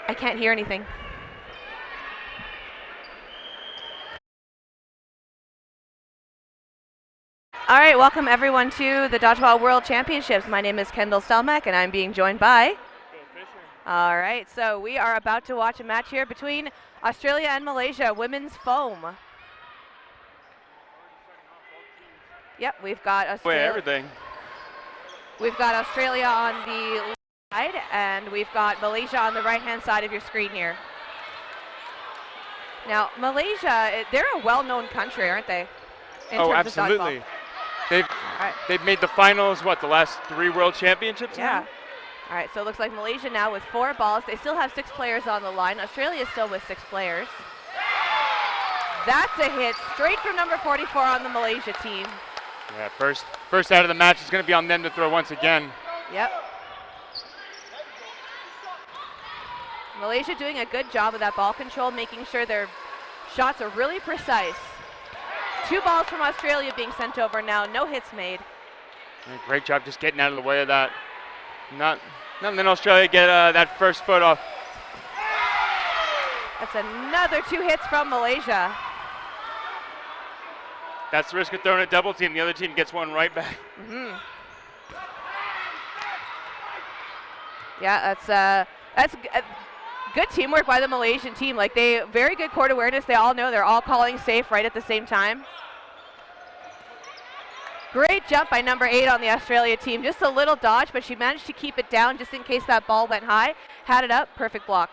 I can't hear anything. All right, welcome everyone to the Dodgeball World Championships. My name is Kendall Stelmack, and I'm being joined by... All right, so we are about to watch a match here between Australia and Malaysia, women's foam. Yep, we've got Australia. We've got Australia on the left side, and we've got Malaysia on the right-hand side of your screen here. Now, Malaysia, they're a well-known country, aren't they? Oh, absolutely. They've made the finals, what, the last 3 World Championships now? All right, so it looks like Malaysia now with 4 balls. They still have 6 players on the line. Australia still with 6 players. That's a hit straight from number 44 on the Malaysia team. Yeah, first out of the match is going to be on them to throw once again. Yep. Malaysia doing a good job of that ball control, making sure their shots are really precise. 2 balls from Australia being sent over now, no hits made. Great job just getting out of the way of that. Not letting Australia get that first foot off. That's another 2 hits from Malaysia. That's the risk of throwing a double team. The other team gets one right back. Yeah, that's good teamwork by the Malaysian team. Like, very good court awareness. They all know they're all calling safe right at the same time. Great jump by number 8 on the Australia team. Just a little dodge, but she managed to keep it down just in case that ball went high. Had it up, perfect block.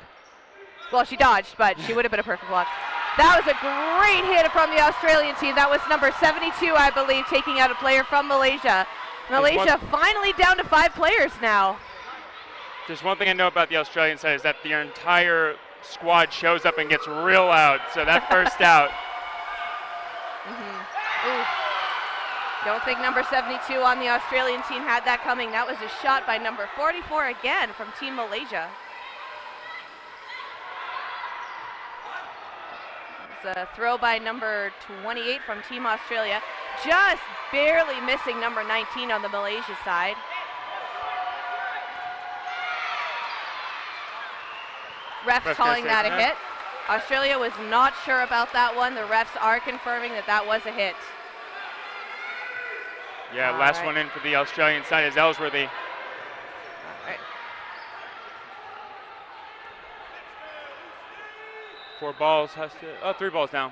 Well, she dodged, but she would have been a perfect block. That was a great hit from the Australian team. That was number 72, I believe, taking out a player from Malaysia. Malaysia finally down to 5 players now. There's one thing I know about the Australian side is that their entire squad shows up and gets real loud. So that first out. Ooh. Don't think number 72 on the Australian team had that coming. That was a shot by number 44 again from Team Malaysia. It's a throw by number 28 from Team Australia. Just barely missing number 19 on the Malaysia side. Refs calling that a hit. Australia was not sure about that one. The refs are confirming that that was a hit. Yeah, last one in for the Australian side is Ellsworthy. All right. 4 balls has to, 3 balls now.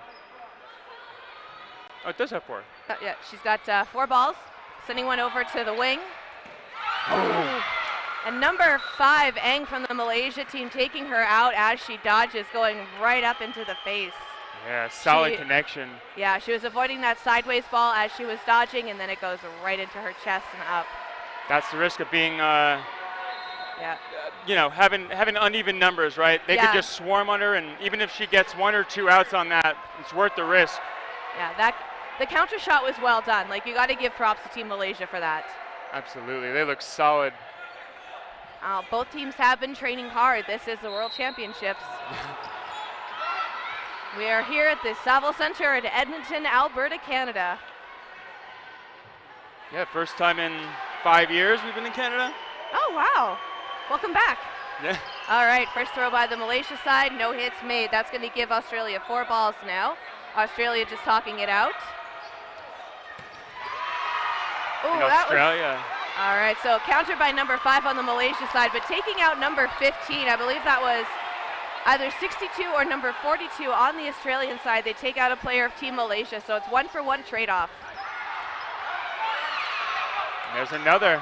Oh, it does have 4. Yeah, she's got 4 balls. Sending one over to the wing. Oh. And number 5, Ang from the Malaysia team, taking her out as she dodges, going right up into the face. Yeah, solid connection. Yeah, she was avoiding that sideways ball as she was dodging, and then it goes right into her chest and up. That's the risk of being, you know, having uneven numbers, right? They could just swarm on her, and even if she gets 1 or 2 outs on that, it's worth the risk. Yeah, the counter shot was well done. Like, you got to give props to Team Malaysia for that. Absolutely, they look solid. Both teams have been training hard. This is the World Championships. We are here at the Saville Centre in Edmonton, Alberta, Canada. Yeah, first time in 5 years we've been in Canada. Oh, wow. Welcome back. Yeah. All right, first throw by the Malaysia side, no hits made. That's going to give Australia 4 balls now. Australia just talking it out. Oh, Australia. All right, so countered by number 5 on the Malaysia side, but taking out number 15. I believe that was either 62 or number 42 on the Australian side. They take out a player of Team Malaysia, so it's 1-for-1 trade-off. There's another.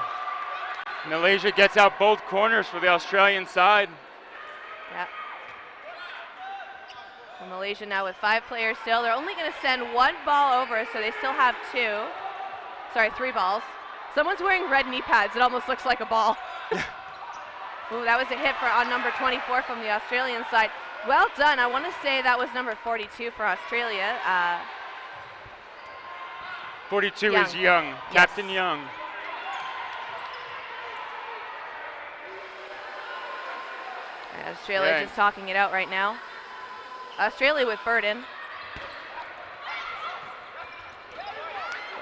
Malaysia gets out both corners for the Australian side. Yeah. And Malaysia now with 5 players still. They're only going to send 1 ball over, so they still have 3 balls. Someone's wearing red knee pads. It almost looks like a ball. Ooh, that was a hit on number 24 from the Australian side. Well done. I want to say that was number 42 for Australia. 42 is Young, Captain Young. Australia just talking it out right now. Australia with Burden.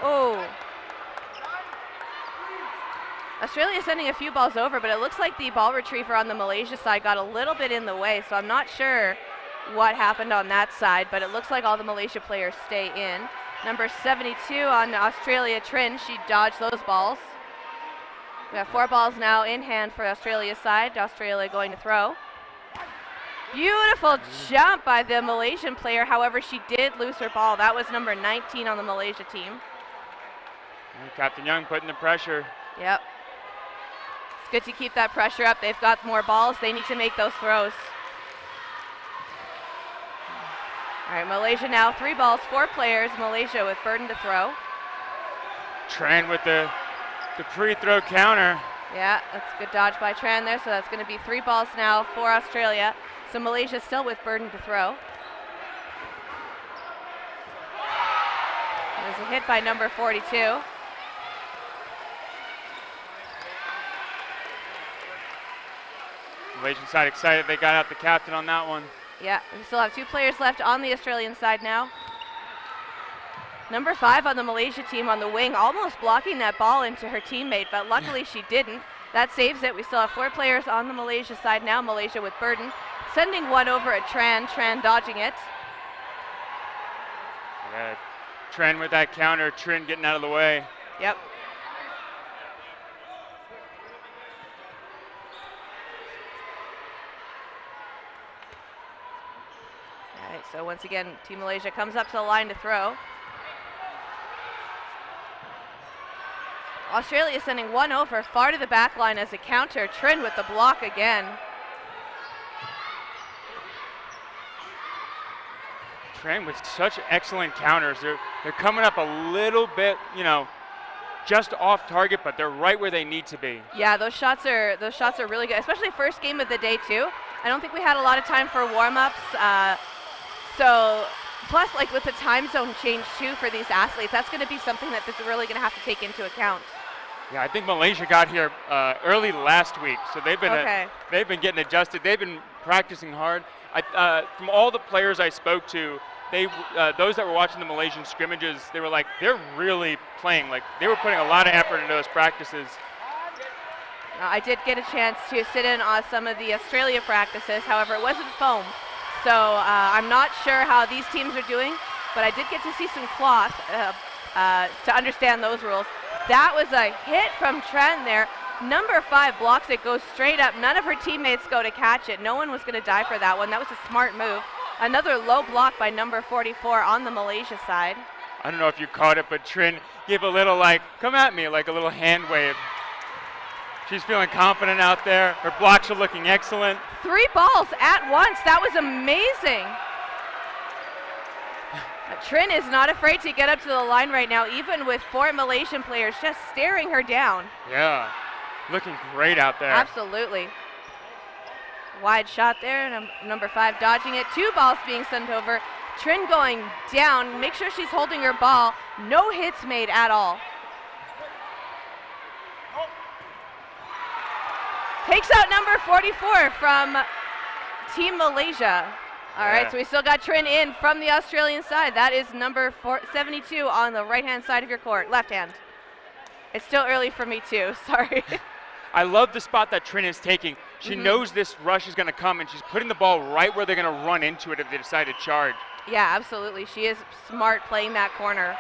Oh. Australia is sending a few balls over, but it looks like the ball retriever on the Malaysia side got a little bit in the way, so I'm not sure what happened on that side, but it looks like all the Malaysia players stay in. Number 72 on Australia, Trin, she dodged those balls. We have 4 balls now in hand for Australia's side. Australia going to throw. Beautiful jump by the Malaysian player, however, she did lose her ball. That was number 19 on the Malaysia team. And Captain Young putting the pressure. Yep. It's good to keep that pressure up. They've got more balls. They need to make those throws. All right, Malaysia now 3 balls, 4 players. Malaysia with burden to throw. Tran with the pre-throw counter. Yeah, that's a good dodge by Tran there. So that's going to be 3 balls now for Australia. So Malaysia still with burden to throw. There's a hit by number 42. Malaysian side excited they got out the captain on that one. Yeah, we still have 2 players left on the Australian side now. Number 5 on the Malaysia team on the wing, almost blocking that ball into her teammate, but luckily she didn't. That saves it. We still have 4 players on the Malaysia side now. Malaysia with burden, sending one over at Tran. Tran dodging it. Yeah, Tran with that counter, Trin getting out of the way. Yep. All right, so once again, Team Malaysia comes up to the line to throw. Australia is sending one over far to the back line as a counter. Trin with the block again. Tran with such excellent counters. They're coming up a little bit, you know, just off target, but they're right where they need to be. Yeah, those shots are really good, especially first game of the day too. I don't think we had a lot of time for warm-ups. So plus, like with the time zone change too for these athletes, that's going to be something that they're really going to have to take into account. Yeah, I think Malaysia got here early last week, so they've been getting adjusted. They've been practicing hard. From all the players I spoke to, those that were watching the Malaysian scrimmages, they were like, they're really playing. Like they were putting a lot of effort into those practices. I did get a chance to sit in on some of the Australia practices. However, it wasn't foam, so I'm not sure how these teams are doing. But I did get to see some cloth to understand those rules. That was a hit from Tran there. Number 5 blocks it, goes straight up. None of her teammates go to catch it. No one was going to die for that one. That was a smart move. Another low block by number 44 on the Malaysia side. I don't know if you caught it, but Trin gave a little like, come at me, like a little hand wave. She's feeling confident out there. Her blocks are looking excellent. 3 balls at once. That was amazing. Trin is not afraid to get up to the line right now, even with 4 Malaysian players just staring her down. Yeah, looking great out there. Absolutely. Wide shot there, number 5 dodging it. 2 balls being sent over. Trin going down. Make sure she's holding her ball. No hits made at all. Takes out number 44 from Team Malaysia. All right, so we still got Trin in from the Australian side. That is number 72 on the right-hand side of your court, left hand. It's still early for me too, sorry. I love the spot that Trin is taking. She knows this rush is going to come, and she's putting the ball right where they're going to run into it if they decide to charge. Yeah, absolutely. She is smart playing that corner.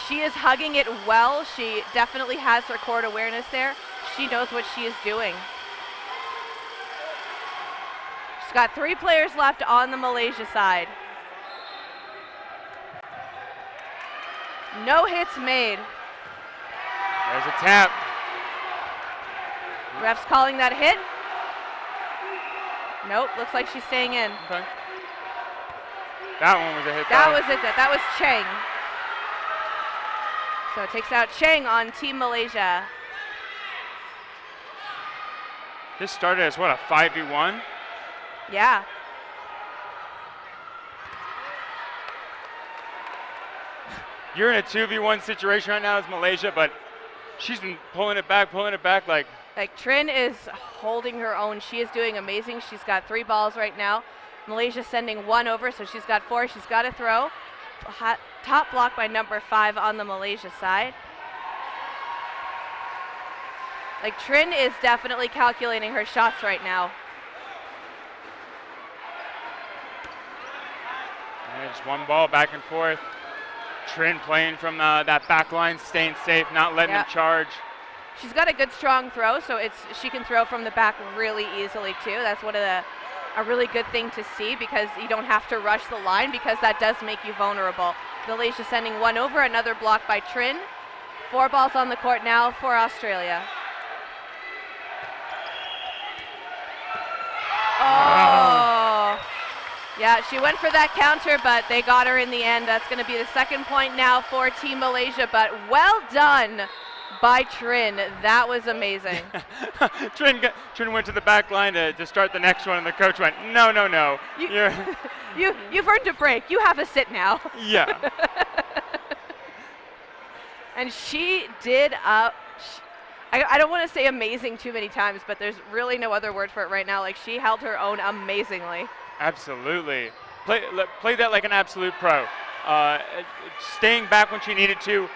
She is hugging it well. She definitely has her court awareness there. She knows what she is doing. She's got 3 players left on the Malaysia side. No hits made. There's a tap. Ref's calling that a hit. Nope, looks like she's staying in. Okay. That one was a hit. That was it. That was Cheng. So it takes out Cheng on Team Malaysia. This started as what, a 5v1? Yeah. You're in a 2v1 situation right now as Malaysia, but she's been pulling it back like Trin is holding her own. She is doing amazing. She's got 3 balls right now. Malaysia sending 1 over, so she's got 4. She's got to throw. Top block by number 5 on the Malaysia side. Like, Trin is definitely calculating her shots right now. And just one ball back and forth. Trin playing from that back line, staying safe, not letting them charge. She's got a good strong throw, so she can throw from the back really easily too. That's a really good thing to see, because you don't have to rush the line, because that does make you vulnerable. Malaysia sending one over, another block by Trin. 4 balls on the court now for Australia. Oh, yeah, she went for that counter, but they got her in the end. That's going to be the second point now for Team Malaysia, but well done by Trin. That was amazing. Trin went to the back line to start the next one, and the coach went, no, no, no. You've earned a break. You have a sit now. Yeah. And she did I don't want to say amazing too many times, but there's really no other word for it right now. Like, she held her own amazingly. Absolutely. Play that like an absolute pro. Staying back when she needed to,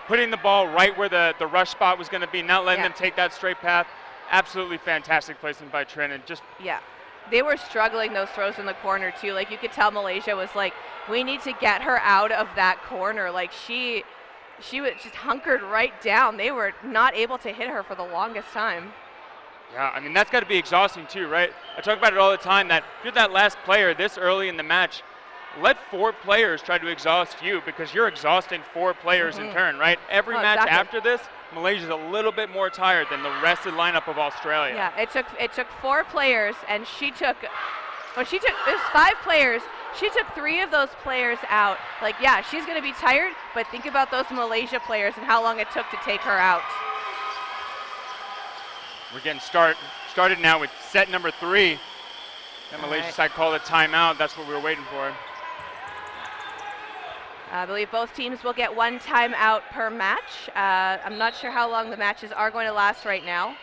putting the ball right where the rush spot was going to be, not letting them take that straight path. Absolutely fantastic placement by Trin. And just they were struggling those throws in the corner too. Like, you could tell Malaysia was like, we need to get her out of that corner. Like, she was just hunkered right down. They were not able to hit her for the longest time. Yeah, I mean, that's got to be exhausting too, right? I talk about it all the time, that if you're that last player this early in the match, let 4 players try to exhaust you, because you're exhausting 4 players in turn, right? Every match after this, Malaysia's a little bit more tired than the rested lineup of Australia. Yeah, it took 4 players, and it was 5 players. She took 3 of those players out. Like, yeah, she's going to be tired, but think about those Malaysia players and how long it took to take her out. We're getting started now with set number 3. The Malaysia side called a timeout. That's what we were waiting for. I believe both teams will get 1 timeout per match. I'm not sure how long the matches are going to last right now.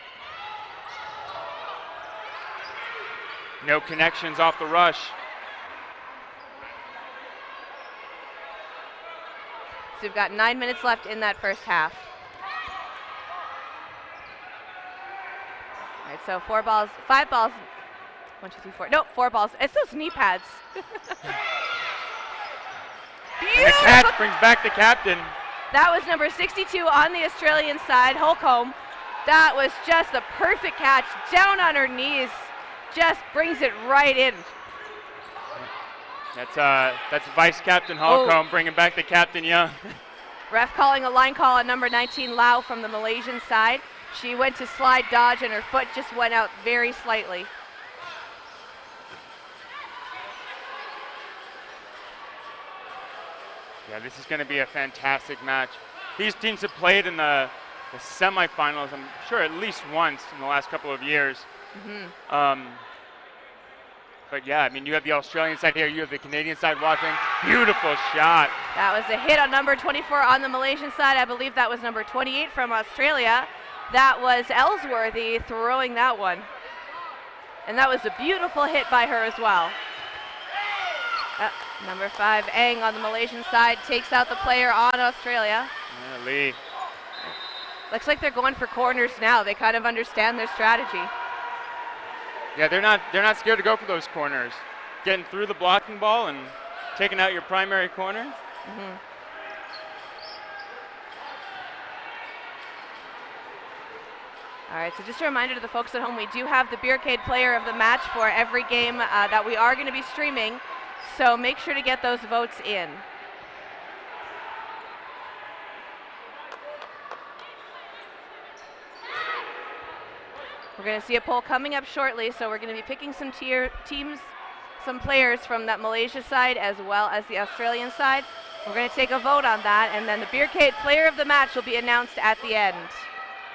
No connections off the rush. So we've got 9 minutes left in that first half. All right, so 5 balls. 1, 2, 3, 4. No, 4 balls. It's those knee pads. And the catch brings back the captain. That was number 62 on the Australian side, Holcomb. That was just the perfect catch. Down on her knees, just brings it right in. That's Vice Captain Holcomb bringing back the captain Young. Ref calling a line call on number 19, Lau, from the Malaysian side. She went to slide dodge, and her foot just went out very slightly. Yeah, this is going to be a fantastic match. These teams have played in the semifinals, I'm sure, at least once in the last couple of years. But yeah, I mean, you have the Australian side here, you have the Canadian side watching. Beautiful shot. That was a hit on number 24 on the Malaysian side. I believe that was number 28 from Australia. That was Ellsworthy throwing that one. And that was a beautiful hit by her as well. Number 5, Ang on the Malaysian side takes out the player on Australia. Yeah, Lee. Looks like they're going for corners now. They kind of understand their strategy. Yeah, they're not scared to go for those corners. Getting through the blocking ball and taking out your primary corner. All right, so just a reminder to the folks at home, we do have the Beercade player of the match for every game that we are going to be streaming. So make sure to get those votes in. We're going to see a poll coming up shortly, so we're going to be picking some some players from that Malaysia side as well as the Australian side. We're going to take a vote on that, and then the Beercade player of the match will be announced at the end.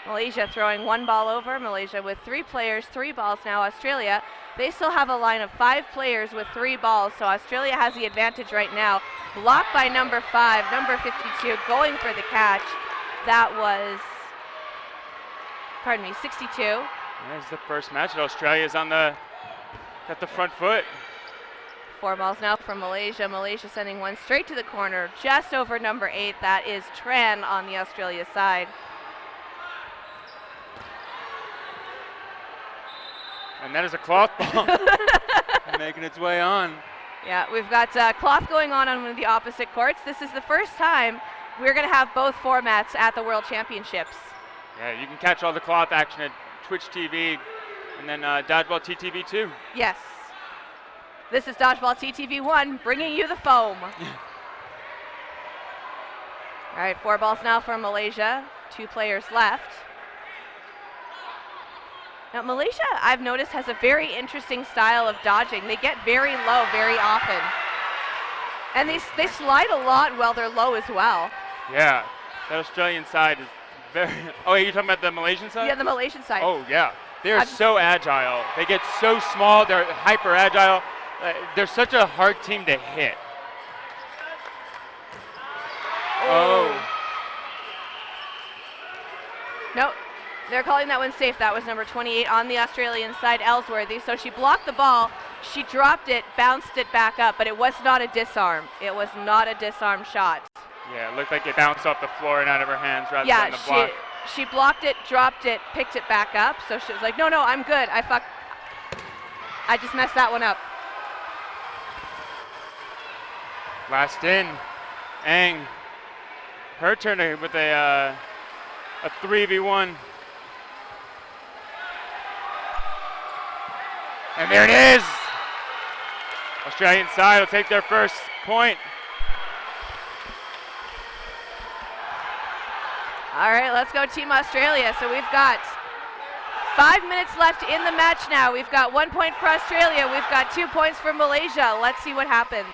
Malaysia throwing 1 ball over. Malaysia with 3 players, 3 balls now. Australia, they still have a line of 5 players with 3 balls, so Australia has the advantage right now. Blocked by number 5, number 52, going for the catch. That was, 62. There's the first match. Australia's got the front foot. 4 balls now from Malaysia. Malaysia sending one straight to the corner, just over number 8. That is Tran on the Australia side. And that is a cloth ball making its way on. Yeah, we've got cloth going on one of the opposite courts. This is the first time we're going to have both formats at the World Championships. Yeah, you can catch all the cloth action at Twitch TV and then Dodgeball TTV 2. Yes. This is Dodgeball TTV 1 bringing you the foam. All right, 4 balls now for Malaysia. 2 players left. Now Malaysia, I've noticed, has a very interesting style of dodging. They get very low very often. And they slide a lot while they're low as well. Yeah, that Australian side is very... Oh, you're talking about the Malaysian side? Yeah, the Malaysian side. Oh, yeah. They're so agile. They get so small. They're hyper agile. They're such a hard team to hit. Oh. Nope. They're calling that one safe. That was number 28 on the Australian side, Ellsworthy. So she blocked the ball. She dropped it, bounced it back up, but it was not a disarm. It was not a disarm shot. Yeah, it looked like it bounced off the floor and out of her hands rather than the block. She blocked it, dropped it, picked it back up. So she was like, no, I'm good. I just messed that one up. Last in, Ang. Her turn with a 3v1. And there it is. Australian side will take their first point. All right, let's go Team Australia. So we've got 5 minutes left in the match now. We've got 1 point for Australia. We've got 2 points for Malaysia. Let's see what happens.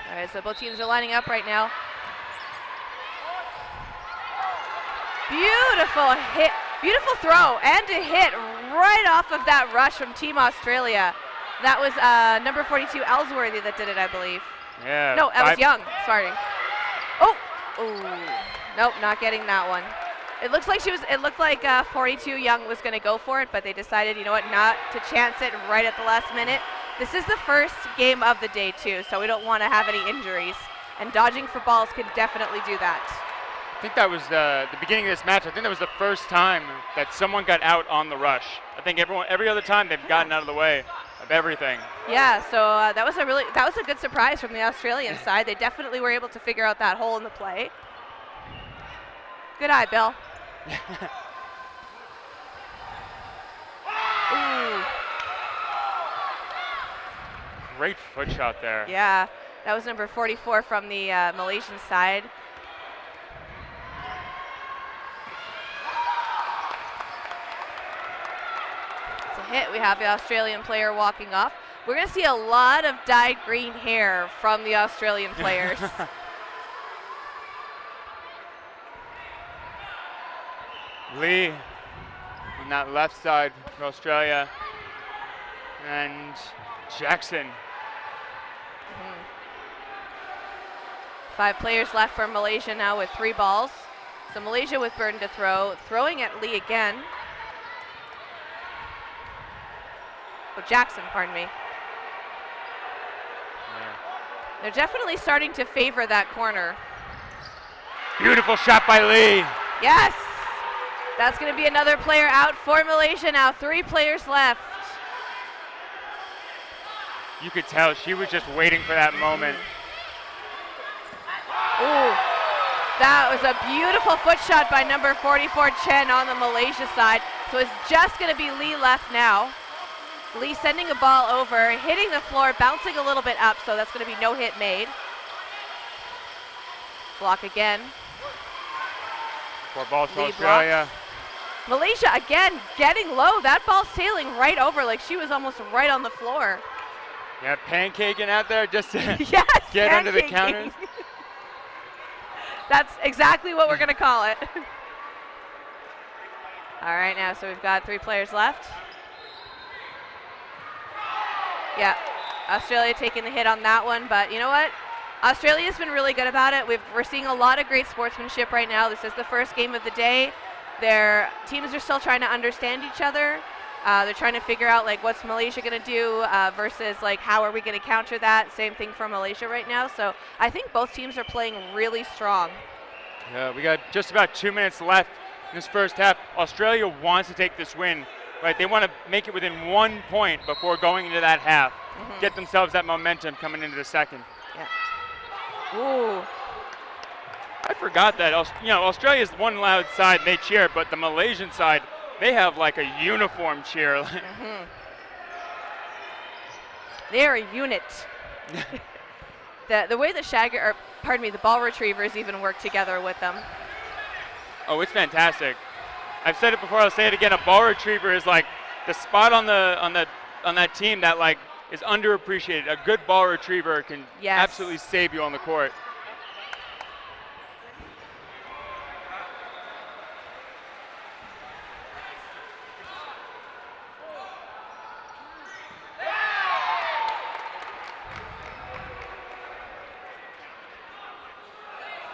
All right, so both teams are lining up right now. Beautiful hit, beautiful throw, and a hit right off of that rush from Team Australia. That was number 42, Ellsworthy, that did it, I believe. Yeah. No, that was Young, sorry. Oh, nope, not getting that one. It looks like it looked like 42 Young was gonna go for it, but they decided, you know what, not to chance it right at the last minute. This is the first game of the day too, so we don't want to have any injuries. And dodging for balls can definitely do that. I think that was the beginning of this match. I think that was the first time that someone got out on the rush. I think every other time they've gotten out of the way of everything. Yeah, so that was a good surprise from the Australian side. They definitely were able to figure out that hole in the play. Good eye, Bill. Ooh. Great foot shot there. Yeah, that was number 44 from the Malaysian side. It's a hit. We have the Australian player walking off. We're going to see a lot of dyed green hair from the Australian players. Lee on that left side for Australia. And Jackson. 5 players left for Malaysia now with 3 balls. So Malaysia with Burton to throw, throwing at Lee again. Oh, Jackson, pardon me. Yeah. They're definitely starting to favor that corner. Beautiful shot by Lee. Yes! That's going to be another player out for Malaysia now. 3 players left. You could tell she was just waiting for that moment. Ooh, that was a beautiful foot shot by number 44, Chen, on the Malaysia side. So it's just going to be Lee left now. Lee sending a ball over, hitting the floor, bouncing a little bit up, so that's going to be no hit made. Block again. 4 balls for Lee Australia. blocks. Malaysia again getting low. That ball sailing right over like she was almost right on the floor. Yeah, pancaking out there just to yes, get under the counters. That's exactly what we're going to call it. All right, now, so we've got 3 players left. Yeah, Australia taking the hit on that one, but you know what? Australia's been really good about it. We're seeing a lot of great sportsmanship right now. This is the first game of the day. Their teams are still trying to understand each other. They're trying to figure out like what's Malaysia going to do versus like how are we going to counter that. Same thing for Malaysia right now. So I think both teams are playing really strong. Yeah, we got just about 2 minutes left in this first half. Australia wants to take this win, right? They want to make it within 1 point before going into that half. Get themselves that momentum coming into the second. Yeah. Ooh. I forgot that, Australia's one loud side, they cheer, but the Malaysian side, they have like a uniform cheer. They're a unit. The way the ball retrievers even work together with them. Oh, it's fantastic. I've said it before, I'll say it again. A ball retriever is like the spot on that team that like is underappreciated. A good ball retriever can absolutely save you on the court.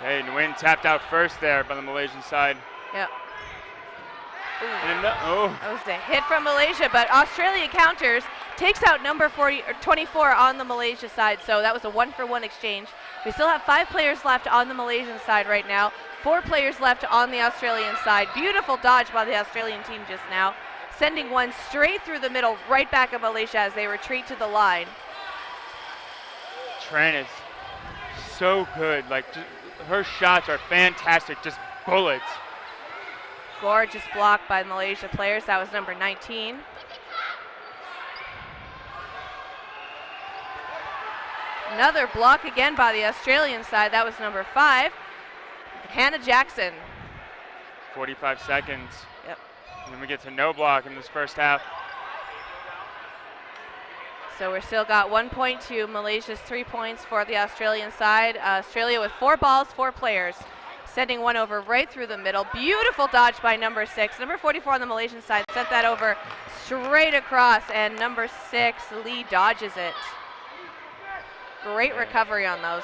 Hey, Nguyen tapped out first there by the Malaysian side. Yep. That was a hit from Malaysia, but Australia counters, takes out number 24 on the Malaysia side, so that was a 1-for-1 exchange. We still have 5 players left on the Malaysian side right now, 4 players left on the Australian side. Beautiful dodge by the Australian team just now, sending one straight through the middle, right back at Malaysia as they retreat to the line. Tran is so good, like her shots are fantastic, just bullets. Gorgeous block by the Malaysia players. That was number 19. Another block again by the Australian side. That was number 5. Hannah Jackson. 45 seconds. Yep. And then we get to no block in this first half. So we're still got 1 point to Malaysia's 3 points for the Australian side. Australia with 4 balls, 4 players. Sending one over right through the middle. Beautiful dodge by number 6. Number 44 on the Malaysian side sent that over straight across, and number 6, Lee, dodges it. Great recovery on those.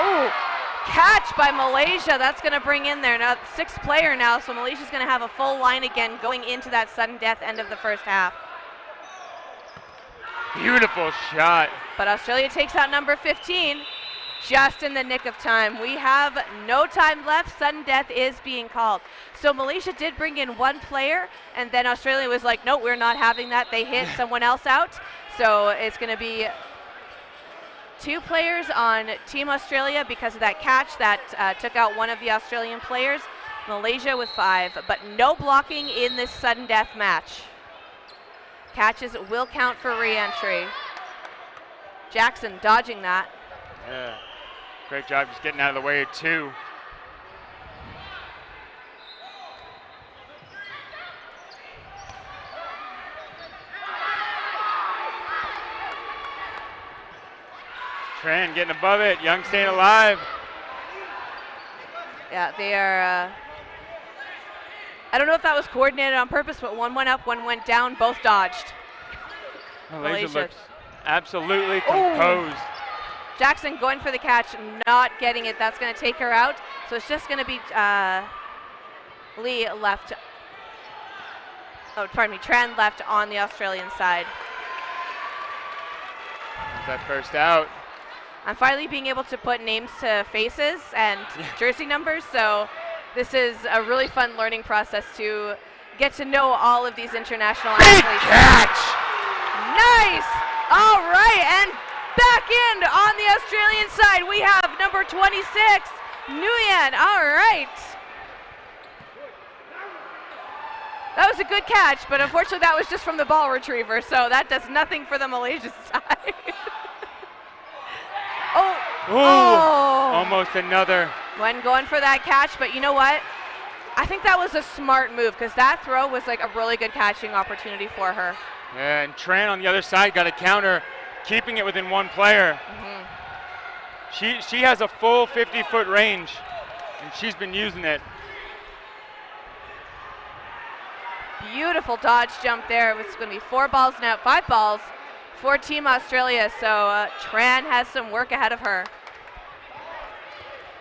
Ooh, catch by Malaysia. That's going to bring in there now 6th player now, so Malaysia's going to have a full line again going into that sudden death end of the first half. Beautiful shot. But Australia takes out number 15 just in the nick of time. We have no time left. Sudden death is being called. So Malaysia did bring in 1 player, and then Australia was like, no, we're not having that. They hit someone else out. So it's going to be 2 players on Team Australia because of that catch that took out one of the Australian players. Malaysia with 5, but no blocking in this sudden death match. Catches will count for re-entry. Jackson dodging that. Yeah, great job just getting out of the way of 2. Tran getting above it, Young staying alive. Yeah, they are, I don't know if that was coordinated on purpose, but one went up, one went down, both dodged. Malaysia looks absolutely composed. Ooh. Jackson going for the catch, not getting it. That's going to take her out. So it's just going to be Lee left. Oh, pardon me, Tran left on the Australian side. There's that first out. I'm finally being able to put names to faces and jersey numbers, so this is a really fun learning process to get to know all of these international athletes. Catch! Nice! All right, and back in on the Australian side, we have number 26, Nguyen. All right. That was a good catch, but unfortunately that was just from the ball retriever, so that does nothing for the Malaysia side. Almost another. Nguyen going for that catch, but you know what? I think that was a smart move because that throw was like a really good catching opportunity for her. Yeah, and Tran on the other side got a counter, keeping it within 1 player. She has a full 50-foot range, and she's been using it. Beautiful dodge jump there. It's going to be 4 balls now, 5 balls for Team Australia. So Tran has some work ahead of her.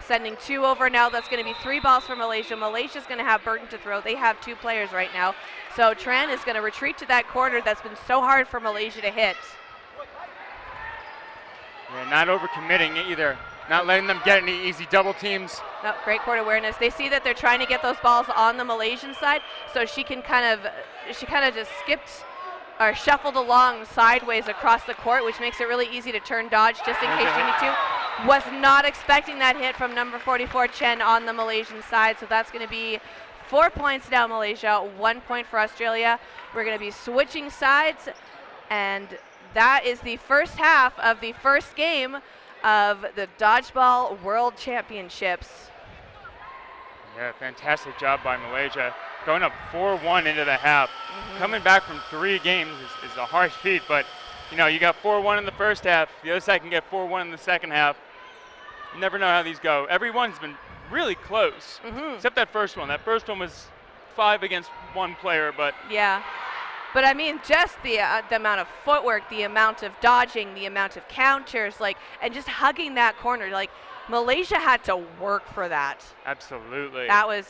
sending 2 over now. That's going to be 3 balls for Malaysia. Malaysia's going to have Burton to throw. They have 2 players right now. So Tran is going to retreat to that corner that's been so hard for Malaysia to hit. Yeah, not overcommitting either. Not letting them get any easy double teams. No, great court awareness. They see that they're trying to get those balls on the Malaysian side, so she kind of just skipped or shuffled along sideways across the court, which makes it really easy to turn dodge just in case you need to. Was not expecting that hit from number 44 Chen on the Malaysian side, so that's going to be 4 points now Malaysia, 1 point for Australia. We're going to be switching sides, and that is the first half of the first game of the Dodgeball World Championships. Yeah, fantastic job by Malaysia. Going up 4-1 into the half. Coming back from 3 games is a harsh feat, but you know, you got 4-1 in the first half. The other side can get 4-1 in the second half. You never know how these go. Everyone's been really close, except that first one. That first one was 5 against 1 player, but yeah. But I mean, just the amount of footwork, the amount of dodging, the amount of counters, like, and just hugging that corner. Like, Malaysia had to work for that. Absolutely. That was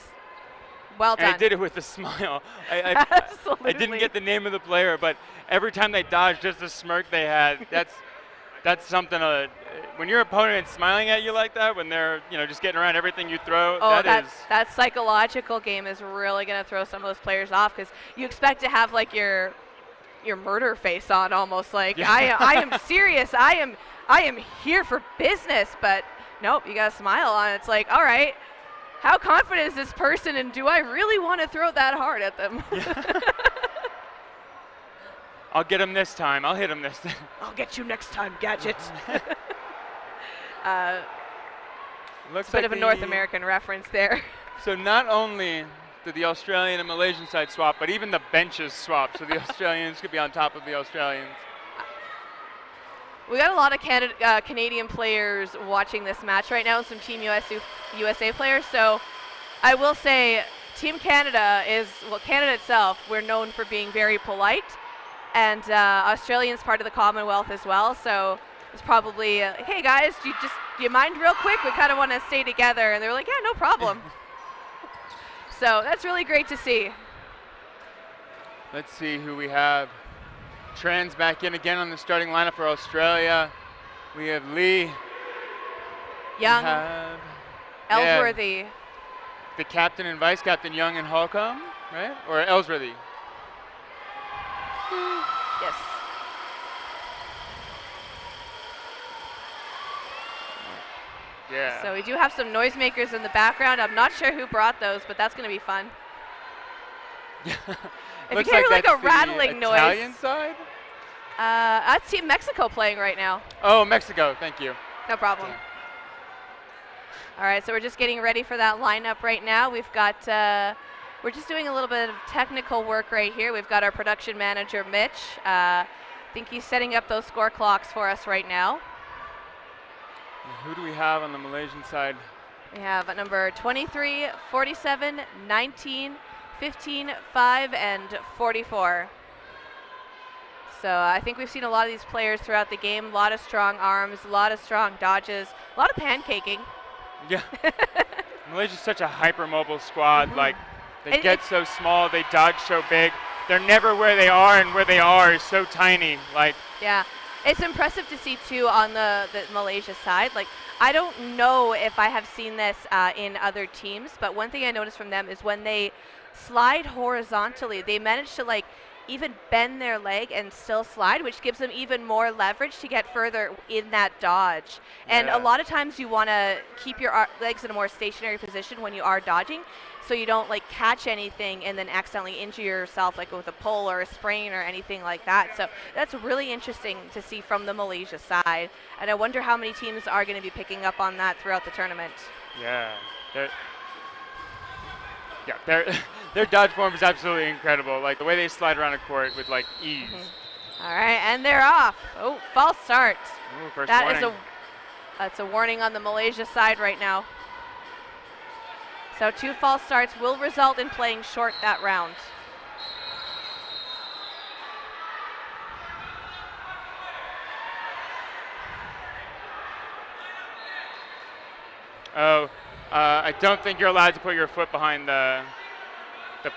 well done. And I did it with a smile. Absolutely. I didn't get the name of the player, but every time they dodged, just the smirk they had. That's something. When your opponent is smiling at you like that, when they're just getting around everything you throw, that psychological game is really going to throw some of those players off, because you expect to have like your murder face on, almost like I am serious. I am here for business, but nope, you got a smile on. It's like, all right, how confident is this person, and do I really want to throw that hard at them? Yeah. I'll get him this time. I'll hit him this time. I'll get you next time, Gadget. Looks a bit of a North American reference there. So not only did the Australian and Malaysian side swap, but even the benches swap. So the Australians could be on top of the Australians. We got a lot of Canadian players watching this match right now, some Team USA players. So I will say Team Canada Canada itself, we're known for being very polite. And Australia's part of the Commonwealth as well, so it's probably, hey guys, do you mind real quick? We kind of want to stay together. And they're like, yeah, no problem. So that's really great to see. Let's see who we have. Tran's back in again on the starting lineup for Australia. We have Lee. Young. Ellsworthy. The captain and vice captain, Young and Holcomb, right? Or Ellsworthy. Yes. Yeah. So we do have some noisemakers in the background. I'm not sure who brought those, but that's going to be fun. If you hear like a rattling noise. Italian side? That's Team Mexico playing right now. Oh, Mexico. Thank you. No problem. Damn. All right, so we're just getting ready for that lineup right now. We've got, we're just doing a little bit of technical work right here. We've got our production manager, Mitch. I think he's setting up those score clocks for us right now. Who do we have on the Malaysian side? We have at number 23, 47, 19, 15, 5, and 44. So I think we've seen a lot of these players throughout the game. A lot of strong arms, a lot of strong dodges, a lot of pancaking. Yeah. Malaysia's such a hypermobile squad. Like, they get so small, they dodge so big. They're never where they are, and where they are is so tiny. Like, yeah. It's impressive to see, too, on the Malaysia side. Like, I don't know if I have seen this in other teams, but one thing I noticed from them is when they slide horizontally, they manage to, like, even bend their leg and still slide, which gives them even more leverage to get further in that dodge. And a lot of times you want to keep your legs in a more stationary position when you are dodging, so you don't like catch anything and then accidentally injure yourself, like with a pull or a sprain or anything like that. So that's really interesting to see from the Malaysia side. And I wonder how many teams are going to be picking up on that throughout the tournament. Yeah. Their dodge form is absolutely incredible. Like the way they slide around a court with like ease. All right, and they're off. Oh, false start. Ooh, first warning. That's a warning on the Malaysia side right now. So 2 false starts will result in playing short that round. Oh, I don't think you're allowed to put your foot behind the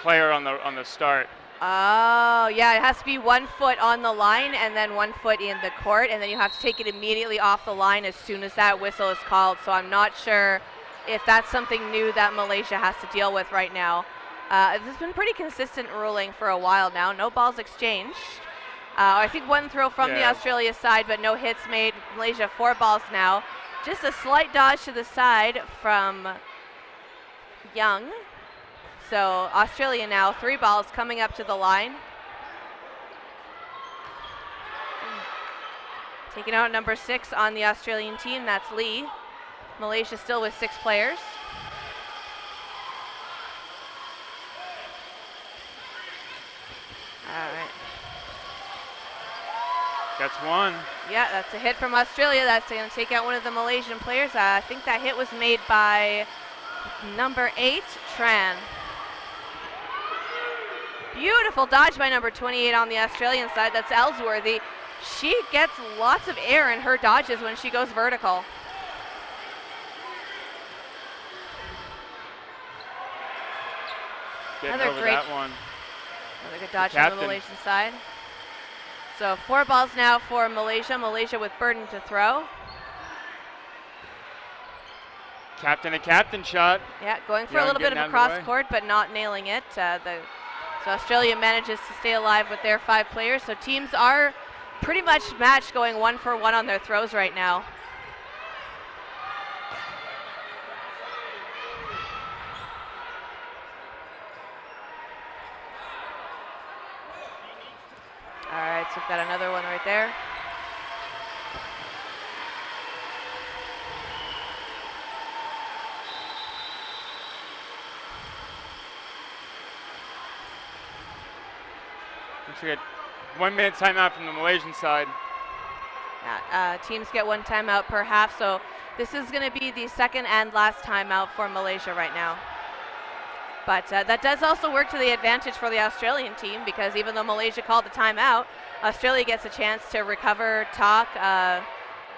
player on the start. Oh, yeah, it has to be 1 foot on the line and then 1 foot in the court, and then you have to take it immediately off the line as soon as that whistle is called. So I'm not sure if that's something new that Malaysia has to deal with right now. This has been pretty consistent ruling for a while now. No balls exchanged. I think 1 throw from the Australia side, but no hits made. Malaysia 4 balls now. Just a slight dodge to the side from Young. So Australia now 3 balls coming up to the line. Taking out number 6 on the Australian team, that's Lee. Malaysia still with 6 players. All right. That's 1. Yeah, that's a hit from Australia. That's going to take out one of the Malaysian players. I think that hit was made by number 8, Tran. Beautiful dodge by number 28 on the Australian side. That's Ellsworthy. She gets lots of air in her dodges when she goes vertical. Another great that one. Another good dodge from the Malaysian side. So 4 balls now for Malaysia. Malaysia with burden to throw. A captain shot. Yeah, going for a little bit of a cross court, but not nailing it. So Australia manages to stay alive with their 5 players. So teams are pretty much matched, going 1 for 1 on their throws right now. All right, so we've got another one right there. We get 1 minute timeout from the Malaysian side. Teams get 1 timeout per half, so this is going to be the second and last timeout for Malaysia right now. But that does also work to the advantage for the Australian team, because even though Malaysia called the timeout, Australia gets a chance to recover, talk,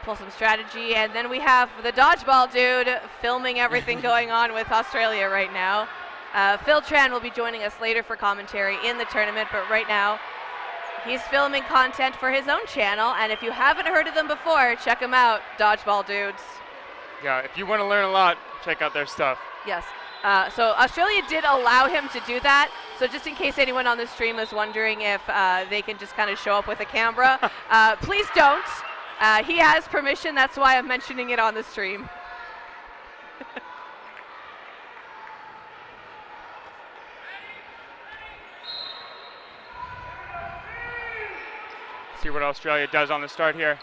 pull some strategy, and then we have the dodgeball dude filming everything going on with Australia right now. Phil Tran will be joining us later for commentary in the tournament, but right now he's filming content for his own channel, and if you haven't heard of them before, check them out, Dodgeball Dudes. Yeah, if you want to learn a lot, check out their stuff. Yes. So Australia did allow him to do that, so just in case anyone on the stream is wondering if they can just kind of show up with a camera, please don't. He has permission, that's why I'm mentioning it on the stream. See what Australia does on the start here.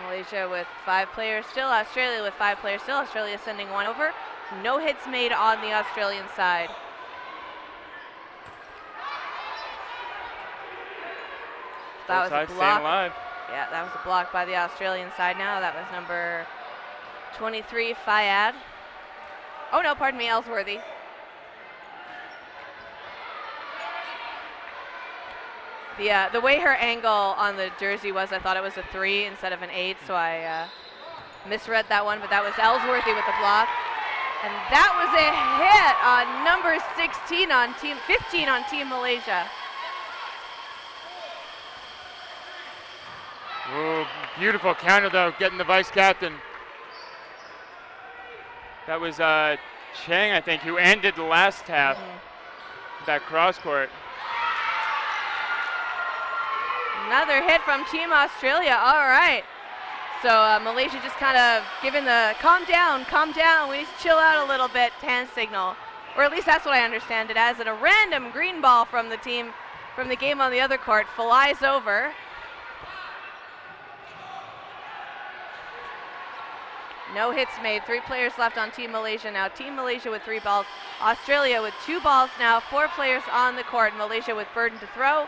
Malaysia with 5 players still, Australia with 5 players still. Australia sending 1 over. No hits made on the Australian side. That was a block. Yeah, that was a block by the Australian side now. That was number 23, Fayad. Oh no, pardon me, Ellsworthy. The way her angle on the jersey was, I thought it was a 3 instead of an 8, so I misread that one, but that was Ellsworthy with the block. And that was a hit on number 16 on team, 15 on Team Malaysia. Ooh, beautiful counter though, getting the vice captain. That was Chang, I think, who ended the last half. That cross court. Another hit from Team Australia. All right. So Malaysia just kind of giving the calm down, we need to chill out a little bit hand signal. Or at least that's what I understand it as. And a random green ball from the team, from the game on the other court, flies over. No hits made. 3 players left on Team Malaysia now. Team Malaysia with 3 balls. Australia with 2 balls now. 4 players on the court. Malaysia with burden to throw.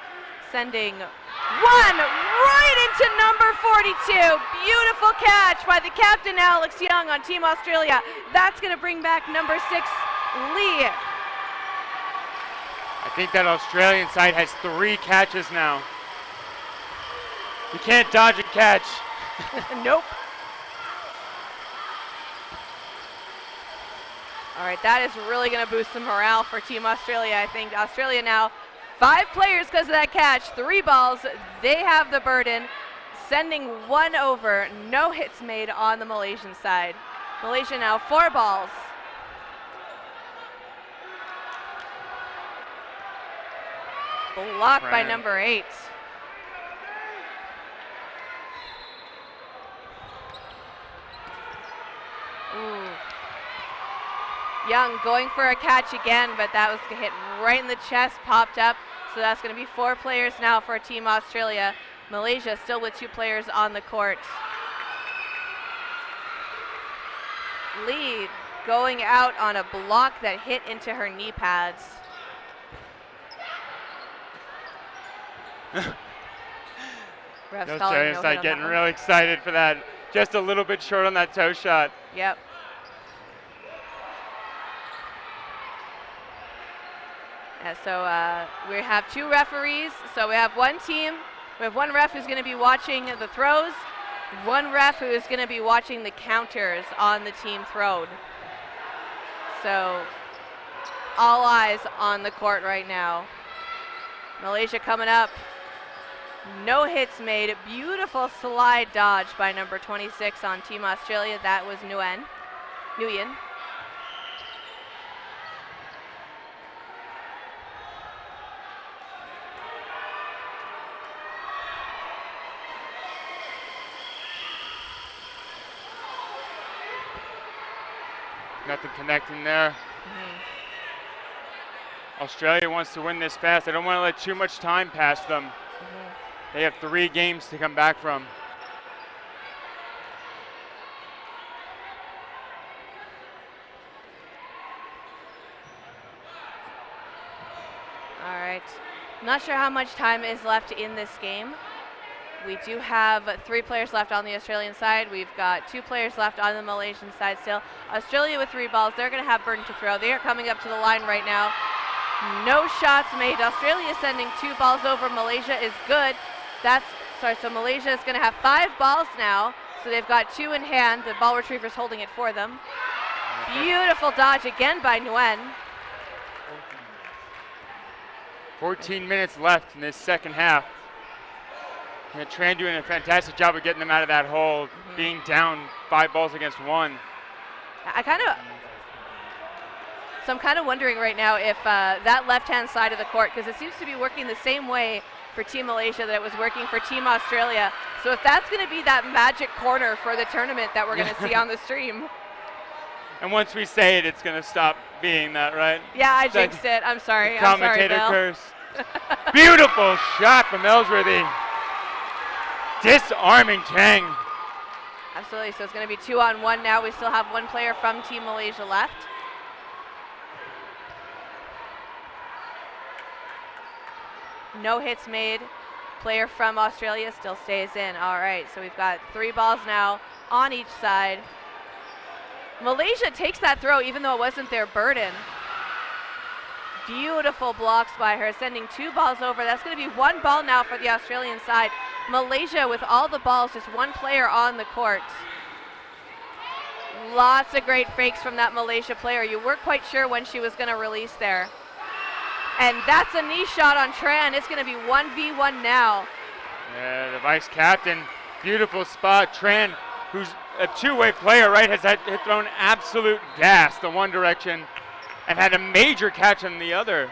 sending one right into number 42. Beautiful catch by the captain, Alex Young, on Team Australia. That's going to bring back number 6, Lee. I think that Australian side has 3 catches now. You can't dodge a catch. Nope. All right, that is really going to boost the morale for Team Australia. I think Australia now 5 players because of that catch, 3 balls. They have the burden, sending 1 over. No hits made on the Malaysian side. Malaysia now 4 balls. Blocked by number 8. Ooh. Young going for a catch again, but that was hit right in the chest, popped up. So that's going to be 4 players now for Team Australia. Malaysia still with 2 players on the court. Lee going out on a block that hit into her knee pads. The Australian side getting really excited for that. Just a little bit short on that toe shot. Yep. Yeah, so we have 2 referees. So we have 1 team. We have 1 ref who's going to be watching the throws, 1 ref who is going to be watching the counters on the team throwed. So all eyes on the court right now. Malaysia coming up. No hits made. Beautiful slide dodge by number 26 on Team Australia. That was Nguyen. Nothing connecting there. Australia wants to win this fast. They don't want to let too much time pass them. They have 3 games to come back from. All right. Not sure how much time is left in this game. We do have 3 players left on the Australian side. We've got 2 players left on the Malaysian side still. Australia with 3 balls. They're going to have burden to throw. They are coming up to the line right now. No shots made. Australia is sending 2 balls over. Malaysia is good. So Malaysia is going to have 5 balls now. So they've got 2 in hand. The ball retriever's holding it for them. Beautiful dodge again by Nguyen. 14 minutes left in this second half. And Tran doing a fantastic job of getting them out of that hole, being down 5 balls against 1. So I'm kind of wondering right now if that left-hand side of the court, because it seems to be working the same way for Team Malaysia that it was working for Team Australia. So if that's going to be that magic corner for the tournament that we're going to see on the stream. And once we say it, it's going to stop being that, right? Yeah, I jinxed it. I'm sorry. Commentator curse. Beautiful shot from Ellsworthy. Disarming Tang. Absolutely. So it's going to be 2-on-1 now. We still have 1 player from Team Malaysia left. No hits made. Player from Australia still stays in. All right, so we've got 3 balls now on each side. Malaysia takes that throw even though it wasn't their burden. Beautiful blocks by her, sending 2 balls over. That's going to be 1 ball now for the Australian side. Malaysia with all the balls, just 1 player on the court. Lots of great fakes from that Malaysia player. You weren't quite sure when she was going to release there. And that's a knee shot on Tran. It's going to be 1v1 now. Yeah, the vice captain, beautiful spot. Tran, who's a 2-way player, right, has thrown absolute gas the one direction and had a major catch on the other.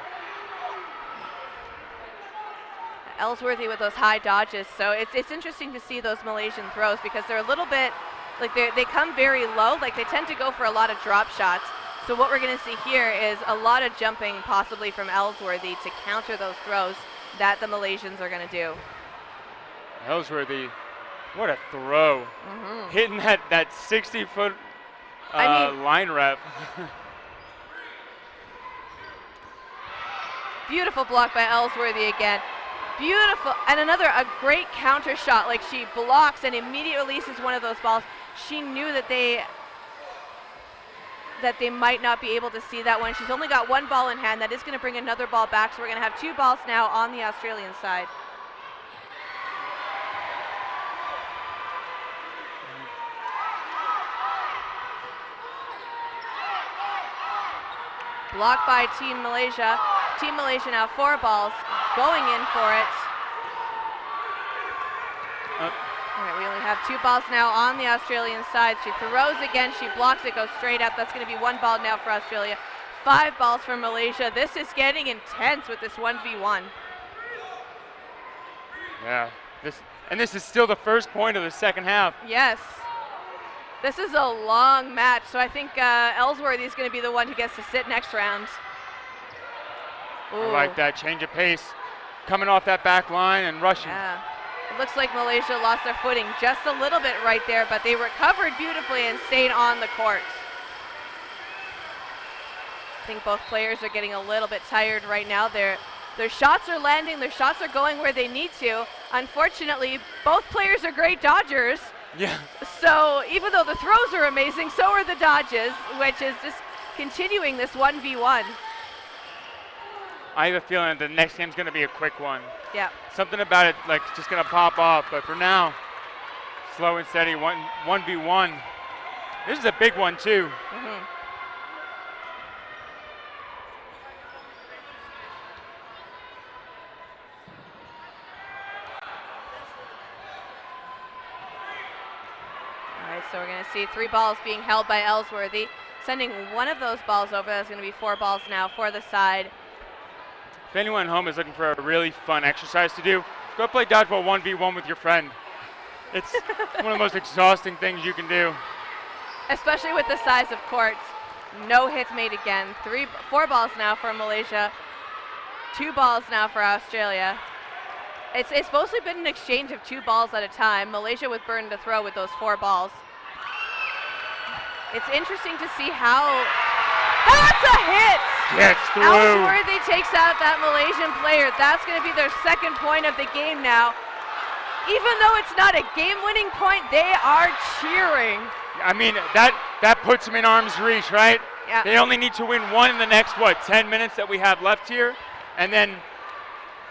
Ellsworthy with those high dodges. So it's interesting to see those Malaysian throws because they're a little bit, like they come very low. Like they tend to go for a lot of drop shots. So what we're going to see here is a lot of jumping possibly from Ellsworthy to counter those throws that the Malaysians are going to do. Ellsworthy, what a throw. Hitting that 60-foot line rep. Beautiful block by Ellsworthy again. Beautiful, and a great counter shot. Like she blocks and immediately releases one of those balls. She knew that they might not be able to see that one. She's only got one ball in hand. That is going to bring another ball back, so we're going to have 2 balls now on the Australian side. Blocked by Team Malaysia. Team Malaysia now 4 balls, going in for it. All right, we only have 2 balls now on the Australian side. She throws again, she blocks it, goes straight up. That's going to be 1 ball now for Australia. 5 balls for Malaysia. This is getting intense with this 1v1. Yeah, this is still the first point of the second half. Yes. This is a long match, so I think Ellsworthy is going to be the one who gets to sit next round. Ooh. I like that change of pace. Coming off that back line and rushing. Yeah. It looks like Malaysia lost their footing just a little bit right there, but they recovered beautifully and stayed on the court. I think both players are getting a little bit tired right now. Their shots are landing, their shots are going where they need to. Unfortunately, both players are great dodgers. Yeah. So even though the throws are amazing, so are the dodges, which is just continuing this 1v1. I have a feeling that the next game's going to be a quick one. Yeah. Something about it, like, it's just going to pop off. But for now, slow and steady, 1v1. This is a big one, too. Mm-hmm. All right, so we're going to see 3 balls being held by Ellsworthy. Sending one of those balls over. That's going to be 4 balls now for the side. If anyone at home is looking for a really fun exercise to do, go play dodgeball 1v1 with your friend. It's one of the most exhausting things you can do. Especially with the size of courts. No hits made again. 4 balls now for Malaysia. 2 balls now for Australia. It's mostly been an exchange of 2 balls at a time. Malaysia with burden to throw with those 4 balls. It's interesting to see how... That's a hit! Gets through. Ellsworthy takes out that Malaysian player. That's going to be their second point of the game now. Even though it's not a game-winning point, they are cheering. I mean, that puts them in arm's reach, right? Yeah. They only need to win 1 in the next, 10 minutes that we have left here. And then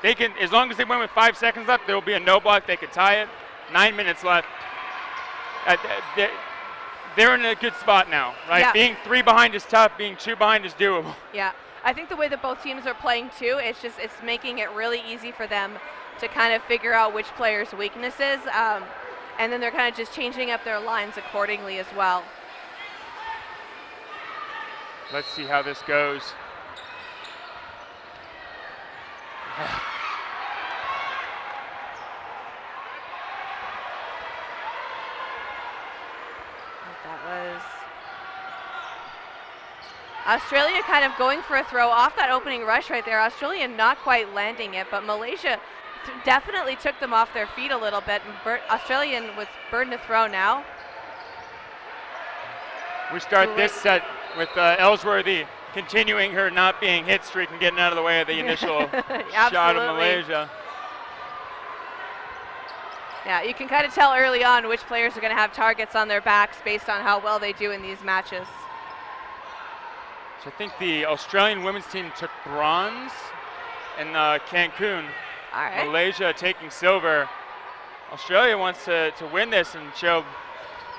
they can, as long as they win with 5 seconds left, there will be a no block. They could tie it. 9 minutes left. They're in a good spot now, right? Yeah. Being 3 behind is tough. Being 2 behind is doable. Yeah, I think the way that both teams are playing too, it's making it really easy for them to kind of figure out which player's weaknesses, and then they're kind of just changing up their lines accordingly as well. Let's see how this goes. Australia kind of going for a throw off that opening rush right there. Australia not quite landing it, but Malaysia definitely took them off their feet a little bit. Australian with burden to throw now. We start this set with Ellsworthy continuing her not being hit streak and getting out of the way of the initial shot of Malaysia. Yeah, you can kind of tell early on which players are going to have targets on their backs based on how well they do in these matches. So I think the Australian women's team took bronze in Cancun. All right. Malaysia taking silver. Australia wants to win this and show,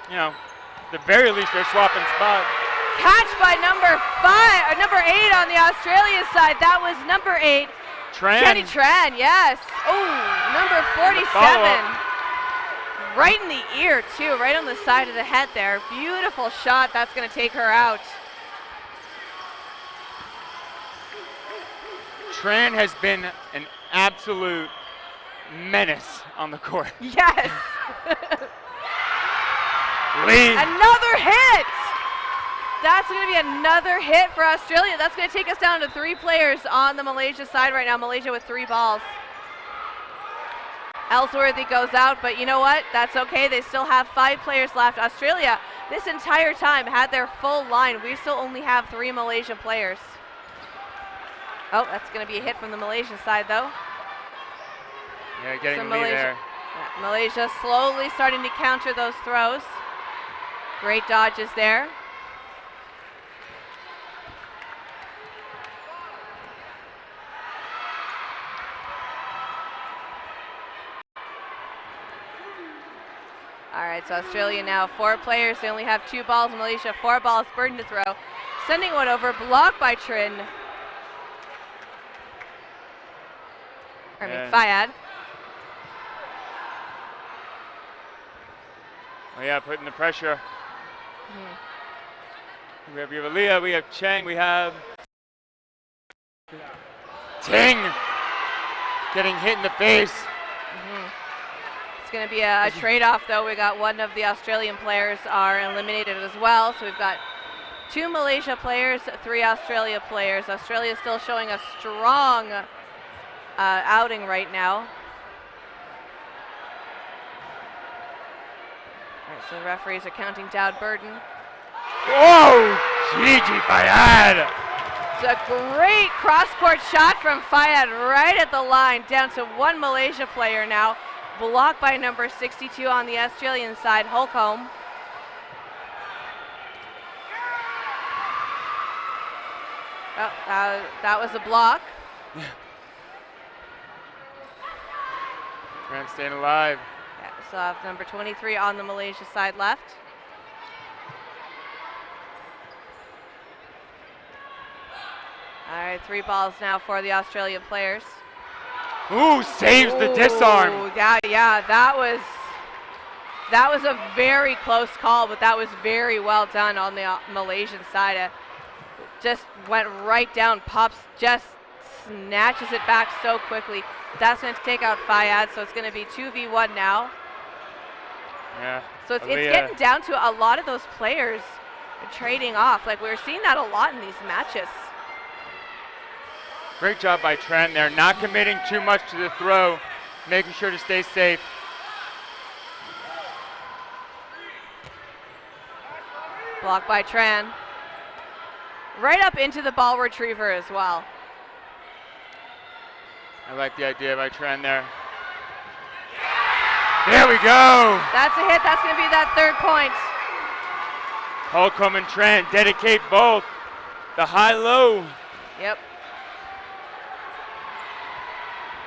the very least they're swapping spot. Catch by number 8 on the Australian side. That was number 8. Jenny Tran, yes. Oh, number 47. Right in the ear, too, right on the side of the head there. Beautiful shot. That's going to take her out. Tran has been an absolute menace on the court. Yes. Another hit. That's going to be another hit for Australia. That's going to take us down to 3 players on the Malaysia side right now. Malaysia with 3 balls. Ellsworthy goes out, but you know what? That's okay. They still have 5 players left. Australia, this entire time, had their full line. We still only have 3 Malaysian players. Oh, that's going to be a hit from the Malaysian side, though. Yeah, getting the lead there. Yeah, Malaysia slowly starting to counter those throws. Great dodges there. All right, so Australia now 4 players. They only have 2 balls. Malaysia 4 balls. Burden to throw. Sending one over. Blocked by Trin. Fayad. Oh yeah, putting the pressure. We have Leah, we have Cheng, we have Ting getting hit in the face. It's going to be a trade-off, though. We got one of the Australian players are eliminated as well. So we've got 2 Malaysia players, 3 Australia players. Australia still showing a strong outing right now. All right, so the referees are counting down Burden. Whoa! Gigi Fayad! It's a great cross-court shot from Fayad right at the line, down to 1 Malaysia player now. Blocked by number 62 on the Australian side, Holcomb. Oh, that was a block. Tran staying alive. Yeah, so have number 23 on the Malaysia side left. All right, 3 balls now for the Australian players. Ooh, saves the disarm. Yeah, that was a very close call, but that was very well done on the Malaysian side. Just went right down, pops, just snatches it back so quickly. That's going to take out Fayad, so it's going to be 2v1 now. Yeah. So it's getting down to a lot of those players trading off. Like, we're seeing that a lot in these matches. Great job by Trent there, not committing too much to the throw, making sure to stay safe. Blocked by Tran. Right up into the ball retriever as well. I like the idea by Tran there. There we go! That's a hit, that's gonna be that 3rd point. Holcomb and Tran dedicate both the high-low. Yep.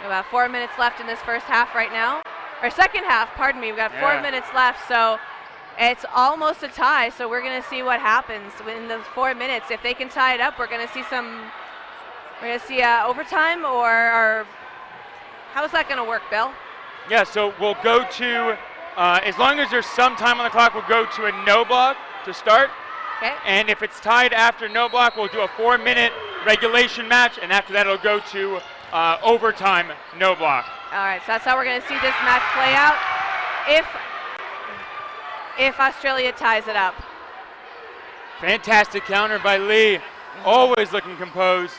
About 4 minutes left in this first half right now. Or second half, pardon me. We've got 4 minutes left, so it's almost a tie. So we're going to see what happens in those 4 minutes. If they can tie it up, we're going to see overtime, or how's that going to work, Bill? Yeah, so we'll go to, as long as there's some time on the clock, we'll go to a no block to start. Okay. And if it's tied after no block, we'll do a 4-minute regulation match, and after that it'll go to overtime, no block. All right, so that's how we're going to see this match play out if Australia ties it up. Fantastic counter by Lee, always looking composed.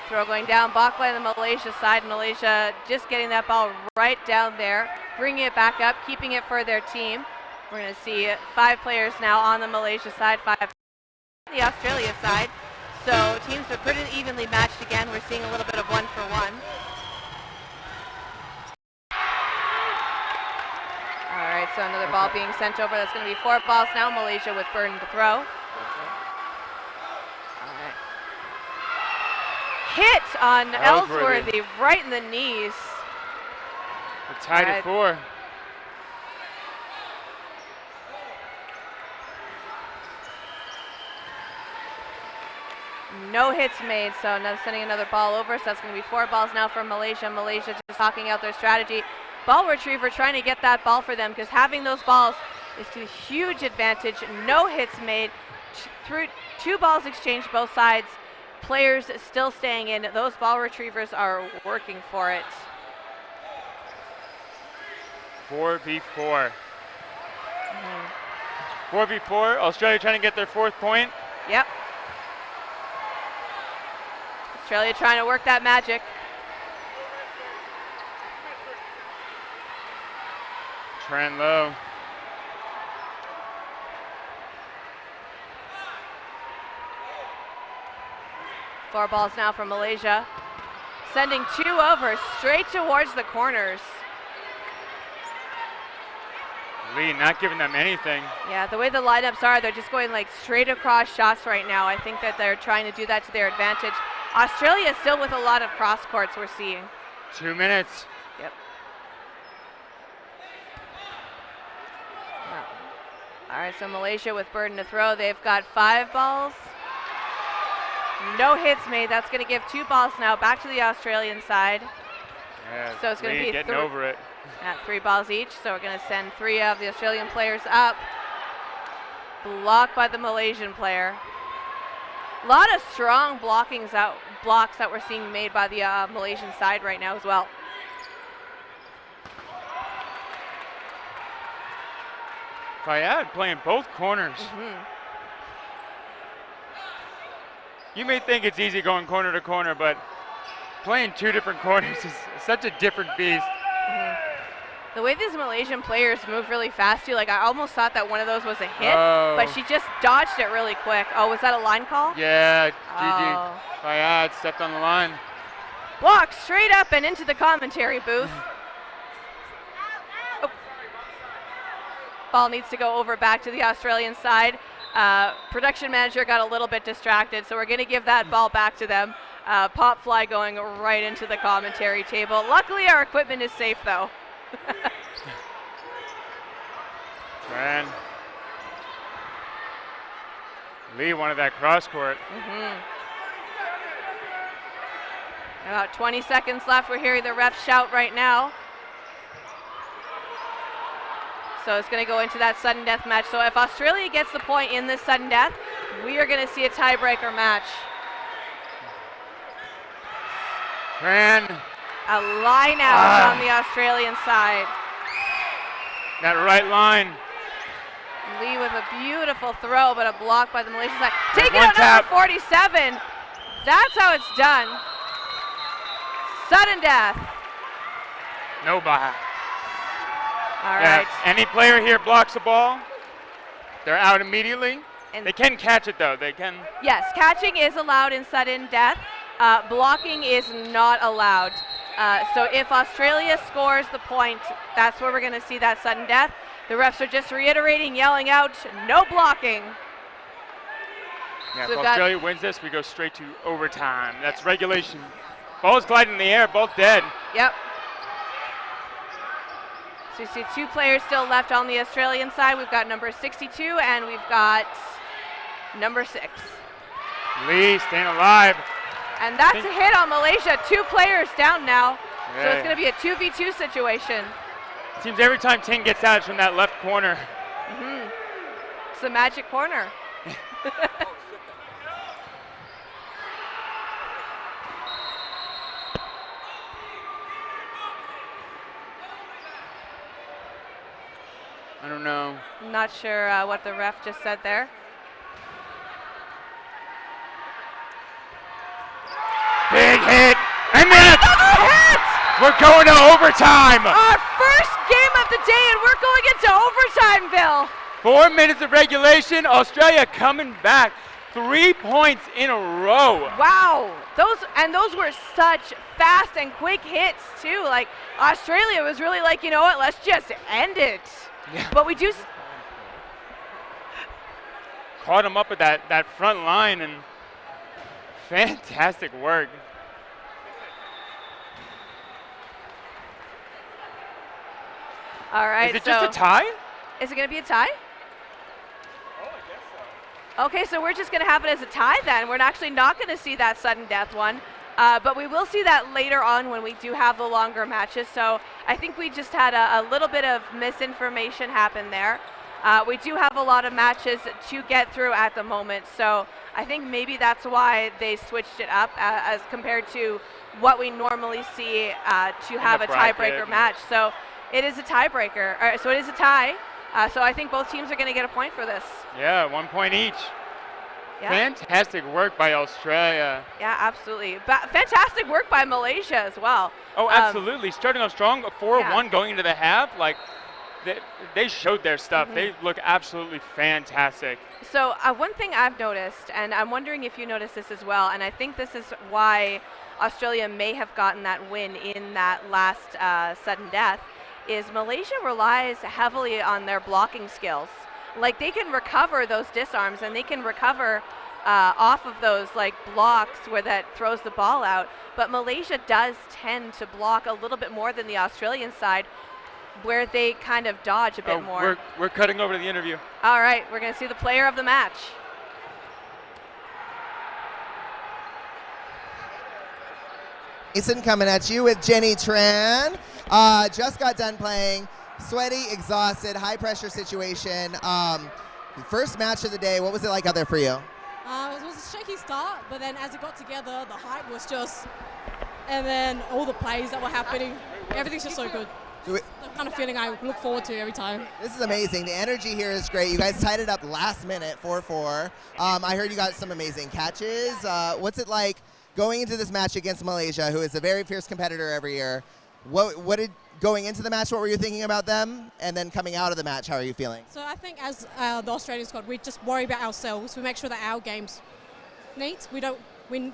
Throw going down, blocked by the Malaysia side. Malaysia just getting that ball right down there, bringing it back up, keeping it for their team. We're going to see 5 players now on the Malaysia side, 5 on the Australia side. So teams are pretty evenly matched again. We're seeing a little bit of 1-for-1. All right, so another ball being sent over. That's going to be 4 balls now. Malaysia with Burden to throw. All right. Hit on Ellsworthy right in the knees. We're tied at 4. No hits made, so now sending another ball over. So that's going to be 4 balls now for Malaysia. Malaysia just talking out their strategy. Ball retriever trying to get that ball for them, because having those balls is a huge advantage. No hits made. Through 2 balls exchanged both sides. Players still staying in. Those ball retrievers are working for it. 4v4. 4v4. Australia trying to get their 4th point. Yep. Australia trying to work that magic. Tran low. Four balls now for Malaysia. Sending 2 over straight towards the corners. Lee not giving them anything. Yeah, the way the lineups are, they're just going like straight across shots right now. I think that they're trying to do that to their advantage. Australia still with a lot of cross courts we're seeing. 2 minutes. Yep. All right, so Malaysia with burden to throw. They've got 5 balls. No hits made. That's going to give 2 balls now back to the Australian side. Yeah, so it's going to be getting over it. At 3 balls each, so we're going to send 3 of the Australian players up. Blocked by the Malaysian player. A lot of strong blocks that we're seeing made by the Malaysian side right now as well. Fayad playing both corners. You may think it's easy going corner to corner, but playing 2 different corners is such a different beast. The way these Malaysian players move really fast too, like I almost thought that one of those was a hit, but she just dodged it really quick. Oh, was that a line call? Yeah, GG. Fayad stepped on the line. Blocked straight up and into the commentary booth. Oh. Ball needs to go over back to the Australian side. Production manager got a little bit distracted, so we're going to give that ball back to them. Pop fly going right into the commentary table. Luckily, our equipment is safe though. Tran. Lee wanted that cross court. About 20 seconds left. We're hearing the ref shout right now. So it's going to go into that sudden death match. So if Australia gets the point in this sudden death, we are going to see a tiebreaker match. Tran. A line out on the Australian side. That right line. Lee with a beautiful throw, but a block by the Malaysian side. Taking out number 47. That's how it's done. Sudden death. No ball. All right. Any player here blocks the ball, they're out immediately. And they can catch it though. They can. Yes, catching is allowed in sudden death. Blocking is not allowed. So if Australia scores the point, that's where we're going to see that sudden death. The refs are just reiterating, yelling out, no blocking. Yeah, so if Australia wins this, we go straight to overtime. That's regulation. Ball's gliding in the air, both dead. Yep. So you see 2 players still left on the Australian side. We've got number 62 and we've got number 6. Lee staying alive. And that's a hit on Malaysia. 2 players down now. Yeah. So it's going to be a 2v2 situation. Seems every time Ting gets out, it's from that left corner. It's the magic corner. I don't know. I'm not sure what the ref just said there. Big hit, and then we're going to overtime. Our first game of the day, and we're going into overtime, Bill. 4 minutes of regulation. Australia coming back. 3 points in a row. Wow, those were such fast and quick hits too. Like Australia was really like, you know what? Let's just end it. Yeah. But we do. Caught him up at that front line and. Fantastic work. All right. Is it just a tie? Is it going to be a tie? Oh, I guess so. Okay, so we're just going to have it as a tie then. We're actually not going to see that sudden death one. But we will see that later on when we do have the longer matches. So I think we just had a little bit of misinformation happen there. We do have a lot of matches to get through at the moment. So I think maybe that's why they switched it up as compared to what we normally see to have a tiebreaker match. So it is a tiebreaker. So it is a tie. So I think both teams are going to get a point for this. Yeah, 1 point each. Yeah. Fantastic work by Australia. Yeah, absolutely. Fantastic work by Malaysia as well. Oh, absolutely. Starting off strong, 4-1 going into the half. Like, they showed their stuff. They look absolutely fantastic. So one thing I've noticed, and I'm wondering if you noticed this as well, and I think this is why Australia may have gotten that win in that last sudden death is Malaysia relies heavily on their blocking skills. Like they can recover those disarms and they can recover off of those like blocks where that throws the ball out, but Malaysia does tend to block a little bit more than the Australian side, where they kind of dodge a bit more. We're cutting over to the interview. All right, we're going to see the player of the match. Jason coming at you with Jenny Tran. Just got done playing. Sweaty, exhausted, high pressure situation. First match of the day, what was it like out there for you? It was a shaky start, but then as it got together, the hype was just, and then all the plays that were happening, everything's just so good. The kind of feeling I look forward to every time. This is amazing. The energy here is great. You guys tied it up last minute, 4-4. I heard you got some amazing catches. What's it like going into this match against Malaysia, who is a very fierce competitor every year? Going into the match, what were you thinking about them? And then coming out of the match, how are you feeling? So I think as the Australian squad, we just worry about ourselves. We make sure that our game's neat. We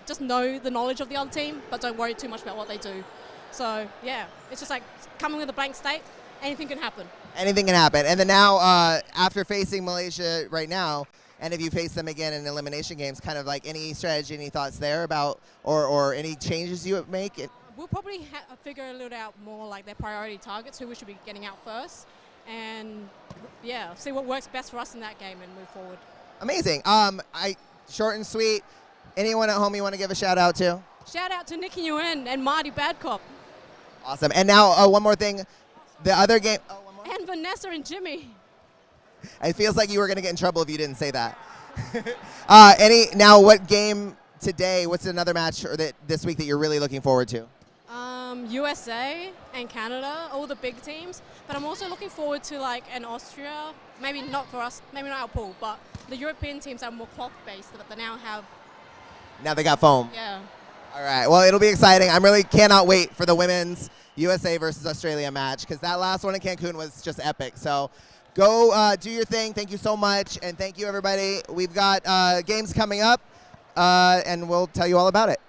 just know the knowledge of the other team, but don't worry too much about what they do. So yeah, it's just like coming with a blank slate, anything can happen. Anything can happen. And then now, after facing Malaysia right now, and if you face them again in elimination games, kind of like any strategy, any thoughts there about, or any changes you would make? We'll probably figure a little out more like their priority targets, who we should be getting out first, and yeah, see what works best for us in that game and move forward. Amazing. Short and sweet. Anyone at home you want to give a shout out to? Shout out to Nikki Nguyen and Marty Badcop. Awesome. And now one more thing. The other game. Oh, one more? And Vanessa and Jimmy. It feels like you were going to get in trouble if you didn't say that. Now, what game today, what's another match this week that you're really looking forward to? USA and Canada, all the big teams. But I'm also looking forward to like an Austria, maybe not for us, maybe not our pool, but the European teams are more cloth-based that they now have. Now they got foam. Yeah. All right. Well, it'll be exciting. I really cannot wait for the women's USA versus Australia match because that last one in Cancun was just epic. So go do your thing. Thank you so much. And thank you, everybody. We've got games coming up, and we'll tell you all about it.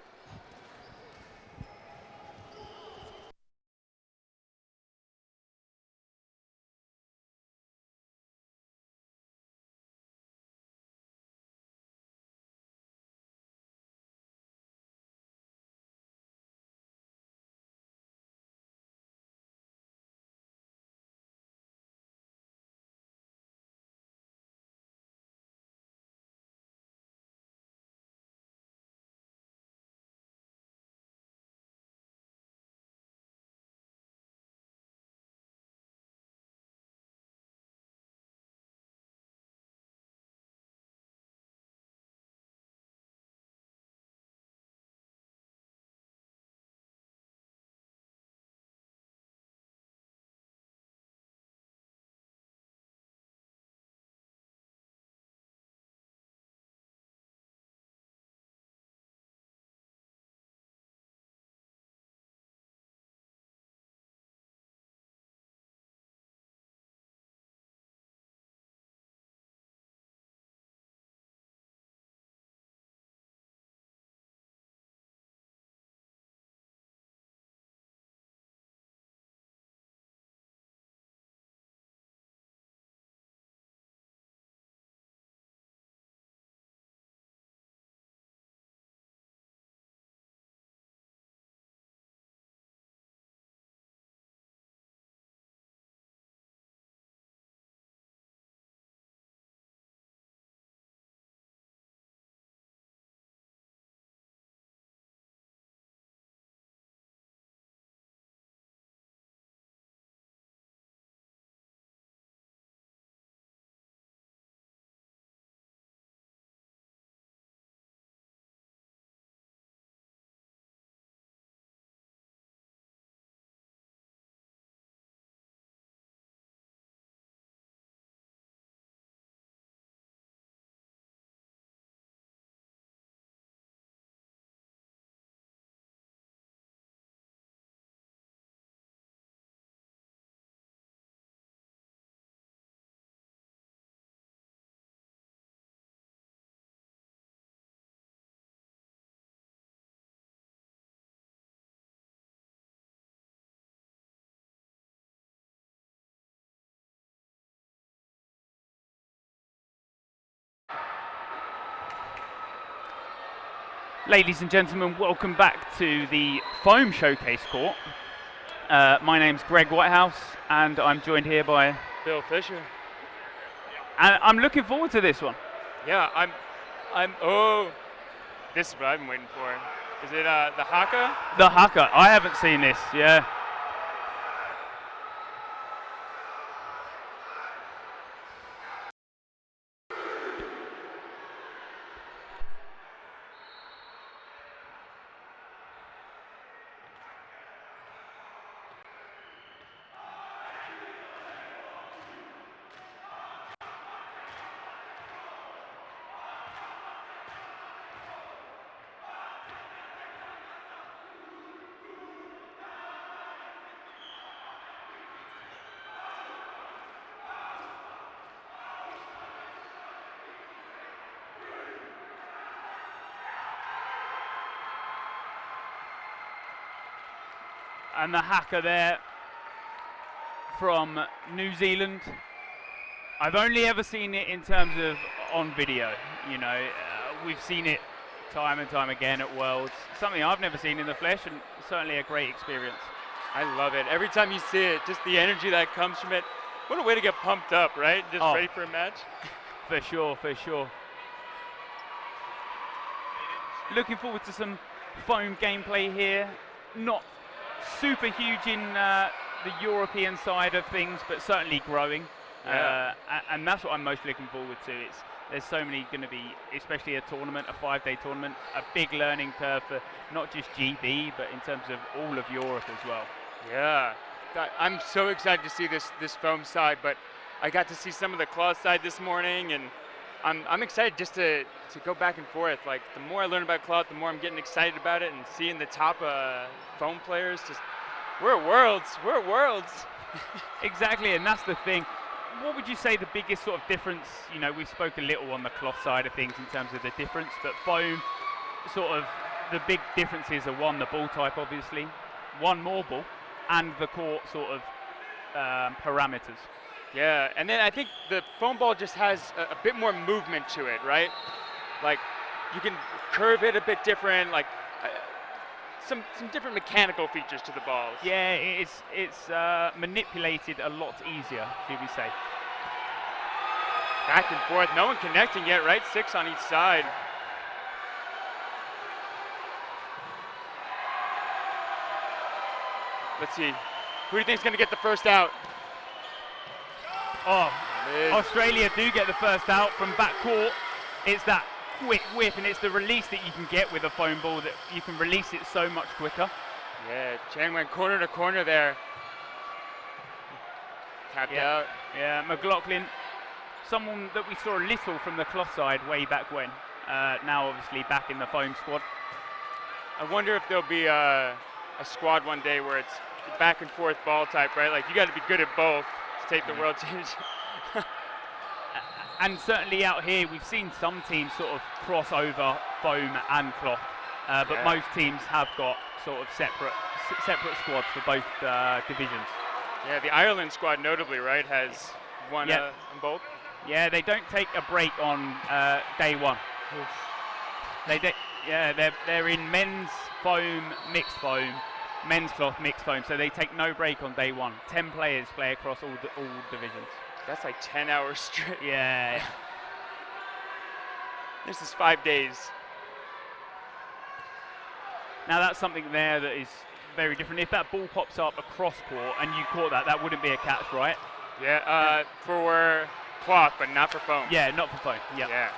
Ladies and gentlemen, welcome back to the Foam Showcase Court. My name's Greg Whitehouse, and I'm joined here by Bill Fisher. And I'm looking forward to this one. Yeah, oh, this is what I've been waiting for. Is it the haka? The haka. I haven't seen this. Yeah. And the haka there from New Zealand. I've only ever seen it in terms of on video. You know, we've seen it time and time again at Worlds. Something I've never seen in the flesh, and certainly a great experience. I love it. Every time you see it, just the energy that comes from it. What a way to get pumped up, right? Just ready for a match. For sure, for sure. Looking forward to some foam gameplay here. Not super huge in the European side of things, but certainly growing. Yeah. And that's what I'm most looking forward to. There's so many going to be, especially a tournament, a 5-day tournament, a big learning curve for not just GB, but in terms of all of Europe as well. Yeah, I'm so excited to see this foam side, but I got to see some of the cloth side this morning, and I'm excited just to go back and forth. Like, the more I learn about cloth, the more I'm getting excited about it, and seeing the top foam players. Just we're at Worlds. Exactly, and that's the thing. What would you say the biggest sort of difference? You know, we spoke a little on the cloth side of things in terms of the difference, but foam, sort of the big differences are one, the ball type obviously, one more ball, and the court sort of parameters. Yeah, and then I think the foam ball just has a bit more movement to it, right? Like, you can curve it a bit different, like some different mechanical features to the balls. Yeah, it's manipulated a lot easier, should we say. Back and forth, no one connecting yet, right? 6 on each side. Let's see, who do you think is going to get the first out? Oh, Australia do get the first out from backcourt. It's that quick whip, and it's the release that you can get with a foam ball, that you can release it so much quicker. Yeah, Chang went corner to corner there. Tapped out. Yeah, McLaughlin, someone that we saw a little from the cloth side way back when. Now obviously back in the foam squad. I wonder if there'll be a squad one day where it's back and forth ball type, right? Like, you got to be good at both to take the world teams. And certainly out here, we've seen some teams sort of cross over foam and cloth, but most teams have got sort of separate squads for both divisions. Yeah, the Ireland squad notably, right, has one on both. Yeah, they don't take a break on day one. They're in men's foam, mixed foam, men's cloth, mixed foam, so they take no break on day one. 10 players play across all divisions. That's like 10 hours straight. Yeah. This is 5 days. Now that's something there that is very different. If that ball pops up across court and you caught that, that wouldn't be a catch, right? Yeah, for cloth, but not for foam. Yeah, not for foam. Yep. Yeah.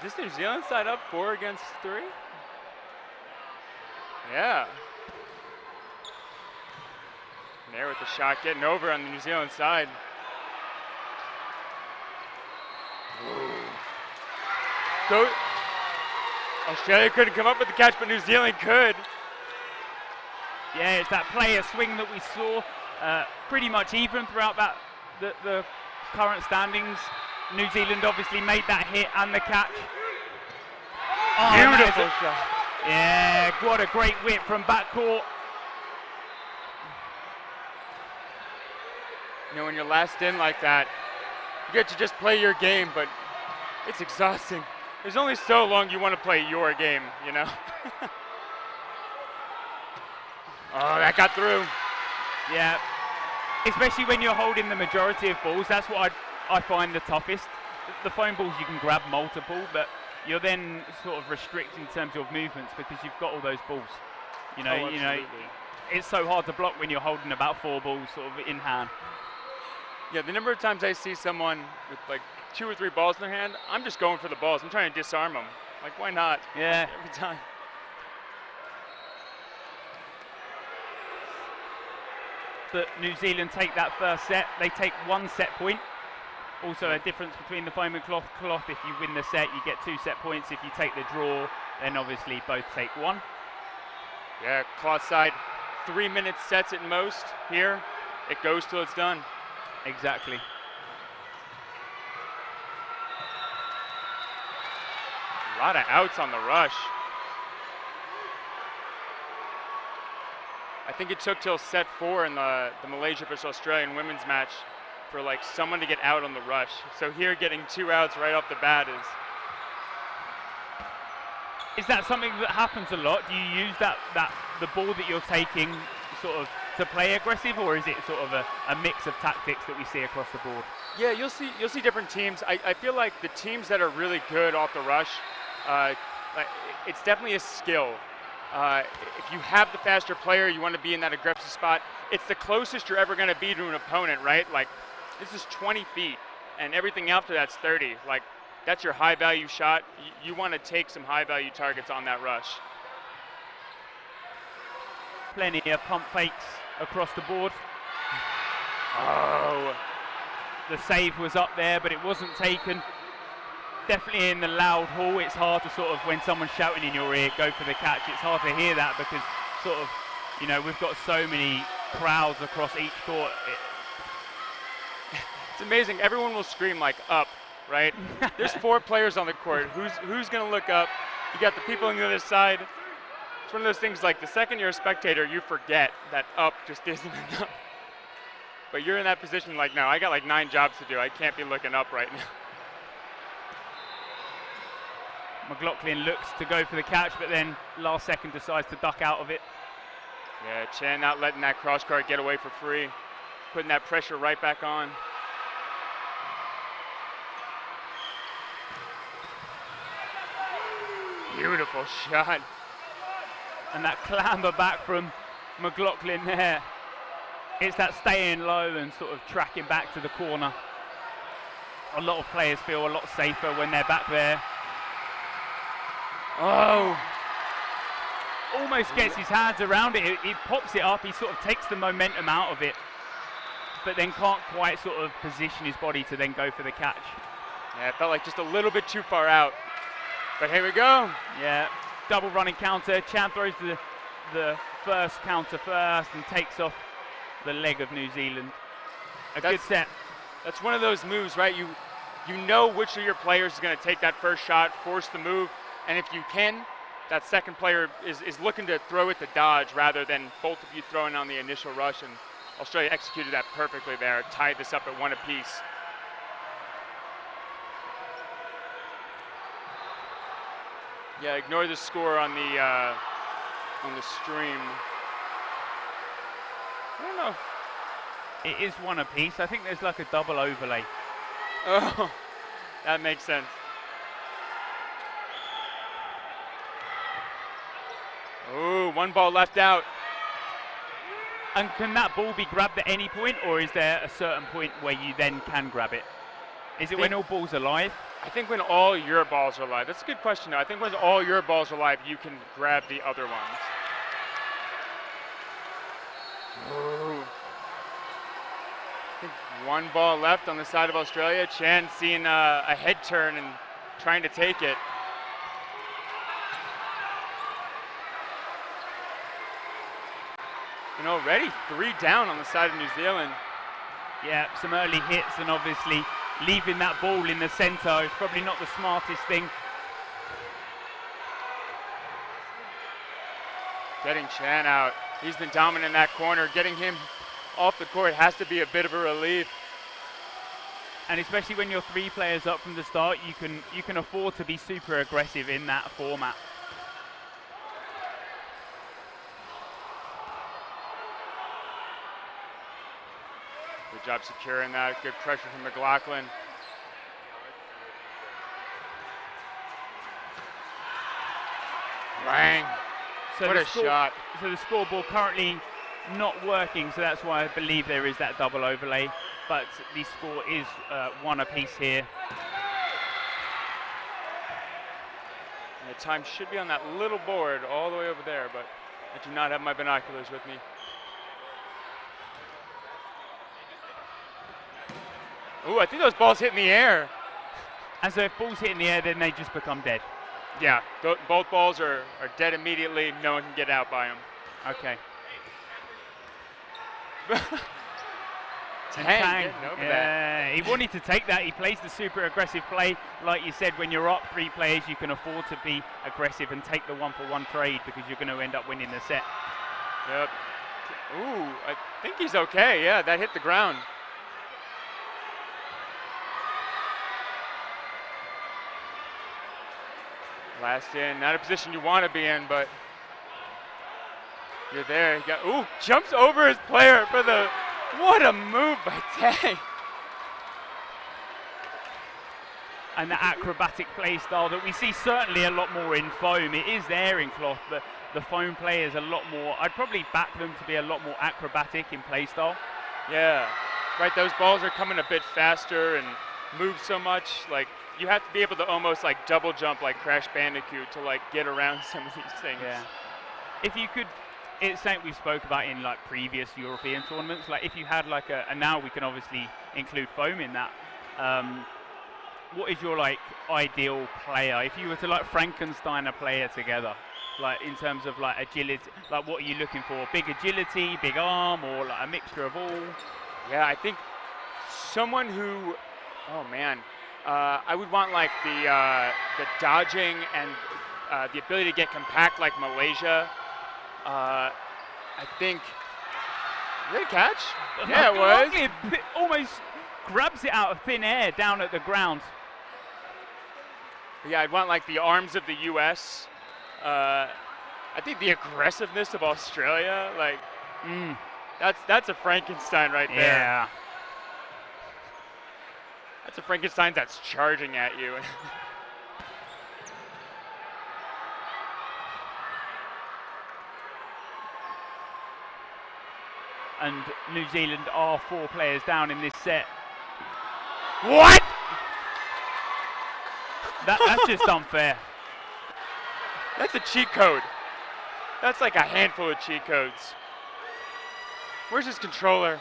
Is this New Zealand side up 4 against 3? Yeah. There with the shot, getting over on the New Zealand side. So Australia couldn't come up with the catch, but New Zealand could. Yeah, it's that player swing that we saw, pretty much even throughout the current standings. New Zealand obviously made that hit and the catch. Beautiful shot. Yeah, what a great whip from backcourt. You know, when you're last in like that, you get to just play your game, but it's exhausting. There's only so long you want to play your game, you know? Oh, that got through. Yeah, especially when you're holding the majority of balls. That's what I find the toughest. The foam balls, you can grab multiple, but you're then sort of restricted in terms of movements because you've got all those balls. You know, it's so hard to block when you're holding about 4 balls sort of in hand. Yeah, the number of times I see someone with like 2 or 3 balls in their hand, I'm just going for the balls. I'm trying to disarm them. Like, why not? Yeah. Every time. But New Zealand take that first set. They take 1 set point. Also a difference between the foam and cloth. Cloth, if you win the set, you get 2 set points. If you take the draw, then obviously both take 1. Yeah, cloth side, 3-minute sets at most. Here, it goes till it's done. Exactly. A lot of outs on the rush. I think it took till set 4 in the Malaysia versus Australian women's match for like someone to get out on the rush. So here getting 2 outs right off the bat Is that something that happens a lot? Do you use the ball that you're taking sort of to play aggressive, or is it sort of a mix of tactics that we see across the board? Yeah, you'll see different teams. I feel like the teams that are really good off the rush, it's definitely a skill. If you have the faster player, you want to be in that aggressive spot. It's the closest you're ever going to be to an opponent, right? Like, this is 20 feet, and everything after that's 30. Like, that's your high-value shot. You want to take some high-value targets on that rush. Plenty of pump fakes across the board. Oh. The save was up there, but it wasn't taken. Definitely in the loud hall, it's hard to sort of, when someone's shouting in your ear, go for the catch. It's hard to hear that because sort of, you know, we've got so many crowds across each court. It's amazing. Everyone will scream like up, right? There's 4 players on the court. Who's going to look up? You got the people on the other side. It's one of those things like the second you're a spectator, you forget that up just isn't enough. But you're in that position like, no, I got like 9 jobs to do. I can't be looking up right now. McLaughlin looks to go for the catch, but then last second decides to duck out of it. Yeah, Chan not letting that cross guard get away for free. Putting that pressure right back on. Beautiful shot. And that clamber back from McLaughlin there. It's that staying low and sort of tracking back to the corner. A lot of players feel a lot safer when they're back there. Oh. Almost gets his hands around it. He pops it up. He sort of takes the momentum out of it, but then can't quite sort of position his body to then go for the catch. Yeah, it felt like just a little bit too far out. But here we go. Yeah, double running counter. Chan throws the first counter first and takes off the leg of New Zealand. Good set. That's one of those moves, right? You know which of your players is going to take that first shot, force the move, and if you can, that second player is looking to throw it to dodge rather than both of you throwing on the initial rush, and Australia executed that perfectly there, tied this up at 1 apiece. Yeah, ignore the score on the stream. I don't know. It is 1 apiece. I think there's like a double overlay. Oh, that makes sense. Ooh, 1 ball left out. And can that ball be grabbed at any point, or is there a certain point where you then can grab it? Is it when all balls are live? I think when all your balls are live. That's a good question, though. I think when all your balls are live, you can grab the other ones. Ooh. I think 1 ball left on the side of Australia. Chan seeing a head turn and trying to take it. And already 3 down on the side of New Zealand. Yeah, some early hits, and obviously leaving that ball in the center is probably not the smartest thing. Getting Chan out. He's been dominant in that corner. Getting him off the court has to be a bit of a relief. And especially when you're 3 players up from the start, you can afford to be super aggressive in that format. Good job securing that. Good pressure from McLaughlin. Bang. So what a shot. So the scoreboard currently not working, so that's why I believe there is that double overlay. But the score is 1 apiece here. And the time should be on that little board all the way over there, but I do not have my binoculars with me. Ooh, I think those balls hit in the air. And so if balls hit in the air, then they just become dead. Yeah, both balls are dead immediately. No one can get out by them. Okay. Tang getting over that. He wanted to take that. He plays the super aggressive play. Like you said, when you're up 3 players, you can afford to be aggressive and take the 1-for-1 trade because you're going to end up winning the set. Yep. Ooh, I think he's okay. Yeah, that hit the ground. Last in, not a position you want to be in, but you're there. You got, ooh, jumps over his player for the, what a move by Tang. And the acrobatic play style that we see certainly a lot more in foam. It is there in cloth, but the foam play is a lot more, I'd probably back them to be a lot more acrobatic in play style. Yeah, right, those balls are coming a bit faster and move so much, like, you have to be able to almost like double jump like Crash Bandicoot to like get around some of these things. Yeah. If you could, it's something we spoke about in like previous European tournaments. Like if you had like and now we can obviously include foam in that. What is your like ideal player? If you were to like Frankenstein a player together, like in terms of like agility, like what are you looking for? Big agility, big arm, or like a mixture of all? Yeah, I think someone who, oh man. I would want like the dodging and the ability to get compact like Malaysia. I think, did it catch? Yeah, it was. It almost grabs it out of thin air down at the ground. Yeah, I'd want like the arms of the US. I think the aggressiveness of Australia, like, that's a Frankenstein right there. Yeah. That's a Frankenstein that's charging at you. And New Zealand are 4 players down in this set. What? That's just unfair. That's a cheat code. That's like a handful of cheat codes. Where's his controller?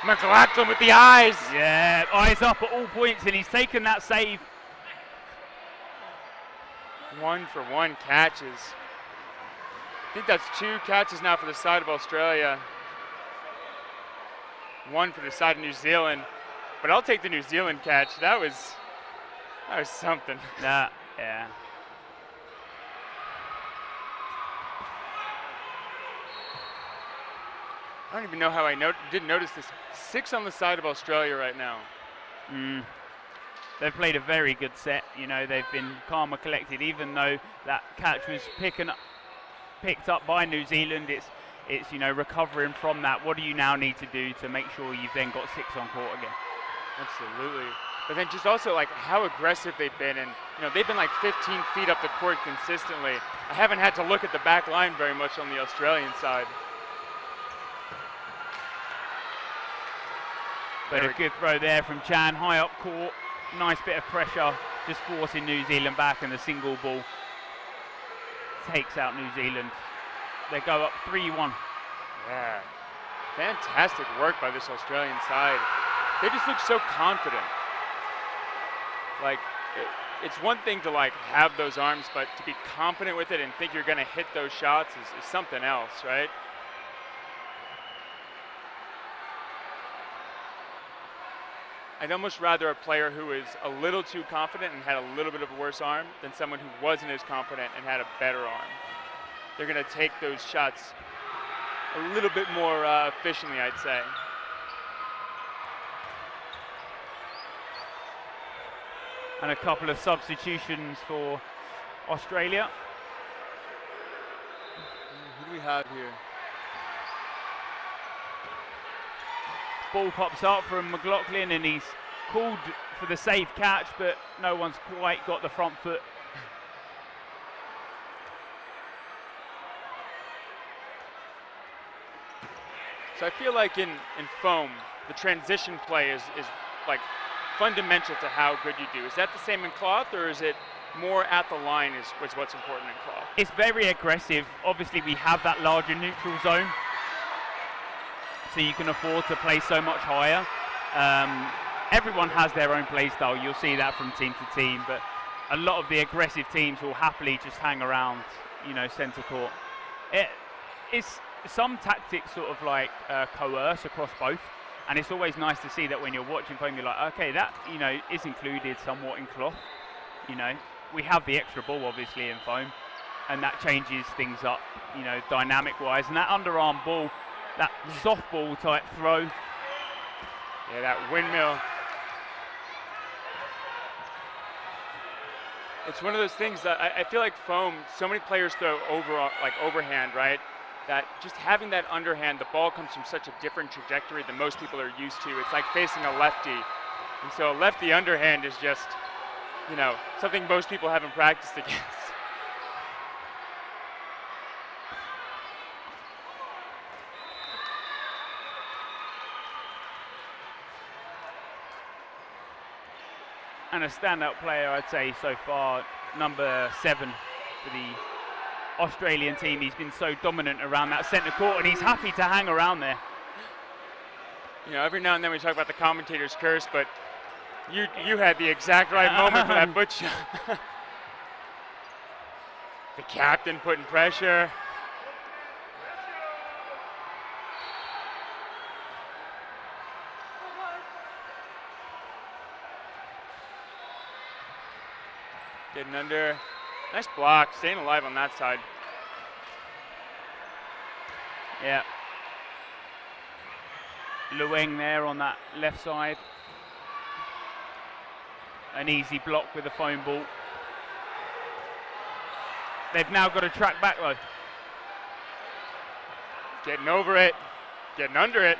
McLaughlin with the eyes. Yeah, eyes up at all points, and he's taken that save. 1-for-1 catches. I think that's 2 catches now for the side of Australia. 1 for the side of New Zealand. But I'll take the New Zealand catch. That was something. Yeah. I don't even know how I didn't notice this. 6 on the side of Australia right now. They've played a very good set. You know, they've been calm and collected, even though that catch was picked up by New Zealand. It's you know, recovering from that. What do you now need to do to make sure you've then got 6 on court again? Absolutely. But then just also like how aggressive they've been, and you know, they've been like 15 feet up the court consistently. I haven't had to look at the back line very much on the Australian side. But a good throw there from Chan, high up court, nice bit of pressure, just forcing New Zealand back, and the single ball takes out New Zealand. They go up 3-1. Yeah, fantastic work by this Australian side. They just look so confident. Like, it's one thing to like have those arms, but to be confident with it and think you're gonna hit those shots is something else, right? I'd almost rather a player who is a little too confident and had a little bit of a worse arm than someone who wasn't as confident and had a better arm. they're going to take those shots a little bit more efficiently, I'd say. And a couple of substitutions for Australia. Who do we have here? Ball pops up from McLaughlin and he's called for the safe catch, but no one's quite got the front foot. So I feel like in foam, the transition play is like fundamental to how good you do. Is that the same in cloth, or is it more at the line is what's important in cloth? It's very aggressive. Obviously, we have that larger neutral zone, so you can afford to play so much higher. Everyone has their own play style. You'll see that from team to team, but a lot of the aggressive teams will happily just hang around, you know, centre court. It's some tactics sort of like coerce across both, and it's always nice to see that when you're watching foam, you're like, okay, that, you know, is included somewhat in cloth. You know, we have the extra ball obviously in foam, and that changes things up, you know, dynamic wise. And that underarm ball, that softball type throw. Yeah, that windmill. It's one of those things that I feel like foam, so many players throw overhand, right? That just having that underhand, the ball comes from such a different trajectory than most people are used to. It's like facing a lefty. And so a lefty underhand is just, you know, something most people haven't practiced against. And a standout player, I'd say, so far, number 7 for the Australian team. He's been so dominant around that centre court, and he's happy to hang around there. You know, every now and then we talk about the commentator's curse, but you had the exact right moment for that foot shot. The captain putting pressure. Getting under. Nice block, staying alive on that side. Yeah. Lueng there on that left side. An easy block with the foam ball. They've now got to track back though. Getting over it, getting under it.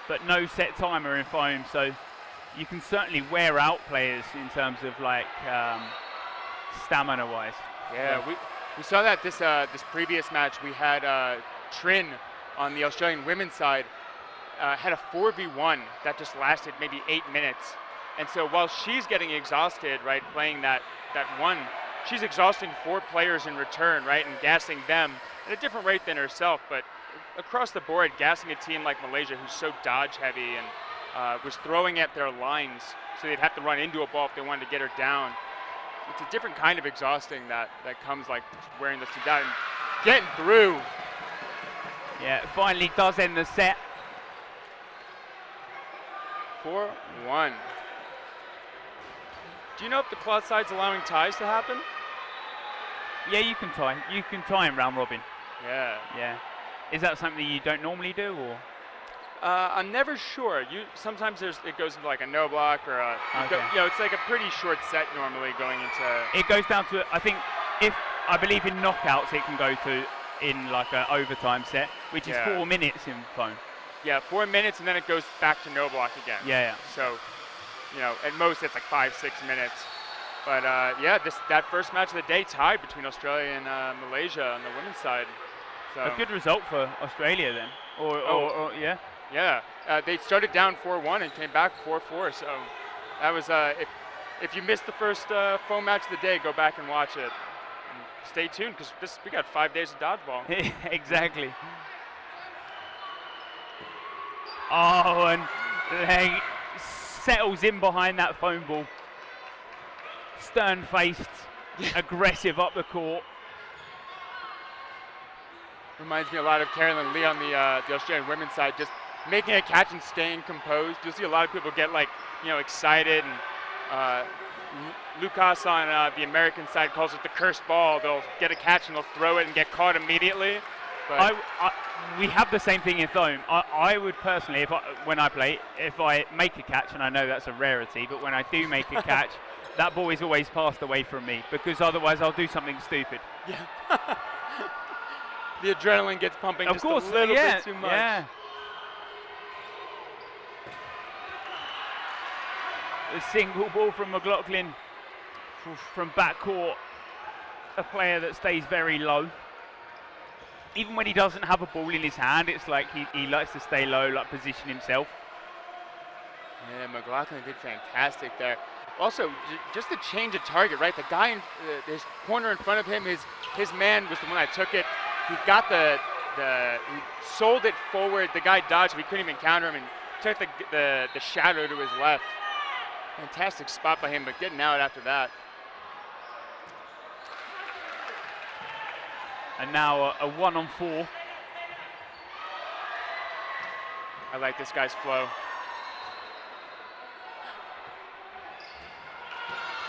But no set timer in foam, so you can certainly wear out players in terms of like stamina wise. Yeah, we saw that this previous match. We had Trin on the Australian women's side had a 4v1 that just lasted maybe 8 minutes. And so while she's getting exhausted, right, playing that one, she's exhausting 4 players in return, right, and gassing them at a different rate than herself. But across the board, gassing a team like Malaysia, who's so dodge heavy and was throwing at their lines, so they'd have to run into a ball if they wanted to get her down. It's a different kind of exhausting that comes like wearing this team down and getting through. Yeah, it finally does end the set. 4-1. Do you know if the cloth side's allowing ties to happen? Yeah, you can tie. You can tie in round robin. Yeah. Yeah. Is that something you don't normally do, or? I'm never sure. Sometimes it goes into like a no block or a, okay. You know, it's like a pretty short set normally going into. It goes down to, I believe in knockouts it can go to in like an overtime set, which is 4 minutes in foam. Yeah, 4 minutes, and then it goes back to no block again. Yeah. So, you know, at most it's like 5-6 minutes. But yeah, that first match of the day tied between Australia and Malaysia on the women's side. So a good result for Australia then, or yeah. Yeah, they started down 4-1 and came back 4-4. So that was if you missed the first foam match of the day, go back and watch it. And stay tuned because we got 5 days of dodgeball. Exactly. Oh, and he settles in behind that foam ball. Stern-faced, aggressive up the court. Reminds me a lot of Carolyn Lee on the Australian women's side, just making a catch and staying composed. You'll see a lot of people get like, excited, and Lucas on the American side calls it the cursed ball. They'll get a catch and they'll throw it and get caught immediately. But we have the same thing in foam. I would personally, when I play, if I make a catch, and I know that's a rarity, but when I do make a catch, that ball is always passed away from me, because otherwise I'll do something stupid. Yeah. The adrenaline gets pumping just a little bit too much. Yeah. A single ball from McLaughlin from backcourt, a player that stays very low. Even when he doesn't have a ball in his hand, it's like he likes to stay low, like position himself. Yeah, McLaughlin did fantastic there. Also, just the change of target, right? The guy in his corner in front of him, his man was the one that took it. He got he sold it forward. The guy dodged, we couldn't even counter him, and took the shadow to his left. Fantastic spot by him, but getting out after that. And now a 1-on-4. I like this guy's flow.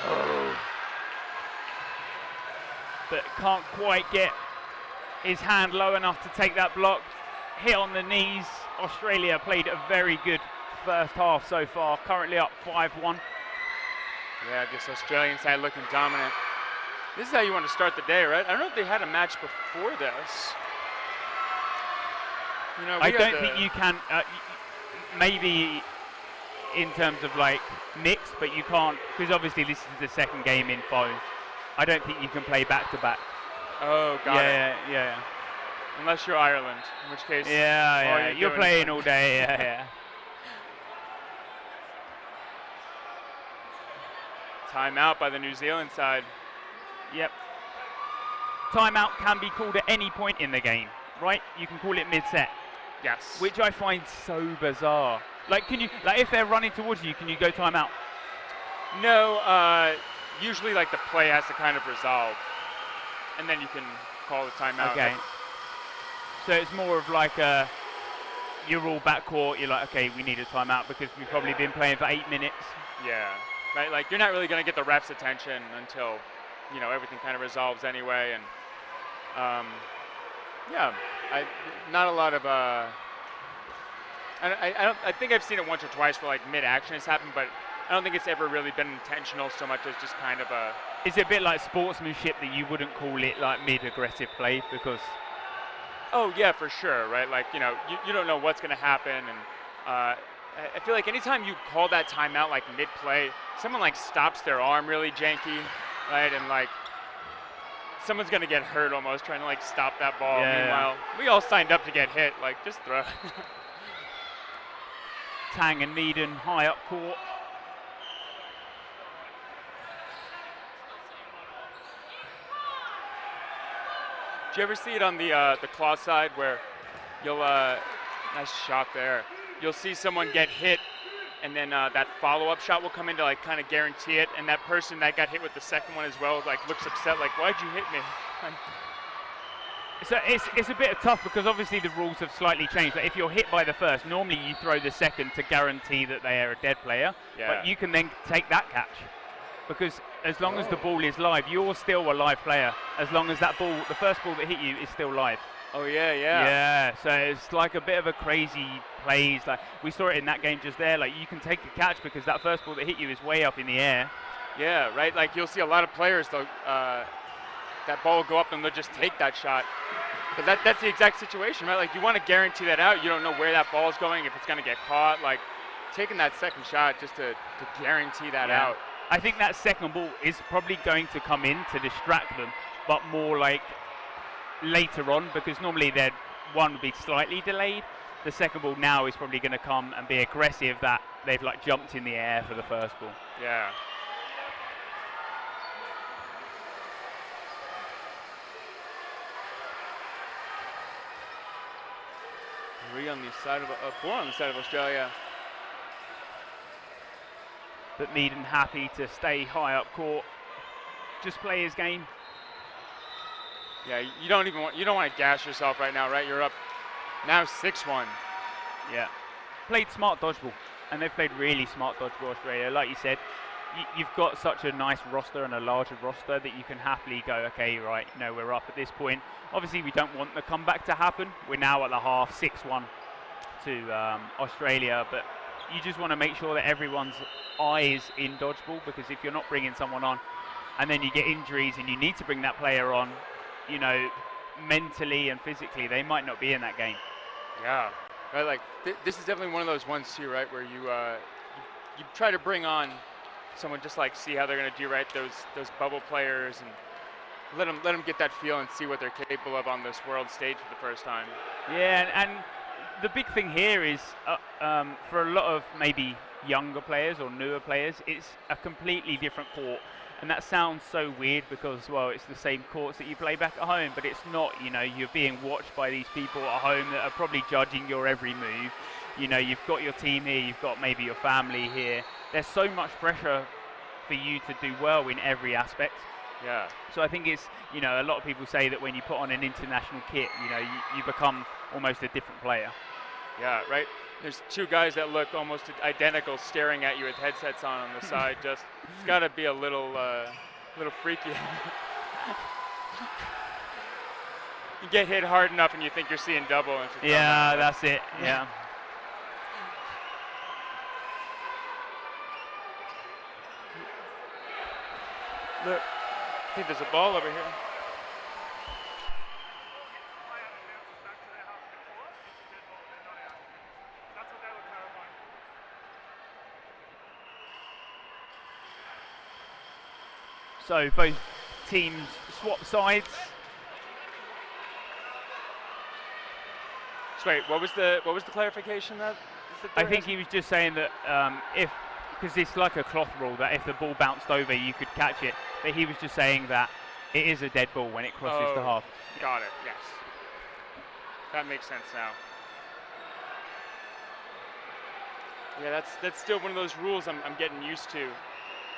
Oh. But can't quite get his hand low enough to take that block. Hit on the knees. Australia played a very good first half so far, currently up 5-1. Yeah, this Australian side looking dominant. This is how you want to start the day, right? I don't know if they had a match before this. I don't think you can, maybe in terms of like mixed, but you can't, because obviously this is the second game in foam. I don't think you can play back to back. Oh, got it. Yeah. Unless you're Ireland, in which case. Yeah. You're playing all day. Yeah. Timeout by the New Zealand side. Yep. Timeout can be called at any point in the game, right? You can call it mid-set. Yes. Which I find so bizarre. Like, if they're running towards you, can you go timeout? No. Usually, like, the play has to kind of resolve, and then you can call the timeout. Okay. So it's more of like you're all backcourt. You're like, okay, we need a timeout because we've probably been playing for 8 minutes. Yeah. Right. Like, you're not really going to get the ref's attention until everything kind of resolves anyway, and not a lot of I think I've seen it once or twice where like mid-action has happened, but I don't think it's ever really been intentional so much as just kind of a. Is it a bit like sportsmanship that you wouldn't call it like mid-aggressive play because? Oh yeah, for sure, right? Like you don't know what's going to happen, and I feel like anytime you call that timeout like mid-play, someone like stops their arm really janky. Right, and like someone's gonna get hurt almost trying to like stop that ball. Yeah, Meanwhile, we all signed up to get hit. Like, just throw. Tang and Needham high up court. Did you ever see it on the claw side where you'll nice shot there. You'll see someone get hit, and then that follow-up shot will come in to like kind of guarantee it, and that person that got hit with the second one as well like looks upset, like, why'd you hit me? So it's a bit tough because obviously the rules have slightly changed. Like if you're hit by the first, normally you throw the second to guarantee that they are a dead player, but you can then take that catch because as long as the ball is live, you're still a live player. As long as that ball, the first ball that hit you, is still live. Oh yeah. Yeah, so it's like a bit of a crazy plays. Like we saw it in that game just there. Like you can take a catch because that first ball that hit you is way up in the air. Yeah, right. Like you'll see a lot of players though. That ball will go up and they'll just take that shot. But that's the exact situation, right? Like you want to guarantee that out. You don't know where that ball is going, if it's going to get caught. Like taking that second shot just to guarantee that out. I think that second ball is probably going to come in to distract them, but more like later on, because normally one would be slightly delayed. The second ball now is probably going to come and be aggressive that they've like jumped in the air for the first ball. Yeah. Four on the side of Australia. But Meaden happy to stay high up court, just play his game. Yeah, you don't want to gas yourself right now, right? You're up now 6-1. Yeah. played smart dodgeball, and they've played really smart dodgeball, Australia. Like you said, you've got such a nice roster and a larger roster that you can happily go, okay, right, you know, we're up at this point. Obviously, we don't want the comeback to happen. We're now at the half, 6-1 to Australia, but you just want to make sure that everyone's eyes in dodgeball, because if you're not bringing someone on and then you get injuries and you need to bring that player on, you know, mentally and physically, they might not be in that game. Yeah, right, like this is definitely one of those ones too, right, where you try to bring on someone just like see how they're going to do, right, those bubble players, and let them get that feel and see what they're capable of on this world stage for the first time. Yeah, and the big thing here is for a lot of maybe younger players or newer players, it's a completely different court. And that sounds so weird because, well, it's the same courts that you play back at home, but it's not. You know, you're being watched by these people at home that are probably judging your every move. You know, you've got your team here, you've got maybe your family here. There's so much pressure for you to do well in every aspect. Yeah. So I think it's, you know, a lot of people say that when you put on an international kit, you know, you become almost a different player. Yeah, right. There's two guys that look almost identical staring at you with headsets on the side. Just, it's got to be a little freaky. You get hit hard enough and you think you're seeing double. And yeah, that's it. Yeah. Look, I think there's a ball over here. So both teams swap sides. So wait, what was the clarification that? I think he was just saying that because it's like a cloth rule that if the ball bounced over, you could catch it. But he was just saying that it is a dead ball when it crosses the half. Got it. Yes, that makes sense now. Yeah, that's still one of those rules I'm getting used to.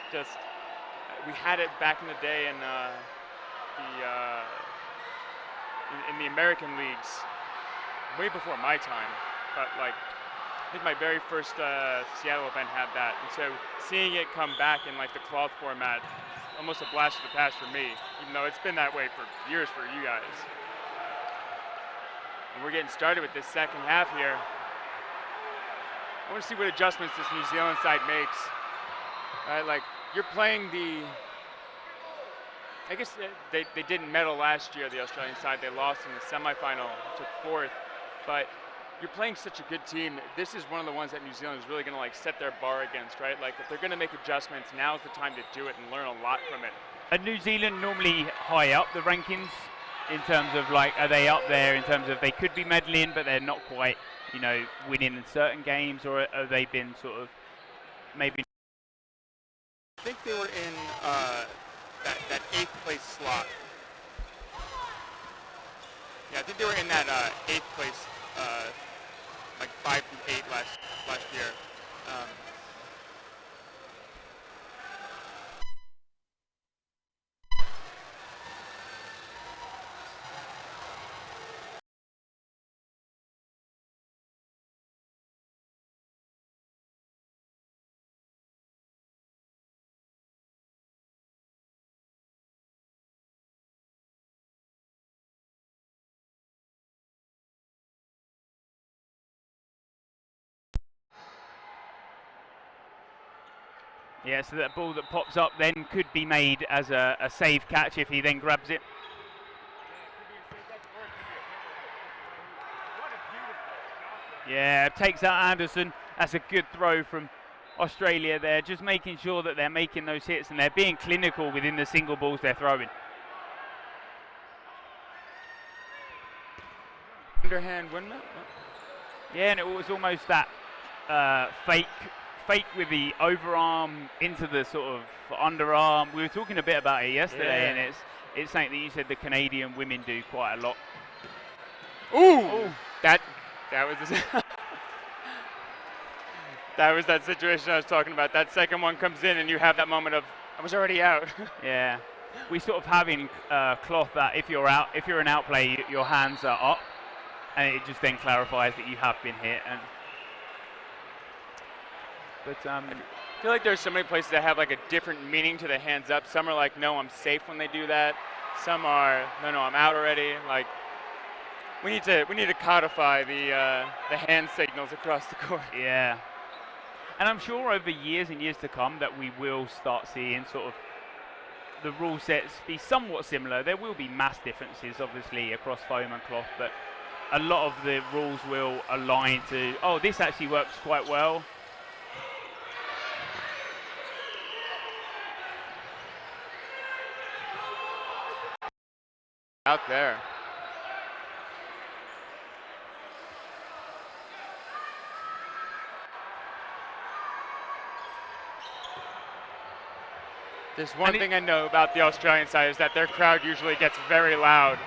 Just. We had it back in the day in the American leagues, way before my time. But like, I think my very first Seattle event had that, and so seeing it come back in like the cloth format, almost a blast of the past for me. Even though it's been that way for years for you guys. And we're getting started with this second half here. I want to see what adjustments this New Zealand side makes. All right, like. You're playing I guess they didn't medal last year, the Australian side. They lost in the semifinal, took fourth. But you're playing such a good team. This is one of the ones that New Zealand is really going to like set their bar against, right? Like if they're going to make adjustments, now's the time to do it and learn a lot from it. Are New Zealand normally high up the rankings in terms of like, are they up there in terms of they could be medaling, but they're not quite, you know, winning in certain games, or have they been sort of maybe? I think they were in that 8th place slot. Yeah, I think they were in that 8th place, like 5 through 8 last year. Yeah, so that ball that pops up then could be made as a save catch if he then grabs it. Yeah, takes out Anderson. That's a good throw from Australia there, just making sure that they're making those hits and they're being clinical within the single balls they're throwing. Underhand windmill? Yeah, and it was almost that fake with the overarm into the sort of underarm. We were talking a bit about it yesterday, and it's something that you said the Canadian women do quite a lot. Ooh! That was that was that situation I was talking about. That second one comes in and you have that moment of, I was already out. Yeah. We sort of have in cloth that if you're an outplay, your hands are up, and it just then clarifies that you have been hit. And But I feel like there's so many places that have like a different meaning to the hands up. Some are like, no, I'm safe when they do that. Some are, no, I'm out already. Like, we need to codify the hand signals across the court. yeah. And I'm sure over years and years to come that we will start seeing sort of the rule sets be somewhat similar. There will be mass differences, obviously, across foam and cloth, but a lot of the rules will align to, oh, this actually works quite well. Out there. There's one thing I know about the Australian side is that their crowd usually gets very loud.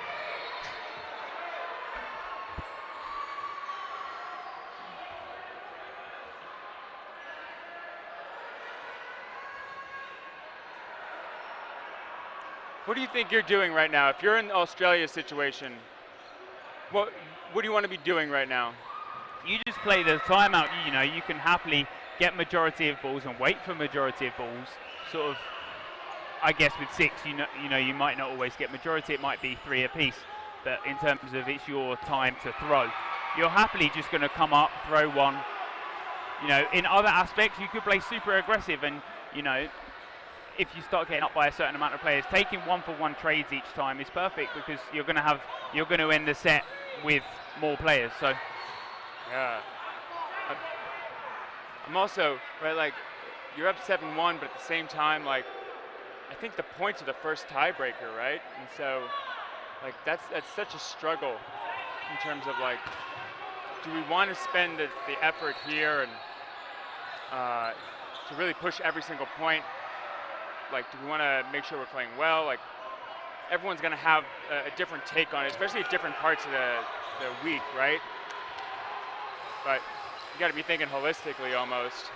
What do you think you're doing right now? If you're in Australia's situation, what do you want to be doing right now? You just play the timeout. You know, you can happily get majority of balls and wait for majority of balls. Sort of, I guess with 6, you know, you might not always get majority. It might be 3 apiece. But in terms of it's your time to throw, you're happily just going to come up, throw one. You know, in other aspects, you could play super aggressive, and you know, if you start getting up by a certain amount of players, taking 1-for-1 trades each time is perfect because you're going to end the set with more players. So, yeah, I'm also right. Like, you're up 7-1, but at the same time, like, I think the points are the first tiebreaker, right? And so, like, that's such a struggle in terms of like, do we want to spend the effort here and to really push every single point? Like, do we want to make sure we're playing well? Like, everyone's going to have a different take on it, especially at different parts of the week, right? But you got to be thinking holistically almost.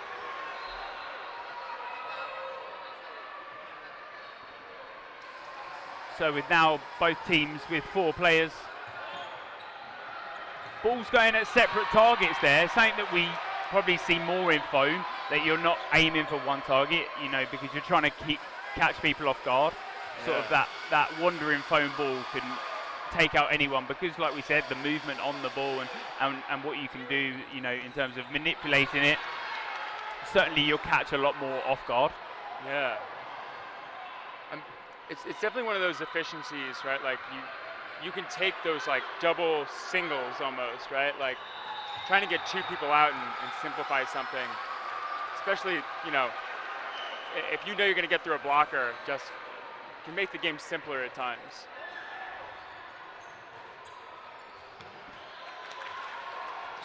So with now both teams with 4 players, balls going at separate targets there, something that we probably see more in foam, that you're not aiming for one target, you know, because you're trying to catch people off guard. Sort of that wandering foam ball can take out anyone because, like we said, the movement on the ball and what you can do, you know, in terms of manipulating it, certainly you'll catch a lot more off guard. Yeah. It's definitely one of those efficiencies, right? Like you can take those like double singles almost, right? Like trying to get 2 people out and simplify something, especially, you know, if you know you're going to get through a blocker, just can make the game simpler at times.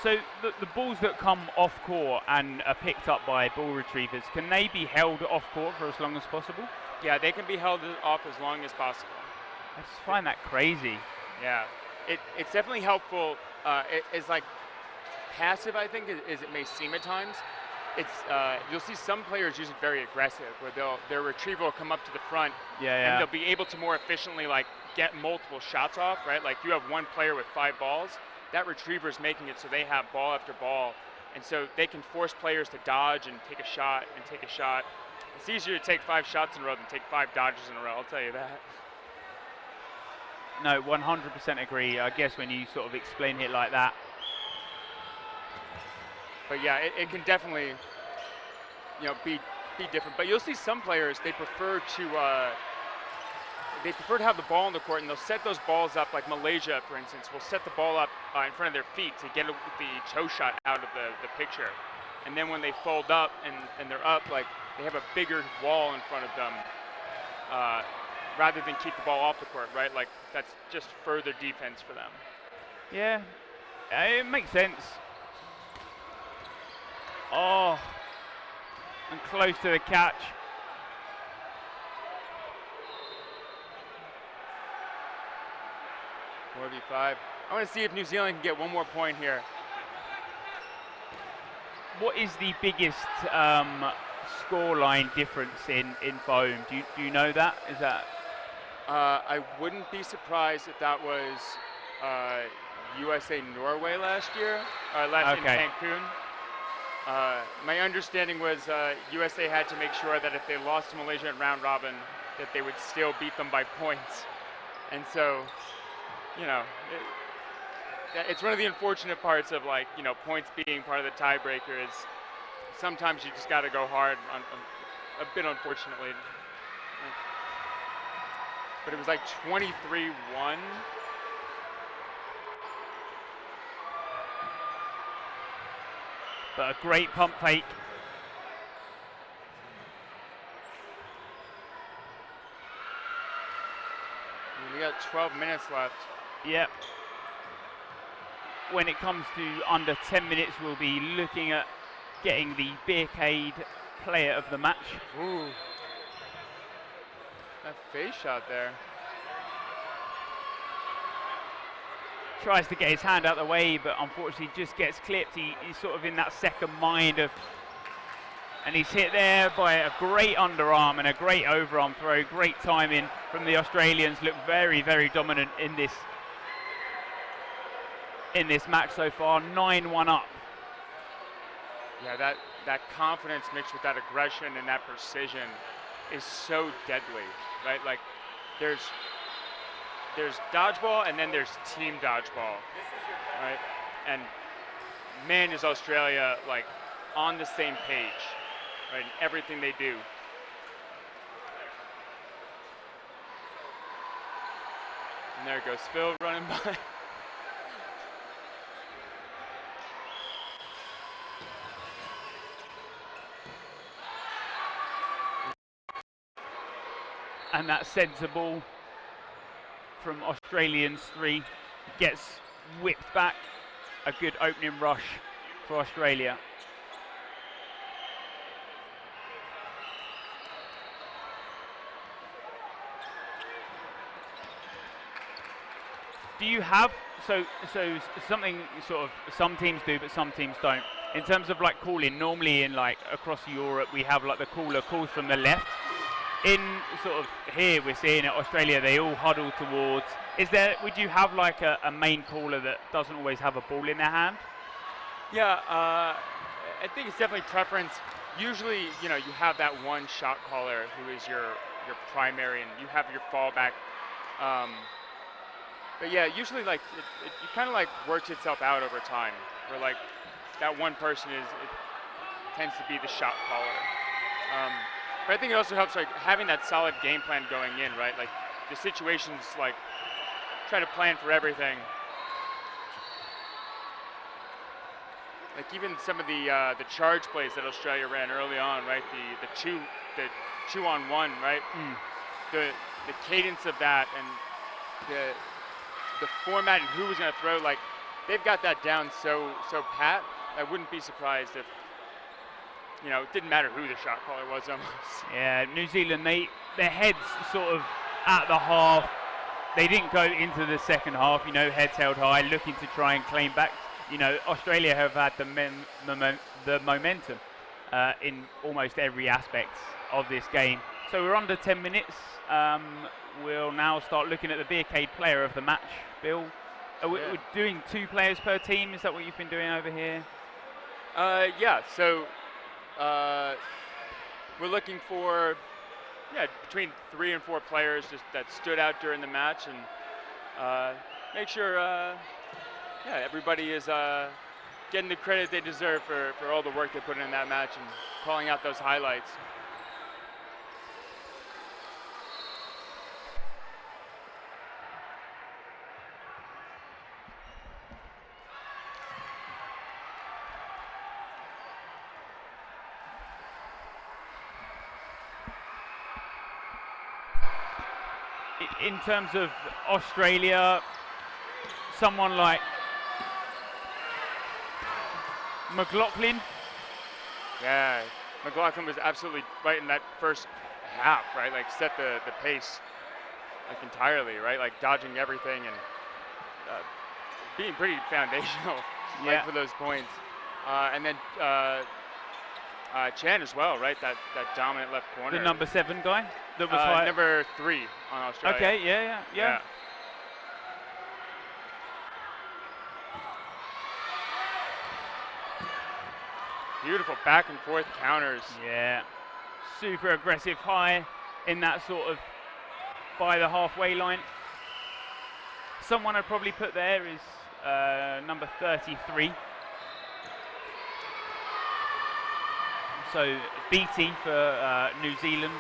So the balls that come off court and are picked up by ball retrievers, can they be held off court for as long as possible? Yeah, they can be held off as long as possible. I just find that crazy. Yeah, it's definitely helpful. It's like passive, I think, as it may seem at times. It's you'll see some players use it very aggressive, where their retrieval will come up to the front, and they'll be able to more efficiently like get multiple shots off, right? Like you have one player with 5 balls, that retriever is making it so they have ball after ball, and so they can force players to dodge and take a shot and take a shot. It's easier to take 5 shots in a row than take 5 dodges in a row, I'll tell you that. No, 100% agree. I guess when you sort of explain it like that. But yeah, it can definitely, you know, be different. But you'll see some players, they prefer to have the ball on the court, and they'll set those balls up. Like Malaysia, for instance, will set the ball up in front of their feet to get the toe shot out of the picture. And then when they fold up and they're up, like they have a bigger wall in front of them, rather than keep the ball off the court, right? Like that's just further defense for them. Yeah, it makes sense. Oh, and close to the catch. I want to see if New Zealand can get one more point here. What is the biggest scoreline difference in foam? Do you know that? Is that? I wouldn't be surprised if that was USA Norway last year, in Cancun. My understanding was USA had to make sure that if they lost to Malaysia in round robin, that they would still beat them by points. And so, you know, it's one of the unfortunate parts of, like, you know, points being part of the tiebreaker is sometimes you just got to go hard, a bit unfortunately. But it was like 23-1. But a great pump fake. We got 12 minutes left. Yep. When it comes to under 10 minutes, we'll be looking at getting the Beercade player of the match. Ooh. That face shot there. Tries to get his hand out of the way, but unfortunately just gets clipped. He's sort of in that second mind of, and he's hit there by a great underarm and a great overarm throw. Great timing from the Australians. Look very, very dominant in this match so far. 9-1 up. Yeah, that confidence mixed with that aggression and that precision is so deadly, right? Like, there's dodgeball and then there's team dodgeball, right? And man, is Australia like on the same page, right? In everything they do. And there goes Phil running by. And that sensible from Australians 3 gets whipped back. A good opening rush for Australia. Do you have, so something sort of, some teams do but some teams don't. In terms of like calling, normally in like across Europe we have like the caller calls from the left. In sort of here we're seeing it, Australia, they all huddle towards. Would you have like a main caller that doesn't always have a ball in their hand? Yeah, I think it's definitely preference. Usually, you know, you have that one shot caller who is your primary, and you have your fallback. But yeah, usually like it kind of like works itself out over time. Where like that one person it tends to be the shot caller. But I think it also helps like having that solid game plan going in, right? Like the situations, like try to plan for everything. Like even some of the charge plays that Australia ran early on, right? The two on one, right? The cadence of that and the format and who was going to throw, like they've got that down so pat. I wouldn't be surprised if, you know, it didn't matter who the shot caller was almost. Yeah, New Zealand, their heads sort of at the half. They didn't go into the second half, you know, heads held high, looking to try and claim back. You know, Australia have had the momentum in almost every aspect of this game. So we're under 10 minutes. We'll now start looking at the Beercade player of the match. Bill, we're doing 2 players per team. Is that what you've been doing over here? Yeah, so we're looking for between 3 and 4 players just that stood out during the match, and make sure everybody is getting the credit they deserve for all the work they put in that match and calling out those highlights. In terms of Australia, someone like McLaughlin. Yeah, McLaughlin was absolutely right in that first half, right? Like set the pace like entirely, right? Like dodging everything and being pretty foundational for those points. And then Chan as well, right? That dominant left corner. The number 7 guy that was high. Number 3 on Australia. Okay, yeah. Beautiful back and forth counters. Yeah, super aggressive high in that sort of by the halfway line. Someone I'd probably put there is number 33. So BT for New Zealand.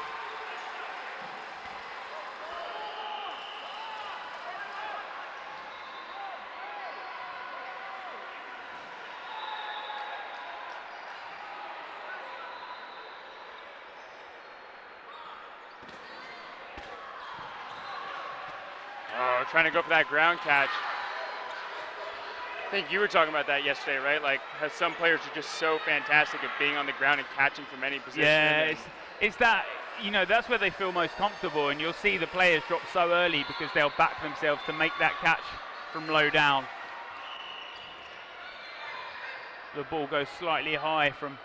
Oh, trying to go for that ground catch. I think you were talking about that yesterday, right? Like, how some players are just so fantastic at being on the ground and catching from any position. Yeah, it's that, you know, that's where they feel most comfortable, and you'll see the players drop so early because they'll back themselves to make that catch from low down. The ball goes slightly high from...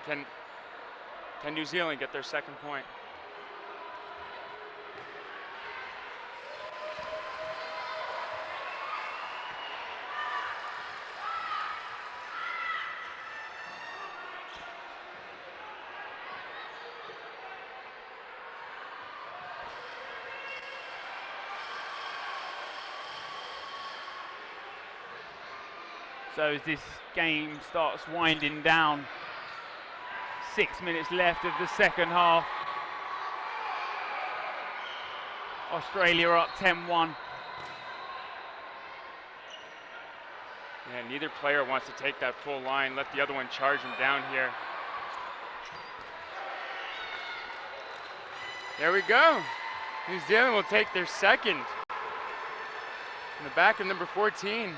Can New Zealand get their second point? So as this game starts winding down, 6 minutes left of the second half. Australia up 10-1. Yeah, neither player wants to take that full line, let the other one charge him down here. There we go. New Zealand will take their second. In the back of number 14.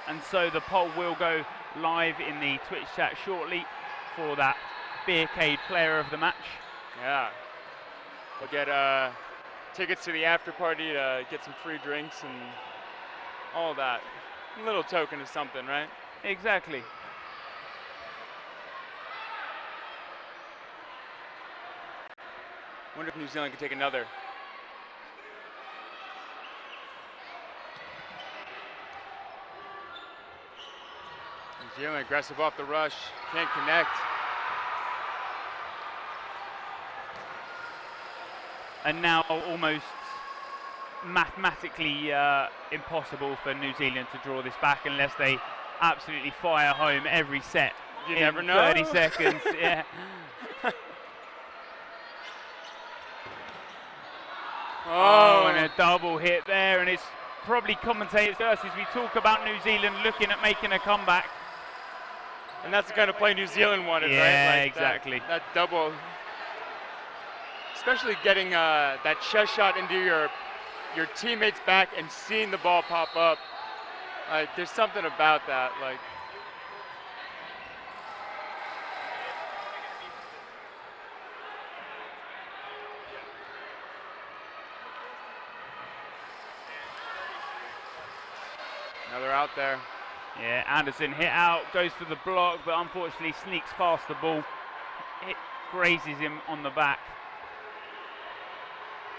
And so the poll will go live in the Twitch chat shortly for that Beercade player of the match. Yeah. We'll get tickets to the after party to get some free drinks and all that. A little token of something, right? Exactly. Wonder if New Zealand could take another. New Zealand aggressive off the rush, can't connect. And now almost mathematically impossible for New Zealand to draw this back unless they absolutely fire home every set. You in never know. 30 seconds, yeah. Oh, and a double hit there, and it's probably commentators to us as we talk about New Zealand looking at making a comeback. And that's the kind of play New Zealand wanted, right? Yeah, Like exactly. That double, especially getting that chest shot into your teammate's back and seeing the ball pop up. Like, there's something about that. Like, another out there. Yeah, Anderson hit out, goes for the block, but unfortunately sneaks past the ball. It grazes him on the back.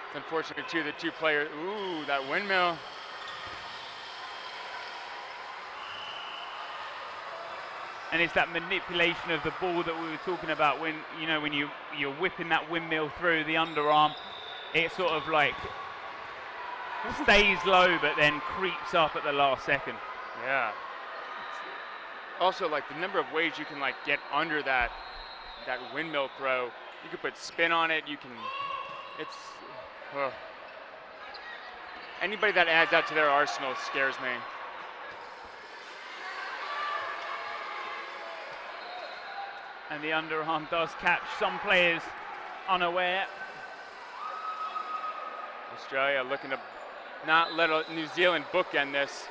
It's unfortunate too, the two players, ooh, that windmill. And it's that manipulation of the ball that we were talking about when, you know, when you're whipping that windmill through the underarm, it sort of like stays low but then creeps up at the last second. Yeah. Also, like, the number of ways you can like get under that windmill throw. You can put spin on it. You can. It's. Anybody that adds that to their arsenal scares me. And the underarm does catch some players unaware. Australia looking to not let New Zealand bookend this.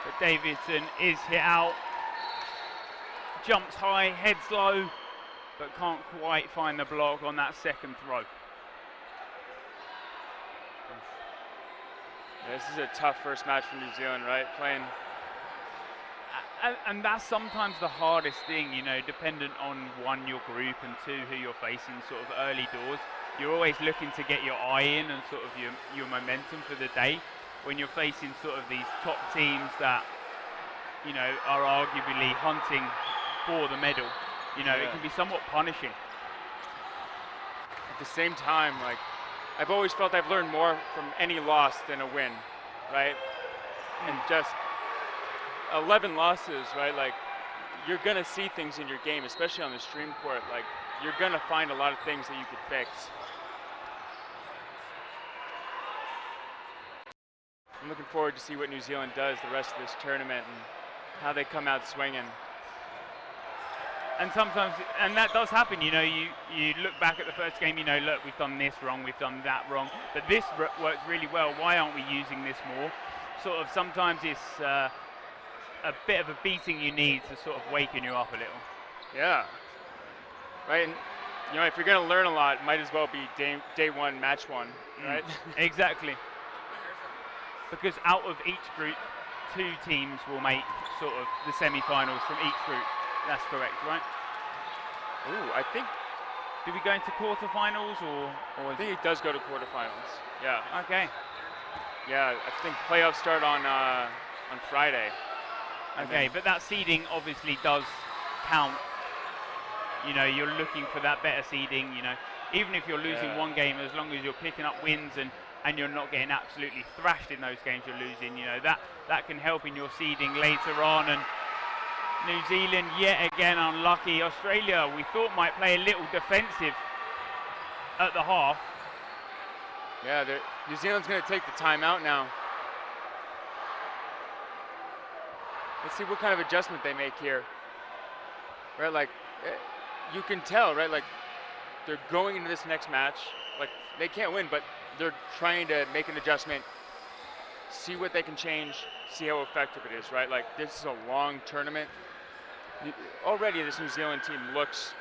But Davidson is hit out. Jumps high, heads low, but can't quite find the block on that second throw. This is a tough first match for New Zealand, right? Playing And that's sometimes the hardest thing, you know, dependent on one, your group, and two, who you're facing sort of early doors. You're always looking to get your eye in and sort of your momentum for the day. When you're facing sort of these top teams that, you know, are arguably hunting for the medal, you know, it can be somewhat punishing. At the same time, like, I've always felt I've learned more from any loss than a win, right? And just 11 losses, right? Like, you're gonna see things in your game, especially on the stream court. Like, you're gonna find a lot of things that you could fix. I'm looking forward to see what New Zealand does the rest of this tournament and how they come out swinging. And sometimes, and that does happen, you know, you look back at the first game, you know, look, we've done this wrong, we've done that wrong, but this works really well. Why aren't we using this more? Sort of sometimes it's a bit of a beating you need to sort of waken you up a little. Yeah. Right, and you know, if you're gonna learn a lot, it might as well be day one, match one, right? Exactly. Because out of each group, 2 teams will make sort of the semi-finals from each group. That's correct, right? Ooh, I think. Do we go into quarterfinals or I think it does go to quarterfinals. Yeah. Okay. Yeah, I think playoffs start on Friday. Okay, but that seeding obviously does count. You know, you're looking for that better seeding. You know, even if you're losing one game, as long as you're picking up wins and you're not getting absolutely thrashed in those games you're losing, you know, that can help in your seeding later on. And New Zealand yet again unlucky. Australia, we thought, might play a little defensive at the half. Yeah, New Zealand's going to take the timeout now. Let's see what kind of adjustment they make here. Right, like, you can tell, right, like, they're going into this next match. Like, they can't win, but they're trying to make an adjustment, see what they can change, see how effective it is, right? Like, this is a long tournament. Already this New Zealand team looks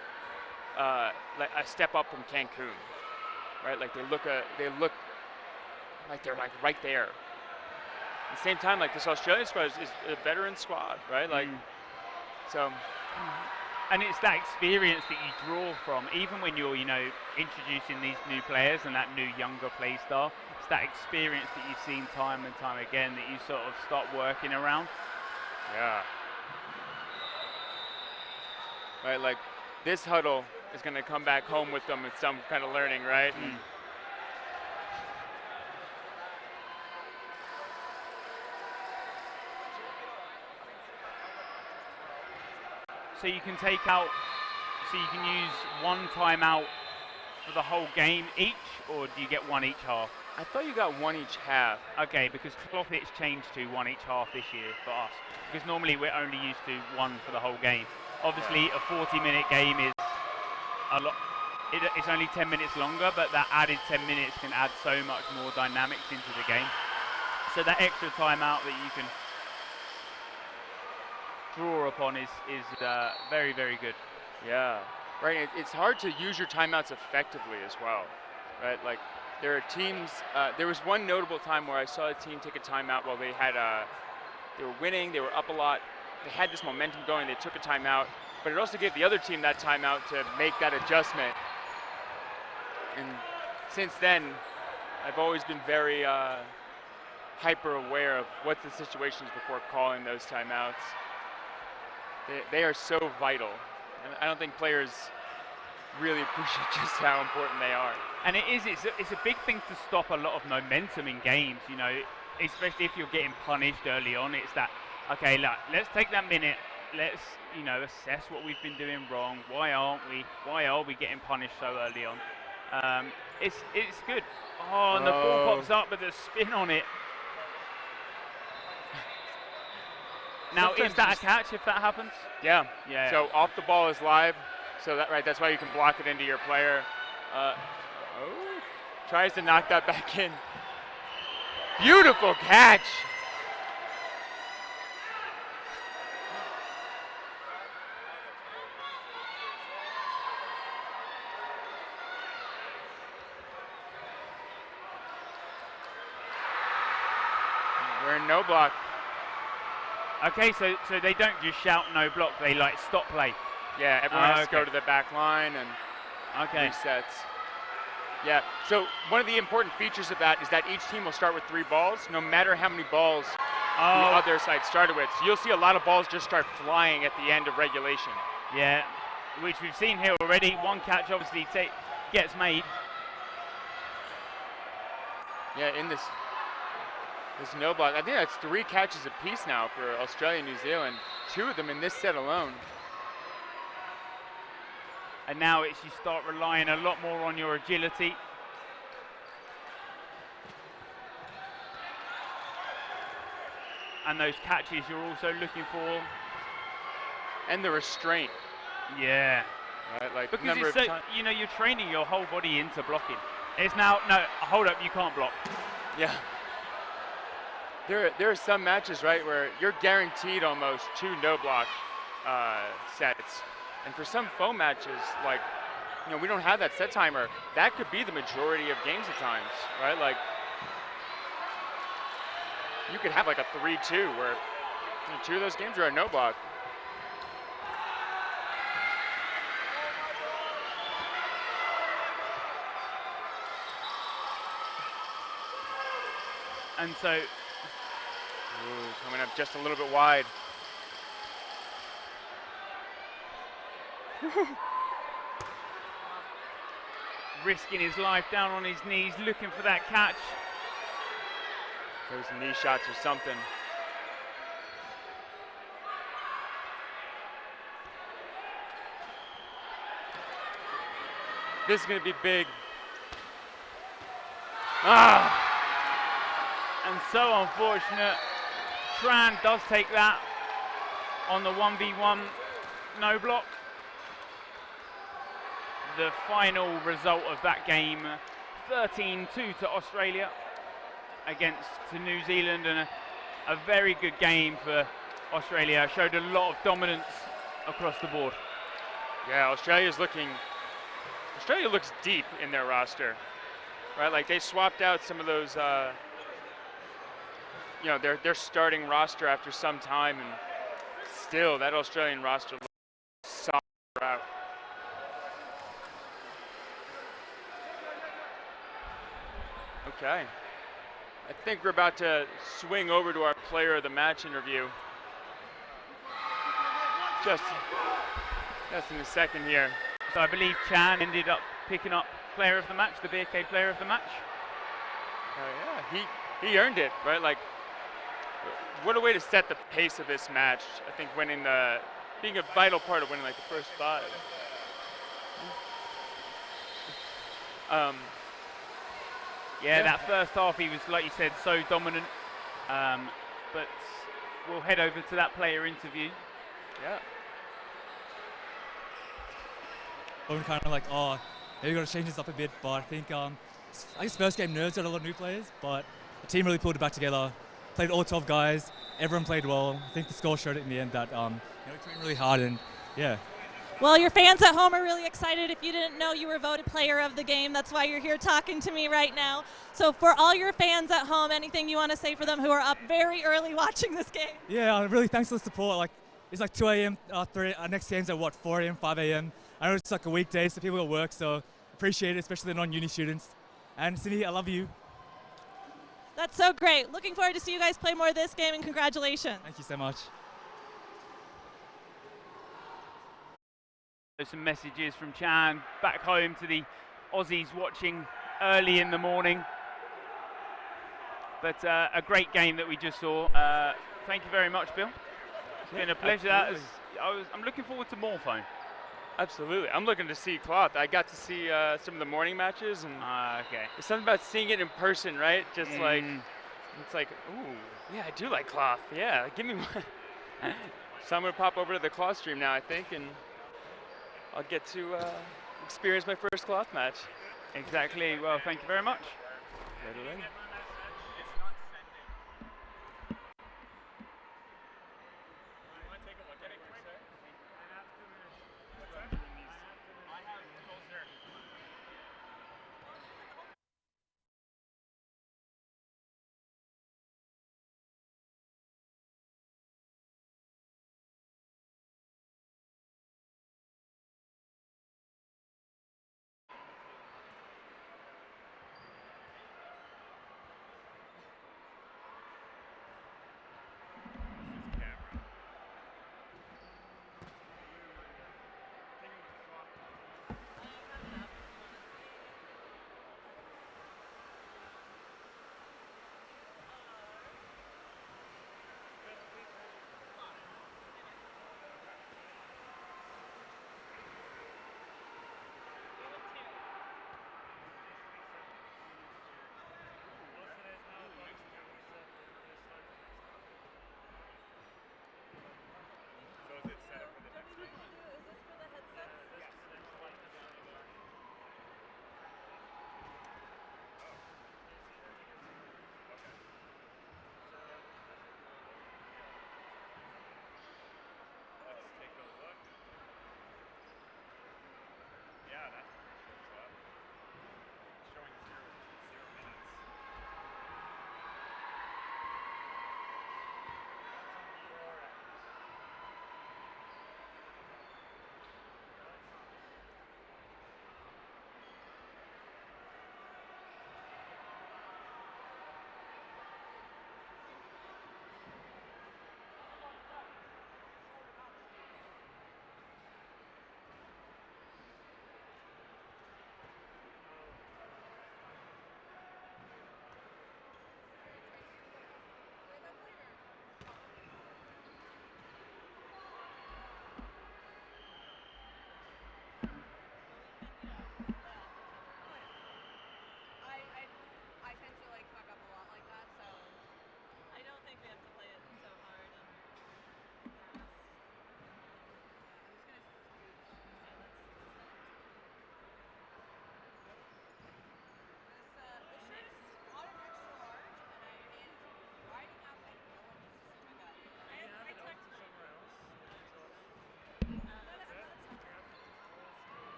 like a step up from Cancun, right? Like, they look like they're like right there. At the same time, like, this Australian squad is a veteran squad, right? Like, so. And it's that experience that you draw from, even when you're, you know, introducing these new players and that new younger play style. It's that experience that you've seen time and time again that you sort of start working around. Yeah. Right, like, this huddle is going to come back home with them with some kind of learning, right? So you can take out, so you can use one timeout for the whole game each, or do you get one each half? I thought you got one each half. Okay, because Cloth-It's changed to one each half this year for us, because normally we're only used to one for the whole game. Obviously, a 40-minute game is a lot. It's only 10 minutes longer, but that added 10 minutes can add so much more dynamics into the game. So that extra timeout that you can draw upon is very, very good. Yeah, right. It's hard to use your timeouts effectively as well, right? Like, there are teams. There was one notable time where I saw a team take a timeout while they had they were winning, they were up a lot, they had this momentum going, they took a timeout, but it also gave the other team that timeout to make that adjustment. And since then, I've always been very hyper aware of what the situations before calling those timeouts. They are so vital, and I don't think players really appreciate just how important they are. And it's a big thing to stop a lot of momentum in games, you know, especially if you're getting punished early on. It's that, okay, look, let's take that minute, let's, you know, assess what we've been doing wrong. Why are we getting punished so early on? It's good. Oh, and the ball pops up with a spin on it. Now, is that a catch if that happens? Yeah. Yeah. So off the ball is live. So that's why you can block it into your player. Tries to knock that back in. Beautiful catch. We're in no block. Okay, so they don't just shout no block, they like stop play. Yeah, everyone has to go to the back line and resets. Yeah, so one of the important features of that is that each team will start with 3 balls, no matter how many balls the other side started with. So you'll see a lot of balls just start flying at the end of regulation. Yeah, which we've seen here already. One catch obviously gets made. Yeah, in this no block, I think that's 3 catches apiece now for Australia and New Zealand. 2 of them in this set alone. And now it's you start relying a lot more on your agility. And those catches you're also looking for. And the restraint. Yeah. Right, like because number it's of so, you know, you're training your whole body into blocking. It's now, no, hold up, you can't block. Yeah. There are some matches, right, where you're guaranteed almost 2 no block sets. And for some foam matches, like, you know, we don't have that set timer. That could be the majority of games at times, right? Like, you could have like a 3-2 where 2 of those games are a no block. And so, coming up just a little bit wide. risking his life down on his knees, looking for that catch. Those knee shots or something. This is going to be big. And so unfortunate. Tran does take that on the 1v1 no block. The final result of that game, 13-2 to Australia against New Zealand, and a very good game for Australia. Showed a lot of dominance across the board. Yeah, Australia looks deep in their roster, right? Like they swapped out some of those, you know, their starting roster after some time, and still that Australian roster looks solid out. Okay, I think we're about to swing over to our player of the match interview. Just in a second here. So I believe Chan ended up picking up player of the match, the BK player of the match. Yeah, he earned it, right? Like, what a way to set the pace of this match. I think being a vital part of winning like the first 5. Yeah, that first half he was, like you said, so dominant. But we'll head over to that player interview. Yeah. I'm kind of like, oh, maybe got to change this up a bit. But I think, I guess first game nerds got a lot of new players, but the team really pulled it back together. Played all 12 guys. Everyone played well. I think the score showed it in the end that we trained really hard, and yeah. Well, your fans at home are really excited. If you didn't know, you were voted player of the game. That's why you're here talking to me right now. So for all your fans at home, anything you want to say for them who are up very early watching this game? Yeah, really thanks for the support. Like, it's like 2 a.m. Our next game's at what, 4 a.m., 5 a.m. I know it's like a weekday, so people got work, so appreciate it, especially the non-uni students. And Cindy, I love you. That's so great. Looking forward to see you guys play more of this game, and congratulations. Thank you so much. Some messages from Chan back home to the Aussies watching early in the morning. But a great game that we just saw. Thank you very much, Bill. It's been a pleasure. I'm looking forward to more phone. Absolutely. I'm looking to see Cloth. I got to see some of the morning matches, and okay. There's something about seeing it in person, right? Just like, it's like, ooh, yeah, I do like Cloth. Yeah, give me one. So I'm going to pop over to the Cloth stream now, I think, and I'll get to experience my first Cloth match. Exactly. Well, thank you very much. Later.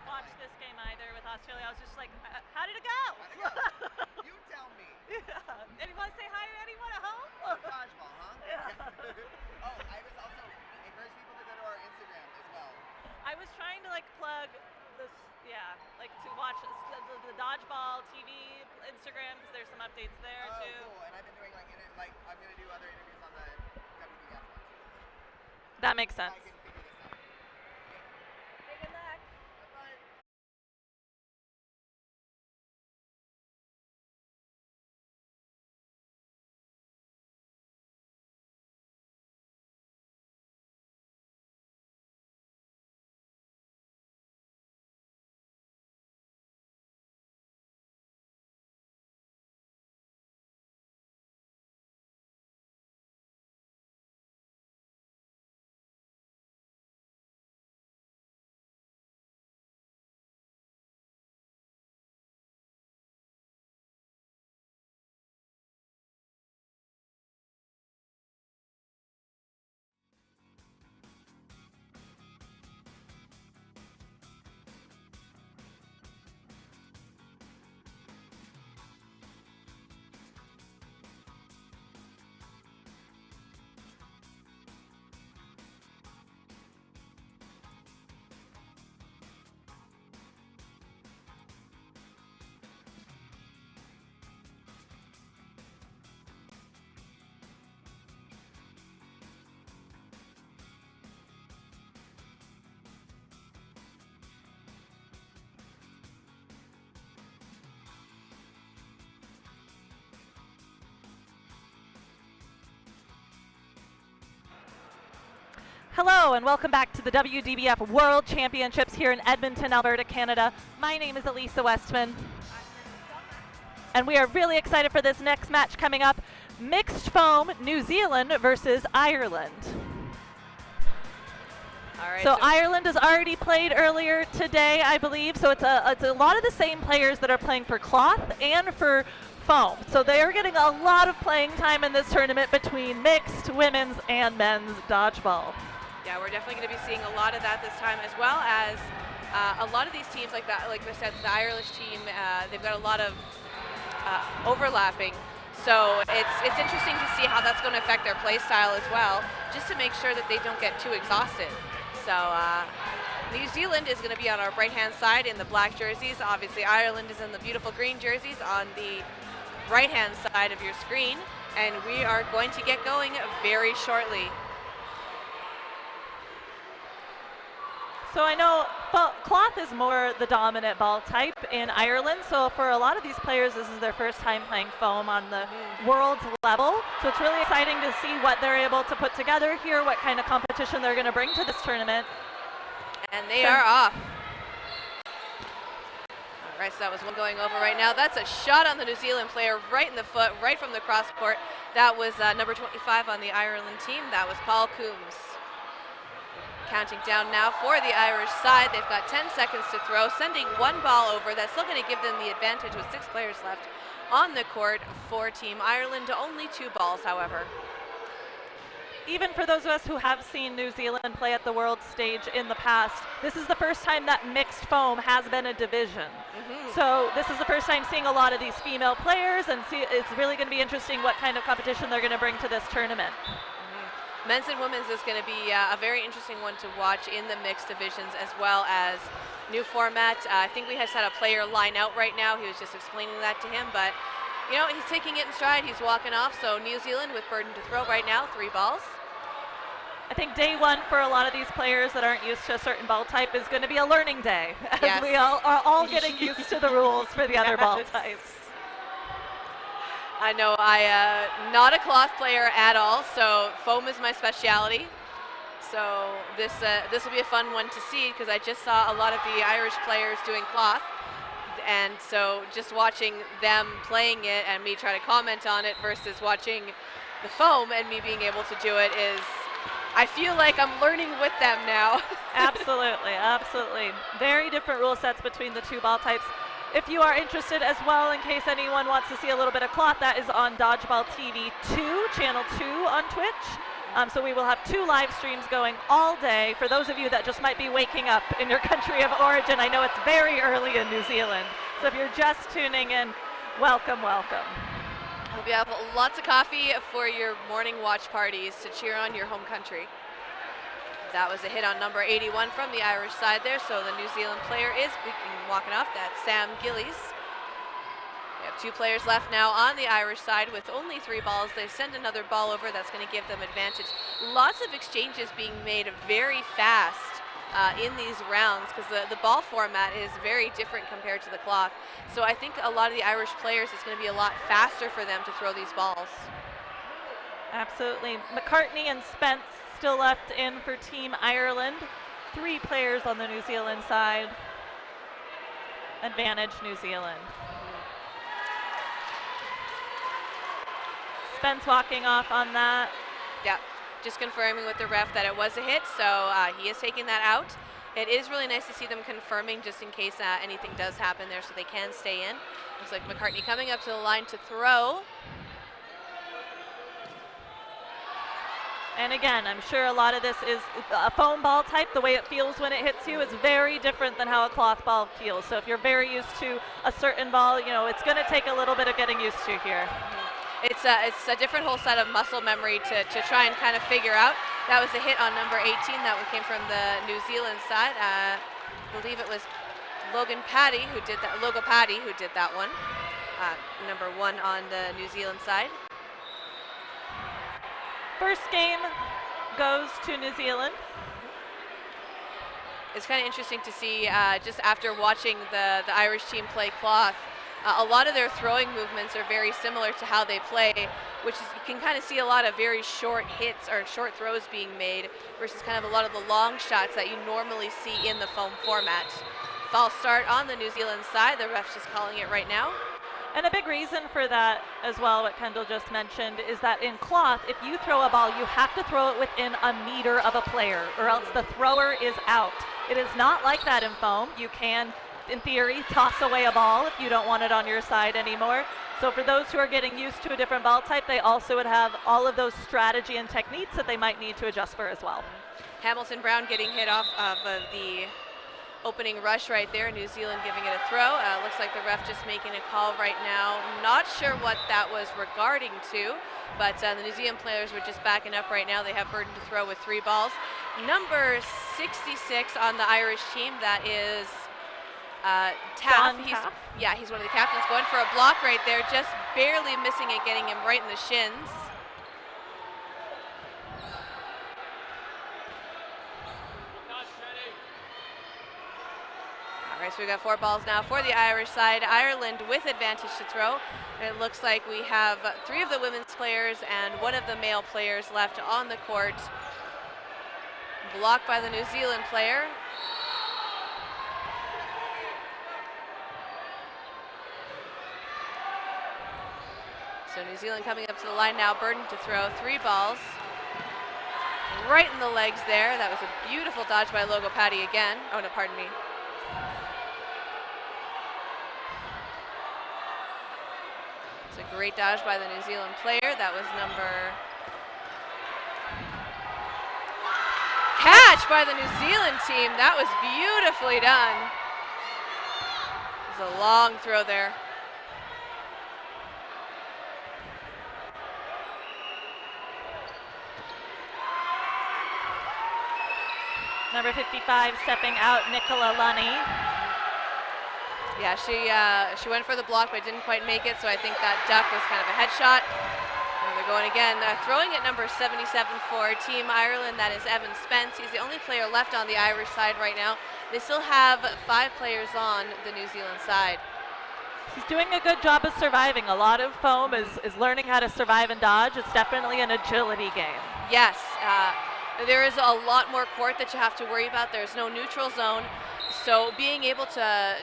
watch this game either with Australia. I was just like, how did it go? You tell me. Yeah. Anyone say hi to anyone at home? Oh, dodgeball, huh? Yeah. Oh, I was also encourage people to go to our Instagram as well. I was trying to like plug this, like to watch the Dodgeball TV Instagram because there's some updates there too. Oh, cool. And I've been doing I'm going to do other interviews on the WDF one. That makes sense. I can figure this out. Good luck. Bye. Hello and welcome back to the WDBF World Championships here in Edmonton, Alberta, Canada. My name is Elisa Westman. And we are really excited for this next match coming up. Mixed foam, New Zealand versus Ireland. All right, so Ireland has already played earlier today, I believe. So it's a lot of the same players that are playing for cloth and for foam. So they are getting a lot of playing time in this tournament between mixed, women's, and men's dodgeball. Yeah, we're definitely going to be seeing a lot of that this time, as well as a lot of these teams, like that, like I said, the Irish team, they've got a lot of overlapping. So it's interesting to see how that's going to affect their play style as well, just to make sure that they don't get too exhausted. So New Zealand is going to be on our right-hand side in the black jerseys. Obviously, Ireland is in the beautiful green jerseys on the right-hand side of your screen, and we are going to get going very shortly. So I know cloth is more the dominant ball type in Ireland, so for a lot of these players this is their first time playing foam on the world level. So it's really exciting to see what they're able to put together here, what kind of competition they're going to bring to this tournament. And they are off. All right, so that was one going over right now. That's a shot on the New Zealand player right in the foot, right from the cross court. That was number 25 on the Ireland team. That was Paul Coombs. Counting down now for the Irish side. They've got 10 seconds to throw, sending one ball over. That's still going to give them the advantage with 6 players left on the court for Team Ireland. Only 2 balls, however. Even for those of us who have seen New Zealand play at the world stage in the past, this is the first time that mixed foam has been a division. So this is the first time seeing a lot of these female players, and it's really going to be interesting what kind of competition they're going to bring to this tournament. Men's and women's is going to be a very interesting one to watch in the mixed divisions, as well as new format. I think we just had a player line out right now. He was just explaining that to him, but you know, he's taking it in stride. He's walking off. So New Zealand with burden to throw right now, 3 balls. I think day one for a lot of these players that aren't used to a certain ball type is going to be a learning day, as we are all getting used to the rules for the other ball types. I know I'm not a cloth player at all, so foam is my specialty. So this will be a fun one to see, because I just saw a lot of the Irish players doing cloth, and so just watching them playing it and me try to comment on it versus watching the foam and me being able to do it is, I feel like I'm learning with them now. Absolutely, absolutely. Very different rule sets between the 2 ball types. If you are interested as well, in case anyone wants to see a little bit of cloth, that is on Dodgeball TV 2, channel 2 on Twitch. So we will have 2 live streams going all day. For those of you that just might be waking up in your country of origin, I know it's very early in New Zealand. So if you're just tuning in, welcome, welcome. Hope you have lots of coffee for your morning watch parties to cheer on your home country. That was a hit on number 81 from the Irish side there, so the New Zealand player is walking off. That's Sam Gillies. We have 2 players left now on the Irish side with only 3 balls. They send another ball over. That's going to give them advantage. Lots of exchanges being made very fast in these rounds because the ball format is very different compared to the cloth. So I think a lot of the Irish players, it's going to be a lot faster for them to throw these balls. Absolutely. McCartney and Spence still left in for Team Ireland. 3 players on the New Zealand side. Advantage New Zealand. Spence walking off on that. Yeah, just confirming with the ref that it was a hit, so he is taking that out. It is really nice to see them confirming just in case anything does happen there so they can stay in. Looks like McCartney coming up to the line to throw. And again, I'm sure a lot of this is a foam ball type. The way it feels when it hits you is very different than how a cloth ball feels. So if you're very used to a certain ball, you know, it's going to take a little bit of getting used to here. It's a different whole set of muscle memory to try and kind of figure out. That was a hit on number 18. That one came from the New Zealand side. I believe it was Logan Paddy who did that. Logo Paddy who did that one. Number 1 on the New Zealand side. First game goes to New Zealand. It's kind of interesting to see just after watching the Irish team play cloth. A lot of their throwing movements are very similar to how they play, which is you can kind of see a lot of very short hits or short throws being made versus kind of a lot of the long shots that you normally see in the foam format. False start on the New Zealand side. The ref's just calling it right now. And a big reason for that as well, what Kendall just mentioned, is that in cloth, if you throw a ball, you have to throw it within a meter of a player, or else the thrower is out. It is not like that in foam. You can, in theory, toss away a ball if you don't want it on your side anymore. So for those who are getting used to a different ball type, they also would have all of those strategy and techniques that they might need to adjust for as well. Hamilton Brown getting hit off of the opening rush right there. New Zealand giving it a throw. Looks like the ref just making a call right now. Not sure what that was regarding to, but the New Zealand players were just backing up right now. They have burden to throw with 3 balls. Number 66 on the Irish team, that is Taff. He's one of the captains, going for a block right there, just barely missing it, getting him right in the shins. All right, so we've got 4 balls now for the Irish side. Ireland with advantage to throw. It looks like we have 3 of the women's players and 1 of the male players left on the court. Blocked by the New Zealand player. So New Zealand coming up to the line now, burden to throw, 3 balls. Right in the legs there. That was a beautiful dodge by Logo Paddy again. Oh no, pardon me. It's a great dodge by the New Zealand player. That was number... Catch by the New Zealand team. That was beautifully done. It was a long throw there. Number 55 stepping out, Nicola Lunny. Yeah, she went for the block but didn't quite make it, so I think that duck was kind of a headshot. And they're going again. Throwing at number 77 for Team Ireland, that is Evan Spence. He's the only player left on the Irish side right now. They still have 5 players on the New Zealand side. He's doing a good job of surviving. A lot of foam is learning how to survive and dodge. It's definitely an agility game. Yes. There is a lot more court that you have to worry about. There's no neutral zone. So being able to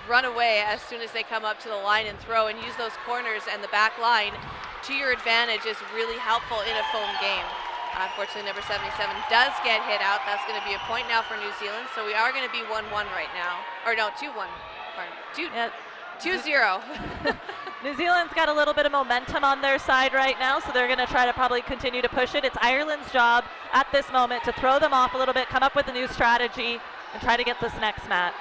run away as soon as they come up to the line and throw and use those corners and the back line to your advantage is really helpful in a foam game. Unfortunately, number 77 does get hit out. That's going to be a point now for New Zealand. So we are going to be 1-1 right now. Or no, 2-1. Pardon. 2-0. New Zealand's got a little bit of momentum on their side right now, so they're going to try to probably continue to push it. It's Ireland's job at this moment to throw them off a little bit, come up with a new strategy, and try to get this next match.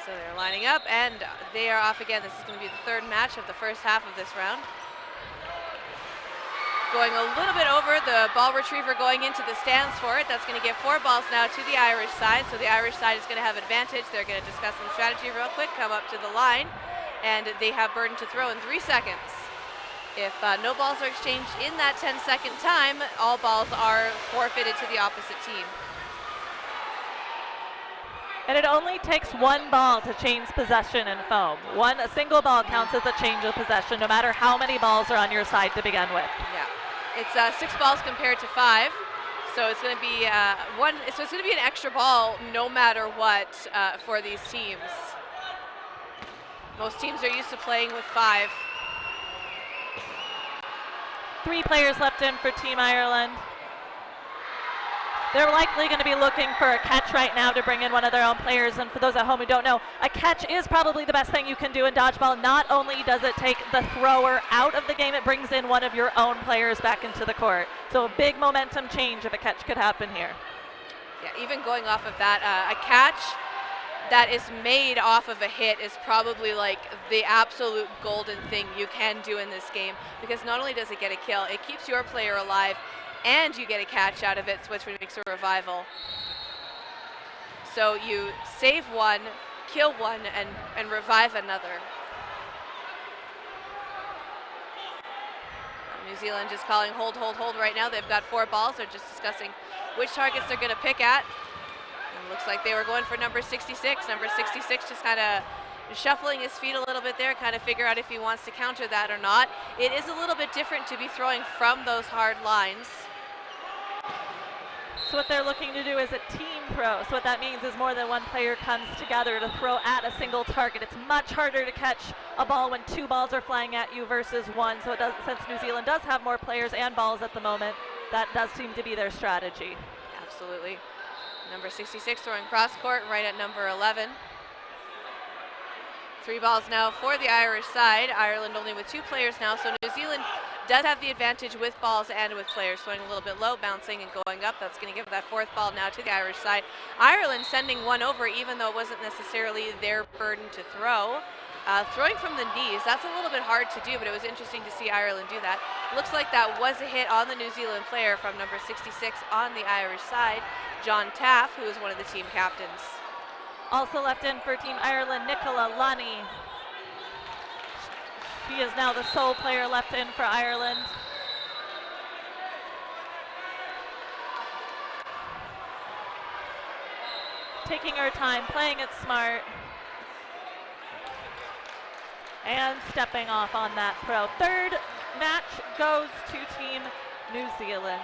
So they're lining up, and they are off again. This is going to be the third match of the first half of this round. Going a little bit over, the ball retriever going into the stands for it. That's going to get 4 balls now to the Irish side. So the Irish side is going to have advantage. They're going to discuss some strategy real quick, come up to the line, and they have burden to throw in 3 seconds. If no balls are exchanged in that 10-second time, all balls are forfeited to the opposite team. And it only takes 1 ball to change possession in foam. A single ball counts as a change of possession, no matter how many balls are on your side to begin with. Yeah, it's 6 balls compared to 5, so it's going to be So it's going to be an extra ball, no matter what, for these teams. Most teams are used to playing with 5. 3 players left in for Team Ireland. They're likely going to be looking for a catch right now to bring in one of their own players. And for those at home who don't know, a catch is probably the best thing you can do in dodgeball. Not only does it take the thrower out of the game, it brings in one of your own players back into the court. So a big momentum change if a catch could happen here. Yeah, even going off of that, a catch that is made off of a hit is probably like the absolute golden thing you can do in this game, because not only does it get a kill, it keeps your player alive, and you get a catch out of it, which makes a revival. So you save one, kill one, and revive another. New Zealand just calling hold, hold, hold right now. They've got 4 balls. They're just discussing which targets they're going to pick at. And it looks like they were going for number 66. Number 66 just kind of shuffling his feet a little bit there, kind of figure out if he wants to counter that or not. It is a little bit different to be throwing from those hard lines. So what they're looking to do is a team throw. So what that means is more than one player comes together to throw at a single target. It's much harder to catch a ball when 2 balls are flying at you versus 1. So it does, since New Zealand does have more players and balls at the moment, that does seem to be their strategy. Absolutely. Number 66 throwing cross court right at number 11. 3 balls now for the Irish side. Ireland only with 2 players now, so New Zealand does have the advantage with balls and with players. Throwing a little bit low, bouncing and going up. That's going to give that 4th ball now to the Irish side. Ireland sending one over, even though it wasn't necessarily their burden to throw. Throwing from the knees, that's a little bit hard to do, but it was interesting to see Ireland do that. Looks like that was a hit on the New Zealand player from number 66 on the Irish side, John Taff, who is one of the team captains. Also left in for Team Ireland, Nicola Lunny. She is now the sole player left in for Ireland. Taking her time, playing it smart. And stepping off on that throw. 3rd match goes to Team New Zealand.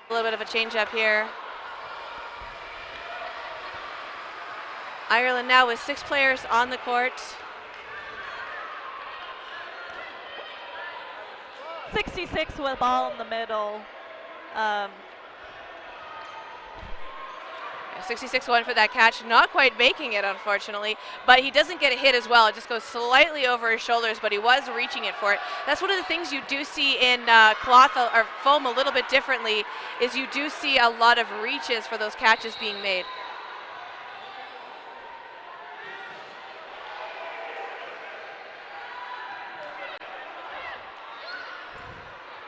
A little bit of a change up here. Ireland now with 6 players on the court. 66 with ball in the middle. 66 went for that catch, not quite making it, unfortunately, but he doesn't get a hit as well. It just goes slightly over his shoulders, but he was reaching it for it. That's one of the things you do see in cloth or foam a little bit differently, is you do see a lot of reaches for those catches being made.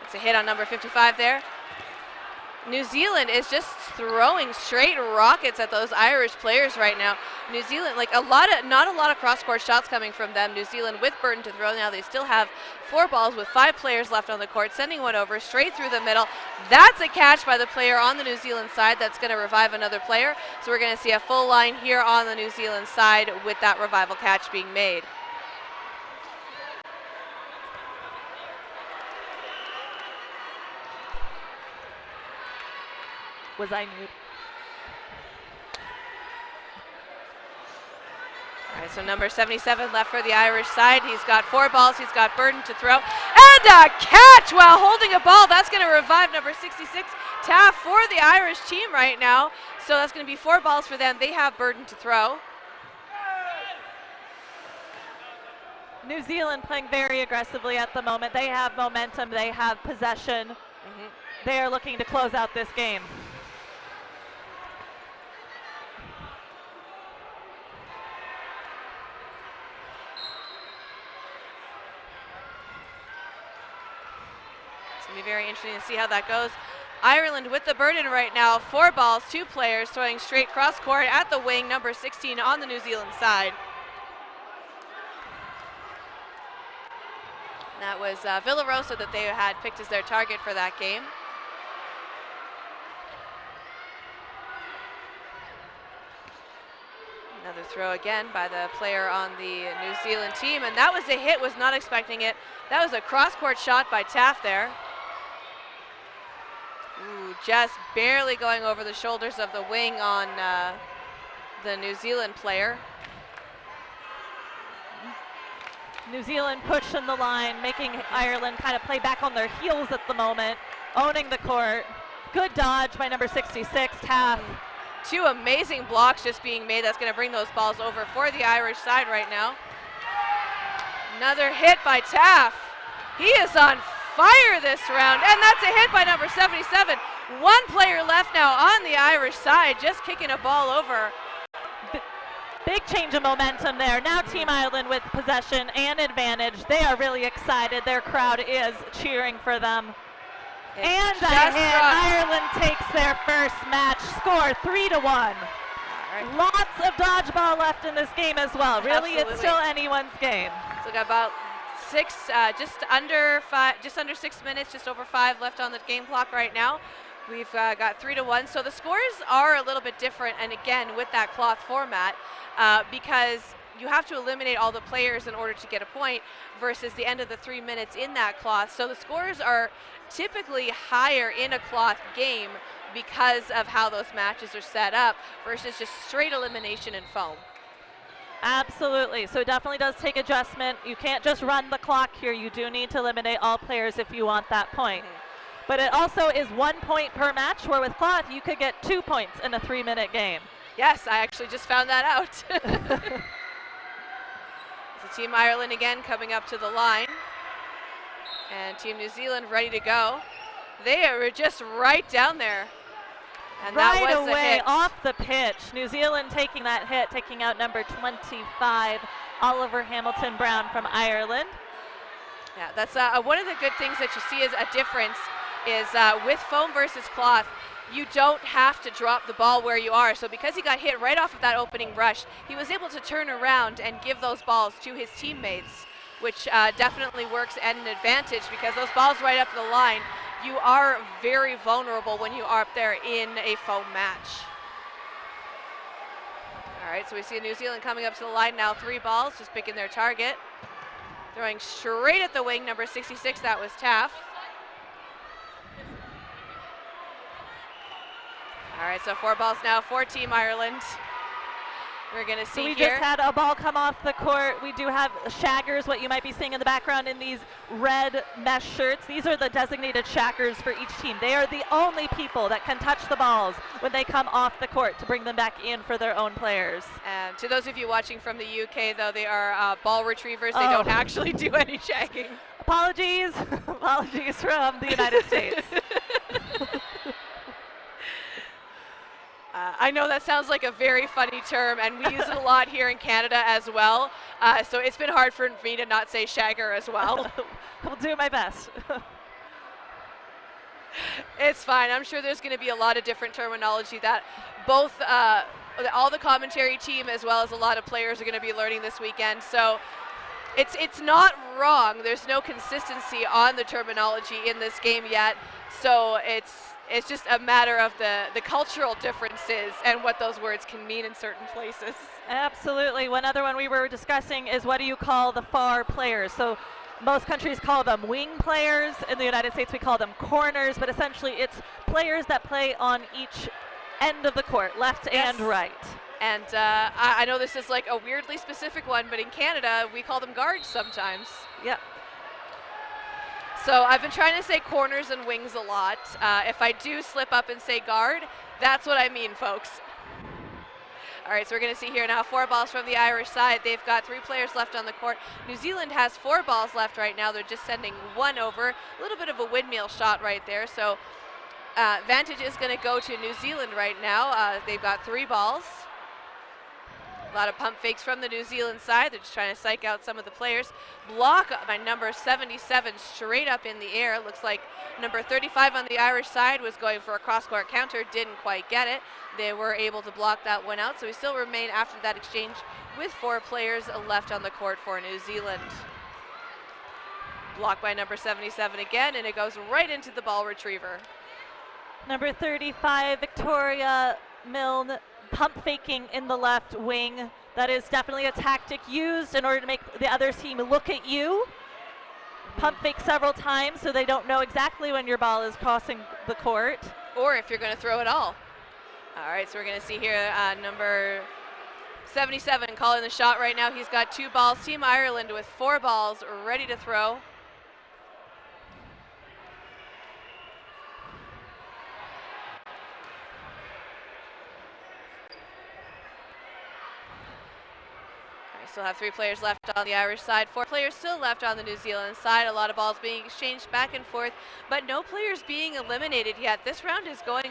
It's a hit on number 55 there. New Zealand is just throwing straight rockets at those Irish players right now. New Zealand, like not a lot of cross-court shots coming from them. New Zealand with burden to throw now. They still have 4 balls with 5 players left on the court, sending one over straight through the middle. That's a catch by the player on the New Zealand side. That's going to revive another player. So we're going to see a full line here on the New Zealand side with that revival catch being made. Was I mute? All right, so number 77 left for the Irish side. He's got 4 balls. He's got burden to throw. And a catch while holding a ball. That's going to revive number 66, Taft, for the Irish team right now. So that's going to be 4 balls for them. They have burden to throw. New Zealand playing very aggressively at the moment. They have momentum. They have possession. They are looking to close out this game. It's going to be very interesting to see how that goes. Ireland with the burden right now. 4 balls, 2 players throwing straight cross court at the wing, number 16 on the New Zealand side. And that was Villarosa that they had picked as their target for that game. Another throw again by the player on the New Zealand team, and that was a hit, was not expecting it. That was a cross-court shot by Taft there. Ooh, just barely going over the shoulders of the wing on the New Zealand player. New Zealand pushing the line, making Ireland kind of play back on their heels at the moment, owning the court. Good dodge by number 66, Taft. 2 amazing blocks just being made. That's going to bring those balls over for the Irish side right now. Another hit by Taft. He is on fire this round, and that's a hit by number 77. 1 player left now on the Irish side, just kicking a ball over. Big change of momentum there. Now Team Ireland with possession and advantage. They are really excited. Their crowd is cheering for them. And a hit. Ireland takes their first match. Score 3-1. Right. Lots of dodgeball left in this game as well. Really, Absolutely. It's still anyone's game. So got about 6, just under 6 minutes, just over 5 left on the game clock right now. We've got 3-1. So the scores are a little bit different, and again with that cloth format, because you have to eliminate all the players in order to get a point versus the end of the 3 minutes in that cloth. So the scores are typically higher in a cloth game because of how those matches are set up versus just straight elimination in foam. Absolutely. So it definitely does take adjustment. You can't just run the clock here. You do need to eliminate all players if you want that point. But it also is 1 point per match, where with cloth you could get 2 points in a 3-minute game. Yes, I actually just found that out. So Team Ireland again coming up to the line. And Team New Zealand ready to go. They are just right down there. And right that was away a hit. Off the pitch. New Zealand taking that hit, taking out number 25, Oliver Hamilton-Brown from Ireland. Yeah, that's one of the good things that you see as a difference is with foam versus cloth, you don't have to drop the ball where you are. So because he got hit right off of that opening rush, he was able to turn around and give those balls to his teammates, which definitely works at an advantage, because those balls right up the line, you are very vulnerable when you are up there in a foam match. All right, so we see New Zealand coming up to the line now, 3 balls, just picking their target. Throwing straight at the wing, number 66, that was Taft. All right, so 4 balls now for Team Ireland. We're going to see we here. just had a ball come off the court. We do have shaggers, what you might be seeing in the background in these red mesh shirts. These are the designated shaggers for each team. They are the only people that can touch the balls when they come off the court to bring them back in for their own players. And to those of you watching from the UK, though, they are ball retrievers. They don't actually do any shagging. Apologies. Apologies from the United States. I know that sounds like a very funny term, and we use it a lot here in Canada as well. So it's been hard for me to not say shagger as well. I'll do my best. It's fine. I'm sure there's going to be a lot of different terminology that both all the commentary team as well as a lot of players are going to be learning this weekend. So it's not wrong. There's no consistency on the terminology in this game yet. So it's just a matter of the cultural differences and what those words can mean in certain places. Absolutely. One other one we were discussing is what do you call the far players? So most countries call them wing players. In the United States, we call them corners, but essentially it's players that play on each end of the court, left and right. And I know this is like a weirdly specific one, but in Canada, we call them guards sometimes. Yep. So I've been trying to say corners and wings a lot. If I do slip up and say guard, that's what I mean, folks. All right, so we're going to see here now 4 balls from the Irish side. They've got 3 players left on the court. New Zealand has 4 balls left right now. They're just sending 1 over. A little bit of a windmill shot right there. So advantage is going to go to New Zealand right now. They've got 3 balls. A lot of pump fakes from the New Zealand side. They're just trying to psych out some of the players. Block by number 77 straight up in the air. Looks like number 35 on the Irish side was going for a cross-court counter. Didn't quite get it. They were able to block that one out. So we still remain after that exchange with 4 players left on the court for New Zealand. Blocked by number 77 again, and it goes right into the ball retriever. Number 35, Victoria Milne, pump faking in the left wing. That is definitely a tactic used in order to make the other team look at you. Pump fake several times so they don't know exactly when your ball is crossing the court. Or if you're going to throw it all. All right, so we're going to see here number 77 calling the shot right now. He's got 2 balls. Team Ireland with 4 balls ready to throw. Still have 3 players left on the Irish side, 4 players still left on the New Zealand side. A lot of balls being exchanged back and forth, but no players being eliminated yet. This round is going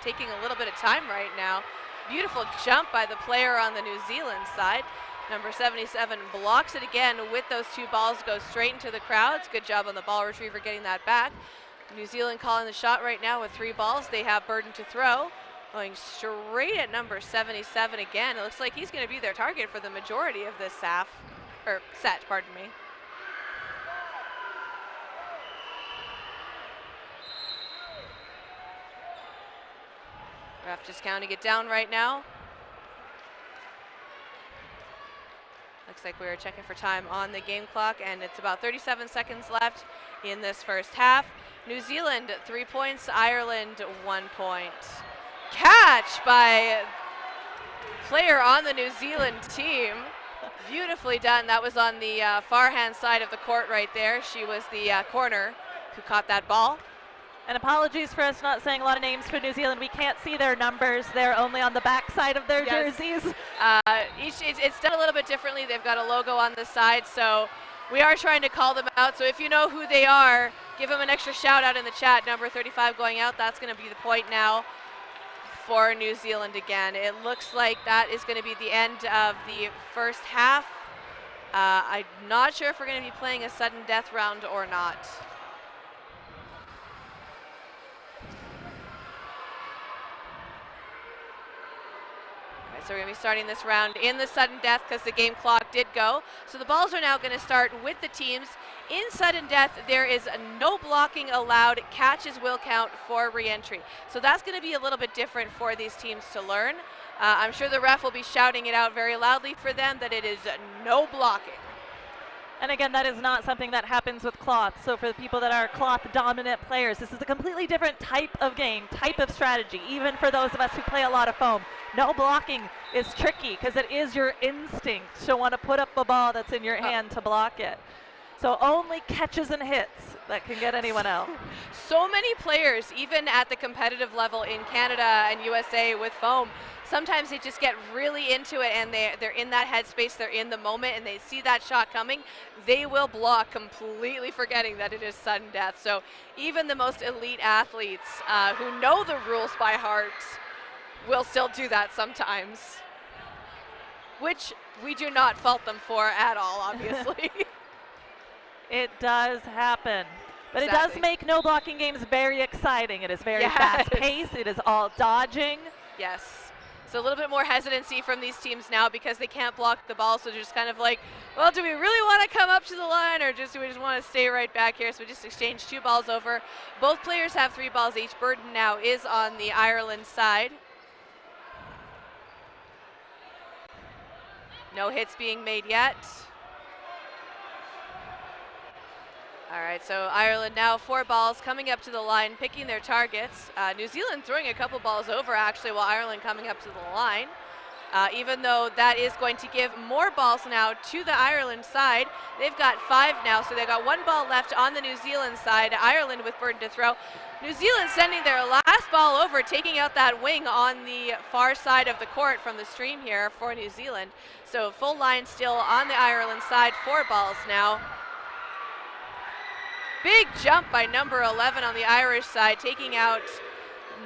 taking a little bit of time right now. Beautiful jump by the player on the New Zealand side. Number 77 blocks it again with those 2 balls, goes straight into the crowds. Good job on the ball retriever getting that back. New Zealand calling the shot right now with 3 balls. They have burden to throw. Going straight at number 77 again. It looks like he's going to be their target for the majority of this set, pardon me. Ref just counting it down right now. Looks like we were checking for time on the game clock, and it's about 37 seconds left in this first half. New Zealand 3 points, Ireland 1 point. Catch by player on the New Zealand team. Beautifully done. That was on the far hand side of the court right there. She was the corner who caught that ball. And apologies for us not saying a lot of names for New Zealand. We can't see their numbers. They're only on the back side of their jerseys. It's done a little bit differently. They've got a logo on the side, so we are trying to call them out. So if you know who they are, give them an extra shout out in the chat. Number 35 going out. That's going to be the point now for New Zealand again. It looks like that is going to be the end of the first half. I'm not sure if we're going to be playing a sudden death round or not. All right, so we're going to be starting this round in the sudden death because the game clock did go. So the balls are now going to start with the teams. In sudden death, there is no blocking allowed. Catches will count for re-entry. So that's going to be a little bit different for these teams to learn. I'm sure the ref will be shouting it out very loudly for them that it is no blocking. And again, that is not something that happens with cloth. So for the people that are cloth dominant players, this is a completely different type of game, type of strategy, even for those of us who play a lot of foam. No blocking is tricky because it is your instinct to want to put up a ball that's in your hand to block it. So only catches and hits that can get anyone out. So many players, even at the competitive level in Canada and USA with foam, sometimes they just get really into it and they're in that headspace, they're in the moment, and they see that shot coming, they will block, completely forgetting that it is sudden death. So even the most elite athletes who know the rules by heart will still do that sometimes, which we do not fault them for at all, obviously. It does happen. But it does make no blocking games very exciting. It is very fast-paced. It is all dodging. Yes. So a little bit more hesitancy from these teams now because they can't block the ball. So they're just kind of like, well, do we really want to come up to the line or do we just want to stay right back here? So we just exchanged 2 balls over. Both players have 3 balls each. Burden now is on the Ireland side. No hits being made yet. All right, so Ireland now 4 balls coming up to the line, picking their targets. New Zealand throwing a couple balls over actually while Ireland coming up to the line. Even though that is going to give more balls now to the Ireland side. They've got 5 now, so they've got 1 ball left on the New Zealand side. Ireland with burden to throw. New Zealand sending their last ball over, taking out that wing on the far side of the court from the stream here for New Zealand. So full line still on the Ireland side, 4 balls now. Big jump by number 11 on the Irish side, taking out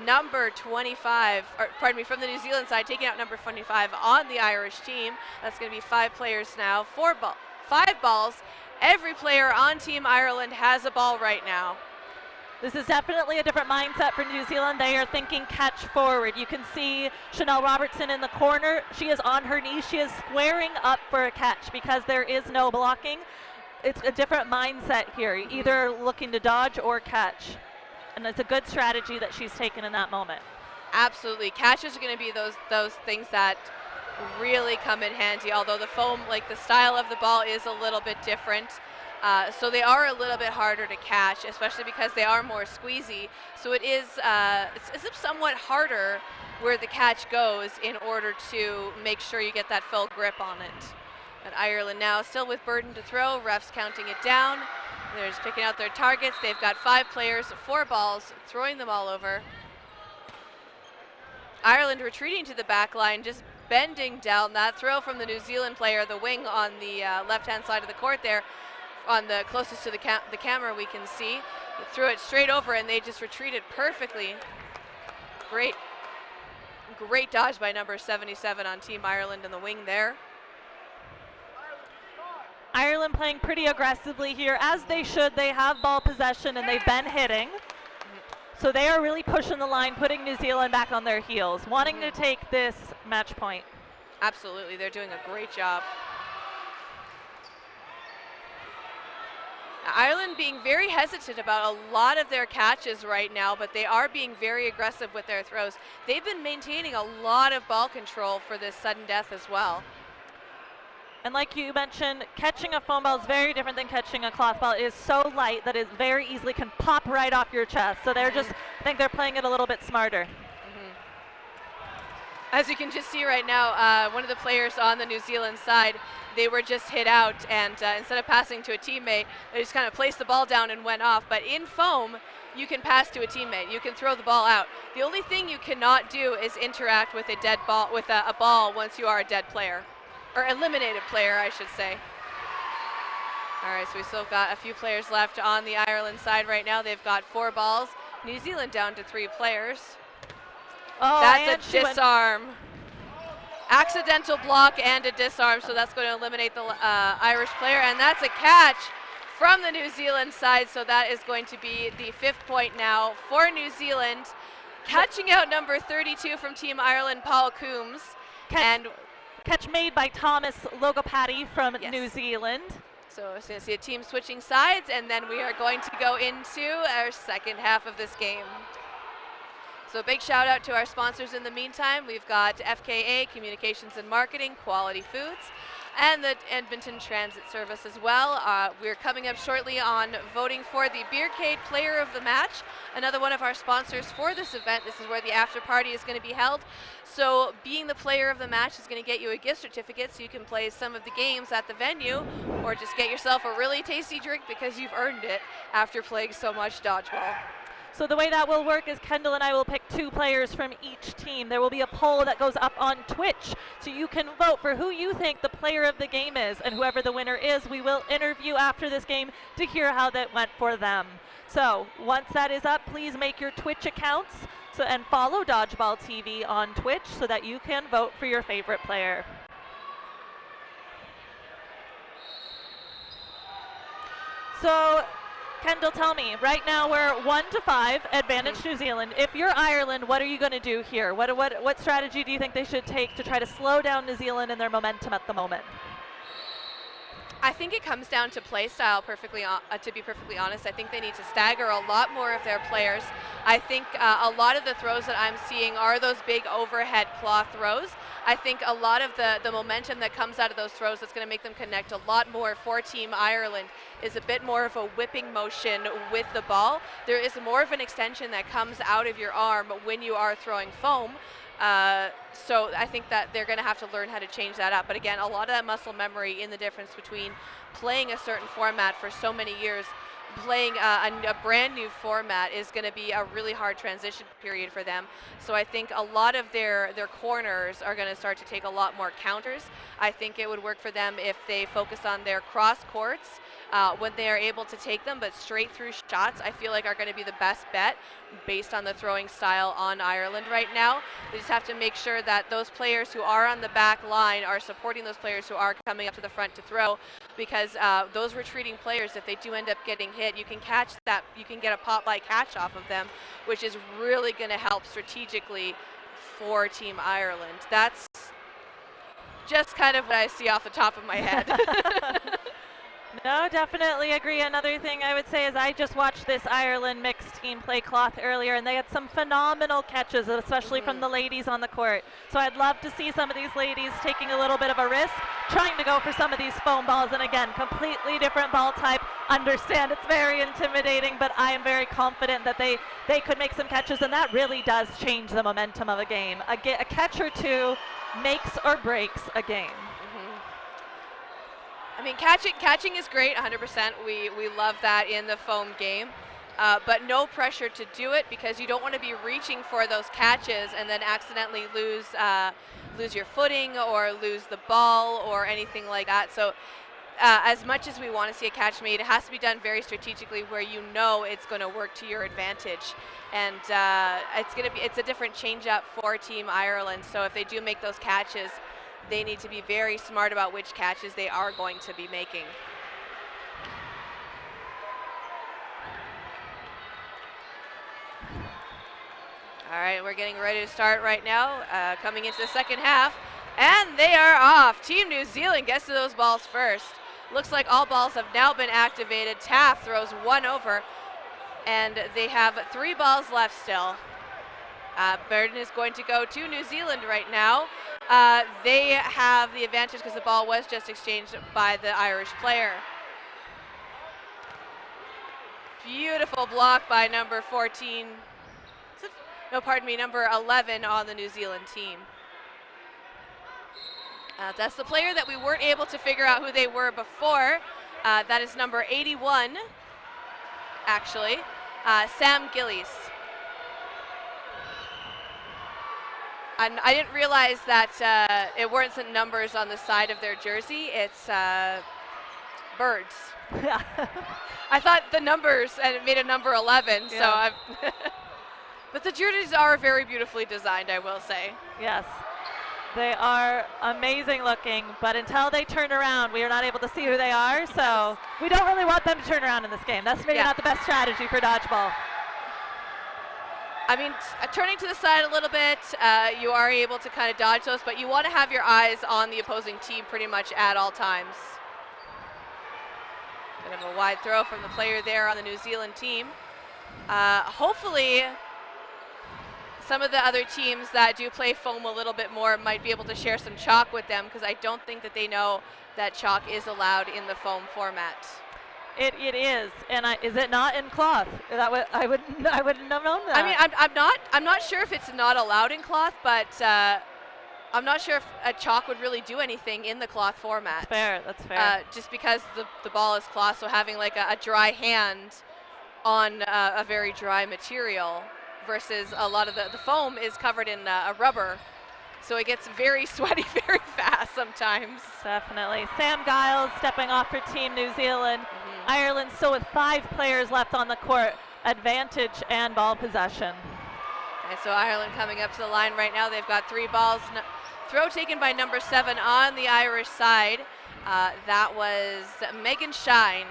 number 25, or pardon me, from the New Zealand side, taking out number 25 on the Irish team. That's going to be 5 players now, 5 balls. Every player on Team Ireland has a ball right now. This is definitely a different mindset for New Zealand. They are thinking catch forward. You can see Chanel Robertson in the corner. She is on her knees. She is squaring up for a catch because there is no blocking. It's a different mindset here, either looking to dodge or catch. And it's a good strategy that she's taken in that moment. Absolutely. Catches are going to be those things that really come in handy, although the foam, like the style of the ball is a little bit different. So they are a little bit harder to catch, especially because they are more squeezy. So it is it's somewhat harder where the catch goes in order to make sure you get that full grip on it. But Ireland now still with burden to throw, refs counting it down. They're just picking out their targets. They've got 5 players, 4 balls, throwing them all over. Ireland retreating to the back line, just bending down. That throw from the New Zealand player, the wing on the left-hand side of the court there, on the closest to the camera we can see. They threw it straight over and they just retreated perfectly. Great dodge by number 77 on Team Ireland in the wing there. Ireland playing pretty aggressively here, as they should. They have ball possession and they've been hitting. So they are really pushing the line, putting New Zealand back on their heels, wanting to take this match point. Absolutely, they're doing a great job. Ireland being very hesitant about a lot of their catches right now, but they are being very aggressive with their throws. They've been maintaining a lot of ball control for this sudden death as well. And like you mentioned, catching a foam ball is very different than catching a cloth ball. It is so light that it very easily can pop right off your chest. So they're just, I think they're playing it a little bit smarter. As you can just see right now, one of the players on the New Zealand side, they were just hit out, and instead of passing to a teammate, they just kind of placed the ball down and went off. But in foam, you can pass to a teammate. You can throw the ball out. The only thing you cannot do is interact with a dead ball, with a ball once you are a dead player. Or eliminated player, I should say. All right, so we still got a few players left on the Ireland side right now. They've got 4 balls. New Zealand down to 3 players. Oh, that's a disarm. Accidental block and a disarm, so that's going to eliminate the Irish player. And that's a catch from the New Zealand side, so that is going to be the 5th point now for New Zealand. Catching out number 32 from Team Ireland, Paul Coombs. Catch made by Thomas Logopati from New Zealand. So we're going to see a team switching sides, and then we are going to go into our second half of this game. So a big shout out to our sponsors in the meantime. We've got FKA, Communications and Marketing, Quality Foods, and the Edmonton Transit Service as well. We're coming up shortly on voting for the Beercade Player of the Match, another one of our sponsors for this event. This is where the after party is going to be held. So being the player of the match is going to get you a gift certificate so you can play some of the games at the venue, or just get yourself a really tasty drink because you've earned it after playing so much dodgeball. So the way that will work is Kendall and I will pick 2 players from each team. There will be a poll that goes up on Twitch, so you can vote for who you think the player of the game is, and whoever the winner is, we will interview after this game to hear how that went for them. So once that is up, please make your Twitch accounts and follow Dodgeball TV on Twitch so that you can vote for your favorite player. So Kendall, tell me, right now we're 1-5, advantage New Zealand. If you're Ireland, what are you going to do here? What strategy do you think they should take to try to slow down New Zealand and their momentum at the moment? I think it comes down to play style, to be perfectly honest. I think they need to stagger a lot more of their players. I think a lot of the throws that I'm seeing are those big overhead claw throws. I think a lot of the momentum that comes out of those throws that's going to make them connect a lot more for Team Ireland is a bit more of a whipping motion with the ball. There is more of an extension that comes out of your arm when you are throwing foam. So I think that they're going to have to learn how to change that up. But again, a lot of that muscle memory in the difference between playing a certain format for so many years, playing a brand new format is going to be a really hard transition period for them. So I think a lot of their corners are going to start to take a lot more counters. I think it would work for them if they focus on their cross courts when they are able to take them, but straight through shots I feel like are going to be the best bet based on the throwing style on Ireland right now. They just have to make sure that those players who are on the back line are supporting those players who are coming up to the front to throw, because those retreating players, if they do end up getting hit, you can catch that, you can get a pop-like catch off of them, which is really going to help strategically for Team Ireland. That's just kind of what I see off the top of my head. No, definitely agree. Another thing I would say is I just watched this Ireland mixed team play cloth earlier, and they had some phenomenal catches, especially from the ladies on the court. So I'd love to see some of these ladies taking a little bit of a risk, trying to go for some of these foam balls. And again, completely different ball type. Understand it's very intimidating, but I am very confident that they could make some catches, and that really does change the momentum of a game. A catch or two makes or breaks a game. I mean, catching is great, 100%. We love that in the foam game, but no pressure to do it, because you don't want to be reaching for those catches and then accidentally lose your footing or lose the ball or anything like that. So as much as we want to see a catch made, it has to be done very strategically, where you know it's going to work to your advantage. And it's a different change-up for Team Ireland. So if they do make those catches, they need to be very smart about which catches they are going to be making. All right, we're getting ready to start right now, coming into the second half, and they are off. Team New Zealand gets to those balls first. Looks like all balls have now been activated. Taff throws one over, and they have 3 balls left still. Burden is going to go to New Zealand right now. They have the advantage because the ball was just exchanged by the Irish player. Beautiful block by number 14. Number 11 on the New Zealand team. That's the player that we weren't able to figure out who they were before. That is number 81, actually, Sam Gillies. And I didn't realize that it weren't some numbers on the side of their jersey. It's birds. Yeah. I thought the numbers, and it made a number 11. Yeah. So I've but the jerseys are very beautifully designed, I will say. Yes. They are amazing looking, but until they turn around, we are not able to see who they are. So we don't really want them to turn around in this game. That's maybe not the best strategy for dodgeball. I mean, turning to the side a little bit, you are able to kind of dodge those, but you want to have your eyes on the opposing team pretty much at all times. Bit of a wide throw from the player there on the New Zealand team. Hopefully, some of the other teams that do play foam a little bit more might be able to share some chalk with them, because I don't think that they know that chalk is allowed in the foam format. It is, and is it not in cloth? I wouldn't have known that. I mean, I'm not sure if it's not allowed in cloth, but I'm not sure if a chalk would really do anything in the cloth format. That's fair. Just because the ball is cloth, so having like a dry hand on a very dry material versus a lot of the foam is covered in a rubber. So it gets very sweaty very fast sometimes. Definitely. Sam Giles stepping off for Team New Zealand. Ireland still with 5 players left on the court. Advantage and ball possession. And so Ireland coming up to the line right now. They've got 3 balls. Throw taken by number 7 on the Irish side. That was Megan Shine.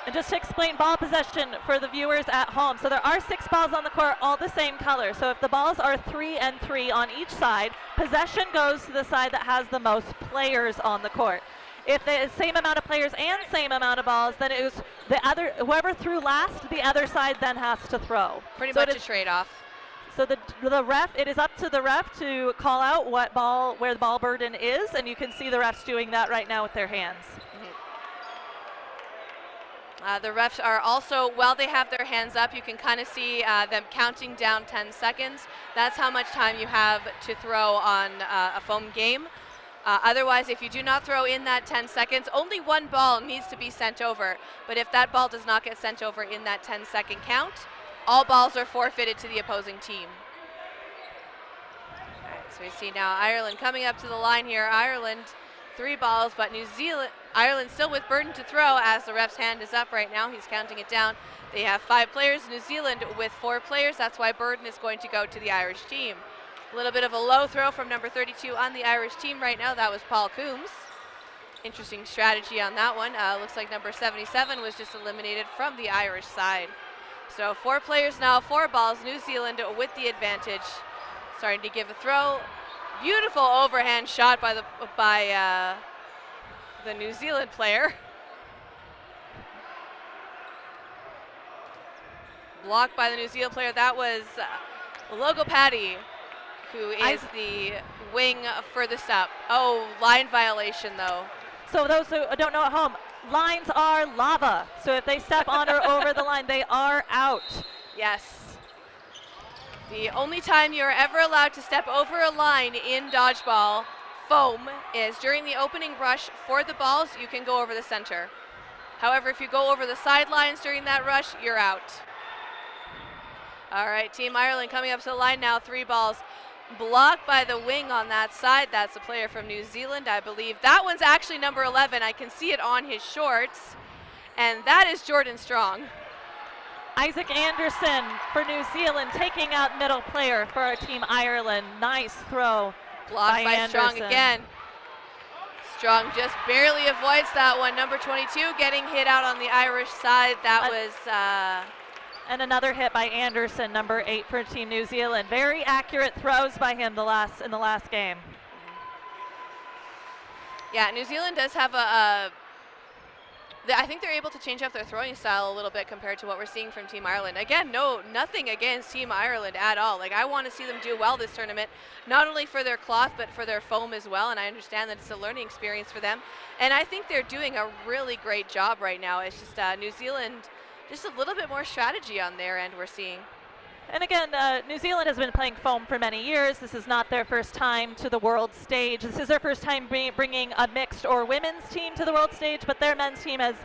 And just to explain ball possession for the viewers at home, so there are 6 balls on the court, all the same color. So if the balls are 3 and 3 on each side, possession goes to the side that has the most players on the court. If the same amount of players and same amount of balls, then it was whoever threw last, the other side then has to throw. Pretty much a trade-off. So the ref, it is up to the ref to call out where the ball burden is, and you can see the refs doing that right now with their hands. The refs are also, while they have their hands up, you can kind of see them counting down 10 seconds. That's how much time you have to throw on a foam game. Otherwise, if you do not throw in that 10 seconds, only one ball needs to be sent over. But if that ball does not get sent over in that 10-second count, all balls are forfeited to the opposing team. All right, so we see now Ireland coming up to the line here. Ireland, 3 balls, but Ireland still with burden to throw as the ref's hand is up right now. He's counting it down. They have 5 players. New Zealand with 4 players. That's why burden is going to go to the Irish team. A little bit of a low throw from number 32 on the Irish team right now. That was Paul Coombs. Interesting strategy on that one. Looks like number 77 was just eliminated from the Irish side. So 4 players now, 4 balls. New Zealand with the advantage. Starting to give a throw. Beautiful overhand shot by the New Zealand player. Blocked by the New Zealand player. That was Logo Paddy, who is the wing furthest up. Oh, line violation though. So those who don't know at home, lines are lava. So if they step on or over the line, they are out. Yes. The only time you're ever allowed to step over a line in dodgeball foam is during the opening rush for the balls. You can go over the center. However, if you go over the sidelines during that rush, you're out. All right, Team Ireland coming up to the line now, 3 balls. Blocked by the wing on that side. That's a player from New Zealand, I believe. That one's actually number 11. I can see it on his shorts. And that is Jordan Strong. Isaac Anderson for New Zealand taking out middle player for Team Ireland. Nice throw. Blocked by Strong again. Strong just barely avoids that one. Number 22 getting hit out on the Irish side. That was... And another hit by Anderson, number 8 for Team New Zealand. Very accurate throws by him in the last game. Yeah, New Zealand does have I think they're able to change up their throwing style a little bit compared to what we're seeing from Team Ireland. Again, nothing against Team Ireland at all. Like, I want to see them do well this tournament, not only for their cloth, but for their foam as well. And I understand that it's a learning experience for them. And I think they're doing a really great job right now. It's just New Zealand, just a little bit more strategy on their end we're seeing. And again, New Zealand has been playing foam for many years. This is not their first time to the world stage. This is their first time bringing a mixed or women's team to the world stage, but their men's team has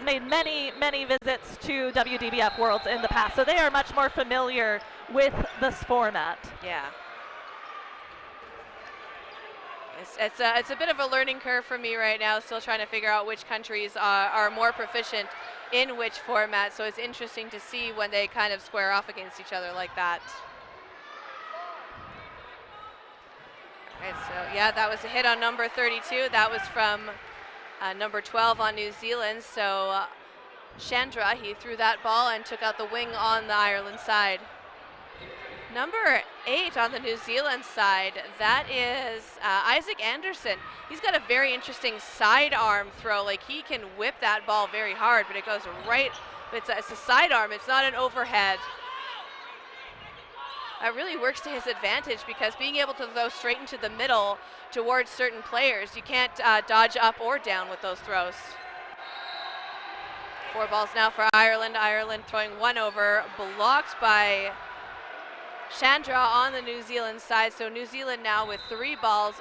made many, many visits to WDBF Worlds in the past. So they are much more familiar with this format. Yeah. It's a bit of a learning curve for me right now, still trying to figure out which countries are more proficient in which format, so it's interesting to see when they kind of square off against each other like that. All right, so yeah, that was a hit on number 32. That was from number 12 on New Zealand. So Chandra, he threw that ball and took out the wing on the Ireland side. Number 8 on the New Zealand side, that is Isaac Anderson. He's got a very interesting sidearm throw. Like, he can whip that ball very hard, but it goes right, it's a sidearm, it's not an overhead. It really works to his advantage because being able to throw straight into the middle towards certain players, you can't dodge up or down with those throws. 4 balls now for Ireland. Ireland throwing one over, blocked by Chandra on the New Zealand side. So New Zealand now with 3 balls,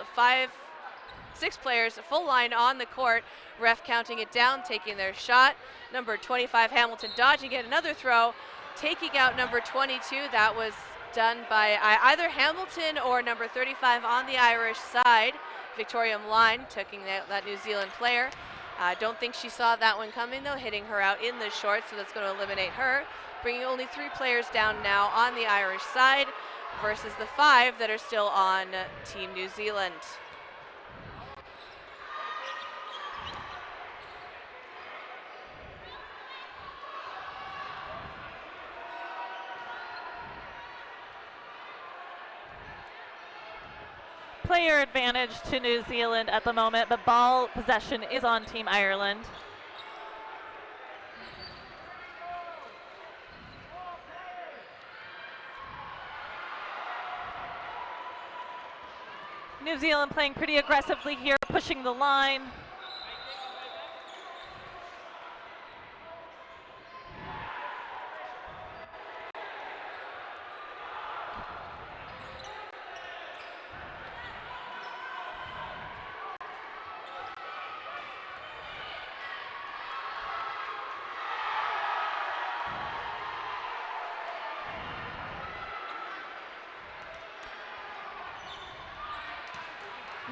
6 players, full line on the court. Ref counting it down, taking their shot. Number 25 Hamilton dodging it, another throw, taking out number 22. That was done by either Hamilton or number 35 on the Irish side. Victoria Line taking that New Zealand player. Don't think she saw that one coming though, hitting her out in the short, so that's going to eliminate her. Bringing only 3 players down now on the Irish side versus the 5 that are still on Team New Zealand. player advantage to New Zealand at the moment, but ball possession is on Team Ireland. New Zealand playing pretty aggressively here, pushing the line.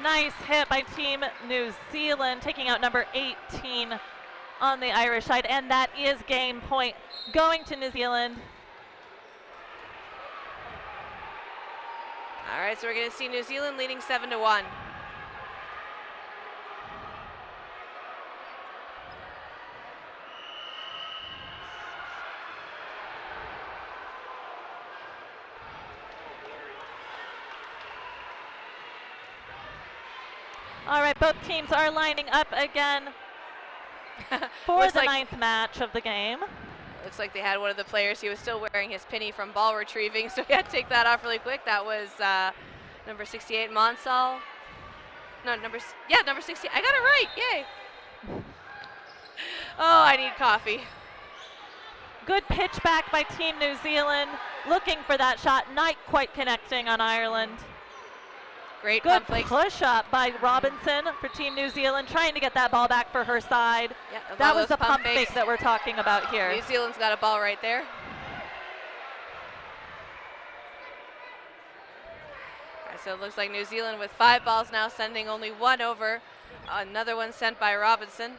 Nice hit by Team New Zealand, taking out number 18 on the Irish side, and that is game point going to New Zealand. All right, so we're going to see New Zealand leading 7-1. All right, both teams are lining up again for the ninth match of the game. Looks like they had one of the players, he was still wearing his pinny from ball retrieving, so he had to take that off really quick. That was number 68, Monsal. No, number 68. I got it right, yay. Oh, I need coffee. Good pitch back by Team New Zealand, looking for that shot, not quite connecting on Ireland. Great good pump push up by Robinson for Team New Zealand, trying to get that ball back for her side. Yeah, that was the pump fake that we're talking about here. New Zealand's got a ball right there. All right, so it looks like New Zealand with 5 balls now, sending only 1 over. Another one sent by Robinson.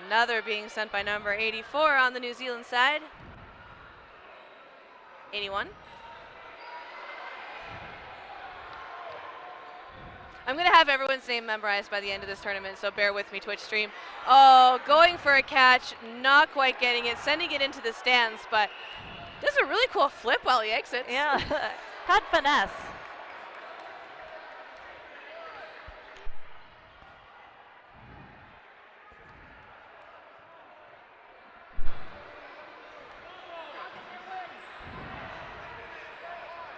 Another being sent by number 84 on the New Zealand side. 81. I'm going to have everyone's name memorized by the end of this tournament, so bear with me, Twitch stream. Oh, going for a catch, not quite getting it, sending it into the stands, but does a really cool flip while he exits. Yeah, had finesse.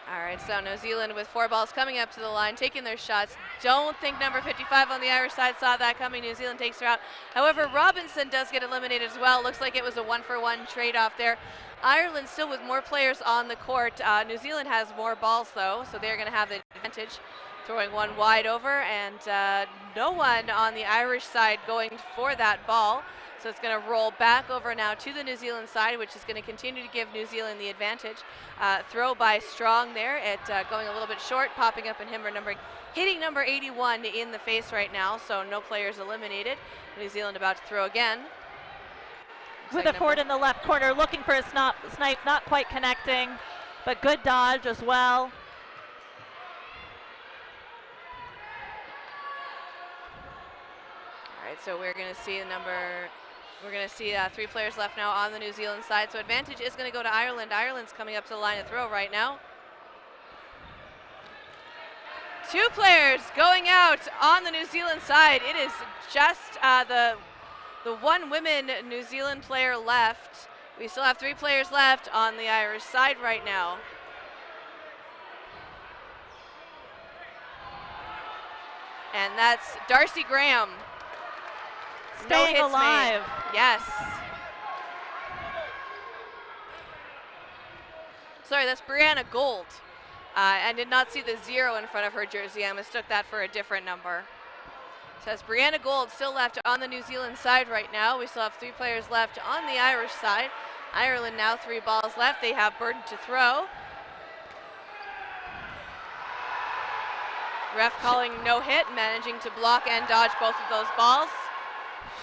All right, so New Zealand with 4 balls coming up to the line, taking their shots. Don't think number 55 on the Irish side saw that coming. New Zealand takes her out. However, Robinson does get eliminated as well. Looks like it was a 1-for-1 trade-off there. Ireland still with more players on the court. New Zealand has more balls, though, so they're going to have the advantage. Throwing one wide over, and no one on the Irish side going for that ball. So it's going to roll back over now to the New Zealand side, which is going to continue to give New Zealand the advantage. Throw by Strong there, going a little bit short, popping up and hitting number 81 in the face right now, so no players eliminated. New Zealand about to throw again. With a forward in the left corner, looking for a snipe, not quite connecting, but good dodge as well. All right, so we're going to see 3 players left now on the New Zealand side. So advantage is going to go to Ireland. Ireland's coming up to the line of throw right now. 2 players going out on the New Zealand side. It is just the one women New Zealand player left. We still have 3 players left on the Irish side right now. And that's Darcy Graham. Staying alive. Yes. Sorry, that's Brianna Gold. I did not see the 0 in front of her jersey. I mistook that for a different number. So that's Brianna Gold still left on the New Zealand side right now. We still have 3 players left on the Irish side. Ireland now 3 balls left. They have Burden to throw. Ref calling no hit, managing to block and dodge both of those balls.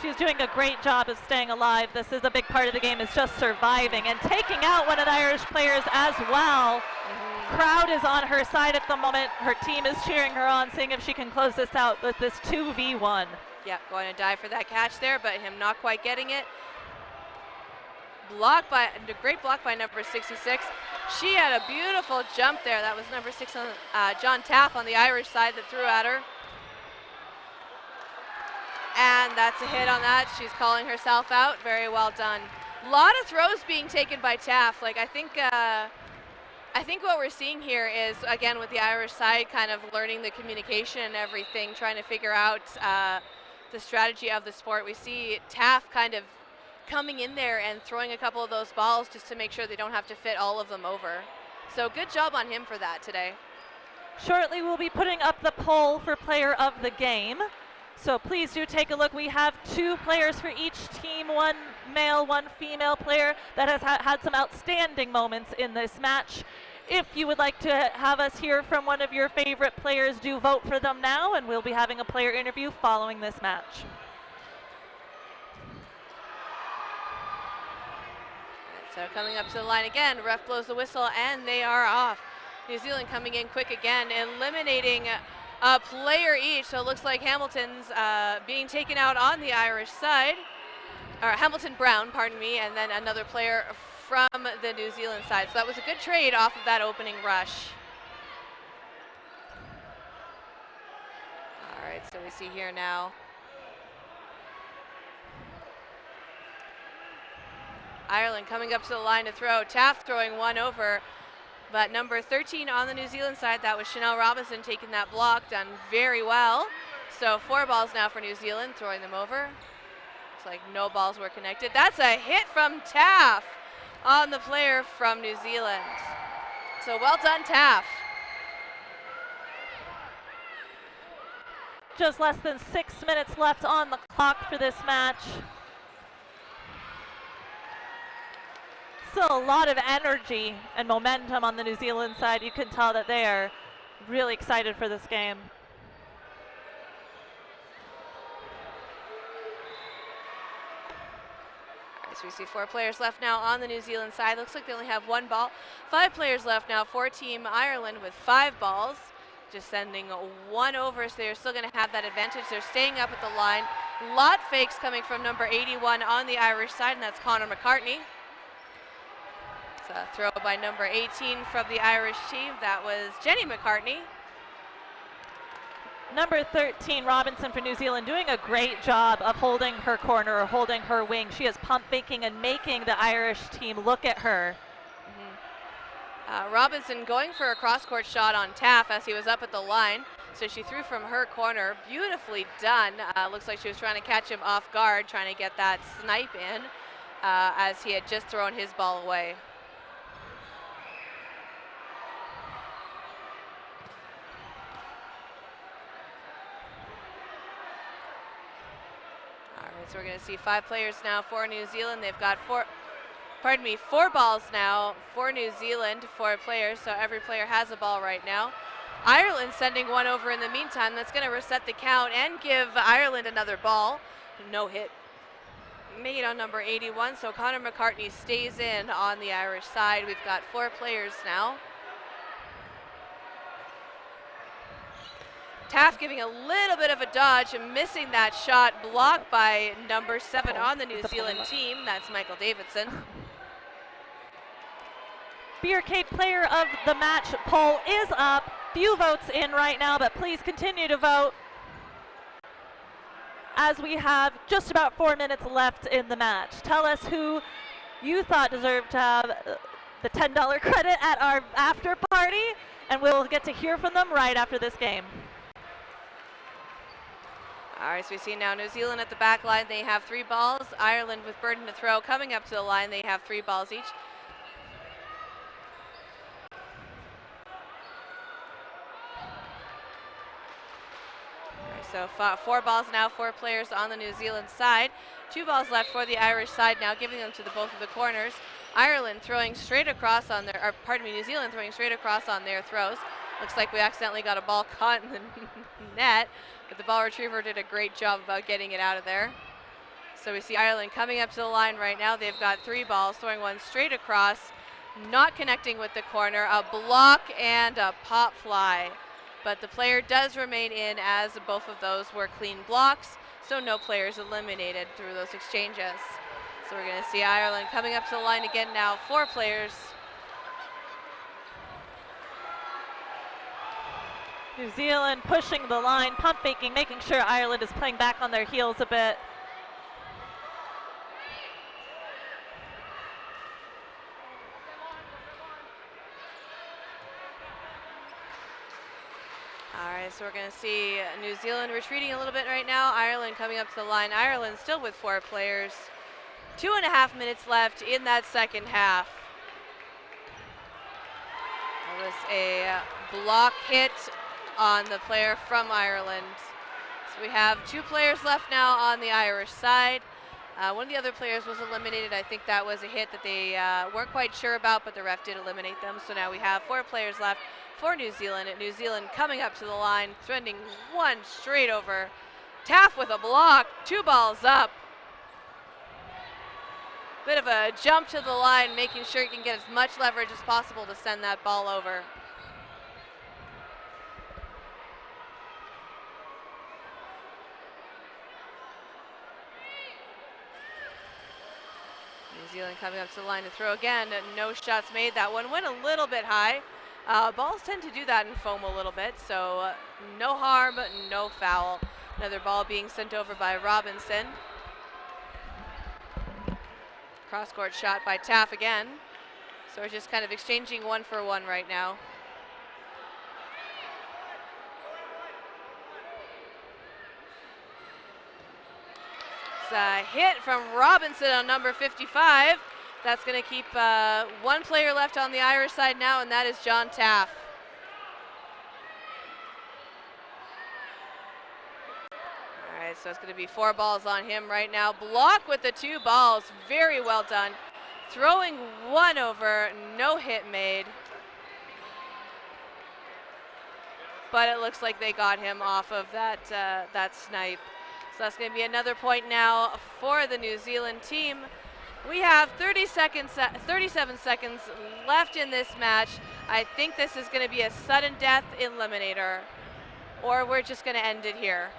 She's doing a great job of staying alive. This is a big part of the game, is just surviving and taking out one of the Irish players as well. Crowd is on her side at the moment. Her team is cheering her on, seeing if she can close this out with this 2v1. Yeah, going to dive for that catch there, but him not quite getting it. great block by number 66. She had a beautiful jump there. That was number 6 on John Taff on the Irish side that threw at her. And that's a hit on that. She's calling herself out. Very well done. A lot of throws being taken by Taff. Like I think what we're seeing here is, again, with the Irish side kind of learning the communication and everything, trying to figure out the strategy of the sport. We see Taff kind of coming in there and throwing a couple of those balls just to make sure they don't have to fit all of them over. So good job on him for that today. Shortly we'll be putting up the poll for player of the game. So please do take a look. We have 2 players for each team, 1 male, 1 female player that has had some outstanding moments in this match. If you would like to have us hear from one of your favorite players, do vote for them now, and we'll be having a player interview following this match. So coming up to the line again, ref blows the whistle and they are off. New Zealand coming in quick again, eliminating a player each. So it looks like Hamilton's being taken out on the Irish side, or Hamilton Brown, pardon me, and then another player from the New Zealand side. So that was a good trade off of that opening rush. All right, so we see here now Ireland coming up to the line to throw. Taft throwing one over, but number 13 on the New Zealand side, that was Chanel Robinson taking that block, done very well. So 4 balls now for New Zealand, throwing them over. Looks like no balls were connected. That's a hit from Taft on the player from New Zealand. So well done, Taft. Just less than 6 minutes left on the clock for this match. Still a lot of energy and momentum on the New Zealand side. You can tell that they are really excited for this game. All right, so we see 4 players left now on the New Zealand side. Looks like they only have 1 ball. 5 players left now for Team Ireland with 5 balls. Just sending 1 over, so they're still going to have that advantage. They're staying up at the line. Lot fakes coming from number 81 on the Irish side, and that's Connor McCartney. A throw by number 18 from the Irish team. That was Jenny McCartney. Number 13, Robinson for New Zealand, doing a great job of holding her corner or holding her wing. She is pump faking and making the Irish team look at her. Robinson going for a cross-court shot on Taff as he was up at the line. So she threw from her corner. Beautifully done. Looks like she was trying to catch him off guard, trying to get that snipe in as he had just thrown his ball away. So we're going to see 5 players now for New Zealand. They've got 4 balls now for New Zealand, 4 players, so every player has a ball right now. Ireland sending 1 over in the meantime. That's going to reset the count and give Ireland another ball. No hit made on number 81, so Connor McCartney stays in on the Irish side. We've got 4 players now. Taft giving a little bit of a dodge and missing that shot, blocked by number 7 on the New Zealand team. That's Michael Davidson. Beer Cake Player of the Match poll is up. Few votes in right now, but please continue to vote as we have just about 4 minutes left in the match. Tell us who you thought deserved to have the $10 credit at our after party, and we'll get to hear from them right after this game. All right, so we see now New Zealand at the back line. They have 3 balls. Ireland with burden to throw coming up to the line. They have 3 balls each. All right, so 4 balls now, 4 players on the New Zealand side. 2 balls left for the Irish side now, giving them to both of the corners. Ireland throwing straight across on their, or pardon me, New Zealand throwing straight across on their throws. Looks like we accidentally got a ball caught in the net, but the ball retriever did a great job about getting it out of there. So we see Ireland coming up to the line right now. They've got 3 balls, throwing one straight across, not connecting with the corner, a block and a pop fly. But the player does remain in as both of those were clean blocks, so no players eliminated through those exchanges. So we're going to see Ireland coming up to the line again now. 4 players. New Zealand pushing the line, pump faking, making sure Ireland is playing back on their heels a bit. All right, so we're going to see New Zealand retreating a little bit right now. Ireland coming up to the line. Ireland still with 4 players. 2.5 minutes left in that second half. That was a block hit on the player from Ireland. So we have 2 players left now on the Irish side. One of the other players was eliminated. I think that was a hit that they weren't quite sure about, but the ref did eliminate them. So now we have 4 players left for New Zealand. New Zealand coming up to the line, sending one straight over. Taff with a block, 2 balls up. Bit of a jump to the line, making sure he can get as much leverage as possible to send that ball over. New Zealand coming up to the line to throw again. No shots made. That one went a little bit high. Balls tend to do that in foam a little bit, so no harm, no foul. Another ball being sent over by Robinson. Cross-court shot by Taff again. So we're just kind of exchanging 1 for 1 right now. It's a hit from Robinson on number 55. That's going to keep 1 player left on the Irish side now, and that is John Taff. All right, so it's going to be 4 balls on him right now. Block with the 2 balls. Very well done. Throwing 1 over, no hit made. But it looks like they got him off of that snipe. So that's going to be another point now for the New Zealand team. We have 37 seconds left in this match. I think this is going to be a sudden death eliminator, or we're just going to end it here.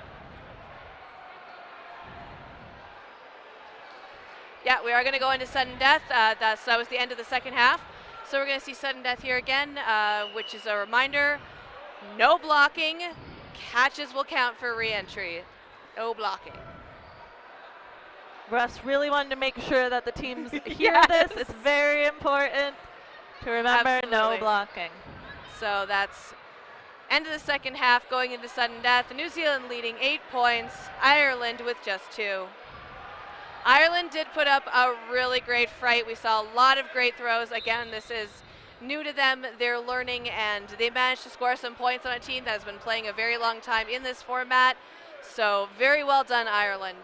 Yeah, we are going to go into sudden death. That was the end of the second half. So we're going to see sudden death here again, which is a reminder, no blocking. Catches will count for re-entry. No blocking. Russ really wanted to make sure that the teams hear this. It's very important to remember. Absolutely. No blocking. So that's end of the second half, going into sudden death. New Zealand leading 8 points, Ireland with just 2. Ireland did put up a really great fight. We saw a lot of great throws. Again, this is new to them. They're learning, and they managed to score some points on a team that has been playing a very long time in this format. So very well done, Ireland.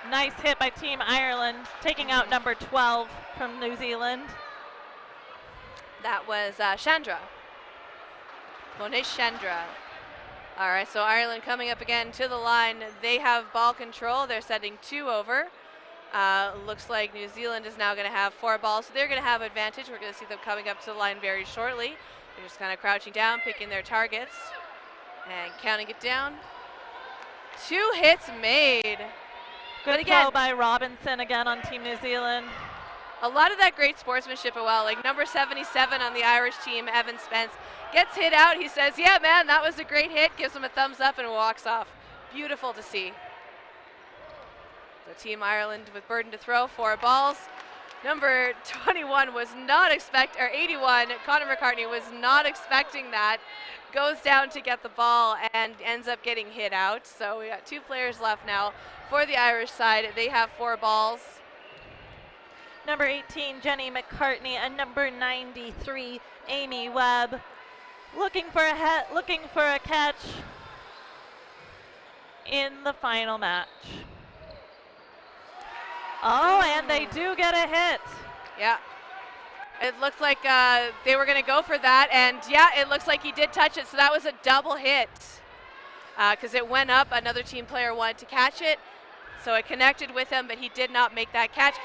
Nice hit by Team Ireland, taking out number 12 from New Zealand. That was Chandra. Monish Chandra. All right, so Ireland coming up again to the line. They have ball control. They're sending 2 over. Looks like New Zealand is now going to have 4 balls, so they're going to have advantage. We're going to see them coming up to the line very shortly. They're just kind of crouching down, picking their targets, and counting it down. 2 hits made. Good throw by Robinson again on Team New Zealand. A lot of that great sportsmanship as well. Like number 77 on the Irish team, Evan Spence, gets hit out. He says, yeah, man, that was a great hit. Gives him a thumbs up and walks off. Beautiful to see. So Team Ireland with burden to throw, 4 balls. Number 21 was not or 81, Connor McCartney was not expecting that. Goes down to get the ball and ends up getting hit out. So we got 2 players left now for the Irish side. They have 4 balls. Number 18, Jenny McCartney, and number 93, Amy Webb, looking for a catch in the final match. Oh, and they do get a hit. Yeah. It looks like they were going to go for that, and yeah, it looks like he did touch it, so that was a double hit because it went up. Another team player wanted to catch it. So it connected with him, but he did not make that catch.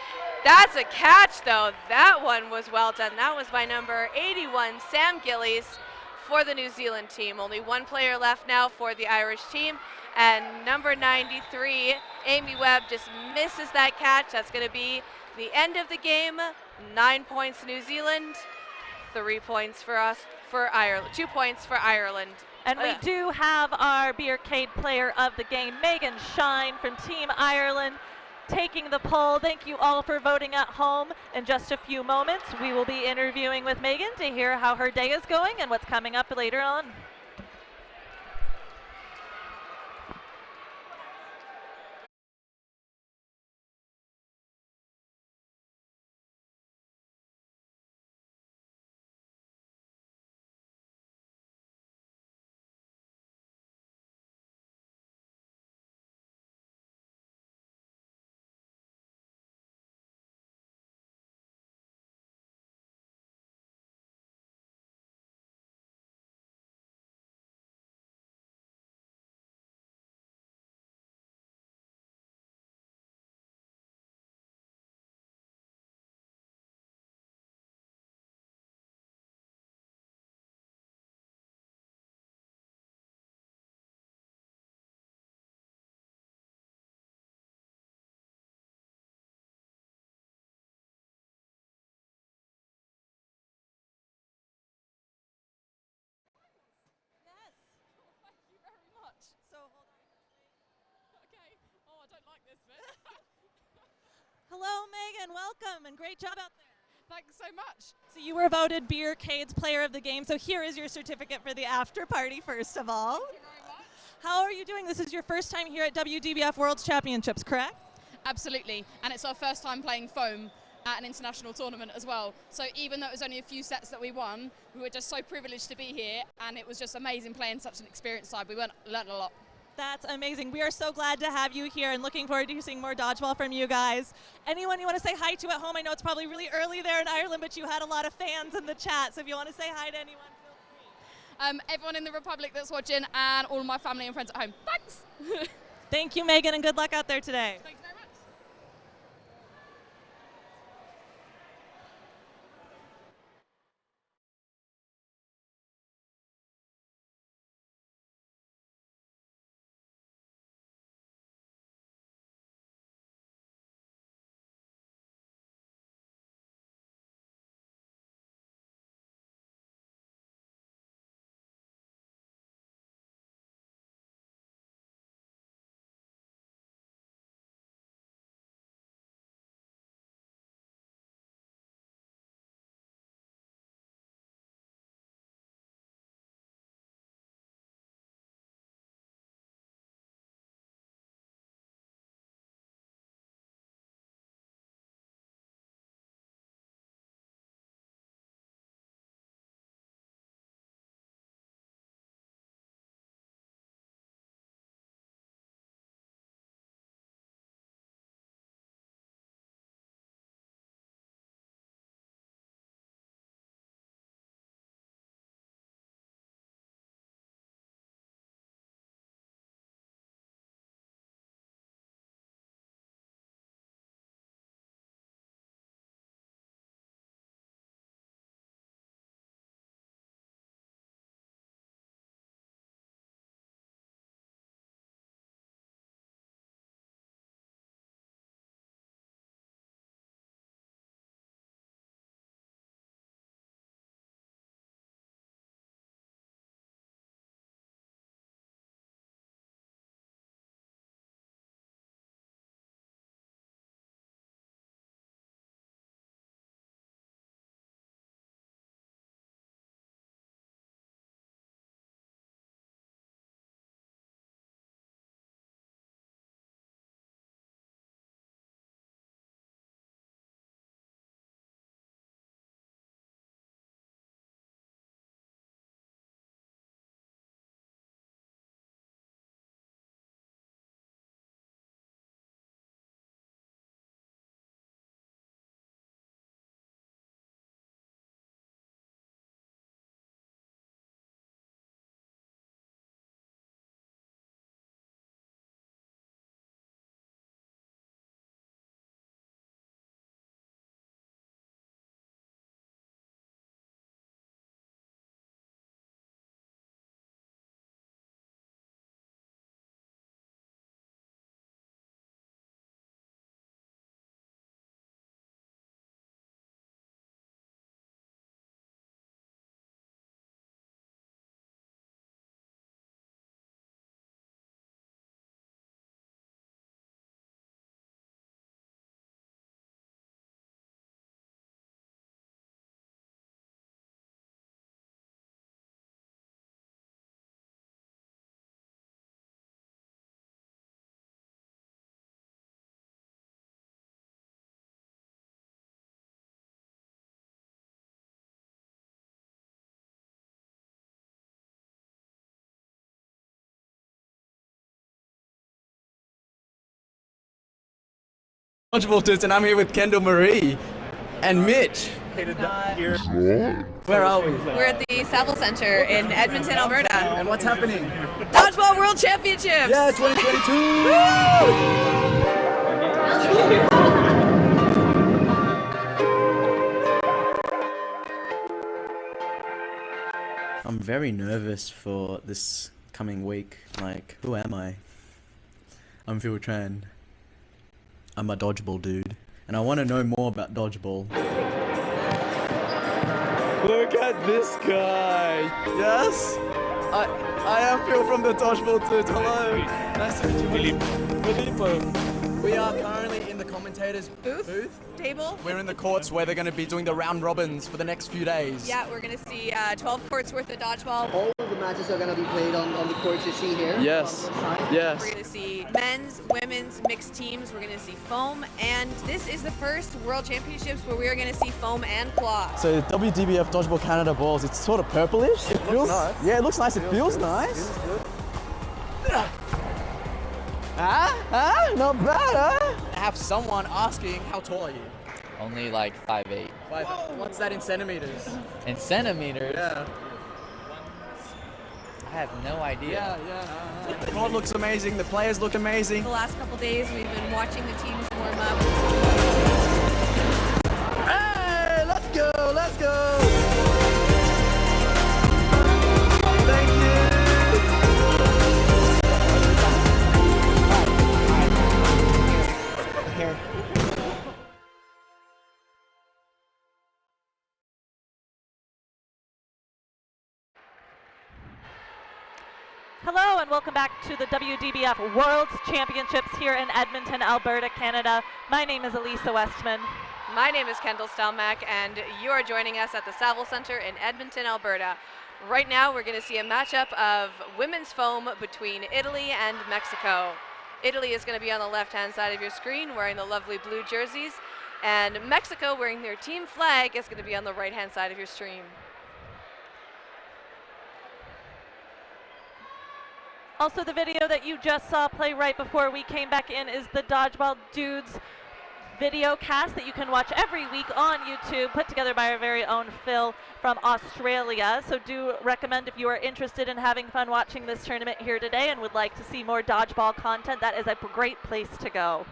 That's a catch, though. That one was well done. That was by number 81, Sam Gillies, for the New Zealand team. Only one player left now for the Irish team. And number 93, Amy Webb, just misses that catch. That's going to be the end of the game. 9 points New Zealand, 3 points for us, for Ireland, 2 points for Ireland. And we do have our Beercade player of the game, Megan Shine from Team Ireland, taking the poll. Thank you all for voting at home. In just a few moments, we will be interviewing with Megan to hear how her day is going and what's coming up later on. Hello, Megan. Welcome, and great job out there. Thanks so much. So you were voted Beercade's player of the game. So here is your certificate for the after party, first of all. Thank you very much. How are you doing? This is your first time here at WDBF World Championships, correct? Absolutely, and it's our first time playing foam at an international tournament as well. So even though it was only a few sets that we won, we were just so privileged to be here, and it was just amazing playing such an experienced side. We learned a lot. That's amazing. We are so glad to have you here and looking forward to seeing more dodgeball from you guys. Anyone you want to say hi to at home? I know it's probably really early there in Ireland, but you had a lot of fans in the chat, so if you want to say hi to anyone, feel free. Everyone in the Republic that's watching and all of my family and friends at home. Thanks. Thank you, Megan, and good luck out there today. Thanks very much. Dodgeball Dudes, and I'm here with Kendall Marie and Mitch. Where are we? We're at the Asal Center in Edmonton, Alberta. And what's happening? Dodgeball World Championships! Yeah, 2022! I'm very nervous for this coming week. Like, who am I? I'm Phil Tran. I'm a dodgeball dude. And I want to know more about dodgeball. Look at this guy! Yes? I am Phil from the Dodgeball Dudes. Hello! Nice to meet you. Filippo. We are currently in the commentators' booth. Table. We're in the courts where they're going to be doing the round robins for the next few days. Yeah, we're going to see 12 courts worth of dodgeball. All of the matches are going to be played on the courts you see here. Yes. Yes. We're going to see men's, women's, mixed teams. We're going to see foam. And this is the first World Championships where we are going to see foam and cloth. So the WDBF Dodgeball Canada balls, it's sort of purplish. It feels nice. Yeah, it looks nice. It feels nice. Not bad, huh? I have someone asking, how tall are you? Only like 5'8". What's that in centimeters? In centimeters? Yeah. I have no idea. The court looks amazing. The players look amazing. The last couple days, we've been watching the teams warm up. Hey, let's go, let's go. Thank you. Here. Hello and welcome back to the WDBF World Championships here in Edmonton, Alberta, Canada. My name is Elisa Westman. My name is Kendall Stelmack, and you are joining us at the Asal Center in Edmonton, Alberta. Right now, we're going to see a matchup of women's foam between Italy and Mexico. Italy is going to be on the left-hand side of your screen wearing the lovely blue jerseys, and Mexico wearing their team flag is going to be on the right-hand side of your stream. Also, the video that you just saw play right before we came back in is the Dodgeball Dudes video cast that you can watch every week on YouTube, put together by our very own Phil from Australia. So do recommend, if you are interested in having fun watching this tournament here today and would like to see more dodgeball content, that is a great place to go.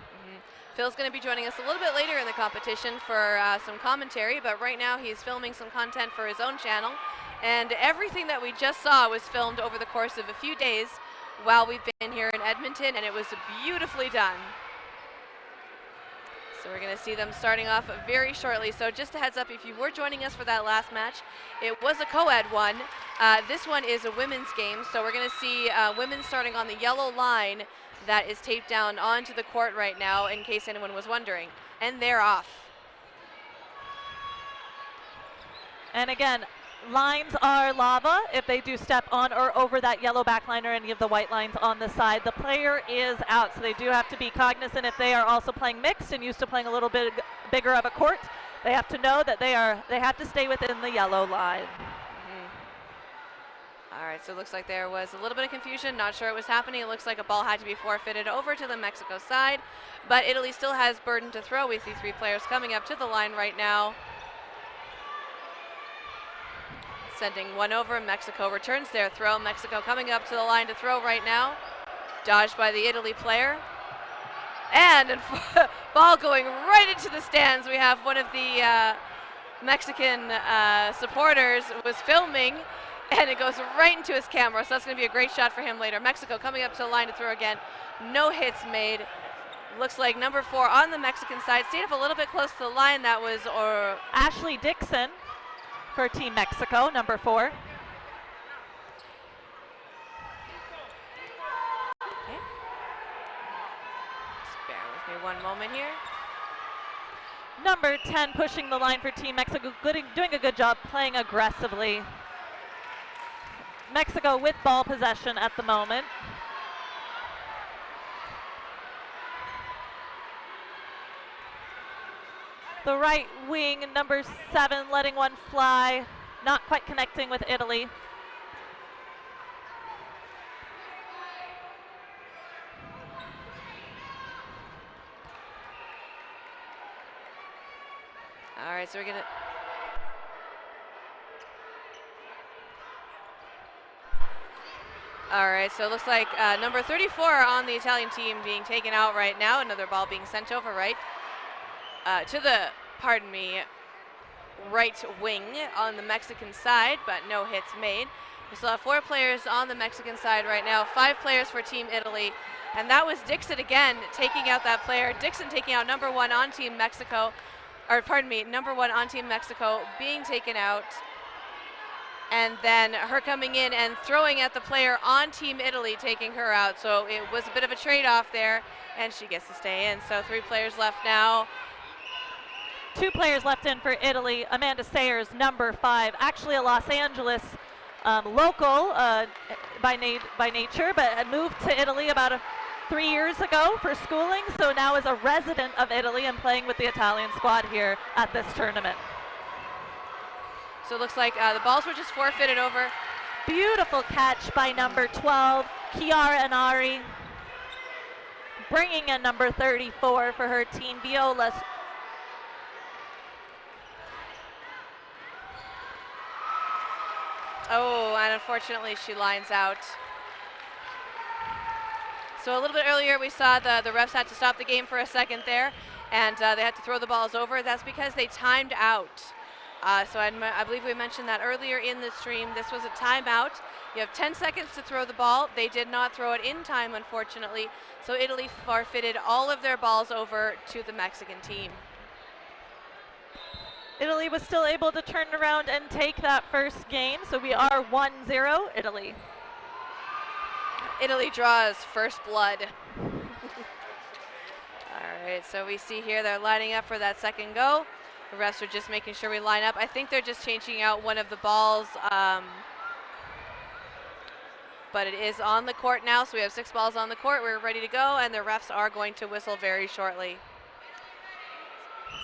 Phil's going to be joining us a little bit later in the competition for some commentary, but right now he's filming some content for his own channel. And everything that we just saw was filmed over the course of a few days while we've been here in Edmonton, and it was beautifully done. So we're going to see them starting off very shortly. So just a heads up, if you were joining us for that last match, it was a co-ed one. This one is a women's game, so we're going to see women starting on the yellow line that is taped down onto the court right now, in case anyone was wondering. And they're off. And again, lines are lava. If they do step on or over that yellow back line or any of the white lines on the side, the player is out. So they do have to be cognizant if they are also playing mixed and used to playing a little bit bigger of a court. They have to know that they have to stay within the yellow line. All right, so it looks like there was a little bit of confusion. Not sure what was happening. It looks like a ball had to be forfeited over to the Mexico side, but Italy still has burden to throw. We see three players coming up to the line right now. Sending one over. Mexico returns their throw. Mexico coming up to the line to throw right now. Dodged by the Italy player. And ball going right into the stands. We have one of the Mexican supporters was filming, and it goes right into his camera. So that's going to be a great shot for him later. Mexico coming up to the line to throw again. No hits made. Looks like number 4 on the Mexican side stayed up a little bit close to the line. That was Ashley Dixon for Team Mexico, number 4. Okay. Just bear with me one moment here. Number 10 pushing the line for Team Mexico, doing a good job playing aggressively. Mexico with ball possession at the moment. The right wing, number 7, letting one fly, not quite connecting with Italy. right, so we're gonna. All right, so it looks like number 34 on the Italian team being taken out right now. Another ball being sent over right to the, pardon me, right wing on the Mexican side, but no hits made. We still have 4 players on the Mexican side right now, 5 players for Team Italy, and that was Dixon again taking out that player. Dixon taking out number 1 on Team Mexico, or pardon me, number 1 on Team Mexico being taken out. And then her coming in and throwing at the player on Team Italy, taking her out. So it was a bit of a trade-off there, and she gets to stay in. So 3 players left now. 2 players left in for Italy. Amanda Sayers, number 5, actually a Los Angeles local by nature, but had moved to Italy about 3 years ago for schooling, so now is a resident of Italy and playing with the Italian squad here at this tournament. So it looks like the balls were just forfeited over. Beautiful catch by number 12, Chiara Anari, bringing in number 34 for her team, Viola. Oh, and unfortunately she lines out. So a little bit earlier we saw the refs had to stop the game for a second there, and they had to throw the balls over. That's because they timed out. So I believe we mentioned that earlier in the stream. This was a timeout. You have 10 seconds to throw the ball. They did not throw it in time, unfortunately. So Italy forfeited all of their balls over to the Mexican team. Italy was still able to turn around and take that first game. So we are 1-0 Italy. Italy draws first blood. All right, so we see here they're lining up for that second go. The refs are just making sure we line up. I think they're just changing out one of the balls, but it is on the court now, so we have 6 balls on the court. We're ready to go, and the refs are going to whistle very shortly.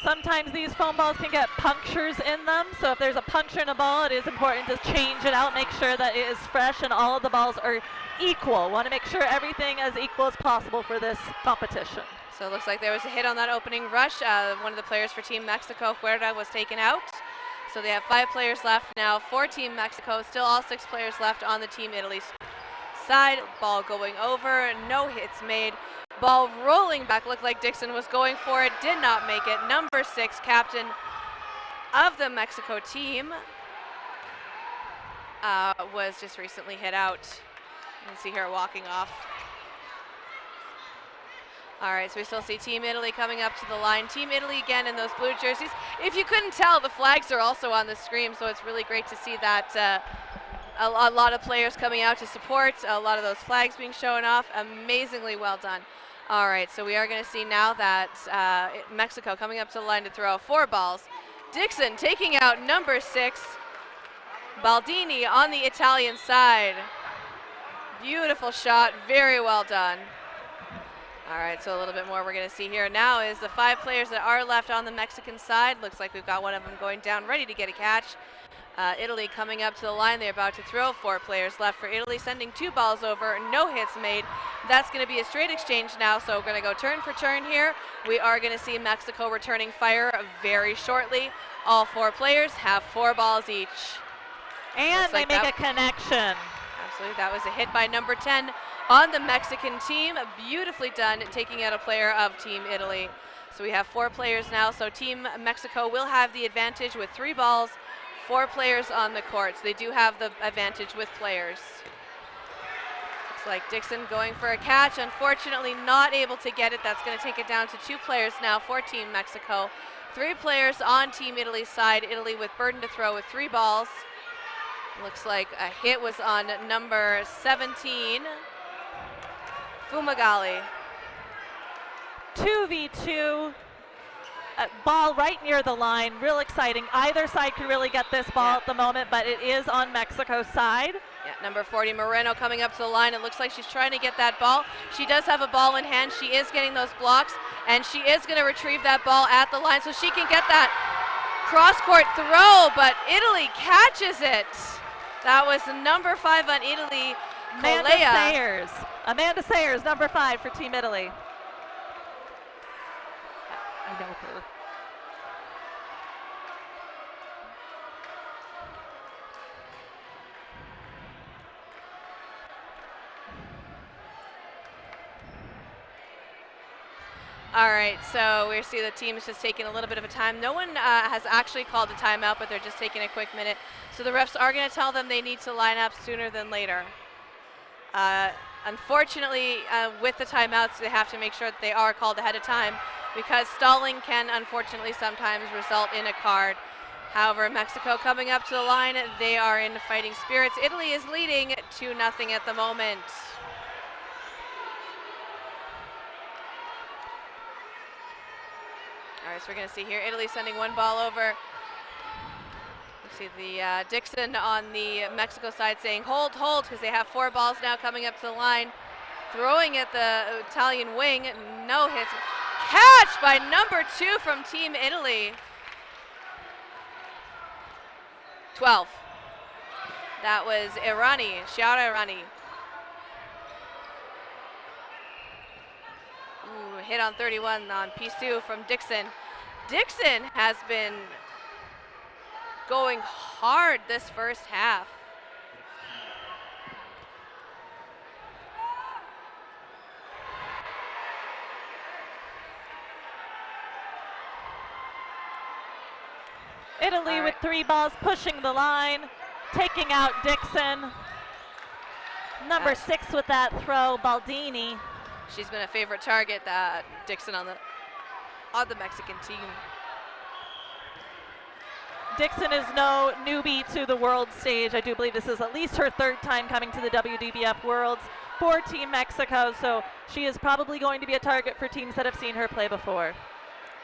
Sometimes these foam balls can get punctures in them, so if there's a puncture in a ball, it is important to change it out, make sure that it is fresh and all of the balls are equal. Want to make sure everything as equal as possible for this competition. So it looks like there was a hit on that opening rush. One of the players for Team Mexico, Huerta, was taken out. So they have 5 players left now for Team Mexico. Still all 6 players left on the Team Italy side. Ball going over, no hits made. Ball rolling back, looked like Dixon was going for it, did not make it. Number 6, captain of the Mexico team, was just recently hit out. You can see her walking off. All right, so we still see Team Italy coming up to the line. Team Italy again in those blue jerseys. If you couldn't tell, the flags are also on the screen, so it's really great to see that a lot of players coming out to support, a lot of those flags being shown off. Amazingly well done. All right, so we are going to see now that Mexico coming up to the line to throw 4 balls. Dixon taking out number 6, Baldini on the Italian side. Beautiful shot, very well done. All right, so a little bit more we're going to see here now is the 5 players that are left on the Mexican side. Looks like we've got one of them going down, ready to get a catch. Italy coming up to the line. They're about to throw. 4 players left for Italy, sending 2 balls over, no hits made. That's going to be a straight exchange now, so we're going to go turn for turn here. We are going to see Mexico returning fire very shortly. All 4 players have 4 balls each. And they make a connection. Absolutely, that was a hit by number 10 on the Mexican team. Beautifully done, taking out a player of Team Italy. So we have 4 players now, so Team Mexico will have the advantage with 3 balls, 4 players on the court. So they do have the advantage with players. Looks like Dixon going for a catch. Unfortunately, not able to get it. That's going to take it down to 2 players now for Team Mexico. 3 players on Team Italy's side. Italy with burden to throw with 3 balls. Looks like a hit was on number 17, Fumagalli. 2v2. Ball right near the line, real exciting. Either side could really get this ball at the moment, but it is on Mexico's side. Yeah, number 40, Moreno, coming up to the line. It looks like she's trying to get that ball. She does have a ball in hand. She is getting those blocks, and she is going to retrieve that ball at the line so she can get that cross-court throw, but Italy catches it. That was number 5 on Italy, Amanda Sayers. Amanda Sayers, number 5 for Team Italy. I know her. All right, so we see the team is just taking a little bit of a time. No one has actually called a timeout, but they're just taking a quick minute. So the refs are going to tell them they need to line up sooner than later. Unfortunately, with the timeouts, they have to make sure that they are called ahead of time because stalling can unfortunately sometimes result in a card. However, Mexico coming up to the line, they are in fighting spirits. Italy is leading 2-0 at the moment. All right, so we're going to see here Italy sending one ball over. You see the Dixon on the Mexico side saying hold, hold, because they have 4 balls now coming up to the line. Throwing at the Italian wing, no hits. Catch by number 2 from Team Italy. 12. That was Siaran. Hit on 31 on Pisu from Dixon. Dixon has been going hard this first half. Italy with 3 balls pushing the line, taking out Dixon. Number 6 with that throw, Baldini. She's been a favorite target, Dixon on the Mexican team. Dixon is no newbie to the world stage. I do believe this is at least her 3rd time coming to the WDBF Worlds for Team Mexico, so she is probably going to be a target for teams that have seen her play before.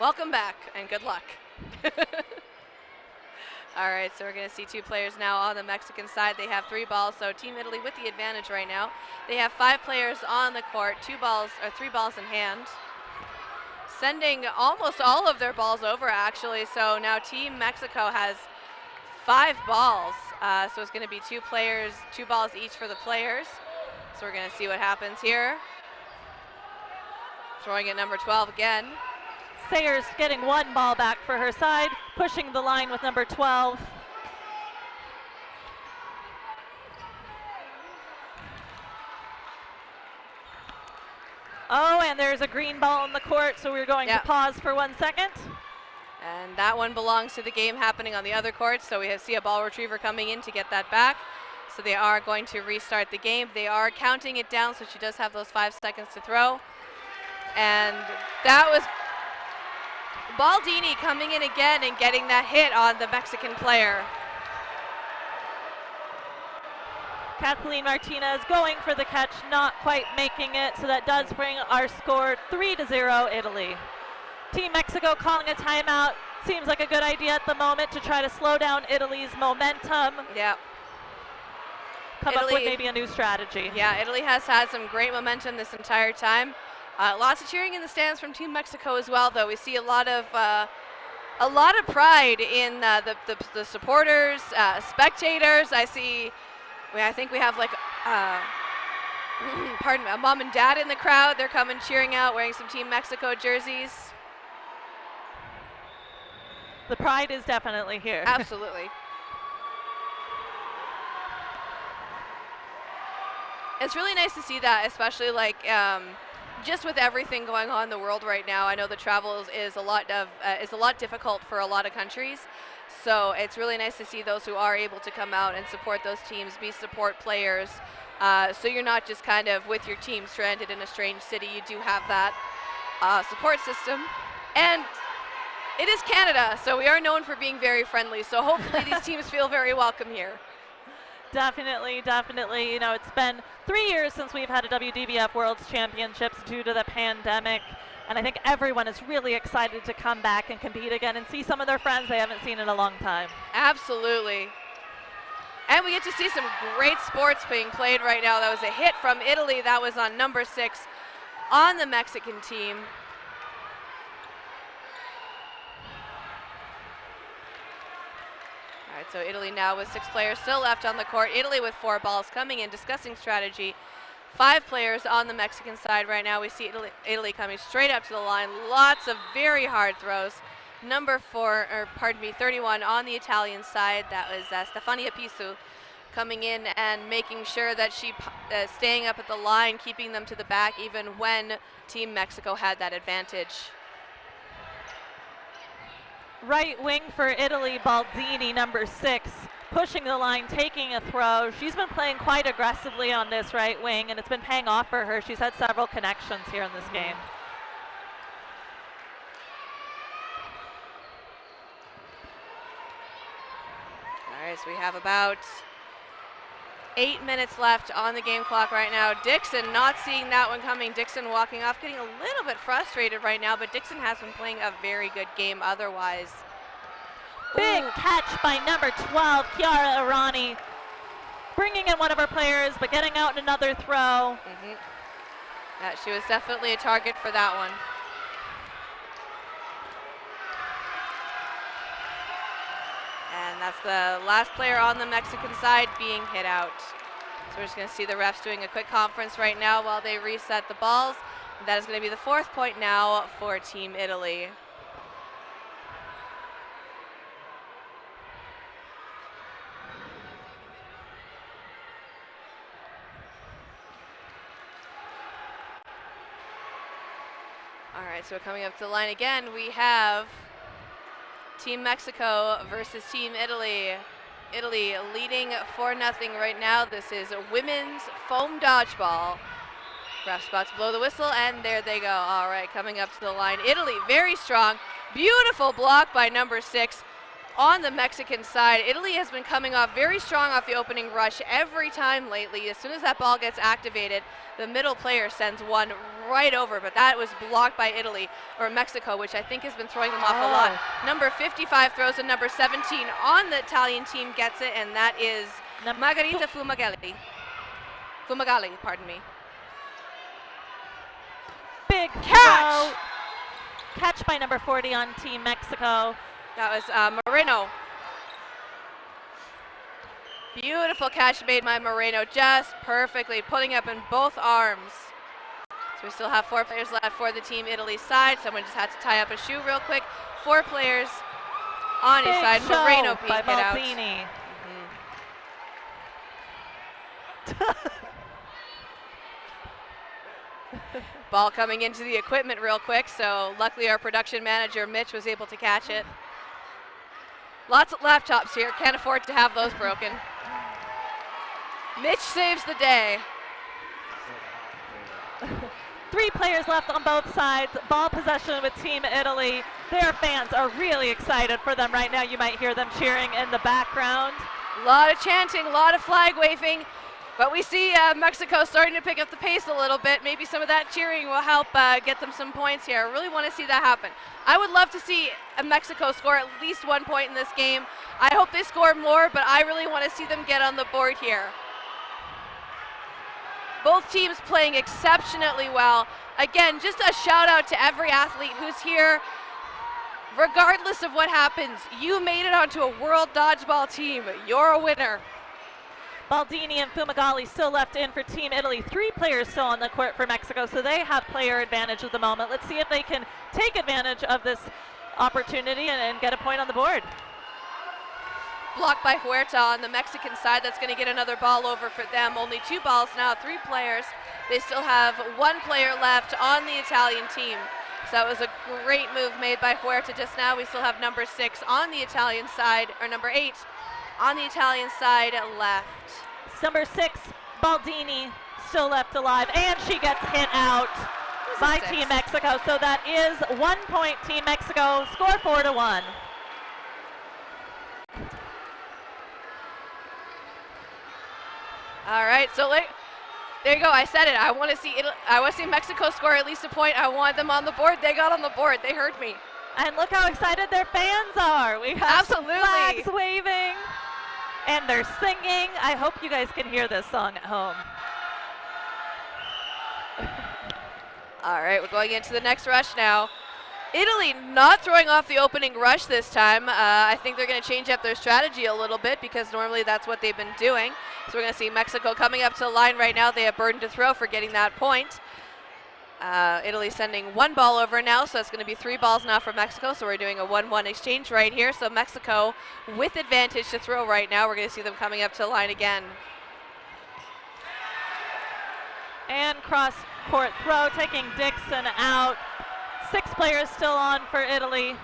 Welcome back and good luck. All right, so we're going to see 2 players now on the Mexican side. They have 3 balls, so Team Italy with the advantage right now. They have 5 players on the court, 3 balls in hand. Sending almost all of their balls over, actually. So now Team Mexico has 5 balls. So it's going to be 2 players, 2 balls each for the players. So we're going to see what happens here. Throwing at number 12 again. Sayers getting 1 ball back for her side, pushing the line with number 12. Oh, and there's a green ball on the court, so we're going to pause for 1 second. And that one belongs to the game happening on the other court, so we see a ball retriever coming in to get that back. So they are going to restart the game. They are counting it down, so she does have those 5 seconds to throw. And that was Baldini coming in again and getting that hit on the Mexican player. Kathleen Martinez going for the catch, not quite making it, so that does bring our score 3-0 Italy. Team Mexico calling a timeout. Seems like a good idea at the moment to try to slow down Italy's momentum. Yeah. Come up with maybe a new strategy. Yeah, Italy has had some great momentum this entire time. Lots of cheering in the stands from Team Mexico as well, though. We see a lot of pride in the supporters, spectators. I think we have like, pardon me, a mom and dad in the crowd. They're coming cheering out, wearing some Team Mexico jerseys. The pride is definitely here. Absolutely. It's really nice to see that, especially like just with everything going on in the world right now. I know the travel is a lot difficult for a lot of countries. So it's really nice to see those who are able to come out and support those teams, be support players. So you're not just kind of with your team stranded in a strange city. You do have that support system. And it is Canada, so we are known for being very friendly. So hopefully these teams feel very welcome here. Definitely, definitely. You know, it's been 3 years since we've had a WDBF Worlds Championships due to the pandemic. And I think everyone is really excited to come back and compete again and see some of their friends they haven't seen in a long time. Absolutely. And we get to see some great sports being played right now. That was a hit from Italy. That was on number 6 on the Mexican team. All right, so Italy now with 6 players still left on the court. Italy with 4 balls coming in, discussing strategy. 5 players on the Mexican side right now. We see Italy coming straight up to the line. Lots of very hard throws. Number 31 on the Italian side. That was Stefania Pisu coming in and making sure that she staying up at the line, keeping them to the back even when Team Mexico had that advantage. Right wing for Italy, Baldini, number 6, pushing the line, taking a throw. She's been playing quite aggressively on this right wing, and it's been paying off for her. She's had several connections here in this game. All right, so we have about 8 minutes left on the game clock right now. Dixon not seeing that one coming. Dixon walking off, getting a little bit frustrated right now, but Dixon has been playing a very good game otherwise. Big catch by number 12, Chiara Arani, bringing in one of her players, but getting out another throw. Yeah, she was definitely a target for that one. And that's the last player on the Mexican side being hit out. So we're just going to see the refs doing a quick conference right now while they reset the balls. That is going to be the 4th point now for Team Italy. All right, so coming up to the line again, we have Team Mexico versus Team Italy. Italy leading 4-0 right now. This is a women's foam dodgeball. Ref spots blow the whistle, and there they go. All right, coming up to the line. Italy, very strong. Beautiful block by number 6 on the Mexican side. Italy has been coming off very strong off the opening rush every time lately. As soon as that ball gets activated, the middle player sends one right over, but that was blocked by Italy, or Mexico, which I think has been throwing them off a lot. Number 55 throws a number 17 on the Italian team, gets it, and that is Margherita Fumagalli. Fumagalli, pardon me. Big catch! Catch by number 40 on Team Mexico. That was Moreno. Beautiful catch made by Moreno, just perfectly, putting up in both arms. So we still have 4 players left for the Team Italy side. Someone just had to tie up a shoe real quick. 4 players on his side. Moreno being hit out. Ball coming into the equipment real quick, so luckily our production manager, Mitch, was able to catch it. Lots of laptops here, can't afford to have those broken. Mitch saves the day. 3 players left on both sides. Ball possession with Team Italy. Their fans are really excited for them right now. You might hear them cheering in the background. A lot of chanting, a lot of flag waving. But we see Mexico starting to pick up the pace a little bit. Maybe some of that cheering will help get them some points here. I really want to see that happen. I would love to see Mexico score at least 1 point in this game. I hope they score more, but I really want to see them get on the board here. Both teams playing exceptionally well. Again, just a shout out to every athlete who's here. Regardless of what happens, you made it onto a World Dodgeball team. You're a winner. Baldini and Fumagalli still left in for Team Italy. 3 players still on the court for Mexico, so they have player advantage at the moment. Let's see if they can take advantage of this opportunity and get a point on the board. Blocked by Huerta on the Mexican side. That's going to get another ball over for them. Only 2 balls now, 3 players. They still have 1 player left on the Italian team. So that was a great move made by Huerta just now. We still have number 6 on the Italian side, or number 8 on the Italian side left. Number 6, Baldini, still left alive, and she gets hit out by Team Mexico. So that is 1 point, Team Mexico. Score 4-1. All right, so there you go. I said it. I want to see Mexico score at least a point. I want them on the board. They got on the board. They heard me. And look how excited their fans are. We have flags waving, and they're singing. I hope you guys can hear this song at home. All right, we're going into the next rush now. Italy not throwing off the opening rush this time. I think they're going to change up their strategy a little bit because normally that's what they've been doing. So we're going to see Mexico coming up to the line right now. They have burden to throw for getting that point. Italy sending 1 ball over now, so it's going to be 3 balls now for Mexico. So we're doing a 1-1 exchange right here. So Mexico with advantage to throw right now. We're going to see them coming up to the line again. And cross court throw, taking Dixon out. 6 players still on for Italy.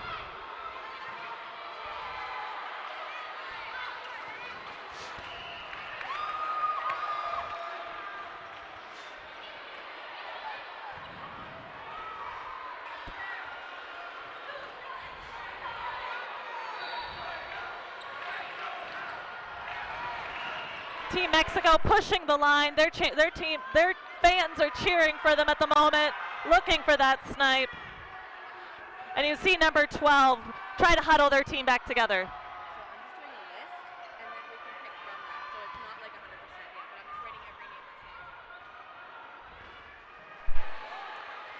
Team Mexico pushing the line. Their fans are cheering for them at the moment, looking for that snipe. And you see number 12 try to huddle their team back together.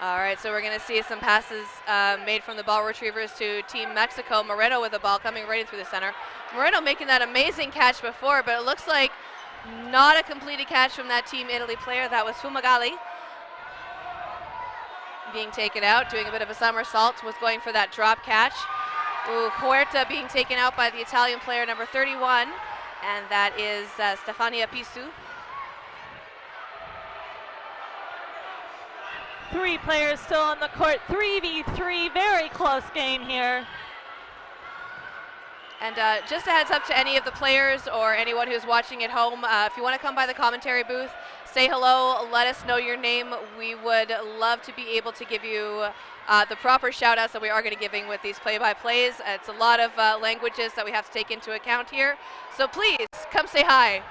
All right, so we're going to see some passes made from the ball retrievers to Team Mexico. Moreno with the ball coming right in through the center. Moreno making that amazing catch before, but it looks like not a completed catch from that Team Italy player. That was Fumagalli being taken out, doing a bit of a somersault, was going for that drop catch. Ooh, Huerta being taken out by the Italian player number 31, and that is Stefania Pisu. 3 players still on the court, 3v3, very close game here. And just a heads up to any of the players or anyone who's watching at home, if you want to come by the commentary booth, say hello, let us know your name. We would love to be able to give you the proper shout outs that we are going to be giving with these play-by-plays. It's a lot of languages that we have to take into account here. So please come say hi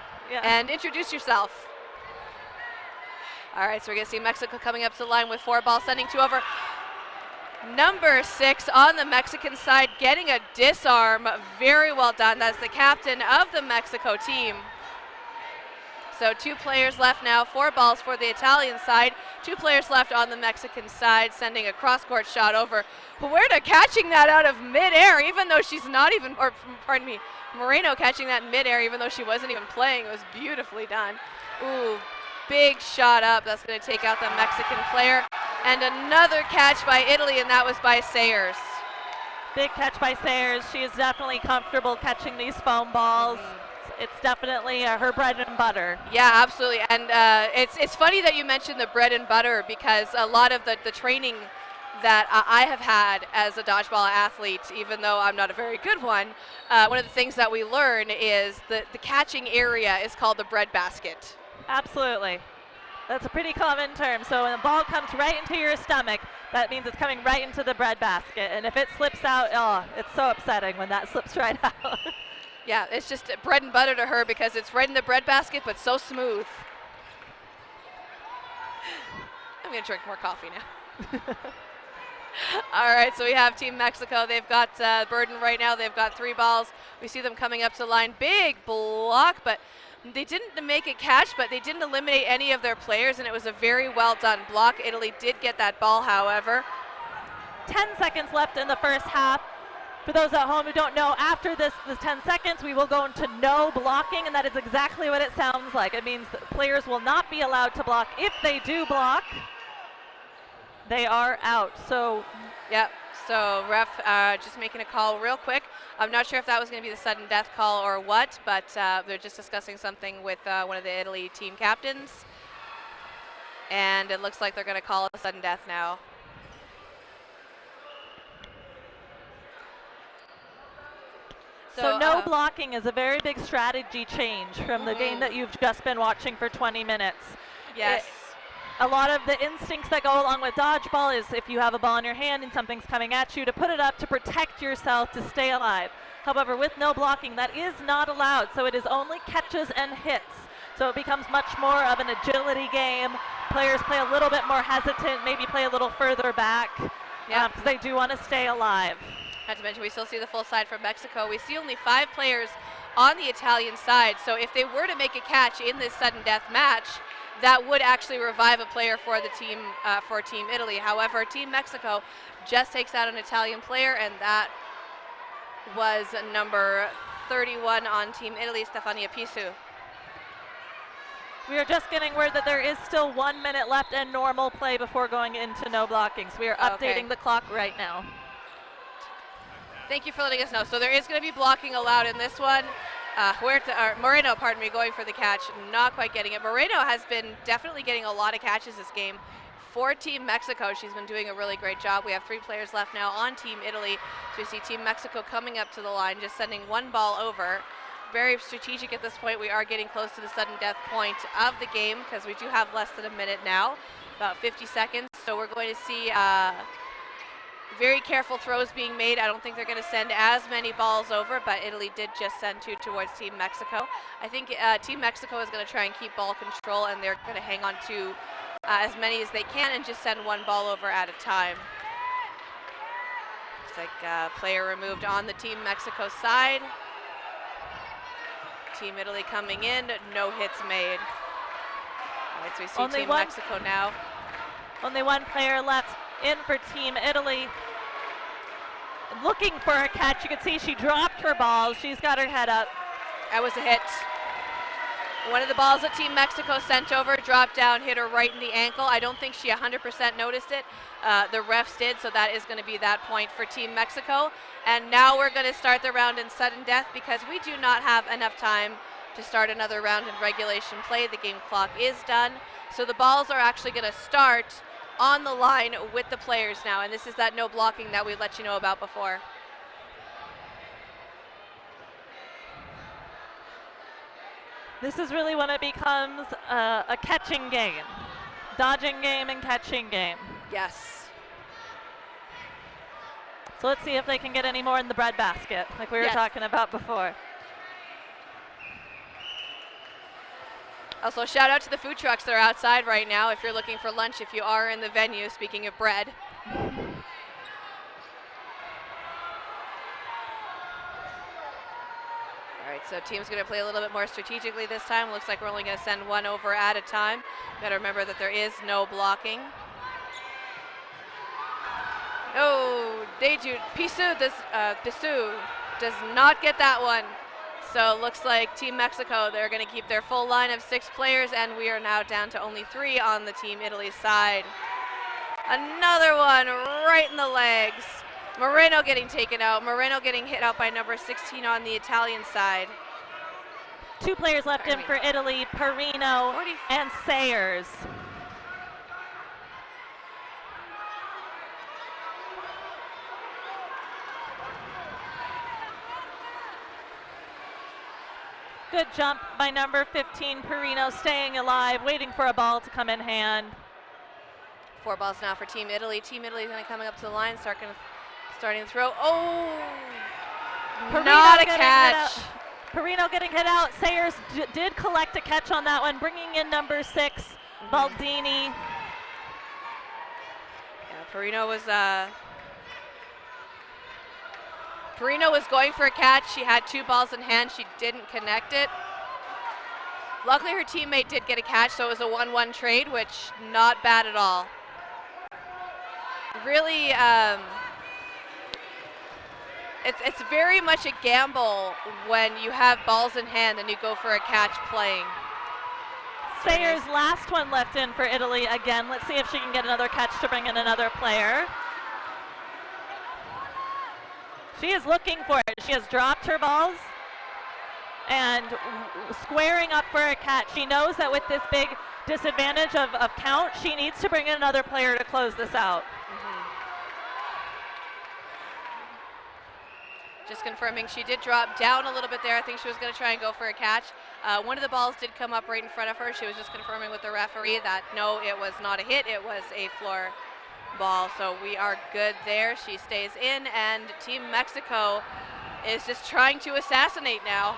and introduce yourself. All right, so we're going to see Mexico coming up to the line with 4 balls, sending 2 over. Number 6 on the Mexican side getting a disarm. Very well done. That's the captain of the Mexico team. So 2 players left now, 4 balls for the Italian side. 2 players left on the Mexican side, sending a cross-court shot over. Huerta catching that out of midair, even though she's not even, or pardon me, Moreno catching that in midair, even though she wasn't even playing. It was beautifully done. Ooh, big shot up. That's going to take out the Mexican player. And another catch by Italy, and that was by Sayers. Big catch by Sayers. She is definitely comfortable catching these foam balls. It's definitely her bread and butter. Yeah, absolutely. And it's funny that you mentioned the bread and butter, because a lot of the training that I have had as a dodgeball athlete, even though I'm not a very good one of the things that we learn is the catching area is called the bread basket. Absolutely. That's a pretty common term. So when the ball comes right into your stomach, that means it's coming right into the bread basket. And if it slips out, oh, it's so upsetting when that slips right out. Yeah, it's just bread and butter to her because it's right in the bread basket, but so smooth. I'm going to drink more coffee now. All right, so we have Team Mexico. They've got burden right now. They've got 3 balls. We see them coming up to the line. Big block, but they didn't make a catch, but they didn't eliminate any of their players, and it was a very well done block. Italy did get that ball, however. 10 seconds left in the first half. For those at home who don't know, after the 10 seconds, we will go into no blocking, and that is exactly what it sounds like. It means that players will not be allowed to block. If they do block, they are out. So, yep. So ref just making a call real quick. I'm not sure if that was going to be the sudden death call or what, but they're just discussing something with one of the Italy team captains. And it looks like they're going to call a sudden death now. So no blocking is a very big strategy change from the game that you've just been watching for 20 minutes. Yes. A lot of the instincts that go along with dodgeball is if you have a ball in your hand and something's coming at you, to put it up to protect yourself, to stay alive. However, with no blocking, that is not allowed. So it is only catches and hits. So it becomes much more of an agility game. Players play a little bit more hesitant, maybe play a little further back, because they do want to stay alive. Not to mention, we still see the full side from Mexico. We see only 5 players on the Italian side. So if they were to make a catch in this sudden death match, that would actually revive a player for the team, for Team Italy. However, Team Mexico just takes out an Italian player, and that was number 31 on Team Italy, Stefania Pisu. We are just getting word that there is still 1 minute left and normal play before going into no blocking. So we are updating the clock right now. Thank you for letting us know. So there is going to be blocking allowed in this one. Moreno, pardon me, going for the catch, not quite getting it. Moreno has been definitely getting a lot of catches this game. For Team Mexico, she's been doing a really great job. We have 3 players left now on Team Italy. So we see Team Mexico coming up to the line, just sending 1 ball over. Very strategic at this point. We are getting close to the sudden death point of the game because we do have less than a minute now, about 50 seconds. So we're going to see very careful throws being made. I don't think they're going to send as many balls over, but Italy did just send 2 towards Team Mexico. I think Team Mexico is going to try and keep ball control, and they're going to hang on to as many as they can and just send 1 ball over at a time. Looks like player removed on the Team Mexico side. Team Italy coming in, no hits made. All right, so we see Team Mexico now. Only 1 player left in for Team Italy. Looking for a catch. You can see she dropped her ball. She's got her head up. That was a hit. One of the balls that Team Mexico sent over dropped down, hit her right in the ankle. I don't think she 100% noticed it. The refs did, so that is going to be that point for Team Mexico. And now we're going to start the round in sudden death because we do not have enough time to start another round in regulation play. The game clock is done. So the balls are actually going to start on the line with the players now, and this is that no blocking that we let you know about before. This is really when it becomes a catching game. Dodging game and catching game. Yes. So let's see if they can get any more in the bread basket, like we were talking about before. Also, shout out to the food trucks that are outside right now if you're looking for lunch, if you are in the venue, speaking of bread. All right, so team's going to play a little bit more strategically this time. Looks like we're only going to send 1 over at a time. Got to remember that there is no blocking. Oh, Pisu does not get that one. So it looks like Team Mexico, they're going to keep their full line of 6 players, and we are now down to only 3 on the Team Italy side. Another one right in the legs. Moreno getting taken out. Moreno getting hit out by number 16 on the Italian side. 2 players left in for Italy, Perino and Sayers. Good jump by number 15, Perino, staying alive, waiting for a ball to come in hand. 4 balls now for Team Italy. Team Italy is going to coming up to the line, starting to throw. Oh, Perino not a catch. Perino getting hit out. Sayers did collect a catch on that one, bringing in number 6, Baldini. Yeah, Perino was going for a catch. She had 2 balls in hand. She didn't connect it. Luckily, her teammate did get a catch, so it was a 1-1 trade, which not bad at all. Really, it's very much a gamble when you have balls in hand and you go for a catch playing. Sayers' last one left in for Italy again. Let's see if she can get another catch to bring in another player. She is looking for it. She has dropped her balls and squaring up for a catch. She knows that with this big disadvantage of count, she needs to bring in another player to close this out. Just confirming, she did drop down a little bit there. I think she was going to try and go for a catch. One of the balls did come up right in front of her. She was just confirming with the referee that no, it was not a hit. It was a floor ball, so we are good there. She stays in, and Team Mexico is just trying to assassinate now.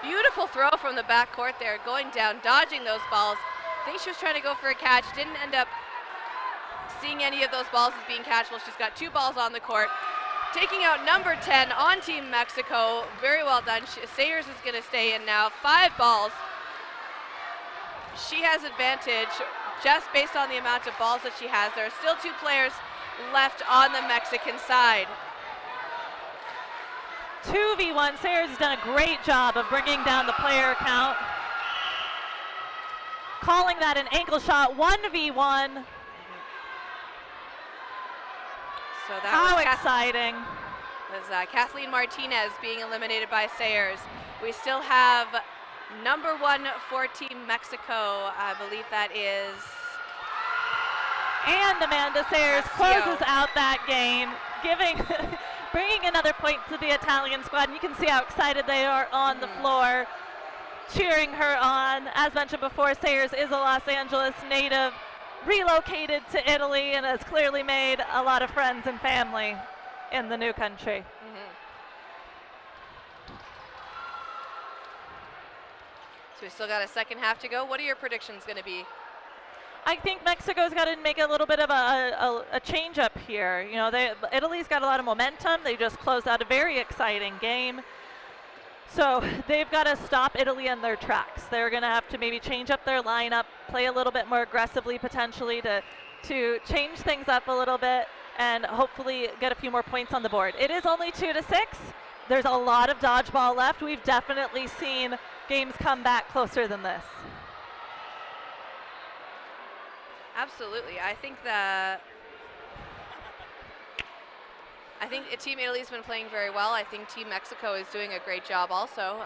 Beautiful throw from the back court there, going down, dodging those balls. I think she was trying to go for a catch, didn't end up seeing any of those balls as being catchable. She's got 2 balls on the court. Taking out number 10 on Team Mexico. Very well done. Sayers is going to stay in now. 5 balls. She has advantage just based on the amount of balls that she has. There are still 2 players left on the Mexican side. 2v1. Sayers has done a great job of bringing down the player count. Calling that an ankle shot, 1v1. So that How was exciting. Was Kathleen Martinez being eliminated by Sayers. We still have number 1 for Team Mexico. I believe that is... And Amanda Sayers Castillo. closes out that game, bringing another point to the Italian squad. And you can see how excited they are on the floor, cheering her on. As mentioned before, Sayers is a Los Angeles native, relocated to Italy, and has clearly made a lot of friends and family in the new country. So we still got a second half to go. What are your predictions going to be? I think Mexico's got to make a little bit of a change up here. You know, Italy's got a lot of momentum. They just closed out a very exciting game. So they've got to stop Italy in their tracks. They're going to have to maybe change up their lineup, play a little bit more aggressively potentially to change things up a little bit and hopefully get a few more points on the board. It is only 2-6. There's a lot of dodgeball left. We've definitely seen games come back closer than this. Absolutely. I think Team Italy's been playing very well. I think Team Mexico is doing a great job also.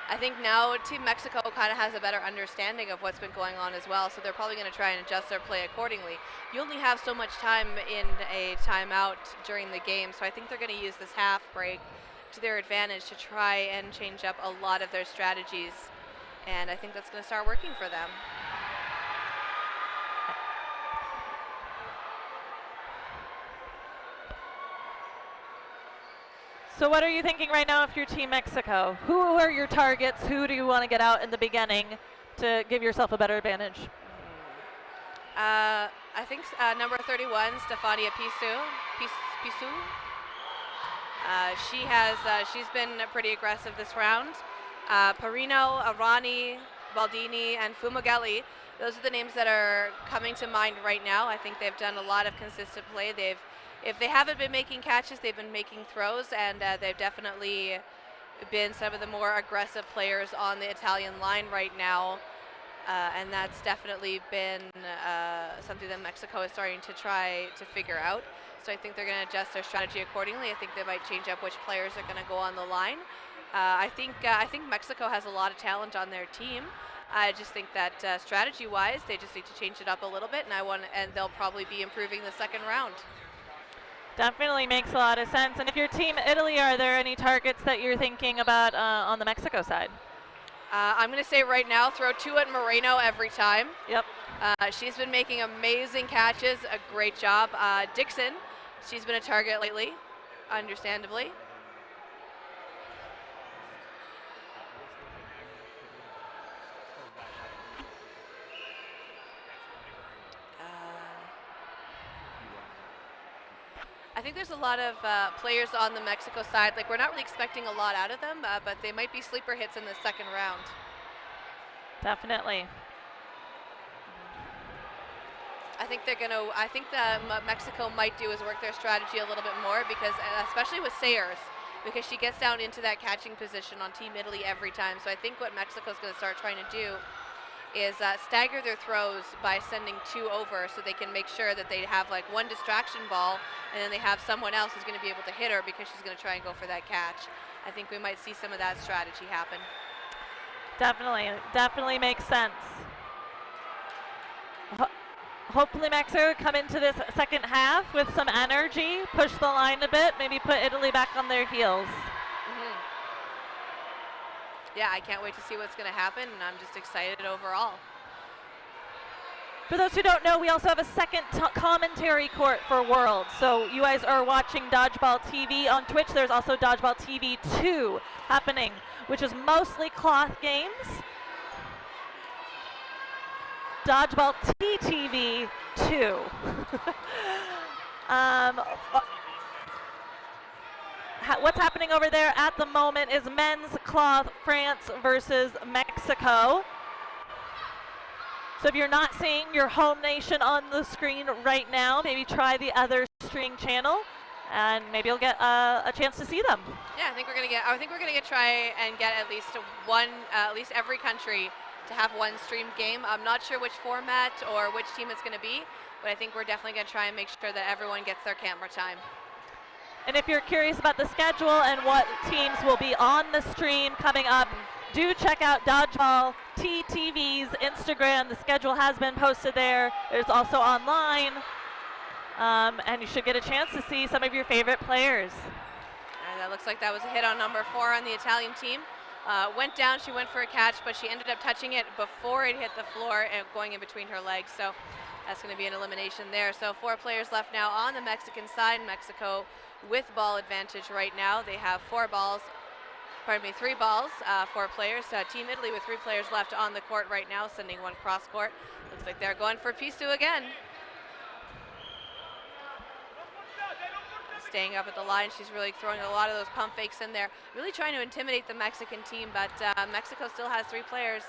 I think now Team Mexico kind of has a better understanding of what's been going on as well, so they're probably going to try and adjust their play accordingly. You only have so much time in a timeout during the game, so I think they're going to use this half break to their advantage to try and change up a lot of their strategies, and I think that's going to start working for them. So what are you thinking right now if you're Team Mexico? Who are your targets? Who do you want to get out in the beginning to give yourself a better advantage? I think number 31, Stefania Pisu. She's been pretty aggressive this round. Perino, Arani, Baldini, and Fumagalli. Those are the names that are coming to mind right now. I think they've done a lot of consistent play. If they haven't been making catches, they've been making throws, and they've definitely been some of the more aggressive players on the Italian line right now. And that's definitely been something that Mexico is starting to try to figure out. So I think they're going to adjust their strategy accordingly. I think they might change up which players are going to go on the line. I think Mexico has a lot of talent on their team. I just think that strategy-wise, they just need to change it up a little bit, and they'll probably be improving the second round. Definitely makes a lot of sense. And if you're Team Italy, are there any targets that you're thinking about on the Mexico side? I'm going to say right now, throw 2 at Moreno every time. Yep. She's been making amazing catches, a great job. Dixon, she's been a target lately, understandably. I think there's a lot of players on the Mexico side. Like, we're not really expecting a lot out of them, but they might be sleeper hits in the second round. Definitely. I think that Mexico might do is work their strategy a little bit more, because especially with Sayers, because she gets down into that catching position on Team Italy every time. So I think what Mexico's going to start trying to do is stagger their throws by sending 2 over, so they can make sure that they have like 1 distraction ball, and then they have someone else who's going to be able to hit her because she's going to try and go for that catch. I think we might see some of that strategy happen. Definitely makes sense. Hopefully Mexico come into this second half with some energy, push the line a bit, maybe put Italy back on their heels. Yeah, I can't wait to see what's going to happen, and I'm just excited overall. For those who don't know, we also have a second commentary court for World. So you guys are watching Dodgeball TV on Twitch. There's also Dodgeball TV 2 happening, which is mostly cloth games. Dodgeball TTV 2. What's happening over there at the moment is men's cloth, France versus Mexico. So if you're not seeing your home nation on the screen right now, maybe try the other streaming channel. and maybe you'll get a chance to see them. Yeah, I think we're gonna try and get at least one, at least every country to have one streamed game. I'm not sure which format or which team it's gonna be, but I think we're definitely gonna try and make sure that everyone gets their camera time. And if you're curious about the schedule and what teams will be on the stream coming up, do check out Dodgeball TTV's Instagram. The schedule has been posted there. There's also online. And you should get a chance to see some of your favorite players. And that looks like that was a hit on number 4 on the Italian team. Went down, she went for a catch, but she ended up touching it before it hit the floor and going in between her legs. So that's going to be an elimination there. So 4 players left now on the Mexican side. Mexico with ball advantage right now. They have 3 balls, 4 players. Team Italy with 3 players left on the court right now, sending one cross court. Looks like they're going for Pistu again. Staying up at the line, she's really throwing a lot of those pump fakes in there, really trying to intimidate the Mexican team, but Mexico still has 3 players.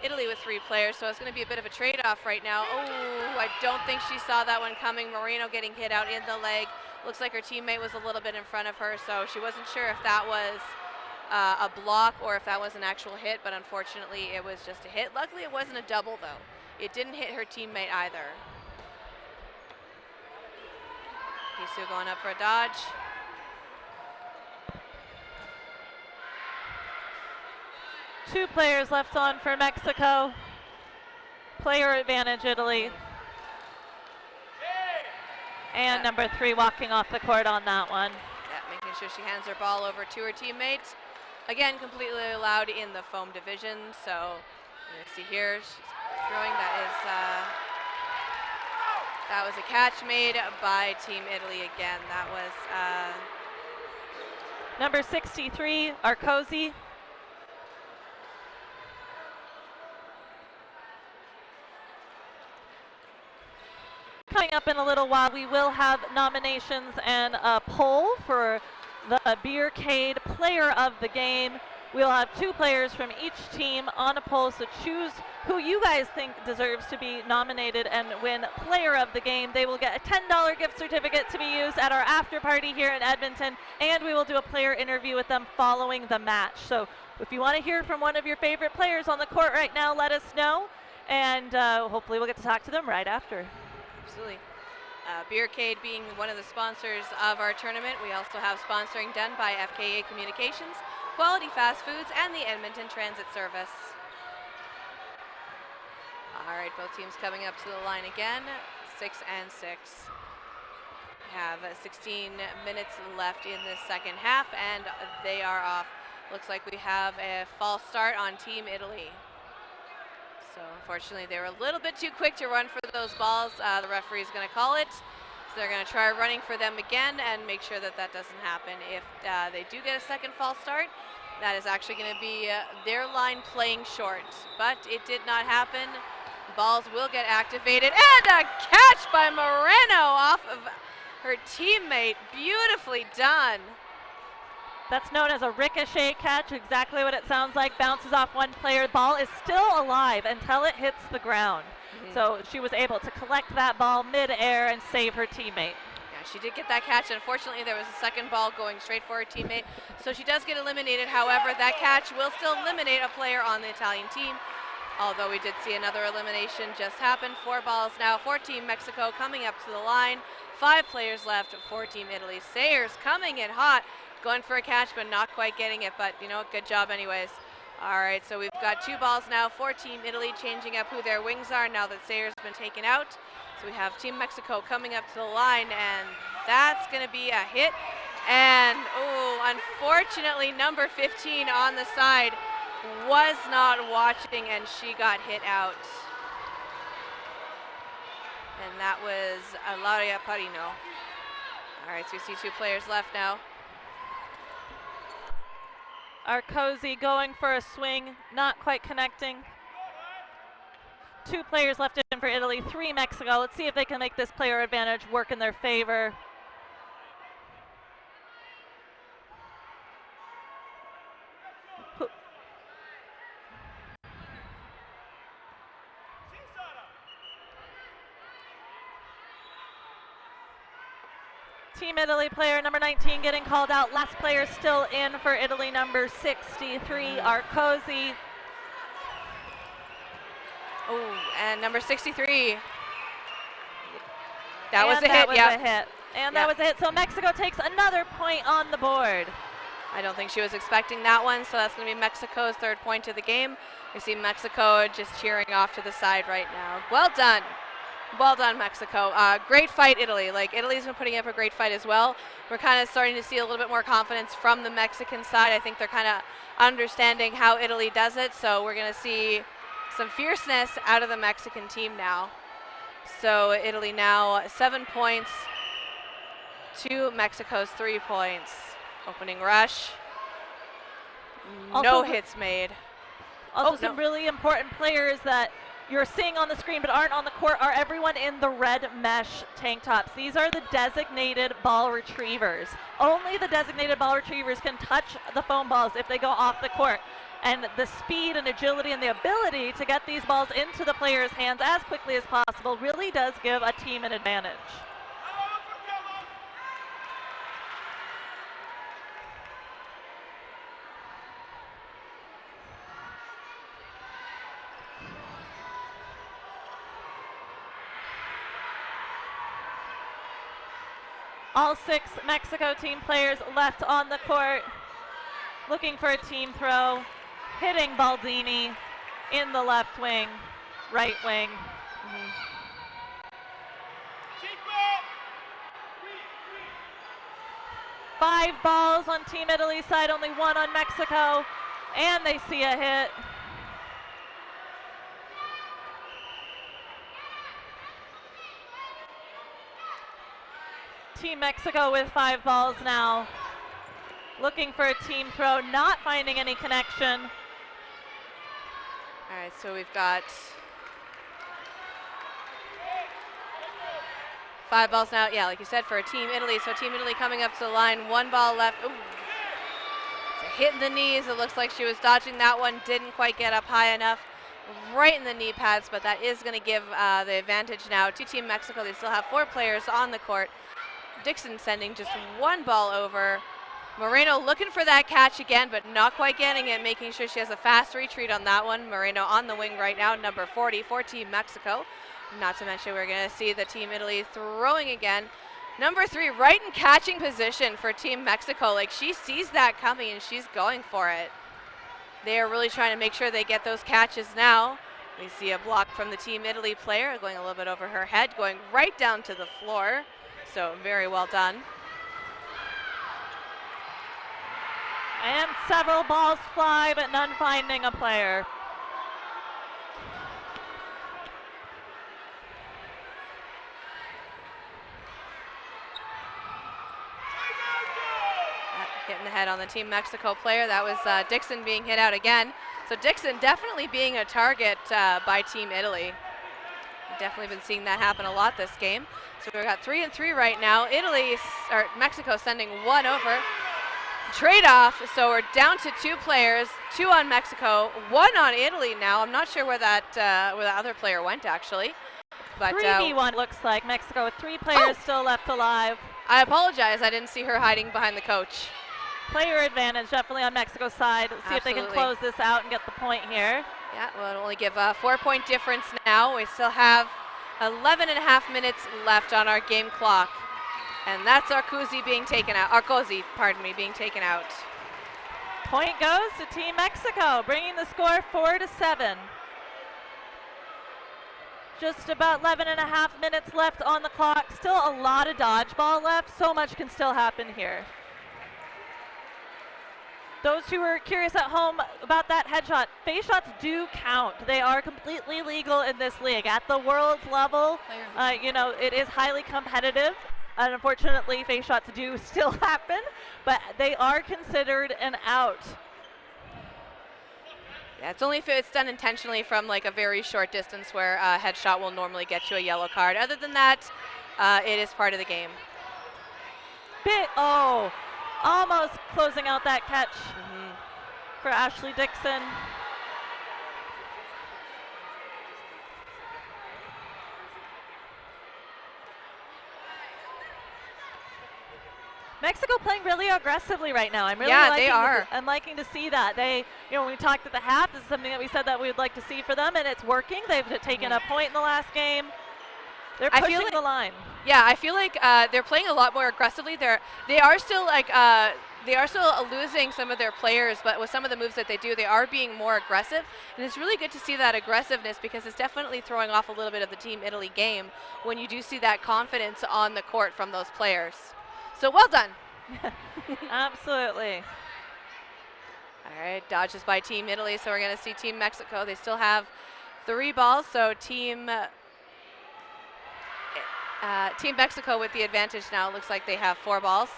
Italy with 3 players, so it's going to be a bit of a trade-off right now. Oh, I don't think she saw that one coming. Moreno getting hit out in the leg. Looks like her teammate was a little bit in front of her, so she wasn't sure if that was a block or if that was an actual hit, but unfortunately it was just a hit. Luckily it wasn't a double though. It didn't hit her teammate either. Pistu going up for a dodge. Two players left on for Mexico. Player advantage, Italy. And number 3 walking off the court on that one. Yeah, making sure she hands her ball over to her teammates. Again, completely allowed in the foam division. So you see here, she's throwing. That was a catch made by Team Italy again. That was number 63, Arcosi. Coming up in a little while, we will have nominations and a poll for the Beercade Player of the Game. We'll have 2 players from each team on a poll, so choose who you guys think deserves to be nominated and win Player of the Game. They will get a $10 gift certificate to be used at our after party here in Edmonton, and we will do a player interview with them following the match. So if you want to hear from one of your favorite players on the court right now, let us know, and hopefully we'll get to talk to them right after. Absolutely. Beercade being one of the sponsors of our tournament. We also have sponsoring done by FKA Communications, Quality Fast Foods, and the Edmonton Transit Service. All right, both teams coming up to the line again, 6 and 6. We have 16 minutes left in the second half, and they are off. Looks like we have a false start on Team Italy. So unfortunately, they were a little bit too quick to run for those balls. The referee is going to call it. So they're going to try running for them again and make sure that that doesn't happen. If they do get a second false start, that is actually going to be their line playing short. But it did not happen. Balls will get activated. And a catch by Moreno off of her teammate. Beautifully done. That's known as a ricochet catch, exactly what it sounds like. Bounces off one player. Ball is still alive until it hits the ground. So she was able to collect that ball mid-air and save her teammate. Yeah, she did get that catch. Unfortunately, there was a second ball going straight for her teammate. So she does get eliminated. However, that catch will still eliminate a player on the Italian team. Although we did see another elimination just happen. 4 balls now for Team Mexico coming up to the line. 5 players left for Team Italy. Sayers coming in hot. Going for a catch, but not quite getting it. But, you know, good job anyways. All right, so we've got 2 balls now for Team Italy, changing up who their wings are now that Sayers has been taken out. So we have Team Mexico coming up to the line, and that's going to be a hit. And, oh, unfortunately, number 15 on the side was not watching, and she got hit out. And that was Ilaria Parino. All right, so we see 2 players left now. Arcosi going for a swing, not quite connecting. 2 players left in for Italy, 3 Mexico. Let's see if they can make this player advantage work in their favor. Team Italy player number 19 getting called out. Last player still in for Italy, number 63, Arcosi. Oh, and number 63. That was a hit, yeah. And that was a hit. So Mexico takes another point on the board. I don't think she was expecting that one, so that's going to be Mexico's third point of the game. We see Mexico just cheering off to the side right now. Well done. Well done, Mexico. Great fight, Italy. Like, Italy's been putting up a great fight as well. We're kind of starting to see a little bit more confidence from the Mexican side. I think they're kind of understanding how Italy does it, so we're going to see some fierceness out of the Mexican team now. So Italy now 7 points to Mexico's 3 points. Opening rush. No hits made. Also, some really important players that you're seeing on the screen but aren't on the court are everyone in the red mesh tank tops. These are the designated ball retrievers. Only the designated ball retrievers can touch the foam balls if they go off the court. And the speed and agility and the ability to get these balls into the player's hands as quickly as possible really does give a team an advantage. All 6 Mexico team players left on the court, looking for a team throw, hitting Baldini in the left wing, right wing. 5 balls on Team Italy's side, only 1 on Mexico, and they see a hit. Team Mexico with 5 balls now. Looking for a team throw, not finding any connection. All right, so we've got 5 balls now. Yeah, like you said, for Team Italy. So Team Italy coming up to the line, 1 ball left. Ooh. It's a hit in the knees. It looks like she was dodging that one. Didn't quite get up high enough. Right in the knee pads, but that is going to give the advantage now to Team Mexico. They still have 4 players on the court. Dixon sending just 1 ball over. Moreno looking for that catch again, but not quite getting it, making sure she has a fast retreat on that one. Moreno on the wing right now, number 40 for Team Mexico. Not to mention we're going to see the Team Italy throwing again. Number 3 right in catching position for Team Mexico. Like, she sees that coming and she's going for it. They are really trying to make sure they get those catches now. We see a block from the Team Italy player going a little bit over her head, going right down to the floor. So very well done. And several balls fly, but none finding a player. Hitting the head on the Team Mexico player. That was Dixon being hit out again. So Dixon definitely being a target by Team Italy. Definitely been seeing that happen a lot this game. So we've got 3 and 3 right now. Mexico sending 1 over. Trade off, so we're down to 2 players, 2 on Mexico, 1 on Italy now. I'm not sure where that where the other player went actually. But 3v1 looks like Mexico with 3 players still left alive. I apologize, I didn't see her hiding behind the coach. Player advantage definitely on Mexico's side. Let's see if they can close this out and get the point here. Yeah, well, it'll only give a 4-point difference now. We still have 11.5 minutes left on our game clock. And that's Arcosi being taken out. Arcosi, pardon me, being taken out. Point goes to Team Mexico, bringing the score 4-7. Just about 11.5 minutes left on the clock. Still a lot of dodgeball left. So much can still happen here. Those who are curious at home about that headshot, face shots do count. They are completely legal in this league. At the world's level, it is highly competitive. And unfortunately, face shots do still happen, but they are considered an out. Yeah, it's only if it's done intentionally from like a very short distance where a headshot will normally get you a yellow card. Other than that, it is part of the game. Almost closing out that catch for Ashley Dixon. Mexico playing really aggressively right now. I'm really I'm liking to see that. They, when we talked at the half, this is something that we said that we would like to see for them, and it's working. They've taken a point in the last game. They're pushing the line. Yeah, I feel like they're playing a lot more aggressively. They are still losing some of their players, but with some of the moves that they do, they are being more aggressive. And it's really good to see that aggressiveness because it's definitely throwing off a little bit of the Team Italy game when you do see that confidence on the court from those players. So well done. Absolutely. All right, dodges by Team Italy, so we're going to see Team Mexico. They still have 3 balls, so Team Mexico with the advantage now. Looks like they have 4 balls.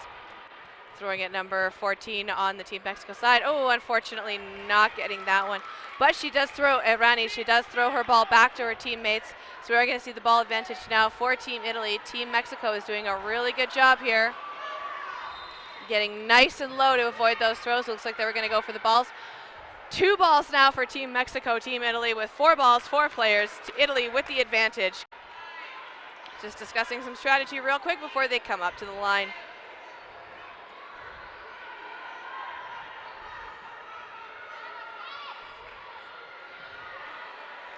Throwing at number 14 on the Team Mexico side. Oh, unfortunately not getting that one. But she does throw, Rani, she does throw her ball back to her teammates. So we're going to see the ball advantage now for Team Italy. Team Mexico is doing a really good job here. Getting nice and low to avoid those throws. Looks like they were going to go for the balls. 2 balls now for Team Mexico. Team Italy with 4 balls, 4 players. Italy with the advantage. Just discussing some strategy real quick before they come up to the line.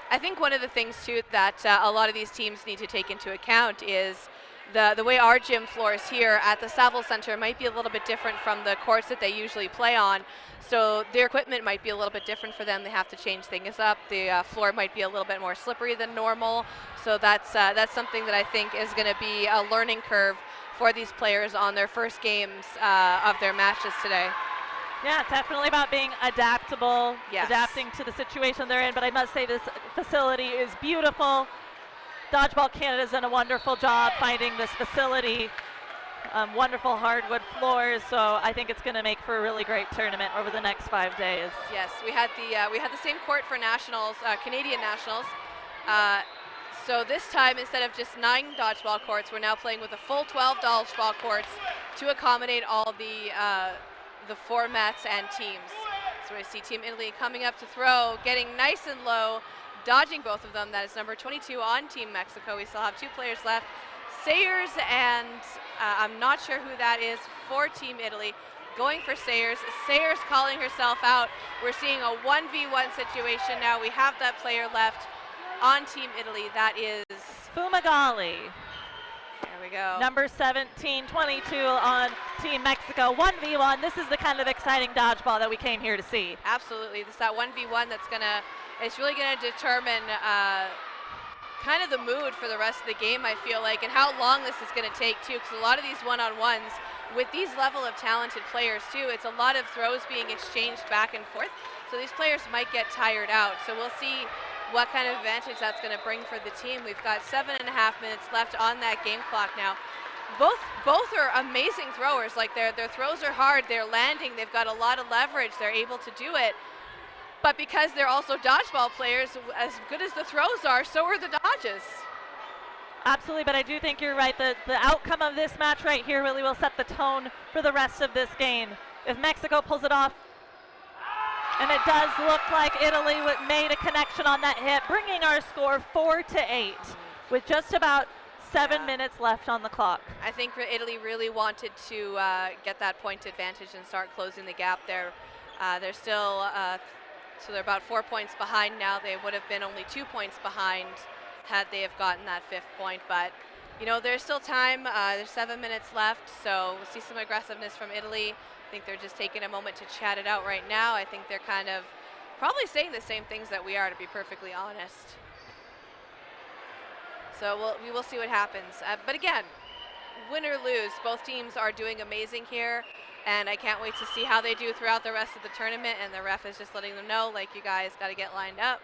I think one of the things too that a lot of these teams need to take into account is the way our gym floors here at the Saville Center might be a little bit different from the courts that they usually play on. So their equipment might be a little bit different for them. They have to change things up. The floor might be a little bit more slippery than normal. So that's something that I think is going to be a learning curve for these players on their first games of their matches today. Yeah, it's definitely about being adaptable, adapting to the situation they're in, but I must say this facility is beautiful. Dodgeball Canada's done a wonderful job finding this facility. Wonderful hardwood floors, so I think it's going to make for a really great tournament over the next 5 days. Yes, we had the same court for nationals, Canadian nationals. So this time, instead of just 9 dodgeball courts, we're now playing with a full 12 dodgeball courts to accommodate all the formats and teams. So we see Team Italy coming up to throw, getting nice and low, dodging both of them. That is number 22 on Team Mexico. We still have 2 players left. Sayers and I'm not sure who that is for Team Italy. Going for Sayers. Sayers calling herself out. We're seeing a 1v1 situation now. We have that player left on Team Italy. That is Fumagalli. There we go. Number 17, 22 on Team Mexico. 1v1. This is the kind of exciting dodgeball that we came here to see. Absolutely. This is that 1v1 it's really gonna determine kind of the mood for the rest of the game, I feel like, and how long this is gonna take too, because a lot of these one-on-ones, with these level of talented players too, it's a lot of throws being exchanged back and forth, so these players might get tired out. So we'll see what kind of advantage that's going to bring for the team. We've got 7.5 minutes left on that game clock now. Both are amazing throwers. Like their throws are hard, they're landing, they've got a lot of leverage, they're able to do it. But because they're also dodgeball players, as good as the throws are, so are the dodges. Absolutely, but I do think you're right. The outcome of this match right here really will set the tone for the rest of this game. If Mexico pulls it off, and it does look like Italy made a connection on that hit, bringing our score 4-8 with just about 7 minutes left on the clock. I think Italy really wanted to get that point advantage and start closing the gap there. They're still, so they're about 4 points behind now. They would have been only 2 points behind had they have gotten that 5th point. But, you know, there's still time. There's 7 minutes left, so we'll see some aggressiveness from Italy. I think they're just taking a moment to chat it out right now. I think they're kind of probably saying the same things that we are, to be perfectly honest. So we will see what happens. But again, win or lose, both teams are doing amazing here, and I can't wait to see how they do throughout the rest of the tournament, and the ref is just letting them know, like, you guys got to get lined up.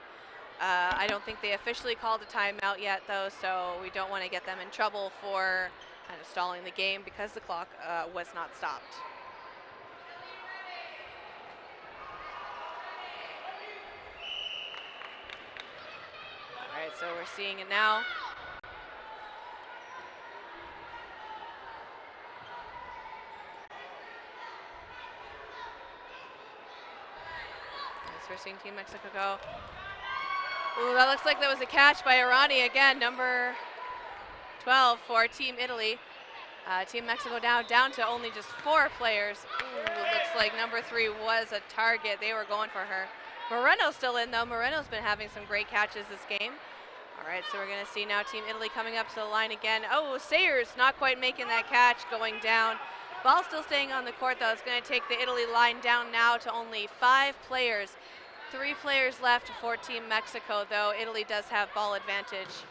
I don't think they officially called a timeout yet, though, so we don't want to get them in trouble for kind of stalling the game because the clock was not stopped. All right, so we're seeing it now. We're seeing Team Mexico go. Ooh, that looks like that was a catch by Irani again, number 12 for Team Italy. Team Mexico now down to only just 4 players. Ooh, looks like number 3 was a target. They were going for her. Moreno's still in though. Moreno's been having some great catches this game. All right, so we're gonna see now Team Italy coming up to the line again. Oh, Sayers not quite making that catch, going down. Ball still staying on the court though. It's gonna take the Italy line down now to only 5 players. 3 players left for Team Mexico though. Italy does have ball advantage.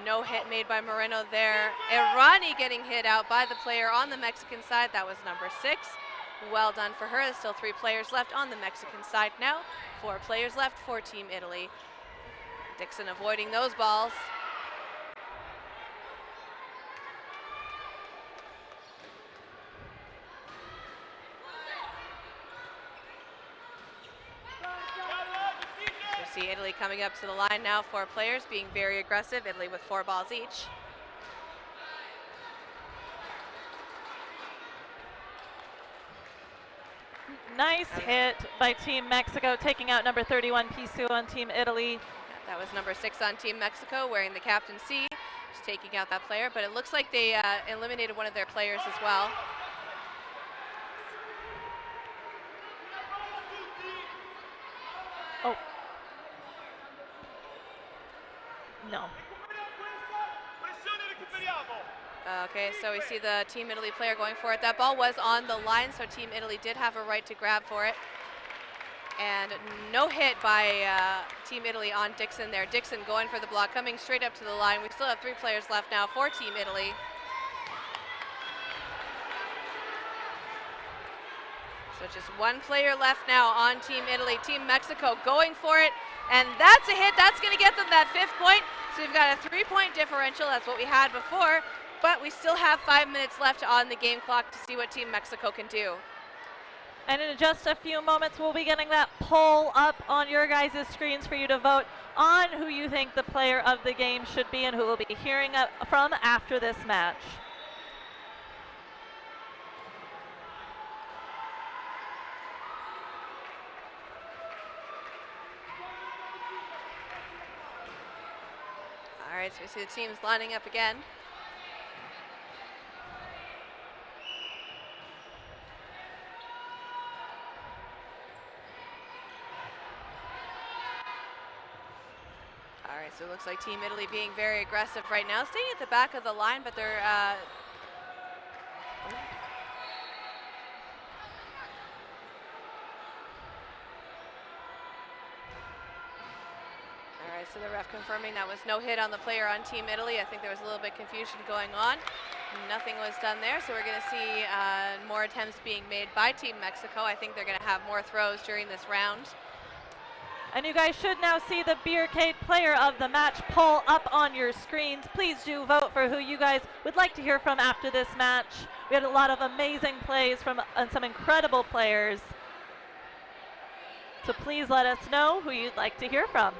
No hit made by Moreno there. Irani getting hit out by the player on the Mexican side. That was number 6. Well done for her. There's still 3 players left on the Mexican side now. 4 players left for Team Italy. Dixon avoiding those balls. See Italy coming up to the line now, 4 players being very aggressive. Italy with 4 balls each. Nice hit by Team Mexico, taking out number 31, Pisu on Team Italy. Yeah, that was number 6 on Team Mexico, wearing the captain C, just taking out that player. But it looks like they eliminated one of their players as well. Oh. No. Okay, so we see the Team Italy player going for it. That ball was on the line, so Team Italy did have a right to grab for it. And no hit by Team Italy on Dixon there. Dixon going for the block, coming straight up to the line. We still have 3 players left now for Team Italy. So just 1 player left now on Team Italy. Team Mexico going for it, and that's a hit. That's going to get them that 5th point. So we've got a 3-point differential. That's what we had before, but we still have 5 minutes left on the game clock to see what Team Mexico can do. And in just a few moments, we'll be getting that poll up on your guys' screens for you to vote on who you think the player of the game should be and who we'll be hearing from after this match. All right, so we see the teams lining up again. All right, so it looks like Team Italy being very aggressive right now, staying at the back of the line, but they're so the ref confirming that was no hit on the player on Team Italy. I think there was a little bit of confusion going on. Nothing was done there, so we're going to see more attempts being made by Team Mexico. I think they're going to have more throws during this round. And you guys should now see the Beercade player of the match poll up on your screens. Please do vote for who you guys would like to hear from after this match. We had a lot of amazing plays from some incredible players. So please let us know who you'd like to hear from.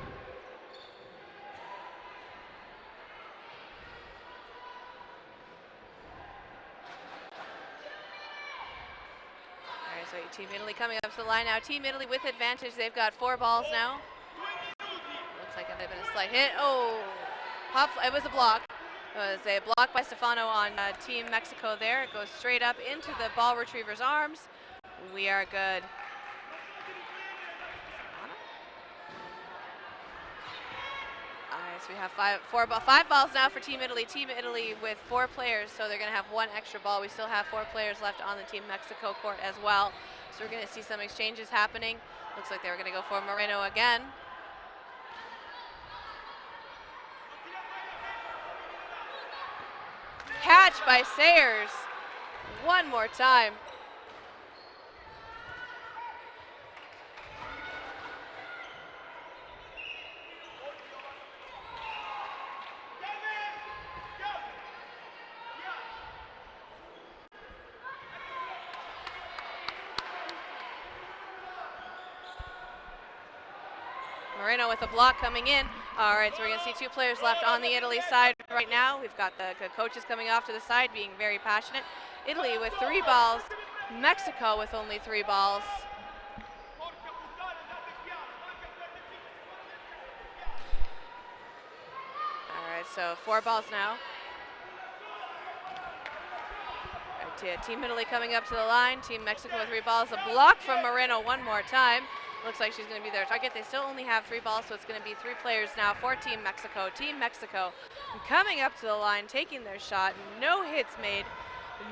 So Team Italy coming up to the line now. Team Italy with advantage. They've got 4 balls now. Looks like it might have been a slight hit. Oh, it was a block. It was a block by Stefano on Team Mexico there. It goes straight up into the ball retriever's arms. We are good. So we have 5 balls now for Team Italy. Team Italy with 4 players, so they're going to have 1 extra ball. We still have 4 players left on the Team Mexico court as well. So we're going to see some exchanges happening. Looks like they were going to go for Moreno again. Catch by Sayers. One more time. Moreno with a block coming in. All right, so we're going to see 2 players left on the Italy side right now. We've got the coaches coming off to the side being very passionate. Italy with 3 balls, Mexico with only 3 balls. All right, so 4 balls now. Team Italy coming up to the line. Team Mexico with 3 balls. A block from Moreno one more time. Looks like she's going to be their target. They still only have 3 balls, so it's going to be 3 players now for Team Mexico. Team Mexico coming up to the line, taking their shot. No hits made.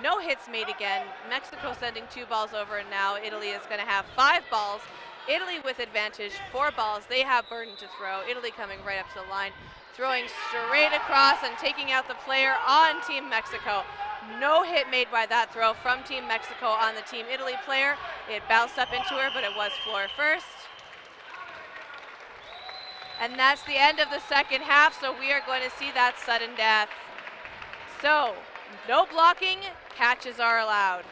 No hits made again. Mexico sending 2 balls over, and now Italy is going to have 5 balls. Italy with advantage, 4 balls. They have burden to throw. Italy coming right up to the line, throwing straight across and taking out the player on Team Mexico. No hit made by that throw from Team Mexico on the Team Italy player. It bounced up into her, but it was floor first. And that's the end of the second half, so we are going to see that sudden death. So, no blocking, catches are allowed.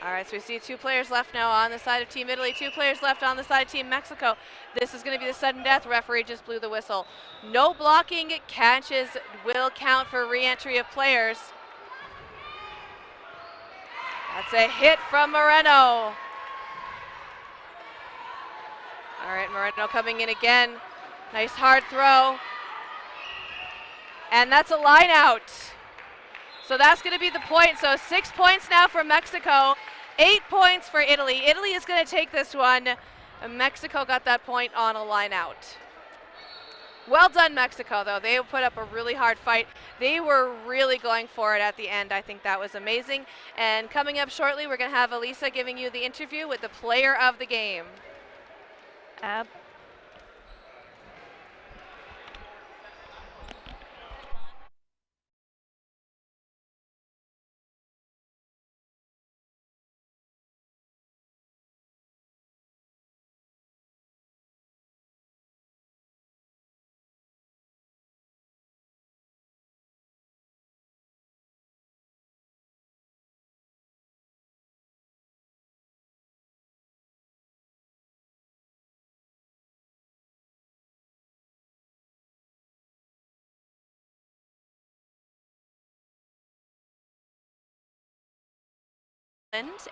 All right, so we see 2 players left now on the side of Team Italy, 2 players left on the side of Team Mexico. This is going to be the sudden death. Referee just blew the whistle. No blocking, catches will count for re-entry of players. That's a hit from Moreno. All right, Moreno coming in again. Nice hard throw. And that's a line out. So that's going to be the point. So 6 points now for Mexico, 8 points for Italy. Italy is going to take this one. Mexico got that point on a line out. Well done, Mexico, though. They put up a really hard fight. They were really going for it at the end. I think that was amazing. And coming up shortly, we're going to have Elisa giving you the interview with the player of the game.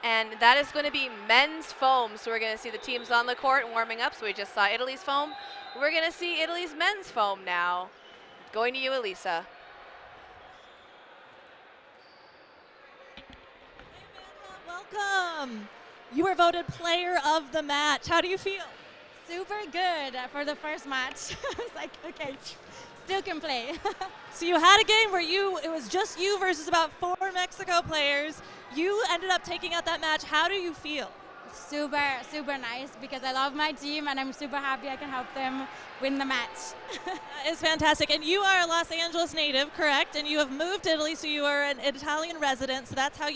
And that is going to be men's foam. So we're going to see the teams on the court warming up. So we just saw Italy's foam. We're going to see Italy's men's foam now. Going to you, Elisa. Welcome. You were voted player of the match. How do you feel? Super good for the first match. I was like, okay, still can play. So you had a game where it was just you versus about 4 Mexico players. You ended up taking out that match. How do you feel? Super, super nice because I love my team and I'm super happy I can help them win the match. It's fantastic. And you are a Los Angeles native, correct? And you have moved to Italy, so you are an Italian resident. So that's how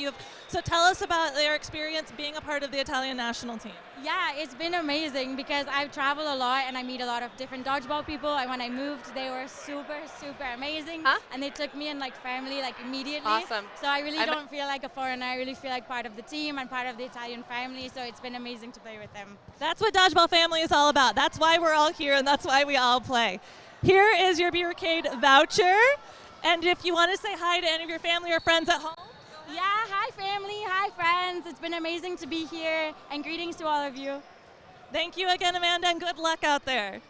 so tell us about your experience being a part of the Italian national team. Yeah, it's been amazing because I've traveled a lot and I meet a lot of different dodgeball people. And when I moved, they were super, super amazing. And they took me in like family, like immediately. Awesome. So I really don't feel like a foreigner. I really feel like part of the team and part of the Italian family. So it's been amazing to play with them. That's what Dodgeball Family is all about. That's why we're all here and that's why we all play. Here is your Beercade voucher. And if you want to say hi to any of your family or friends at home. Yeah, hi family, hi friends. It's been amazing to be here and greetings to all of you. Thank you again, Amanda, and good luck out there.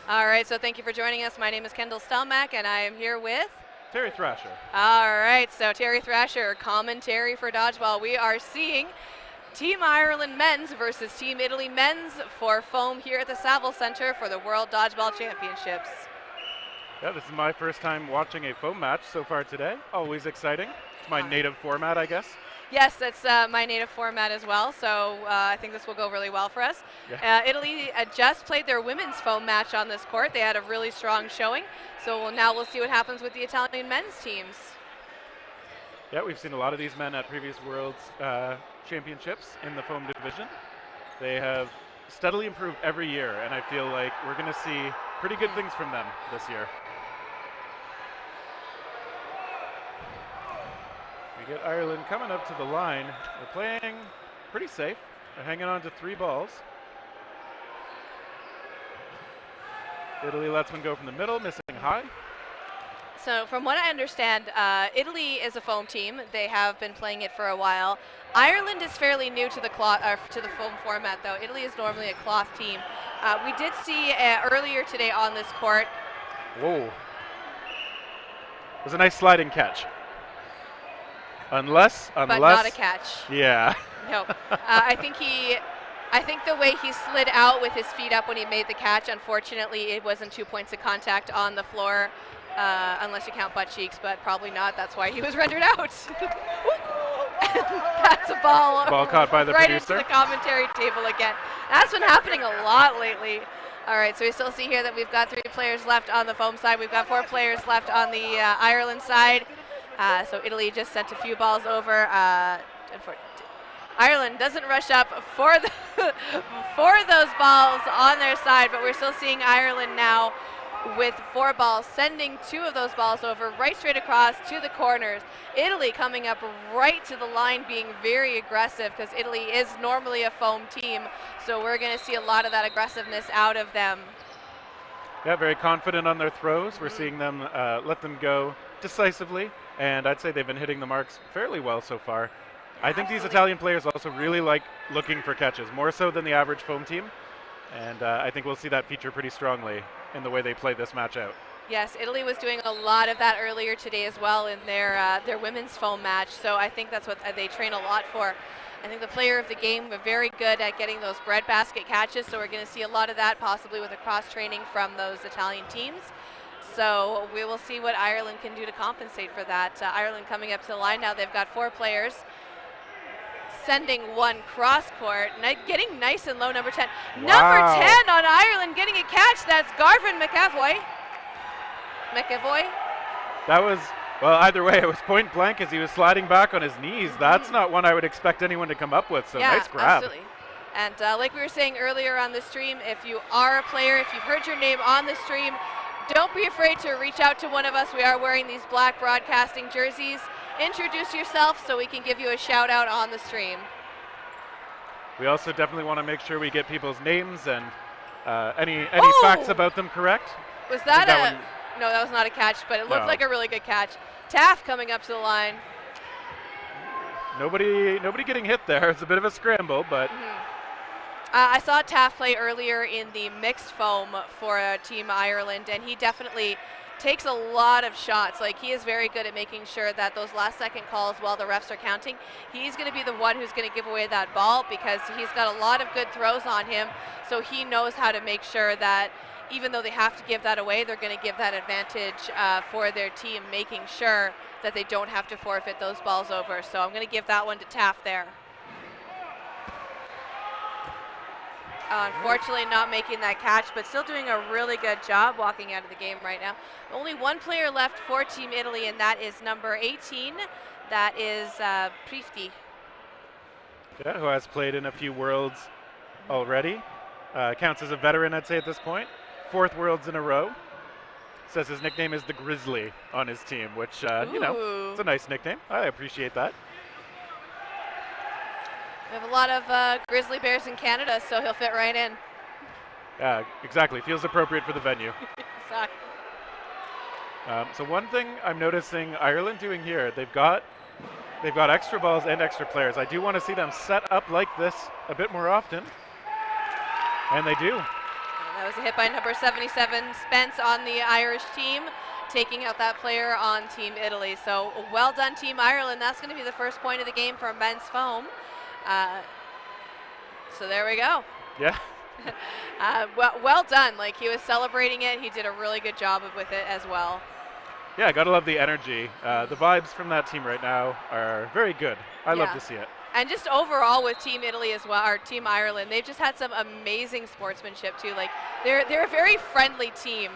All right, so thank you for joining us. My name is Kendall Stelmack, and I am here with Terry Thrasher. All right, so Terry Thrasher, commentary for Dodgeball. We are seeing Team Ireland men's versus Team Italy men's for foam here at the Saville Center for the World Dodgeball Championships. Yeah, this is my first time watching a foam match so far today. Always exciting. It's my native format, I guess. Yes, that's my native format as well, so I think this will go really well for us. Yeah. Italy just played their women's foam match on this court. They had a really strong showing, so now we'll see what happens with the Italian men's teams. Yeah, we've seen a lot of these men at previous Worlds Championships in the foam division. They have steadily improved every year, and I feel like we're going to see pretty good things from them this year. We get Ireland coming up to the line. They're playing pretty safe. They're hanging on to 3 balls. Italy lets one go from the middle, missing high. So from what I understand, Italy is a foam team. They have been playing it for a while. Ireland is fairly new to the foam format, though. Italy is normally a cloth team. We did see earlier today on this court. Whoa. It was a nice sliding catch. Unless. But not a catch. Yeah. No. I think the way he slid out with his feet up when he made the catch, unfortunately, it wasn't 2 points of contact on the floor. Unless you count butt cheeks, but probably not. That's why he was rendered out. That's a ball. Ball caught by the right producer. Into the commentary table again. That's been happening a lot lately. All right, so we still see here that we've got 3 players left on the foam side. We've got 4 players left on the Ireland side. So Italy just sent a few balls over. Ireland doesn't rush up for those balls on their side, but we're still seeing Ireland now with 4 balls, sending 2 of those balls over right straight across to the corners. Italy coming up right to the line, being very aggressive, because Italy is normally a foam team, so we're going to see a lot of that aggressiveness out of them. Yeah, very confident on their throws. We're seeing them let them go decisively, and I'd say they've been hitting the marks fairly well so far. I think these Italian players also really like looking for catches, more so than the average foam team, and I think we'll see that feature pretty strongly in the way they play this match out. Yes, Italy was doing a lot of that earlier today as well in their women's foam match, so I think that's what they train a lot for. I think the player of the game were very good at getting those breadbasket catches, so we're going to see a lot of that possibly with the cross-training from those Italian teams. So we will see what Ireland can do to compensate for that. Ireland coming up to the line now. They've got 4 players. Sending 1 cross-court, getting nice and low, number 10. Wow. Number 10 on Ireland getting a catch. That's Garvin McAvoy. That was, well, either way, it was point blank as he was sliding back on his knees. That's not one I would expect anyone to come up with, so yeah, nice grab. Absolutely. And like we were saying earlier on the stream, if you are a player, if you've heard your name on the stream, don't be afraid to reach out to one of us. We are wearing these black broadcasting jerseys. Introduce yourself so we can give you a shout out on the stream. We also definitely want to make sure we get people's names and any facts about them correct. Was that no, that was not a catch, but it looked like a really good catch. Taft coming up to the line. Nobody getting hit there. It's a bit of a scramble, but. I saw Taft play earlier in the mixed foam for Team Ireland, and he definitely takes a lot of shots. Like, he is very good at making sure that those last second calls while the refs are counting, he's going to be the one who's going to give away that ball, because he's got a lot of good throws on him, so he knows how to make sure that even though they have to give that away, they're going to give that advantage for their team, making sure that they don't have to forfeit those balls over. So I'm going to give that one to Taft there. Unfortunately not making that catch, but still doing a really good job walking out of the game right now. Only 1 player left for Team Italy, and that is number 18. That is Prifti. Yeah, who has played in a few Worlds already. Counts as a veteran, I'd say, at this point. 4th Worlds in a row. Says his nickname is the Grizzly on his team, which, you know, it's a nice nickname. I appreciate that. We have a lot of grizzly bears in Canada, so he'll fit right in. Yeah, exactly. Feels appropriate for the venue. Exactly. So one thing I'm noticing Ireland doing here, they've got extra balls and extra players. I do want to see them set up like this a bit more often, and they do. That was a hit by number 77, Spence, on the Irish team, taking out that player on Team Italy. So well done, Team Ireland. That's going to be the first point of the game for men's foam. So there we go. Yeah. Well done. Like, he was celebrating it. He did a really good job with it as well. Yeah, gotta love the energy. The vibes from that team right now are very good. I love to see it. And just overall with Team Italy as well, or Team Ireland, they've just had some amazing sportsmanship too. Like, they're a very friendly team.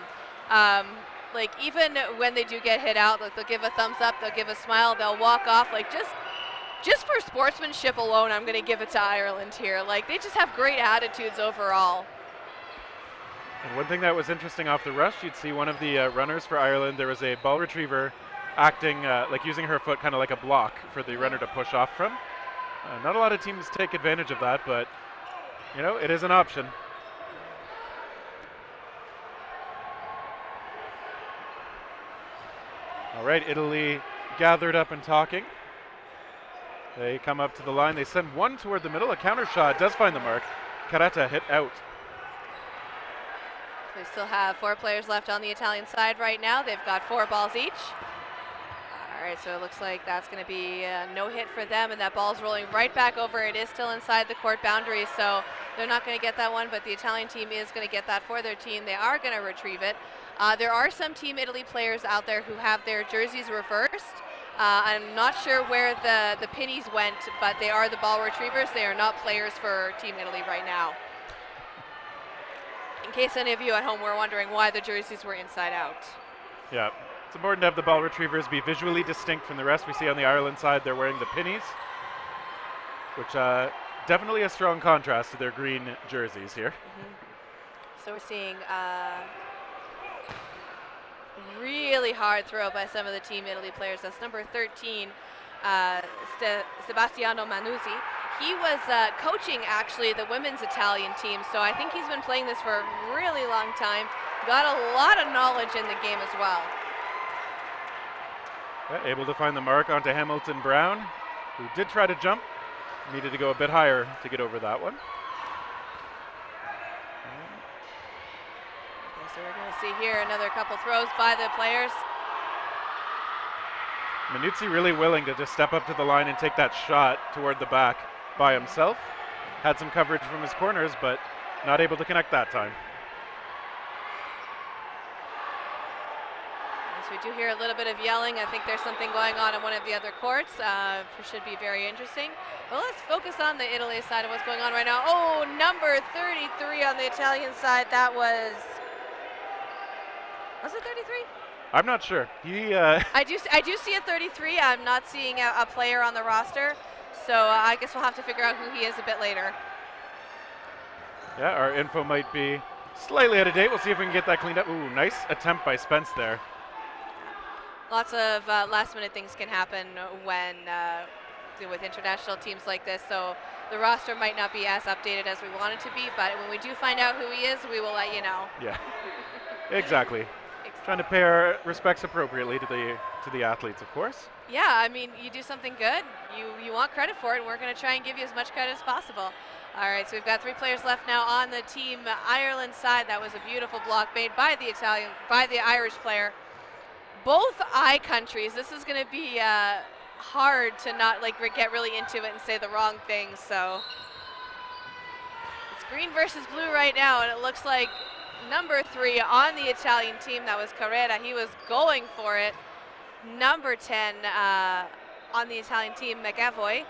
Like, even when they do get hit out, like, they'll give a thumbs up, they'll give a smile, they'll walk off. Like, just for sportsmanship alone, I'm going to give it to Ireland here. Like, they just have great attitudes overall. And one thing that was interesting off the rush, you'd see one of the runners for Ireland, there was a ball retriever acting, like using her foot kind of like a block for the runner to push off from. Not a lot of teams take advantage of that, but, you know, it is an option. All right, Italy gathered up and talking. They come up to the line. They send one toward the middle. A counter shot does find the mark. Caretta hit out. They still have 4 players left on the Italian side right now. They've got 4 balls each. All right, so it looks like that's going to be no hit for them, and that ball's rolling right back over. It is still inside the court boundary, so they're not going to get that one, but the Italian team is going to get that for their team. They are going to retrieve it. There are some Team Italy players out there who have their jerseys reversed. I'm not sure where the pennies went, but they are the ball retrievers. They are not players for Team Italy right now. In case any of you at home were wondering why the jerseys were inside out. Yeah, it's important to have the ball retrievers be visually distinct from the rest. We see on the Ireland side they're wearing the pennies, which definitely a strong contrast to their green jerseys here. So we're seeing really hard throw by some of the Team Italy players. That's number 13, Sebastiano Manuzzi. He was coaching, actually, the women's Italian team, so I think he's been playing this for a really long time. Got a lot of knowledge in the game as well. Yeah, able to find the mark onto Hamilton Brown, who did try to jump. Needed to go a bit higher to get over that one. Okay, so we're going to see here another couple throws by the players. Manuzzi really willing to just step up to the line and take that shot toward the back by himself. Had some coverage from his corners, but not able to connect that time. Yes, we do hear a little bit of yelling. I think there's something going on in one of the other courts. Should be very interesting. Well, let's focus on the Italy side of what's going on right now. Oh, number 33 on the Italian side. That was it 33? I'm not sure. I do see a 33. I'm not seeing a player on the roster, so I guess we'll have to figure out who he is a bit later. Yeah, our info might be slightly out of date. We'll see if we can get that cleaned up. Ooh, nice attempt by Spence there. Lots of last-minute things can happen when with international teams like this, so the roster might not be as updated as we want it to be, but when we do find out who he is, we will let you know. Yeah, exactly. Trying to pay our respects appropriately to the athletes, of course. Yeah, I mean, you do something good, you want credit for it, and we're going to try and give you as much credit as possible. All right, so we've got 3 players left now on the Team Ireland side. That was a beautiful block made by the Irish player. Both I countries. This is going to be hard to not get really into it and say the wrong things. So it's green versus blue right now, and it looks like number 3 on the Italian team, that was Carrera. He was going for it. Number 10 on the Italian team, McAvoy,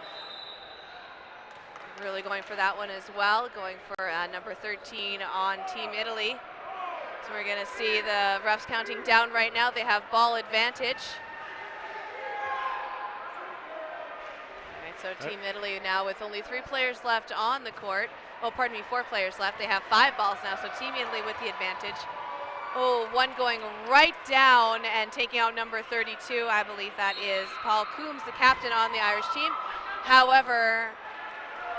really going for that one as well. Going for number 13 on Team Italy. So we're going to see the refs counting down right now. They have ball advantage. All right, so Team Italy now with only 3 players left on the court. Oh, pardon me, 4 players left. They have 5 balls now, so Team Italy with the advantage. Oh, one going right down and taking out number 32. I believe that is Paul Coombs, the captain on the Irish team. However,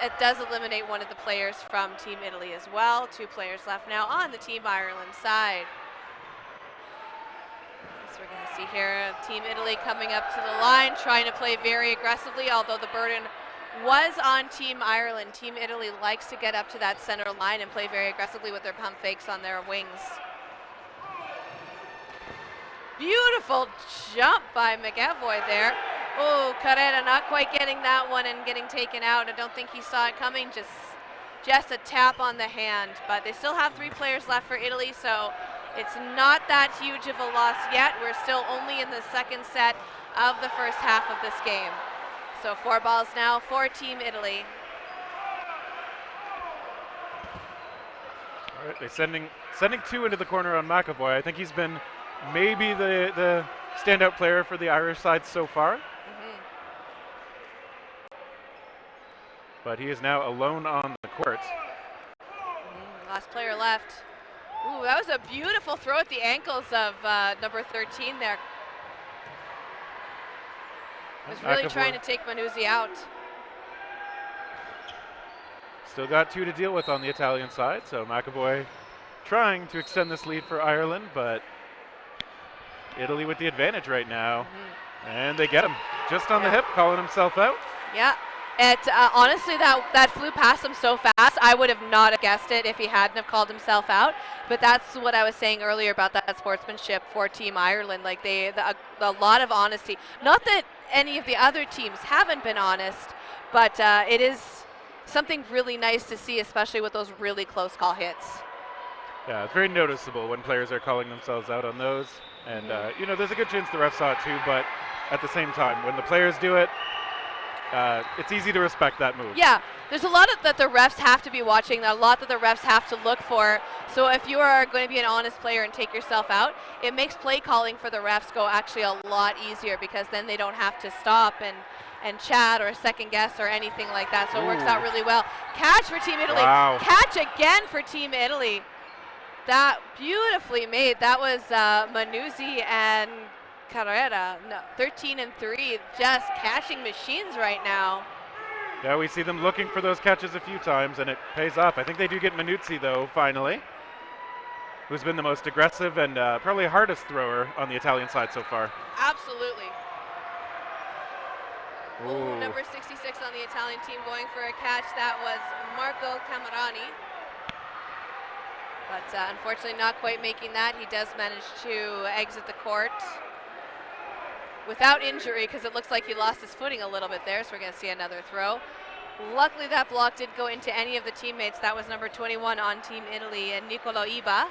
it does eliminate one of the players from Team Italy as well. 2 players left now on the Team Ireland side. So we're going to see here Team Italy coming up to the line, trying to play very aggressively, although the burden was on Team Ireland. Team Italy likes to get up to that center line and play very aggressively with their pump fakes on their wings. Beautiful jump by McEvoy there. Oh, Carrera not quite getting that one and getting taken out. I don't think he saw it coming, just a tap on the hand. But they still have 3 players left for Italy, so it's not that huge of a loss yet. We're still only in the second set of the first half of this game. So 4 balls now for Team Italy. All right, they're sending 2 into the corner on McEvoy. I think he's been maybe the standout player for the Irish side so far. But he is now alone on the court. Last player left. Ooh, that was a beautiful throw at the ankles of number 13 there. Was really trying to take Manuzzi out. Still got 2 to deal with on the Italian side, so McEvoy trying to extend this lead for Ireland, but Italy with the advantage right now. And they get him just on the hip, calling himself out. Yeah. Honestly, that flew past him so fast, I would have not guessed it if he hadn't have called himself out. But that's what I was saying earlier about that sportsmanship for Team Ireland. Like a lot of honesty. Not that any of the other teams haven't been honest, but it is something really nice to see, especially with those really close call hits. Yeah, it's very noticeable when players are calling themselves out on those. And, you know, there's a good chance the refs saw it too, but at the same time, when the players do it, it's easy to respect that move. Yeah, there's a lot that the refs have to be watching, a lot that the refs have to look for. So if you are going to be an honest player and take yourself out, it makes play calling for the refs go actually a lot easier, because then they don't have to stop and chat or second guess or anything like that. So it works out really well. Catch for Team Italy. Wow. Catch again for Team Italy. That beautifully made. That was Manuzzi and Carrera. No, 13 and 3, just catching machines right now. Yeah, we see them looking for those catches a few times, and it pays off. I think they do get Manuzzi, though, finally, who's been the most aggressive and probably hardest thrower on the Italian side so far. Absolutely. Ooh, number 66 on the Italian team going for a catch. That was Marco Camerani. But unfortunately not quite making that. He does manage to exit the court without injury, because it looks like he lost his footing a little bit there, so we're going to see another throw. Luckily that block didn't go into any of the teammates. That was number 21 on Team Italy, and Nicolo Iba.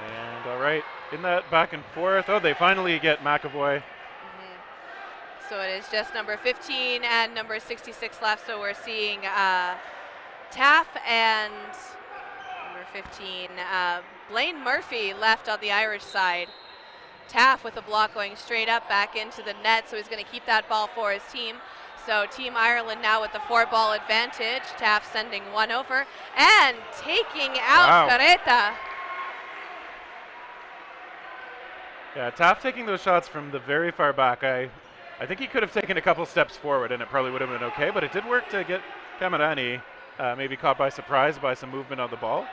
And all right, in that back and forth, they finally get McEvoy. So it is just number 15 and number 66 left, so we're seeing Taff and number 15, Blaine Murphy left on the Irish side. Taff with a block going straight up back into the net, so he's going to keep that ball for his team. So Team Ireland now with the 4-ball advantage. Taff sending one over and taking out Carreta. Yeah, Taff taking those shots from the very far back. I think he could have taken a couple steps forward and it probably would have been okay, but it did work to get Camerani maybe caught by surprise by some movement on the ball.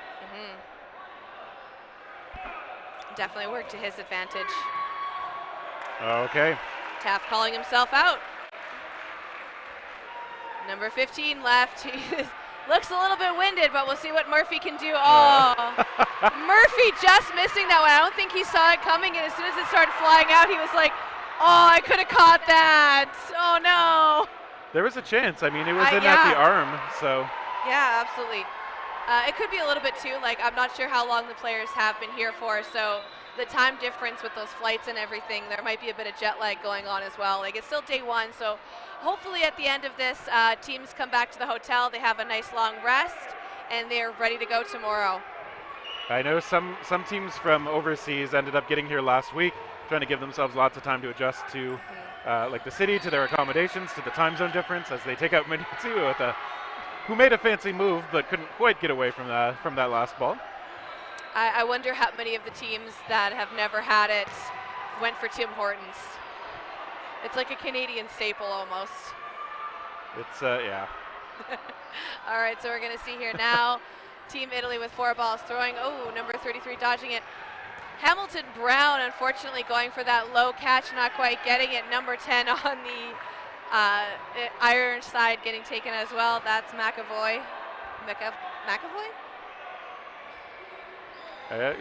Definitely worked to his advantage. Okay. Taff calling himself out. Number 15 left. He looks a little bit winded, but we'll see what Murphy can do. Murphy just missing that one. I don't think he saw it coming, and as soon as it started flying out, he was like, I could have caught that. Oh, no. There was a chance. I mean, it was in at the arm, so. Yeah, absolutely. It could be a little bit too, like, I'm not sure how long the players have been here for, so the time difference with those flights and everything, there might be a bit of jet lag going on as well. Like, it's still day one, so hopefully at the end of this, teams come back to the hotel, they have a nice long rest, and they're ready to go tomorrow. I know some teams from overseas ended up getting here last week, trying to give themselves lots of time to adjust to like the city, to their accommodations, to the time zone difference, as they take out Manuzzi with who made a fancy move but couldn't quite get away from that last ball. I wonder how many of the teams that have never had it went for Tim Hortons. It's like a Canadian staple almost. It's, yeah. All right, so we're going to see here now. Team Italy with 4 balls throwing. Number 33 dodging it. Hamilton Brown, unfortunately, going for that low catch, not quite getting it. Number 10 on the Irish side getting taken as well. That's McAvoy. McAvoy?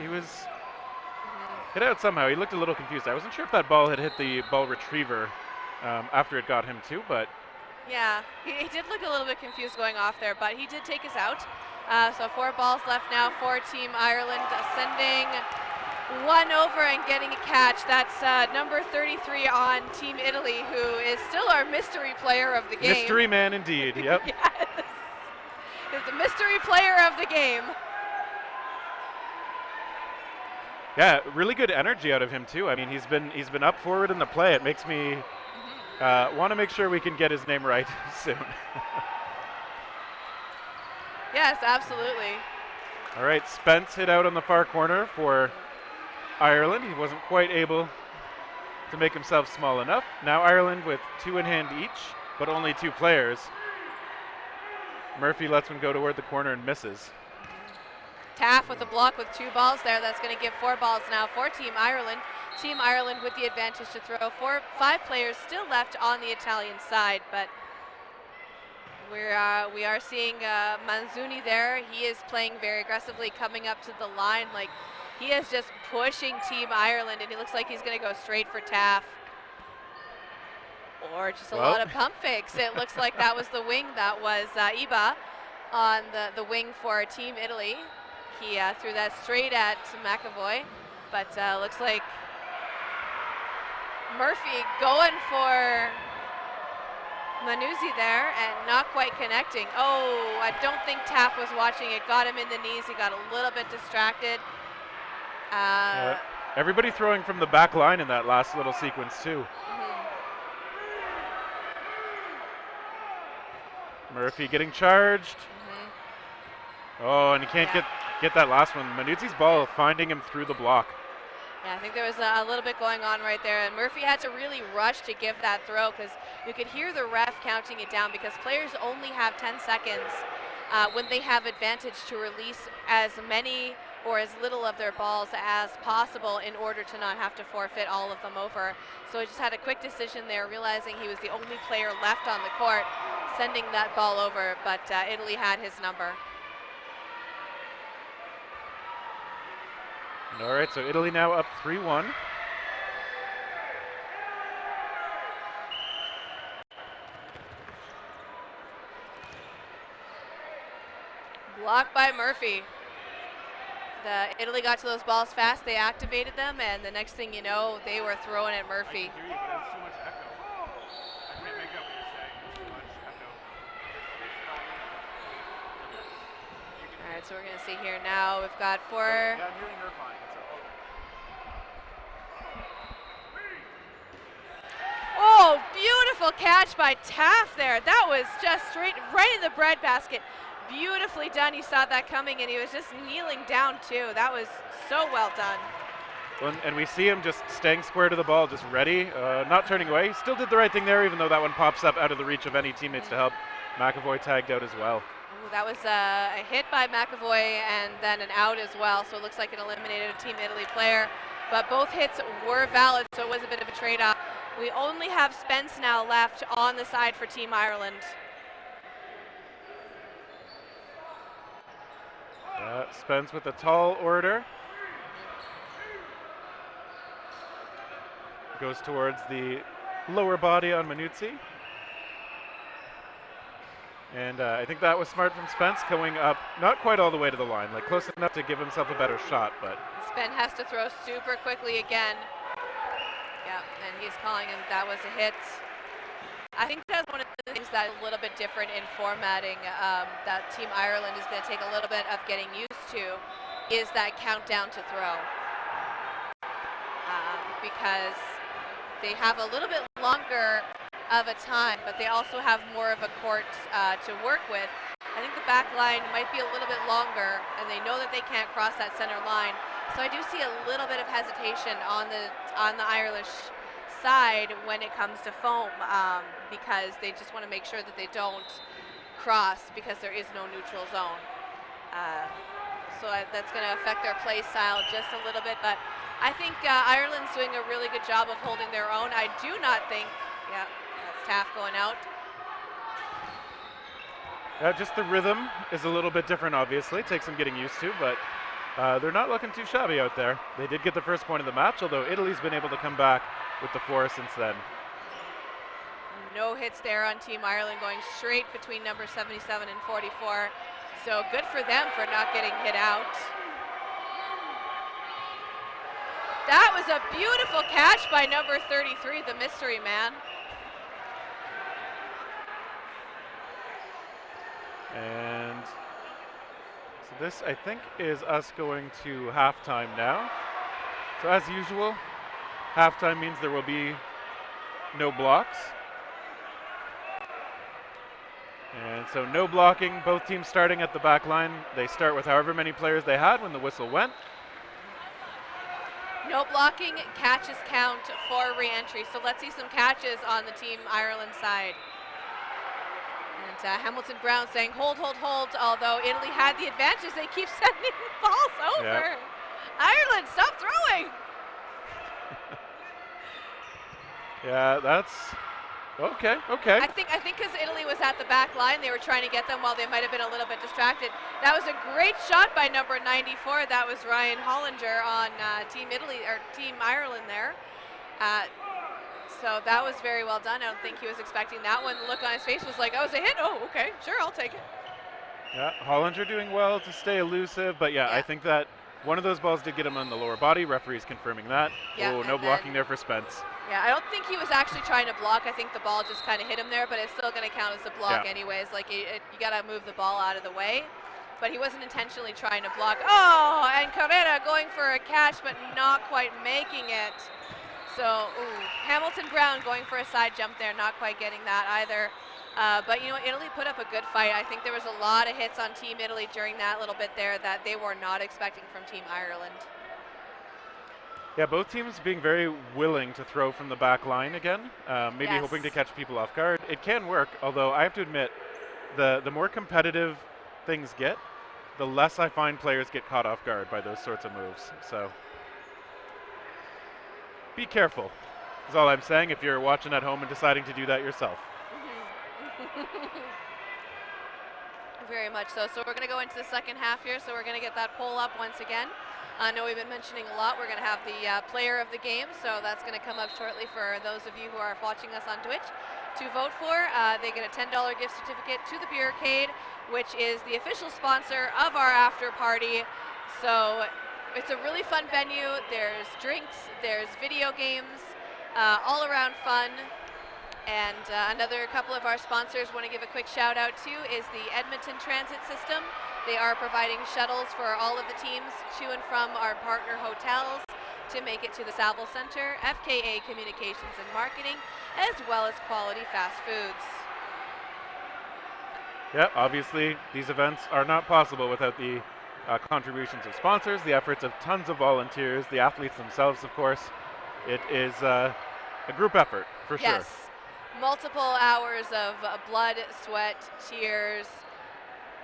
He was hit out somehow. He looked a little confused. I wasn't sure if that ball had hit the ball retriever after it got him too, but yeah, he did look a little bit confused going off there, but he did take us out. So 4 balls left now for Team Ireland, sending one over and getting a catch. That's number 33 on Team Italy, who is still our mystery player of the game. Mystery man indeed, yep. Yes, is the mystery player of the game. Yeah, really good energy out of him too. I mean, he's been up forward in the play. It makes me want to make sure we can get his name right soon. Yes, absolutely. All right, Spence hit out on the far corner for Ireland. He wasn't quite able to make himself small enough. Now Ireland with 2 in hand each, but only 2 players. Murphy lets one go toward the corner and misses. Taff with a block with 2 balls there. That's going to give 4 balls now for Team Ireland. Team Ireland with the advantage to throw. 5 players still left on the Italian side, but we are seeing Manzuni there. He is playing very aggressively, coming up to the line. Like, he is just pushing Team Ireland, and he looks like he's going to go straight for Taff. Or just a lot of pump fakes. It looks like that was the wing. That was Iba on the wing for Team Italy. He threw that straight at McAvoy, but looks like Murphy going for Manuzzi there and not quite connecting. Oh, I don't think Taff was watching it. Got him in the knees. He got a little bit distracted. Everybody throwing from the back line in that last little sequence too. Murphy getting charged. Oh, and he can't get that last one. Manuzzi's ball finding him through the block. Yeah, I think there was a little bit going on right there, and Murphy had to really rush to give that throw because you could hear the ref counting it down because players only have 10 seconds when they have advantage to release as many or as little of their balls as possible in order to not have to forfeit all of them over. So he just had a quick decision there, realizing he was the only player left on the court, sending that ball over, but Italy had his number. All right, so Italy now up 3-1. Blocked by Murphy. Italy got to those balls fast, they activated them, and the next thing you know, they were throwing at Murphy. All right, so we're going to see here now, we've got 4. Oh, beautiful catch by Taff there. That was just right in the breadbasket. Beautifully done. He saw that coming, and he was just kneeling down too. That was so well done. Well, and we see him just staying square to the ball, just ready, not turning away. He still did the right thing there, even though that one pops up out of the reach of any teammates to help. McAvoy tagged out as well. Ooh, that was a hit by McAvoy and then an out as well, so it looks like it eliminated a Team Italy player. But both hits were valid, so it was a bit of a trade-off. We only have Spence now left on the side for Team Ireland. Spence with a tall order. Goes towards the lower body on Manuzzi. And I think that was smart from Spence, going up not quite all the way to the line, like close enough to give himself a better shot, but Spence has to throw super quickly again. Yeah, and he's calling him that was a hit. I think that's one of the things that's a little bit different in formatting that Team Ireland is going to take a little bit of getting used to, is that countdown to throw. Because they have a little bit longer of a time, but they also have more of a court to work with. I think the back line might be a little bit longer, and they know that they can't cross that center line. So I do see a little bit of hesitation on the Irish side when it comes to foam, because they just want to make sure that they don't cross because there is no neutral zone. So that's going to affect their play style just a little bit, but I think Ireland's doing a really good job of holding their own. I do not think, yeah, that's Taft going out. Just the rhythm is a little bit different, obviously. It takes some getting used to, but they're not looking too shabby out there. They did get the first point of the match, although Italy's been able to come back with the 4 since then. No hits there on Team Ireland, going straight between number 77 and 44. So good for them for not getting hit out. That was a beautiful catch by number 33, the mystery man. And so this, I think, is us going to halftime now. So as usual, halftime means there will be no blocks. And so no blocking, both teams starting at the back line. They start with however many players they had when the whistle went. No blocking, catches count for re-entry. So let's see some catches on the Team Ireland side. And Hamilton Brown saying, hold, hold, hold. Although Italy had the advantage, they keep sending balls over. Yep. Ireland, stop throwing. Yeah, that's okay. I think because Italy was at the back line, they were trying to get them while they might have been a little bit distracted. That was a great shot by number 94. That was Ryan Hollinger on Team Italy or Team Ireland there. So that was very well done. I don't think he was expecting that one. The look on his face was like, oh, it's a hit? Oh, okay, sure, I'll take it. Yeah, Hollinger doing well to stay elusive, but yeah, I think that one of those balls did get him on the lower body. Referee's confirming that. Yeah, oh, no blocking there for Spence. Yeah, I don't think he was actually trying to block. I think the ball just kind of hit him there, but it's still going to count as a block anyways. Like, you got to move the ball out of the way. But he wasn't intentionally trying to block. Oh, and Carrera going for a catch, but not quite making it. So, Hamilton Brown going for a side jump there, not quite getting that either. But, you know, Italy put up a good fight. I think there was a lot of hits on Team Italy during that little bit there that they were not expecting from Team Ireland. Yeah, both teams being very willing to throw from the back line again, maybe hoping to catch people off guard. It can work, although I have to admit, the more competitive things get, the less I find players get caught off guard by those sorts of moves. So be careful, is all I'm saying, if you're watching at home and deciding to do that yourself. Very much so. So we're going to go into the second half here, so we're going to get that poll up once again. I know we've been mentioning a lot. We're going to have the player of the game, so that's going to come up shortly for those of you who are watching us on Twitch to vote for. They get a $10 gift certificate to the Beer Arcade, which is the official sponsor of our after party. So it's a really fun venue. There's drinks, there's video games, all around fun. And another couple of our sponsors want to give a quick shout out to is the Edmonton Transit System. They are providing shuttles for all of the teams to and from our partner hotels to make it to the Saville Center, FKA Communications and Marketing, as well as quality fast foods. Yeah, obviously these events are not possible without the contributions of sponsors, the efforts of tons of volunteers, the athletes themselves, of course. It is a group effort, for sure. Yes, multiple hours of blood, sweat, tears,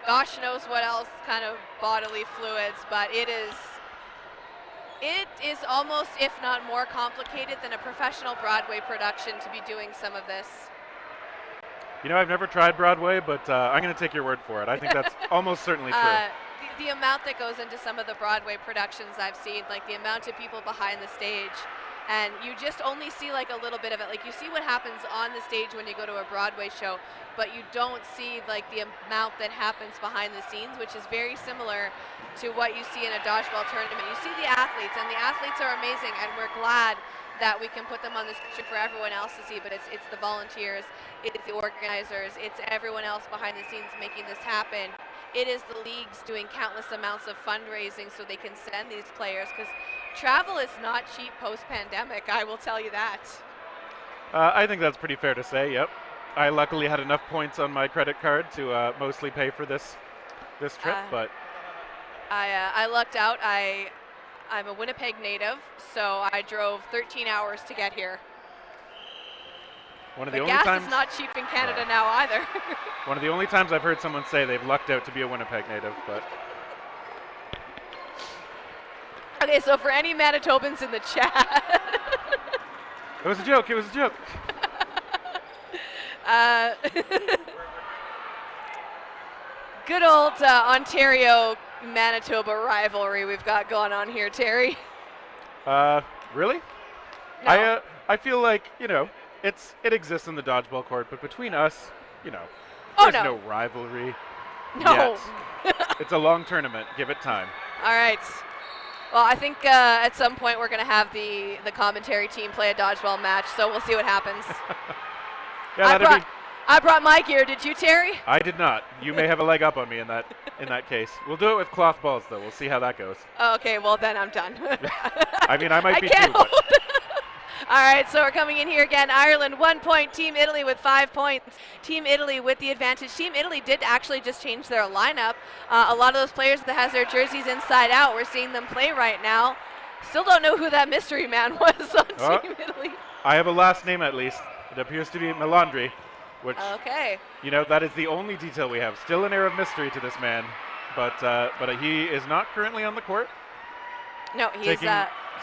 gosh knows what else kind of bodily fluids, but it is almost, if not more complicated than a professional Broadway production to be doing some of this. You know, I've never tried Broadway, but I'm going to take your word for it. I think that's almost certainly true. The amount that goes into some of the Broadway productions I've seen, like the amount of people behind the stage, and you just only see like a little bit of it. Like you see what happens on the stage when you go to a Broadway show, but you don't see like the amount that happens behind the scenes, which is very similar to what you see in a dodgeball tournament. You see the athletes, and the athletes are amazing, and we're glad that we can put them on the screen for everyone else to see, but it's the volunteers, it's the organizers, it's everyone else behind the scenes making this happen. It is the leagues doing countless amounts of fundraising so they can send these players, because travel is not cheap post-pandemic, I will tell you that. I think that's pretty fair to say, yep. I luckily had enough points on my credit card to mostly pay for this trip, but... I lucked out. I'm a Winnipeg native, so I drove 13 hours to get here. One of the but only gas times is not cheap in Canada now either. One of the only times I've heard someone say they've lucked out to be a Winnipeg native, but... Okay, so for any Manitobans in the chat. It was a joke. It was a joke. Good old Ontario-Manitoba rivalry we've got going on here, Terry. Really? No. I feel like, you know, it exists in the dodgeball court, but between us, you know, Oh, there's no. no rivalry. No. Yet. It's a long tournament. Give it time. All right. Well, I think at some point we're going to have the commentary team play a dodgeball match, so we'll see what happens. Yeah, I brought my gear. Did you, Terry? I did not. You may have a leg up on me in that case. We'll do it with cloth balls, though. We'll see how that goes. Oh, okay, well then I'm done. I mean, I might be can't too. But hold. All right, so we're coming in here again. Ireland 1 point, Team Italy with 5 points. Team Italy with the advantage. Team Italy did actually just change their lineup. A lot of those players that has their jerseys inside out, we're seeing them play right now. Still don't know who that mystery man was on Team Italy. I have a last name at least. It appears to be Melandri, which, okay. You know, that is the only detail we have. Still an air of mystery to this man, but he is not currently on the court. No, he's taking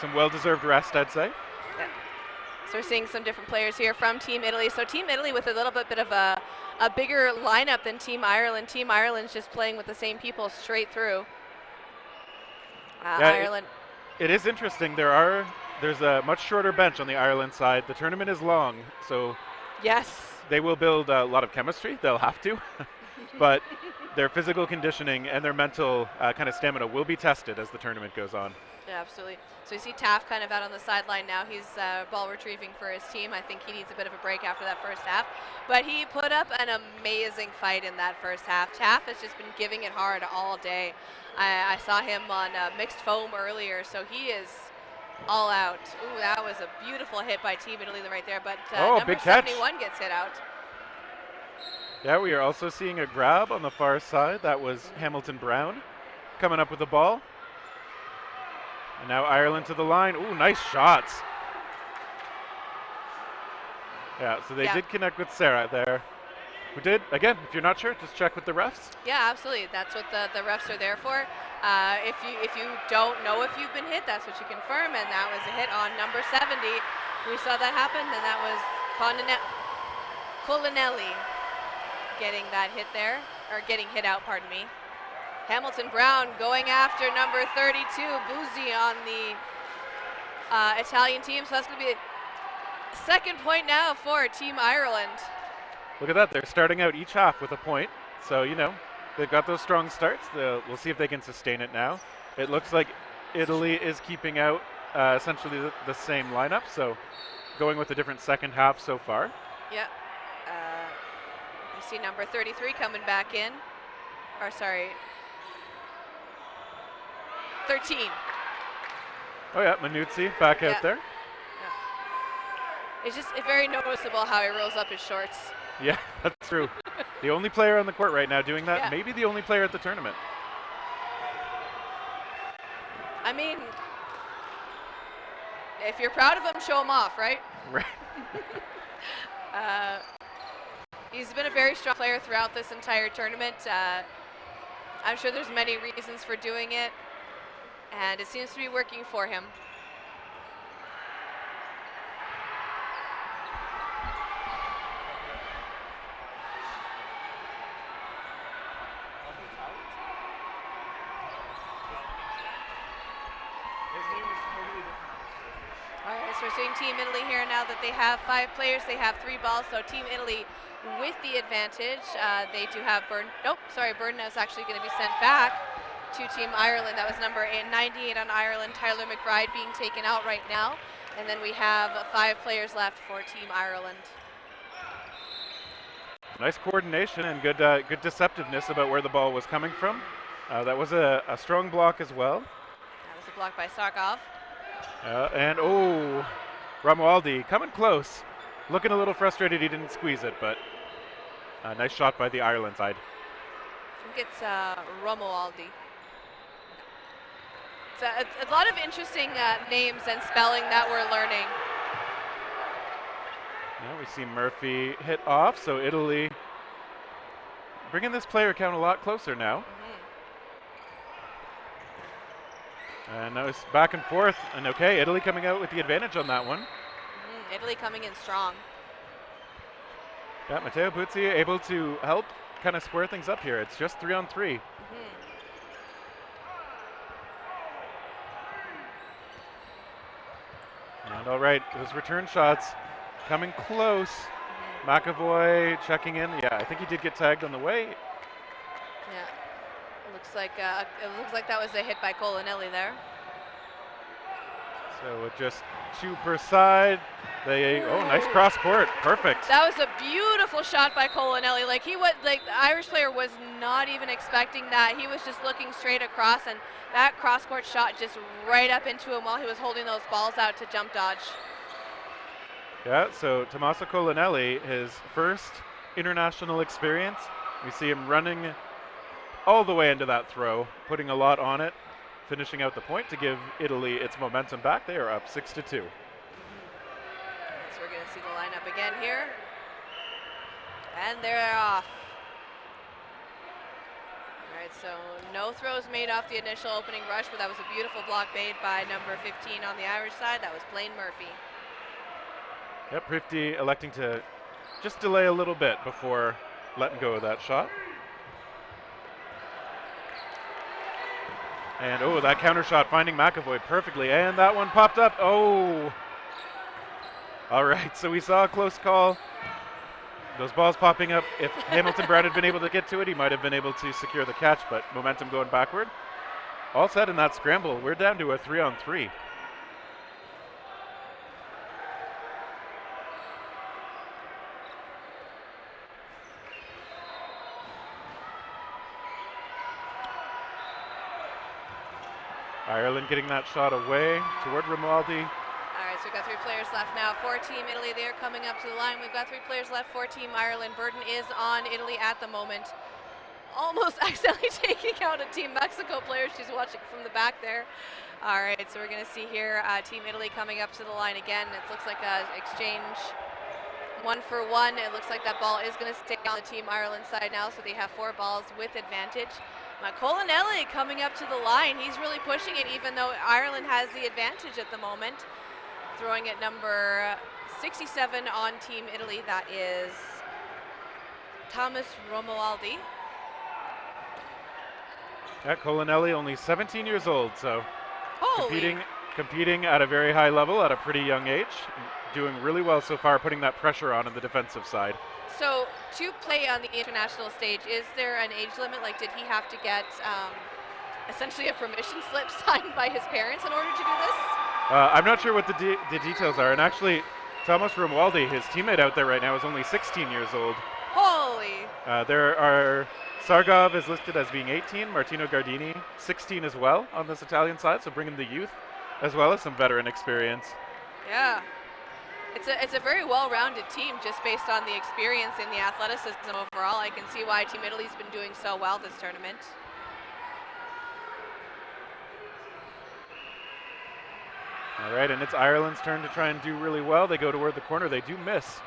some well-deserved rest, I'd say. Yeah. So we're seeing some different players here from Team Italy. So Team Italy with a little bit of a bigger lineup than Team Ireland. Team Ireland's just playing with the same people straight through. Ireland. It is interesting. There's a much shorter bench on the Ireland side. The tournament is long, so yes, they will build a lot of chemistry. They'll have to, but their physical conditioning and their mental kind of stamina will be tested as the tournament goes on. Yeah, absolutely. So you see Taff kind of out on the sideline now. He's ball retrieving for his team. I think he needs a bit of a break after that first half. But he put up an amazing fight in that first half. Taff has just been giving it hard all day. I saw him on mixed foam earlier, so he is all out. Ooh, that was a beautiful hit by Team Italy right there. But number big catch. 71 gets hit out. Yeah, we are also seeing a grab on the far side. That was Hamilton Brown coming up with the ball. And now Ireland to the line. Ooh, nice shots. Yeah, so they did connect with Sarah there. Who did, again, if you're not sure, just check with the refs. Yeah, absolutely. That's what the refs are there for. If you don't know if you've been hit, that's what you confirm. And that was a hit on number 70. We saw that happen, and that was Colinelli getting that hit there, or getting hit out, pardon me. Hamilton Brown going after number 32, Buzzi on the Italian team. So that's going to be the second point now for Team Ireland. Look at that. They're starting out each half with a point. So, you know, they've got those strong starts. We'll see if they can sustain it now. It looks like Italy is keeping out essentially the same lineup. So going with a different second half so far. Yeah. You see number 33 coming back in. Or sorry, 13. Oh yeah, Manuzzi back out there. Yeah. It's just very noticeable how he rolls up his shorts. Yeah, that's true. The only player on the court right now doing that, Yeah. maybe the only player at the tournament. I mean, if you're proud of him, show him off, right? Right. He's been a very strong player throughout this entire tournament. I'm sure there's many reasons for doing it, and it seems to be working for him. All right, so we're seeing Team Italy here now that they have 5 players. They have 3 balls, so Team Italy with the advantage. They do have Burden is actually going to be sent back to Team Ireland. That was number 98 on Ireland, Tyler McBride being taken out right now. And then we have 5 players left for Team Ireland. Nice coordination and good deceptiveness about where the ball was coming from. That was a strong block as well. That was a block by Sarkov. And Romualdi coming close. Looking a little frustrated he didn't squeeze it, but a nice shot by the Ireland side. I think it's Romualdi. It's a lot of interesting names and spelling that we're learning. Now we see Murphy hit off, so Italy bringing this player count a lot closer now. And now it's back and forth. And okay, Italy coming out with the advantage on that one. Italy coming in strong. Yeah, Matteo Buzzi able to help kind of square things up here. It's just 3-on-3. And all right, those return shots coming close. McAvoy checking in. Yeah, I think he did get tagged on the way. Yeah, it looks like that was a hit by Colinelli there. So with just 2 per side. Nice cross court, perfect. That was a beautiful shot by Colinelli. Like the Irish player was not even expecting that. He was just looking straight across, and that cross court shot just right up into him while he was holding those balls out to jump dodge. Yeah, so Tommaso Colinelli, his first international experience. We see him running all the way into that throw, putting a lot on it, finishing out the point to give Italy its momentum back. They are up 6-2. So we're going to see the lineup again here. And they're off. All right, so no throws made off the initial opening rush, but that was a beautiful block made by number 15 on the Irish side. That was Blaine Murphy. Yep, Prifty electing to just delay a little bit before letting go of that shot. And that counter shot finding McAvoy perfectly, and that one popped up. Oh! All right, so we saw a close call. Those balls popping up. If Hamilton Brown had been able to get to it, he might have been able to secure the catch, but momentum going backward. All set in that scramble. We're down to a 3-on-3. Ireland getting that shot away toward Romualdi. All right, so we've got 3 players left now for Team Italy. They are coming up to the line. We've got 3 players left for Team Ireland. Burden is on Italy at the moment. Almost accidentally taking out a Team Mexico player. She's watching from the back there. All right, so we're going to see here Team Italy coming up to the line again. It looks like an exchange 1-for-1. It looks like that ball is going to stay on the Team Ireland side now, so they have 4 balls with advantage. Colinelli coming up to the line. He's really pushing it, even though Ireland has the advantage at the moment. Throwing at number 67 on Team Italy. That is Thomas Romualdi. Yeah, Colinelli only 17 years old, so competing at a very high level at a pretty young age. Doing really well so far, putting that pressure on the defensive side. So to play on the international stage, is there an age limit? Like, did he have to get essentially a permission slip signed by his parents in order to do this? I'm not sure what the details are. And actually, Thomas Romualdi, his teammate out there right now, is only 16 years old. Holy! There are Sargov is listed as being 18, Martino Gardini 16 as well on this Italian side, so bringing the youth as well as some veteran experience. Yeah. It's a very well-rounded team just based on the experience and the athleticism overall. I can see why Team Italy's been doing so well this tournament. All right, and it's Ireland's turn to try and do really well. They go toward the corner. They do miss.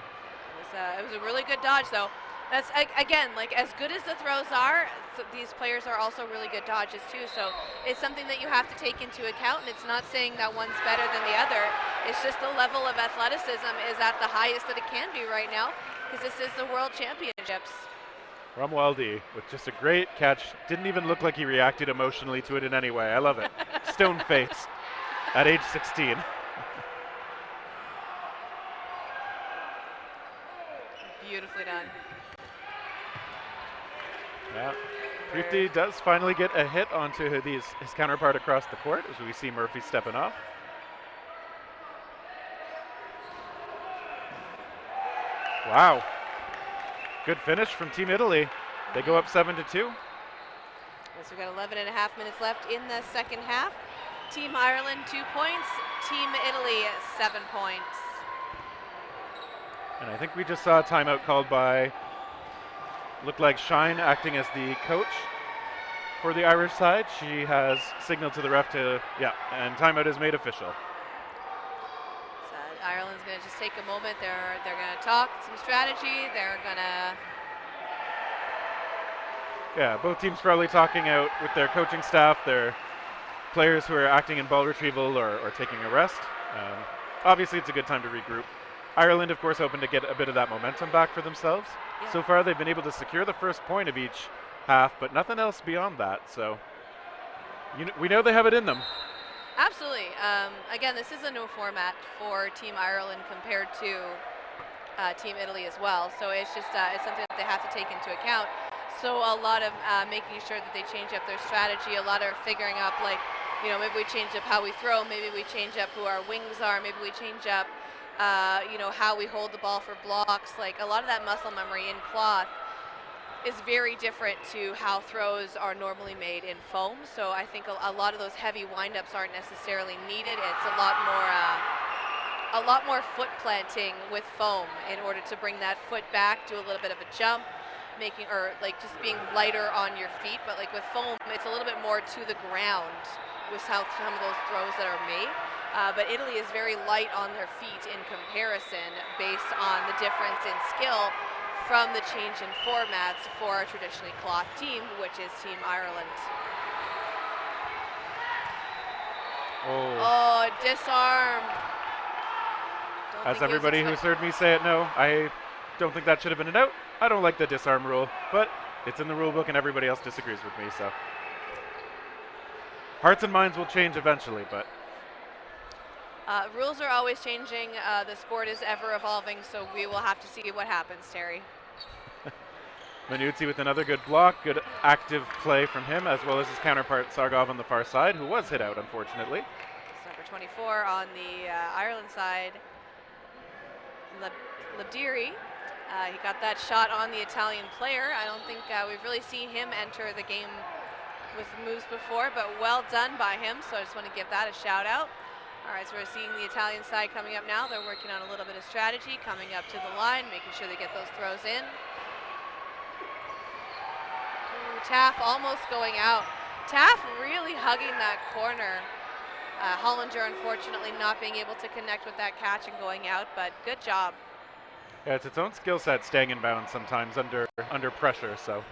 It was a really good dodge, though. That's, again, like as good as the throws are, these players are also really good dodges too. So it's something that you have to take into account, and it's not saying that one's better than the other. It's just the level of athleticism is at the highest that it can be right now, because this is the World Championships. Romualdi with just a great catch. Didn't even look like he reacted emotionally to it in any way. I love it. Stone face at age 16. Beautifully done. Yeah, Prifty does finally get a hit onto his counterpart across the court as we see Murphy stepping off. Wow, good finish from Team Italy. They go up 7-2. So we've got 11 and a half minutes left in the second half. Team Ireland 2 points, Team Italy 7 points. And I think we just saw a timeout called by, looked like Shine acting as the coach for the Irish side. She has signaled to the ref to, and timeout is made official. So Ireland's going to just take a moment. They're going to talk some strategy. They're going to... Yeah, both teams probably talking out with their coaching staff, their players who are acting in ball retrieval or taking a rest. Obviously, it's a good time to regroup. Ireland, of course, hoping to get a bit of that momentum back for themselves. Yeah. So far, they've been able to secure the first point of each half, but nothing else beyond that. So we know they have it in them. Absolutely. Again, this is a new format for Team Ireland compared to Team Italy as well. So it's just it's something that they have to take into account. So a lot of making sure that they change up their strategy, a lot of figuring up, like, you know, maybe we change up how we throw, maybe we change up who our wings are, maybe we change up, you know, how we hold the ball for blocks. Like, a lot of that muscle memory in cloth is very different to how throws are normally made in foam. So I think a lot of those heavy windups aren't necessarily needed. It's a lot more foot planting with foam in order to bring that foot back, do a little bit of a jump, making, or like just being lighter on your feet. But like with foam, it's a little bit more to the ground with how some of those throws that are made. But Italy is very light on their feet in comparison based on the difference in skill from the change in formats for our traditionally cloth team, which is Team Ireland. Oh, disarm. As everybody who's heard me say it, no, I don't think that should have been an out. I don't like the disarm rule, but it's in the rule book and everybody else disagrees with me, so. Hearts and minds will change eventually, but. Rules are always changing. The sport is ever evolving, so we will have to see what happens, Terry. Manuzzi with another good block, good active play from him, as well as his counterpart Sargov on the far side, who was hit out, unfortunately. It's number 24 on the Ireland side. Labdiri, he got that shot on the Italian player. I don't think we've really seen him enter the game with moves before, but well done by him, so I just want to give that a shout out. All right, so we're seeing the Italian side coming up now. They're working on a little bit of strategy, coming up to the line, making sure they get those throws in. Ooh, Taff almost going out. Taff really hugging that corner. Hollinger, unfortunately, not being able to connect with that catch and going out, but good job. Yeah, it's its own skill set staying in bounds sometimes under pressure, so.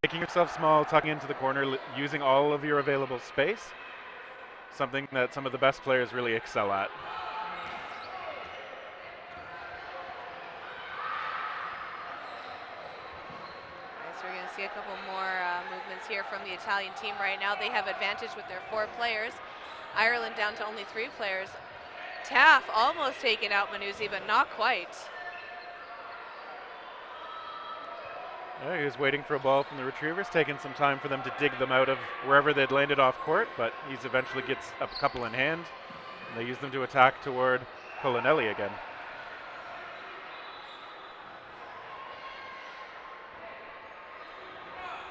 Making yourself small, tucking into the corner, using all of your available space, something that some of the best players really excel at. So we're going to see a couple more movements here from the Italian team right now. They have advantage with their 4 players. Ireland down to only 3 players. Taff almost taken out Manuzzi, but not quite. Yeah, he was waiting for a ball from the retrievers, taking some time for them to dig them out of wherever they'd landed off court, but he's eventually gets a couple in hand, and they use them to attack toward Colinelli again.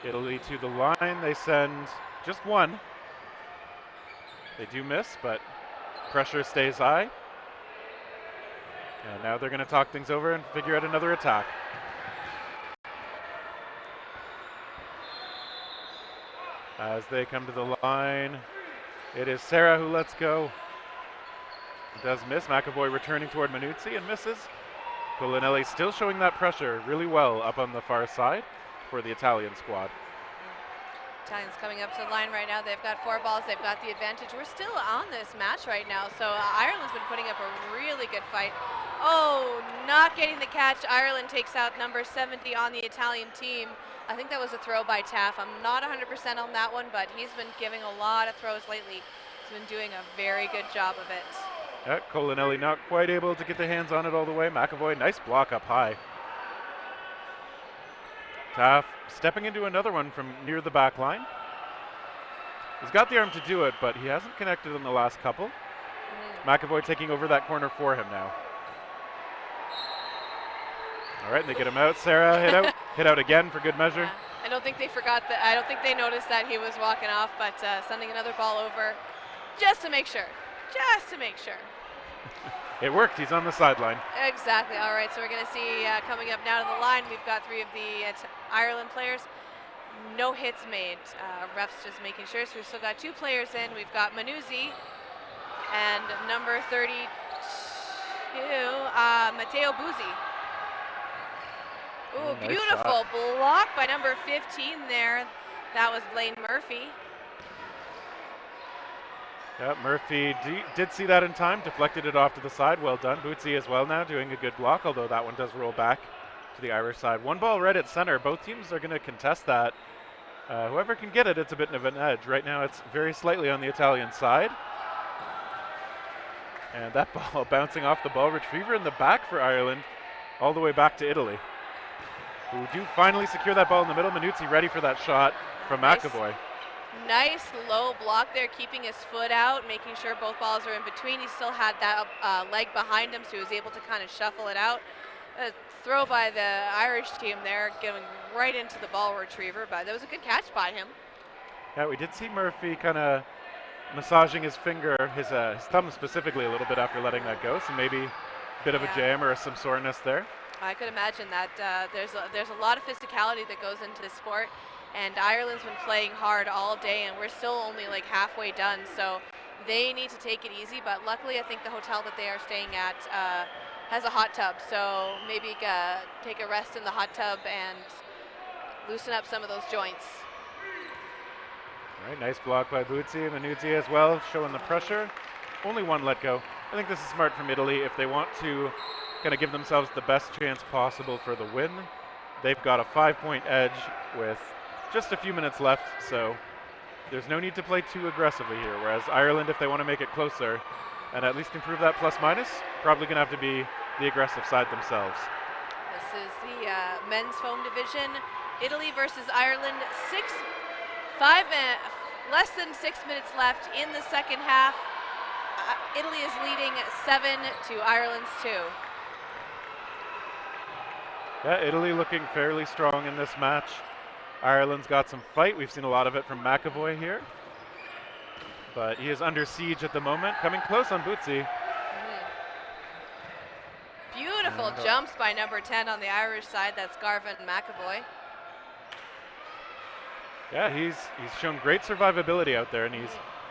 Italy to the line, they send just 1. They do miss, but pressure stays high. And now they're going to talk things over and figure out another attack. As they come to the line, it is Sarah who lets go. It does miss. McAvoy returning toward Manuzzi and misses. Colinelli still showing that pressure really well up on the far side for the Italian squad. Italians coming up to the line right now. They've got 4 balls. They've got the advantage. We're still on this match right now, so Ireland's been putting up a really good fight. Oh, not getting the catch. Ireland takes out number 70 on the Italian team. I think that was a throw by Taff. I'm not 100% on that one, but he's been giving a lot of throws lately. He's been doing a very good job of it. Yeah, Colinelli not quite able to get the hands on it all the way. McAvoy, nice block up high. Taff stepping into another one from near the back line. He's got the arm to do it, but he hasn't connected in the last couple. McAvoy taking over that corner for him now. All right, and they get him out. Sarah hit out. Hit out again for good measure. Yeah, I don't think they forgot that. I don't think they noticed that he was walking off, but sending another ball over just to make sure. Just to make sure. It worked. He's on the sideline. Exactly. All right, so we're going to see coming up now to the line, we've got 3 of the Ireland players. No hits made. Refs just making sure. So we've still got 2 players in. We've got Manuzzi and number 32, Matteo Buzzi. Ooh, nice beautiful shot. block by number 15 there. That was Blaine Murphy. Yeah, Murphy did see that in time, deflected it off to the side. Well done. Bootsy as well now doing a good block, although that one does roll back to the Irish side. One ball right at center. Both teams are going to contest that. Whoever can get it, it's a bit of an edge. Right now it's very slightly on the Italian side. And that ball bouncing off the ball retriever in the back for Ireland, all the way back to Italy, who do finally secure that ball in the middle. Manuzzi ready for that shot from McAvoy. Nice low block there, keeping his foot out, making sure both balls are in between. He still had that leg behind him, so he was able to kind of shuffle it out. Throw by the Irish team there, going right into the ball retriever, but that was a good catch by him. Yeah, we did see Murphy kind of massaging his finger, his thumb specifically, a little bit after letting that go, so maybe a bit of a jam or some soreness there. I could imagine that. There's a lot of physicality that goes into this sport. And Ireland's been playing hard all day, and we're still only like halfway done, so they need to take it easy. But luckily, I think the hotel that they are staying at has a hot tub, so maybe take a rest in the hot tub and loosen up some of those joints. All right, nice block by Bootsy. Manuzzi as well, showing the pressure. Only one let go. I think this is smart from Italy. If they want to kind of give themselves the best chance possible for the win, they've got a 5-point edge with just a few minutes left, so there's no need to play too aggressively here, whereas Ireland, if they want to make it closer and at least improve that plus-minus, probably going to have to be the aggressive side themselves. This is the men's foam division. Italy versus Ireland, less than 6 minutes left in the second half. Italy is leading 7 to Ireland's 2. Yeah, Italy looking fairly strong in this match. Ireland's got some fight. We've seen a lot of it from McAvoy here. But he is under siege at the moment, coming close on Bootsy. Beautiful jumps by number 10 on the Irish side. That's Garvin McAvoy. Yeah, he's shown great survivability out there, and he's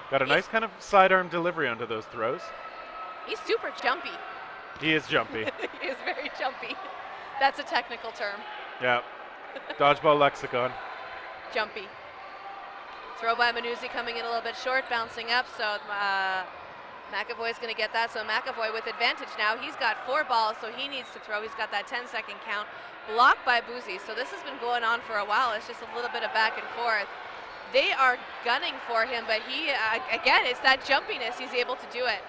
got a nice kind of sidearm delivery onto those throws. He's super jumpy. He is jumpy. He is very jumpy. That's a technical term. Yeah. Dodgeball lexicon. Jumpy. Throw by Manuzzi coming in a little bit short, bouncing up, so McAvoy's going to get that. So McAvoy with advantage now. He's got 4 balls, so he needs to throw. He's got that 10-second count. Blocked by Boozy. So this has been going on for a while. It's just a little bit of back and forth. They are gunning for him, but he, again, it's that jumpiness. He's able to do it.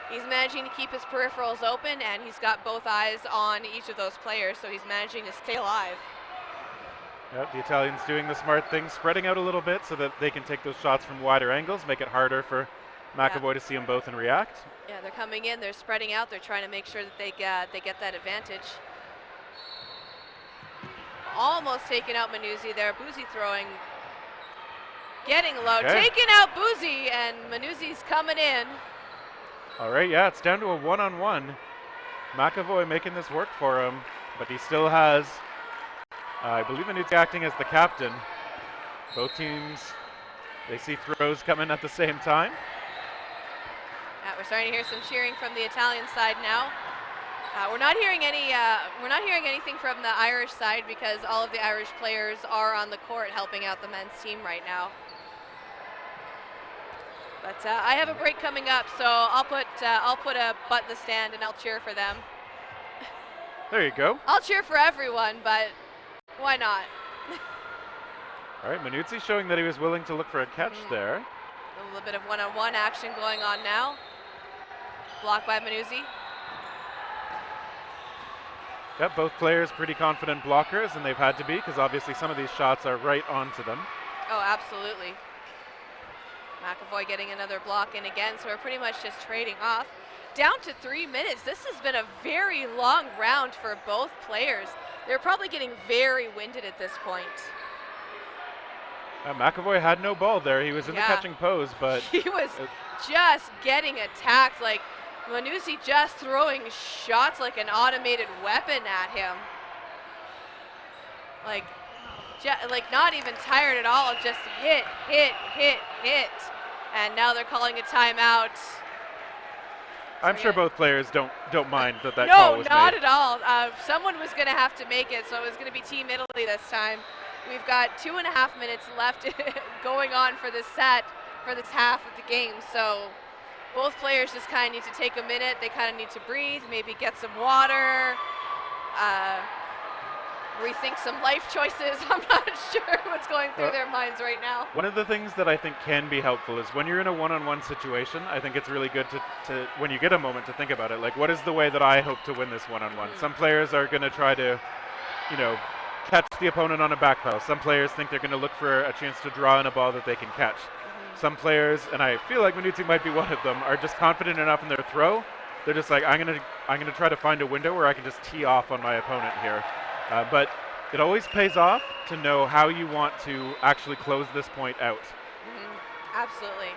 He's managing to keep his peripherals open, and he's got both eyes on each of those players, so he's managing to stay alive. Yep, the Italians doing the smart thing, spreading out a little bit so that they can take those shots from wider angles, make it harder for McAvoy to see them both and react. Yeah, they're coming in, they're spreading out, they're trying to make sure that they get that advantage. Almost taking out Manuzzi there. Boozy throwing, getting low, taking out Boozy, and Manuzzi's coming in. All right, yeah, it's down to a one-on-one. McAvoy making this work for him, but he still has, I believe Manuzzi acting as the captain. Both teams, they see throws coming at the same time. Yeah, we're starting to hear some cheering from the Italian side now. We're not hearing anything from the Irish side because all of the Irish players are on the court helping out the men's team right now. But I have a break coming up, so I'll put a butt in the stand and I'll cheer for them. There you go. I'll cheer for everyone, but why not? All right, Manuzzi showing that he was willing to look for a catch there. A little bit of one-on-one action going on now. Blocked by Manuzzi. Yep, both players pretty confident blockers, and they've had to be because obviously some of these shots are right onto them. Oh, absolutely. McAvoy getting another block in again, so we're pretty much just trading off. Down to 3 minutes. This has been a very long round for both players. They're probably getting very winded at this point. McAvoy had no ball there. He was in the catching pose, but he was just getting attacked. Like Manuzzi just throwing shots like an automated weapon at him. Like not even tired at all. Just hit. And now they're calling a timeout. I'm sure both players don't mind that call was made. No, not at all. Someone was going to have to make it, so it was going to be Team Italy this time. We've got 2.5 minutes left going on for this set, for this half of the game. So both players just kind of need to take a minute. They kind of need to breathe, maybe get some water, rethink some life choices. I'm not sure what's going through their minds right now. One of the things that I think can be helpful is when you're in a one-on-one situation, I think it's really good to when you get a moment to think about it, like what is the way that I hope to win this one-on-one? Some players are going to try to, you know, catch the opponent on a back paddle. Some players think they're going to look for a chance to draw in a ball that they can catch. Some players, and I feel like Manuzzi might be one of them, are just confident enough in their throw. They're just like, I'm gonna try to find a window where I can just tee off on my opponent here. But it always pays off to know how you want to actually close this point out. Absolutely.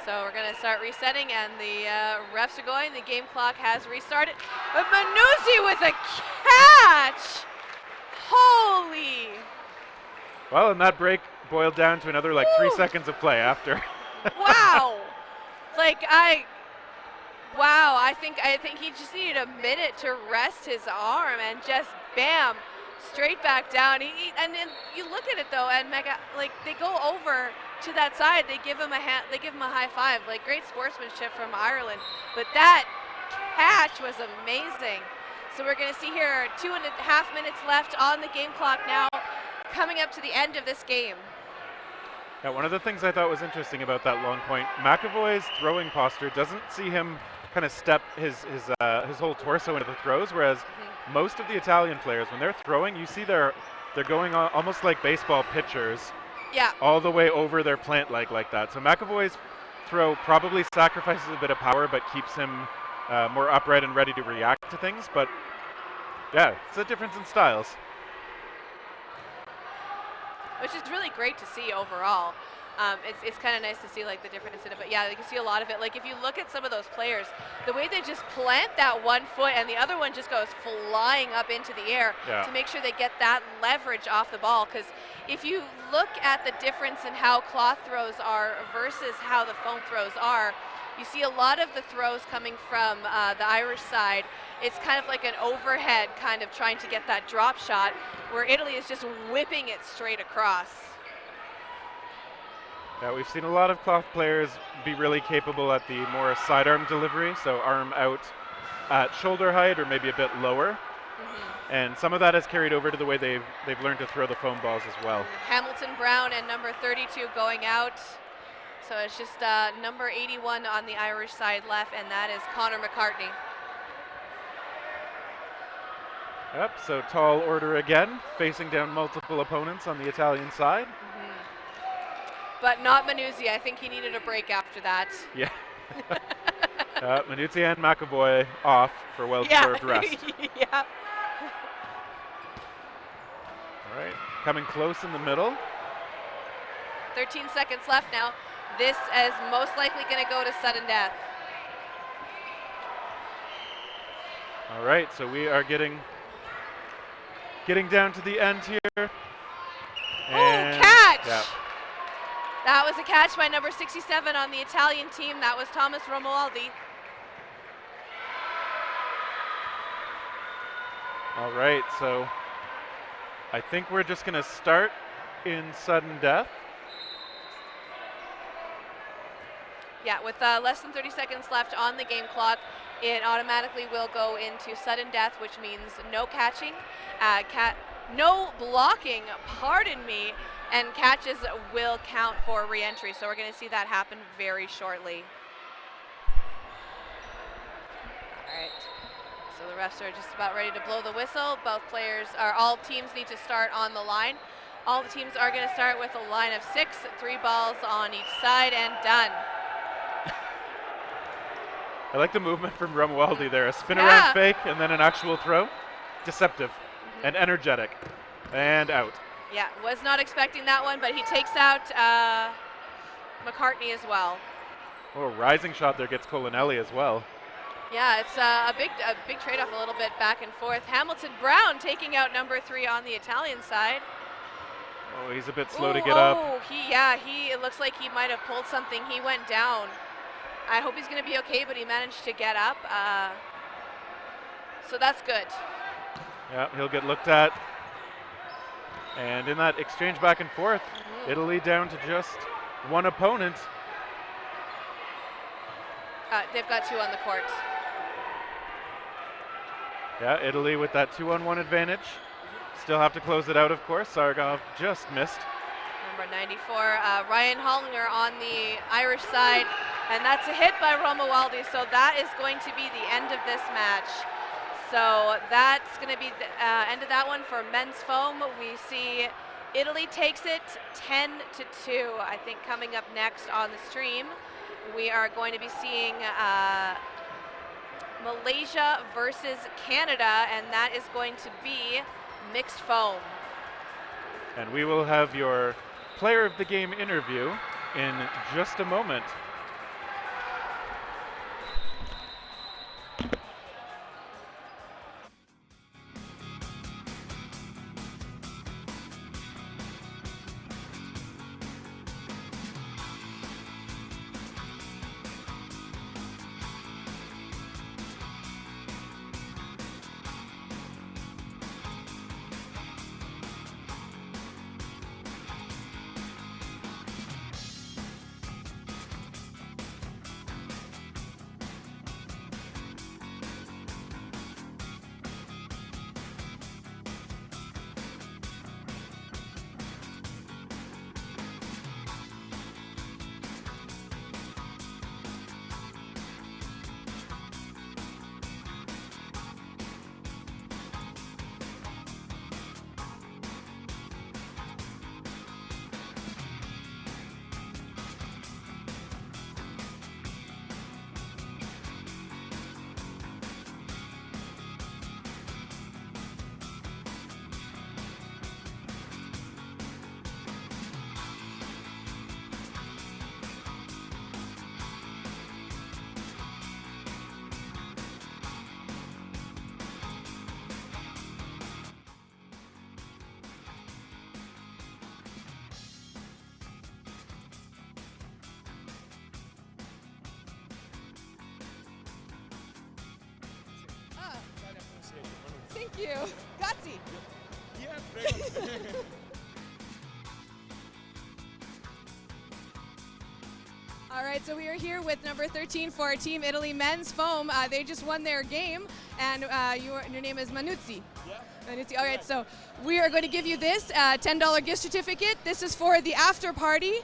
So we're going to start resetting, and the refs are going. The game clock has restarted. But Manuzzi with a catch! Holy! Well, and that break boiled down to another like 3 seconds of play after. Wow! Wow, I think he just needed a minute to rest his arm, and just bam, straight back down. And then you look at it though, and they go over to that side. They give him a high five. Like, great sportsmanship from Ireland. But that catch was amazing. So we're going to see here 2.5 minutes left on the game clock now, coming up to the end of this game. Yeah, one of the things I thought was interesting about that long point, McAvoy's throwing posture doesn't see him kind of step his whole torso into the throws, whereas most of the Italian players, when they're throwing, you see they're going almost like baseball pitchers, all the way over their plant leg like that. So McAvoy's throw probably sacrifices a bit of power, but keeps him more upright and ready to react to things. But yeah, it's a difference in styles. Which is really great to see overall. It's kind of nice to see like the difference in it, but yeah, you can see a lot of it. Like, if you look at some of those players, the way they just plant that one foot and the other one just goes flying up into the air to make sure they get that leverage off the ball. Because if you look at the difference in how cloth throws are versus how the foam throws are, you see a lot of the throws coming from the Irish side. It's kind of like an overhead, kind of trying to get that drop shot, where Italy is just whipping it straight across. Yeah, we've seen a lot of cloth players be really capable at the more sidearm delivery, so arm out at shoulder height or maybe a bit lower. And some of that has carried over to the way they've learned to throw the foam balls as well. Hamilton Brown and number 32 going out. So it's just number 81 on the Irish side left, and that is Connor McCartney. Yep, so tall order again, facing down multiple opponents on the Italian side. But not Manuzzi. I think he needed a break after that. Yeah. Manuzzi and McAvoy off for well-deserved rest. Yeah. All right, coming close in the middle. 13 seconds left now. This is most likely going to go to sudden death. All right, so we are getting down to the end here. And catch! Yeah. That was a catch by number 67 on the Italian team. That was Thomas Romualdi. All right, so I think we're just going to start in sudden death. Yeah, with less than 30 seconds left on the game clock, it automatically will go into sudden death, which means no catching, no blocking, pardon me, and catches will count for re-entry. So we're going to see that happen very shortly. All right. So the refs are just about ready to blow the whistle. All teams need to start on the line. All the teams are going to start with a line of 6, 3 balls on each side, and done. I like the movement from Romualdi there. A spin around fake and then an actual throw. Deceptive and energetic. And out. Yeah, was not expecting that one, but he takes out McCartney as well. Oh, rising shot there gets Colinelli as well. Yeah, it's a big trade-off, a little bit back and forth. Hamilton Brown taking out number 3 on the Italian side. Oh, he's a bit slow to get up. Oh, it looks like he might have pulled something. He went down. I hope he's going to be okay, but he managed to get up. So that's good. Yeah, he'll get looked at. And in that exchange back and forth, Italy down to just one opponent. They've got 2 on the court. Yeah, Italy with that 2-on-1 advantage. Still have to close it out, of course. Sargov just missed. Number 94, Ryan Hollinger on the Irish side, and that's a hit by Romualdi, so that is going to be the end of this match. So that's going to be the end of that one for men's foam. We see Italy takes it 10-2. I think coming up next on the stream, we are going to be seeing Malaysia versus Canada, and that is going to be mixed foam. And we will have your player of the game interview in just a moment. Thank you. Grazie. All right, so we are here with number 13 for Team Italy men's foam. They just won their game, and your name is Manuzzi. Yeah. Manuzzi. All right, so we are going to give you this $10 gift certificate. This is for the after party,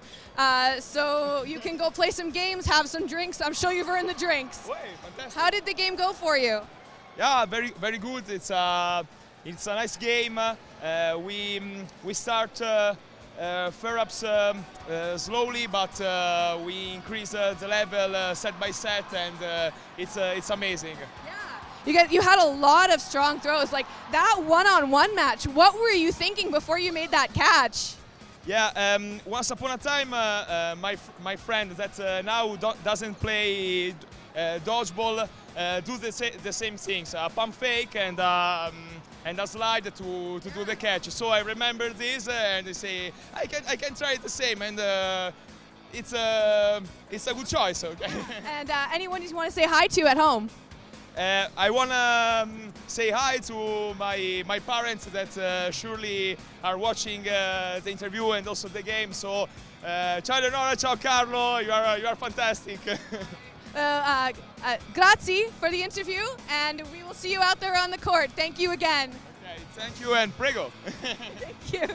so you can go play some games, have some drinks. I'm sure you've earned the drinks. Fantastic. How did the game go for you? Yeah, very good. It's a nice game. We start perhaps slowly, but we increase the level set by set, and it's amazing. You had a lot of strong throws, like that one-on-one match. What were you thinking before you made that catch? Yeah, once upon a time, my friend that now doesn't play dodgeball do the same things, a pump fake and a slide to do the catch. So I remember this and I say I can try it the same, and it's a good choice. Okay. And anyone you want to say hi to at home? I want to say hi to my parents that surely are watching the interview and also the game. So ciao Leonora, ciao Carlo, you are fantastic. Grazie for the interview, and we will see you out there on the court. Thank you again. Okay, thank you, and prego. Thank you.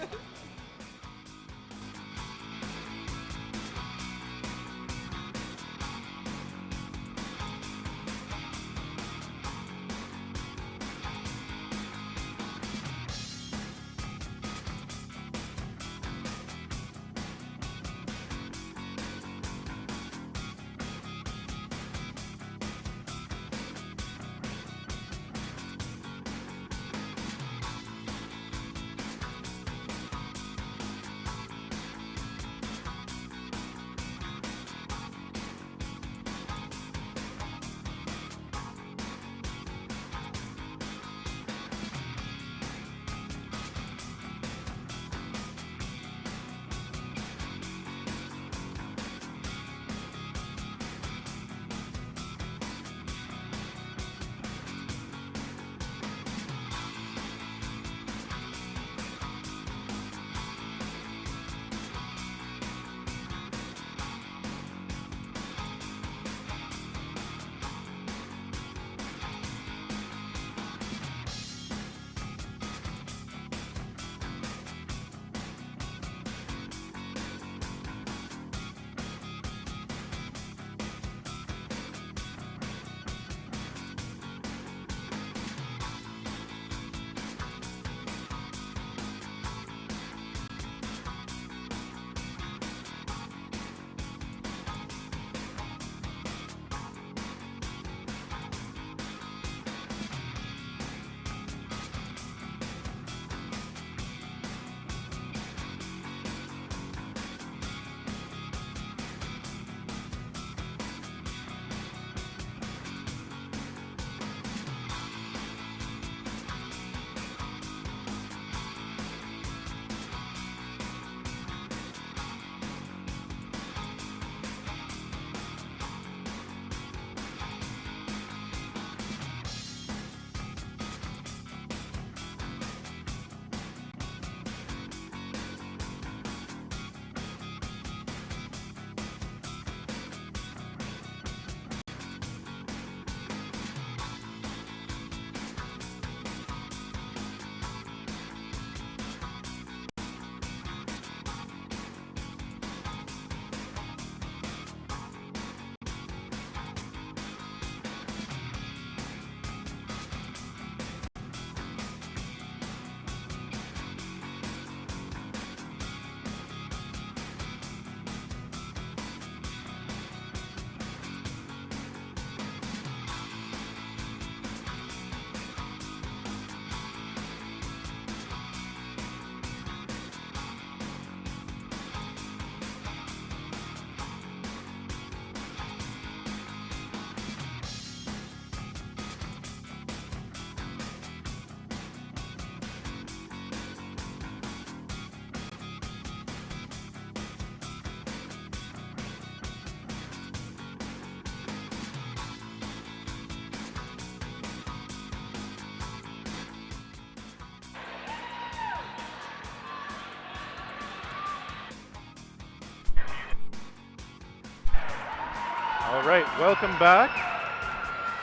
All right, welcome back.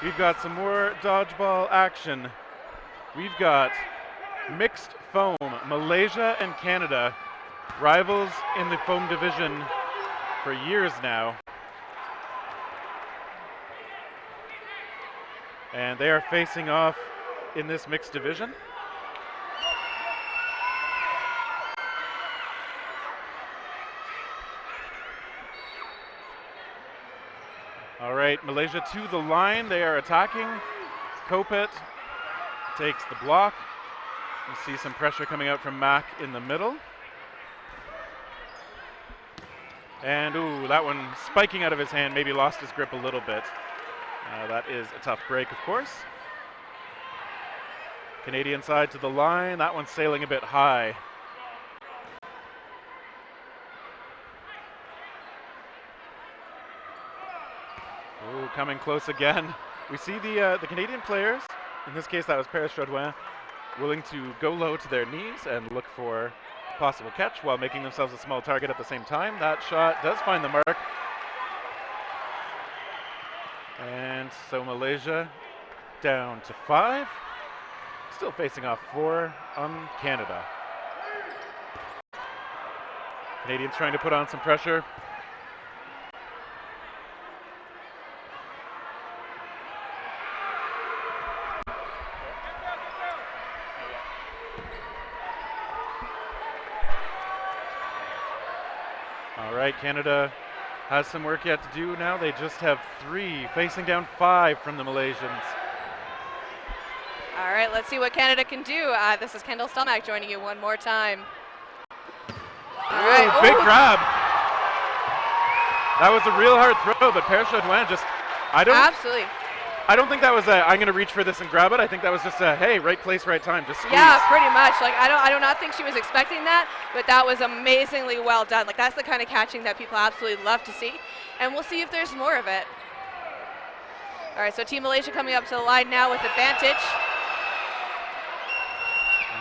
We've got some more dodgeball action. We've got mixed foam, Malaysia and Canada, rivals in the foam division for years now. And they are facing off in this mixed division. All right, Malaysia to the line. They are attacking. Kopet takes the block. You see some pressure coming out from Mac in the middle. And ooh, that one spiking out of his hand, maybe lost his grip a little bit. That is a tough break, of course. Canadian side to the line. That one's sailing a bit high. Ooh, coming close again. We see the Canadian players, in this case that was Paris Chaudouin, willing to go low to their knees and look for possible catch while making themselves a small target at the same time. That shot does find the mark. And so Malaysia down to 5. Still facing off 4 on Canada. Canadians trying to put on some pressure. All right, Canada has some work yet to do now. They just have 3, facing down 5 from the Malaysians. All right, let's see what Canada can do. This is Kendall Stelmack joining you one more time. All right. Big grab. That was a real hard throw, but Paris Chaudouin just, Absolutely. I don't think that was a, I'm going to reach for this and grab it. I think that was just a, hey, right place, right time, just squeeze. Yeah, pretty much. Like, I do not think she was expecting that, but that was amazingly well done. Like, that's the kind of catching that people absolutely love to see, and we'll see if there's more of it. All right, so Team Malaysia coming up to the line now with advantage.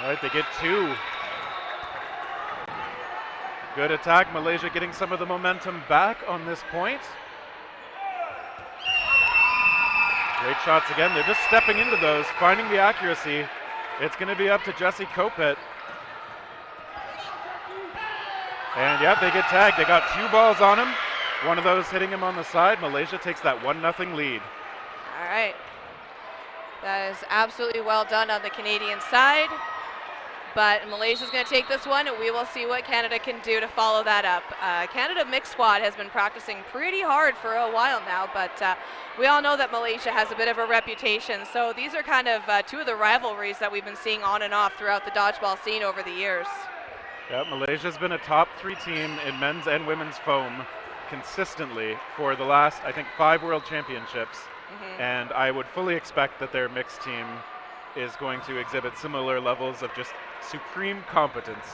All right, they get 2. Good attack. Malaysia getting some of the momentum back on this point. Great shots again. They're just stepping into those, finding the accuracy. It's going to be up to Jessie Kopet. And yep, they get tagged. They got 2 balls on him. One of those hitting him on the side. Malaysia takes that 1-0 lead. All right. That is absolutely well done on the Canadian side. But Malaysia's going to take this one, and we will see what Canada can do to follow that up. Canada mixed squad has been practicing pretty hard for a while now, but we all know that Malaysia has a bit of a reputation. So these are kind of 2 of the rivalries that we've been seeing on and off throughout the dodgeball scene over the years. Yeah, Malaysia's been a top 3 team in men's and women's foam consistently for the last, I think, 5 world championships. And I would fully expect that their mixed team is going to exhibit similar levels of just supreme competence.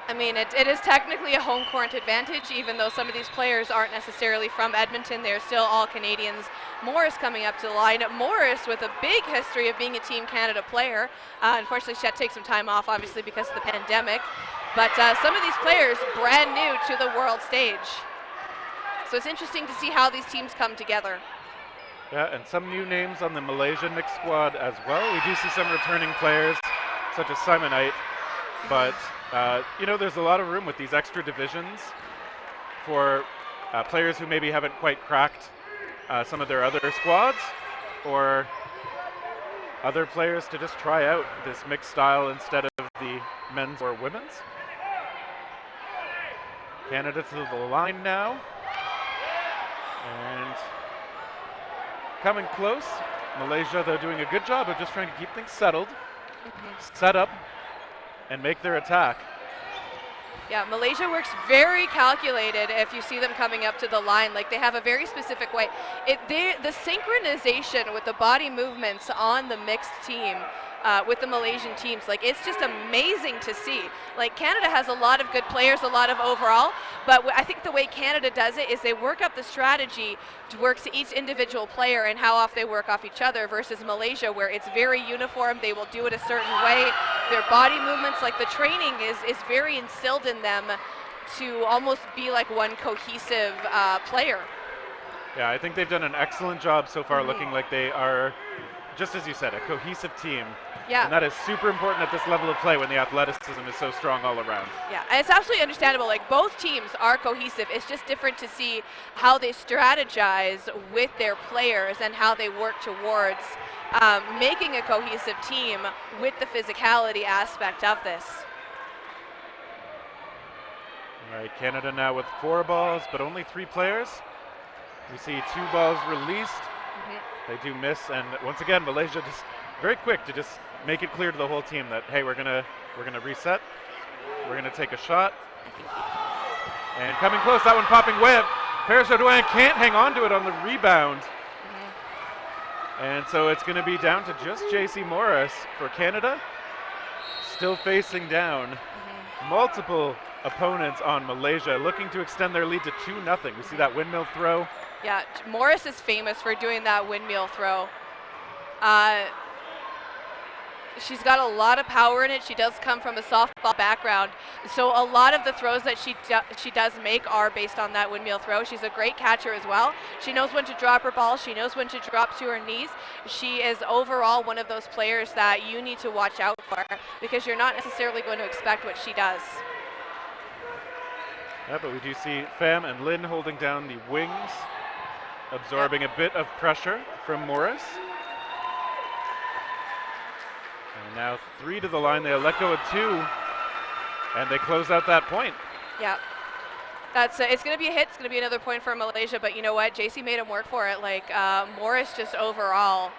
I mean, it is technically a home court advantage, even though some of these players aren't necessarily from Edmonton. They're still all Canadians. Morris coming up to the line. Morris with a big history of being a Team Canada player. Unfortunately, she had to take some time off, obviously, because of the pandemic. But some of these players brand new to the world stage. So it's interesting to see how these teams come together. Yeah, and some new names on the Malaysian mixed squad as well. We do see some returning players, such as Simonite, but you know, there's a lot of room with these extra divisions for players who maybe haven't quite cracked some of their other squads, or other players to just try out this mixed style instead of the men's or women's. Canada to the line now. And coming close. Malaysia, though, doing a good job of just trying to keep things settled, set up, and make their attack. Yeah, Malaysia works very calculated if you see them coming up to the line. Like, they have a very specific way. The synchronization with the body movements on the mixed team with the Malaysian teams, like, it's just amazing to see. Like, Canada has a lot of good players, a lot of overall, but I think the way Canada does it is they work up the strategy to work to each individual player and how off they work off each other, versus Malaysia, where it's very uniform. They will do it a certain way. Their body movements, like the training is very instilled in them to almost be like one cohesive player. Yeah, I think they've done an excellent job so far, looking like they are, just as you said, a cohesive team. Yeah. And that is super important at this level of play when the athleticism is so strong all around. Yeah, and it's absolutely understandable. Like, both teams are cohesive. It's just different to see how they strategize with their players and how they work towards making a cohesive team with the physicality aspect of this. All right, Canada now with 4 balls, but only 3 players. We see 2 balls released. They do miss, and once again, Malaysia just very quick to just make it clear to the whole team that, hey, we're gonna reset. We're gonna take a shot. And coming close, that one popping way up. Paris Audouin can't hang on to it on the rebound. And so it's gonna be down to just JC Morris for Canada. Still facing down. Multiple opponents on Malaysia, looking to extend their lead to 2-0. We see that windmill throw. Yeah, Morris is famous for doing that windmill throw. She's got a lot of power in it. She does come from a softball background, so a lot of the throws that she does make are based on that windmill throw. She's a great catcher as well. She knows when to drop her ball. She knows when to drop to her knees. She is overall one of those players that you need to watch out for, because you're not necessarily going to expect what she does. Yeah, but we do see Pham and Lin holding down the wings, absorbing a bit of pressure from Morris. And now 3 to the line. They'll let go of 2, and they close out that point. Yeah, that's it's going to be a hit. It's going to be another point for Malaysia. But you know what? JC made him work for it. Like, Morris just overall,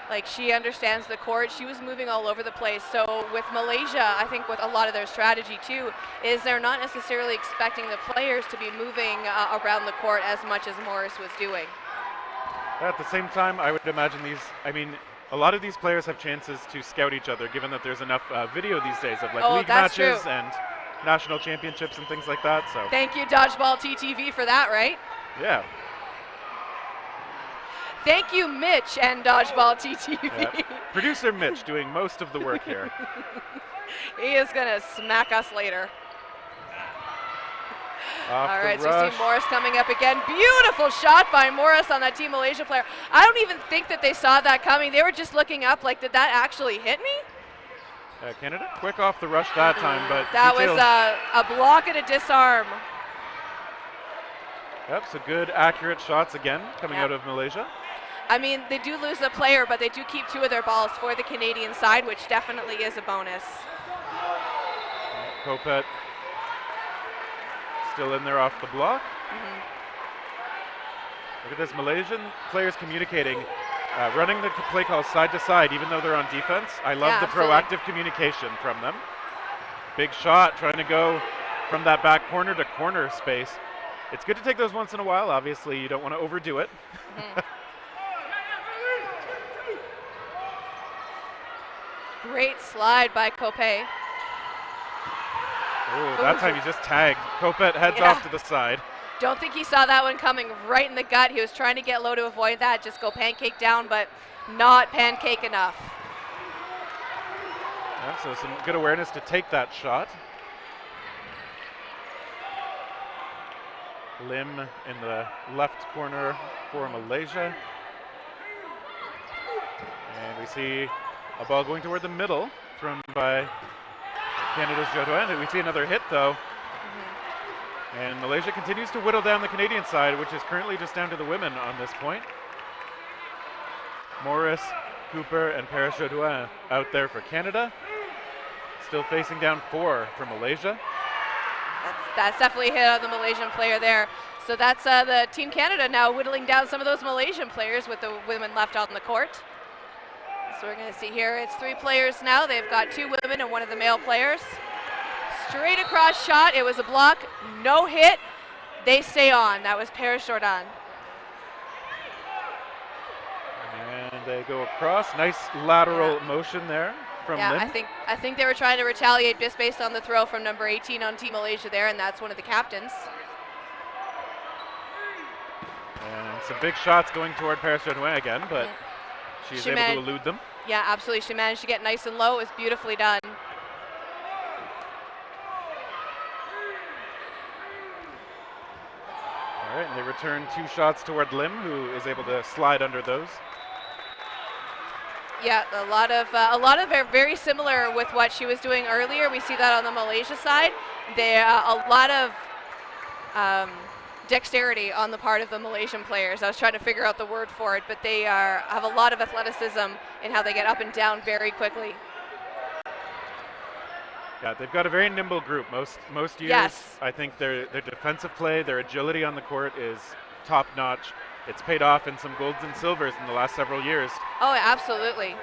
like, she understands the court. She was moving all over the place. So with Malaysia, I think with a lot of their strategy too, is they're not necessarily expecting the players to be moving around the court as much as Morris was doing. At the same time, I would imagine a lot of these players have chances to scout each other, given that there's enough video these days of like league matches and national championships and things like that. So thank you, Dodgeball TTV, for that, right? Yeah. Thank you, Mitch and Dodgeball TTV. Yeah. Producer Mitch doing most of the work here. He is going to smack us later. All right, so you see Morris coming up again. Beautiful shot by Morris on that Team Malaysia player. I don't even think that they saw that coming. They were just looking up like, did that actually hit me? Canada quick off the rush that time, but that was a block and a disarm. Yep, so good, accurate shots again coming out of Malaysia. I mean, they do lose a player, but they do keep 2 of their balls for the Canadian side, which definitely is a bonus. Kopet still in there off the block. Look at this, Malaysian players communicating, running the play calls side to side, even though they're on defense. I love the proactive communication from them. Big shot, trying to go from that back corner to corner space. It's good to take those once in a while. Obviously, you don't want to overdo it. Great slide by Kopet. Oh, that time he just tagged. Kopet heads off to the side. Don't think he saw that one coming right in the gut. He was trying to get low to avoid that, just go pancake down, but not pancake enough. Yeah, so some good awareness to take that shot. Lim in the left corner for Malaysia. And we see a ball going toward the middle, thrown by Canada's Jodouin. We see another hit, though. And Malaysia continues to whittle down the Canadian side, which is currently just down to the women on this point. Morris, Cooper, and Paris Jodouin out there for Canada. Still facing down 4 for Malaysia. That's definitely a hit on the Malaysian player there. So that's the Team Canada now whittling down some of those Malaysian players with the women left on the court. So we're going to see here, it's 3 players now. They've got 2 women and 1 of the male players. Straight across shot, it was a block, no hit. They stay on. That was Paris Jordan. And they go across. Nice lateral motion there from Lim. I think they were trying to retaliate just based on the throw from number 18 on Team Malaysia there, and that's one of the captains. And some big shots going toward Paris Jodouin again, but she's able to elude them. Yeah, absolutely. She managed to get nice and low. It was beautifully done. All right, and they return 2 shots toward Lim, who is able to slide under those. Yeah, a lot of are very similar with what she was doing earlier. We see that on the Malaysia side. There a lot of dexterity on the part of the Malaysian players. I was trying to figure out the word for it, but they have a lot of athleticism in how they get up and down very quickly. Yeah, they've got a very nimble group. Most years, yes. I think their defensive play, their agility on the court is top notch. It's paid off in some golds and silvers in the last several years. Oh, absolutely.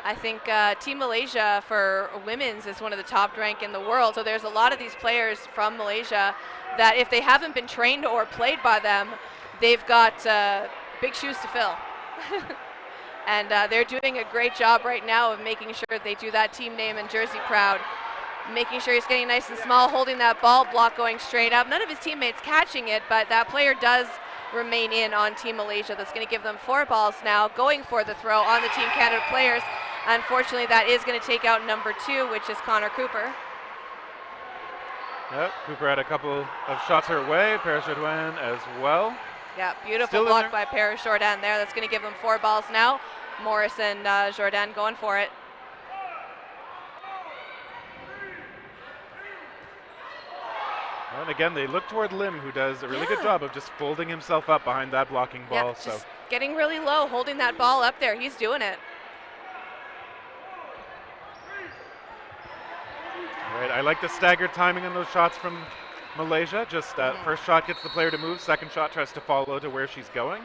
I think Team Malaysia for women's is one of the top ranked in the world. So there's a lot of these players from Malaysia that if they haven't been trained or played by them, they've got big shoes to fill. And they're doing a great job right now of making sure they do that team name and jersey proud. Making sure he's getting nice and small, holding that ball, block going straight up. None of his teammates catching it, but that player does remain in on Team Malaysia. That's going to give them 4 balls now, going for the throw on the Team Canada players. Unfortunately, that is going to take out number 2, which is Connor Cooper. Yep, Cooper had a couple of shots her way, Paris Jourdain as well. Yeah, beautiful block by Paris Jourdain there. That's going to give them 4 balls now. Morris and Jourdain going for it. And again, they look toward Lim, who does a really good job of just folding himself up behind that blocking ball. Yeah, just getting really low, holding that ball up there. He's doing it. All right, I like the staggered timing on those shots from Malaysia. Just first shot gets the player to move, second shot tries to follow to where she's going.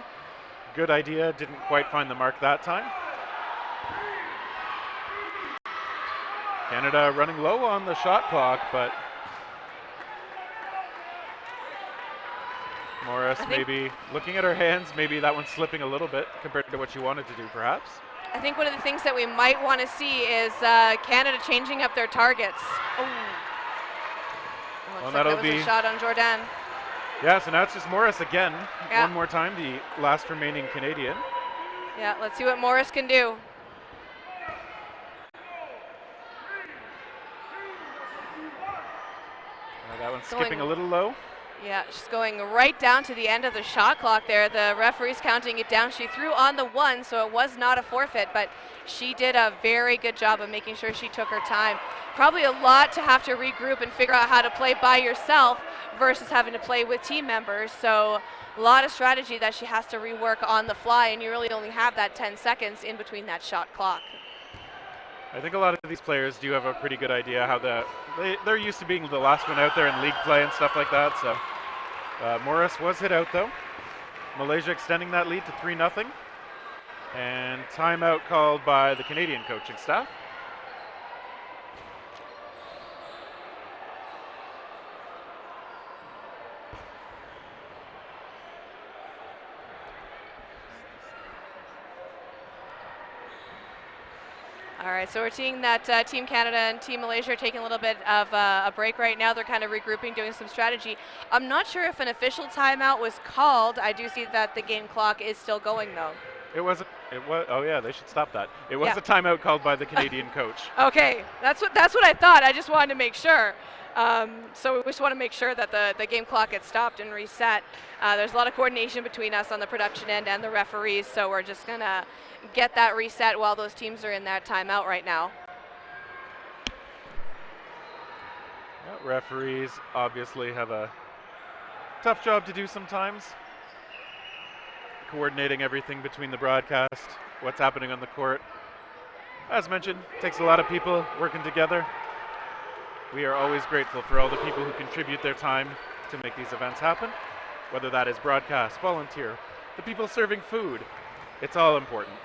Good idea, didn't quite find the mark that time. Canada running low on the shot clock, but Morris maybe looking at her hands, maybe that one's slipping a little bit compared to what she wanted to do perhaps. I think one of the things that we might want to see is Canada changing up their targets. Oh, well, that'll be a shot on Jourdain. Yeah, so now it's just Morris again. One more time, the last remaining Canadian. Yeah, let's see what Morris can do. That one's skipping a little low. Yeah, she's going right down to the end of the shot clock there. The referee's counting it down. She threw on the 1, so it was not a forfeit, but she did a very good job of making sure she took her time. Probably a lot to have to regroup and figure out how to play by yourself versus having to play with team members. So a lot of strategy that she has to rework on the fly, and you really only have that 10 seconds in between that shot clock. I think a lot of these players do have a pretty good idea how they're used to being the last one out there in league play and stuff like that. So Morris was hit out though. Malaysia extending that lead to 3-0. And timeout called by the Canadian coaching staff. All right, so we're seeing that Team Canada and Team Malaysia are taking a little bit of a break right now. They're kind of regrouping, doing some strategy. I'm not sure if an official timeout was called. I do see that the game clock is still going, though. It was. Oh yeah, they should stop that. It was a timeout called by the Canadian coach. Okay, that's what I thought. I just wanted to make sure. So we just want to make sure that the game clock gets stopped and reset. There's a lot of coordination between us on the production end and the referees, so we're just going to get that reset while those teams are in that timeout right now. Yeah, referees obviously have a tough job to do sometimes. Coordinating everything between the broadcast, what's happening on the court. As mentioned, it takes a lot of people working together. We are always grateful for all the people who contribute their time to make these events happen, whether that is broadcast, volunteer, the people serving food. It's all important.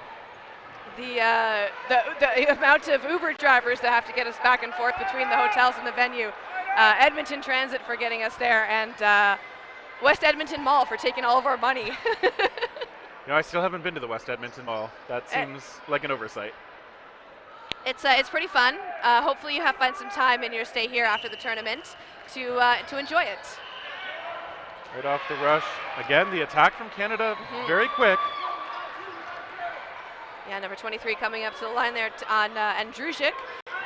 The amount of Uber drivers that have to get us back and forth between the hotels and the venue. Edmonton Transit for getting us there, and West Edmonton Mall for taking all of our money. You know, I still haven't been to the West Edmonton Mall. That seems like an oversight. It's pretty fun. Hopefully you find some time in your stay here after the tournament to enjoy it. Right off the rush. Again, the attack from Canada, very quick. Yeah, number 23 coming up to the line there on Andrusic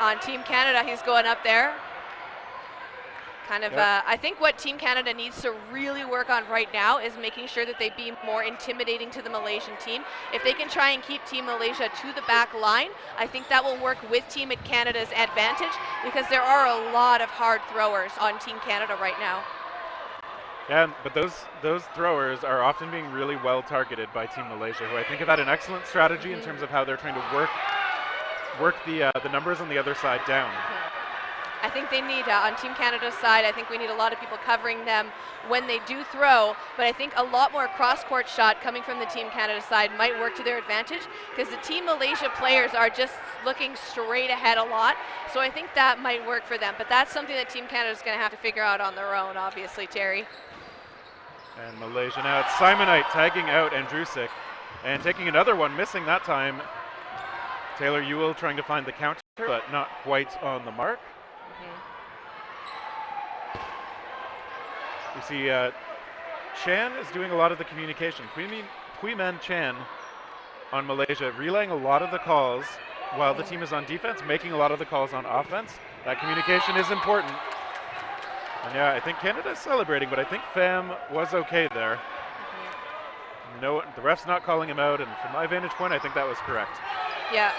on Team Canada. He's going up there. I think what Team Canada needs to really work on right now is making sure that they be more intimidating to the Malaysian team. If they can try and keep Team Malaysia to the back line, I think that will work with Team Canada's advantage, because there are a lot of hard throwers on Team Canada right now. Yeah, but those throwers are often being really well targeted by Team Malaysia, who I think have had an excellent strategy in terms of how they're trying to work the numbers on the other side down. I think they need, on Team Canada's side, I think we need a lot of people covering them when they do throw, but I think a lot more cross-court shot coming from the Team Canada side might work to their advantage, because the Team Malaysia players are just looking straight ahead a lot, so I think that might work for them, but that's something that Team Canada is going to have to figure out on their own, obviously, Terry. And Malaysia now, it's Simonite tagging out Andrusik, and taking another one, missing that time. Taylor Ewell trying to find the counter, but not quite on the mark. We see Chan is doing a lot of the communication. Quiman Chan on Malaysia, relaying a lot of the calls while the team is on defense, making a lot of the calls on offense. That communication is important. And yeah, I think Canada is celebrating, but I think Pham was okay there. No, the ref's not calling him out, and from my vantage point, I think that was correct. Yeah,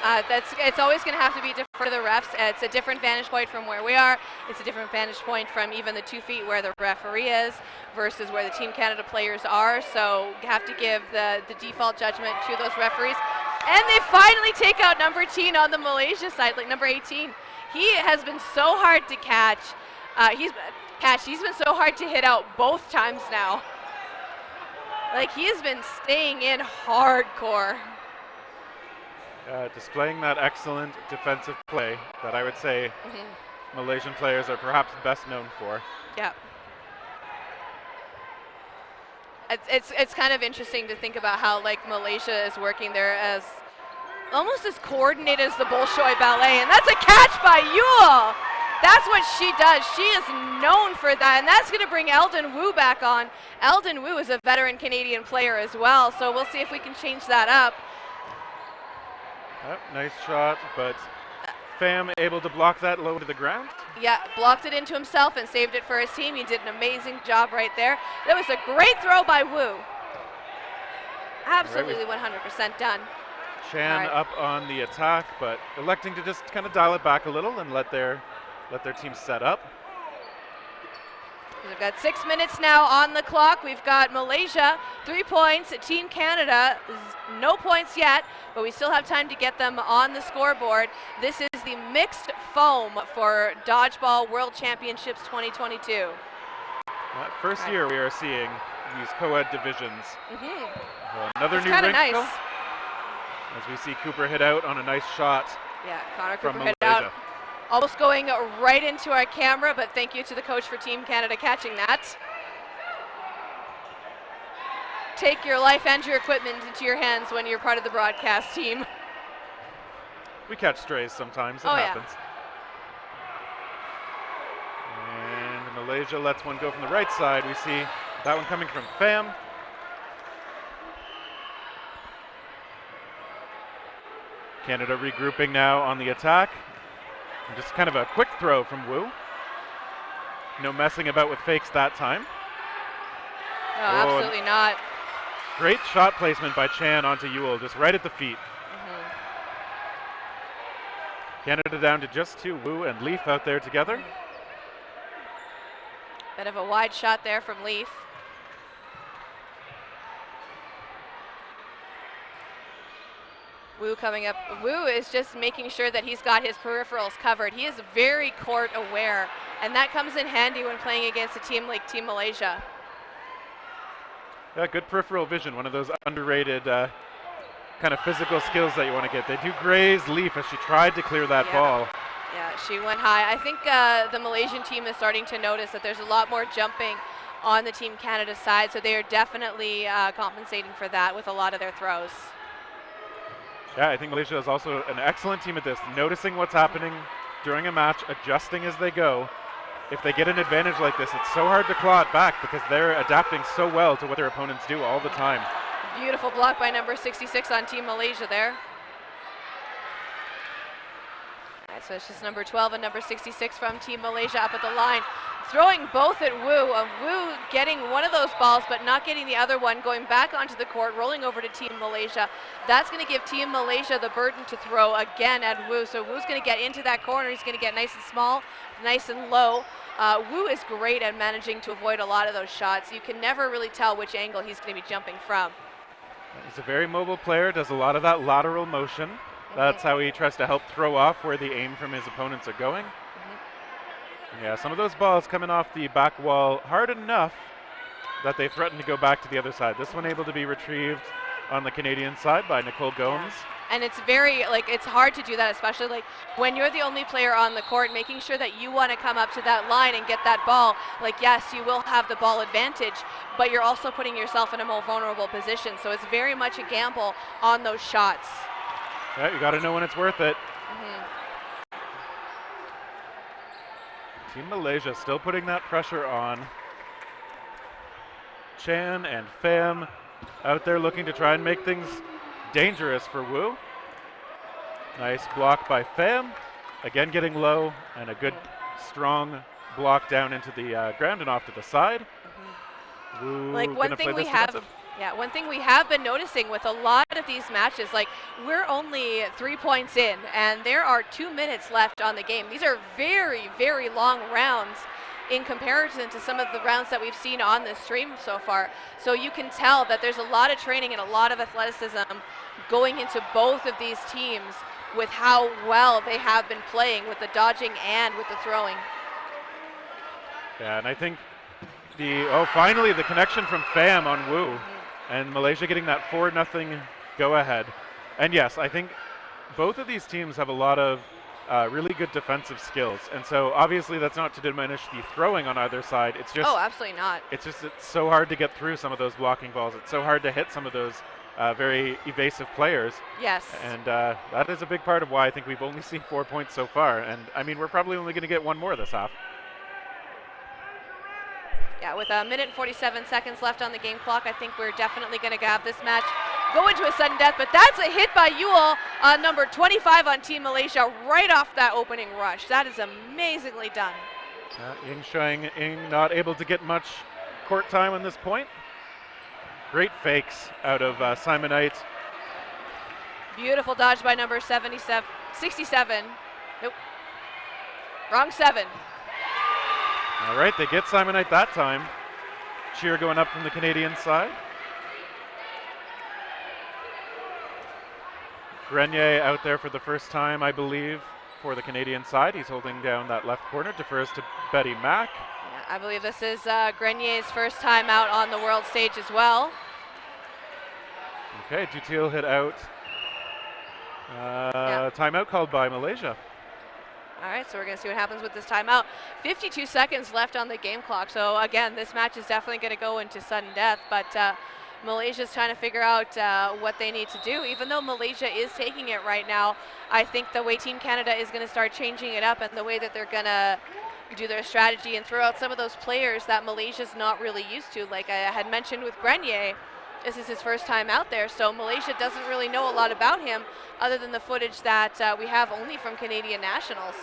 it's always going to have to be different for the refs. It's a different vantage point from where we are. It's a different vantage point from even the 2 feet where the referee is versus where the Team Canada players are. So you have to give the default judgment to those referees. And they finally take out number 18 on the Malaysia side, like number 18. He has been so hard to catch. He's been so hard to hit out both times now. Like, he has been staying in hardcore. Displaying that excellent defensive play that I would say Malaysian players are perhaps best known for. Yeah. It's kind of interesting to think about how, like, Malaysia is working there as almost as coordinated as the Bolshoi Ballet, and that's a catch by Ewell. That's what she does. She is known for that, and that's going to bring Eldon Wu back on. Eldon Wu is a veteran Canadian player as well, so we'll see if we can change that up. Yep, nice shot, but Pham able to block that low to the ground. Yeah, blocked it into himself and saved it for his team. He did an amazing job right there. That was a great throw by Wu. Absolutely 100% done. Chan up on the attack, but electing to just kind of dial it back a little and let their team set up. We've got 6 minutes now on the clock. We've got Malaysia, 3 points. Team Canada, no points yet, but we still have time to get them on the scoreboard. This is the mixed foam for Dodgeball World Championships 2022. That first year we are seeing these co-ed divisions. Another new wrinkle. Nice. As we see Cooper hit out on a nice shot. Yeah, Connor from Cooper Malaysia. hit out. Almost going right into our camera, but thank you to the coach for Team Canada catching that. Take your life and your equipment into your hands when you're part of the broadcast team. We catch strays sometimes, it happens. And Malaysia lets one go from the right side. We see that one coming from Pham. Canada regrouping now on the attack. And just kind of a quick throw from Wu. No messing about with fakes that time. No, absolutely not. Great shot placement by Chan onto Ewell, just right at the feet. Canada down to just 2. Wu and Leaf out there together. Bit of a wide shot there from Leaf. Wu coming up. Wu is just making sure that he's got his peripherals covered. He is very court aware, and that comes in handy when playing against a team like Team Malaysia. Yeah, good peripheral vision, one of those underrated kind of physical skills that you want to get. They do graze Leaf as she tried to clear that ball. Yeah, she went high. I think the Malaysian team is starting to notice that there's a lot more jumping on the Team Canada side, so they are definitely compensating for that with a lot of their throws. Yeah, I think Malaysia is also an excellent team at this, noticing what's happening during a match, adjusting as they go. If they get an advantage like this, it's so hard to claw it back because they're adapting so well to what their opponents do all the time. Beautiful block by number 66 on Team Malaysia there. so it's just number 12 and number 66 from Team Malaysia up at the line. Throwing both at Wu. Wu getting one of those balls but not getting the other one, going back onto the court, rolling over to Team Malaysia. That's going to give Team Malaysia the burden to throw again at Wu. So Wu's going to get into that corner. He's going to get nice and small, nice and low. Wu is great at managing to avoid a lot of those shots. You can never really tell which angle he's going to be jumping from. He's a very mobile player, does a lot of that lateral motion. That's how he tries to help throw off where the aim from his opponents are going. Yeah, some of those balls coming off the back wall hard enough that they threaten to go back to the other side. This one able to be retrieved on the Canadian side by Nicole Gomes. And it's very, it's hard to do that, especially when you're the only player on the court, making sure that you want to come up to that line and get that ball. Yes, you will have the ball advantage, but you're also putting yourself in a more vulnerable position. So it's very much a gamble on those shots. Yeah, you got to know when it's worth it. Team Malaysia still putting that pressure on. Chan and Pham out there looking to try and make things dangerous for Wu. Nice block by Pham. Again getting low, and a good strong block down into the ground and off to the side. Wu one thing we have, one thing we have been noticing with a lot of these matches, we're only 3 points in, and there are 2 minutes left on the game. These are very, very long rounds in comparison to some of the rounds that we've seen on this stream so far. So you can tell that there's a lot of training and a lot of athleticism going into both of these teams with how well they have been playing with the dodging and with the throwing. Yeah, and I think finally the connection from Pham on Wu, and Malaysia getting that 4-0 go ahead. And yes, I think both of these teams have a lot of really good defensive skills, and so obviously that's not to diminish the throwing on either side. It's just absolutely not. It's so hard to get through some of those blocking balls. It's so hard to hit some of those very evasive players. Yes. And that is a big part of why I think we've only seen 4 points so far. And I mean, we're probably only going to get one more this half. Yeah, with 1 minute and 47 seconds left on the game clock, I think we're definitely going to have this match go into a sudden death. But that's a hit by Yul, number 25 on Team Malaysia, right off that opening rush. That is amazingly done. Ying Shuang not able to get much court time on this point. Great fakes out of Simonite. Beautiful dodge by number 67. Nope. Wrong 7. All right, they get Simonite that time. Cheer going up from the Canadian side. Grenier out there for the first time, I believe, for the Canadian side. He's holding down that left corner, defers to Betty Mack. Yeah, I believe this is Grenier's first time out on the world stage as well. Okay, Dutil hit out. Timeout called by Malaysia. All right, so we're going to see what happens with this timeout. 52 seconds left on the game clock. So again, this match is definitely going to go into sudden death, but Malaysia's trying to figure out what they need to do. Even though Malaysia is taking it right now, I think the way Team Canada is going to start changing it up and the way that they're going to do their strategy and throw out some of those players that Malaysia's not really used to. Like I had mentioned with Grenier, this is his first time out there, so Malaysia doesn't really know a lot about him other than the footage that we have only from Canadian nationals.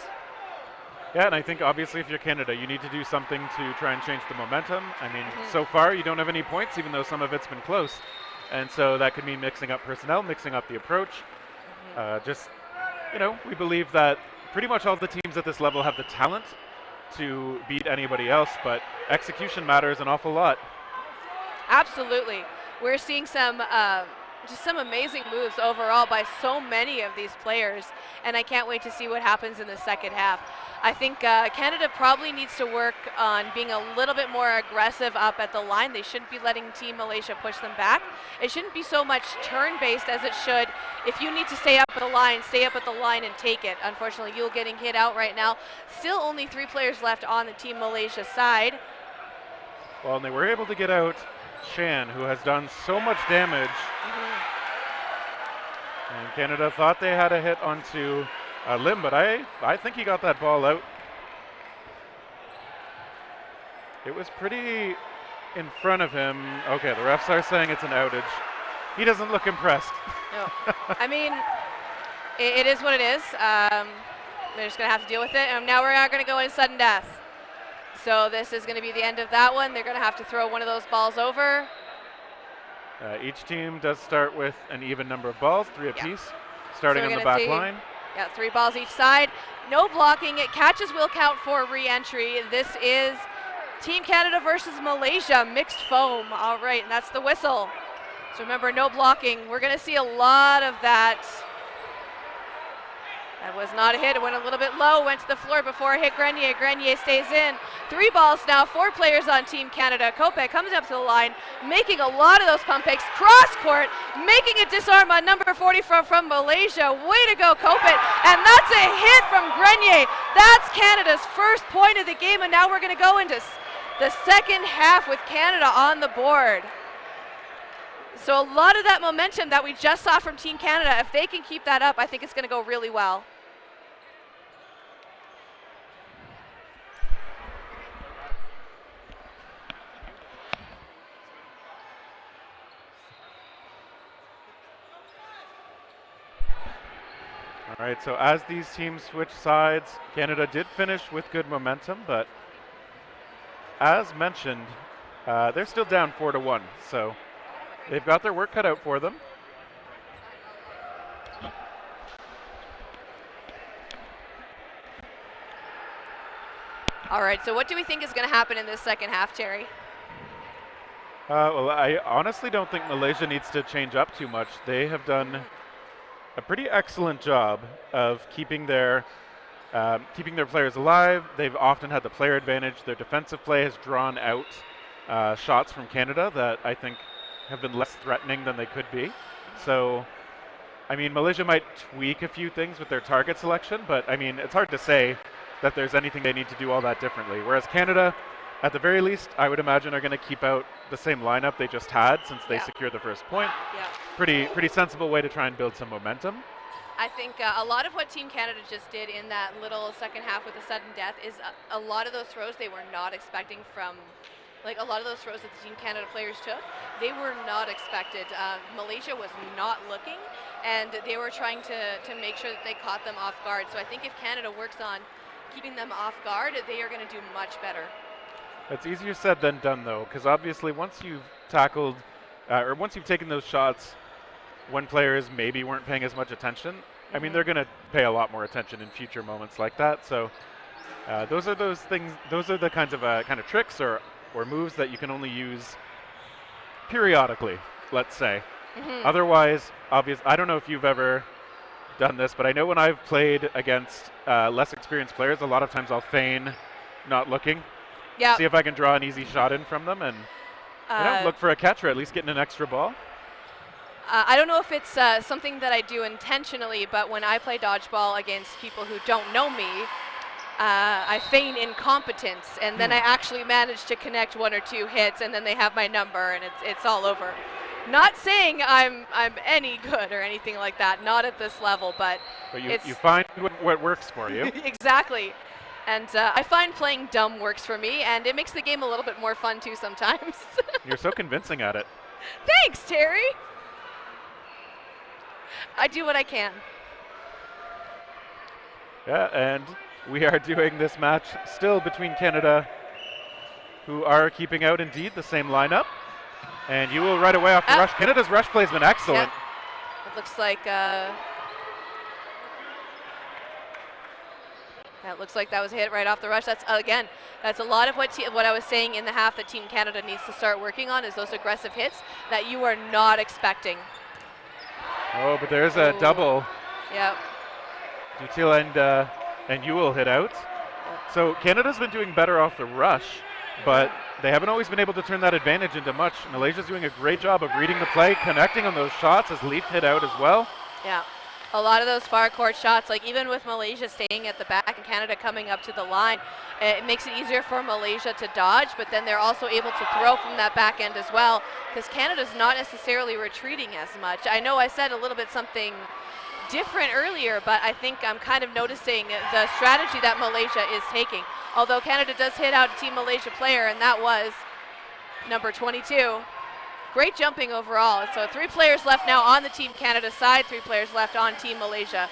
Yeah, and I think obviously if you're Canada, you need to do something to try and change the momentum. I mean, so far you don't have any points, even though some of it's been close. And so that could mean mixing up personnel, mixing up the approach. We believe that pretty much all the teams at this level have the talent to beat anybody else, but execution matters an awful lot. Absolutely. We're seeing some just some amazing moves overall by so many of these players, and I can't wait to see what happens in the second half. I think Canada probably needs to work on being a little bit more aggressive up at the line. They shouldn't be letting Team Malaysia push them back. It shouldn't be so much turn-based as it should. If you need to stay up at the line, stay up at the line and take it. Unfortunately, Yul getting hit out right now. Still only 3 players left on the Team Malaysia side. Well, and they were able to get out Shan, who has done so much damage. And Canada thought they had a hit onto Lim, but I think he got that ball out. It was pretty in front of him. Okay, the refs are saying it's an outage. He doesn't look impressed. No, I mean, it is what it is. they're just going to have to deal with it. And now we're going to go in sudden death. So this is going to be the end of that one. They're going to have to throw one of those balls over. Each team does start with an even number of balls, 3 apiece, starting on the back line. Yeah, 3 balls each side. No blocking. Catches will count for re-entry. This is Team Canada versus Malaysia, mixed foam. All right, and that's the whistle. So remember, no blocking. We're going to see a lot of that. That was not a hit. It went a little bit low, went to the floor before it hit Grenier. Grenier stays in. 3 balls now, 4 players on Team Canada. Kope comes up to the line, making a lot of those pump fakes. Cross court, making a disarm on number 40 from Malaysia. Way to go, Kope. And that's a hit from Grenier. That's Canada's first point of the game, and now we're going to go into the second half with Canada on the board. So a lot of that momentum that we just saw from Team Canada, if they can keep that up, I think it's going to go really well. All right, so as these teams switch sides, Canada did finish with good momentum, but as mentioned, they're still down 4-1, so they've got their work cut out for them. All right, so what do we think is going to happen in this second half, Terry? Well, I honestly don't think Malaysia needs to change up too much. They have done a pretty excellent job of keeping their players alive. They've often had the player advantage. Their defensive play has drawn out shots from Canada that I think have been less threatening than they could be. So, I mean, Malaysia might tweak a few things with their target selection, but I mean, it's hard to say that there's anything they need to do all that differently. Whereas Canada, at the very least, I would imagine are going to keep out the same lineup they just had since they secured the first point. Yeah. Pretty sensible way to try and build some momentum. I think a lot of what Team Canada just did in that little second half with the sudden death is a lot of those throws they were not expecting from, like a lot of those throws that the Team Canada players took, they were not expected. Malaysia was not looking, and they were trying to make sure that they caught them off guard. So I think if Canada works on keeping them off guard, they are going to do much better. It's easier said than done, though, because obviously once you've tackled, or once you've taken those shots when players maybe weren't paying as much attention, I mean, they're going to pay a lot more attention in future moments like that. So those are those things, those are the kinds of tricks or moves that you can only use periodically, let's say. Otherwise, I don't know if you've ever done this, but I know when I've played against less experienced players, a lot of times I'll feign not looking. Yeah. See if I can draw an easy shot in from them and look for a catch or at least getting an extra ball. I don't know if it's something that I do intentionally, but when I play dodgeball against people who don't know me, I feign incompetence, and then I actually manage to connect 1 or 2 hits, and then they have my number, and it's all over. Not saying I'm any good or anything like that, not at this level, but you find what works for you. Exactly. And I find playing dumb works for me, and it makes the game a little bit more fun too sometimes. You're so convincing at it. Thanks, Terry. I do what I can. Yeah, and we are doing this match still between Canada, who are keeping out indeed the same lineup. And you will right away off the rush. Canada's rush play has been excellent. It looks like that looks like that was a hit right off the rush. That's again, that's a lot of what I was saying in the half that Team Canada needs to start working on is those aggressive hits that you are not expecting. Oh, but there's a double. Yep. Dutil and Ewell hit out. So Canada's been doing better off the rush, but they haven't always been able to turn that advantage into much. Malaysia's doing a great job of reading the play, connecting on those shots as Leaf hit out as well. Yeah. A lot of those far court shots, like even with Malaysia staying at the back and Canada coming up to the line, it makes it easier for Malaysia to dodge, but then they're also able to throw from that back end as well, because Canada's not necessarily retreating as much. I know I said a little bit something different earlier, but I think I'm kind of noticing the strategy that Malaysia is taking. Although Canada does hit out a Team Malaysia player, and that was number 22. Great jumping overall. So 3 players left now on the Team Canada side, 3 players left on Team Malaysia.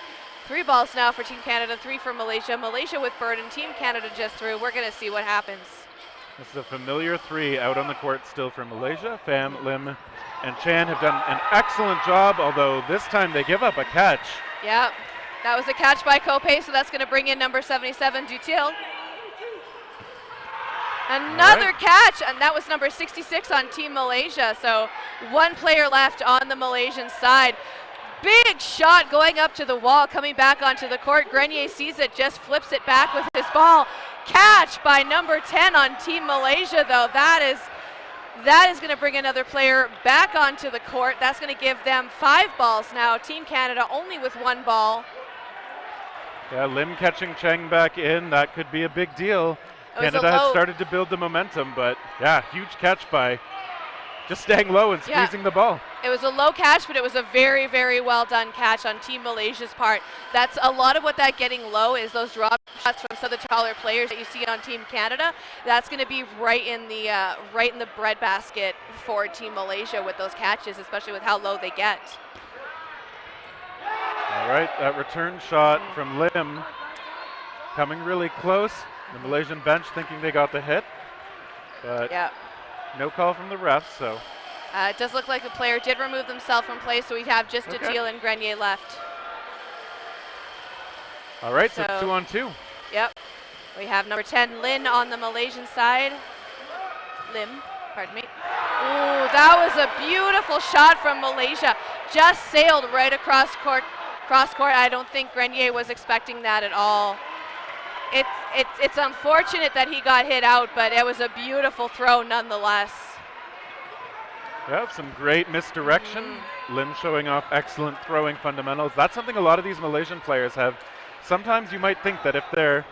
3 balls now for Team Canada, 3 for Malaysia. Malaysia with burden, Team Canada just through. We're going to see what happens. This is a familiar 3 out on the court still for Malaysia. Pham, Lim, and Chan have done an excellent job, although this time they give up a catch. Yeah, that was a catch by Kopei, so that's going to bring in number 77, Dutil. Another catch, and that was number 66 on Team Malaysia. So 1 player left on the Malaysian side. Big shot going up to the wall, coming back onto the court. Grenier sees it, just flips it back with his ball. Catch by number 10 on Team Malaysia, though. That is going to bring another player back onto the court. That's going to give them 5 balls now. Team Canada only with 1 ball. Yeah, Lim catching Cheng back in. That could be a big deal. Canada had started to build the momentum, but yeah, huge catch by just staying low and squeezing the ball. It was a low catch, but it was a very, very well done catch on Team Malaysia's part. That's a lot of what that getting low is, those drop shots from some of the taller players that you see on Team Canada. That's going to be right in the breadbasket for Team Malaysia with those catches, especially with how low they get. All right, that return shot from Lim coming really close. The Malaysian bench thinking they got the hit, but no call from the refs, so. It does look like the player did remove themselves from play, so we have just Dutil and Grenier left. All right, so 2 on 2. Yep. We have number 10, Lin, on the Malaysian side. Lim, pardon me. Ooh, that was a beautiful shot from Malaysia. Just sailed right across court. I don't think Grenier was expecting that at all. It's unfortunate that he got hit out, but it was a beautiful throw nonetheless. Yep, some great misdirection. Lim showing off excellent throwing fundamentals. That's something a lot of these Malaysian players have. Sometimes you might think that if they're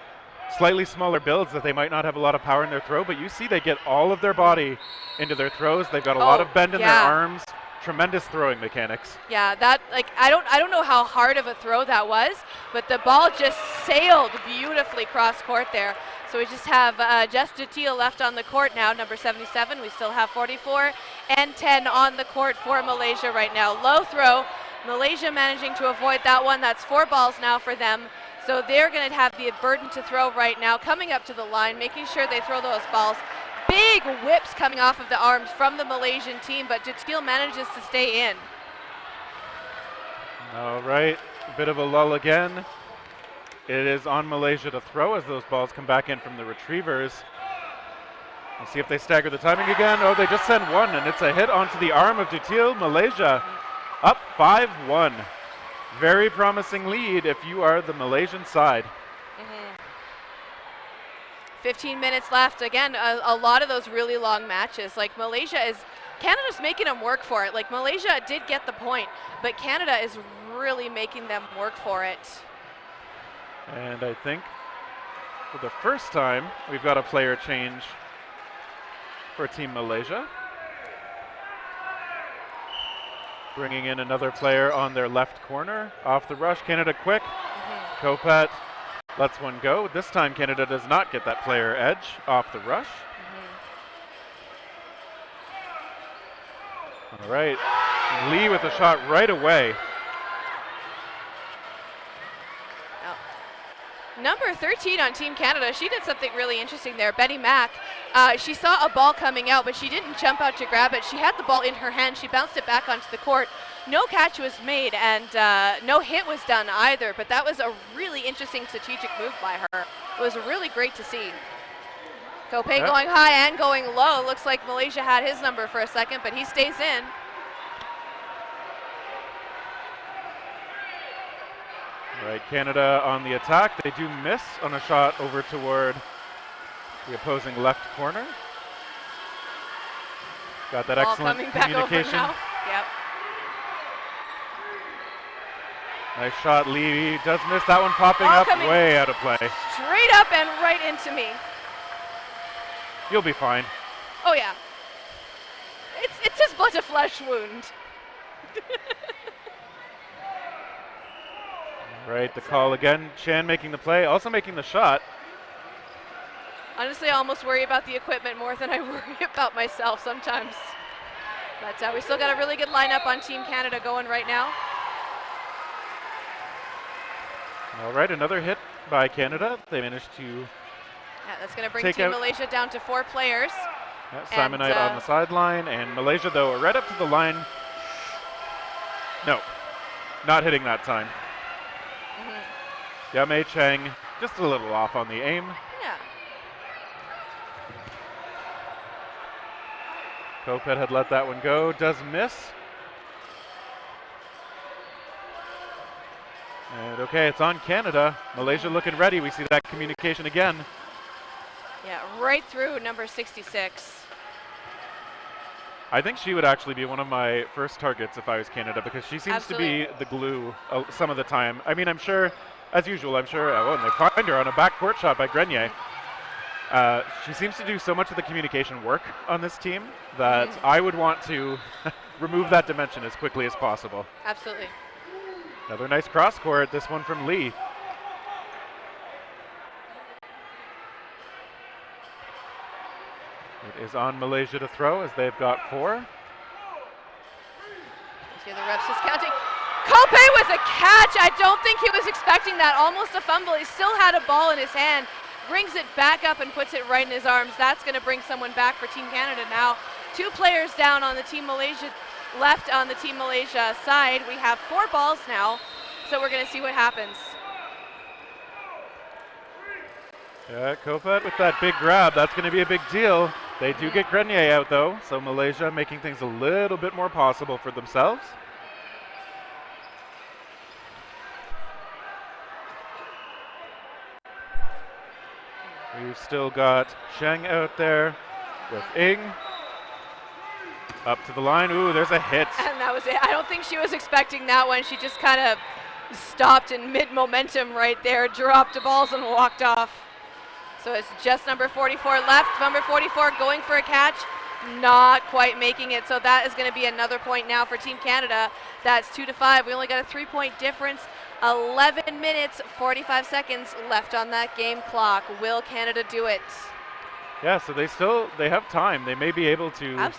slightly smaller builds that they might not have a lot of power in their throw, but you see they get all of their body into their throws. They've got a lot of bend in their arms. Tremendous throwing mechanics. Yeah, that I don't know how hard of a throw that was, but the ball just sailed beautifully cross court there. So we just have just Dutil left on the court now, number 77. We still have 44 and 10 on the court for Malaysia right now. Low throw. Malaysia managing to avoid that one. That's 4 balls now for them. So they're going to have the burden to throw right now, coming up to the line, making sure they throw those balls. Big whips coming off of the arms from the Malaysian team, but Dutil manages to stay in. All right, a bit of a lull again. It is on Malaysia to throw as those balls come back in from the retrievers. We'll see if they stagger the timing again. Oh, they just send one, and it's a hit onto the arm of Dutil. Malaysia up 5-1. Very promising lead if you are the Malaysian side. 15 minutes left. Again, a lot of those really long matches. Like Canada's making them work for it. Like Malaysia did get the point, but Canada is really making them work for it. And I think for the first time, we've got a player change for Team Malaysia. Bringing in another player on their left corner. Off the rush, Canada quick. Kopat lets one go. This time Canada does not get that player edge off the rush. All right, Lee with a shot right away. Number 13 on Team Canada, she did something really interesting there. Betty Mack, she saw a ball coming out, but she didn't jump out to grab it. She had the ball in her hand. She bounced it back onto the court. No catch was made, and no hit was done either, but that was a really interesting strategic move by her. It was really great to see. Kopei going high and going low. Looks like Malaysia had his number for a second, but he stays in. All right, Canada on the attack. They do miss on a shot over toward the opposing left corner. Got that ball excellent coming back communication. over now. Yep. Nice shot, Lee does miss that one, popping Ball up way out of play. Straight up and right into me. You'll be fine. Oh yeah. It's just but a flesh wound. Right, the call again. Chan making the play, also making the shot. Honestly, I almost worry about the equipment more than I worry about myself sometimes. But we still got a really good lineup on Team Canada going right now. All right, another hit by Canada. They managed to Yeah, that's going to bring Team Malaysia down to 4 players. Yeah, Simonite on the sideline, and Malaysia, though, right up to the line. No, not hitting that time. Yamei Cheng just a little off on the aim. Yeah. Kopet had let that one go, does miss. And okay, it's on Canada. Malaysia looking ready. We see that communication again. Yeah, right through number 66. I think she would actually be one of my first targets if I was Canada, because she seems to be the glue some of the time. I mean, I'm sure, as usual, and they find her on a backcourt shot by Grenier. She seems to do so much of the communication work on this team that I would want to remove that dimension as quickly as possible. Absolutely. Another nice cross court, this one from Lee. It is on Malaysia to throw as they've got 4. See the refs just counting. Kope with a catch. I don't think he was expecting that. Almost a fumble. He still had a ball in his hand. Brings it back up and puts it right in his arms. That's going to bring someone back for Team Canada now. 2 players down on the Team Malaysia, left on the Team Malaysia side. We have 4 balls now, so we're going to see what happens. Yeah, Kopet with that big grab. That's going to be a big deal. They do get Grenier out, though, so Malaysia making things a little bit more possible for themselves. We've still got Cheng out there with Ing. Up to the line. Ooh, there's a hit. And that was it. I don't think she was expecting that one. She just kind of stopped in mid-momentum right there, dropped the balls and walked off. So it's just number 44 left. Number 44 going for a catch, not quite making it. So that is going to be another point now for Team Canada. That's 2-5. We only got a 3-point difference. 11 minutes, 45 seconds left on that game clock. Will Canada do it? Yeah, so they have time. They may be able to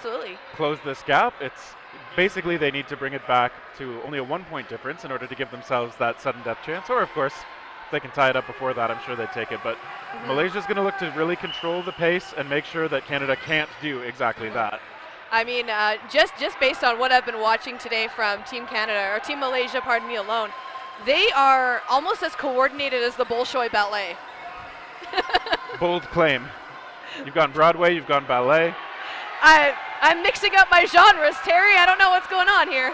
close this gap. It's basically they need to bring it back to only a 1-point difference in order to give themselves that sudden death chance. Or of course, if they can tie it up before that, I'm sure they'd take it. But Malaysia's going to look to really control the pace and make sure that Canada can't do exactly that. I mean, just based on what I've been watching today from Team Canada, or Team Malaysia, pardon me, alone, they are almost as coordinated as the Bolshoi Ballet. Bold claim. You've gone Broadway, you've gone ballet. I'm mixing up my genres, Terry. I don't know what's going on here.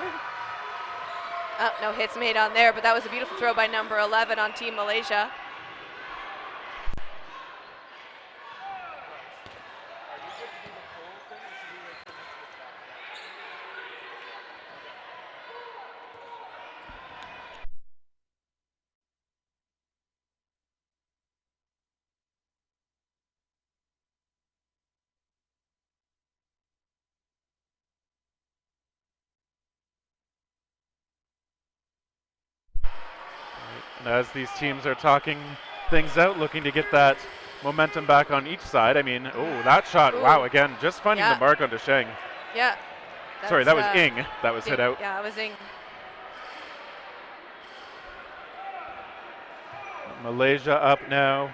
Oh, no hits made on there, but that was a beautiful throw by number 11 on Team Malaysia. And as these teams are talking things out, looking to get that momentum back on each side. I mean, oh, that shot, wow, again, just finding the mark on Sheng. Yeah. Sorry, that was Ing. That was hit out. Yeah, it was Ing. Malaysia up now.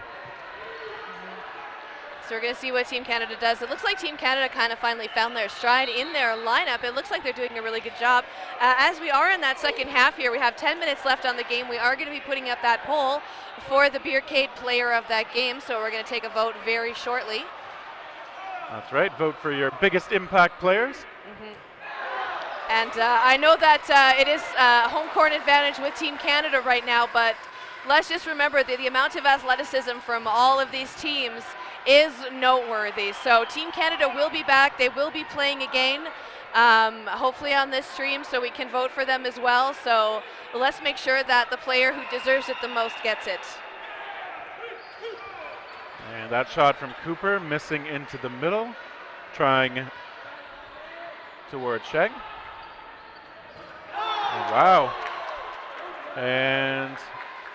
So we're going to see what Team Canada does. It looks like Team Canada kind of finally found their stride in their lineup. It looks like they're doing a really good job. As we are in that second half here, we have 10 minutes left on the game. We are going to be putting up that poll for the Beercade player of that game, so we're going to take a vote very shortly. That's right. Vote for your biggest impact players. And I know that it is home court advantage with Team Canada right now, but let's just remember that the amount of athleticism from all of these teams is noteworthy. So Team Canada will be back. They will be playing again, hopefully on this stream, so we can vote for them as well. So let's make sure that the player who deserves it the most gets it. And that shot from Cooper missing into the middle, trying towards Sheng. Oh, wow. And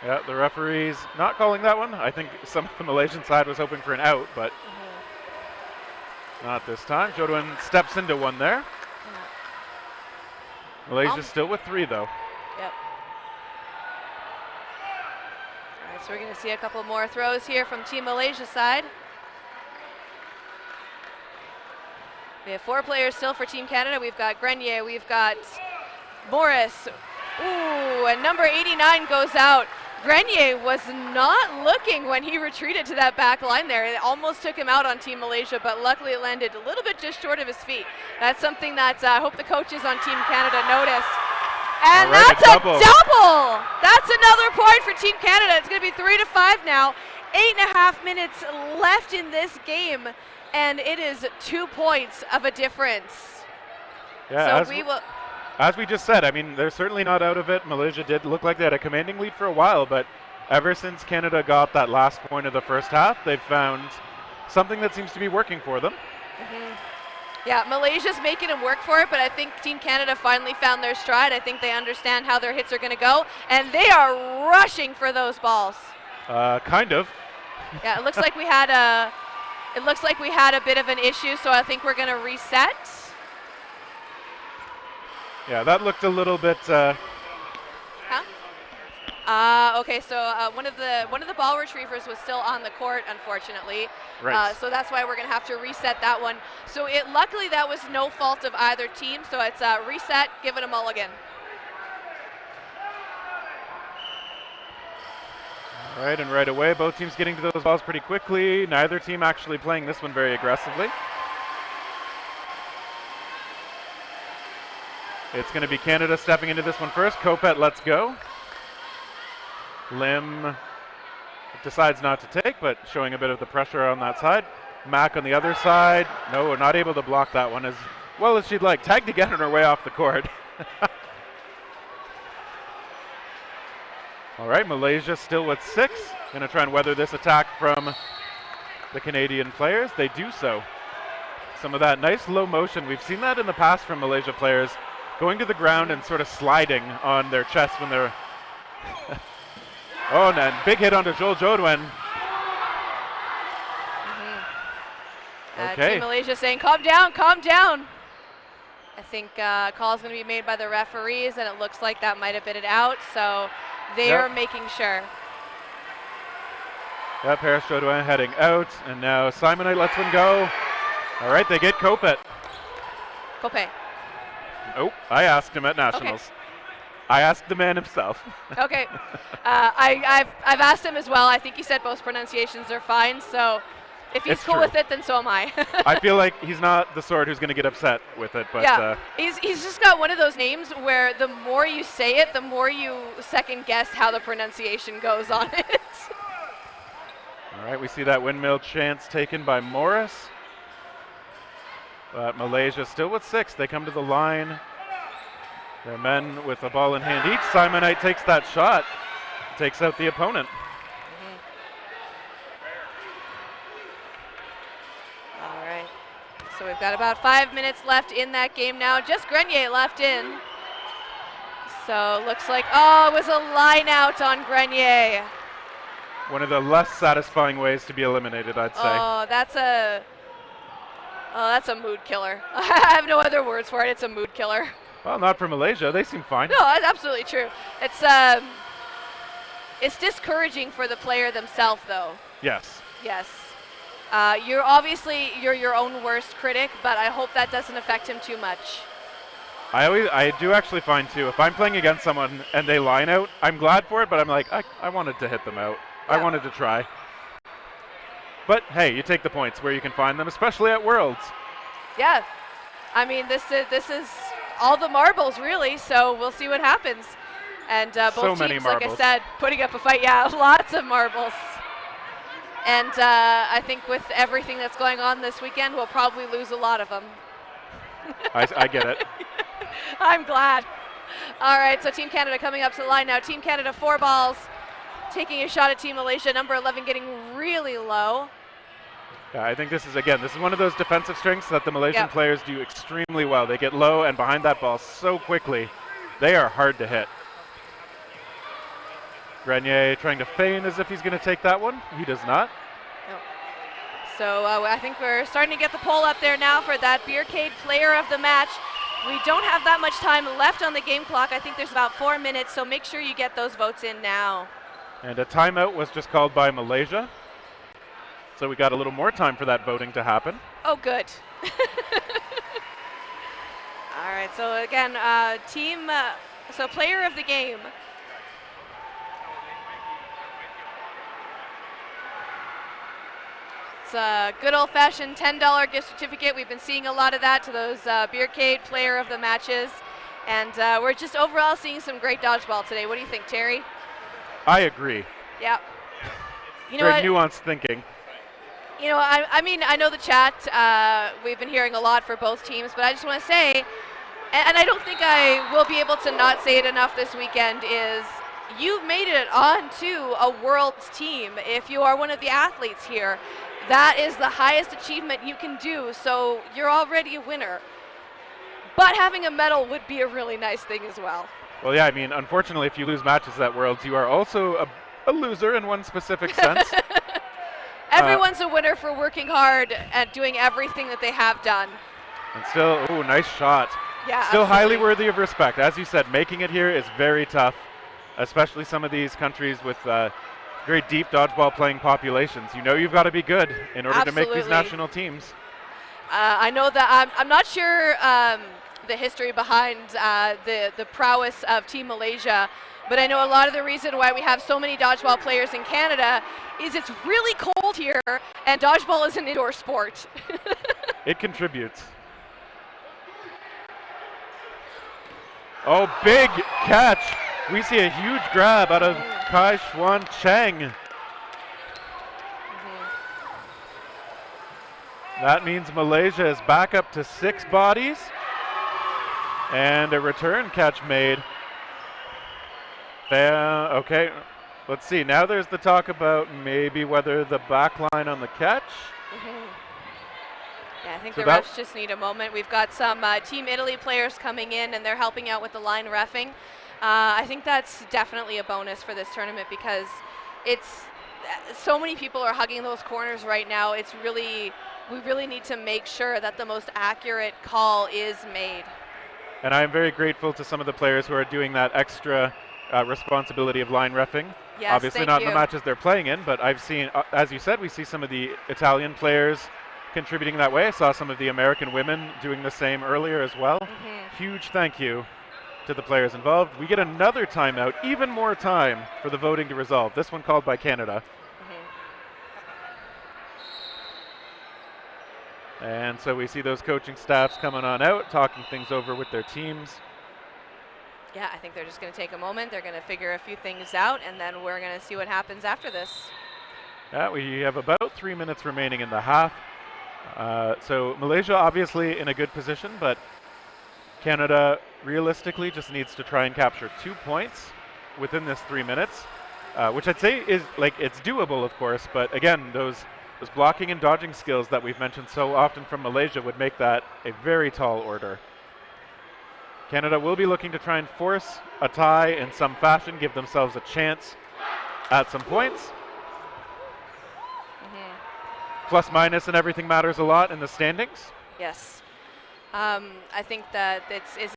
yeah, the referee's not calling that one. I think some of the Malaysian side was hoping for an out, but not this time. Jodoin steps into one there. Malaysia's still with 3, though. Yep. right, so we're going to see a couple more throws here from Team Malaysia side. We have 4 players still for Team Canada. We've got Grenier, we've got Morris. Ooh, and number 89 goes out. Grenier was not looking when he retreated to that back line there. It almost took him out on Team Malaysia, but luckily it landed a little bit just short of his feet. That's something that I hope the coaches on Team Canada notice. And right, that's a double. That's another point for Team Canada. It's going to be 3-5 now. 8.5 minutes left in this game, and it is 2 points of a difference. Yeah, so we will. As we just said, I mean, they're certainly not out of it. Malaysia did look like they had a commanding lead for a while, but ever since Canada got that last point of the first half, they've found something that seems to be working for them. Yeah, Malaysia's making them work for it, but I think Team Canada finally found their stride. I think they understand how their hits are going to go, and they are rushing for those balls. Kind of. Yeah, it looks like we had a bit of an issue, so I think we're going to reset. Yeah, that looked a little bit. Okay, so one of the ball retrievers was still on the court, unfortunately. Right. So that's why we're going to have to reset that one. So luckily that was no fault of either team. So it's reset, give it a mulligan. All right, and right away, both teams getting to those balls pretty quickly. Neither team actually playing this one very aggressively. It's going to be Canada stepping into this one first. Kopet lets go. Lim decides not to take, but showing a bit of the pressure on that side. Mac on the other side. No, not able to block that one as well as she'd like. Tagged again on her way off the court. All right, Malaysia still with 6. Going to try and weather this attack from the Canadian players. They do so. Some of that nice low motion. We've seen that in the past from Malaysia players. Going to the ground and sort of sliding on their chest when they're... Oh, and then big hit onto Joel Jodwen. Okay. Team Malaysia saying, calm down, calm down. I think call is going to be made by the referees, and it looks like that might have been it out, so they are making sure. Yeah, Paris Jodwen heading out, and now Simonite lets one go. All right, they get Kopet. Kopet. Oh, I asked him at Nationals. Okay. I asked the man himself. Okay. I've asked him as well. I think he said both pronunciations are fine, so if he's cool with it, then so am I. I feel like he's not the sort who's going to get upset with it. But yeah, he's just got one of those names where the more you say it, the more you second guess how the pronunciation goes on it. All right, we see that windmill chance taken by Morris. But Malaysia still with 6. They come to the line. Their men with a ball in hand each. Simonite takes that shot, takes out the opponent. All right, so we've got about 5 minutes left in that game now. Just Grenier left in. So looks like, it was a line out on Grenier. One of the less satisfying ways to be eliminated, I'd say. Oh, that's a mood killer. I have no other words for it. It's a mood killer. Well, not for Malaysia. They seem fine. No, that's absolutely true. It's discouraging for the player themselves, though. Yes. Yes. You're your own worst critic, but I hope that doesn't affect him too much. I do actually find, too, if I'm playing against someone and they line out, I'm glad for it, but I'm like, I wanted to hit them out. Yeah. I wanted to try. But, hey, you take the points where you can find them, especially at Worlds. Yeah. I mean, this is all the marbles, really, so we'll see what happens. And both teams, like I said, putting up a fight. Yeah, lots of marbles. And I think with everything that's going on this weekend, we'll probably lose a lot of them. I get it. I'm glad. All right, so Team Canada coming up to the line now. Team Canada, 4 balls, taking a shot at Team Malaysia. Number 11 getting really low. Yeah, I think this is one of those defensive strengths that the Malaysian players do extremely well. They get low and behind that ball so quickly. They are hard to hit. Grenier trying to feign as if he's going to take that one. He does not. No. So I think we're starting to get the poll up there now for that Beercade Player of the Match. We don't have that much time left on the game clock. I think there's about 4 minutes, so make sure you get those votes in now. And a timeout was just called by Malaysia. So we got a little more time for that voting to happen. Oh, good. All right, so again, so player of the game. It's a good old-fashioned $10 gift certificate. We've been seeing a lot of that to those Beercade player of the matches. And we're just overall seeing some great dodgeball today. What do you think, Terry? I agree. Yeah. You know Very what? nuanced thinking. You know, I mean, I know the chat, we've been hearing a lot for both teams, but I just want to say, and I don't think I will be able to not say it enough this weekend, is you've made it onto a world's team. If you are one of the athletes here, that is the highest achievement you can do, so you're already a winner. But having a medal would be a really nice thing as well. Well, yeah, I mean, unfortunately, if you lose matches at Worlds, you are also a loser in one specific sense. Everyone's a winner for working hard at doing everything that they have done. And still, ooh, nice shot. Yeah, still absolutely. highly worthy of respect. As you said, making it here is very tough, especially some of these countries with very deep dodgeball playing populations. You know you've got to be good in order to make these national teams. I know that I'm not sure the history behind the prowess of Team Malaysia, but I know a lot of the reason why we have so many dodgeball players in Canada is it's really cold here, and dodgeball is an indoor sport. It contributes. Oh, big catch. We see a huge grab out of Kai Xuan Cheng. That means Malaysia is back up to 6 bodies. And a return catch made. Okay, let's see. Now there's the talk about maybe whether the back line on the catch. Yeah, I think the refs just need a moment. We've got some Team Italy players coming in, and they're helping out with the line reffing. I think that's definitely a bonus for this tournament because it's so many people are hugging those corners right now. We really need to make sure that the most accurate call is made. And I'm very grateful to some of the players who are doing that extra responsibility of line reffing. Yes, obviously not in the matches they're playing in, but I've seen, as you said, we see some of the Italian players contributing that way. I saw some of the American women doing the same earlier as well. Huge thank you to the players involved. We get another timeout, even more time for the voting to resolve. This one called by Canada. And so we see those coaching staffs coming on out, talking things over with their teams. Yeah, I think they're just going to take a moment. They're going to figure a few things out, and then we're going to see what happens after this. Yeah, we have about 3 minutes remaining in the half. So Malaysia obviously in a good position, but Canada realistically just needs to try and capture 2 points within this 3 minutes, which I'd say is it's doable, of course, but again, those blocking and dodging skills that we've mentioned so often from Malaysia would make that a very tall order. Canada will be looking to try and force a tie in some fashion, give themselves a chance at some points. Plus minus and everything matters a lot in the standings. Yes. I think that it's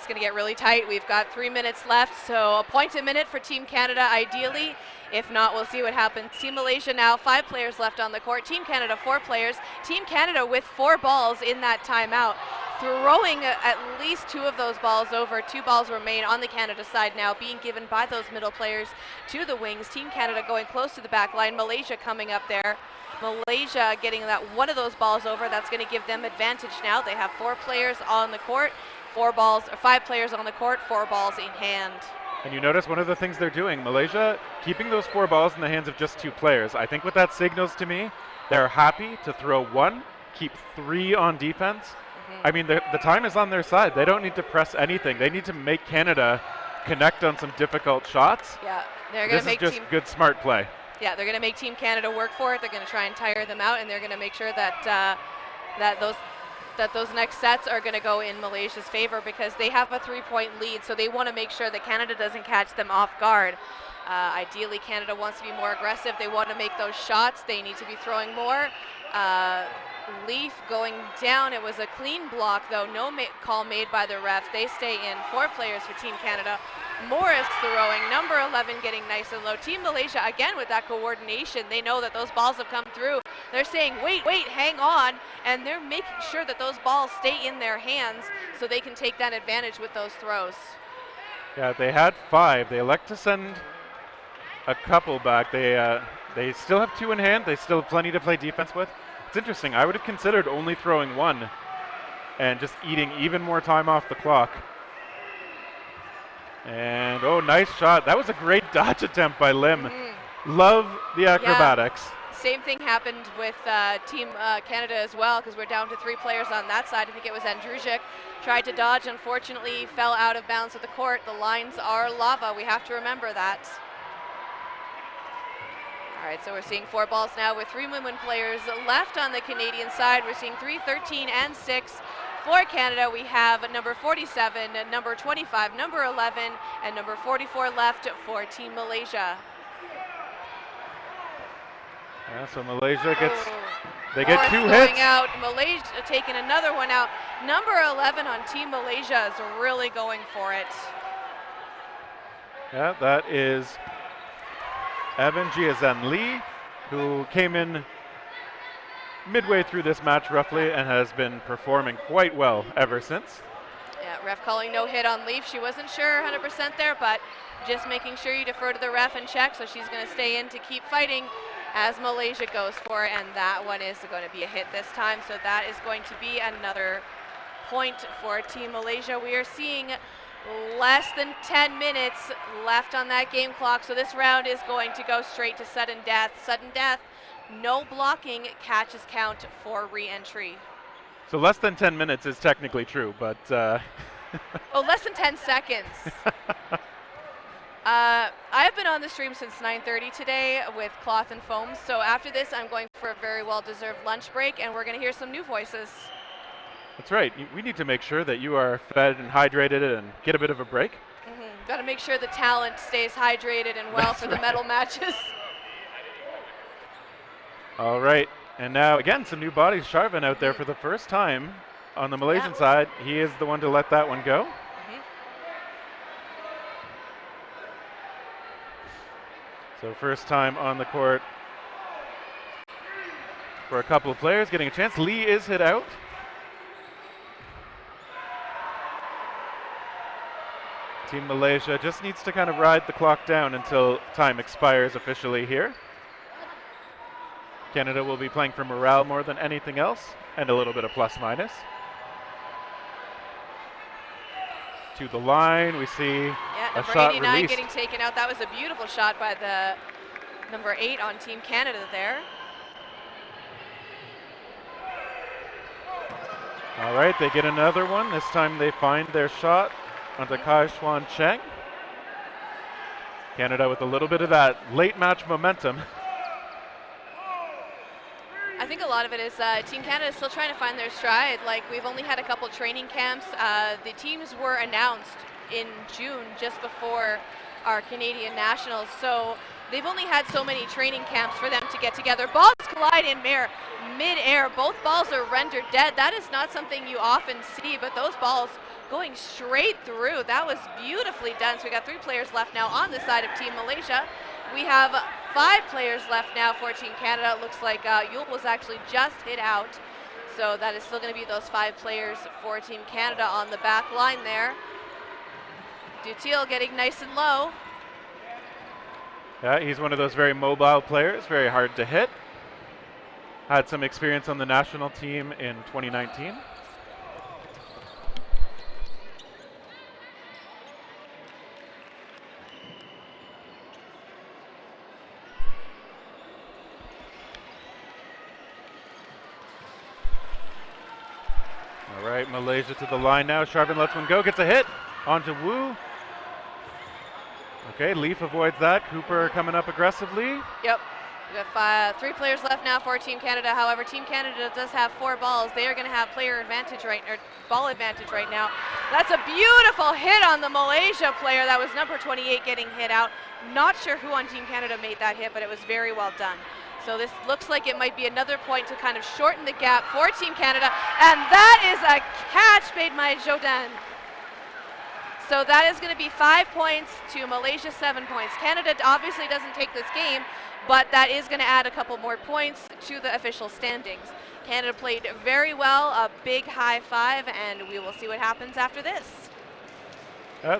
going to get really tight. We've got 3 minutes left, so a point a minute for Team Canada ideally. If not, we'll see what happens. Team Malaysia now 5 players left on the court. Team Canada 4 players. Team Canada with 4 balls in that timeout. Throwing at least 2 of those balls over. 2 balls remain on the Canada side now, being given by those middle players to the wings. Team Canada going close to the back line. Malaysia coming up there. Malaysia getting that one of those balls over. That's going to give them advantage now. They have 4 players on the court, 5 players on the court, 4 balls in hand. And you notice one of the things they're doing, Malaysia keeping those 4 balls in the hands of just 2 players. I think what that signals to me, they're happy to throw 1, keep 3 on defense. I mean, the time is on their side. They don't need to press anything. They need to make Canada connect on some difficult shots. Yeah, they're going to make this is just good, smart play. Yeah, they're going to make Team Canada work for it. They're going to try and tire them out, and they're going to make sure that those next sets are going to go in Malaysia's favor because they have a 3-point lead, so they want to make sure that Canada doesn't catch them off guard. Ideally, Canada wants to be more aggressive. They want to make those shots. They need to be throwing more. Leaf going down. It was a clean block, though. No call made by the ref. They stay in. 4 players for Team Canada. Morris throwing. Number 11 getting nice and low. Team Malaysia, again, with that coordination. They know that those balls have come through. They're saying, wait, hang on. And they're making sure that those balls stay in their hands so they can take that advantage with those throws. Yeah, they had 5. They elect to send a couple back. They still have 2 in hand. They still have plenty to play defense with. It's interesting. I would have considered only throwing 1 and just eating even more time off the clock. And, oh, nice shot. That was a great dodge attempt by Lim. Love the acrobatics. Yeah. Same thing happened with Team Canada as well, because we're down to 3 players on that side. I think it was Andrujic. Tried to dodge, unfortunately, fell out of bounds of the court. The lines are lava. We have to remember that. All right, so we're seeing 4 balls now with 3 women players left on the Canadian side. We're seeing 3, 13, and 6. For Canada, we have number 47, number 25, number 11, and number 44 left for Team Malaysia. Yeah, so Malaysia gets, they Morris get 2 going hits. out. Malaysia taking another one out. Number 11 on Team Malaysia is really going for it. Yeah, that is Evan Jiazan Lee, who came in midway through this match roughly and has been performing quite well ever since. Yeah, ref calling no hit on Leaf. She wasn't sure 100% there, but just making sure you defer to the ref and check, so she's going to stay in to keep fighting as Malaysia goes for it, and that one is going to be a hit this time, so that is going to be another point for Team Malaysia. We are seeing less than 10 minutes left on that game clock, so this round is going to go straight to sudden death. Sudden death, no blocking, catches count for re-entry. So less than 10 minutes is technically true, but oh, less than 10 seconds. I've been on the stream since 9:30 today with Cloth and Foam, so after this I'm going for a very well-deserved lunch break, and we're going to hear some new voices. That's right. We need to make sure that you are fed and hydrated and get a bit of a break. Got to make sure the talent stays hydrated and well. That's for the medal matches. All right, and now again some new bodies. Sharvin out there for the first time on the Malaysian side. He is the one to let that one go. So first time on the court for a couple of players getting a chance. Lee is hit out. Team Malaysia just needs to kind of ride the clock down until time expires officially here. Canada will be playing for morale more than anything else, and a little bit of plus minus. To the line, we see a shot 89 released. getting taken out. That was a beautiful shot by the number 8 on Team Canada there. All right, they get another one. This time they find their shot onto Kai Xuan Cheng. Canada with a little bit of that late match momentum. I think a lot of it is Team Canada is still trying to find their stride. Like, we've only had a couple training camps. The teams were announced in June, just before our Canadian Nationals. So they've only had so many training camps for them to get together. Balls collide in mid-air. Both balls are rendered dead. That is not something you often see, but those balls going straight through. That was beautifully done. So we got 3 players left now on the side of Team Malaysia. We have 5 players left now for Team Canada. It looks like Yul was actually just hit out. So that is still going to be those 5 players for Team Canada on the back line there. Dutil getting nice and low. Yeah, he's one of those very mobile players, very hard to hit. Had some experience on the national team in 2019. All right, Malaysia to the line now. Sharvin lets one go, gets a hit onto Wu. Okay, Leaf avoids that. Cooper coming up aggressively. Yep. We got 3 players left now for Team Canada. However, Team Canada does have 4 balls. They are going to have player advantage or ball advantage right now. That's a beautiful hit on the Malaysia player. That was number 28 getting hit out. Not sure who on Team Canada made that hit, but it was very well done. So this looks like it might be another point to kind of shorten the gap for Team Canada. And that is a catch made by Jordan. So that is going to be 5 points to Malaysia, 7 points. Canada obviously doesn't take this game, but that is going to add a couple more points to the official standings. Canada played very well, a big high five, and we will see what happens after this.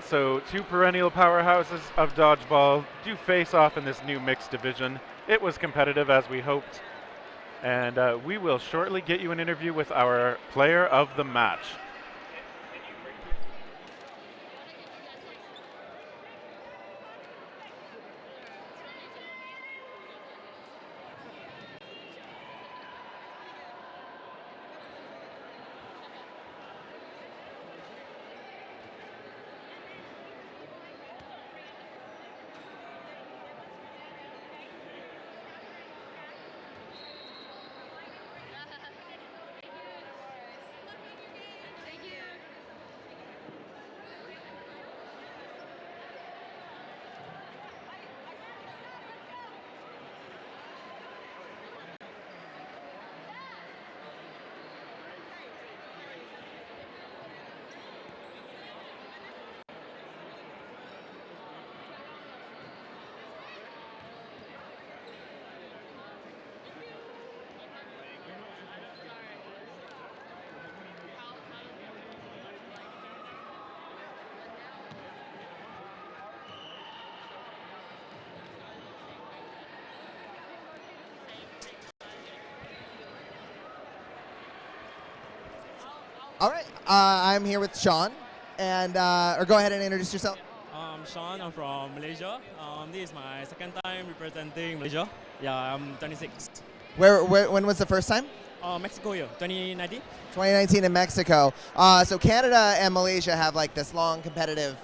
So 2 perennial powerhouses of dodgeball do face off in this new mixed division. It was competitive as we hoped, and we will shortly get you an interview with our player of the match. All right, I'm here with Sean, and or go ahead and introduce yourself. I'm Sean. I'm from Malaysia. This is my second time representing Malaysia. Yeah, I'm 26. When was the first time? Mexico year, 2019. 2019 in Mexico. So Canada and Malaysia have like this long competitive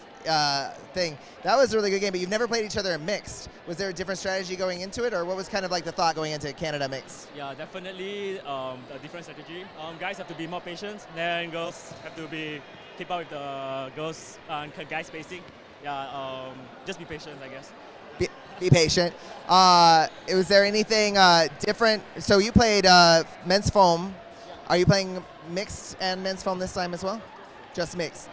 thing. That was a really good game, but you've never played each other in mixed. Was there a different strategy going into it, or what was kind of like the thought going into Canada mixed? Yeah, definitely a different strategy. Guys have to be more patient, then girls have to keep up with the girls and guys spacing. Yeah, just be patient, I guess. Be patient. Was there anything different? So you played men's foam. Are you playing mixed and men's foam this time as well? Just mixed.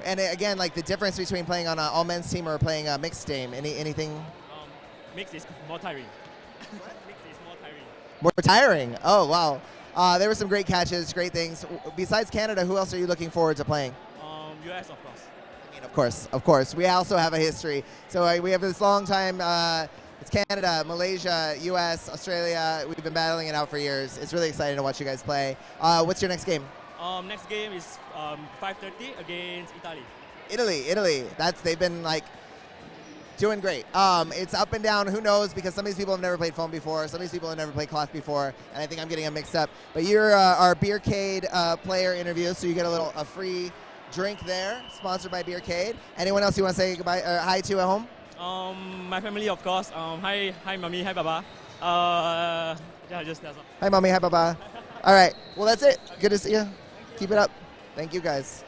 And again, like the difference between playing on an all-men's team or playing a mixed team, anything? Mixed is more tiring. Mixed is more tiring. More tiring? Oh, wow. There were some great catches, great things. Besides Canada, who else are you looking forward to playing? US, of course. I mean, of course. We also have a history. So we have this long time. It's Canada, Malaysia, US, Australia. We've been battling it out for years. It's really exciting to watch you guys play. What's your next game? Next game is 5:30 against Italy. Italy. They've been like doing great. It's up and down. Who knows? Because some of these people have never played foam before. Some of these people have never played cloth before, and I think I'm getting them mixed up. But you're our Beercade player interview, so you get a free drink there, sponsored by Beercade. Anyone else you want to say goodbye or hi to at home? My family, of course. Hi, mommy, hi, baba. Yeah, just that's all. Hi, mommy, hi, baba. All right. Well, that's it. Good to see you. Keep it up. Thank you, guys.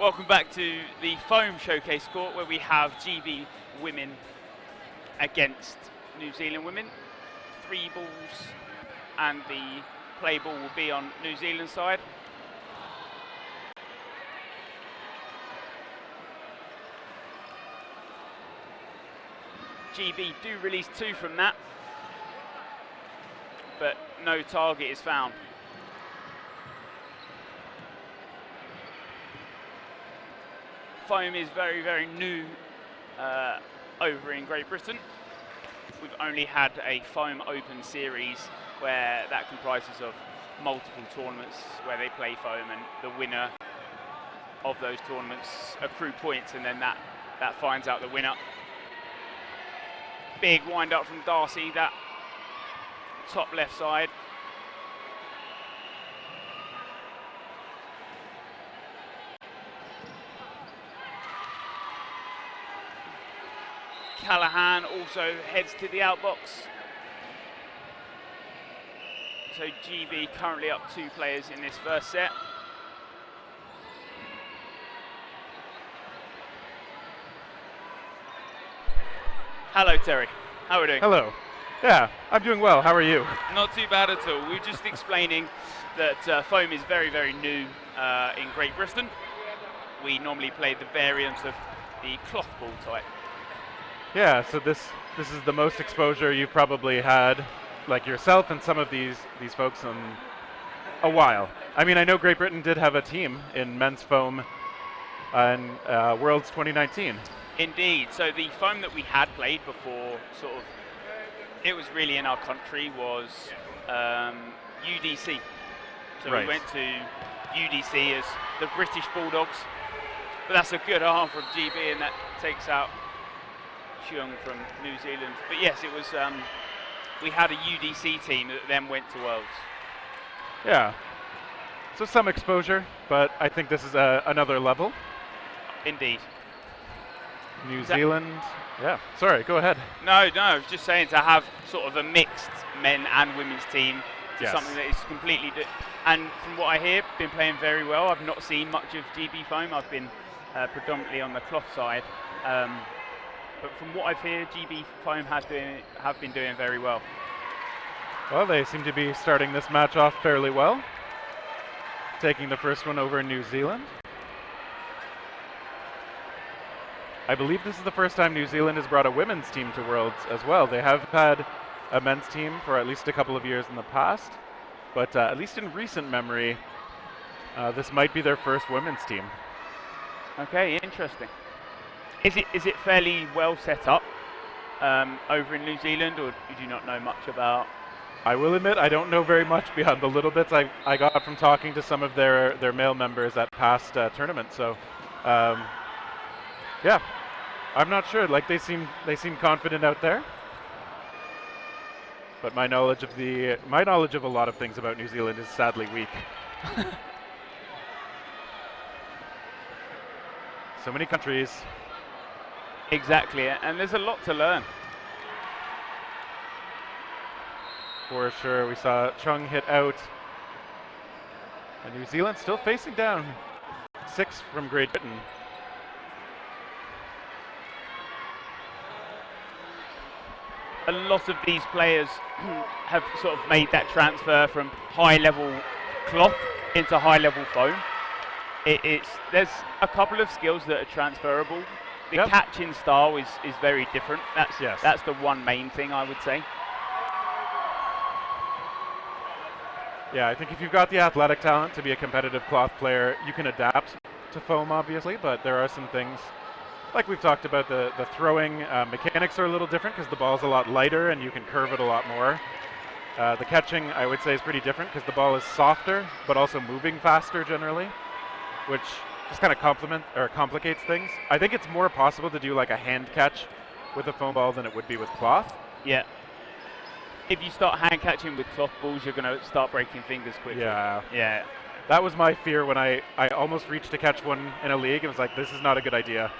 Welcome back to the foam showcase court where we have GB women against New Zealand women. 3 balls and the play ball will be on New Zealand side. GB do release 2 from that, but no target is found. Foam is very, very new over in Great Britain. We've only had a foam open series where that comprises of multiple tournaments where they play foam, and the winner of those tournaments accrue points, and then that finds out the winner. Big wind up from Darcy, that top left side. Callahan also heads to the outbox. So GB currently up 2 players in this first set. Hello Terry, how are we doing? Hello. Yeah, I'm doing well. How are you? Not too bad at all. We were just explaining that foam is very, very new in Great Britain. We normally play the variant of the cloth ball type. Yeah, so this is the most exposure you've probably had, like yourself and some of these folks, in a while. I mean, I know Great Britain did have a team in men's foam in Worlds 2019. Indeed. So the foam that we had played before, sort of, it was really in our country, was UDC. So right. We went to UDC as the British Bulldogs, but that's a good arm from GB, and that takes out Chung from New Zealand. But yes, it was. We had a UDC team that then went to Worlds. Yeah. So some exposure, but I think this is another level. Indeed. New Zealand. Yeah. Sorry. Go ahead. No. I was just saying to have sort of a mixed men and women's team to something that is completely. And from what I hear, been playing very well. I've not seen much of GB foam. I've been predominantly on the cloth side. But from what I've heard, GB foam have been doing very well. Well, they seem to be starting this match off fairly well, taking the first one over in New Zealand. I believe this is the first time New Zealand has brought a women's team to Worlds as well. They have had a men's team for at least a couple of years in the past, but at least in recent memory, this might be their first women's team. Okay, interesting. Is it fairly well set up over in New Zealand, or do you not know much about? I will admit I don't know very much beyond the little bits I got from talking to some of their male members at past tournaments. So, yeah, I'm not sure. Like they seem confident out there, but my knowledge of a lot of things about New Zealand is sadly weak. So many countries. Exactly, and there's a lot to learn. For sure, we saw Chung hit out. And New Zealand still facing down. 6 from Great Britain. A lot of these players have sort of made that transfer from high-level cloth into high-level foam. There's a couple of skills that are transferable. The catching style is very different. That's the one main thing I would say. Yeah, I think if you've got the athletic talent to be a competitive cloth player, you can adapt to foam, obviously, but there are some things, like we've talked about, the throwing mechanics are a little different because the ball's a lot lighter and you can curve it a lot more. The catching, I would say, is pretty different because the ball is softer, but also moving faster generally, which just kind of complicates things. I think it's more possible to do like a hand catch with a foam ball than it would be with cloth. Yeah. If you start hand catching with cloth balls, you're going to start breaking fingers quickly. Yeah. That was my fear when I almost reached to catch one in a league. It was like, this is not a good idea.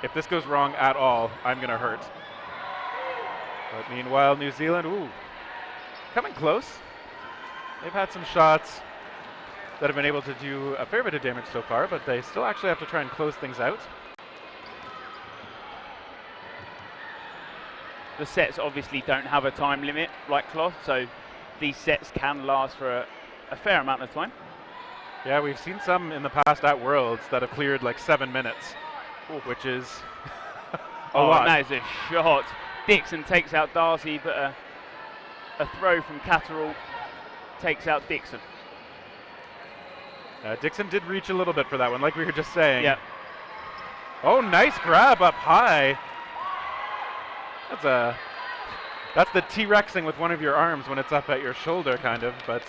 If this goes wrong at all, I'm going to hurt. But meanwhile, New Zealand, coming close. They've had some shots. that have been able to do a fair bit of damage so far, but they still actually have to try and close things out. The sets obviously don't have a time limit like cloth, so these sets can last for a fair amount of time. Yeah, we've seen some in the past at Worlds that have cleared like 7 minutes, which is a lot. That is a shot. Dixon takes out Darcy, but a throw from Catterall takes out Dixon. Dixon did reach a little bit for that one, like we were just saying. Yeah. Oh, nice grab up high. That's the T-Rexing with one of your arms when it's up at your shoulder, kind of. But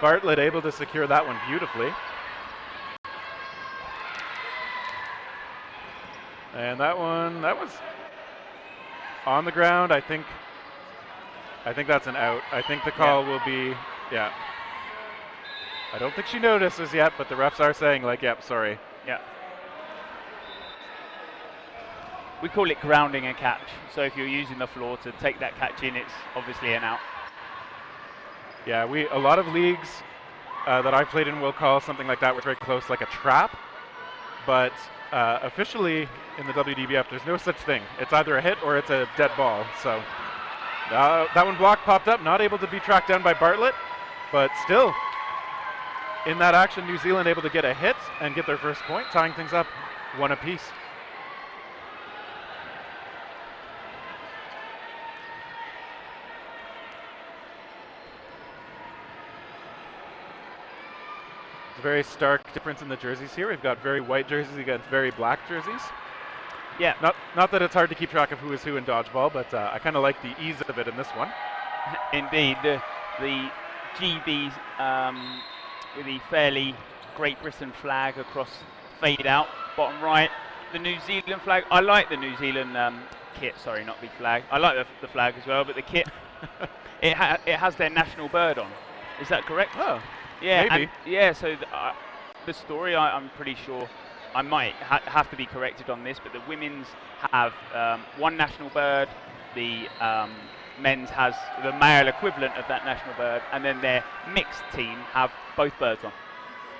Bartlett able to secure that one beautifully. And that was on the ground. I think that's an out. I think the call will be, yeah. I don't think she notices yet, but the refs are saying like, yep, sorry. Yeah. We call it grounding a catch. So if you're using the floor to take that catch in, it's obviously an out. Yeah, a lot of leagues that I've played in will call something like that, which is very close, like a trap. But officially in the WDBF, there's no such thing. It's either a hit or it's a dead ball. So that one block popped up, not able to be tracked down by Bartlett, but still in that action, New Zealand able to get a hit and get their first point, tying things up 1 apiece. A very stark difference in the jerseys here. We've got very white jerseys against very black jerseys. Yeah. Not that it's hard to keep track of who is who in dodgeball, but I kind of like the ease of it in this one. Indeed, the GBs with the fairly Great Britain flag across fade out, bottom right. The New Zealand flag. I like the New Zealand kit. Sorry, not the flag. I like the flag as well, but the kit it has their national bird on. Is that correct? Oh. Yeah, maybe. Yeah. So the story, I'm pretty sure, I might have to be corrected on this, but the women's have one national bird, the men's has the male equivalent of that national bird, and then their mixed team have both birds on.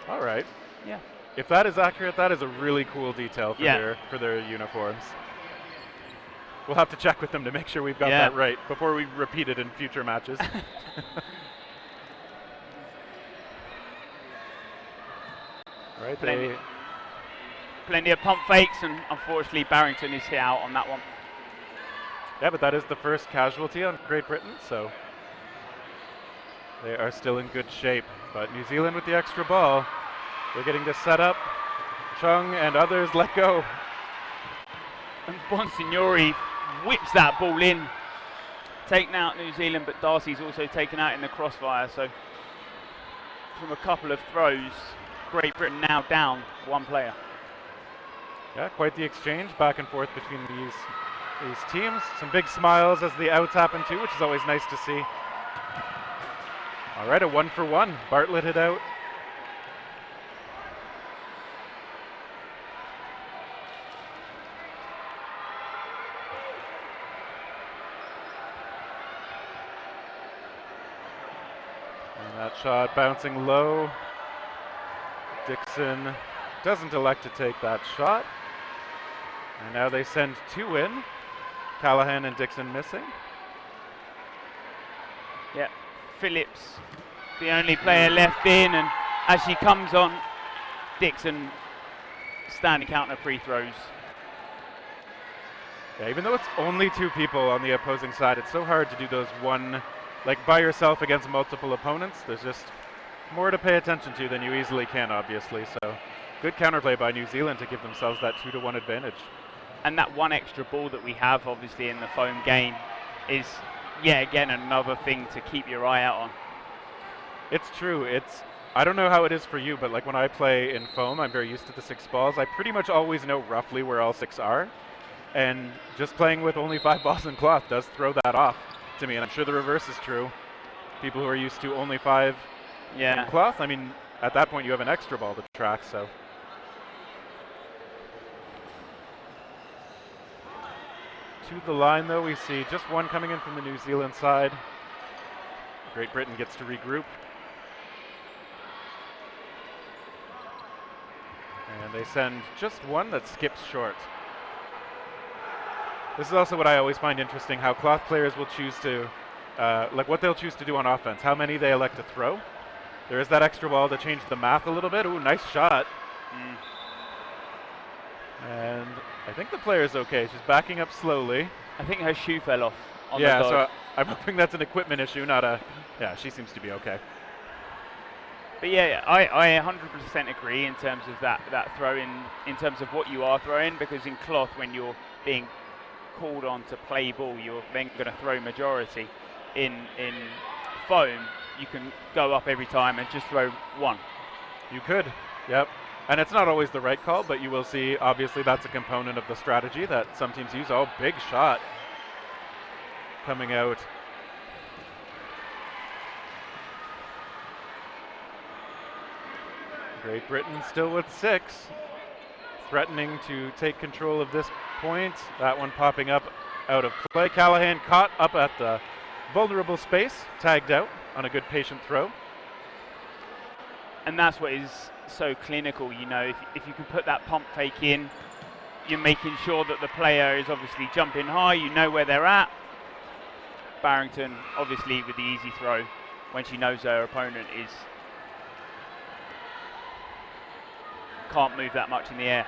All right. Yeah. If that is accurate, that is a really cool detail for their uniforms. We'll have to check with them to make sure we've got that right before we repeat it in future matches. Right, plenty of pump fakes, and unfortunately Barrington is hit out on that one. Yeah, but that is the first casualty on Great Britain, so they are still in good shape. But New Zealand with the extra ball, they're getting this set up. Chung and others let go. And Bonsignori whips that ball in, taking out New Zealand, but Darcy's also taken out in the crossfire. So from a couple of throws, Great Britain now down 1 player. Yeah, quite the exchange back and forth between these teams. Some big smiles as the outs happen too, which is always nice to see. All right, a 1-for-1. Bartlett hit out. And that shot bouncing low. Dixon doesn't elect to take that shot. And now they send 2 in. Callahan and Dixon missing. Yeah, Phillips, the only player left in, and as she comes on, Dixon standing counter free throws. Yeah, even though it's only 2 people on the opposing side, it's so hard to do those one, like by yourself against multiple opponents. There's just more to pay attention to than you easily can, obviously. So good counterplay by New Zealand to give themselves that 2-1 advantage. And that one extra ball that we have, obviously, in the foam game is, yeah, again, another thing to keep your eye out on. It's true. I don't know how it is for you, but like when I play in foam, I'm very used to the 6 balls. I pretty much always know roughly where all 6 are. And just playing with only 5 balls in cloth does throw that off to me. And I'm sure the reverse is true. People who are used to only 5 in cloth, I mean, at that point you have an extra ball to track, so. To the line, though, we see just 1 coming in from the New Zealand side. Great Britain gets to regroup. And they send just one that skips short. This is also what I always find interesting, how cloth players will choose to, like what they'll choose to do on offense, how many they elect to throw. There is that extra ball to change the math a little bit. Ooh, nice shot. And I think the player's okay. She's backing up slowly. I think her shoe fell off on the Yeah, dodge. so I'm hoping that's an equipment issue, not a, yeah, she seems to be okay. But yeah, I 100% agree in terms of that throw in terms of what you are throwing, because in cloth, when you're being called on to play ball, you're then going to throw majority. In foam, you can go up every time and just throw one. You could, yep. And it's not always the right call, but you will see, obviously, that's a component of the strategy that some teams use. Oh, big shot coming out. Great Britain still with 6, threatening to take control of this point. That one popping up out of play. Callahan caught up at the vulnerable space, tagged out on a good patient throw. And that's what is so clinical, you know, if you can put that pump fake in, you're making sure that the player is obviously jumping high, you know where they're at. Barrington, obviously with the easy throw, when she knows her opponent can't move that much in the air.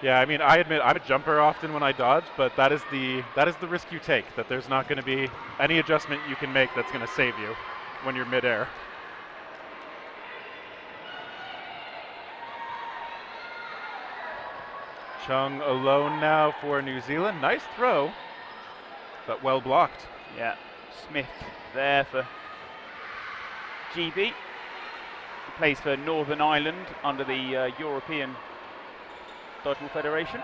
Yeah, I mean, I admit I'm a jumper often when I dodge, but that is the risk you take, that there's not going to be any adjustment you can make that's going to save you when you're midair. Chung alone now for New Zealand. Nice throw, but well blocked. Yeah, Smith there for GB. Plays for Northern Ireland under the European Dodgeball Federation.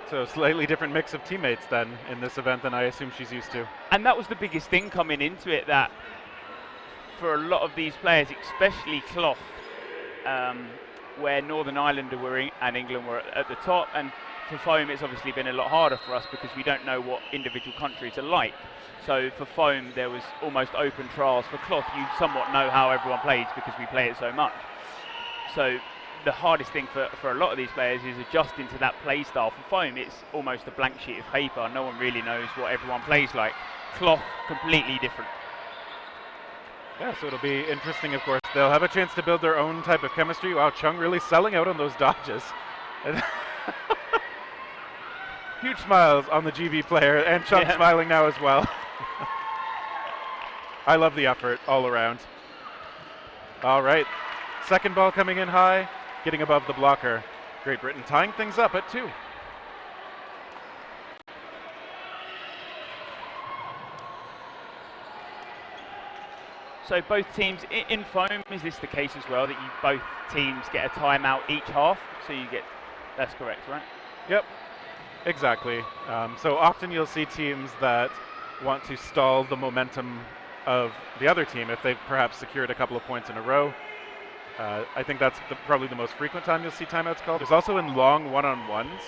So slightly different mix of teammates then in this event than I assume she's used to. And that was the biggest thing coming into it, that for a lot of these players, especially cloth, where Northern Ireland and England were at the top, and for foam it's obviously been a lot harder for us because we don't know what individual countries are like. So for foam there was almost open trials. For cloth you somewhat know how everyone plays because we play it so much. So the hardest thing for a lot of these players is adjusting to that play style. For foam it's almost a blank sheet of paper. No one really knows what everyone plays like. Cloth, completely different. Yeah, so it'll be interesting, of course. They'll have a chance to build their own type of chemistry. Wow, Chung really selling out on those dodges. Huge smiles on the GB player, and Chung smiling now as well. I love the effort all around. All right, second ball coming in high, getting above the blocker. Great Britain tying things up at 2. So both teams in foam, is this the case as well, that both teams get a timeout each half? So you get, that's correct, right? Yep, exactly. So often you'll see teams that want to stall the momentum of the other team if they've perhaps secured a couple of points in a row. I think that's probably the most frequent time you'll see timeouts called. There's also in long one-on-ones.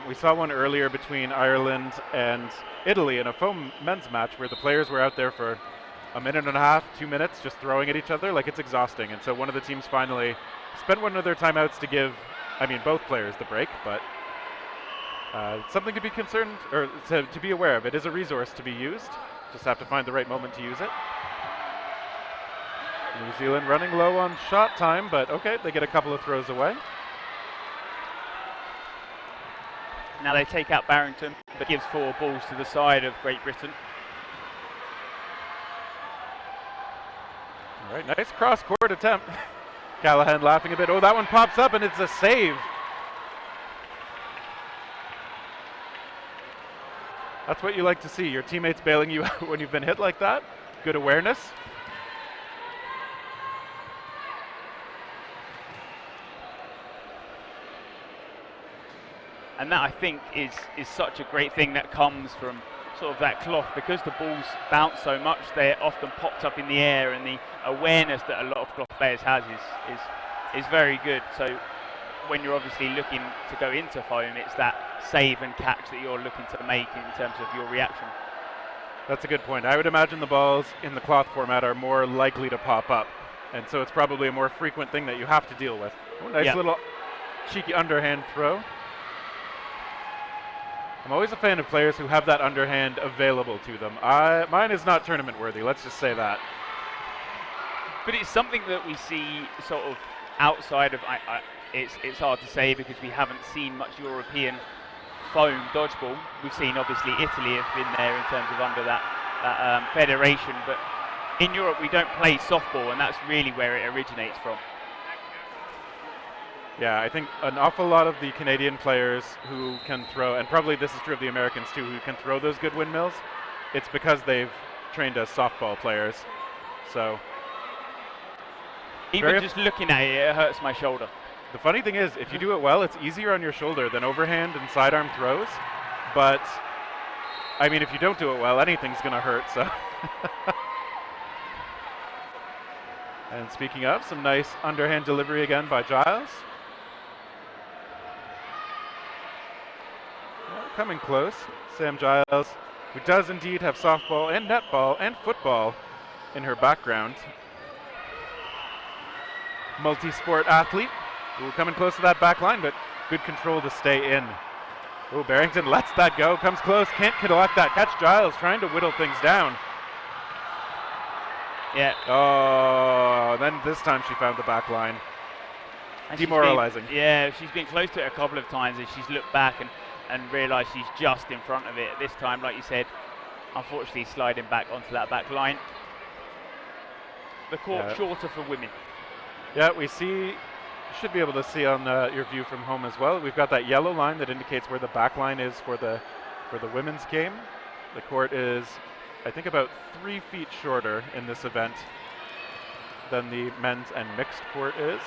We saw one earlier between Ireland and Italy in a foam men's match where the players were out there for a minute and a half, 2 minutes, just throwing at each other. Like, it's exhausting. And so one of the teams finally spent one of their timeouts to give, I mean, both players the break, but something to be concerned, or to be aware of. It is a resource to be used. Just have to find the right moment to use it. New Zealand running low on shot time, but okay, they get a couple of throws away. Now they take out Barrington, but gives 4 balls to the side of Great Britain. All right, nice cross-court attempt. Callahan laughing a bit. Oh, that one pops up and it's a save. That's what you like to see, your teammates bailing you out when you've been hit like that. Good awareness. And that, I think, is such a great thing that comes from sort of that cloth, because the balls bounce so much, they're often popped up in the air, and the awareness that a lot of cloth players has is very good. So when you're obviously looking to go into foam, it's that save and catch that you're looking to make in terms of your reaction. That's a good point. I would imagine the balls in the cloth format are more likely to pop up and so it's probably a more frequent thing that you have to deal with. Oh, nice little cheeky underhand throw. I'm always a fan of players who have that underhand available to them. Mine is not tournament worthy, let's just say that. But it's something that we see sort of outside of, it's hard to say because we haven't seen much European foam dodgeball. We've seen obviously Italy have been there in terms of under that federation, but in Europe we don't play softball, and that's really where it originates from. Yeah, I think an awful lot of the Canadian players who can throw, and probably this is true of the Americans too, who can throw those good windmills, it's because they've trained as softball players. So even just looking at it, it hurts my shoulder. The funny thing is, if you do it well, it's easier on your shoulder than overhand and sidearm throws. But, I mean, if you don't do it well, anything's going to hurt, so. And speaking of, some nice underhand delivery again by Giles. Well, coming close, Sam Giles, who does indeed have softball and netball and football in her background. Multi-sport athlete. Ooh, coming close to that back line, but good control to stay in. Oh, Barrington lets that go, comes close, can't collect that catch. Giles trying to whittle things down. Yeah. Oh, then this time she found the back line. And demoralizing. She's been close to it a couple of times, and she's looked back and realised she's just in front of it. This time, like you said, unfortunately sliding back onto that back line. The court shorter for women. Yeah, we see. Should be able to see on your view from home as well. We've got that yellow line that indicates where the back line is for the women's game. The court is, I think, about 3 feet shorter in this event than the men's and mixed court is.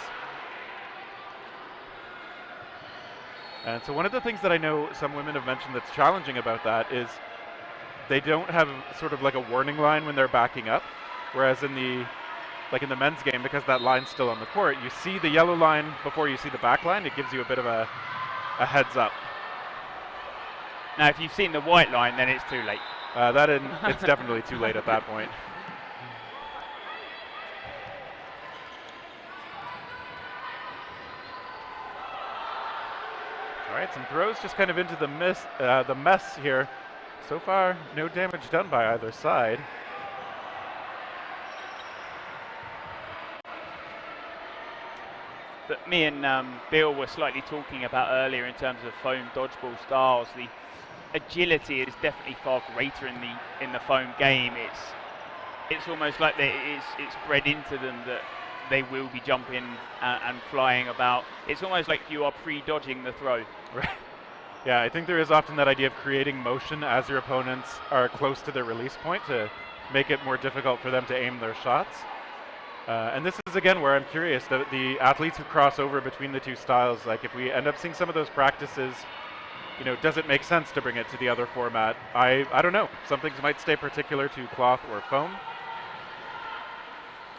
And so one of the things that I know some women have mentioned that's challenging about that is they don't have sort of like a warning line when they're backing up, whereas in the men's game, because that line's still on the court, you see the yellow line before you see the back line. It gives you a bit of a heads up. Now, if you've seen the white line, then it's too late. It's definitely too late at that point. All right, some throws just kind of into the mess here. So far, no damage done by either side. That me and Bill were slightly talking about earlier in terms of foam dodgeball styles. The agility is definitely far greater in the foam game. It's almost like it's bred into them that they will be jumping and flying about. It's almost like you are pre-dodging the throw. Right. Yeah, I think there is often that idea of creating motion as your opponents are close to their release point to make it more difficult for them to aim their shots. And this is, again, where I'm curious, the athletes who cross over between the two styles, like if we end up seeing some of those practices, you know, does it make sense to bring it to the other format? I don't know. Some things might stay particular to cloth or foam.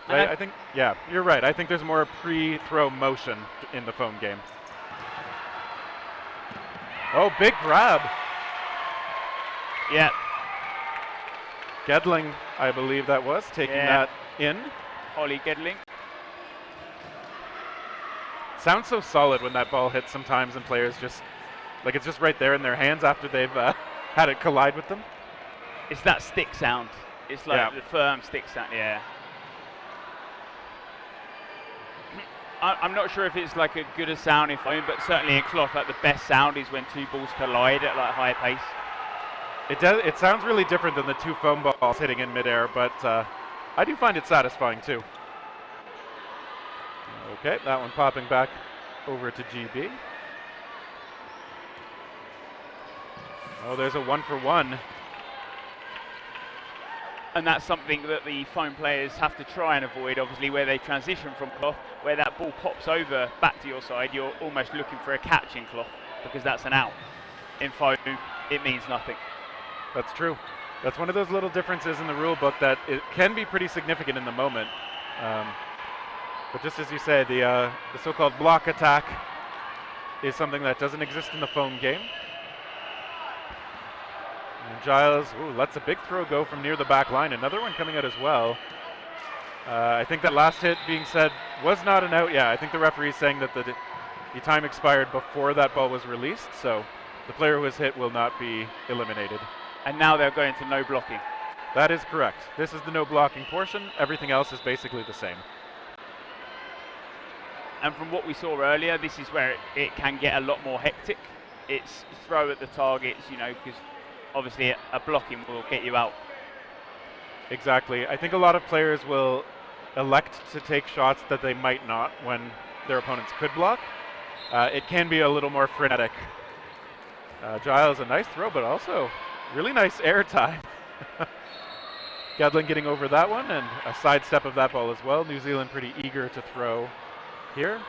I think, yeah, you're right. I think there's more pre-throw motion in the foam game. Oh, big grab. Yeah. Gedling, I believe that was, taking that in. Holly Gedling. Sounds so solid when that ball hits sometimes, and players just, like it's just right there in their hands after they've had it collide with them. It's that stick sound. It's like the firm stick sound, yeah. I'm not sure if it's like a good a sound in foam, but certainly in cloth, like the best sound is when two balls collide at like high pace. It sounds really different than the two foam balls hitting in midair, but I do find it satisfying too. Okay, that one popping back over to GB. Oh, there's a 1-for-1. And that's something that the foam players have to try and avoid, obviously, where they transition from cloth, where that ball pops over back to your side, you're almost looking for a catch in cloth, because that's an out. In foam, it means nothing. That's true. That's one of those little differences in the rule book that it can be pretty significant in the moment. But just as you say, the so-called block attack is something that doesn't exist in the foam game. And Giles lets a big throw go from near the back line. Another one coming out as well. I think that last hit being said was not an out. Yeah, I think the referee is saying that the time expired before that ball was released, so the player who was hit will not be eliminated. And now they're going to no blocking. That is correct. This is the no blocking portion. Everything else is basically the same. And from what we saw earlier, this is where it can get a lot more hectic. It's throw at the targets, you know, because obviously a blocking will get you out. Exactly. I think a lot of players will elect to take shots that they might not when their opponents could block. It can be a little more frenetic. Giles, a nice throw, but also really nice air time. Gedlin getting over that one, and a sidestep of that ball as well. New Zealand pretty eager to throw here.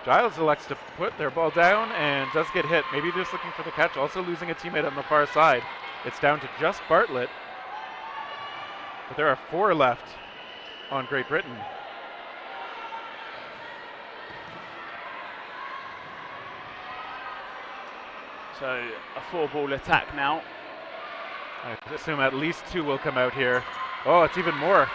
Giles elects to put their ball down and does get hit. Maybe just looking for the catch, also losing a teammate on the far side. It's down to just Bartlett. But there are 4 left on Great Britain. So a 4-ball attack now. I assume at least 2 will come out here. Oh, it's even more.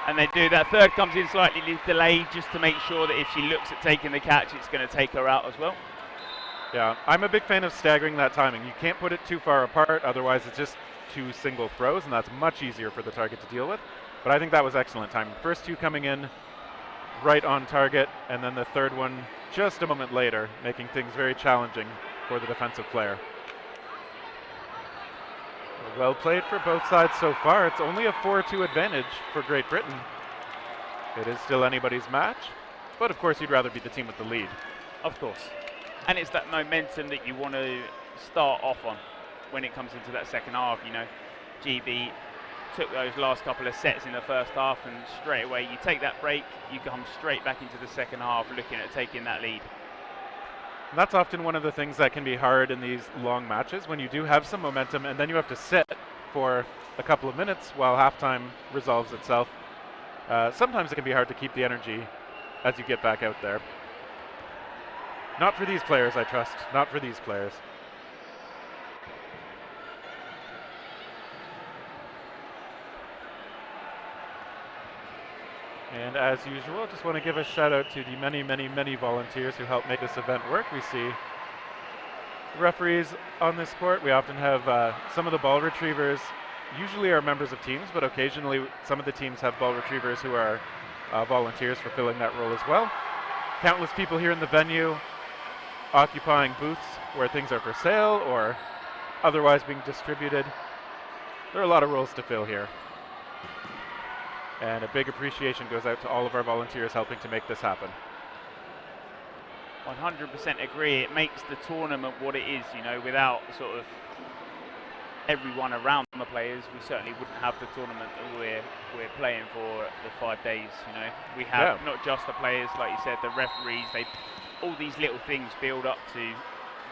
And they do. That third comes in slightly delayed just to make sure that if she looks at taking the catch, it's going to take her out as well. Yeah, I'm a big fan of staggering that timing. You can't put it too far apart, otherwise it's just 2 single throws, and that's much easier for the target to deal with. But I think that was excellent timing. First 2 coming in right on target, and then the third one just a moment later, making things very challenging for the defensive player. Well played for both sides so far. It's only a 4-2 advantage for Great Britain. It is still anybody's match, but of course you'd rather be the team with the lead. Of course. And it's that momentum that you want to start off on when it comes into that second half. You know, GB took those last couple of sets in the first half, and straight away you take that break, you come straight back into the second half looking at taking that lead. And that's often one of the things that can be hard in these long matches, when you do have some momentum and then you have to sit for a couple of minutes while halftime resolves itself. Sometimes it can be hard to keep the energy as you get back out there. Not for these players, I trust. Not for these players. And as usual, just want to give a shout out to the many, many, many volunteers who help make this event work. We see referees on this court. We often have some of the ball retrievers usually are members of teams, but occasionally some of the teams have ball retrievers who are volunteers fulfilling that role as well. Countless people here in the venue occupying booths where things are for sale or otherwise being distributed. There are a lot of roles to fill here. And a big appreciation goes out to all of our volunteers helping to make this happen. 100% agree. It makes the tournament what it is, you know, without sort of everyone around the players, we certainly wouldn't have the tournament that we're playing for the 5 days, you know. We have not just the players, like you said, the referees, all these little things build up to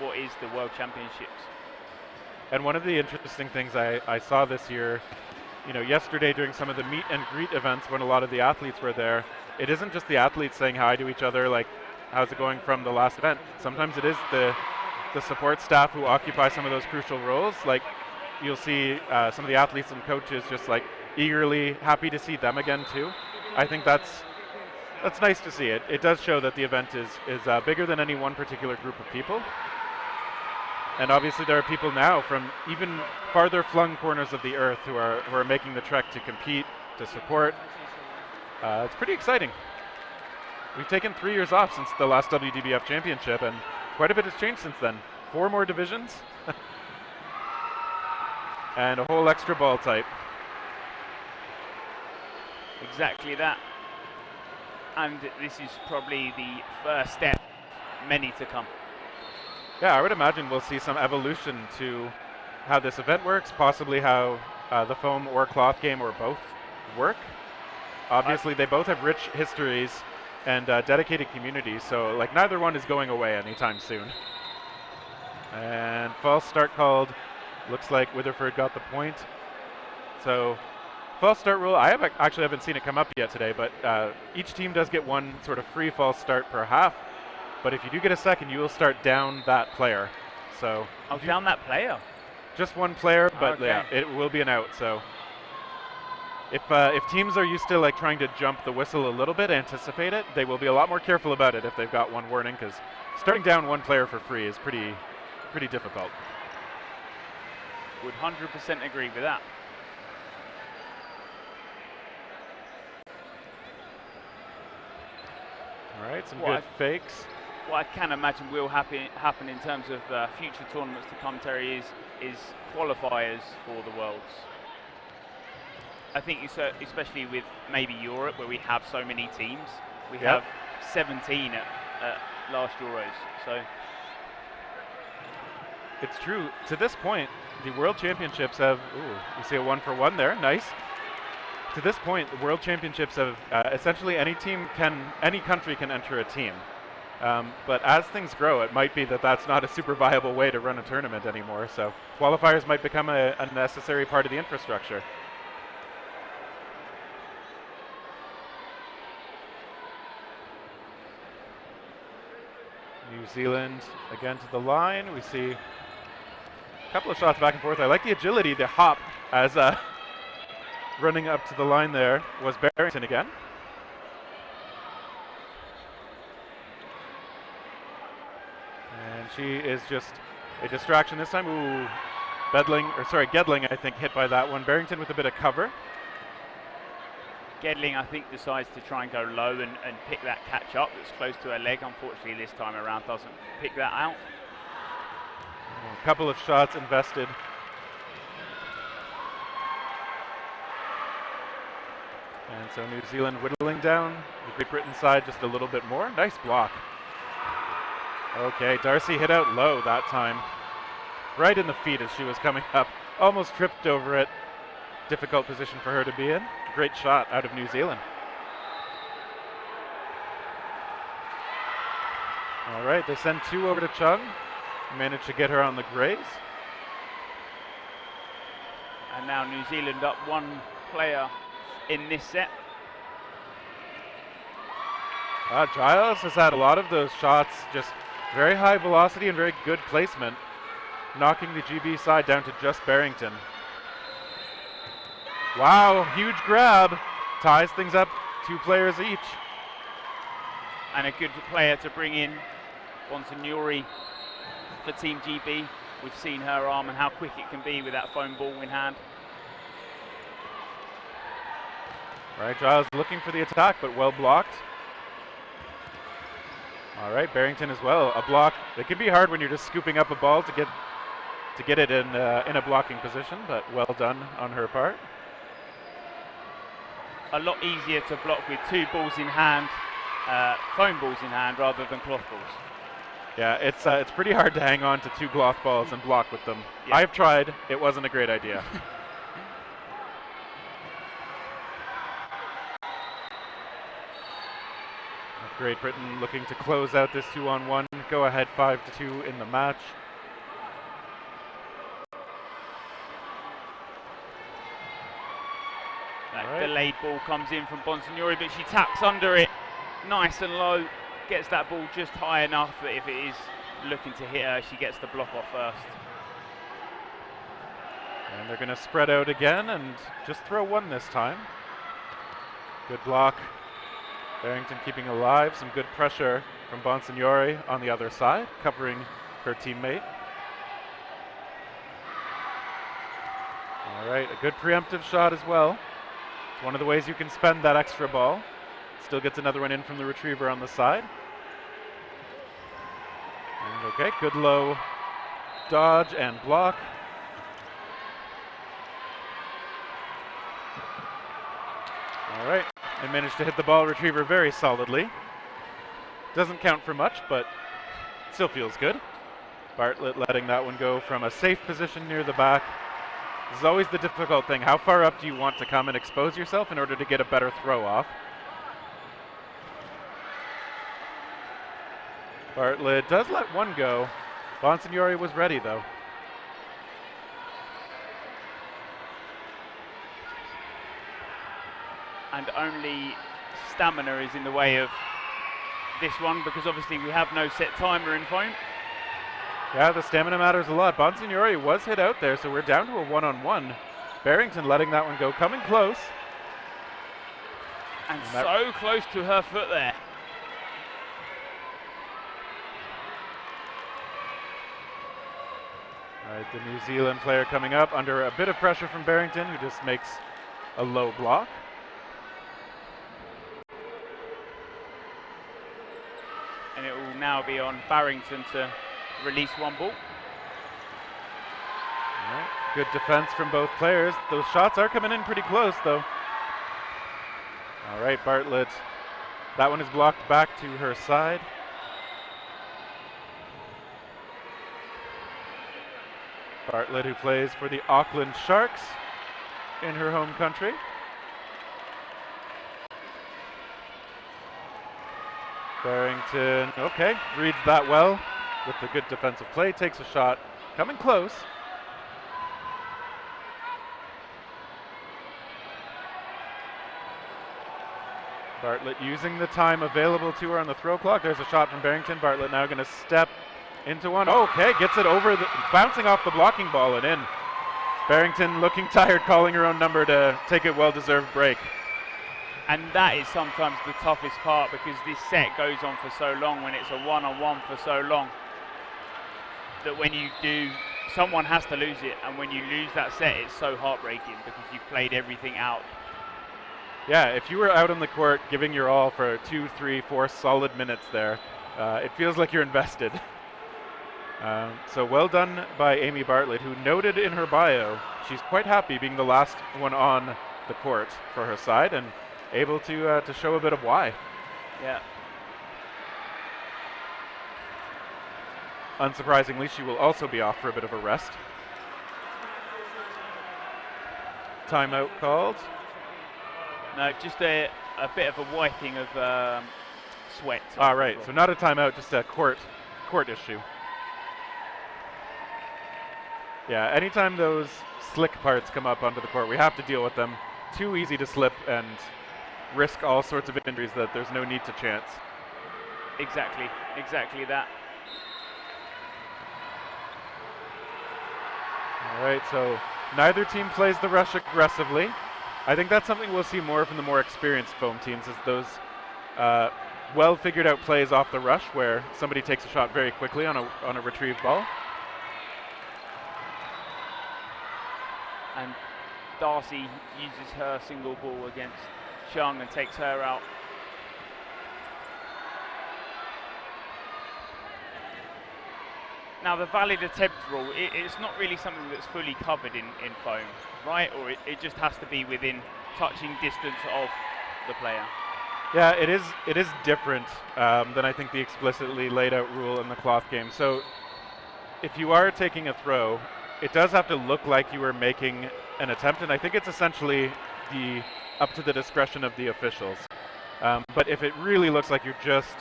what is the World Championships. And one of the interesting things I saw this year, you know, yesterday during some of the meet and greet events when a lot of the athletes were there, it isn't just the athletes saying hi to each other, like, how's it going from the last event? Sometimes it is the support staff who occupy some of those crucial roles. Like, you'll see some of the athletes and coaches just like eagerly happy to see them again too. I think that's nice to see. It does show that the event is bigger than any one particular group of people. And obviously there are people now from even farther flung corners of the earth who are making the trek to compete, to support. It's pretty exciting. We've taken 3 years off since the last WDBF championship, and quite a bit has changed since then. 4 more divisions and a whole extra ball type. Exactly that. And this is probably the first step, many to come. Yeah, I would imagine we'll see some evolution to how this event works, possibly how the foam or cloth game or both work. Obviously, they both have rich histories and dedicated communities, so like neither one is going away anytime soon. And false start called. Looks like Witherford got the point. So false start rule, I actually haven't seen it come up yet today, but each team does get one sort of free false start per half. But if you do get a second, you will start down that player. So down that player? Just one player, but okay. yeah, it will be an out. So If teams are used to like trying to jump the whistle a little bit, anticipate it, they will be a lot more careful about it if they've got one warning, because starting down one player for free is pretty difficult. Would 100% agree with that. All right, some good fakes. What I can imagine will happen in terms of future tournaments to come, Terry, is qualifiers for the Worlds. I think especially with maybe Europe, where we have so many teams. We have 17 at last Euros. So it's true. To this point, the World Championships have, you see a 1-for-1 there, nice. To this point, the World Championships have essentially any country can enter a team. But as things grow, it might be that that's not a super viable way to run a tournament anymore. So qualifiers might become a necessary part of the infrastructure. New Zealand again to the line. We see a couple of shots back and forth. I like the agility, the hop, as running up to the line there was Barrington again. And she is just a distraction this time. Ooh, Gedling, I think, hit by that one. Barrington with a bit of cover. Gedling, I think, decides to try and go low and pick that catch up that's close to her leg. Unfortunately, this time around doesn't pick that out. A couple of shots invested. And so New Zealand whittling down. The Great Britain side just a little bit more. Nice block. Okay, Darcy hit out low that time. Right in the feet as she was coming up. Almost tripped over it. Difficult position for her to be in. Great shot out of New Zealand. All right, they send 2 over to Chung. Managed to get her on the graze. And now New Zealand up 1 player in this set. Giles has had a lot of those shots, just very high velocity and very good placement, knocking the GB side down to just Barrington. Wow, huge grab. Ties things up, 2 players each. And a good player to bring in, Bonsignori for Team GB. We've seen her arm and how quick it can be with that foam ball in hand. All right, Giles looking for the attack, but well blocked. All right, Barrington as well. A block. It can be hard when you're just scooping up a ball to get it in a blocking position, but well done on her part. A lot easier to block with 2 balls in hand, foam balls in hand, rather than cloth balls. Yeah, it's pretty hard to hang on to 2 cloth balls and block with them. Yeah. I've tried. It wasn't a great idea. Great Britain looking to close out this 2-on-1. Go ahead 5-2 in the match. That delayed ball comes in from Bonsignori, but she taps under it nice and low. Gets that ball just high enough that if it is looking to hit her, she gets the block off first. And they're going to spread out again and just throw 1 this time. Good block. Barrington keeping alive. Some good pressure from Bonsignori on the other side, covering her teammate. All right, a good preemptive shot as well. It's one of the ways you can spend that extra ball. Still gets another one in from the retriever on the side. And okay, good low dodge and block. All right, they managed to hit the ball retriever very solidly. Doesn't count for much, but still feels good. Bartlett letting that one go from a safe position near the back. This is always the difficult thing. How far up do you want to come and expose yourself in order to get a better throw off? Bartlett does let one go. Bonsignori was ready though. And only stamina is in the way of this one, because obviously we have no set timer in foam. Yeah, the stamina matters a lot. Bonsignori was hit out there, so we're down to a 1-on-1. Barrington letting that one go, coming close. And so close to her foot there. All right, the New Zealand player coming up under a bit of pressure from Barrington, who just makes a low block. And it will now be on Barrington to release one ball. All right, good defense from both players. Those shots are coming in pretty close, though. All right, Bartlett. That one is blocked back to her side. Bartlett, who plays for the Auckland Sharks in her home country. Barrington, okay, reads that well with the good defensive play, takes a shot, coming close. Bartlett using the time available to her on the throw clock. There's a shot from Barrington. Bartlett now going to step into one. Okay, gets it over, bouncing off the blocking ball and in. Barrington looking tired, calling her own number to take a well-deserved break. And that is sometimes the toughest part, because this set goes on for so long, when it's a one-on-one for so long, that when you do, someone has to lose it, and when you lose that set, it's so heartbreaking because you've played everything out. Yeah, if you were out on the court giving your all for 2, 3, 4 solid minutes there, it feels like you're invested. So well done by Amy Bartlett, who noted in her bio she's quite happy being the last one on the court for her side, and able to show a bit of why. Yeah. Unsurprisingly, she will also be off for a bit of a rest. Timeout called. No, just a bit of a wiping of sweat. All right, so not a timeout, just a court issue. Yeah, anytime those slick parts come up onto the court, we have to deal with them. Too easy to slip and risk all sorts of injuries that there's no need to chance. Exactly that. All right, so neither team plays the rush aggressively. I think that's something we'll see more from the more experienced foam teams, is those well figured out plays off the rush where somebody takes a shot very quickly on a retrieved ball. And Darcy uses her single ball against Chung and takes her out. Now the valid attempt rule, it's not really something that's fully covered in foam, right? Or it just has to be within touching distance of the player. Yeah, it is different than I think the explicitly laid out rule in the cloth game. So if you are taking a throw, it does have to look like you are making an attempt, and I think it's essentially up to the discretion of the officials. But if it really looks like you're just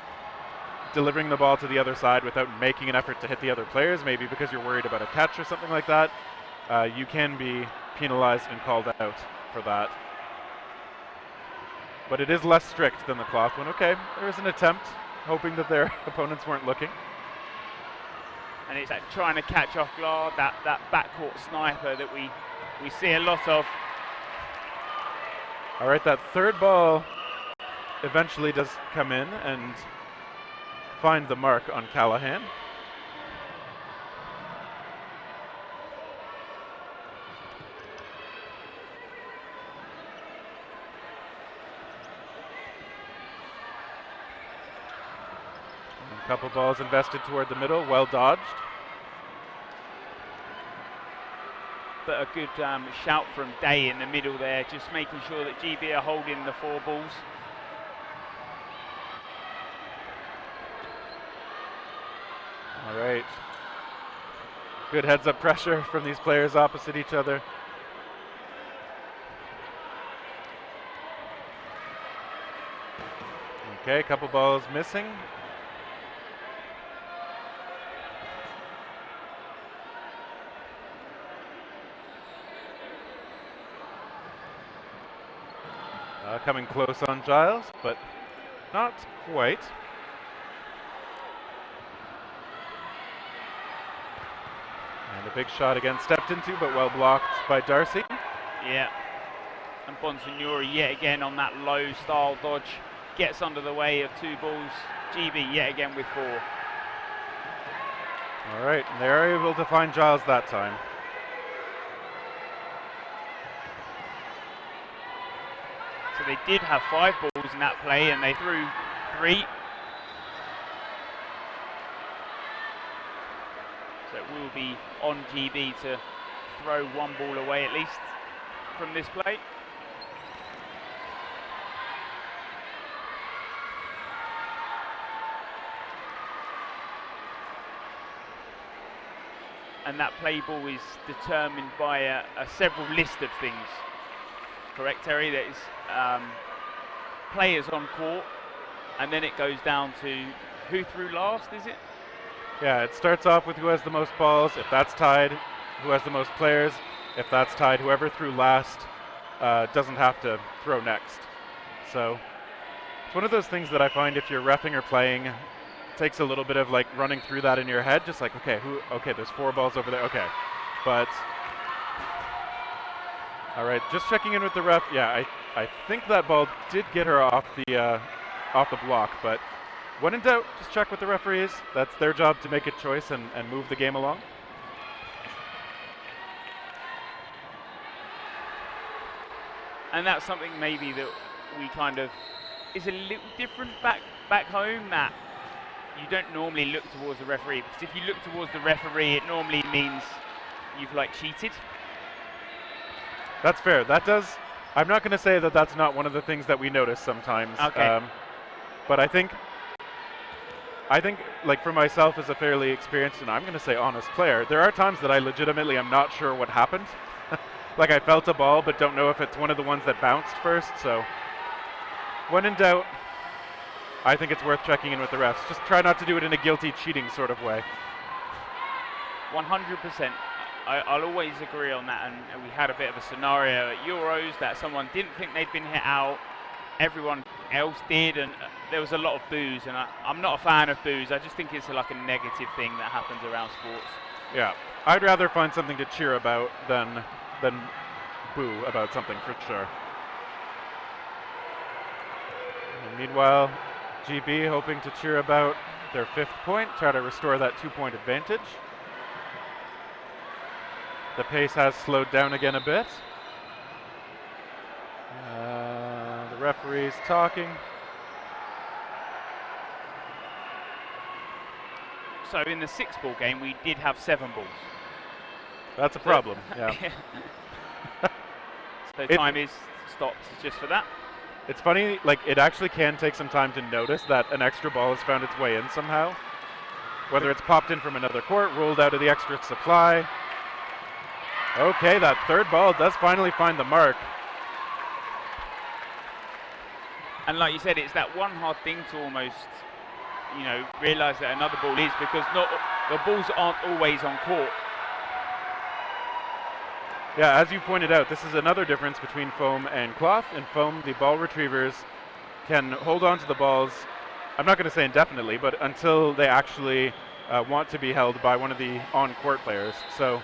delivering the ball to the other side without making an effort to hit the other players, maybe because you're worried about a catch or something like that, you can be penalized and called out for that. But it is less strict than the cloth one. Okay, there is an attempt, hoping that their opponents weren't looking. And it's that trying to catch off guard, that backcourt sniper that we see a lot of. All right, that third ball eventually does come in and find the mark on Callahan. A couple balls invested toward the middle, well dodged. But a good shout from Day in the middle there, just making sure that GB are holding the 4 balls. All right. Good heads-up pressure from these players opposite each other. Okay, a couple balls missing. Coming close on Giles, but not quite. And a big shot again, stepped into, but well blocked by Darcy. Yeah. And Bonsignori yet again on that low style dodge, gets under the way of 2 balls. GB yet again with 4. All right, and they are able to find Giles that time. So they did have 5 balls in that play and they threw 3. So it will be on GB to throw 1 ball away at least from this play. And that play ball is determined by a several list of things. Correct, Terry? That is players on court, and then it goes down to who threw last, is it? Yeah, it starts off with who has the most balls. If that's tied, who has the most players. If that's tied, whoever threw last doesn't have to throw next. So it's one of those things that I find if you're reffing or playing, it takes a little bit of like running through that in your head, just like, okay, there's 4 balls over there, okay. But, all right, just checking in with the ref. Yeah, I think that ball did get her off the block, but when in doubt, just check with the referees. That's their job to make a choice and move the game along. And that's something maybe that we kind of is a little different back home, that you don't normally look towards the referee, because if you look towards the referee, it normally means you've like cheated. That's fair. That does. I'm not going to say that that's not one of the things that we notice sometimes. Okay. But I think like for myself as a fairly experienced and I'm going to say honest player, there are times that I legitimately am not sure what happened. Like I felt a ball, but don't know if it's one of the ones that bounced first. So when in doubt, I think it's worth checking in with the refs. Just try not to do it in a guilty cheating sort of way. 100%. I'll always agree on that. And we had a bit of a scenario at Euros that someone didn't think they'd been hit out. Everyone else did, and there was a lot of boos. And I'm not a fan of boos. I just think it's like a negative thing that happens around sports. Yeah, I'd rather find something to cheer about than boo about something, for sure. And meanwhile, GB hoping to cheer about their 5th point, try to restore that 2-point advantage. The pace has slowed down again a bit. The referee's talking. So in the 6-ball game, we did have 7 balls. That's a problem, yeah. So time is stopped just for that. It's funny, like it actually can take some time to notice that an extra ball has found its way in somehow. Whether it's popped in from another court, rolled out of the extra supply. Okay, that 3rd ball does finally find the mark. And like you said, it's that one hard thing to almost, realize that another ball is, because not the balls aren't always on court. Yeah, as you pointed out, this is another difference between foam and cloth. In foam, the ball retrievers can hold on to the balls, I'm not going to say indefinitely, but until they actually want to be held by one of the on-court players. So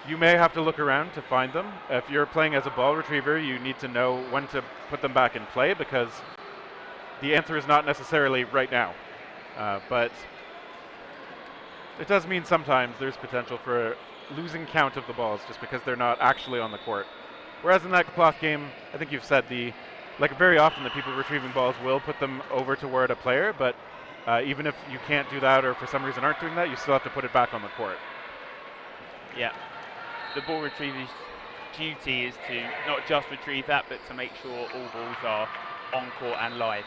you may have to look around to find them. If you're playing as a ball retriever, you need to know when to put them back in play, because the answer is not necessarily right now. But it does mean sometimes there's potential for losing count of the balls just because they're not actually on the court. Whereas in that cloth game, I think you've said very often the people retrieving balls will put them over toward a player, but even if you can't do that or for some reason aren't doing that, you still have to put it back on the court. Yeah, the ball retriever's duty is to not just retrieve that, but to make sure all balls are on court and live.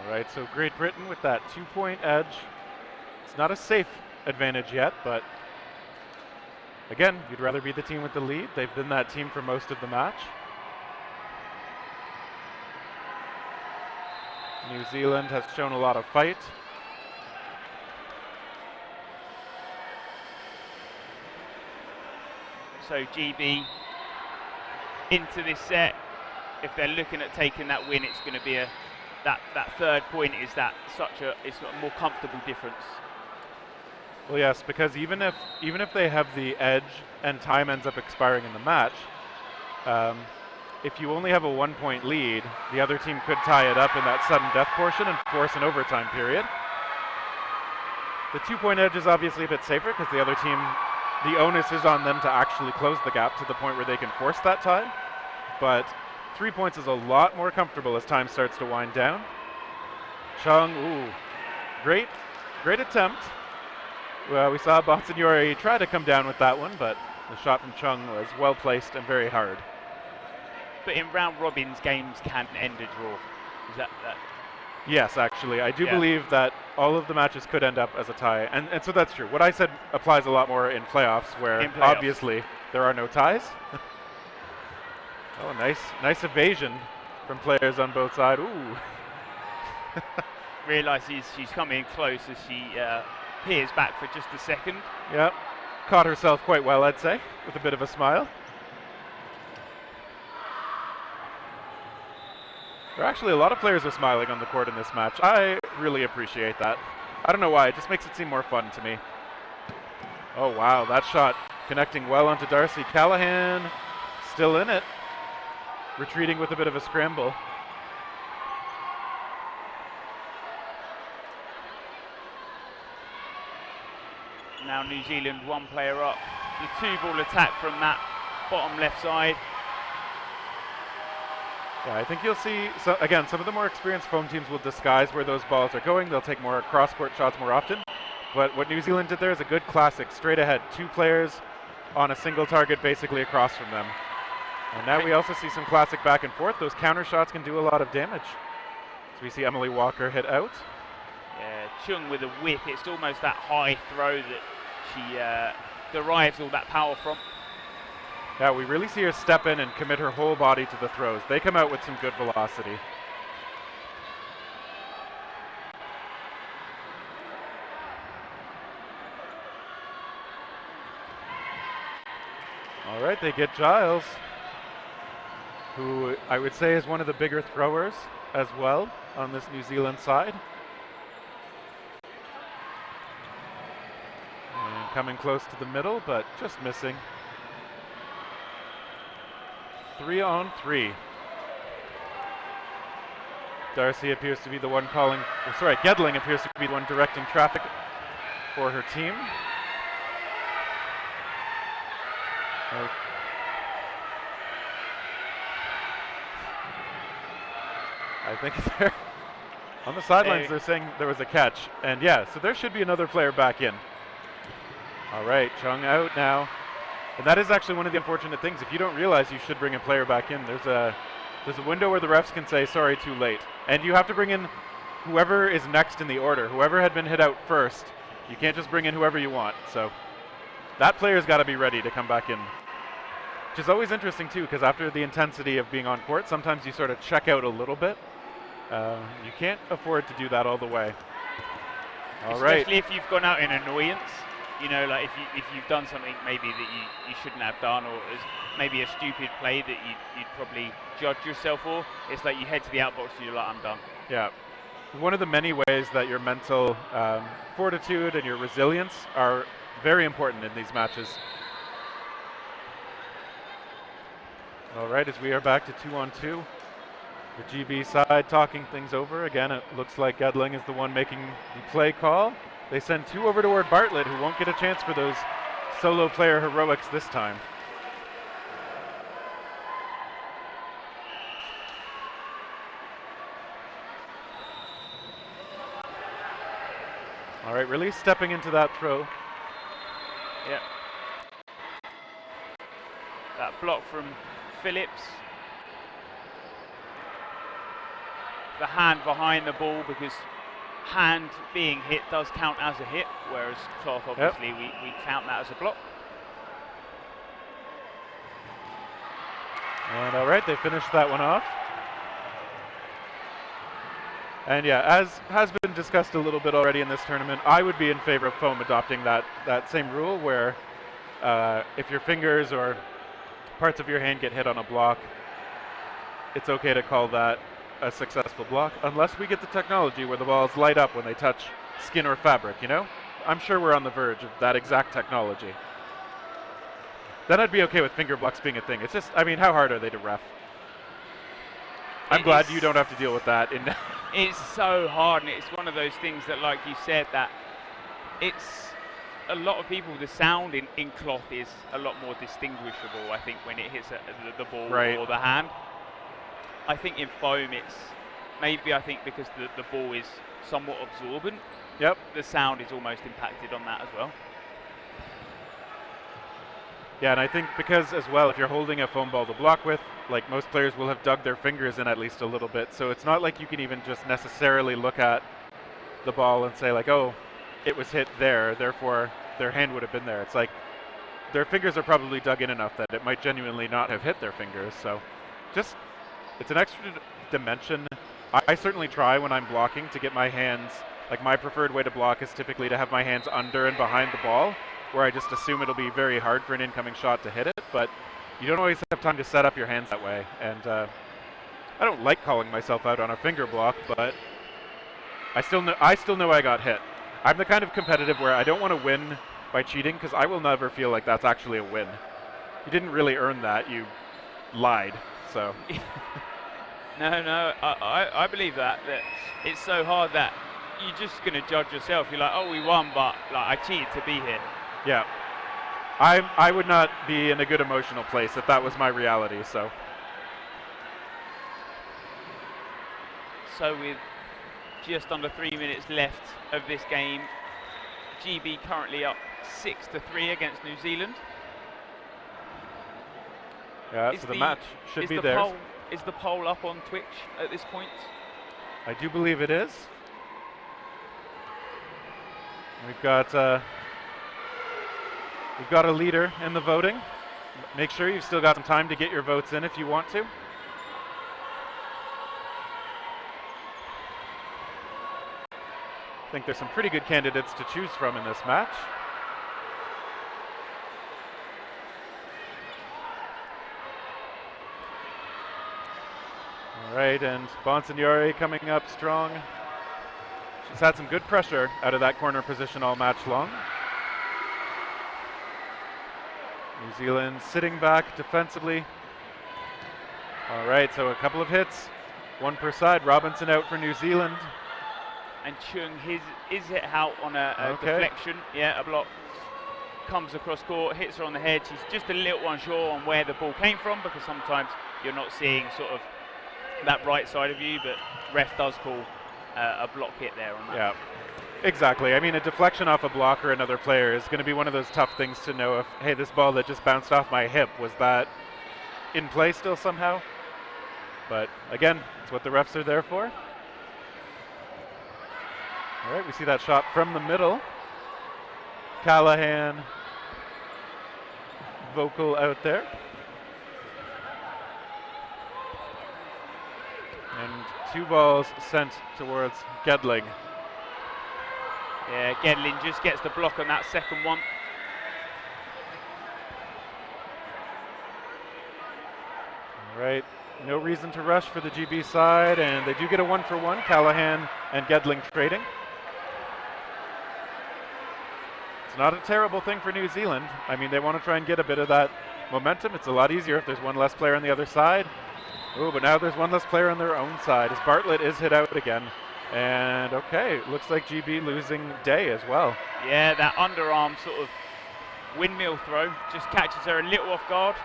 All right, so Great Britain with that 2-point edge. It's not a safe advantage yet, but again, you'd rather be the team with the lead. They've been that team for most of the match. New Zealand has shown a lot of fight. So GB into this set, if they're looking at taking that win, it's going to be that third point is it's a more comfortable difference. Well, yes, because even if they have the edge and time ends up expiring in the match, if you only have a 1-point lead, the other team could tie it up in that sudden death portion and force an overtime period. The 2-point edge is obviously a bit safer because the other team, the onus is on them to actually close the gap to the point where they can force that tie. But 3 points is a lot more comfortable as time starts to wind down. Chung, ooh, great attempt. Well, we saw Bonsignori try to come down with that one, but the shot from Chung was well placed and very hard. But in round robins, games can end a draw. Is that? Yes, actually. I do believe that all of the matches could end up as a tie. And so that's true. What I said applies a lot more in playoffs, where obviously there are no ties. Oh, nice evasion from players on both sides. Ooh. Realises she's coming close as she peers back for just a second. Yep. Caught herself quite well, I'd say, with a bit of a smile. There are actually a lot of players are smiling on the court in this match. I really appreciate that. I don't know why, it just makes it seem more fun to me. Oh wow, that shot connecting well onto Darcy. Callahan still in it. Retreating with a bit of a scramble. Now New Zealand 1 player up. The 2-ball attack from that bottom left side. Yeah, I think you'll see, so again, some of the more experienced foam teams will disguise where those balls are going. They'll take more cross-court shots more often. But what New Zealand did there is a good classic, straight ahead. 2 players on a single target basically across from them. And now we also see some classic back and forth. Those counter shots can do a lot of damage. So we see Emily Walker hit out. Yeah, Chung with a whip. It's almost that high throw that she derives all that power from. Yeah, we really see her step in and commit her whole body to the throws. They come out with some good velocity. All right, they get Giles, who I would say is one of the bigger throwers as well on this New Zealand side. And coming close to the middle, but just missing. 3-on-3. Darcy appears to be the one calling, Gedling appears to be the one directing traffic for her team. Oh. I think they're on the sidelines. They're saying there was a catch, and yeah, so there should be another player back in. All right, Chung out now. And that is actually one of the unfortunate things. If you don't realize you should bring a player back in, there's a window where the refs can say, sorry, too late. And you have to bring in whoever is next in the order. Whoever had been hit out first. You can't just bring in whoever you want. So that player's got to be ready to come back in. Which is always interesting, too, because after the intensity of being on court, sometimes you sort of check out a little bit. You can't afford to do that all the way. All right. Especially if you've gone out in annoyance. You know, like if you've done something maybe that you shouldn't have done, or is maybe a stupid play that you'd probably judge yourself for, it's like you head to the outbox and you're like, I'm done. Yeah. One of the many ways that your mental fortitude and your resilience are very important in these matches. All right, as we are back to 2-on-2. The GB side talking things over. Again, it looks like Gedling is the one making the play call. They send 2 over toward Bartlett, who won't get a chance for those solo player heroics this time. All right, really stepping into that throw. Yep. That block from Phillips. The hand behind the ball, because hand being hit does count as a hit, whereas cloth, obviously, we count that as a block. And all right, they finished that one off. And yeah, as has been discussed a little bit already in this tournament, I would be in favor of foam adopting that same rule where if your fingers or parts of your hand get hit on a block, it's okay to call that a successful block, unless we get the technology where the balls light up when they touch skin or fabric, you know? I'm sure we're on the verge of that exact technology. Then I'd be okay with finger blocks being a thing. It's just, I mean, how hard are they to ref? I'm glad you don't have to deal with that. It's so hard, and it's one of those things that, like you said, that it's a lot of people, the sound in cloth is a lot more distinguishable, I think, when it hits the ball or the hand. I think in foam, it's maybe, I think, because the ball is somewhat absorbent. Yep. The sound is almost impacted on that as well. Yeah, and I think because as well, if you're holding a foam ball to block with, like most players will have dug their fingers in at least a little bit. So it's not like you can even just necessarily look at the ball and say like, oh, it was hit there, therefore their hand would have been there. It's like their fingers are probably dug in enough that it might genuinely not have hit their fingers. So just, it's an extra dimension. I certainly try when I'm blocking to get my hands, like my preferred way to block is typically to have my hands under and behind the ball, where I just assume it'll be very hard for an incoming shot to hit it, but you don't always have time to set up your hands that way. And I don't like calling myself out on a finger block, but I still know I got hit. I'm the kind of competitive where I don't want to win by cheating, because I will never feel like that's actually a win. You didn't really earn that, you lied, so. No, I believe that it's so hard that you're just going to judge yourself. You're like, oh, we won, but like I cheated to be here. Yeah. I would not be in a good emotional place if that was my reality, so. So with just under 3 minutes left of this game, GB currently up 6-3 against New Zealand. Yeah, so the match should be theirs. Is the poll up on Twitch at this point? I do believe it is. We've got a leader in the voting. Make sure you've still got some time to get your votes in if you want to. I think there's some pretty good candidates to choose from in this match. All right, and Bonsignore coming up strong. She's had some good pressure out of that corner position all match long. New Zealand sitting back defensively. All right, so a couple of hits, one per side. Robinson out for New Zealand. And Chung, is hit out on a deflection. Yeah, a block. Comes across court, hits her on the head. She's just a little unsure on where the ball came from, because sometimes you're not seeing sort of that right side of you, but ref does call a block hit there on that. Yeah, exactly. I mean, a deflection off a block or another player is going to be one of those tough things to know if, hey, this ball that just bounced off my hip, was that in play still somehow? But again, it's what the refs are there for. All right, we see that shot from the middle. Callahan, vocal out there. And 2 balls sent towards Gedling. Yeah, Gedling just gets the block on that second one. All right, no reason to rush for the GB side, and they do get a 1-for-1, Callahan and Gedling trading. It's not a terrible thing for New Zealand. I mean, they want to try and get a bit of that momentum. It's a lot easier if there's one less player on the other side. Oh, but now there's one less player on their own side as Bartlett is hit out again. And okay, looks like GB losing Day as well. Yeah, that underarm sort of windmill throw just catches her a little off guard.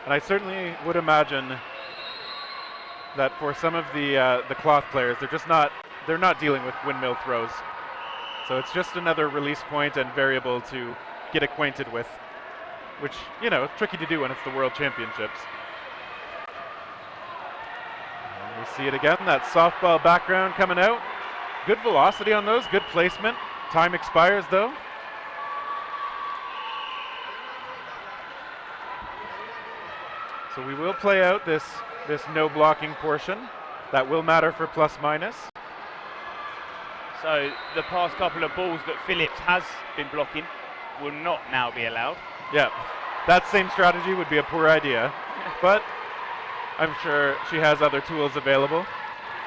And I certainly would imagine that for some of the cloth players, they're not dealing with windmill throws. So it's just another release point and variable to get acquainted with, which, you know, it's tricky to do when it's the World Championships. And we see it again, that softball background coming out. Good velocity on those, good placement. Time expires though. So we will play out this no blocking portion. That will matter for plus minus. So the past couple of balls that Phillips has been blocking will not now be allowed. Yeah, that same strategy would be a poor idea. But I'm sure she has other tools available.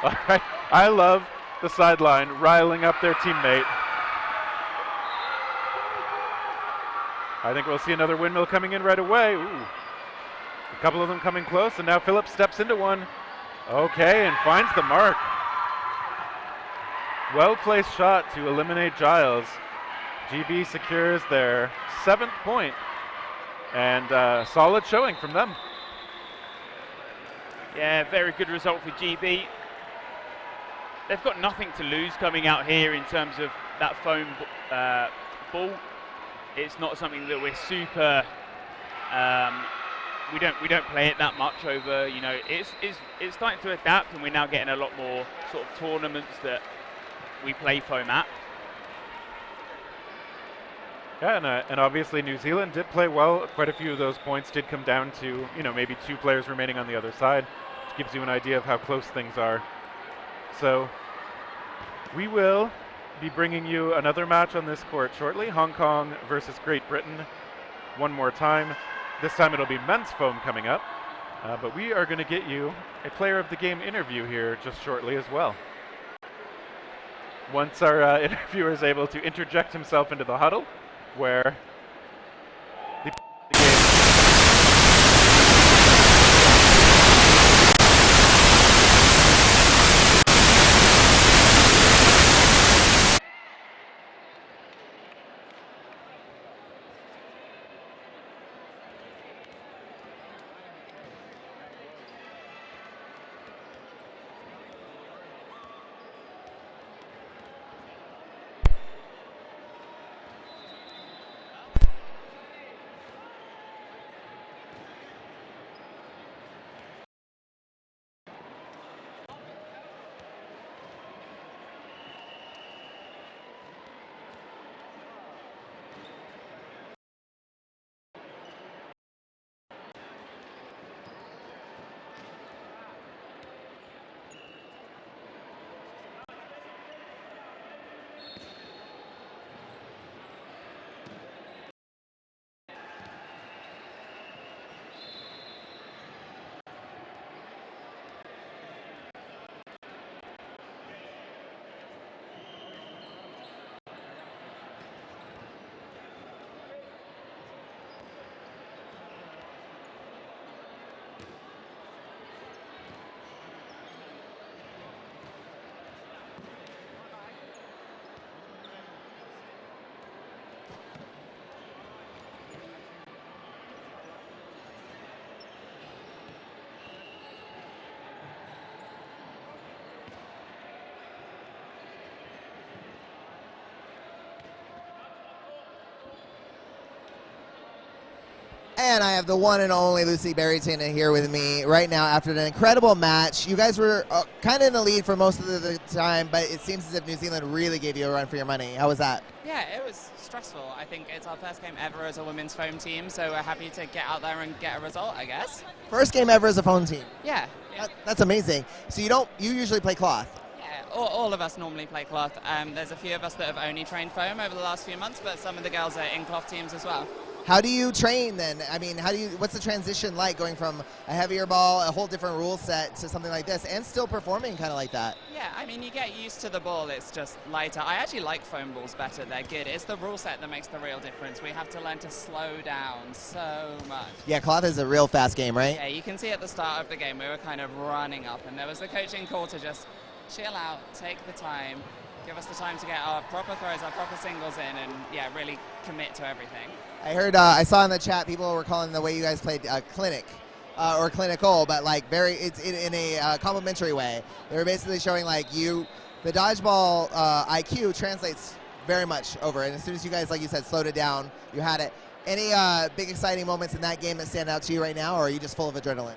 All right. I love the sideline riling up their teammate. I think we'll see another windmill coming in right away. Ooh. A couple of them coming close, and now Phillips steps into one. Okay, and finds the mark. Well-placed shot to eliminate Giles. GB secures their 7th point, and solid showing from them. Yeah, very good result for GB. They've got nothing to lose coming out here in terms of that foam ball. It's not something that we're super. We don't play it that much over. You know, it's starting to adapt, and we're now getting a lot more sort of tournaments that we play foam at. Yeah, and obviously New Zealand did play well. Quite a few of those points did come down to, you know, maybe 2 players remaining on the other side, which gives you an idea of how close things are. So we will be bringing you another match on this court shortly. Hong Kong versus Great Britain one more time. This time it'll be men's foam coming up. But we are going to get you a player of the game interview here just shortly as well. Once our interviewer is able to interject himself into the huddle, where the game. And I have the one and only Lucy Berryton here with me right now after an incredible match. You guys were kind of in the lead for most of the time, but it seems as if New Zealand really gave you a run for your money. How was that? Yeah, it was stressful. I think it's our first game ever as a women's foam team, so we're happy to get out there and get a result, I guess. First game ever as a foam team. Yeah. That's amazing. So you usually play cloth? Yeah, all of us normally play cloth. There's a few of us that have only trained foam over the last few months, but some of the girls are in cloth teams as well. How do you train then? I mean, what's the transition like going from a heavier ball, a whole different rule set to something like this and still performing kind of like that? Yeah, I mean, you get used to the ball, it's just lighter. I actually like foam balls better, they're good. It's the rule set that makes the real difference. We have to learn to slow down so much. Yeah, cloth is a real fast game, right? Yeah, you can see at the start of the game we were kind of running up and there was the coaching call to just chill out, take the time, give us the time to get our proper throws, our proper singles in, and yeah, really commit to everything. I heard, I saw in the chat people were calling the way you guys played clinic or clinical, but like it's in a complimentary way. They were basically showing like the dodgeball IQ translates very much over, and as soon as you guys, like you said, slowed it down, you had it. Any big exciting moments in that game that stand out to you right now, or are you just full of adrenaline?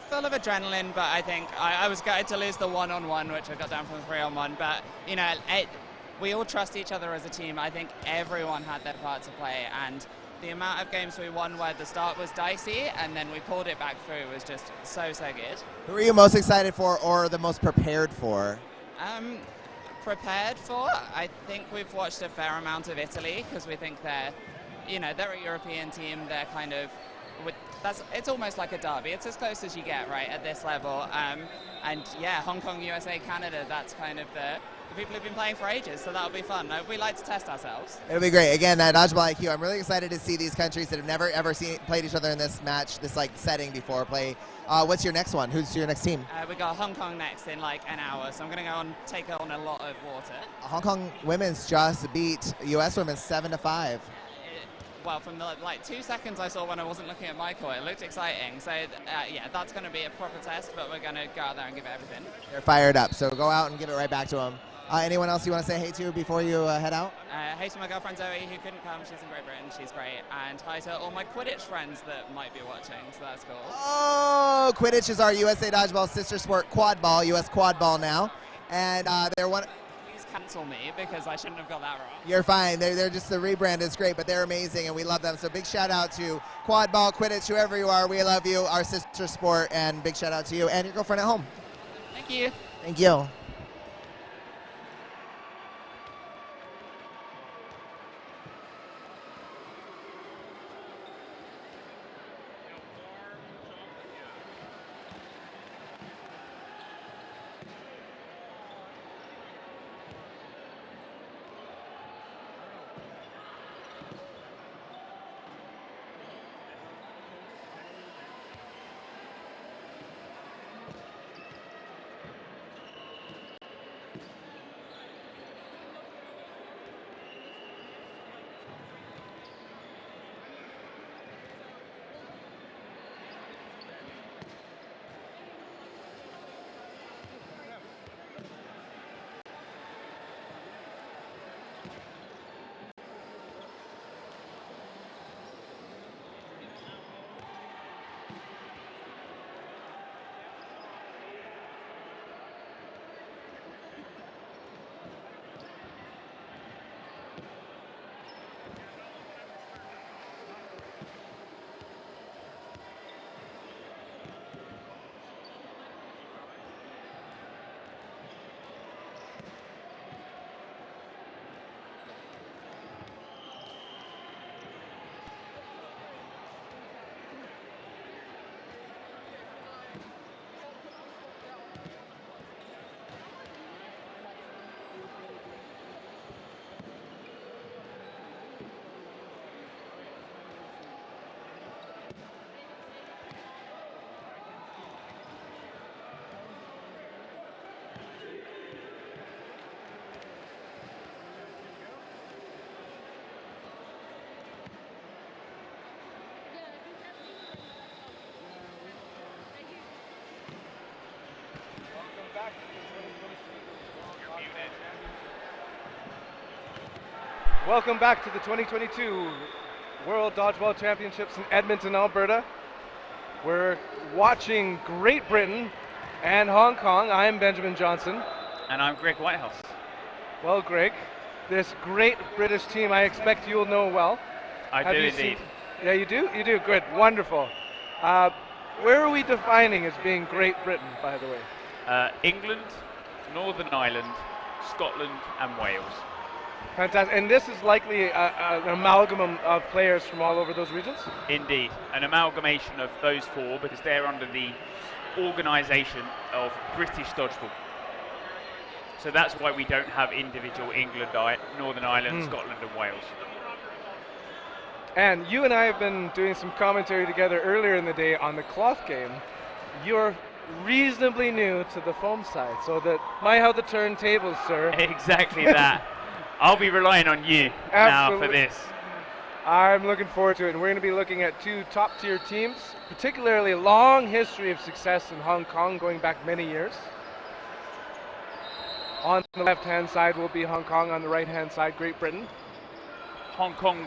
Full of adrenaline, but I think I was gutted to lose the one-on-one, which I got down from 3-on-1, but you know, we all trust each other as a team. I think everyone had their part to play, and the amount of games we won where the start was dicey and then we pulled it back through was just so good. Who are you most excited for or the most prepared for? Prepared for? I think we've watched a fair amount of Italy because we think they're a European team. They're kind of it's almost like a derby. It's as close as you get, right, at this level. And yeah, Hong Kong, USA, Canada, that's kind of the people who've been playing for ages, so that'll be fun. We like to test ourselves. It'll be great. Again, Dodgeball IQ, I'm really excited to see these countries that have never ever played each other in this match, this like setting before play. What's your next one? Who's your next team? We got Hong Kong next in like an hour, so I'm going to go and take on a lot of water. Hong Kong women's just beat US women's 7-5. Well, from the like 2 seconds I saw when I wasn't looking at my court, it looked exciting. So yeah, that's going to be a proper test, but we're going to go out there and give it everything. They're fired up, so go out and give it right back to them. Anyone else you want to say hey to before you head out? Hey to my girlfriend Zoe, who couldn't come. She's in Great Britain. She's great. And hi to all my Quidditch friends that might be watching. So that's cool. Oh, Quidditch is our USA Dodgeball sister sport, quad ball, US quad ball now, and they're one. Please cancel me because I shouldn't have got that wrong. You're fine. They're just the rebrand is great, but they're amazing and we love them. So big shout out to quad ball, Quidditch, whoever you are. We love you, our sister sport, and big shout out to you and your girlfriend at home. Thank you. Thank you. Welcome back to the 2022 World Dodgeball Championships in Edmonton, Alberta. We're watching Great Britain and Hong Kong. I'm Benjamin Johnson. And I'm Greg Whitehouse. Well, Greg, this great British team I expect you'll know well. I do indeed. Yeah, you do? You do, good, wonderful. Where are we defining as being Great Britain, by the way? England, Northern Ireland, Scotland and Wales. Fantastic. And this is likely an amalgam of players from all over those regions? Indeed. An amalgamation of those four because they're under the organisation of British Dodgeball. So that's why we don't have individual England, Northern Ireland, Scotland and Wales. And you and I have been doing some commentary together earlier in the day on the cloth game. You're reasonably new to the foam side, so that how the turntables, sir. Exactly that. I'll be relying on you now for this. I'm looking forward to it, and we're going to be looking at two top-tier teams, particularly a long history of success in Hong Kong going back many years. On the left-hand side will be Hong Kong, on the right-hand side, Great Britain. Hong Kong,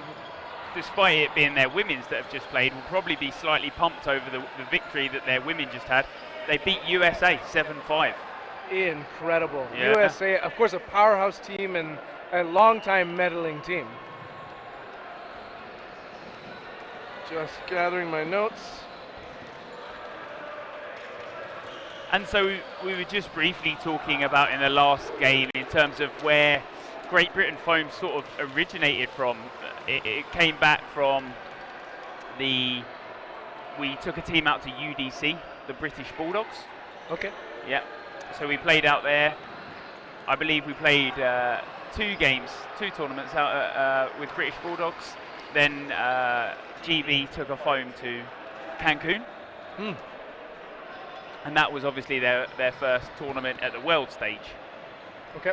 despite it being their women's that have just played, will probably be slightly pumped over the victory that their women just had. They beat USA 7-5. Incredible. Yeah. USA, of course, a powerhouse team and a long-time medaling team. Just gathering my notes. And so we were just briefly talking about in the last game in terms of where Great Britain foam sort of originated from. It came back from the we took a team out to UDC, the British Bulldogs. Okay. Yeah. So we played out there. I believe we played 2 tournaments out with British Bulldogs. Then GB took us home to Cancun. And that was obviously their first tournament at the world stage. Okay.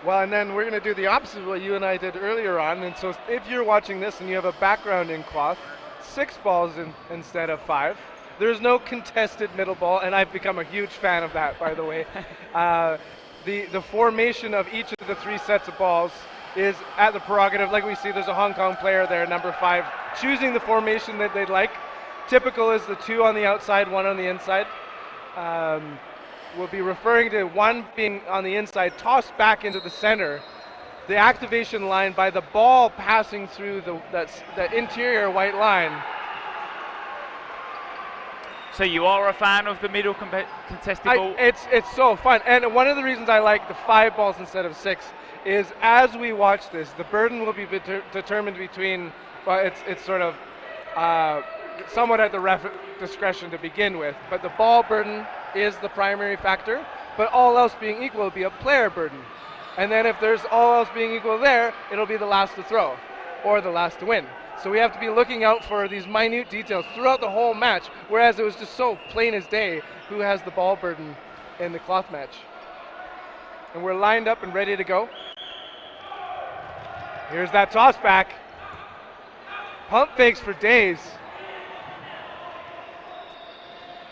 Well, and then we're going to do the opposite of what you and I did earlier on. And so if you're watching this and you have a background in cloth, 6 balls instead of 5. There's no contested middle ball, and I've become a huge fan of that, by the way. The formation of each of the 3 sets of balls is at the prerogative. Like we see, there's a Hong Kong player there, number 5, choosing the formation that they'd like. Typical is the 2 on the outside, 1 on the inside. We'll be referring to 1 being on the inside, tossed back into the center. The activation line by the ball passing through that interior white line. So you are a fan of the middle contested ball? It's so fun. And one of the reasons I like the 5 balls instead of 6 is as we watch this, the burden will be determined between, well, it's sort of somewhat at the ref discretion to begin with, but the ball burden is the primary factor, but all else being equal, it'll be a player burden. And then if there's all else being equal there, it'll be the last to throw or the last to win. So we have to be looking out for these minute details throughout the whole match, whereas it was just so plain as day who has the ball burden in the cloth match. And we're lined up and ready to go. Here's that toss back. Pump fakes for days.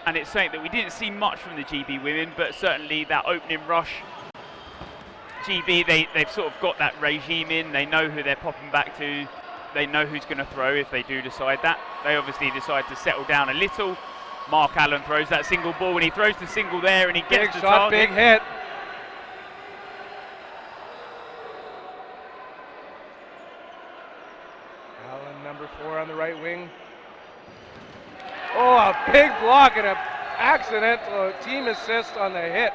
And it's something that we didn't see much from the GB women, but certainly that opening rush, GB, they've sort of got that regime in. They know who they're popping back to. They know who's going to throw if they do decide that. They obviously decide to settle down a little. Mark Allen throws that single ball, and he throws the single there, and he gets the shot, target. big hit. Allen, number 4 on the right wing. Oh, a big block and an accidental team assist on the hit.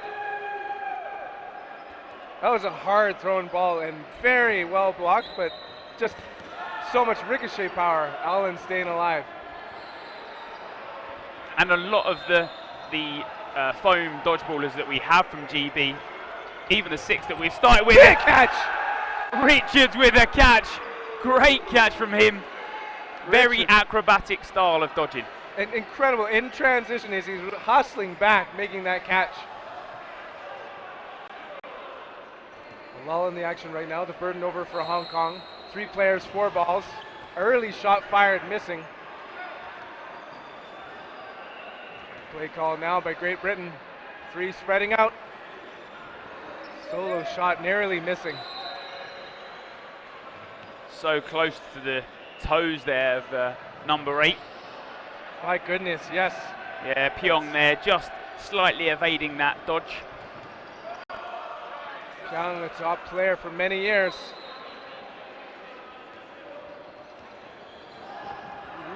That was a hard thrown ball and very well blocked, but just so much ricochet power. Allen staying alive. And a lot of the foam dodgeballers that we have from GB, even the 6 that we've started with. Big catch! Richards with a catch. Great catch from him. Very acrobatic style of dodging. And incredible in transition as he's hustling back, making that catch. A lull in the action right now. The burden over for Hong Kong. 3 players, 4 balls. Early shot fired, missing. Play call now by Great Britain. 3 spreading out. Solo shot narrowly missing. So close to the toes there of number 8. My goodness, yes. Yeah, Pyong there, just slightly evading that dodge. Pyong, the top player for many years.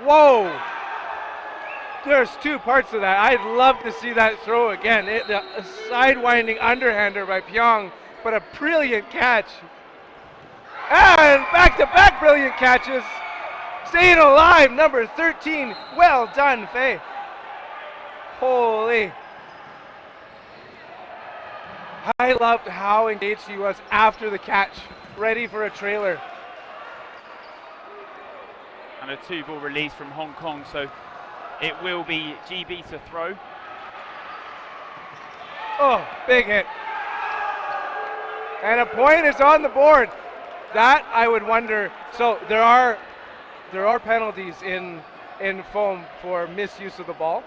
Whoa! There's 2 parts of that. I'd love to see that throw again. The sidewinding underhander by Pyong, but a brilliant catch. And back-to-back brilliant catches. Staying alive, number 13. Well done, Faye. Holy. I loved how engaged he was after the catch, ready for a trailer. And a 2-ball release from Hong Kong, so it will be GB to throw. Oh, big hit. And a point is on the board. That I would wonder. So there are penalties in foam for misuse of the ball.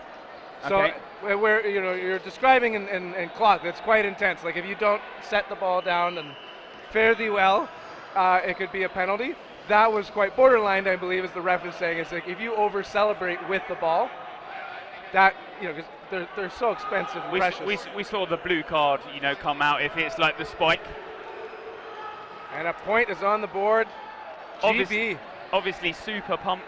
So Okay. where you're describing in cloth, it's quite intense. Like if you don't set the ball down and fare thee well, it could be a penalty. That was quite borderline, I believe, as the ref is saying. It's like if you over celebrate with the ball, that because they're so expensive and precious. We saw the blue card, come out if it's like the spike. And a point is on the board. GB. Obviously super pumped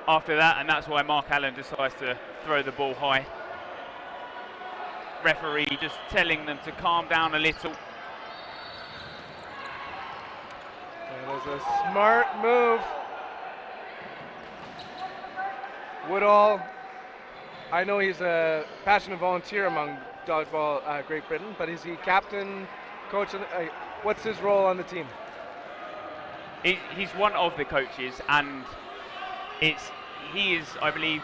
after that, and that's why Mark Allen decides to throw the ball high. Referee just telling them to calm down a little. It was a smart move. Woodall, I know he's a passionate volunteer among Dodgeball Great Britain, but is he captain, coach? What's his role on the team? He's one of the coaches, and he is, I believe,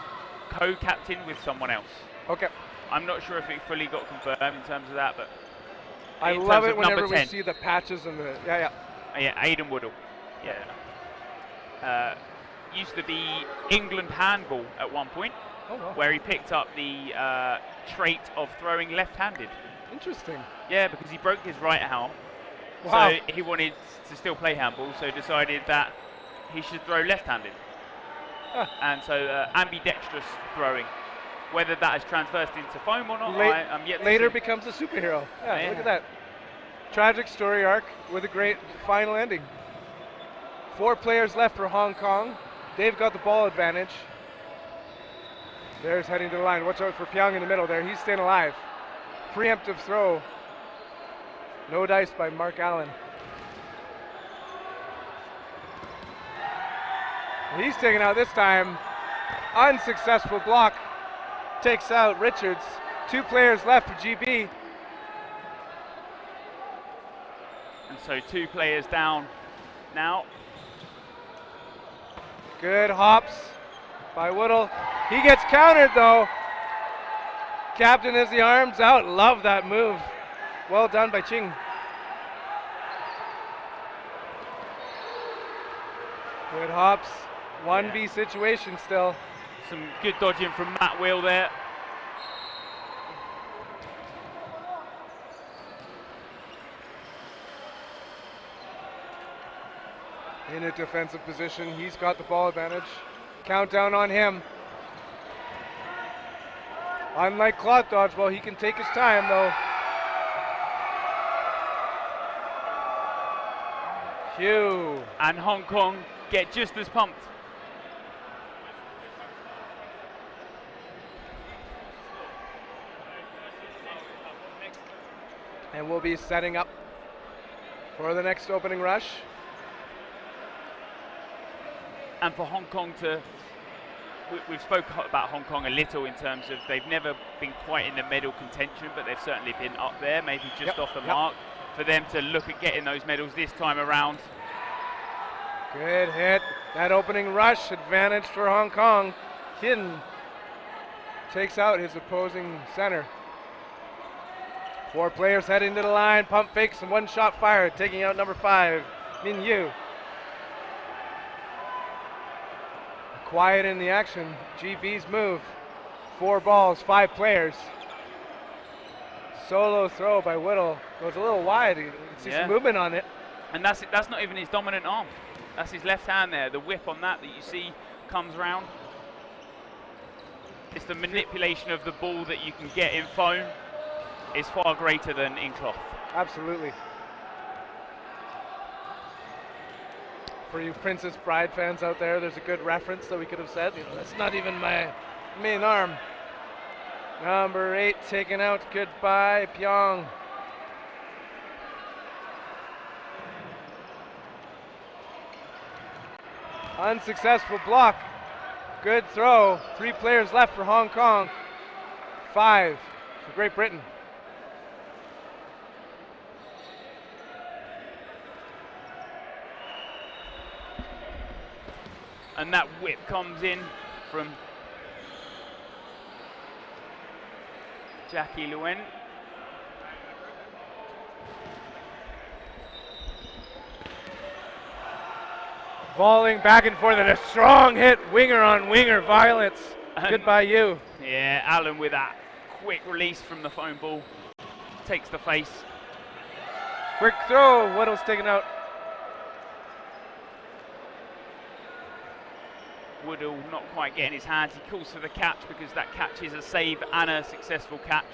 co-captain with someone else. Okay. I'm not sure if it fully got confirmed in terms of that, but I love it whenever we see the patches and the yeah, Aidan Woodall. Yeah. Used to be England handball at one point, where he picked up the trait of throwing left-handed. Interesting. Yeah, because he broke his right arm. Wow. So he wanted to still play handball, so decided that he should throw left-handed. And so ambidextrous throwing. Whether that has transversed into foam or not, I'm yet to later see. becomes a superhero. Yeah, look at that. Tragic story arc with a great final ending. 4 players left for Hong Kong. They've got the ball advantage. There's heading to the line. Watch out for Pyong in the middle there. He's staying alive. Preemptive throw. No dice by Mark Allen. He's taken out this time. Unsuccessful block. Takes out Richards. 2 players left for GB. And so 2 players down now. Good hops by Woodall. He gets countered though. Captain has the arms out. Love that move. Well done by Ching. Good hops. 1v situation still. Some good dodging from Matt Wheel there. In a defensive position, he's got the ball advantage. Countdown on him. Unlike cloth dodgeball, he can take his time though. Hugh. And Hong Kong get just as pumped. And we'll be setting up for the next opening rush. And for Hong Kong to, we've spoken about Hong Kong a little in terms of they've never been quite in the medal contention, but they've certainly been up there, maybe just off the mark. For them to look at getting those medals this time around. Good hit. That opening rush advantage for Hong Kong. Hin takes out his opposing center. 4 players heading to the line. Pump fakes and 1 shot fired, taking out number 5, Min Yu. Quiet in the action. GB's move. 4 balls, 5 players. Solo throw by Whittle. Goes a little wide. You can see some movement on it. And that's not even his dominant arm. That's his left hand there. The whip on that you see comes round. It's the manipulation of the ball that you can get in foam is far greater than in cloth. Absolutely. For you Princess Bride fans out there, there's a good reference that we could have said. You know, that's not even my main arm. Number 8 taken out. Goodbye, Pyong. Unsuccessful block. Good throw. 3 players left for Hong Kong. 5 for Great Britain. And that whip comes in from Jackie Luen. Volleying back and forth and a strong hit, winger on winger violence. Goodbye you. Yeah, Allen with that quick release from the foam ball. Takes the face. Quick throw, Whittle's taken out. Woodall not quite getting his hands. He calls for the catch because that catch is a save and a successful catch.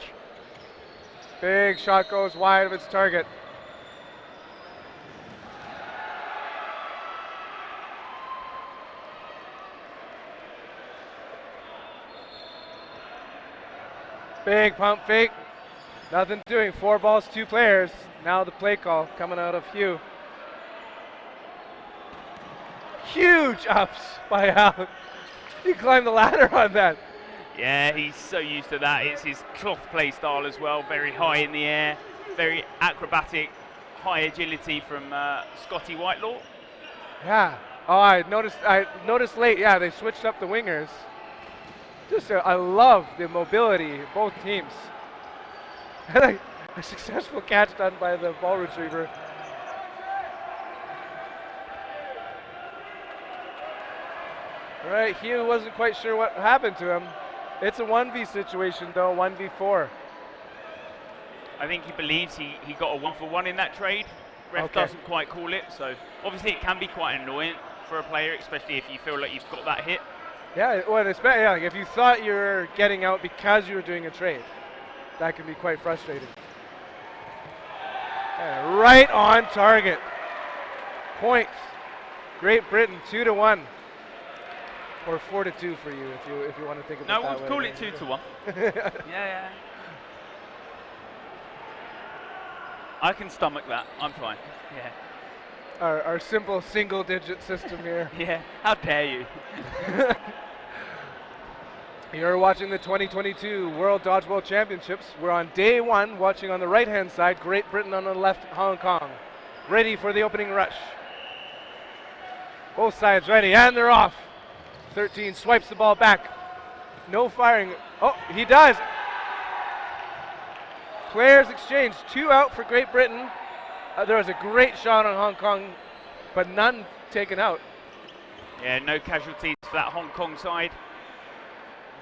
Big shot goes wide of its target. Big pump fake. Nothing doing. 4 balls, 2 players. Now the play call coming out of Hugh. Huge ups by Allen. He climbed the ladder on that. Yeah, he's so used to that. It's his cloth play style as well, very high in the air, very acrobatic, high agility from Scotty Whitelaw. Yeah. Oh, I noticed late. Yeah, they switched up the wingers. I love the mobility of both teams. And a successful catch done by the ball retriever. All right, Hugh wasn't quite sure what happened to him. It's a 1v situation though, 1v4. I think he believes he got a 1-for-1 in that trade. Ref doesn't quite call it, so obviously it can be quite annoying for a player, especially if you feel like you've got that hit. Yeah, well, like if you thought you were getting out because you were doing a trade, that can be quite frustrating. And right on target. Points. Great Britain 2-1. Or 4-2 for you if you want to think of it that way. No, we'll call it 2-1. Yeah. I can stomach that. I'm fine. Yeah. Our simple single-digit system here. Yeah. How dare you? You're watching the 2022 World Dodgeball Championships. We're on day 1, watching on the right-hand side, Great Britain on the left, Hong Kong. Ready for the opening rush. Both sides ready, and they're off. 13 swipes the ball back. No firing. Oh, he does. Players exchange. 2 out for Great Britain. There was a great shot on Hong Kong, but none taken out. Yeah, no casualties for that Hong Kong side.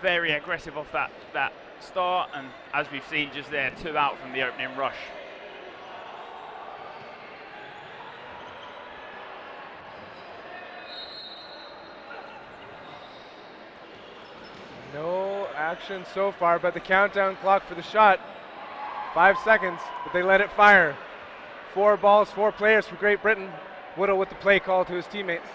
Very aggressive off that start, and as we've seen just there, 2 out from the opening rush. No action so far, but the countdown clock for the shot, 5 seconds, but they let it fire. 4 balls, 4 players for Great Britain. Woodall with the play call to his teammates.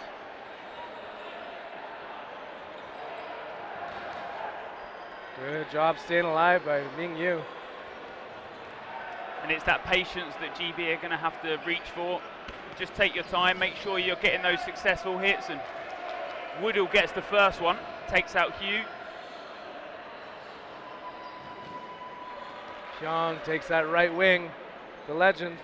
Good job staying alive by Ming Yu. And it's that patience that GB are going to have to reach for. Just take your time, make sure you're getting those successful hits, and Woodall gets the first one, takes out Hugh. Xiong takes that right wing, the legend.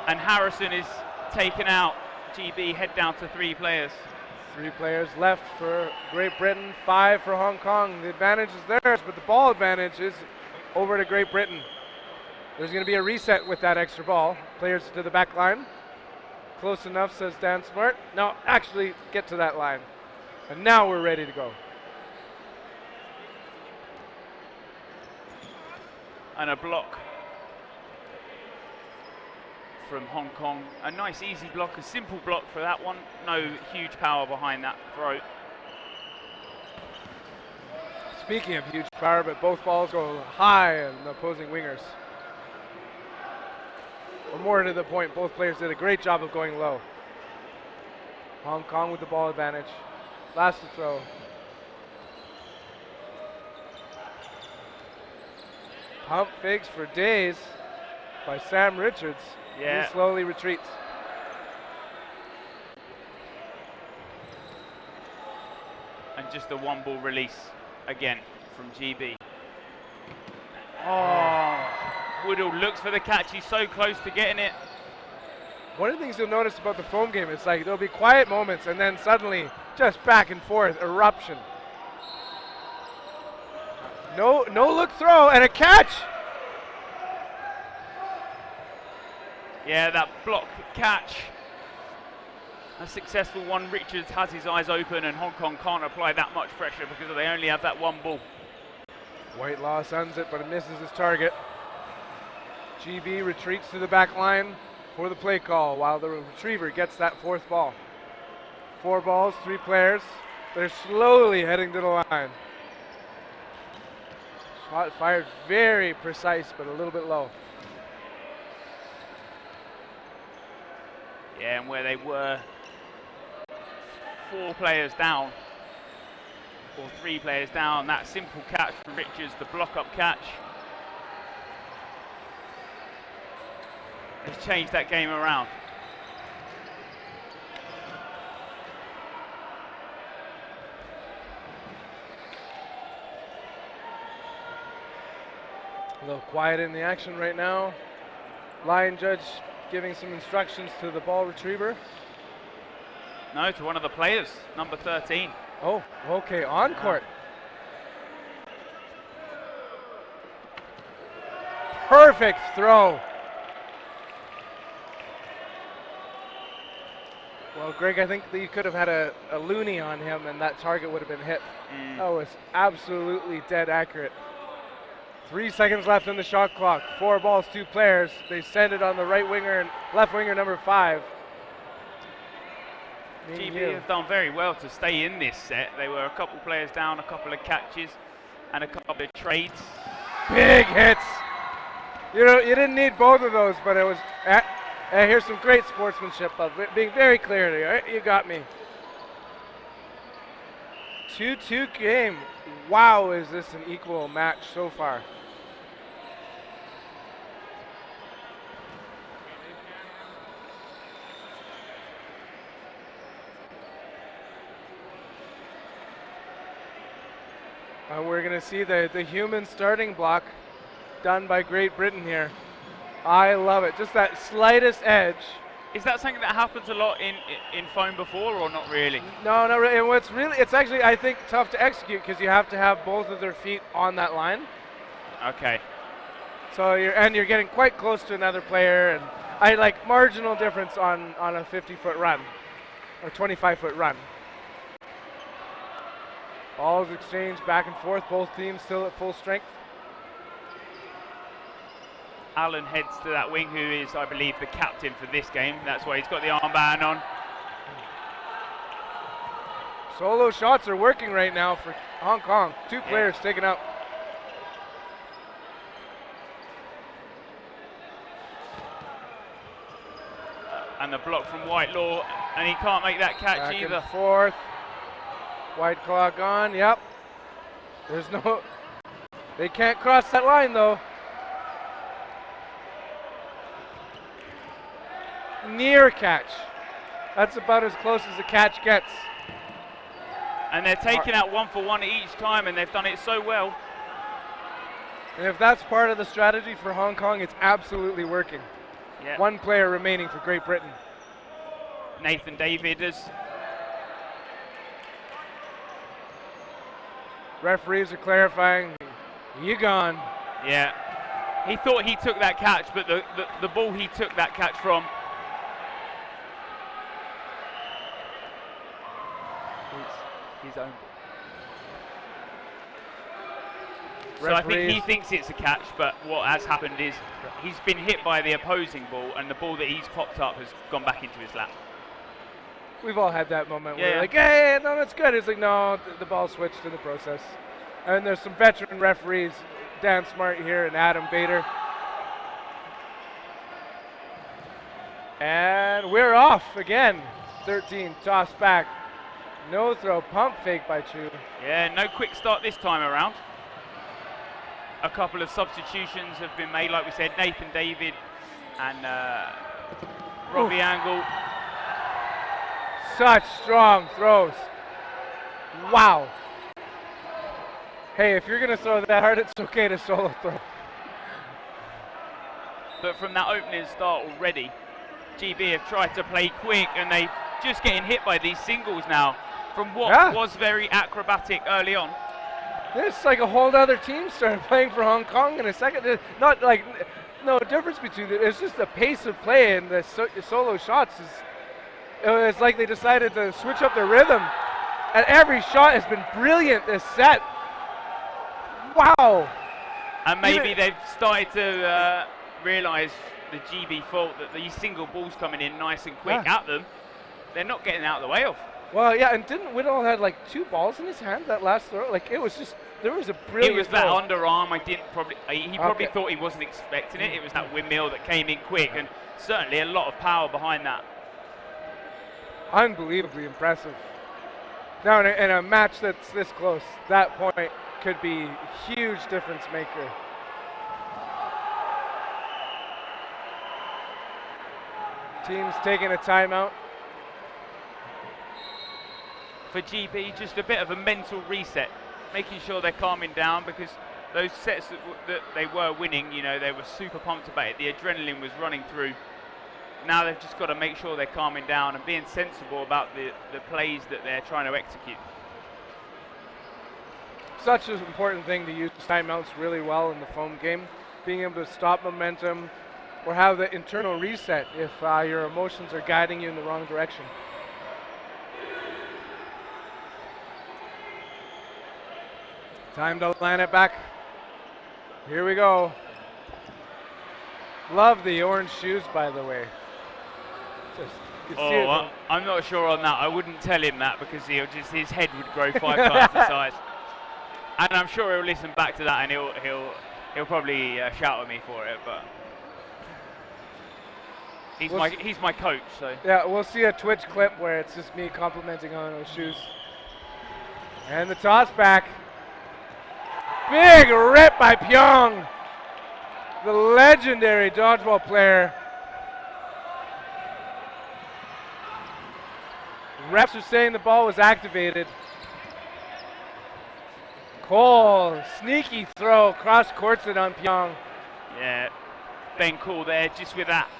And Harrison is taken out. GB head down to 3 players. 3 players left for Great Britain, 5 for Hong Kong. The advantage is theirs, but the ball advantage is over to Great Britain. There's going to be a reset with that extra ball. Players to the back line. Close enough, says Dan Smart. No, actually get to that line. And now we're ready to go. And a block from Hong Kong. A nice easy block, a simple block for that one. No huge power behind that throw. Speaking of huge power, but both balls go high on the opposing wingers. Or more to the point, both players did a great job of going low. Hong Kong with the ball advantage. Last to throw. Pump fakes for days by Sam Richards. Yeah. He slowly retreats. And just a 1-ball release again from GB. Oh, Woodall looks for the catch. He's so close to getting it. One of the things you'll notice about the foam game is like there'll be quiet moments and then suddenly just back and forth eruption. No look throw and a catch. Yeah, that block catch. A successful one. Richards has his eyes open and Hong Kong can't apply that much pressure because they only have that 1 ball. Whitelaw sends it, but it misses his target. GB retreats to the back line for the play call while the retriever gets that 4th ball. 4 balls, 3 players. They're slowly heading to the line. Shot fired very precise, but a little bit low. Yeah, and where they were 4 players down, or 3 players down, that simple catch from Richards, the block-up catch, has changed that game around. A little quiet in the action right now. Line judge giving some instructions to the ball retriever. No, to one of the players, number 13. Oh, okay, on court. Perfect throw. Well, Greg, I think that you could have had a loony on him and that target would have been hit. That was absolutely dead accurate. 3 seconds left in the shot clock. 4 balls, 2 players. They send it on the right winger and left winger number 5. GB have done very well to stay in this set. They were a couple players down, a couple of catches, and a couple of trades. Big hits. You know, you didn't need both of those, but it was. Here's some great sportsmanship of being very clear to you. Right? You got me. 2-2 game. Wow, is this an equal match so far? We're going to see the human starting block done by Great Britain here. I love it. Just that slightest edge. Is that something that happens a lot in foam before, or not really? No, not really. And it's actually, I think, tough to execute because you have to have both of their feet on that line. Okay. So you're getting quite close to another player, and I like marginal difference on a 50-foot run or 25-foot run. Balls exchanged back and forth, both teams still at full strength. Alan heads to that wing, who is, I believe, the captain for this game. That's why he's got the armband on. Solo shots are working right now for Hong Kong. 2 players taken out. And the block from Whitelaw, and he can't make that catch back either. And forth. White clock on, yep. There's no, they can't cross that line though. Near catch. That's about as close as a catch gets. And they're taking out 1 for 1 each time, and they've done it so well. And if that's part of the strategy for Hong Kong, it's absolutely working. Yeah. 1 player remaining for Great Britain. Nathan David is. Referees are clarifying. You gone. Yeah. He thought he took that catch, but the ball he took that catch from. His own. So I think he thinks it's a catch, but what has happened is he's been hit by the opposing ball, and the ball that he's popped up has gone back into his lap. We've all had that moment where we're like, hey, no, that's good. It's like, no, the ball switched in the process. And there's some veteran referees, Dan Smart here and Adam Bader. And we're off again. 13, toss back. No throw, pump fake by Chu. Yeah, no quick start this time around. A couple of substitutions have been made, like we said, Nathan David and Robbie Angle. Such strong throws. Wow. Hey, if you're going to throw that hard, it's okay to solo throw. But from that opening start already, GB have tried to play quick, and they just getting hit by these singles now from what was very acrobatic early on. This like a whole other team started playing for Hong Kong in a second. Not like no difference between it. It's just the pace of play and the solo shots is. It's like they decided to switch up their rhythm, and every shot has been brilliant this set. Wow! And maybe they've started to realise the GB fault that these single balls coming in nice and quick at them, they're not getting out of the way of. Well, yeah, and didn't Whittle had like 2 balls in his hand that last throw? Like it was just there was a brilliant. It was that throw. underarm. He probably thought he wasn't expecting it. It was that windmill that came in quick, and certainly a lot of power behind that. Unbelievably impressive. Now in a match that's this close, that point could be a huge difference maker. Team's taking a timeout. For GB, just a bit of a mental reset, making sure they're calming down, because those sets that they were winning, you know, they were super pumped about it. The adrenaline was running through. Now they've just got to make sure they're calming down and being sensible about the plays that they're trying to execute. Such an important thing to use timeouts really well in the foam game. Being able to stop momentum or have the internal reset if your emotions are guiding you in the wrong direction. Time to line it back. Here we go. Love the orange shoes, by the way. I'm not sure on that. I wouldn't tell him that because his head would grow 5 times the size. And I'm sure he'll listen back to that and he'll probably shout at me for it. But he's my coach, so. Yeah, we'll see a Twitch clip where it's just me complimenting on those shoes. And the toss back. Big rip by Pyong, the legendary dodgeball player. Refs are saying the ball was activated. Cole, sneaky throw, cross courts it on Pyong. Yeah, Ben Cole there, just with that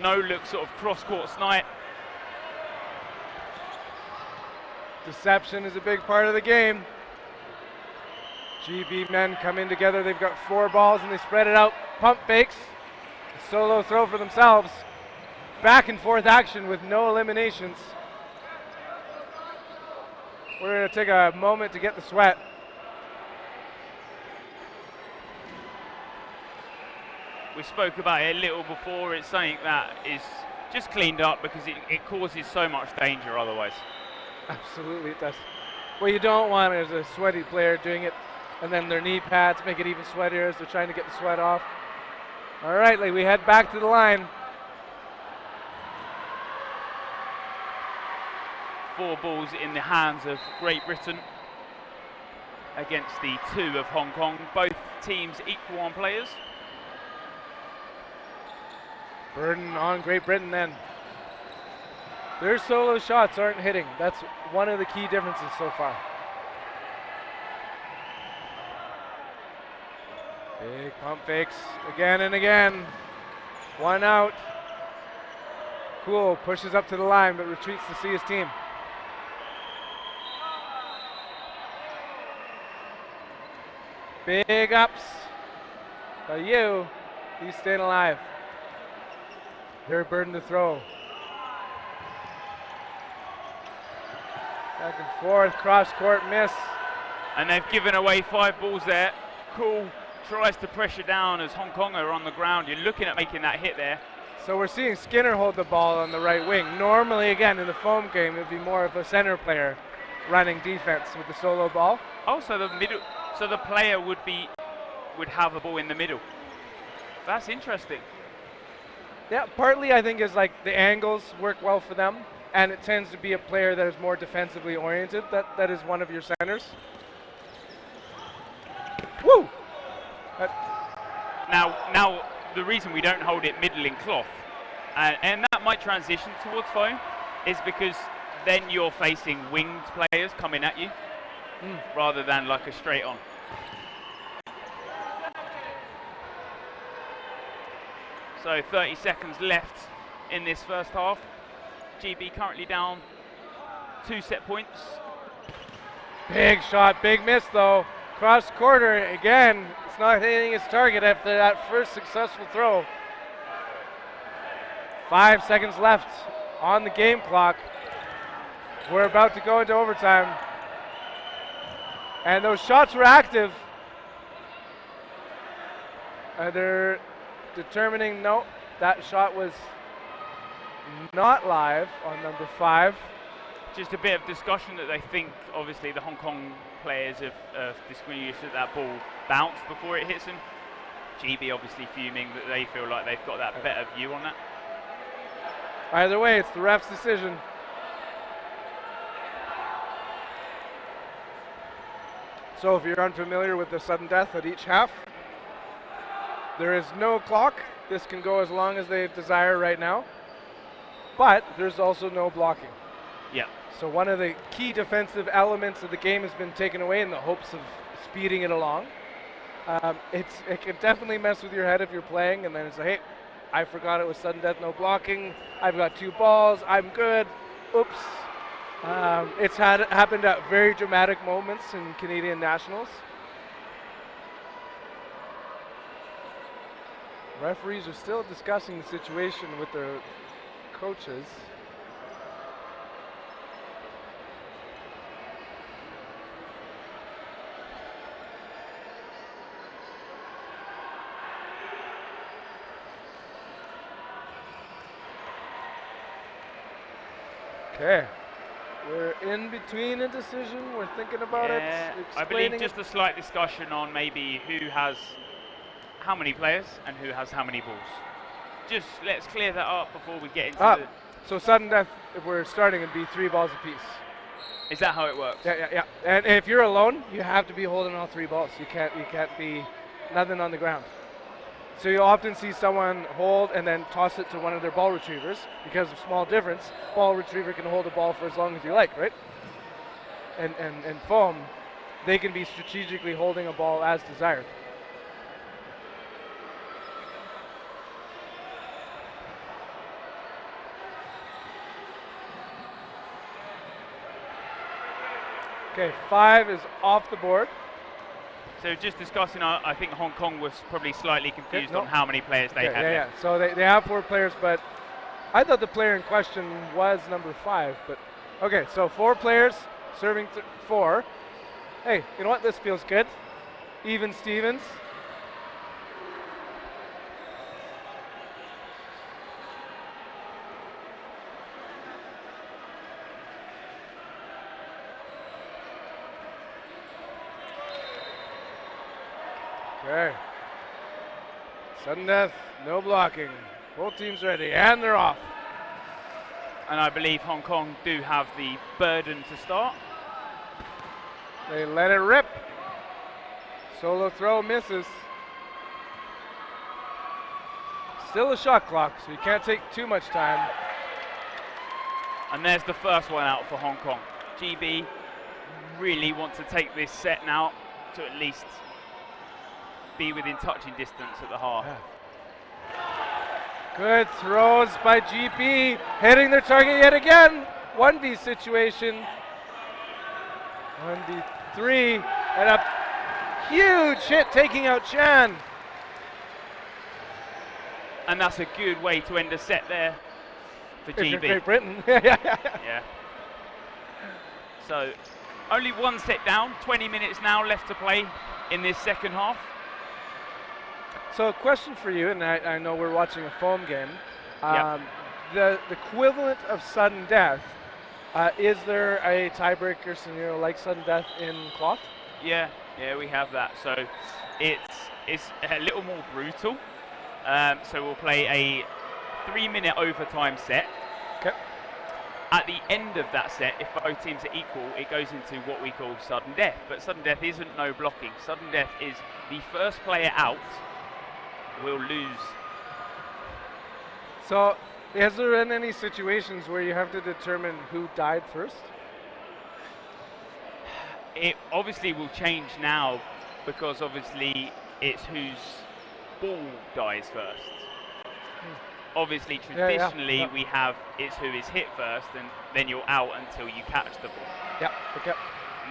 no-look sort of cross-court snipe. Deception is a big part of the game. GB men come in together. They've got 4 balls and they spread it out. Pump fakes. A solo throw for themselves. Back and forth action with no eliminations. We're going to take a moment to get the sweat. We spoke about it a little before. It's something that is just cleaned up because it causes so much danger otherwise. Absolutely, it does. What you don't want is a sweaty player doing it and then their knee pads make it even sweatier as they're trying to get the sweat off. All right, we head back to the line. 4 balls in the hands of Great Britain against the 2 of Hong Kong. Both teams equal on players. Burden on Great Britain then. Their solo shots aren't hitting. That's one of the key differences so far. Big pump fakes again and again. 1 out. Cool pushes up to the line but retreats to see his team. Big ups by you. He's staying alive. Their burden to throw. Back and forth, cross court miss. And they've given away 5 balls there. Cool tries to pressure down as Hong Kong are on the ground. You're looking at making that hit there. So we're seeing Skinner hold the ball on the right wing. Normally, again, in the foam game, it would be more of a center player running defense with the solo ball. Oh, so the player would have a ball in the middle. That's interesting. Yeah, partly I think is like the angles work well for them, and it tends to be a player that is more defensively oriented. That is one of your centers. Woo! Now the reason we don't hold it middle in cloth, and that might transition towards foam, is because then you're facing winged players coming at you, rather than like a straight on. So 30 seconds left in this first half. GB currently down 2 set points. Big shot, big miss though. Cross quarter again. It's not hitting its target after that first successful throw. 5 seconds left on the game clock. We're about to go into overtime. And those shots were active. They're determining, no, that shot was not live on number 5. Just a bit of discussion that they think, obviously, the Hong Kong players have distinguished that that ball bounced before it hits him. GB obviously fuming that they feel like they've got that better view on that. Either way, it's the ref's decision. So if you're unfamiliar with the sudden death at each half, there is no clock. This can go as long as they desire right now. But there's also no blocking. Yeah. So one of the key defensive elements of the game has been taken away in the hopes of speeding it along. It can definitely mess with your head if you're playing, and then it's like, hey, I forgot it was sudden death, no blocking. I've got 2 balls. I'm good. Oops. It's happened at very dramatic moments in Canadian nationals. Referees are still discussing the situation with their coaches. Okay, we're in between a decision. We're thinking about it. I believe just a slight discussion on maybe who has how many players and who has how many balls. Just let's clear that up before we get into the... So sudden death, if we're starting, it'd be 3 balls apiece. Is that how it works? Yeah. And if you're alone, you have to be holding all 3 balls. You can't be nothing on the ground. So you often see someone hold and then toss it to one of their ball retrievers because of small difference. Ball retriever can hold a ball for as long as you like, right? And foam, they can be strategically holding a ball as desired. Okay, 5 is off the board. So just discussing, I think Hong Kong was probably slightly confused on how many players they had. Yeah. So they have 4 players, but I thought the player in question was number 5. But okay, so 4 players serving 4. Hey, you know what? This feels good. Even Stevens. Okay. Sudden death, no blocking. Both teams ready, and they're off. And I believe Hong Kong do have the burden to start. They let it rip. Solo throw misses. Still a shot clock, so you can't take too much time. And there's the first one out for Hong Kong. GB really want to take this set now to at least be within touching distance at the half. Yeah. Good throws by GB, hitting their target yet again. 1v situation. 1v3, and a huge hit taking out Chan. And that's a good way to end a set there for GB. Great Britain. Yeah. So only 1 set down, 20 minutes now left to play in this second half. So a question for you, and I know we're watching a foam game. The equivalent of sudden death, is there a tiebreaker scenario like sudden death in cloth? Yeah, we have that. So it's a little more brutal. So we'll play a 3-minute overtime set. Okay. At the end of that set, if both teams are equal, it goes into what we call sudden death. But sudden death isn't no blocking. Sudden death is the first player out will lose. So, has there been any situations where you have to determine who died first? It obviously will change now because obviously it's whose ball dies first. Obviously, traditionally we have it's who is hit first, and then you're out until you catch the ball. Yeah. Okay.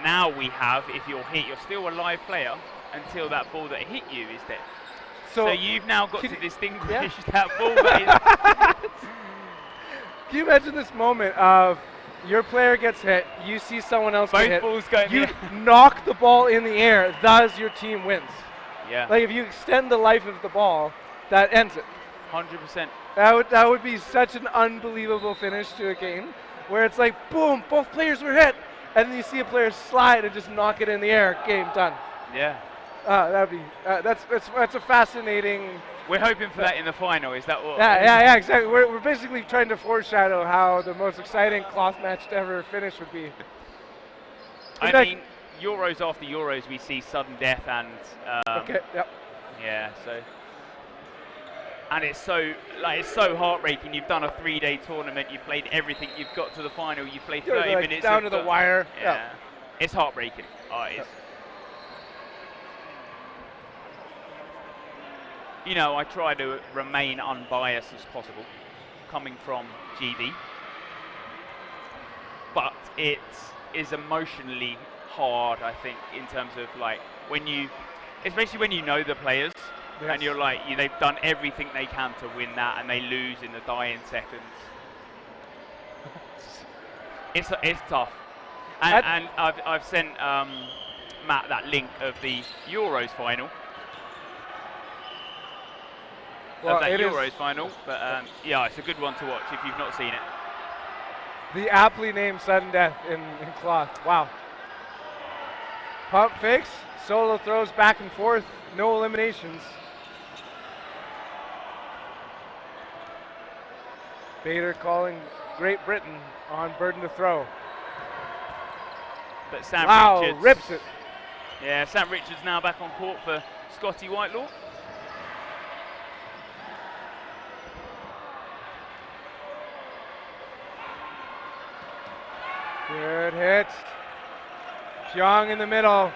Now we have, if you're hit, you're still a live player until that ball that hit you is dead. So you've now got to distinguish that ball that is. Can you imagine this moment of your player gets hit, you see someone else get hit, balls go you knock the ball in the air, thus your team wins. Yeah. Like if you extend the life of the ball, that ends it. 100%. That would be such an unbelievable finish to a game, where it's like, boom, both players were hit, and then you see a player slide and just knock it in the air, game done. Yeah. That'd be that's a fascinating. We're hoping for that in the final. Is that what? Yeah, exactly. We're basically trying to foreshadow how the most exciting cloth match to ever finish would be. I mean, Euros after Euros, we see sudden death and. Okay. Yep. Yeah. So. And it's so heartbreaking. You've done a 3-day tournament. You've played everything. You've got to the final. You've played 30 minutes down to the wire. Yeah. It's heartbreaking. Oh, it is. you know, I try to remain unbiased as possible, coming from GB. But it is emotionally hard, I think, in terms of like when you, especially when you know the players, and you're like, they've done everything they can to win that, and they lose in the dying seconds. It's tough. And I've sent Matt that link of the Euros final. Well, of that it Euros is final, but yeah, it's a good one to watch if you've not seen it. the aptly named sudden death in cloth. Wow. Pump fakes, solo throws back and forth, no eliminations. Bader calling Great Britain on burden to throw. But Sam Richards rips it. Yeah, Sam Richards now back on court for Scotty Whitelaw. Good hit. Pyong in the middle.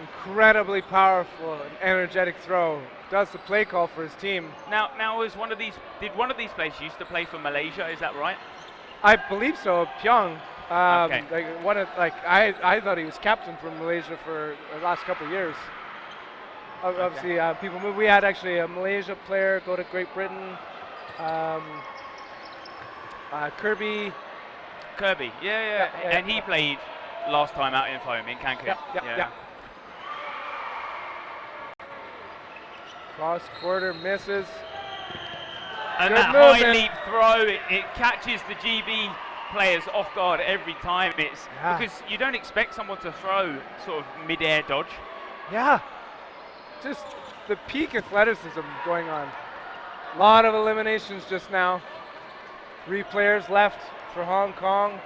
Incredibly powerful and energetic throw. Does the play call for his team. Now did one of these players used to play for Malaysia? Is that right? I believe so. Pyong. Okay. I thought he was captain for Malaysia for the last couple of years. Obviously, people move. We had actually a Malaysia player go to Great Britain. Kirby, yeah. And he played last time out in foam in Cancun. Yeah. Cross quarter misses. And Good that movement. high leap throw, it catches the GB players off guard every time. It's because you don't expect someone to throw sort of mid-air dodge. Yeah. Just the peak athleticism going on. A lot of eliminations just now. 3 players left for Hong Kong.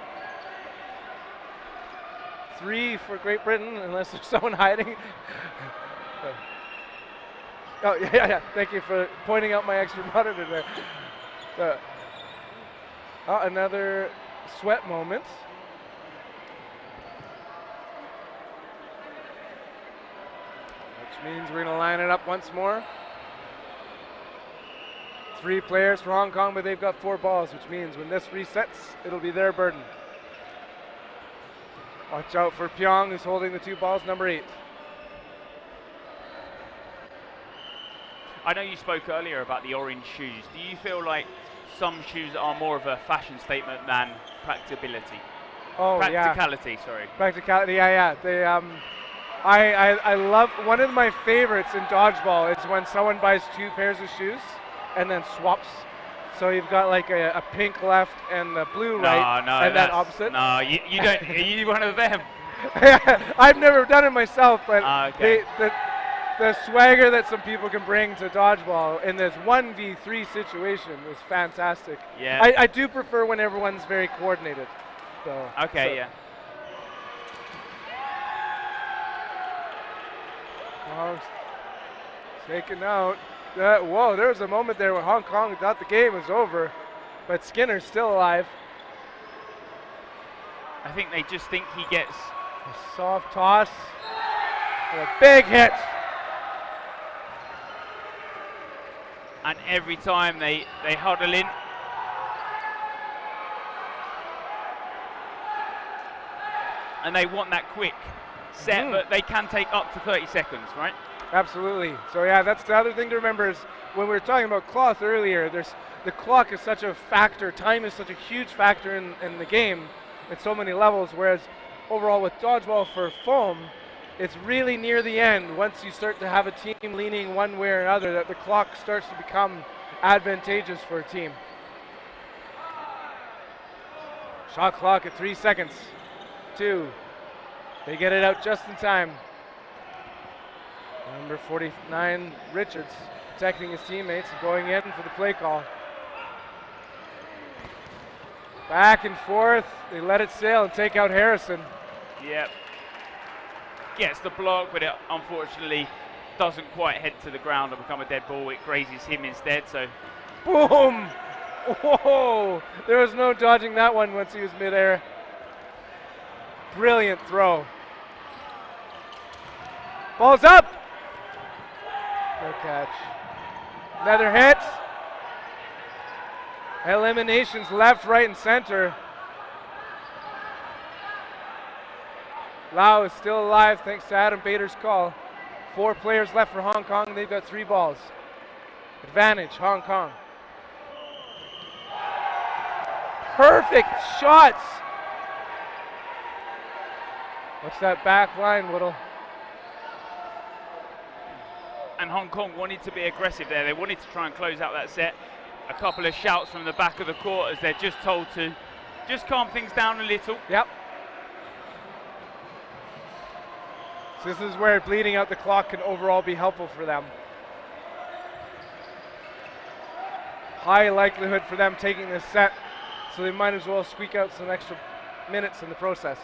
3 for Great Britain, unless there's someone hiding. Oh, yeah. Thank you for pointing out my extra monitor there. Another sweat moment. Which means we're going to line it up once more. 3 players for Hong Kong, but they've got 4 balls, which means when this resets, it'll be their burden. Watch out for Pyong, who's holding the 2 balls, number 8. I know you spoke earlier about the orange shoes. Do you feel like some shoes are more of a fashion statement than practicality? Sorry. Practicality, yeah. They, I love, one of my favorites in dodgeball is when someone buys 2 pairs of shoes and then swaps. So you've got like a pink left and the blue right, and then opposite. No, you don't. Are you one of them? I've never done it myself, but okay. the swagger that some people can bring to dodgeball in this 1v3 situation is fantastic. Yeah. I do prefer when everyone's very coordinated. Yeah. Oh, taken out. Whoa, there was a moment there where Hong Kong thought the game was over, but Skinner's still alive. I think they just think he gets a soft toss and a big hit. And every time they huddle in. And they want that quick set, but they can take up to 30 seconds, right? Absolutely. So yeah, that's the other thing to remember is when we were talking about cloth earlier, the clock is such a factor, time is such a huge factor in the game at so many levels, whereas overall with dodgeball for foam, it's really near the end, once you start to have a team leaning one way or another, that the clock starts to become advantageous for a team. Shot clock at 3 seconds. 2. They get it out just in time. Number 49, Richards, protecting his teammates, going in for the play call. Back and forth, they let it sail and take out Harrison. Yep. Gets the block, but it unfortunately doesn't quite head to the ground and become a dead ball. It grazes him instead, so. Boom! Whoa! There was no dodging that one once he was midair. Brilliant throw. Ball's up! The catch. Another hit. Eliminations left, right, and center. Lau is still alive thanks to Adam Bader's call. 4 players left for Hong Kong. They've got 3 balls. Advantage, Hong Kong. Perfect shots. What's that back line, Whittle? And Hong Kong wanted to be aggressive there. They wanted to try and close out that set. A couple of shouts from the back of the court as they're just told to just calm things down a little. Yep. So this is where bleeding out the clock can overall be helpful for them. High likelihood for them taking this set, so they might as well squeak out some extra minutes in the process.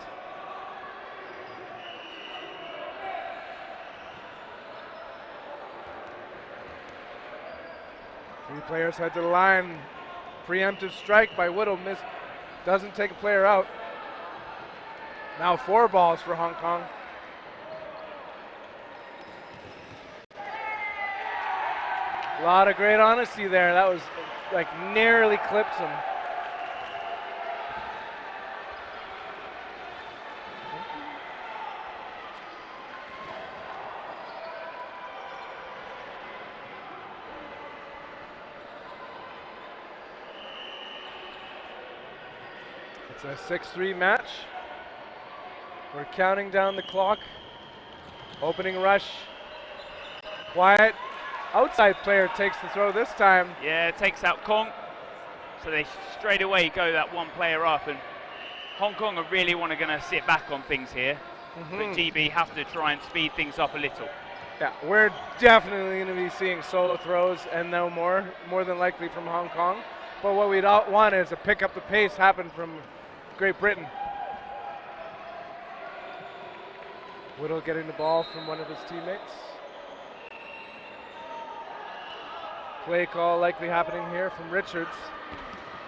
Three players head to the line. Preemptive strike by Whittle. Doesn't take a player out. Now 4 balls for Hong Kong. A lot of great honesty there. That was like narrowly clips him. It's a 6-3 match. We're counting down the clock. Opening rush. Quiet. Outside player takes the throw this time. Yeah, takes out Kong. So they straight away go that 1 player up, and Hong Kong are really going to sit back on things here. But GB have to try and speed things up a little. Yeah, we're definitely going to be seeing solo throws and no more than likely from Hong Kong. But what we don't want is to pick up the pace happen from Great Britain. Whittle getting the ball from one of his teammates. Play call likely happening here from Richards.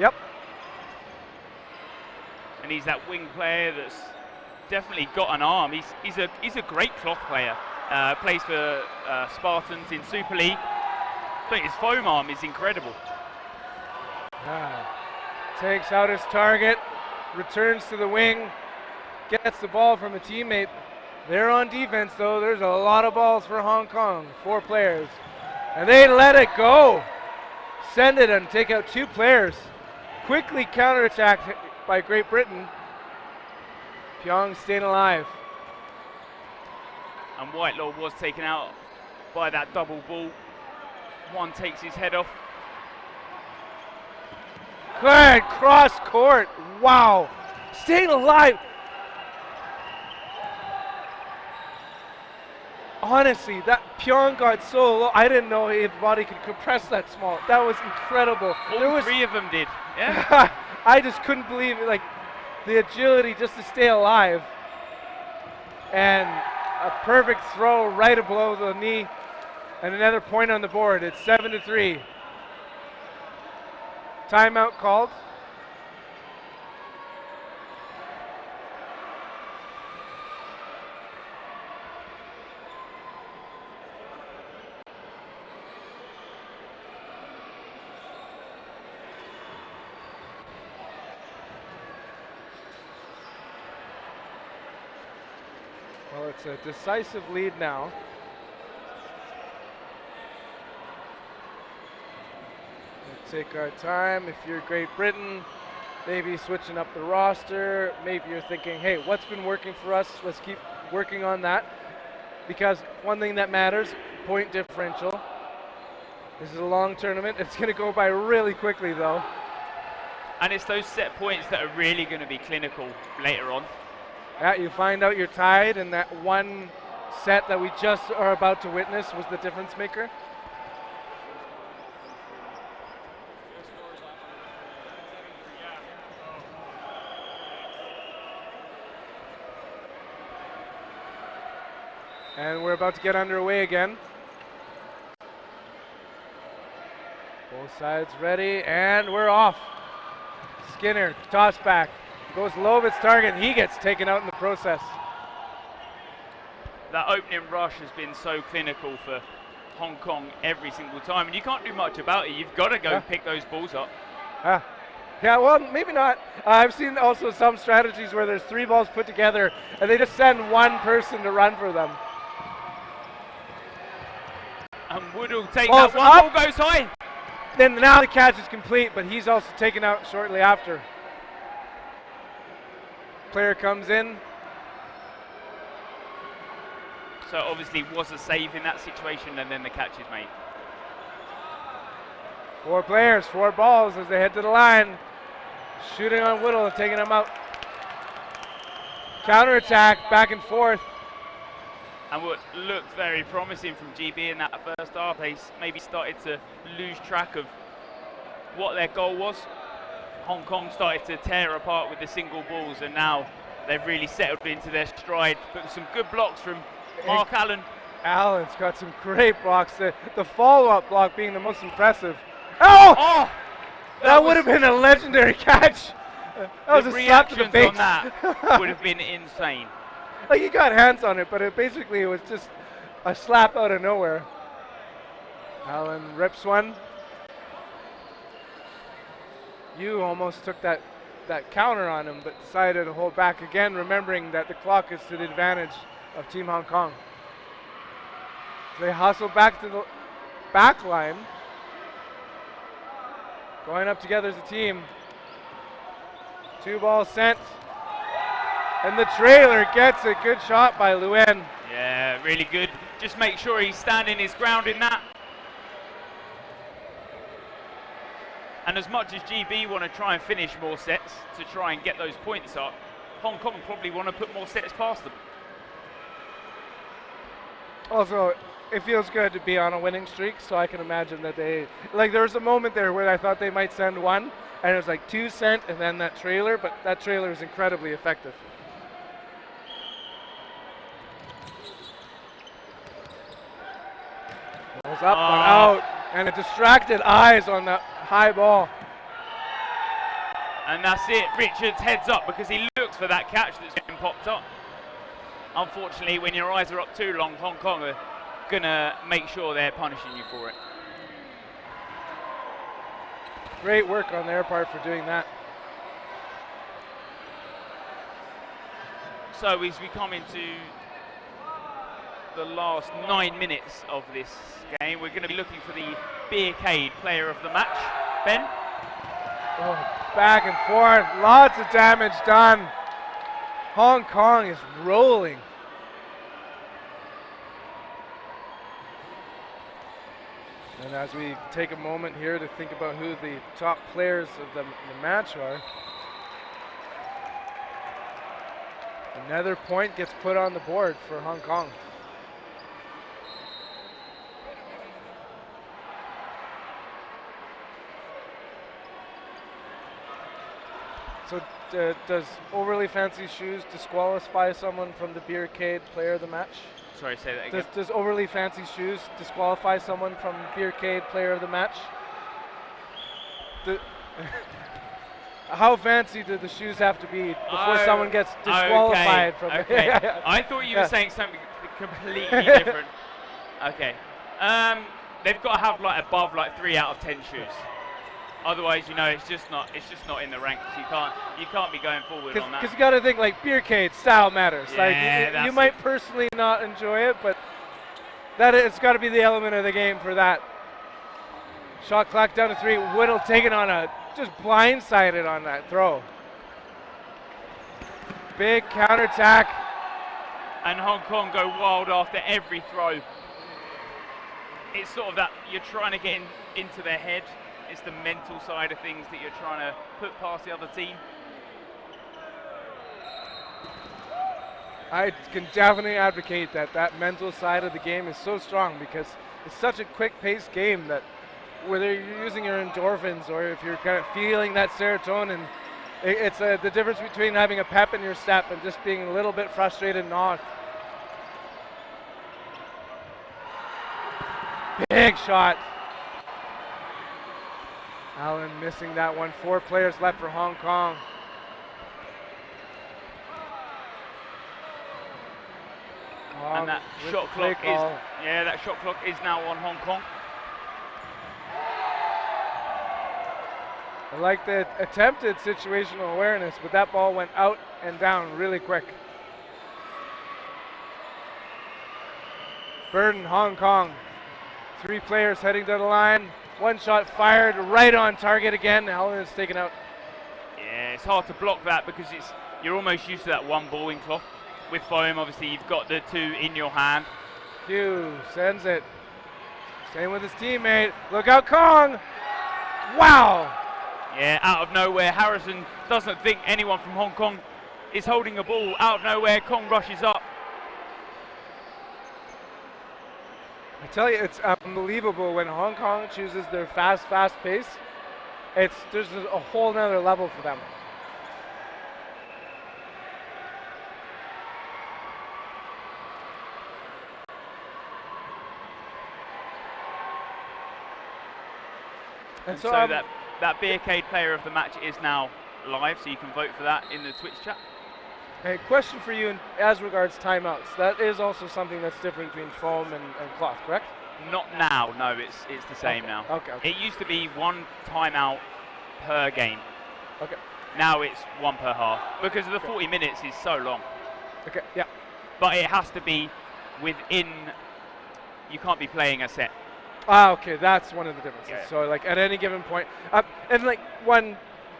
Yep. And he's that wing player that's definitely got an arm. He's a great cloth player. Plays for Spartans in Super League. But his foam arm is incredible. Takes out his target, returns to the wing, gets the ball from a teammate. They're on defense though. There's a lot of balls for Hong Kong. 4 players. And they let it go. Send it and take out 2 players. Quickly counterattacked by Great Britain. Pyong staying alive. And Whitelaw was taken out by that double ball. One takes his head off. Good cross court. Wow. Staying alive. Honestly, that Pyong got so low. I didn't know his body could compress that small. That was incredible. All 3 of them did. Yeah. I just couldn't believe it. Like the agility just to stay alive. And a perfect throw right below the knee. And another point on the board. It's 7-3. Timeout called. Well, it's a decisive lead now. We'll take our time. If you're Great Britain, maybe switching up the roster. Maybe you're thinking, hey, what's been working for us? Let's keep working on that. Because one thing that matters, point differential. This is a long tournament. It's going to go by really quickly, though. And it's those set points that are really going to be clinical later on. Yeah, you find out you're tied, and that one set that we just are about to witness was the difference maker. And we're about to get underway again. Both sides ready, and we're off. Skinner, toss back. Goes low of its target, and he gets taken out in the process. That opening rush has been so clinical for Hong Kong every single time, and you can't do much about it. You've got to go pick those balls up. Yeah, well, maybe not. I've seen also some strategies where there's 3 balls put together, and they just send one person to run for them. And Wood will take that one, ball goes high. Then now the catch is complete, but he's also taken out shortly after. Player comes in. So obviously was a save in that situation, and then the catch is made. 4 players, 4 balls as they head to the line. Shooting on Whittle and taking him out. Counterattack, back and forth. And what looked very promising from GB in that first half, they maybe started to lose track of what their goal was. Hong Kong started to tear apart with the single balls, and now they've really settled into their stride. But some good blocks from Mark Allen. Allen's got some great blocks. The follow-up block being the most impressive. Oh! That would have been a legendary catch. That was a slap to the face. On that would have been insane. Like, he got hands on it, but it was just a slap out of nowhere. Allen rips one. You almost took that counter on him, but decided to hold back again, remembering that the clock is to the advantage of Team Hong Kong. So they hustle back to the back line. Going up together as a team. 2 balls sent. And the trailer gets a good shot by Luen. Yeah, really good. Just make sure he's standing his ground in that. And as much as GB want to try and finish more sets to try and get those points up, Hong Kong probably want to put more sets past them. Also, it feels good to be on a winning streak, so I can imagine that there was a moment there where I thought they might send 1, and it was like 2 sent, and then that trailer, but that trailer is incredibly effective. Balls up, one out, and it distracted eyes on that high ball. And that's it. Richards heads up because he looks for that catch that's been popped up. Unfortunately, when your eyes are up too long, Hong Kong are going to make sure they're punishing you for it. Great work on their part for doing that. So as we come into the last 9 minutes of this game, we're going to be looking for the Beercade player of the match. Ben? Oh, back and forth, lots of damage done. Hong Kong is rolling. And as we take a moment here to think about who the top players of the match are, another point gets put on the board for Hong Kong. So does overly fancy shoes disqualify someone from the Beercade player of the match? Sorry, say that again. Does overly fancy shoes disqualify someone from Beercade player of the match? How fancy do the shoes have to be before someone gets disqualified from it? Okay. I thought you were saying something completely different. Okay. They've got to have above 3 out of 10 shoes. Otherwise, it's just not in the ranks. You can't be going forward on that. Because you got to think Beercade style matters. Yeah, you might personally not enjoy it, but it's got to be the element of the game for that. Shot clock down to 3. Whittle taking on just blindsided on that throw. Big counterattack. And Hong Kong go wild after every throw. It's sort of that you're trying to get into their head. It's the mental side of things that you're trying to put past the other team. I can definitely advocate that mental side of the game is so strong because it's such a quick-paced game that whether you're using your endorphins or if you're kind of feeling that serotonin, it's the difference between having a pep in your step and just being a little bit frustrated and off. Big shot. Allen missing that one. 4 players left for Hong Kong. Kong. And that with shot the play clock call. that shot clock is now on Hong Kong. I like the attempted situational awareness, but that ball went out and down really quick. Burden, Hong Kong. 3 players heading to the line. 1 shot fired right on target again. Helen is taken out. Yeah, it's hard to block that because you're almost used to that one ball in cloth. With foam, obviously, you've got the 2 in your hand. Hugh sends it. Same with his teammate. Look out, Kong! Wow! Yeah, out of nowhere, Harrison doesn't think anyone from Hong Kong is holding a ball. Out of nowhere, Kong rushes up. I tell you, it's unbelievable when Hong Kong chooses their fast pace. There's a whole nother level for them. And so that Beercade player of the match is now live, so you can vote for that in the Twitch chat. Hey, question for you as regards timeouts. That is also something that's different between foam and cloth, correct? Not now, no, it's the same now. Okay. It used to be 1 timeout per game. Okay. Now it's 1 per half because the 40 minutes is so long. Okay, yeah. But it has to be within, you can't be playing a set. Ah, okay, that's one of the differences. Yeah. So like at any given point, and like one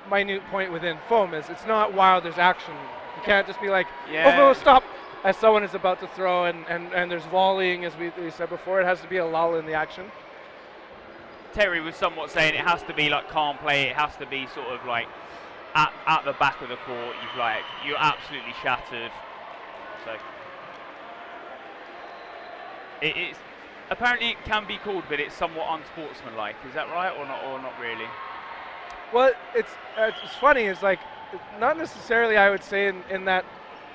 minute point within foam is it's not while there's action. You can't just be like, oh, stop, as someone is about to throw and there's volleying, as we said before. It has to be a lull in the action. Terry was somewhat saying it has to be like calm play. It has to be sort of like at the back of the court. You're absolutely shattered. So it's apparently it can be called, but it's somewhat unsportsmanlike. Is that right or not really? Well, it's funny. It's like not necessarily. I would say in that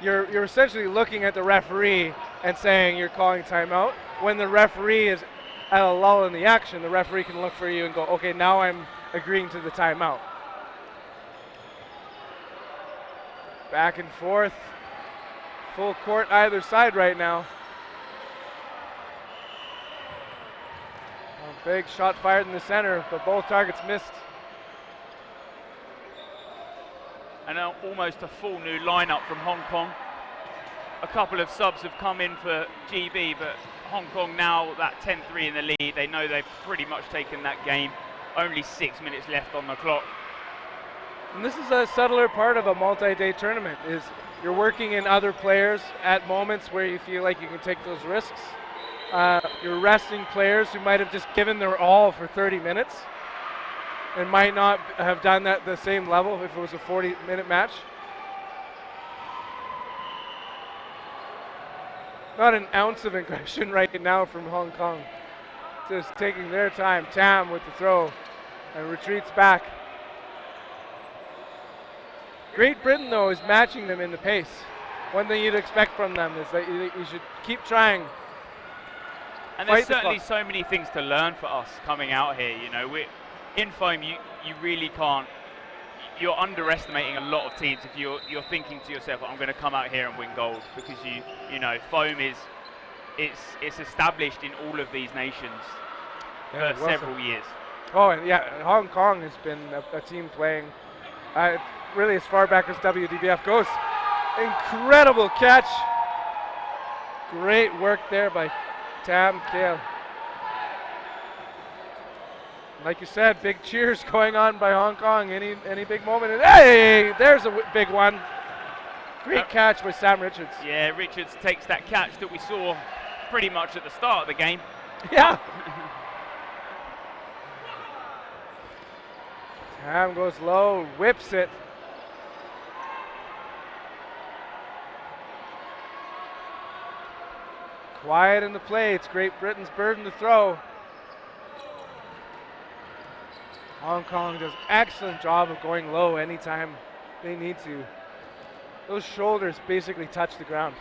you're essentially looking at the referee and saying you're calling timeout. When the referee is at a lull in the action, the referee can look for you and go, okay, now I'm agreeing to the timeout. Back and forth, full court either side right now. A big shot fired in the center, but both targets missed. And now almost a full new lineup from Hong Kong. A couple of subs have come in for GB, but Hong Kong now that 10-3 in the lead. They know they've pretty much taken that game. Only 6 minutes left on the clock. And this is a subtler part of a multi-day tournament, is you're working in other players at moments where you feel like you can take those risks. You're resting players who might have just given their all for 30 minutes and might not have done that at the same level if it was a 40-minute match. Not an ounce of aggression right now from Hong Kong. Just taking their time. Tam with the throw and retreats back. Great Britain, though, is matching them in the pace. One thing you'd expect from them is that you should keep trying. And there's certainly so many things to learn for us coming out here. You know, in foam, you really can't. You're underestimating a lot of teams if you're thinking to yourself, I'm going to come out here and win gold, because you know foam it's established in all of these nations for several years. Oh, and yeah, Hong Kong has been a team playing really as far back as WDBF goes. Incredible catch. Great work there by Tam Kale. Like you said, big cheers going on by Hong Kong. Any big moment? And hey, there's a big one. Great catch by Sam Richards. Yeah, Richards takes that catch that we saw pretty much at the start of the game. Yeah. Tam goes low, whips it. Quiet in the play. It's Great Britain's burden to throw. Hong Kong does an excellent job of going low anytime they need to. Those shoulders basically touch the ground.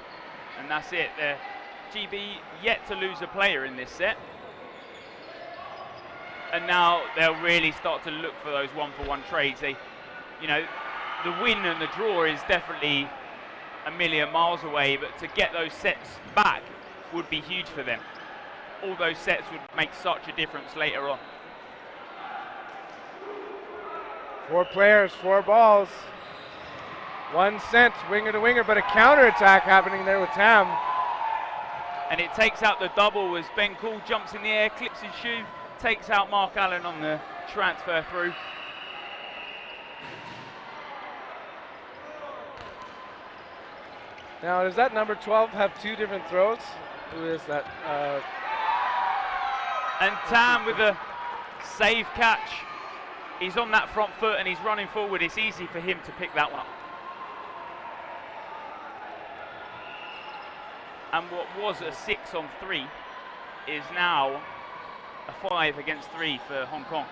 And that's it. GB yet to lose a player in this set. And now they'll really start to look for those one-for-one trades. The win and the draw is definitely a million miles away, but to get those sets back would be huge for them. All those sets would make such a difference later on. 4 players, 4 balls. 1 set, winger to winger, but a counter-attack happening there with Tam. And it takes out the double as Ben Cool jumps in the air, clips his shoe, takes out Mark Allen on the transfer through. Now, does that number 12 have 2 different throws? Who is that? And Tam with a save catch. He's on that front foot and he's running forward. It's easy for him to pick that one up. And what was a 6-on-3 is now a 5 against 3 for Hong Kong.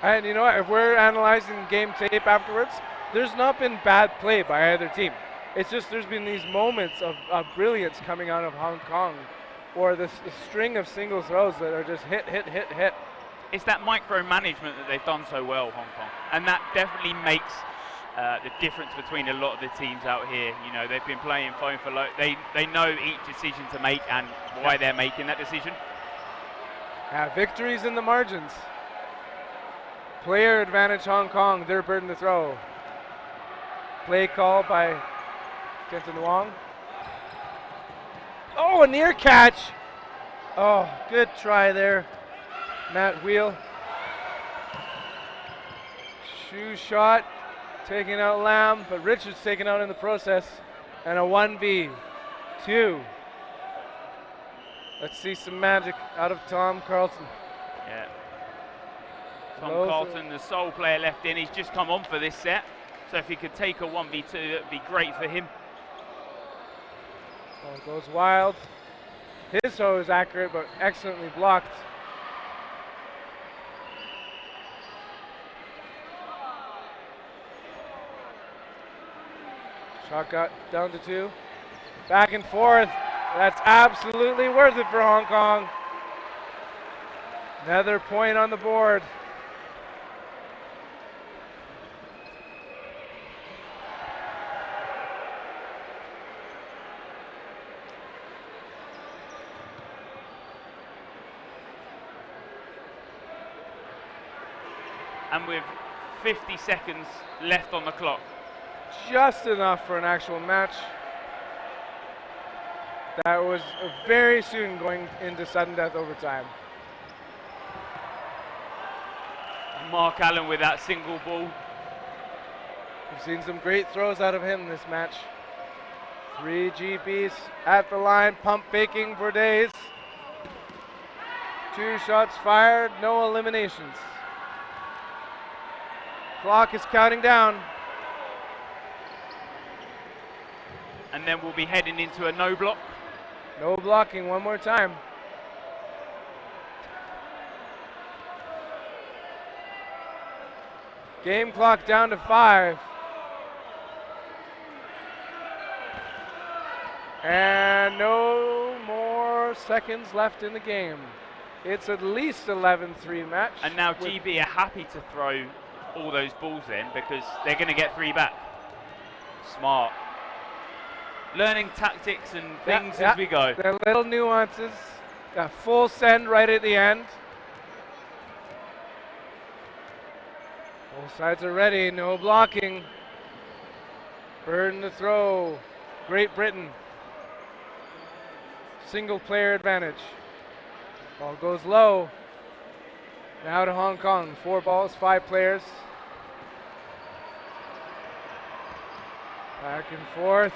And you know what, if we're analyzing game tape afterwards, there's not been bad play by either team. It's just there's been these moments of brilliance coming out of Hong Kong, or this string of single throws that are just hit, hit, hit, hit. It's that micromanagement that they've done so well, Hong Kong. And that definitely makes the difference between a lot of the teams out here. You know, they've been playing phone for they know each decision to make and why they're making that decision. Victories in the margins. Player advantage Hong Kong, their burden to throw. Play call by Kenton Wong. Oh, a near catch. Oh, good try there, Matt Wheel. Shoe shot, taking out Lamb, but Richards taken out in the process. And a 1v2. Let's see some magic out of Tom Carlson. Yeah. Tom Carlton, the sole player left in, he's just come on for this set. So if he could take a 1v2, that would be great for him. Ball goes wild. His throw is accurate, but excellently blocked. Shot got down to 2. Back and forth. That's absolutely worth it for Hong Kong. Another point on the board. And with 50 seconds left on the clock. Just enough for an actual match. That was very soon going into sudden death overtime. Mark Allen with that single ball. We've seen some great throws out of him this match. 3 GBs at the line, pump faking for days. 2 shots fired, no eliminations. Clock is counting down. And then we'll be heading into a no block. No blocking one more time. Game clock down to 5. And no more seconds left in the game. It's at least 11-3 match. And now GB are happy to throw all those balls in because they're going to get 3 back. Smart. Learning tactics and things as we go. There are little nuances. A full send right at the end. Both sides are ready, no blocking. Burden to throw. Great Britain. Single player advantage. Ball goes low. Now to Hong Kong. 4 balls, 5 players. Back and forth.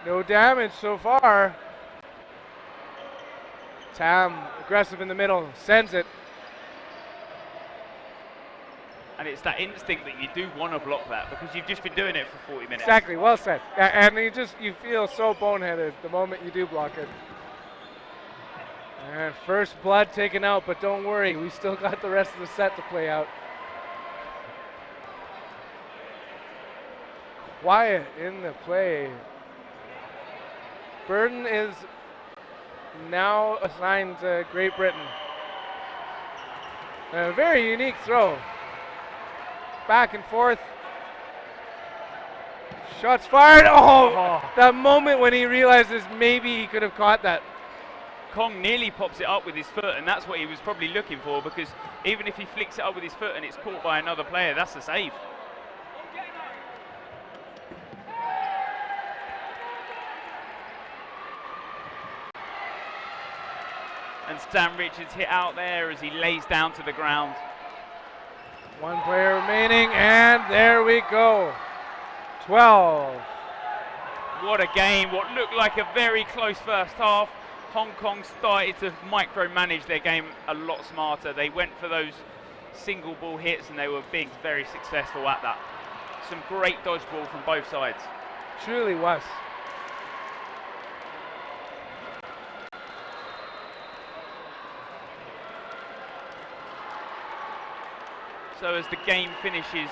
No damage so far. Tam aggressive in the middle, sends it. And it's that instinct that you do want to block that because you've just been doing it for 40 minutes. Exactly, well said. And you feel so boneheaded the moment you do block it. And first blood taken out, but don't worry, we still got the rest of the set to play out. Quiet in the play. Burden is now assigned to Great Britain. A very unique throw. Back and forth. Shots fired. Oh, that moment when he realizes maybe he could have caught that. Kong nearly pops it up with his foot, and that's what he was probably looking for, because even if he flicks it up with his foot and it's caught by another player, that's a save. And Stan Richards hit out there as he lays down to the ground. One player remaining, and there we go. 12. What a game, what looked like a very close first half. Hong Kong started to micromanage their game a lot smarter. They went for those single ball hits and they were being very successful at that. Some great dodgeball from both sides. Truly was. So as the game finishes,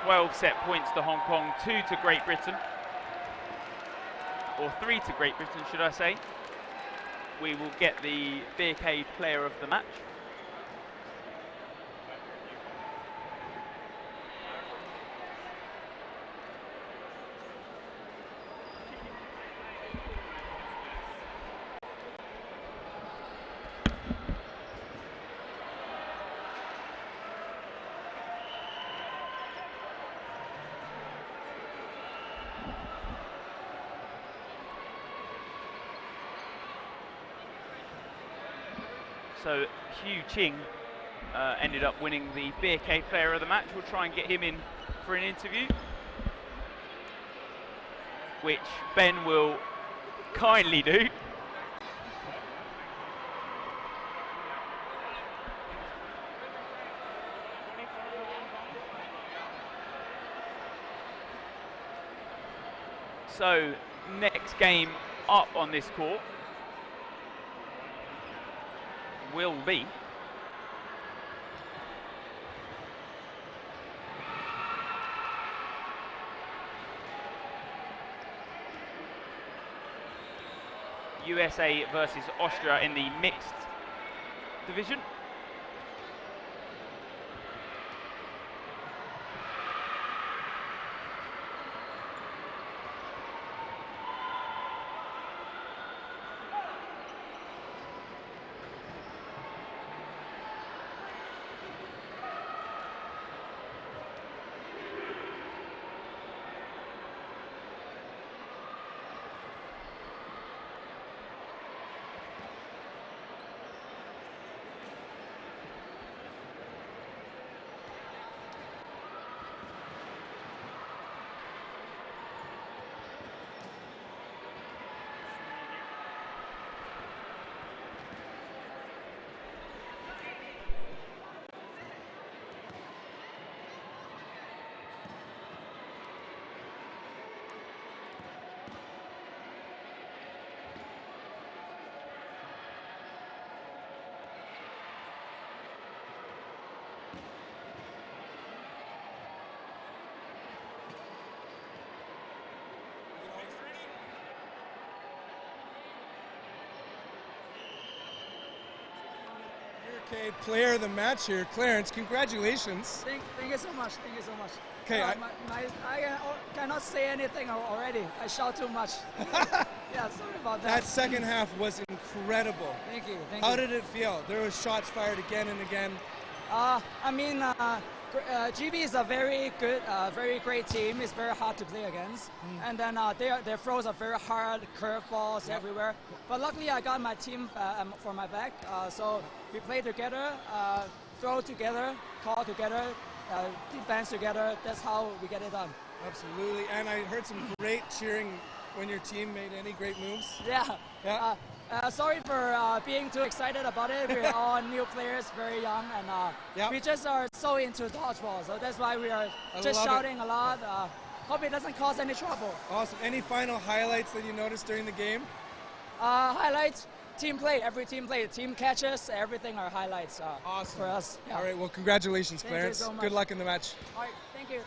12 set points to Hong Kong, 2 to Great Britain. Or 3 to Great Britain, should I say. We will get the BK player of the match. So Hugh Ching ended up winning the BK player of the match. We'll try and get him in for an interview, which Ben will kindly do. So next game up on this court will be USA versus Austria in the mixed division. Okay, player of the match here, Clarence. Congratulations. Thank you so much. Thank you so much. Okay, I cannot say anything already. I shout too much. Yeah, sorry about that. That second half was incredible. Thank you. How did it feel? There were shots fired again and again. I mean, GB is a very good, very great team. It's very hard to play against. And then their throws are very hard, curveballs everywhere. But luckily I got my team for my back. So we play together, throw together, call together, defense together. That's how we get it done. Absolutely. And I heard some great cheering when your team made any great moves. Yeah. Sorry for being too excited about it. We're all new players, very young, and we just are so into dodgeball. So that's why we are just shouting a lot. Hope it doesn't cause any trouble. Awesome. Any final highlights that you noticed during the game? Highlights, team play, every team play, team catches, everything are highlights awesome. For us. Yeah. All right, well, congratulations, Clarence. Thank you so much. Good luck in the match. All right, thank you.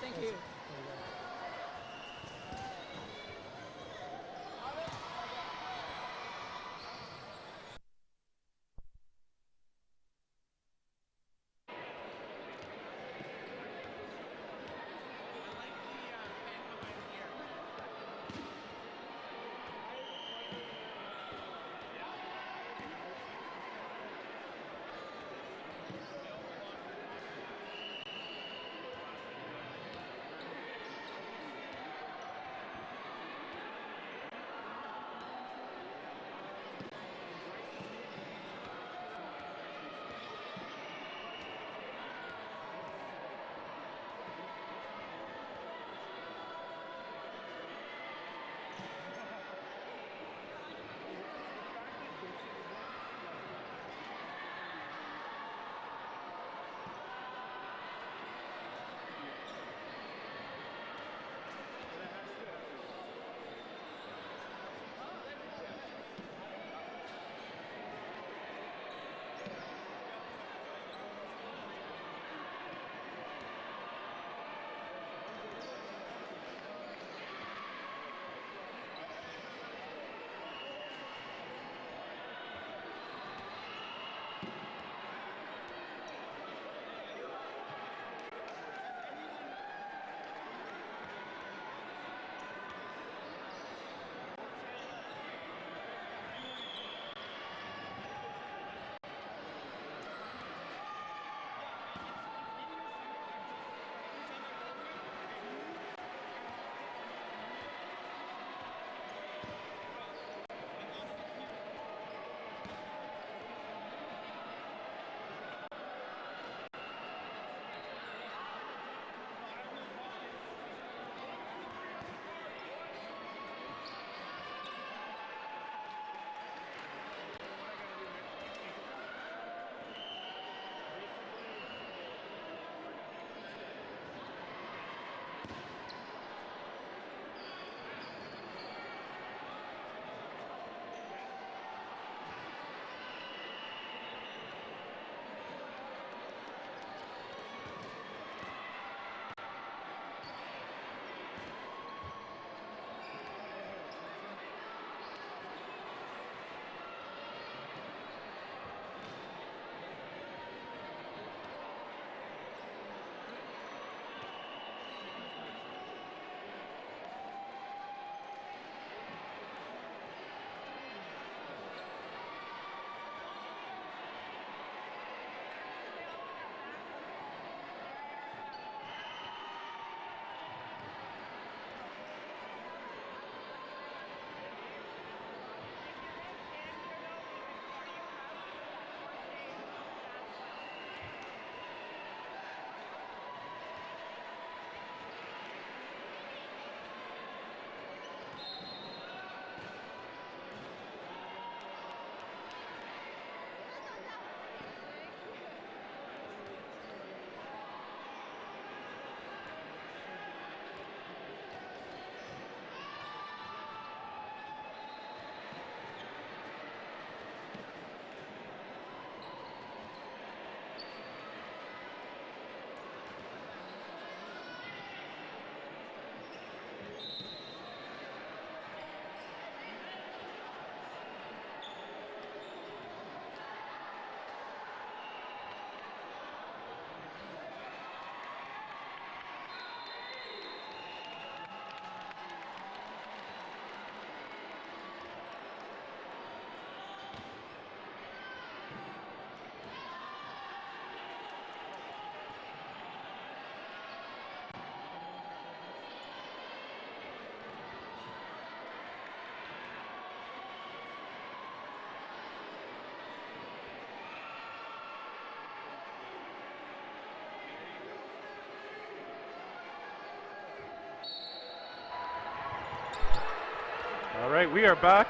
All right, we are back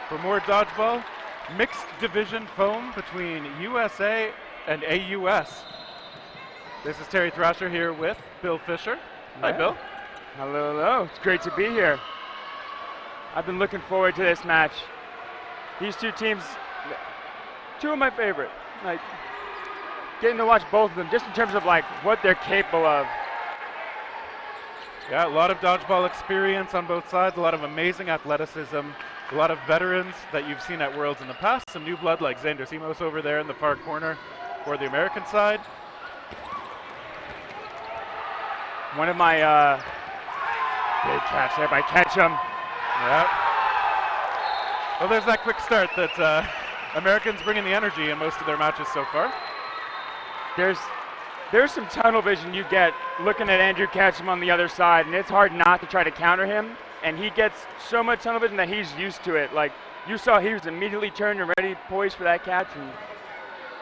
for more dodgeball. Mixed division foam between USA and AUS. This is Terry Thrasher here with Bill Fisher. Hi, Bill. Hello, hello. It's great to be here. I've been looking forward to this match. These two teams, two of my favorite. Like, getting to watch both of them, just in terms of like what they're capable of. Yeah, a lot of dodgeball experience on both sides, a lot of amazing athleticism, a lot of veterans that you've seen at Worlds in the past, some new blood like Xander Simos over there in the far corner for the American side. One of my big catch there by Ketchum. Yep. Well, there's that quick start that Americans bring in the energy in most of their matches so far. There's some tunnel vision you get looking at Andrew Ketchum on the other side, and it's hard not to try to counter him. And he gets so much tunnel vision that he's used to it. Like, you saw he was immediately turned and ready, poised for that catch, and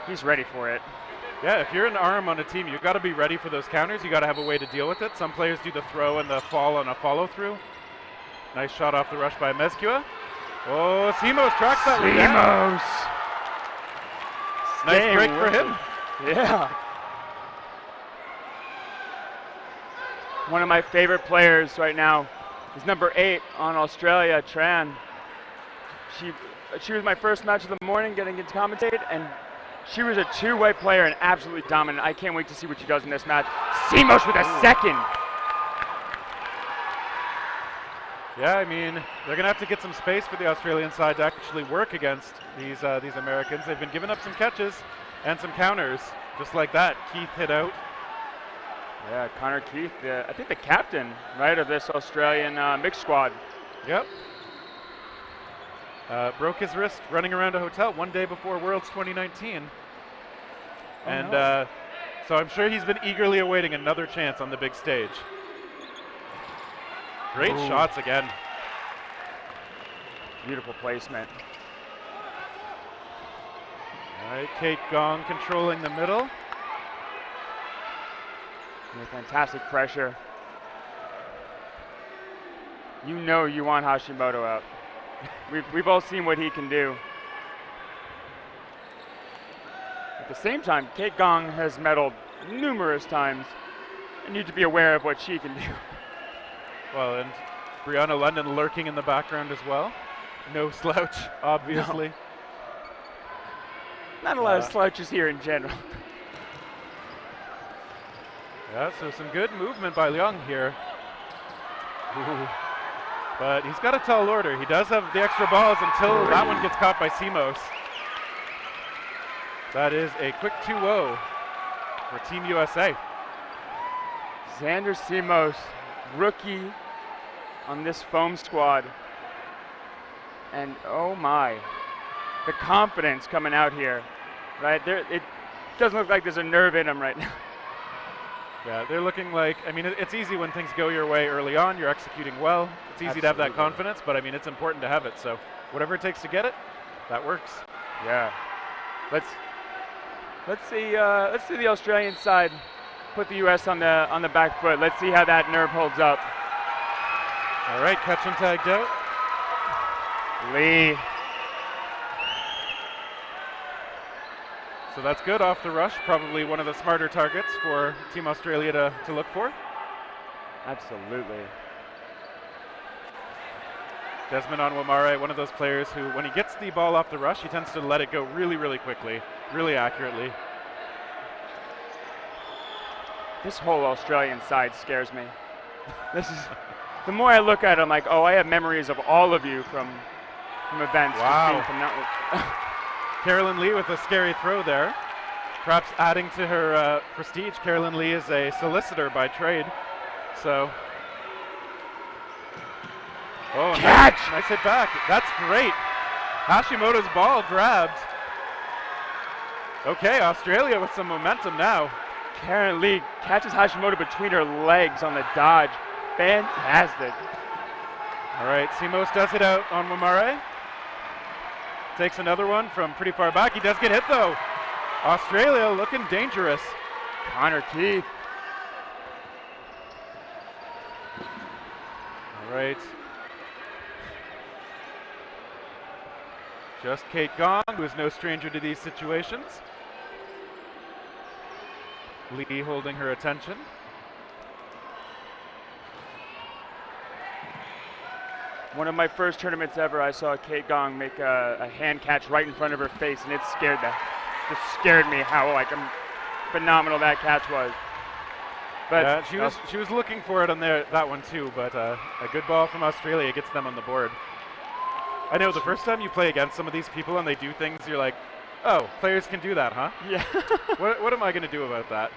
he's ready for it. Yeah, if you're an arm on a team, you've got to be ready for those counters. You got to have a way to deal with it. Some players do the throw and the fall on a follow-through. Nice shot off the rush by Mezcua. Oh, Simos tracks that one down. Nice break for him. Yeah. One of my favorite players right now is number 8 on Australia, Tran. She was my first match of the morning getting to commentate, and she was a two-way player and absolutely dominant. I can't wait to see what she does in this match. Simos with a second. Yeah, I mean, they're going to have to get some space for the Australian side to actually work against these Americans. They've been giving up some catches and some counters, just like that. Keith hit out. Yeah, Connor Keith, I think the captain, right, of this Australian mixed squad. Yep. Broke his wrist running around a hotel one day before Worlds 2019. Oh, and no. So I'm sure he's been eagerly awaiting another chance on the big stage. Great shots again. Beautiful placement. All right, Kate Gong controlling the middle. Yeah, fantastic pressure. You know you want Hashimoto out. We've all seen what he can do. At the same time, Kate Gong has medaled numerous times. You need to be aware of what she can do. Well, and Brianna London lurking in the background as well. No slouch, obviously. No. Not a lot of slouches here in general. Yeah, so some good movement by Leung here. Ooh. But he's got a tall order. He does have the extra balls until that one gets caught by Simos. That is a quick 2-0 for Team USA. Xander Simos, rookie on this foam squad. And oh my, the confidence coming out here, right? It doesn't look like there's a nerve in him right now. Yeah, they're looking like, I mean, it's easy when things go your way early on, you're executing well. It's easy to have that confidence, but I mean, it's important to have it. So whatever it takes to get it, that works. Yeah. Let's see the Australian side put the US on the back foot. Let's see how that nerve holds up. All right, Ketchum tagged out. Lee. So that's good off the rush. Probably one of the smarter targets for Team Australia to look for. Absolutely. Desmond Onwamare, one of those players who, when he gets the ball off the rush, he tends to let it go really, really quickly, really accurately. This whole Australian side scares me. This is, the more I look at it, I'm like, oh, I have memories of all of you from events. Wow. Carolyn Lee with a scary throw there. Perhaps adding to her prestige. Carolyn Lee is a solicitor by trade. So. Oh, catch! Nice hit back. That's great. Hashimoto's ball grabbed. Okay, Australia with some momentum now. Karen Lee catches Hashimoto between her legs on the dodge. Fantastic. All right, Simos does it out on Wamare. Takes another one from pretty far back. He does get hit though. Australia looking dangerous. Connor Keith. All right. Just Kate Gong, who is no stranger to these situations. Lee holding her attention. One of my first tournaments ever, I saw Kate Gong make a hand catch right in front of her face, and it just scared me how phenomenal that catch was. But yeah, she was looking for it on that one too, but a good ball from Australia gets them on the board. I know the first time you play against some of these people and they do things, you're like, oh, players can do that, huh? Yeah. What am I going to do about that?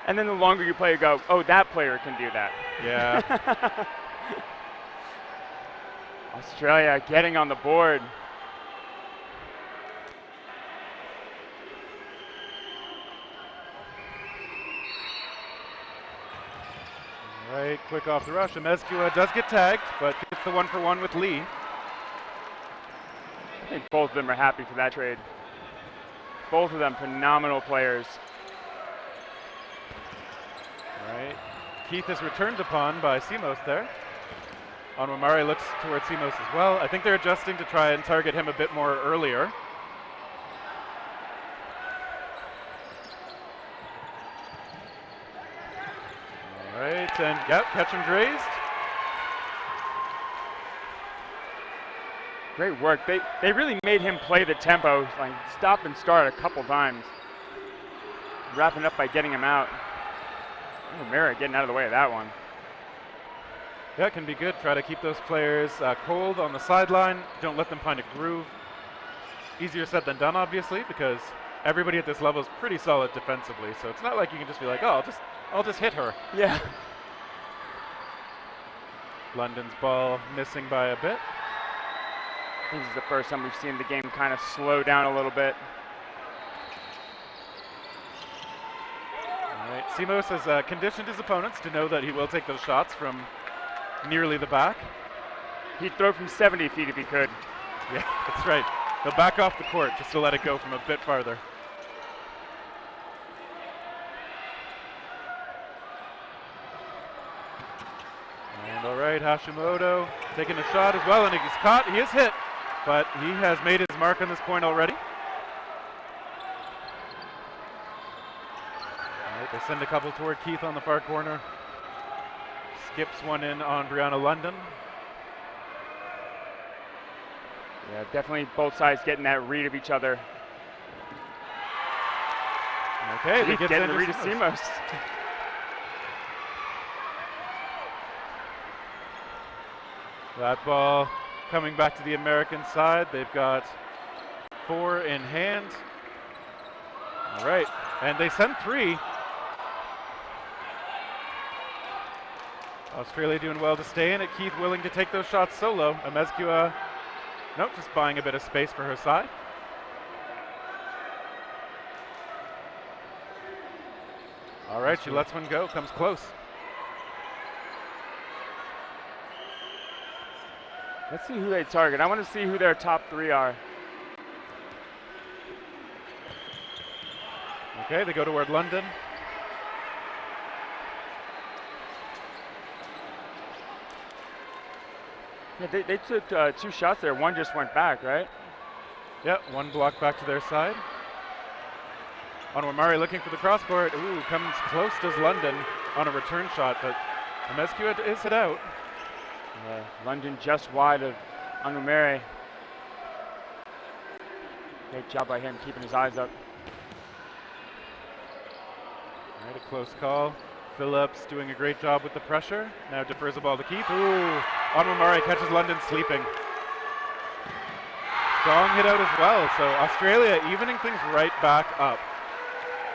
And then the longer you play, you go, oh, that player can do that. Yeah. Australia getting on the board. All right, quick off the rush. Amezcua does get tagged, but gets the 1-for-1 with Lee. I think both of them are happy for that trade. Both of them phenomenal players. All right, Keith is returned upon by Simos there. Onwamari looks towards Simos as well. I think they're adjusting to try and target him a bit more earlier. All right, and yep, catch him grazed. Great work. They really made him play the tempo, like stop and start a couple times. Wrapping up by getting him out. Mara getting out of the way of that one. Yeah, it can be good. Try to keep those players cold on the sideline. Don't let them find a groove. Easier said than done, obviously, because everybody at this level is pretty solid defensively. So it's not like you can just be like, oh, I'll just hit her. Yeah. London's ball missing by a bit. I think this is the first time we've seen the game kind of slow down a little bit. All right, Simos has conditioned his opponents to know that he will take those shots from nearly the back. He'd throw from 70 feet if he could. Yeah, that's right. He'll back off the court just to let it go from a bit farther. And all right, Hashimoto taking a shot as well, and he's caught. He is hit, but he has made his mark on this point already. All right, they send a couple toward Keith on the far corner. Skips one in on Brianna London. Yeah, definitely both sides getting that read of each other. Okay, they get getting the read of Simos. That ball coming back to the American side. They've got 4 in hand. All right, and they send 3. Australia doing well to stay in it. Keith willing to take those shots solo. Amezcua, nope, just buying a bit of space for her side. All right, she lets one go, comes close. Let's see who they target. I want to see who their top 3 are. Okay, they go toward London. Yeah, they took 2 shots there. One just went back, right? Yep, one block back to their side. Onwamari looking for the cross court. Ooh, comes close does London on a return shot, but Amezcua is hit out. Yeah, London just wide of Onwamari. Great job by him keeping his eyes up. All right, a close call. Phillips doing a great job with the pressure. Now defers the ball to Keith. Ooh, Onwamari catches London sleeping. Strong hit out as well, so Australia evening things right back up.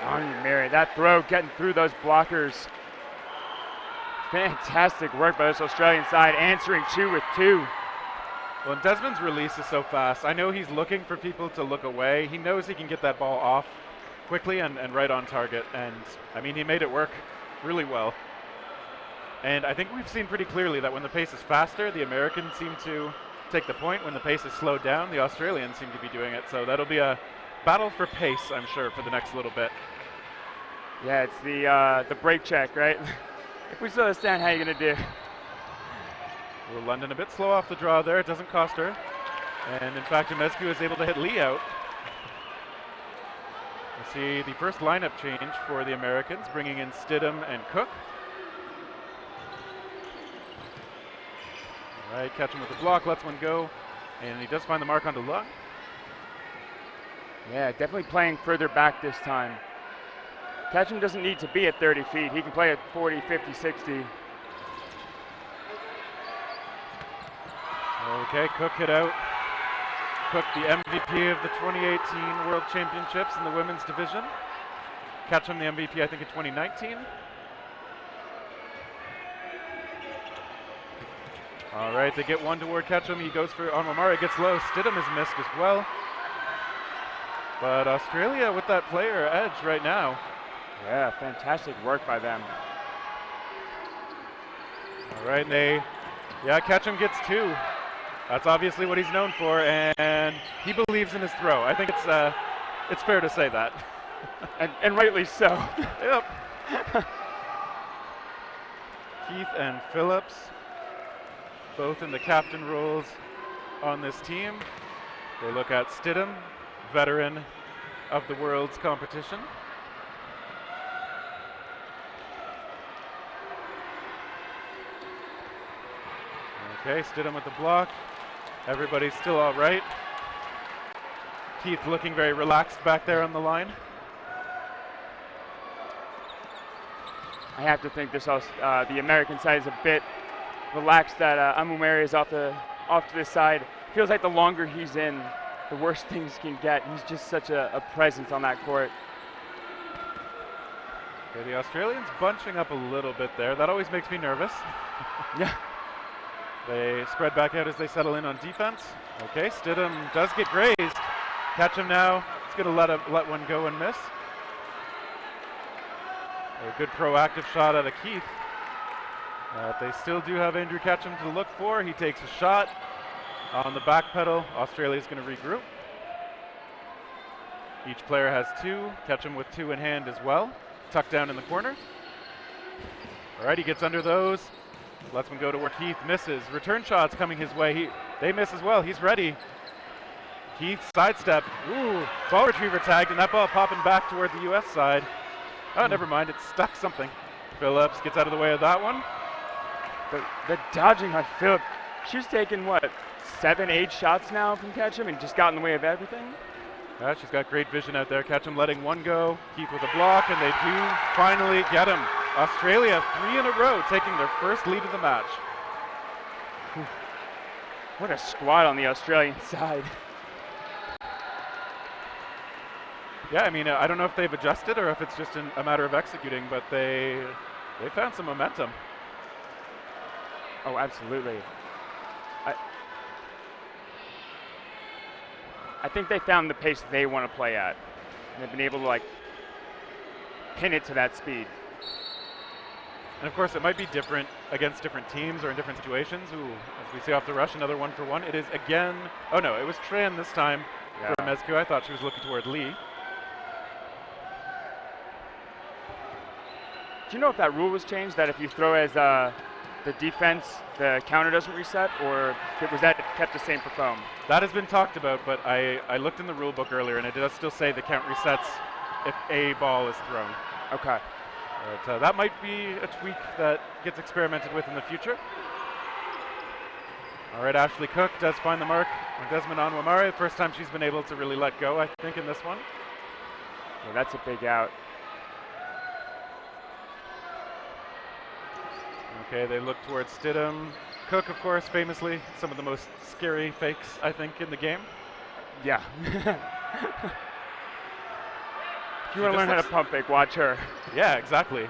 Onwamari, that throw getting through those blockers. Fantastic work by this Australian side, answering 2 with 2. Well, and Desmond's release is so fast. I know he's looking for people to look away. He knows he can get that ball off quickly and right on target. And, I mean, he made it work really well. And I think we've seen pretty clearly that when the pace is faster, the Americans seem to take the point. When the pace is slowed down, the Australians seem to be doing it. So that'll be a battle for pace, I'm sure, for the next little bit. Yeah, it's the break check, right? If we still understand how you're going to do. Well, London a bit slow off the draw there. It doesn't cost her. And in fact, Umescu is able to hit Lee out. We see the first lineup change for the Americans, bringing in Stidham and Cook. All right, catch him with the block, lets one go, and he does find the mark on the lung. Yeah, definitely playing further back this time. Ketchum doesn't need to be at 30 feet. He can play at 40, 50, 60. Okay, Cook hit out. Cook, the MVP of the 2018 World Championships in the women's division. Ketchum, the MVP, I think, in 2019. All right, they get one toward Ketchum. He goes for Onwamara, gets low. Stidham is missed as well. But Australia with that player edge right now. Yeah, fantastic work by them. All right, Ketchum gets two. That's obviously what he's known for, and he believes in his throw. I think it's fair to say that. and rightly so. Yep. Keith and Phillips, both in the captain roles on this team. They look at Stidham, veteran of the world's competition. Okay, Stidham with the block. Everybody's still all right. Keith looking very relaxed back there on the line. I have to think this the American side is a bit relaxed that Amumeri is off to the side. Feels like the longer he's in, the worse things can get. He's just such a presence on that court. Okay, the Australians bunching up a little bit there. That always makes me nervous. Yeah. They spread back out as they settle in on defense. Okay, Stidham does get grazed. Catch him now. He's going to let one go and miss. A good proactive shot out of Keith. They still do have Andrew Ketchum to look for. He takes a shot on the back pedal. Australia's going to regroup. Each player has two. Ketchum with two in hand as well. Tucked down in the corner. All right, he gets under those. Lets one go to where Keith misses. Return shots coming his way. They miss as well. He's ready. Keith sidestep. Ooh, ball retriever tagged, and that ball popping back toward the U.S. side. Oh, never mind. It stuck something. Phillips gets out of the way of that one. The dodging on Phillips. She's taken, what, 7, 8 shots now from Ketchum and just got in the way of everything? Yeah, she's got great vision out there. Ketchum letting one go. Keith with a block, and they do finally get him. Australia 3 in a row, taking their first lead of the match. What a squad on the Australian side. Yeah, I mean, I don't know if they've adjusted or if it's just a matter of executing, but they found some momentum. Oh, absolutely. I think they found the pace they want to play at. And they've been able to pin it to that speed. And of course, it might be different against different teams or in different situations. Ooh, as we see off the rush, another 1-for-1. It is again, oh no, it was Tran this time for Mezcu. I thought she was looking toward Lee. Do you know if that rule was changed, that if you throw as the defense, the counter doesn't reset, or was that kept the same for foam? That has been talked about, but I looked in the rule book earlier, and it does still say the count resets if a ball is thrown. Okay. But that might be a tweak that gets experimented with in the future. All right, Ashley Cook does find the mark on Desmond Onwamara. First time she's been able to really let go, I think, in this one. Yeah, that's a big out. Okay, they look towards Stidham. Cook, of course, famously, some of the most scary fakes, I think, in the game. Yeah. If you want to learn how to pump fake, watch her. Yeah, exactly.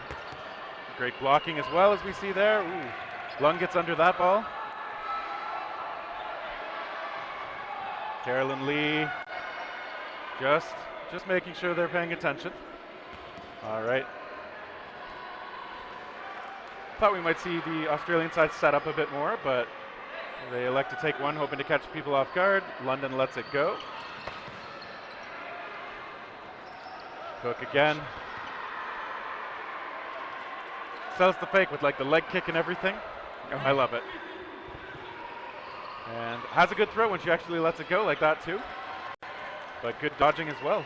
Great blocking as well, as we see there. Ooh. Lung gets under that ball. Carolyn Lee just making sure they're paying attention. All right. Thought we might see the Australian side set up a bit more, but they elect to take one, hoping to catch people off guard. London lets it go. Cook again. Sells the fake with the leg kick and everything. Oh, I love it. And has a good throw when she actually lets it go like that too. But good dodging as well.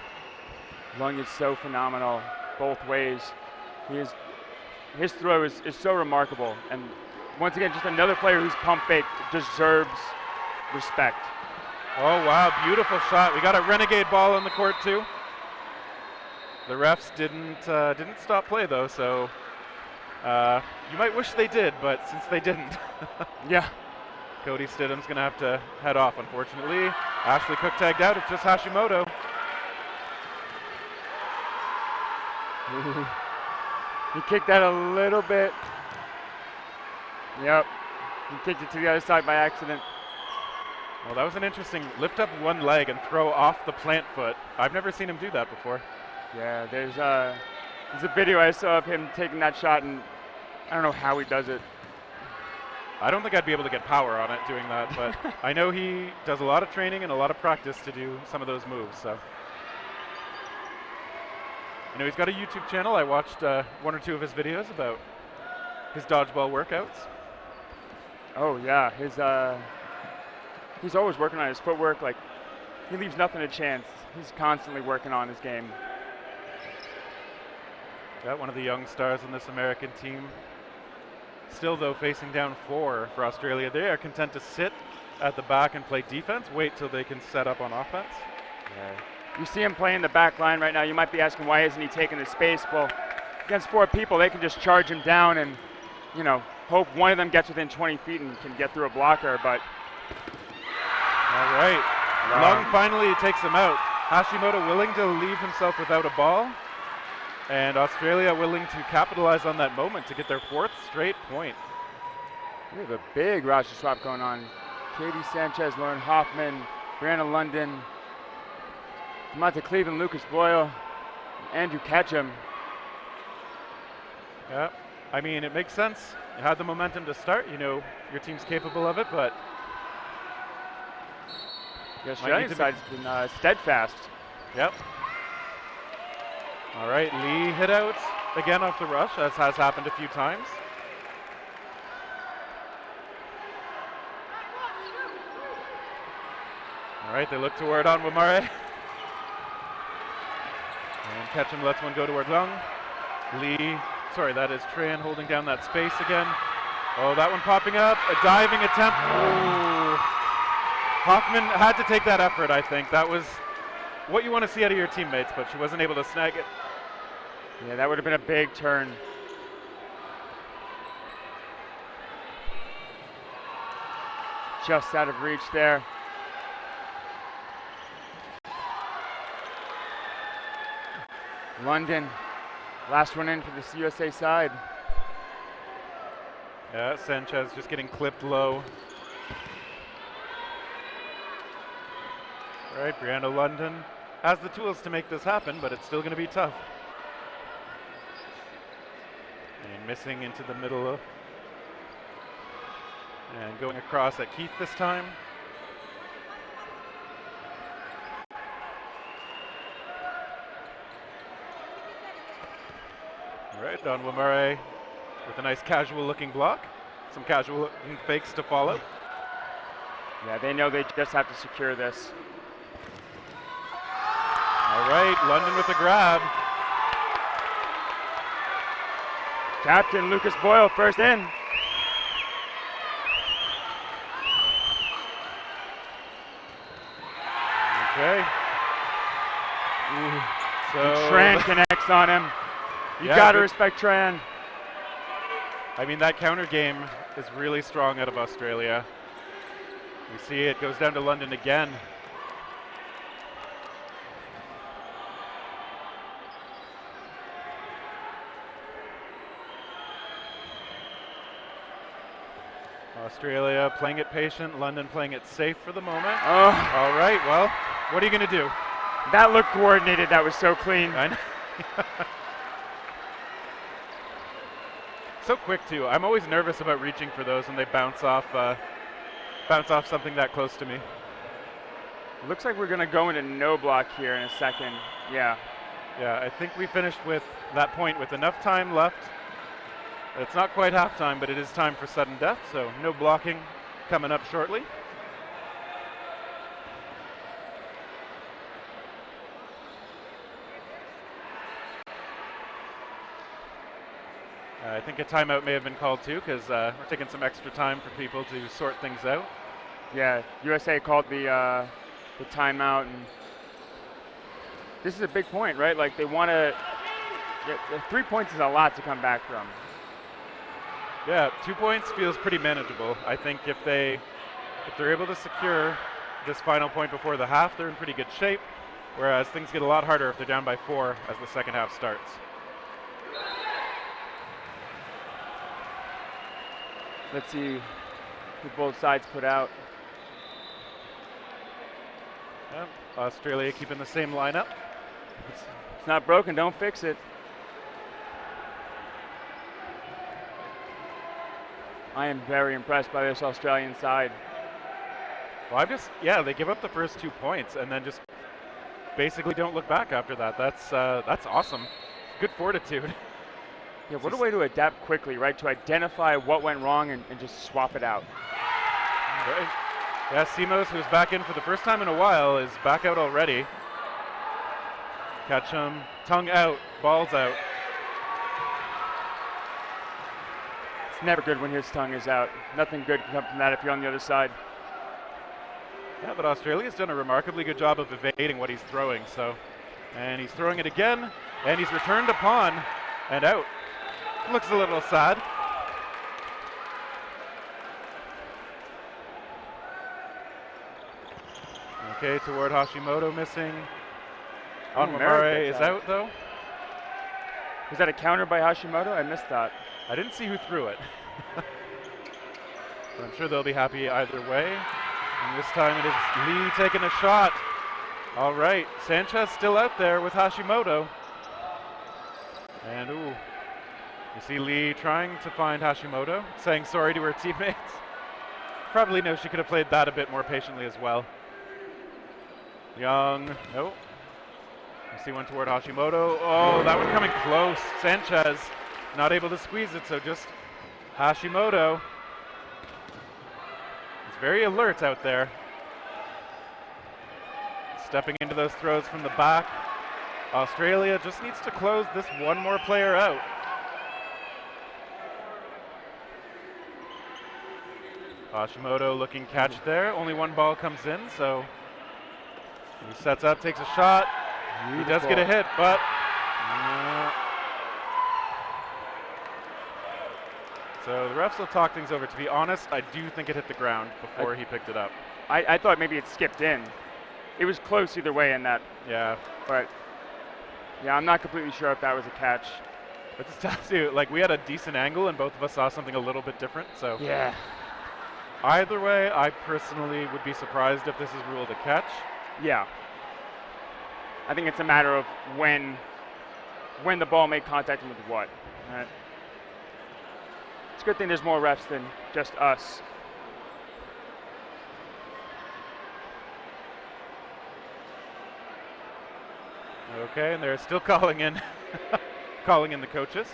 Lung is so phenomenal both ways. His throw is so remarkable. And once again, just another player who's pump fake deserves respect. Oh wow, beautiful shot. We got a renegade ball on the court too. The refs didn't stop play though, so you might wish they did, but since they didn't. Yeah. Cody Stidham's gonna have to head off, unfortunately. Ashley Cook tagged out, it's just Hashimoto. Ooh. He kicked that a little bit. Yep, he kicked it to the other side by accident. Well, that was an interesting lift up one leg and throw off the plant foot. I've never seen him do that before. Yeah, there's a video I saw of him taking that shot, and I don't know how he does it. I don't think I'd be able to get power on it doing that, but I know he does a lot of training and a lot of practice to do some of those moves, so. I know he's got a YouTube channel. I watched one or two of his videos about his dodgeball workouts. Oh yeah, he's always working on his footwork. Like, he leaves nothing to chance. He's constantly working on his game. Got one of the young stars on this American team. Still though facing down 4 for Australia. They are content to sit at the back and play defense, wait till they can set up on offense. Yeah. You see him playing the back line right now. You might be asking, why isn't he taking the space? Well, against 4 people, they can just charge him down and, you know, hope one of them gets within 20 feet and can get through a blocker, but. All right, Lung finally takes him out. Hashimoto willing to leave himself without a ball. And Australia willing to capitalize on that moment to get their 4th straight point. We have a big roster swap going on. Katie Sanchez, Lauren Hoffman, Brianna London, Samantha Cleveland, Lucas Boyle, Andrew Ketchum. Yeah, I mean, it makes sense. You had the momentum to start. You know your team's capable of it, but the Australian side's been steadfast. Yep. All right, Lee hit out again off the rush, as has happened a few times. All right, they look toward Onwamare. And Ketchum lets one go toward Lung. Lee, sorry, that is Tran holding down that space again. Oh, that one popping up, a diving attempt. Oh. Hoffman had to take that effort, I think. That was what you want to see out of your teammates, but she wasn't able to snag it. Yeah, that would have been a big turn. Just out of reach there. London, last one in for this USA side. Yeah, Sanchez just getting clipped low. All right, Brianna London has the tools to make this happen, but it's still going to be tough. And missing into the middle of, and going across at Keith this time. All right, Don Wamare with a nice casual looking block. Some casual looking fakes to follow. Yeah, they know they just have to secure this. All right, London with a grab. Captain Lucas Boyle first in. Okay. Ooh, so Tran connects on him. You gotta respect Tran. I mean, that counter game is really strong out of Australia. We see it goes down to London again. Australia playing it patient, London playing it safe for the moment. Oh. All right, well, what are you going to do? That looked coordinated. That was so clean. I know. So quick too. I'm always nervous about reaching for those when they bounce off something that close to me. Looks like we're going to go into no block here in a second. Yeah. Yeah, I think we finished with that point with enough time left. It's not quite halftime, but it is time for sudden death, so no blocking coming up shortly. I think a timeout may have been called too, because we're taking some extra time for people to sort things out. Yeah, USA called the timeout, and this is a big point, right? Like they want to. The 3 points is a lot to come back from. Yeah, 2 points feels pretty manageable. I think if they're able to secure this final point before the half, they're in pretty good shape. Whereas things get a lot harder if they're down by 4 as the second half starts. Let's see who both sides put out. Yep, Australia keeping the same lineup. It's not broken, don't fix it. I am very impressed by this Australian side. Well, they give up the first 2 points and then just basically don't look back after that. That's awesome. Good fortitude. Yeah, what a way to adapt quickly, right? To identify what went wrong and just swap it out. Right. Yeah, Simos, who's back in for the first time in a while, is back out already. Catch him, tongue out, balls out. It's never good when his tongue is out. Nothing good can come from that if you're on the other side. Yeah, but Australia's done a remarkably good job of evading what he's throwing. And he's throwing it again, and he's returned upon and out. Looks a little sad. Okay, toward Hashimoto missing. Onmare is out though. Was that a counter by Hashimoto? I missed that. I didn't see who threw it. But I'm sure they'll be happy either way. And this time it is Lee taking a shot. All right, Sanchez still out there with Hashimoto. And ooh, you see Lee trying to find Hashimoto, saying sorry to her teammates. Probably knows she could have played that a bit more patiently as well. Young, nope. You see one toward Hashimoto. Oh, that one coming close. Sanchez not able to squeeze it, so just Hashimoto. He's very alert out there. Stepping into those throws from the back. Australia just needs to close this one more player out. Hashimoto looking catch there. Only one ball comes in, so he sets up, takes a shot. He does get a hit, but so the refs will talk things over. To be honest, I do think it hit the ground before he picked it up. I thought maybe it skipped in. It was close either way in that. Yeah. But yeah, I'm not completely sure if that was a catch. But this tells you, like, we had a decent angle and both of us saw something a little bit different. So yeah. Either way, I personally would be surprised if this is ruled a catch. Yeah. I think it's a matter of when the ball made contact and with what. Right? It's a good thing there's more refs than just us. Okay, and they're still calling in calling in the coaches.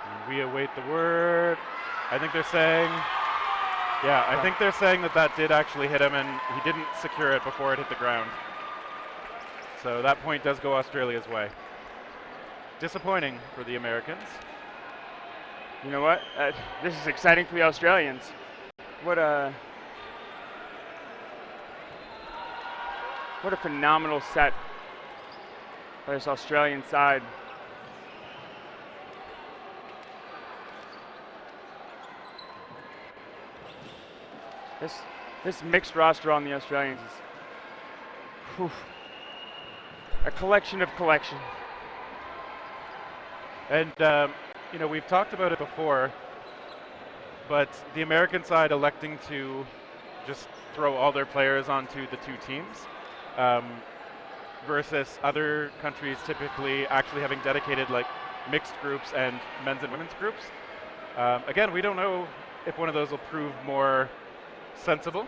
And we await the word. I think they're saying, yeah, I think they're saying that did actually hit him and he didn't secure it before it hit the ground. So that point does go Australia's way. Disappointing for the Americans. You know what? This is exciting for the Australians. What a phenomenal set by this Australian side. This mixed roster on the Australians is a collection of collection. And you know, we've talked about it before, but the American side electing to just throw all their players onto the two teams versus other countries typically actually having dedicated like mixed groups and men's and women's groups. Again, we don't know if one of those will prove more sensible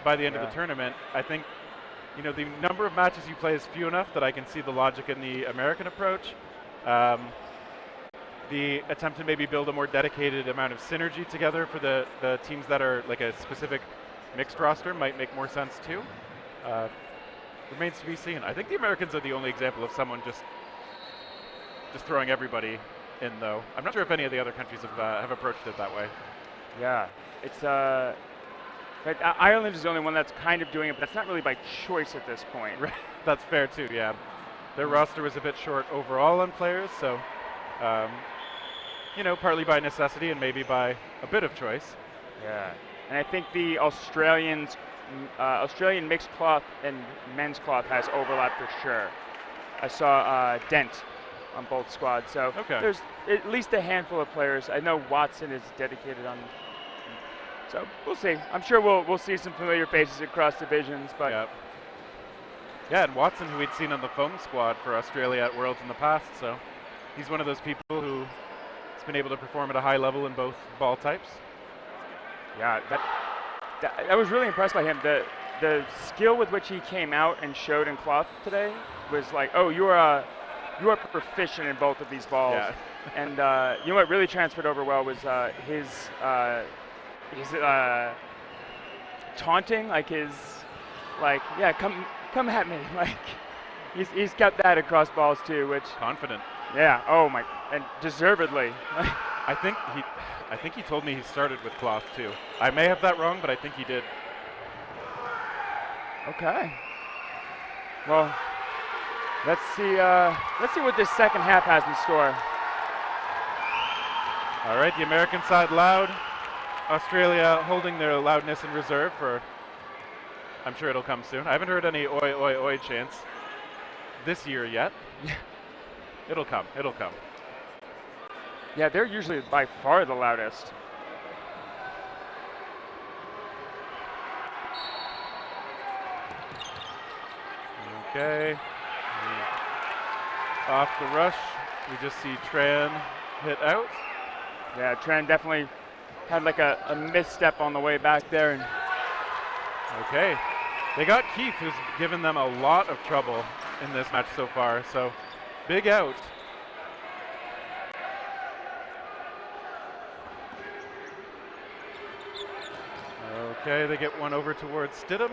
by the end of the tournament. I think, you know, the number of matches you play is few enough that I can see the logic in the American approach. The attempt to maybe build a more dedicated amount of synergy together for the teams that are like a specific mixed roster might make more sense too. Remains to be seen. I think the Americans are the only example of someone just throwing everybody in, though. I'm not sure if any of the other countries have approached it that way. Yeah, it's but Ireland is the only one that's kind of doing it, but that's not really by choice at this point. Right. That's fair too. Yeah, their roster was a bit short overall on players, so you know, partly by necessity and maybe by a bit of choice. Yeah, and I think the Australian mixed cloth and men's cloth has overlap for sure. I saw Dent on both squads, so there's at least a handful of players. I know Watson is dedicated on, so we'll see. I'm sure we'll see some familiar faces across divisions, but yeah, and Watson, who we'd seen on the foam squad for Australia at Worlds in the past, so he's one of those people who has been able to perform at a high level in both ball types. Yeah, I was really impressed by him. The skill with which he came out and showed in cloth today was like, oh, you are proficient in both of these balls. Yeah. And you know what really transferred over well was his taunting, yeah, come at me, like he's got that across balls too, which confident. Yeah. Oh my, and deservedly. I think he told me he started with cloth too. I may have that wrong, but I think he did. Okay. Well, let's see what this second half has in store. All right, the American side loud. Australia holding their loudness in reserve for, I'm sure it'll come soon. I haven't heard any oi, oi, oi chants this year yet. It'll come. Yeah, they're usually by far the loudest. Okay. Off the rush, we just see Tran hit out. Yeah, Tran definitely had like a misstep on the way back there. And okay. They got Keith, who's given them a lot of trouble in this match so far, so big out. Okay, they get one over towards Stidham.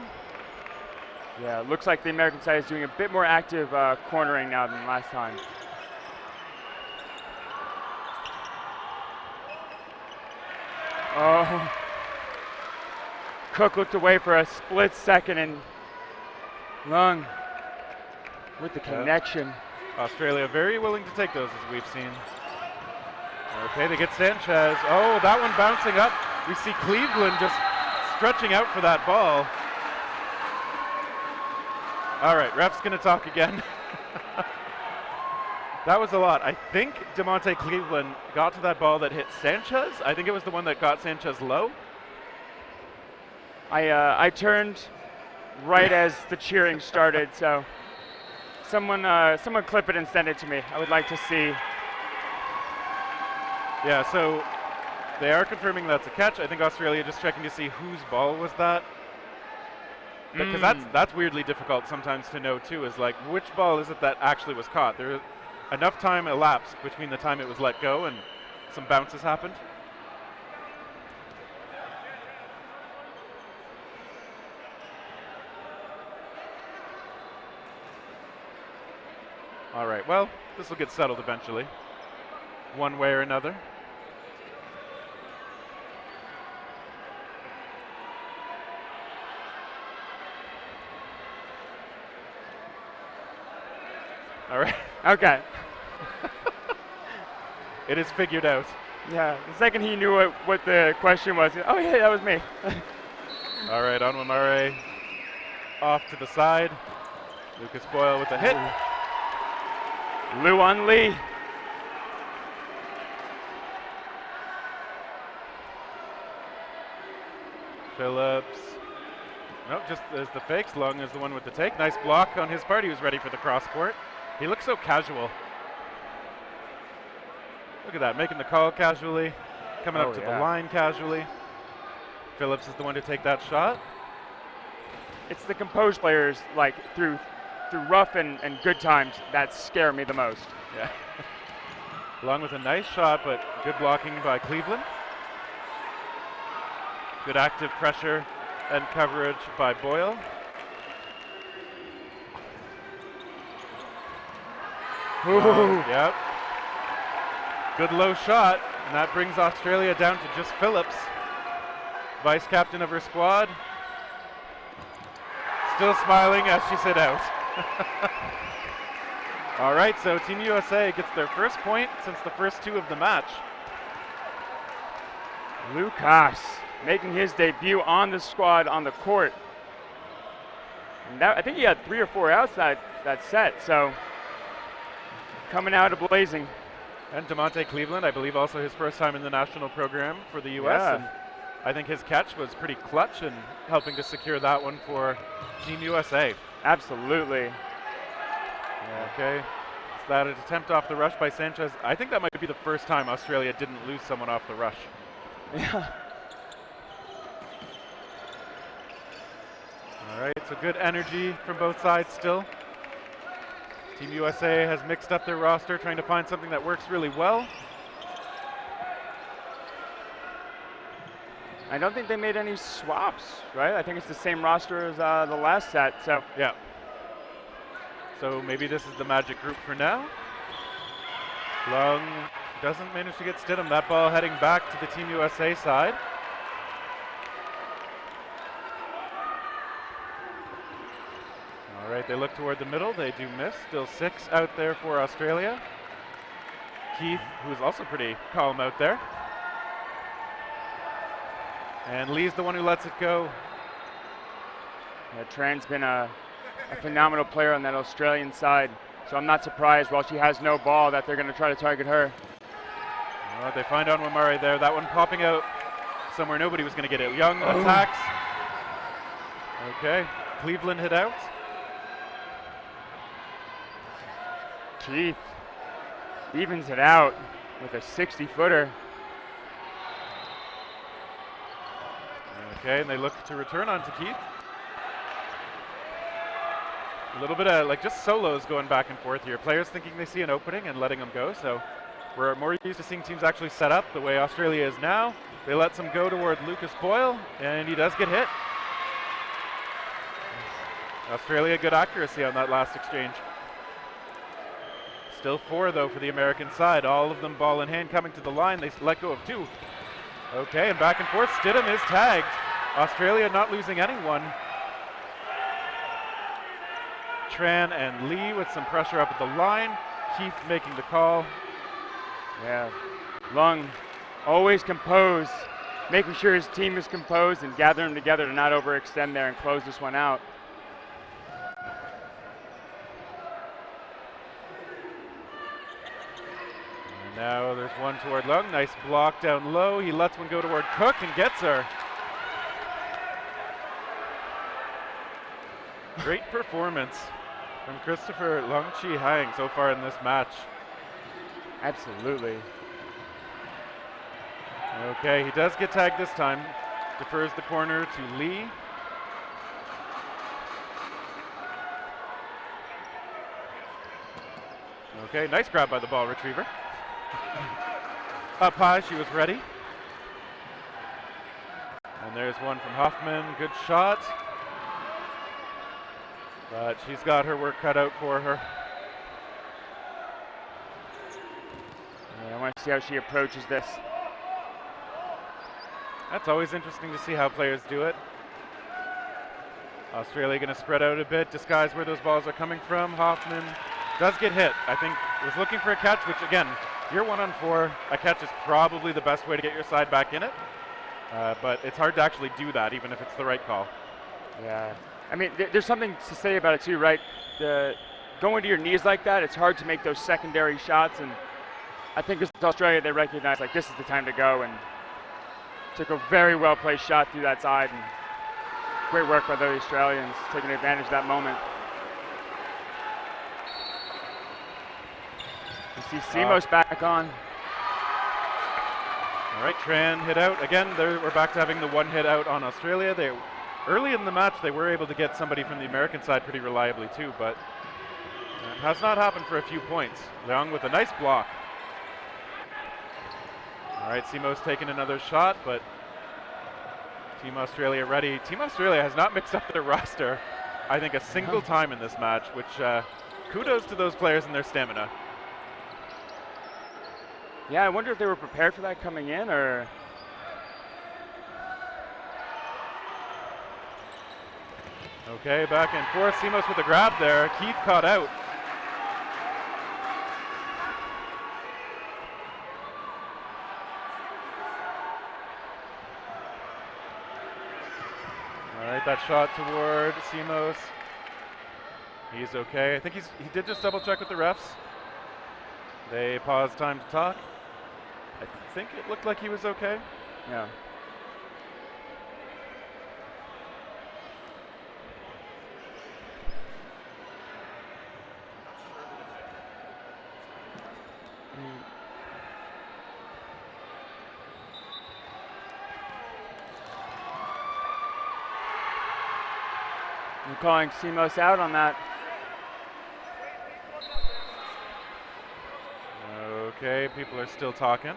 Yeah, it looks like the American side is doing a bit more active cornering now than last time. Oh, Cook looked away for a split second, and Lung with the connection. Australia very willing to take those, as we've seen. Okay, they get Sanchez. Oh, that one bouncing up. We see Cleveland just stretching out for that ball. All right, ref's gonna talk again. That was a lot. I think DeMonte Cleveland got to that ball that hit Sanchez. I think it was the one that got Sanchez low. I turned right as the cheering started, so someone clip it and send it to me. I would like to see. Yeah, so they are confirming that's a catch. I think Australia just checking to see whose ball was that. Because that's weirdly difficult sometimes to know too, is like which ball is it that actually was caught. There enough time elapsed between the time it was let go and some bounces happened. All right, well, this will get settled eventually, one way or another. All right. Okay. It is figured out. Yeah, the second he knew what the question was, oh yeah, that was me. All right, Onwamare off to the side. Lucas Boyle with a hit. Luan Lee. Phillips. Nope, just as the fakes. Lung is the one with the take. Nice block on his part. He was ready for the cross court. He looks so casual. Look at that, making the call casually, coming up to the line casually. Phillips is the one to take that shot. It's the composed players, like through rough and good times, that scare me the most. Yeah. Along with a nice shot, but good blocking by Cleveland. Good active pressure and coverage by Boyle. Yep. Good low shot, and that brings Australia down to just Phillips, vice captain of her squad. Still smiling as she sit out. All right, so Team USA gets their first point since the first 2 of the match. Lucas making his debut on the squad on the court. And that, I think he had 3 or 4 outs that set, so coming out of blazing. And DeMonte Cleveland, I believe also his first time in the national program for the US. Yeah. And I think his catch was pretty clutch in helping to secure that one for Team USA. Absolutely. Yeah. Okay. So that attempt off the rush by Sanchez. I think that might be the first time Australia didn't lose someone off the rush. Yeah. All right, so good energy from both sides still. Team USA has mixed up their roster, trying to find something that works really well. I don't think they made any swaps, right? I think it's the same roster as the last set, so. Yeah. So maybe this is the magic group for now. Long doesn't manage to get Stidham. That ball heading back to the Team USA side. All right, they look toward the middle. They do miss. Still 6 out there for Australia. Keith, who's also pretty calm out there. And Lee's the one who lets it go. Yeah, Tran's been a phenomenal player on that Australian side, so I'm not surprised while she has no ball that they're going to try to target her. Oh, they find Onwamari there. That one popping out somewhere nobody was going to get it. Young attacks. Okay, Cleveland hit out. Keith evens it out with a 60-footer. Okay, and they look to return onto Keith. A little bit of like just solos going back and forth here. Players thinking they see an opening and letting them go. So we're more used to seeing teams actually set up the way Australia is now. They let some go toward Lucas Boyle, and he does get hit. Australia, good accuracy on that last exchange. Still 4 though for the American side. All of them ball in hand coming to the line. They let go of 2. Okay, and back and forth. Stidham is tagged. Australia not losing anyone. Tran and Lee with some pressure up at the line. Keith making the call. Yeah, Lung always composed, making sure his team is composed and gathering them together to not overextend there and close this one out. And now there's one toward Lung. Nice block down low. He lets one go toward Cook and gets her. Great performance from Christopher Lung Chi Hang so far in this match. Absolutely. Okay, he does get tagged this time. Defers the corner to Lee. Okay, nice grab by the ball retriever. Up high, she was ready. And there's one from Hoffman, good shot. But she's got her work cut out for her. I want to see how she approaches this. That's always interesting to see how players do it. Australia going to spread out a bit, disguise where those balls are coming from. Hoffman does get hit. I think was looking for a catch, which again, you're 1-on-4. A catch is probably the best way to get your side back in it. But it's hard to actually do that, even if it's the right call. Yeah. I mean, there's something to say about it too, right? Going to your knees like that, it's hard to make those secondary shots, and I think as Australia, they recognize like this is the time to go, and took a very well-placed shot through that side, and great work by the Australians, taking advantage of that moment. You see Simos back on. All right, Tran hit out. Again, we're back to having the one hit out on Australia. Early in the match, they were able to get somebody from the American side pretty reliably too, but it has not happened for a few points. Leong with a nice block. All right, Simos taking another shot, but Team Australia ready. Team Australia has not mixed up their roster, I think, a single time in this match, which kudos to those players and their stamina. Yeah, I wonder if they were prepared for that coming in, or... Okay, back and forth. Simos with a grab there. Keith caught out. All right, that shot toward Simos. He's okay. I think he did just double check with the refs. They paused time to talk. I think it looked like he was okay. Yeah. We're calling Simos out on that. Okay, people are still talking.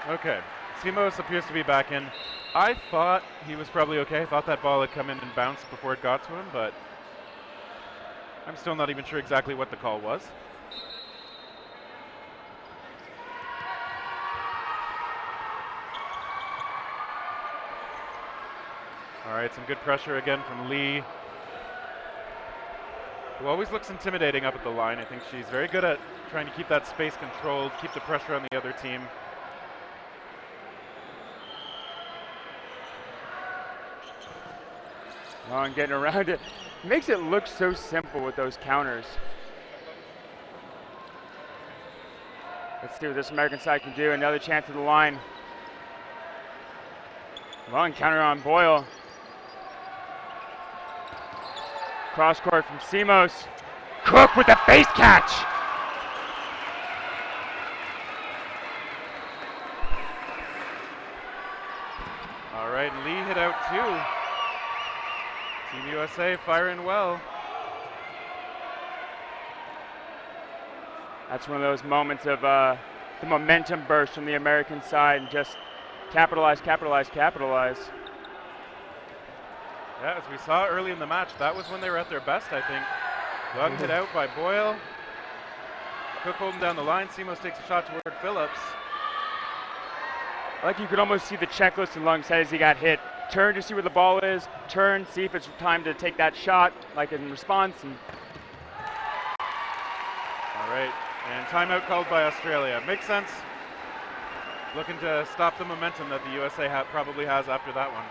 Okay, Simos appears to be back in. I thought he was probably okay. I thought that ball had come in and bounced before it got to him, but I'm still not even sure exactly what the call was. All right, some good pressure again from Lee, who always looks intimidating up at the line. I think she's very good at trying to keep that space controlled, keep the pressure on the other team. Oh, and getting around it. Makes it look so simple with those counters. Let's see what this American side can do. Another chance at the line. Long counter on Boyle. Cross court from Simos. Cook with the face catch. All right, Lee hit out too. Team USA firing well. That's one of those moments of the momentum burst from the American side and just capitalize, capitalize, capitalize. Yeah, as we saw early in the match, that was when they were at their best, I think. Young hit out by Boyle. Cook holding down the line. Simos takes a shot toward Phillips. Like you could almost see the checklist in Lung's head as he got hit. Turn to see where the ball is. Turn, see if it's time to take that shot, like in response. And all right, and timeout called by Australia. Makes sense. Looking to stop the momentum that the USA probably has after that one.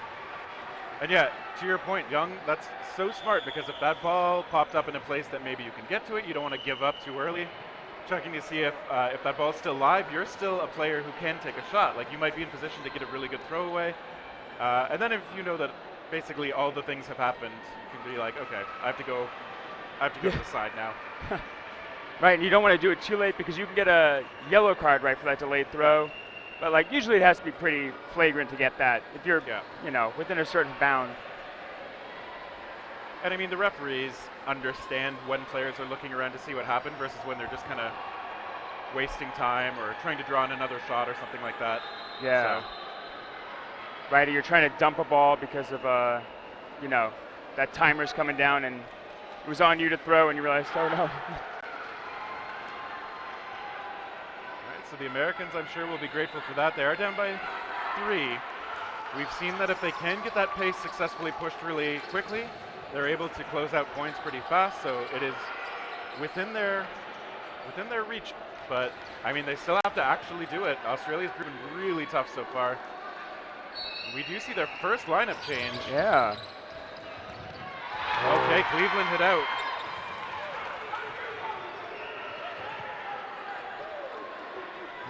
And yeah, to your point, Young, that's so smart, because if that ball popped up in a place that maybe you can get to it, you don't want to give up too early. Checking to see if that ball's still live, you're still a player who can take a shot. Like, you might be in position to get a really good throw away. And then if you know that basically all the things have happened, you can be like, okay, I have to go to the side now. Right, and you don't want to do it too late, because you can get a yellow card right for that delayed throw. But like usually it has to be pretty flagrant to get that if you're, you know, within a certain bound. And I mean, the referees understand when players are looking around to see what happened versus when they're just kind of wasting time or trying to draw in another shot or something like that. Yeah. So. Right, or you're trying to dump a ball because of, you know, that timer's coming down and it was on you to throw and you realized, oh no. So the Americans, I'm sure, will be grateful for that. They are down by 3. We've seen that if they can get that pace successfully pushed really quickly, they're able to close out points pretty fast. So it is within their reach. But I mean, they still have to actually do it. Australia's proven really tough so far. We do see their first lineup change. Yeah. Okay, Cleveland hit out.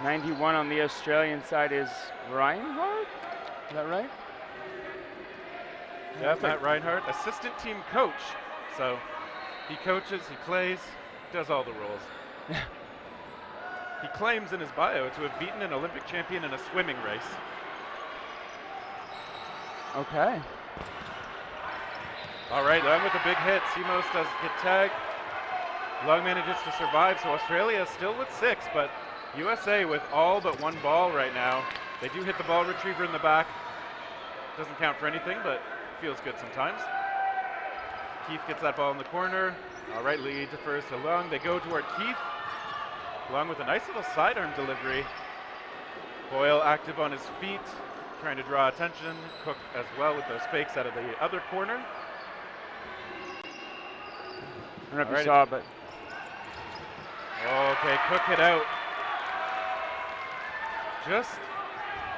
'91 on the Australian side is Reinhardt? Is that right? Yeah, Matt Reinhardt, assistant team coach. So he coaches, he plays, does all the roles. He claims in his bio to have beaten an Olympic champion in a swimming race. Okay. All right, Long with a big hit. Simos does get tagged. Long manages to survive, so Australia is still with 6, but USA with all but 1 ball right now. They do hit the ball retriever in the back. Doesn't count for anything, but feels good sometimes. Keith gets that ball in the corner. All right, lead defers to Long. They go toward Keith. Long with a nice little sidearm delivery. Boyle active on his feet, trying to draw attention. Cook as well with those fakes out of the other corner. I don't know if you saw, but... Okay, Cook hit out. Just,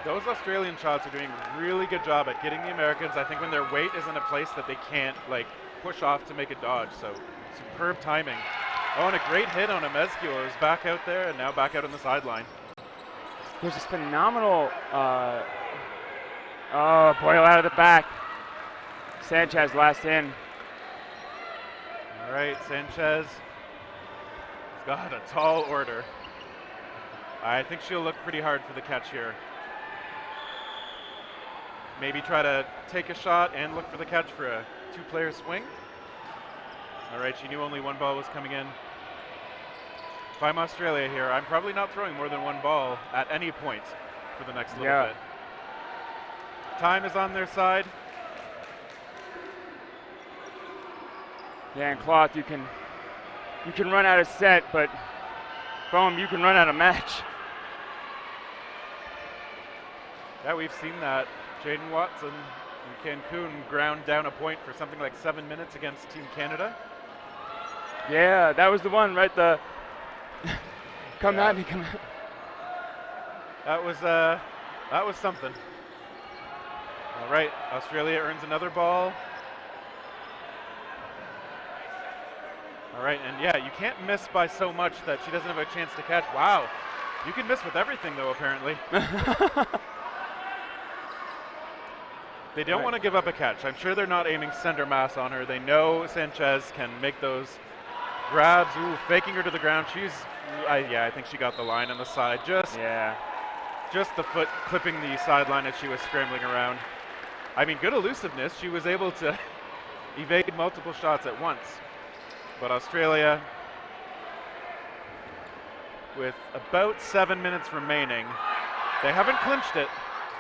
those Australian shots are doing a really good job at getting the Americans, I think, when their weight is in a place that they can't, like, push off to make a dodge. So, superb timing. Oh, and a great hit on Amezcua, who's back out there and now back out on the sideline. There's this phenomenal, oh, Boyle out of the back. Sanchez last in. All right, Sanchez has got a tall order. I think she'll look pretty hard for the catch here. Maybe try to take a shot and look for the catch for a 2-player swing. All right, she knew only 1 ball was coming in. If I'm Australia here, I'm probably not throwing more than 1 ball at any point for the next little bit. Time is on their side. Yeah, and cloth, you can run out of set, but foam, you can run out of match. Yeah, we've seen that. Jaden Watson in Cancun ground down a point for something like 7 minutes against Team Canada. Yeah, that was the one, right? The come at me, come at me. That was something. All right, Australia earns another ball. All right, and yeah, you can't miss by so much that she doesn't have a chance to catch. Wow, you can miss with everything though, apparently. They don't want to give up a catch. I'm sure they're not aiming center mass on her. They know Sanchez can make those grabs. Ooh, faking her to the ground. I think she got the line on the side. Just the foot clipping the sideline as she was scrambling around. I mean, good elusiveness. She was able to evade multiple shots at once. But Australia, with about 7 minutes remaining, they haven't clinched it.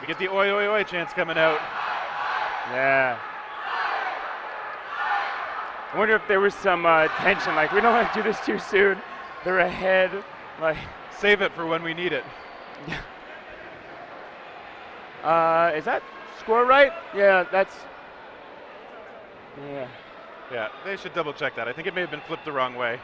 We get the oi oi oi chance coming out. Yeah. I wonder if there was some tension, like we don't want to do this too soon. They're ahead, like save it for when we need it. Is that score right? Yeah, that's. Yeah. Yeah, they should double check that. I think it may have been flipped the wrong way.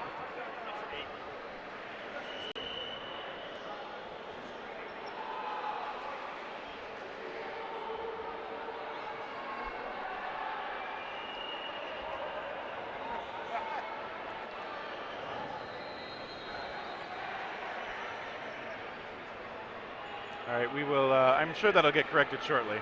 All right, we will, I'm sure that'll get corrected shortly.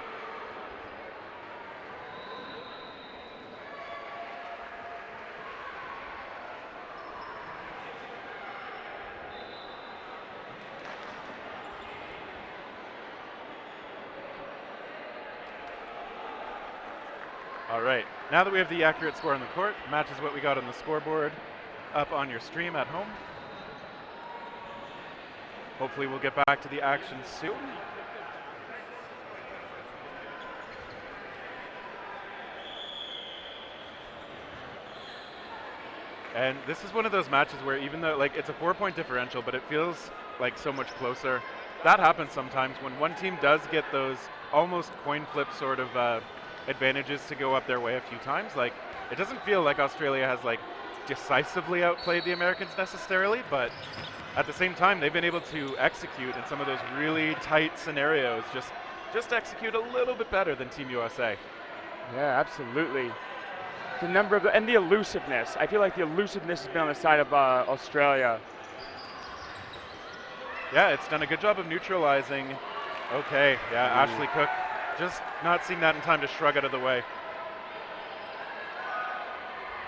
All right, now that we have the accurate score on the court, matches what we got on the scoreboard up on your stream at home. Hopefully we'll get back to the action soon. And this is one of those matches where even though like it's a 4-point differential, but it feels like so much closer. That happens sometimes when one team does get those almost coin flip sort of advantages to go up their way a few times. Like it doesn't feel like Australia has like decisively outplayed the Americans necessarily, but at the same time they've been able to execute in some of those really tight scenarios, just execute a little bit better than Team USA. Yeah, absolutely. The number of and the elusiveness. I feel like the elusiveness has been on the side of Australia. Yeah, it's done a good job of neutralizing. Okay, yeah, Ashley Cook just not seeing that in time to shrug out of the way.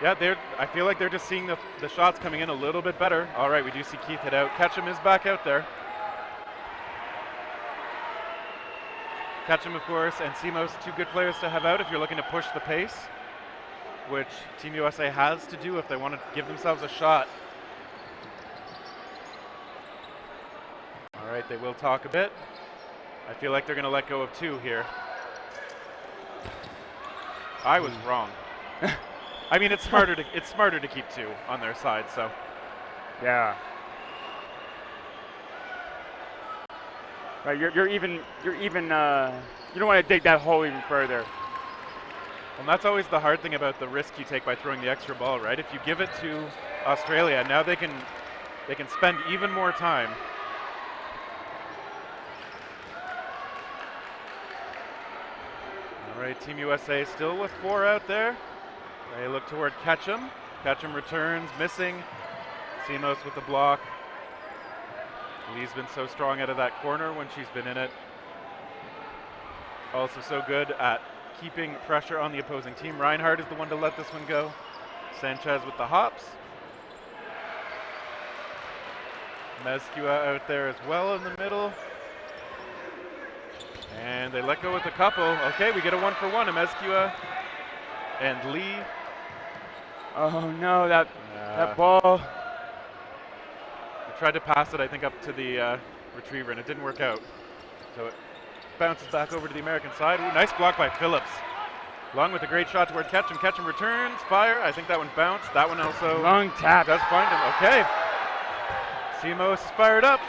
Yeah, I feel like they're just seeing the shots coming in a little bit better. All right, we do see Keith hit out. Ketchum is back out there. Ketchum, of course, and Simos, two good players to have out if you're looking to push the pace, which Team USA has to do if they want to give themselves a shot. All right, they will talk a bit. I feel like they're going to let go of two here. I was wrong. I mean, it's smarter to keep two on their side. So, yeah. Right, you're even. You don't want to dig that hole even further. And that's always the hard thing about the risk you take by throwing the extra ball, right? If you give it to Australia, now they can spend even more time. All right, Team USA still with four out there. They look toward Ketchum. Ketchum returns, missing. Simos with the block. Lee's been so strong out of that corner when she's been in it. Also so good at keeping pressure on the opposing team. Reinhardt is the one to let this one go. Sanchez with the hops. Mezcua out there as well in the middle. And they let go with a couple. Okay, we get a 1-for-1, Mezcua and Lee. Oh no, that ball. I tried to pass it, I think, up to the retriever, and it didn't work out. So it bounces back over to the American side. Ooh, nice block by Phillips. Long with a great shot toward Ketchum. Ketchum returns, fire. I think that one bounced. That one also long tap. Does find him. Okay. Simos fired up.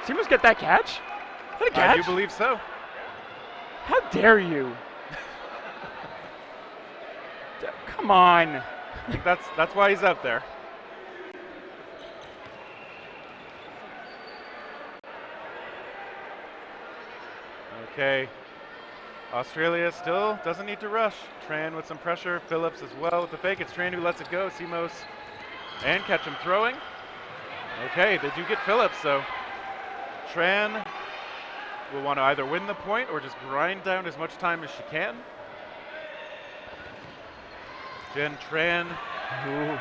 Simos get that catch? Is that a catch? I do believe so. How dare you? Come on. I think that's why he's out there. Okay. Australia still doesn't need to rush. Tran with some pressure. Phillips as well with the fake. It's Tran who lets it go. Simos and Ketchum throwing. Okay, they do get Phillips, so Tran will want to either win the point or just grind down as much time as she can. Jen Tran, who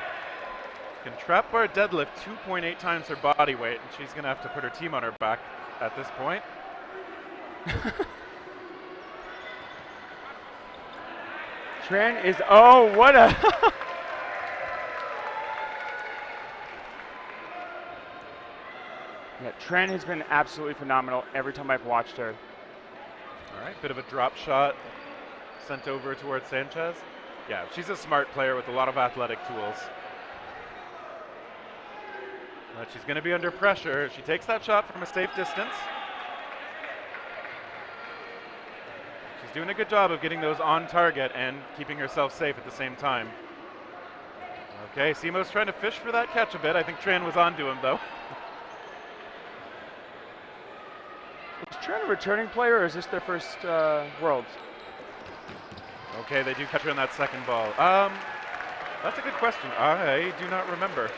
can trap bar deadlift 2.8 times her body weight, and she's going to have to put her team on her back at this point. Tran is, oh, what a... Yeah, Tran has been absolutely phenomenal every time I've watched her. All right, bit of a drop shot sent over towards Sanchez. Yeah, she's a smart player with a lot of athletic tools. But she's going to be under pressure. She takes that shot from a safe distance. She's doing a good job of getting those on target and keeping herself safe at the same time. Okay, Simos trying to fish for that catch a bit. I think Tran was onto him, though. Is Tran a returning player, or is this their first Worlds? Okay, they do catch her on that second ball. That's a good question. I do not remember.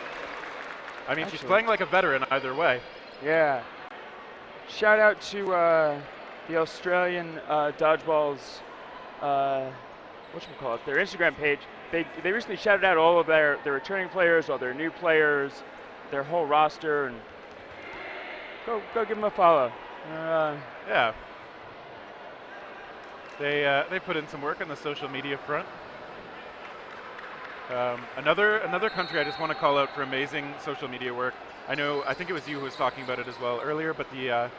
I mean, she's playing like a veteran either way. Yeah. Shout out to the Australian Dodgeball's, whatchamacallit, their Instagram page. They recently shouted out all of their returning players, all their new players, their whole roster, and go give them a follow. Yeah. They put in some work on the social media front. Another country I just want to call out for amazing social media work. I think it was you who was talking about it as well earlier, but the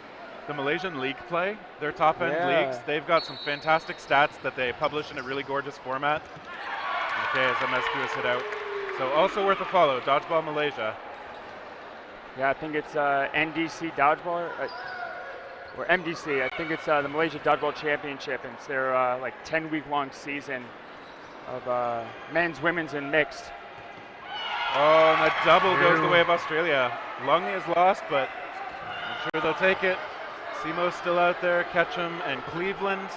Malaysian league play, their top end leagues, they've got some fantastic stats that they publish in a really gorgeous format. Okay, as MSQ has hit out. So also worth a follow, Dodgeball Malaysia. Yeah, I think it's NDC Dodgeball, or MDC. I think it's the Malaysia Dodgeball Championship, and it's their like 10-week-long season of men's, women's, and mixed. Oh, and that double goes the way of Australia. Lungy is lost, but I'm sure they'll take it. Simos still out there, Ketchum and Cleveland.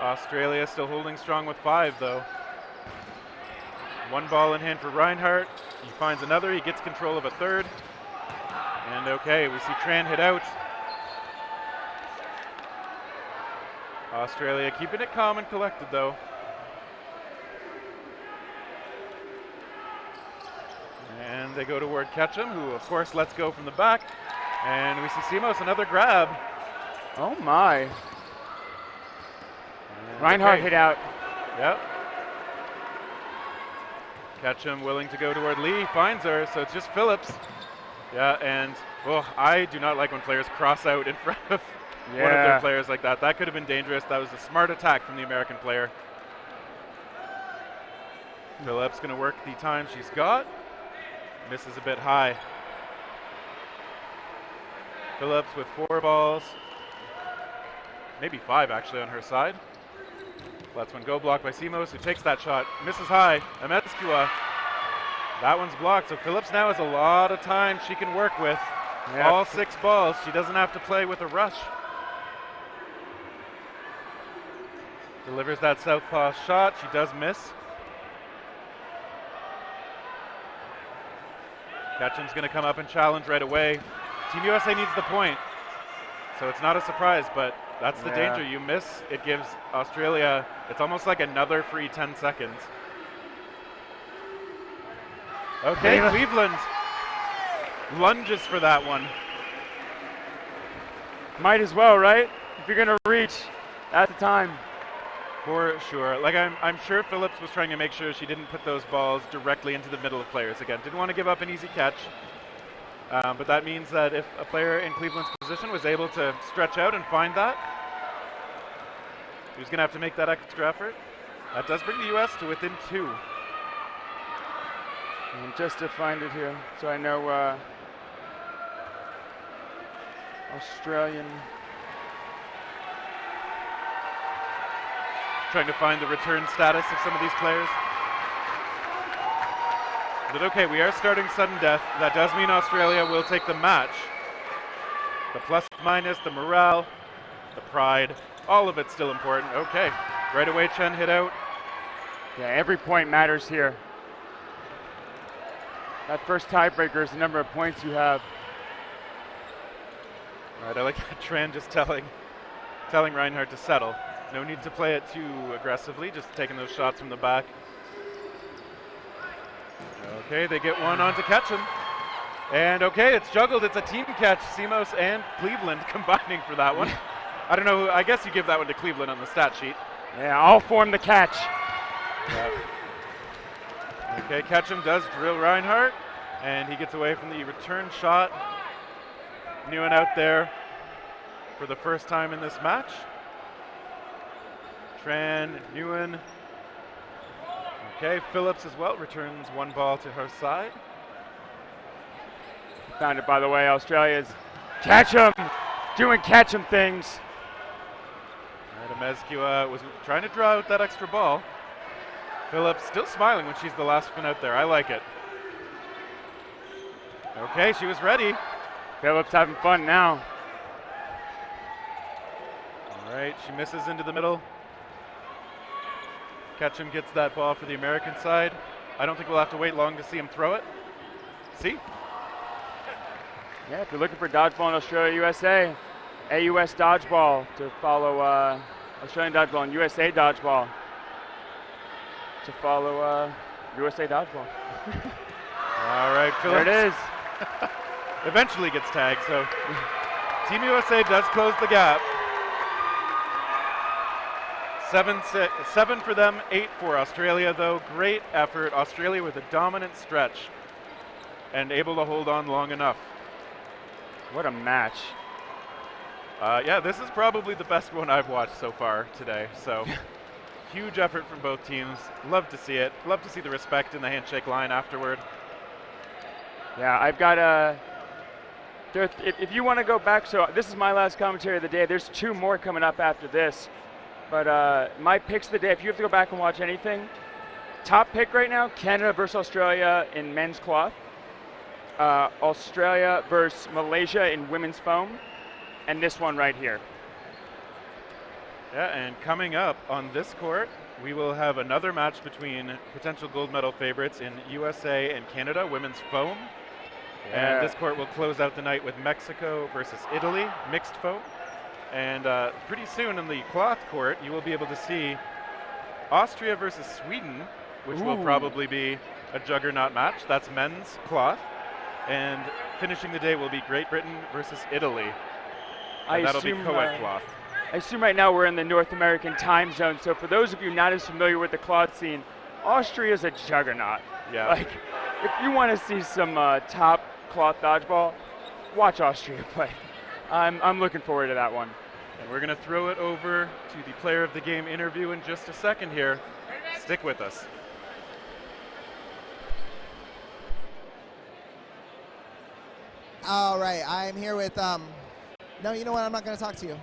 Australia still holding strong with 5, though. One ball in hand for Reinhardt. He finds another, he gets control of a third. And okay, we see Tran hit out. Australia keeping it calm and collected, though. And they go toward Ketchum, who of course lets go from the back. And we see Simos, another grab. Oh my. Reinhardt hit out. Yep. Ketchum willing to go toward Lee, finds her, so it's just Phillips. Yeah, and I do not like when players cross out in front of one of their players like that. That could have been dangerous. That was a smart attack from the American player. Phillips going to work the time she's got. Misses a bit high. Phillips with 4 balls. Maybe 5 actually on her side. Lets one go, blocked by Simos, who takes that shot. Misses high. Ametscua. That one's blocked, so Phillips now has a lot of time she can work with. All 6 balls. She doesn't have to play with a rush. Delivers that southpaw shot. She does miss. Ketchum's going to come up and challenge right away. Team USA needs the point, so it's not a surprise, but that's the danger. You miss, it gives Australia, it's almost like another free 10 seconds. Okay, Cleveland lunges for that one. Might as well, right? If you're going to reach at the time. For sure. Like I'm sure Phillips was trying to make sure she didn't put those balls directly into the middle of players again. Didn't want to give up an easy catch. But that means that if a player in Cleveland's position was able to stretch out and find that, he was going to have to make that extra effort. That does bring the U.S. to within 2. And just to find it here, so I know Australian. Trying to find the return status of some of these players. But okay, we are starting sudden death. That does mean Australia will take the match. The plus minus, the morale, the pride, all of it's still important. Okay, right away Chen hit out. Yeah, every point matters here. That first tiebreaker is the number of points you have. All right, I like that Tran just telling Reinhardt to settle. No need to play it too aggressively, just taking those shots from the back. Okay, they get one onto Ketchum. And okay, it's juggled. It's a team catch. Simos and Cleveland combining for that one. I don't know, I guess you give that one to Cleveland on the stat sheet. Yeah, I'll form the catch. Yeah. Okay, Ketchum does drill Reinhardt, and he gets away from the return shot. Nguyen out there for the first time in this match. Tran, Nguyen. Okay, Phillips as well returns 1 ball to her side. Found it, by the way. Australia's Ketchum doing Ketchum things. Ametscua was trying to draw out that extra ball. Phillips still smiling when she's the last one out there. I like it. Okay, she was ready. Phillips having fun now. All right, she misses into the middle. Ketchum gets that ball for the American side. I don't think we'll have to wait long to see him throw it. See? Yeah, if you're looking for dodgeball in Australia, USA, AUS Dodgeball to follow Australian Dodgeball and USA Dodgeball to follow USA Dodgeball. All right, Phillips. There it is. Eventually gets tagged, so Team USA does close the gap. 7 for them, 8 for Australia, though. Great effort. Australia with a dominant stretch and able to hold on long enough. What a match. Yeah, this is probably the best one I've watched so far today. So huge effort from both teams. Love to see it. Love to see the respect in the handshake line afterward. Yeah, I've got if you want to go back, so this is my last commentary of the day. There's 2 more coming up after this. But my picks of the day, if you have to go back and watch anything, top pick right now, Canada versus Australia in men's cloth. Australia versus Malaysia in women's foam. And this one right here. Yeah, and coming up on this court, we will have another match between potential gold medal favorites in USA and Canada, women's foam. Yeah. And this court will close out the night with Mexico versus Italy, mixed foam. And pretty soon in the cloth court, you will be able to see Austria versus Sweden, which will probably be a juggernaut match. That's men's cloth. And finishing the day will be Great Britain versus Italy. And that'll be co-ed cloth. I assume right now we're in the North American time zone, so for those of you not as familiar with the cloth scene, Austria is a juggernaut. Yeah. Like, if you want to see some top cloth dodgeball, watch Austria play. I'm looking forward to that one. And we're going to throw it over to the player of the game interview in just a second here. Stick with us. All right, I'm here with, no, you know what, I'm not going to talk to you.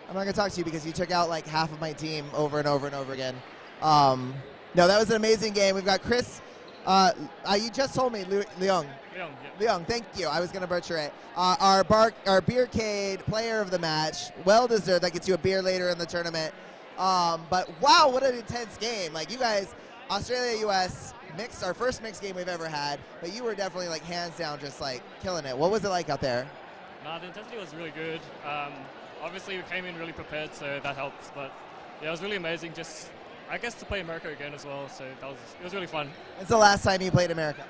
I'm not going to talk to you because you took out like half of my team over and over and over again. No, that was an amazing game. We've got Chris, you just told me, Leung. Leung, thank you. I was going to butcher it. Our Beercade player of the match, well deserved. That gets you a beer later in the tournament. But wow, what an intense game. Like you guys, Australia, US, mixed, our first mixed game we've ever had, but you were definitely like hands down just like killing it. What was it like out there? No, the intensity was really good. Obviously we came in really prepared, so that helps. But yeah, it was really amazing. Just, I guess, to play America again as well. So it was really fun. When's the last time you played America?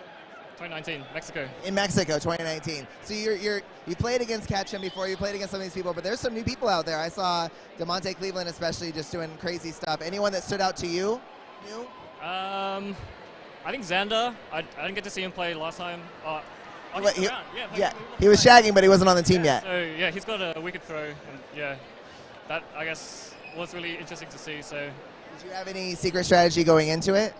2019, Mexico. In Mexico, 2019. So you played against Ketchum before, you played against some of these people, but there's some new people out there. I saw DeMonte Cleveland especially just doing crazy stuff. Anyone that stood out to you? New? I think Xander. I didn't get to see him play last time. He was shagging, but he wasn't on the team yet. So yeah, he's got a wicked throw, and yeah, that I guess was really interesting to see. So, did you have any secret strategy going into it?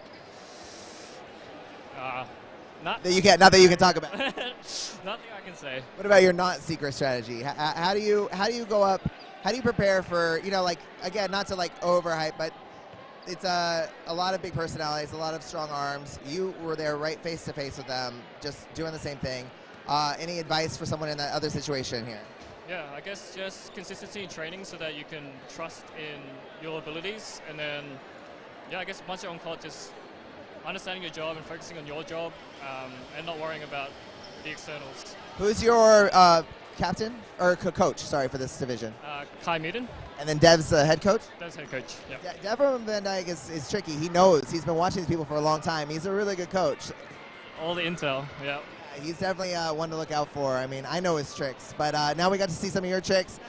Not that you can talk about. Nothing I can say. What about your not secret strategy? How do you go up? How do you prepare for, like, again, not to like overhype, but it's a lot of big personalities, a lot of strong arms. You were there right face to face with them, just doing the same thing. Any advice for someone in that other situation here? Yeah, I guess just consistency in training so that you can trust in your abilities, and then, yeah, I guess once you're on court, just understanding your job and focusing on your job, and not worrying about the externals. Who's your captain or coach? Sorry, for this division. Kai Meaden. And then Dev's head coach? Dev's head coach, yeah. Dev from Van Dyke is tricky. He knows. He's been watching these people for a long time. He's a really good coach. All the intel, yeah. He's definitely one to look out for. I mean, I know his tricks, but now we got to see some of your tricks.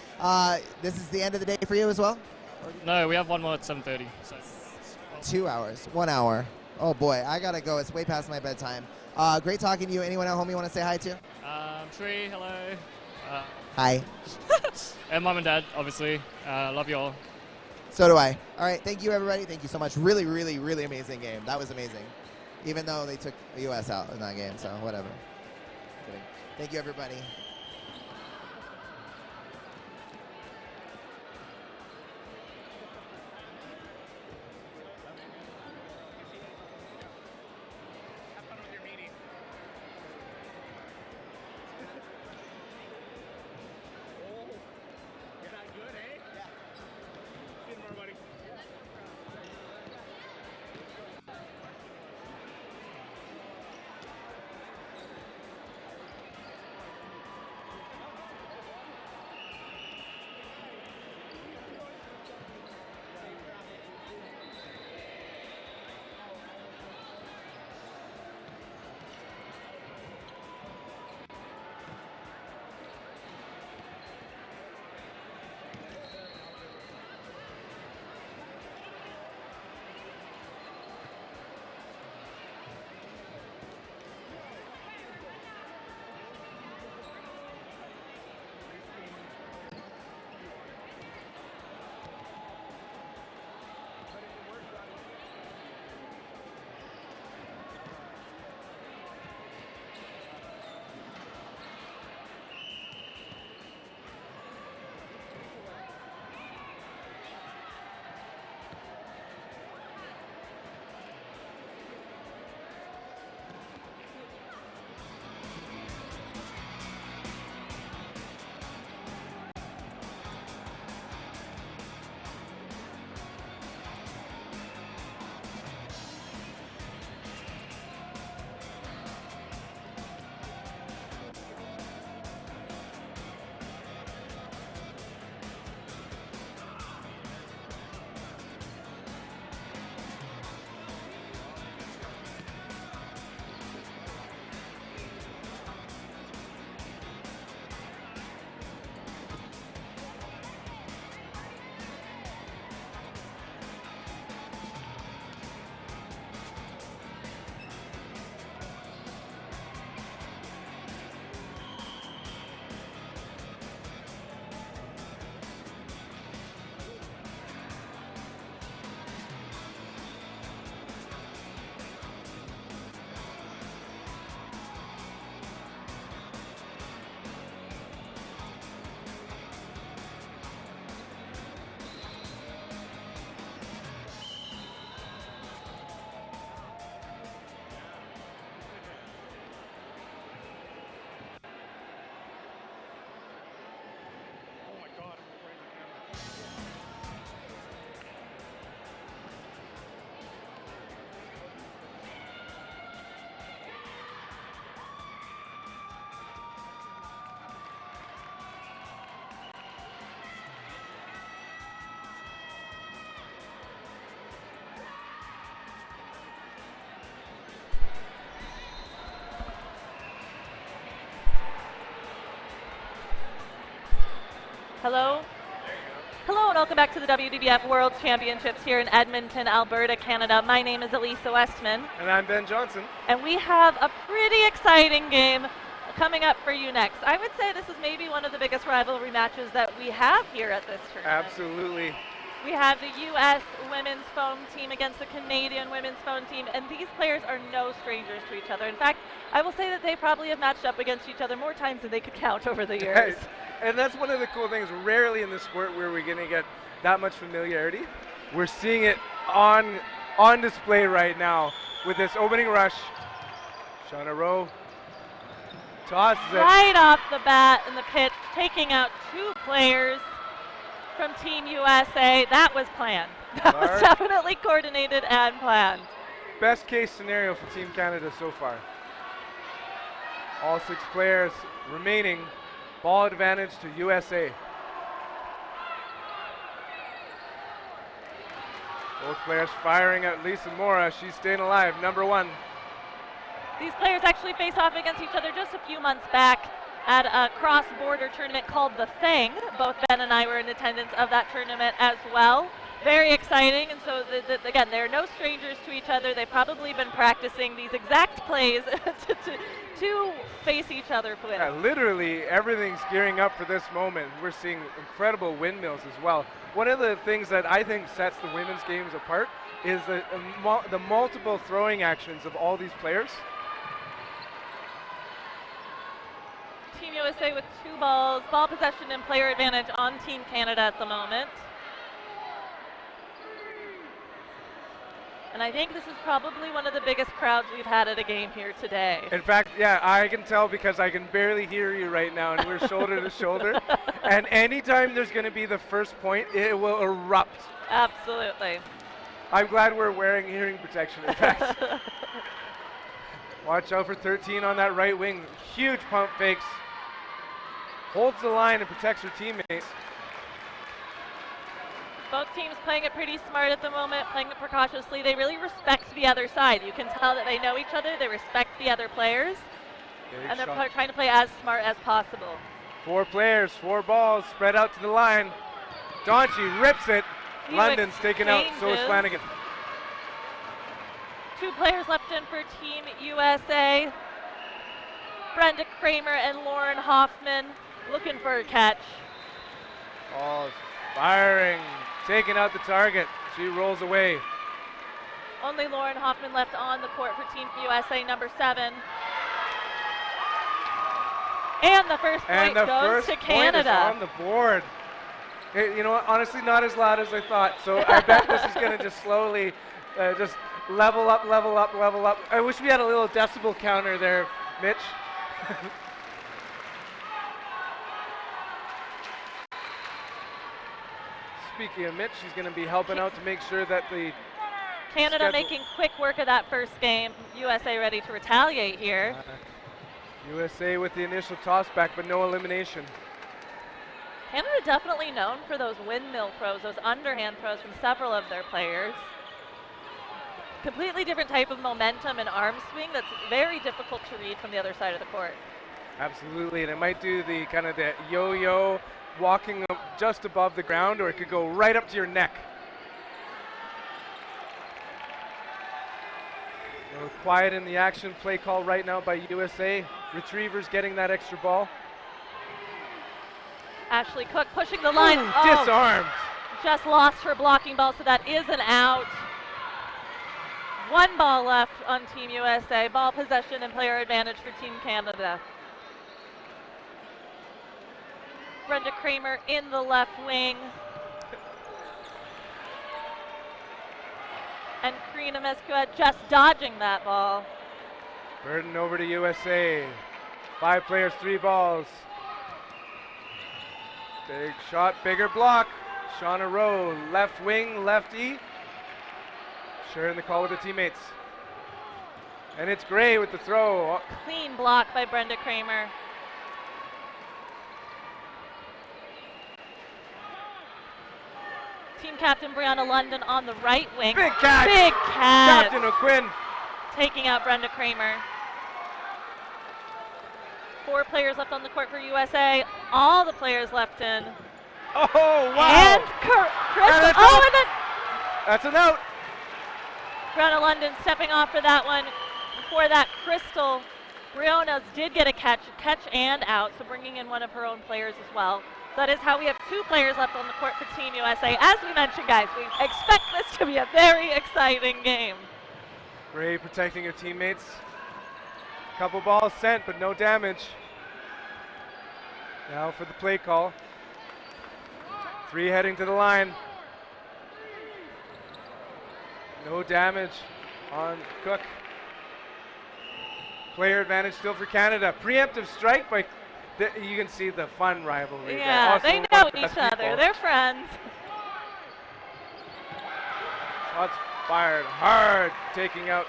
This is the end of the day for you as well? No, we have one more at 7:30. So. 2 hours, 1 hour. Oh boy, I gotta go. It's way past my bedtime. Great talking to you. Anyone at home you want to say hi to? Tree, hello. Hi. And mom and dad, obviously. Love you all. So do I. All right, thank you everybody. Thank you so much. Really, really, really amazing game. That was amazing. Even though they took the US out in that game, so whatever. Kidding. Thank you everybody. Hello. Hello and welcome back to the WDBF World Championships here in Edmonton, Alberta, Canada. My name is Elisa Westman. And I'm Ben Johnson. And we have a pretty exciting game coming up for you next. I would say this is maybe one of the biggest rivalry matches that we have here at this tournament. Absolutely. We have the U.S. women's foam team against the Canadian women's foam team, and these players are no strangers to each other. In fact, I will say that they probably have matched up against each other more times than they could count over the years. And that's one of the cool things. Rarely in the sport where we're going to get that much familiarity. We're seeing it on display right now with this opening rush. Shauna Rowe tosses it. Right off the bat in the pitch, taking out 2 players from Team USA. That was planned. That was definitely coordinated and planned. Best case scenario for Team Canada so far. All 6 players remaining. Ball advantage to USA. Both players firing at Lisa Mora. She's staying alive, number 1. These players actually face off against each other just a few months back at a cross-border tournament called The Thing. Both Ben and I were in attendance of that tournament as well. Very exciting, and so again, they're no strangers to each other. They've probably been practicing these exact plays to face each other with. Yeah, literally everything's gearing up for this moment. We're seeing incredible windmills as well. One of the things that I think sets the women's games apart is the multiple throwing actions of all these players. Team USA with 2 balls, ball possession and player advantage on Team Canada at the moment. And I think this is probably one of the biggest crowds we've had at a game here today. In fact, yeah, I can tell because I can barely hear you right now, and we're shoulder to shoulder. And anytime there's going to be the first point, it will erupt. Absolutely. I'm glad we're wearing hearing protection, in fact. Watch out for 13 on that right wing. Huge pump fakes. Holds the line and protects her teammates. Both teams playing it pretty smart at the moment, playing it precautiously. They really respect the other side. You can tell that they know each other. They respect the other players. And they're trying to play as smart as possible. 4 players, 4 balls, spread out to the line. Donchi rips it. London's taken out, so is Flanagan. 2 players left in for Team USA. Brenda Kramer and Lauren Hoffman looking for a catch. Ball is firing, taking out the target. She rolls away. Only Lauren Hoffman left on the court for Team USA, number 7. And the first point goes to Canada. Point is on the board. Hey, you know what? Honestly, not as loud as I thought. So I bet this is going to just slowly just level up, level up, level up. I wish we had a little decibel counter there, Mitch. Speaking of Mitch, she's going to be helping out to make sure that the Canada making quick work of that first game. USA ready to retaliate here. USA with the initial toss back, but no elimination. Canada definitely known for those windmill throws, those underhand throws from several of their players. Completely different type of momentum and arm swing that's very difficult to read from the other side of the court. Absolutely, and it might do the kind of the yo-yo, walking just above the ground, or it could go right up to your neck. So quiet in the action, play call right now by USA. Retrievers getting that extra ball. Ashley Cook pushing the line. Disarmed. Just lost her blocking ball, so that is an out. 1 ball left on Team USA. Ball possession and player advantage for Team Canada. Brenda Kramer in the left wing. And Karina Mescuet just dodging that ball. Burden over to USA. 5 players, 3 balls. Big shot, bigger block. Shauna Rowe, left wing, lefty. Sharing the call with the teammates. And it's Gray with the throw. Clean block by Brenda Kramer. Team captain Brianna London on the right wing. Big catch. Big catch. Captain O'Quinn. Taking out Brenda Kramer. 4 players left on the court for USA. All the players left in Oh, wow. And Crystal. Oh, and then that's an out. Brianna London stepping off for that one. Before that, Crystal Briones did get a catch and out, so bringing in one of her own players as well. So that is how we have 2 players left on the court for Team USA. As we mentioned, guys, we expect this to be a very exciting game. Ray protecting her teammates. Couple balls sent, but no damage. Now for the play call. 3 heading to the line. No damage on Cook. Player advantage still for Canada. Preemptive strike by, you can see the fun rivalry. Yeah, they know each other. They're friends. Shots fired hard, taking out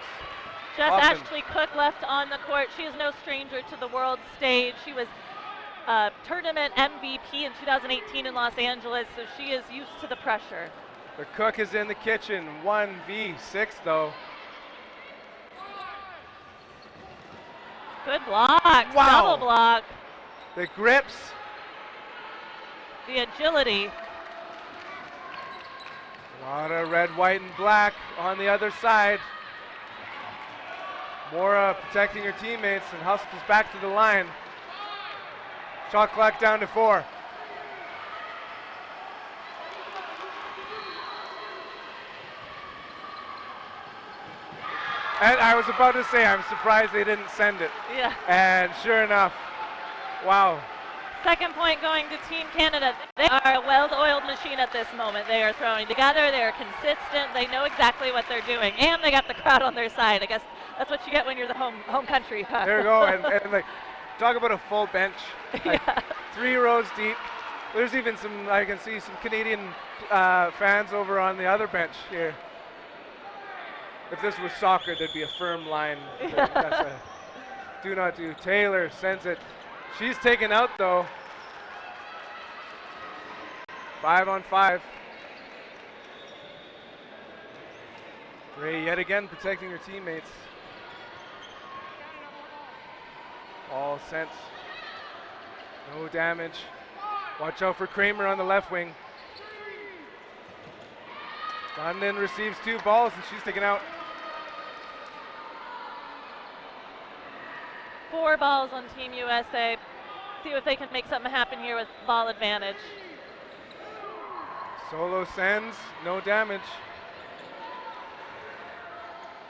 Just Hoffman. Ashley Cook left on the court. She is no stranger to the world stage. She was tournament MVP in 2018 in Los Angeles, so she is used to the pressure. The Cook is in the kitchen, 1v6 though. Good block, Wow. double block. The grips. The agility. A lot of red, white, and black on the other side. Mora protecting her teammates and hustles back to the line. Shot clock down to 4. And I was about to say, I'm surprised they didn't send it. Yeah. And sure enough, wow. Second point going to Team Canada. They are a well-oiled machine at this moment. They are throwing together, they are consistent, they know exactly what they're doing, and they got the crowd on their side. I guess that's what you get when you're the home country. There you go, and like, talk about a full bench. Like, 3 rows deep. There's even some, I can see some Canadian fans over on the other bench here. If this was soccer, there'd be a firm line. That's a do not do. Taylor sends it. She's taken out though. 5 on 5. Gray yet again protecting her teammates. All sent. No damage. Watch out for Kramer on the left wing. London receives 2 balls and she's taken out. 4 balls on Team USA. See if they can make something happen here with ball advantage. Solo sends, no damage.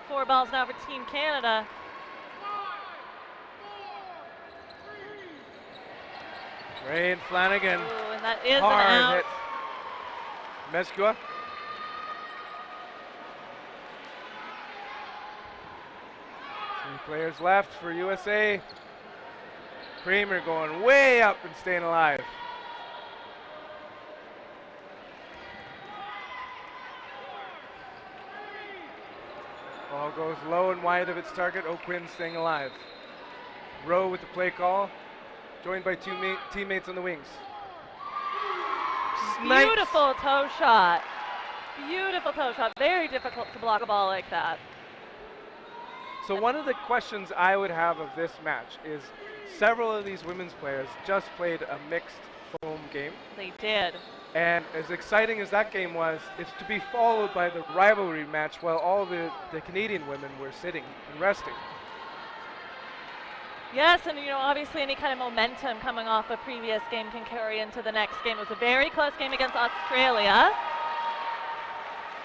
4 balls now for Team Canada. Ray and Flanagan. Ooh, and that is hard an out. hit. Meskua. 3 players left for USA. Kramer going way up and staying alive. Ball goes low and wide of its target. O'Quinn staying alive. Rowe with the play call, joined by 2 teammates on the wings. Snipes. Beautiful toe shot. Beautiful toe shot. Very difficult to block a ball like that. So one of the questions I would have of this match is several of these women's players just played a mixed foam game. They did. And as exciting as that game was, it's to be followed by the rivalry match while all the Canadian women were sitting and resting. Yes, and you know, obviously any kind of momentum coming off a previous game can carry into the next game. It was a very close game against Australia.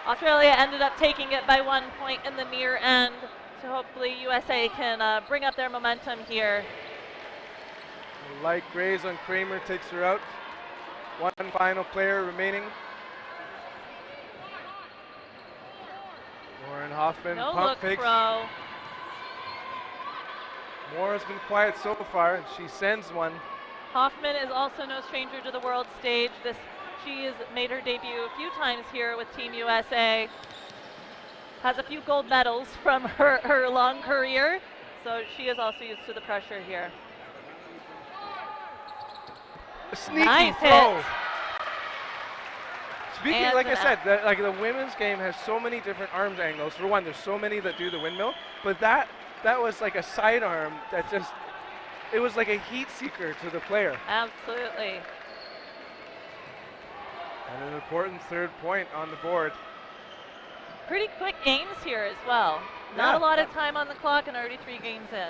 Australia ended up taking it by 1 point in the near end. So hopefully USA can bring up their momentum here. Light graze on Kramer takes her out. 1 final player remaining. Lauren Hoffman, No pump look fakes. throw. Moore has been quiet so far, and she sends one. Hoffman is also no stranger to the world stage. She has made her debut a few times here with Team USA. Has a few gold medals from her long career, so she is also used to the pressure here. A sneaky nice throw. hit. Speaking, And like I said, the women's game has so many different arms angles. For one, there's so many that do the windmill, but that was like a sidearm that just, it was like a heat seeker to the player. Absolutely. And an important third point on the board. Pretty quick games here as well. Not a lot of time on the clock and already 3 games in.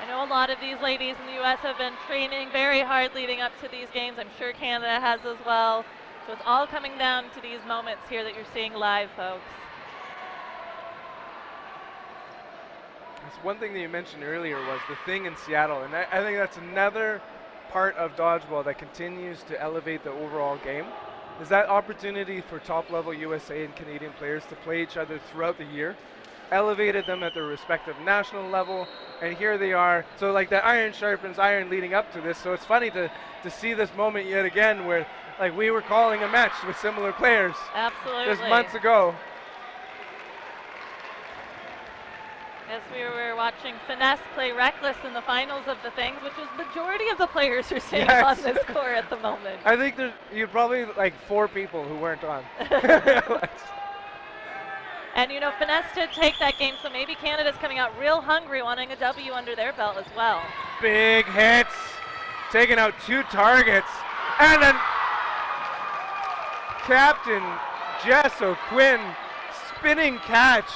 I know a lot of these ladies in the U.S. have been training very hard leading up to these games. I'm sure Canada has as well. So it's all coming down to these moments here that you're seeing live, folks. It's one thing that you mentioned earlier was the thing in Seattle, and I think that's another part of dodgeball that continues to elevate the overall game, is that opportunity for top-level USA and Canadian players to play each other throughout the year, elevated them at their respective national level, and here they are. So like that iron sharpens iron leading up to this, so it's funny to see this moment yet again where like we were calling a match with similar players just months ago. As we were watching Finesse play Reckless in the finals of the things, which is majority of the players are seeing on this court at the moment. I think you're probably like 4 people who weren't on. And you know, Finesse did take that game, so maybe Canada's coming out real hungry, wanting a W under their belt as well. Big hits, taking out 2 targets, and then Captain Jess O'Quinn spinning catch.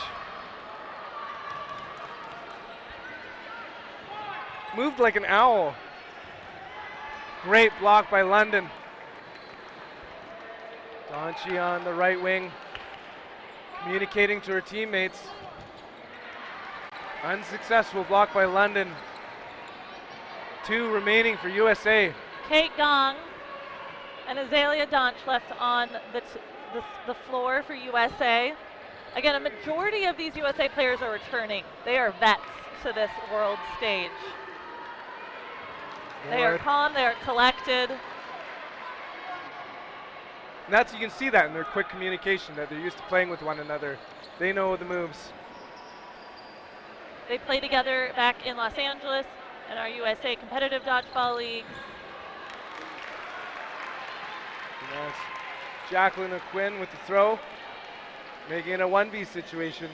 Moved like an owl. Great block by London. Donchi on the right wing, communicating to her teammates. Unsuccessful block by London. 2 remaining for USA. Kate Gong and Azalea Donch left on the floor for USA. Again, a majority of these USA players are returning. They are vets to this world stage. They are calm, they are collected. And that's, you can see that in their quick communication, that they're used to playing with one another. They know the moves. They play together back in Los Angeles in our USA competitive dodgeball leagues. And that's Jacqueline O'Quinn with the throw, making it a 1v situation.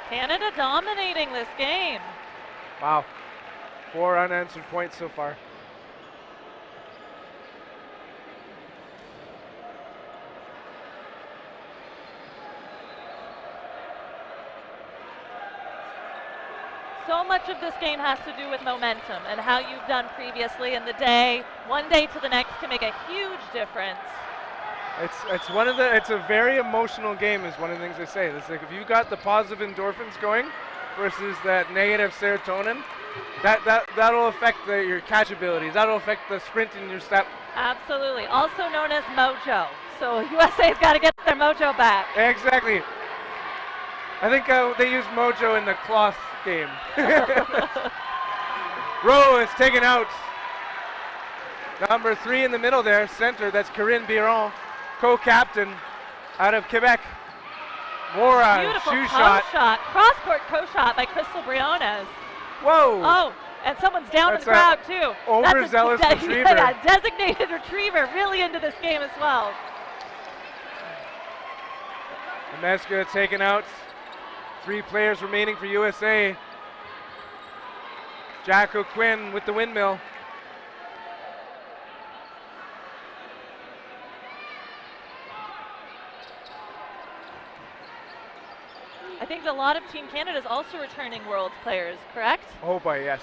Canada dominating this game. Wow. 4 unanswered points so far. So much of this game has to do with momentum and how you've done previously in the day. One day to the next can make a huge difference. It's a very emotional game, is one of the things they say. It's like if you got the positive endorphins going versus that negative serotonin, that'll affect your catch abilities. That'll affect the sprint in your step. Absolutely. Also known as mojo. So USA's got to get their mojo back. Exactly. I think they used mojo in the cloth game. Rowe is taken out. Number 3 in the middle there, center, that's Corinne Biron, co-captain out of Quebec. More shoe shot. Cross-court co-shot by Crystal Briones. Whoa. Oh, and someone's down in the crowd too. Overzealous retriever. Yeah, designated retriever, really into this game as well. Ameska taken out. 3 players remaining for USA. Jack O'Quinn with the windmill. I think a lot of Team Canada is also returning Worlds players, correct? Oh boy, yes.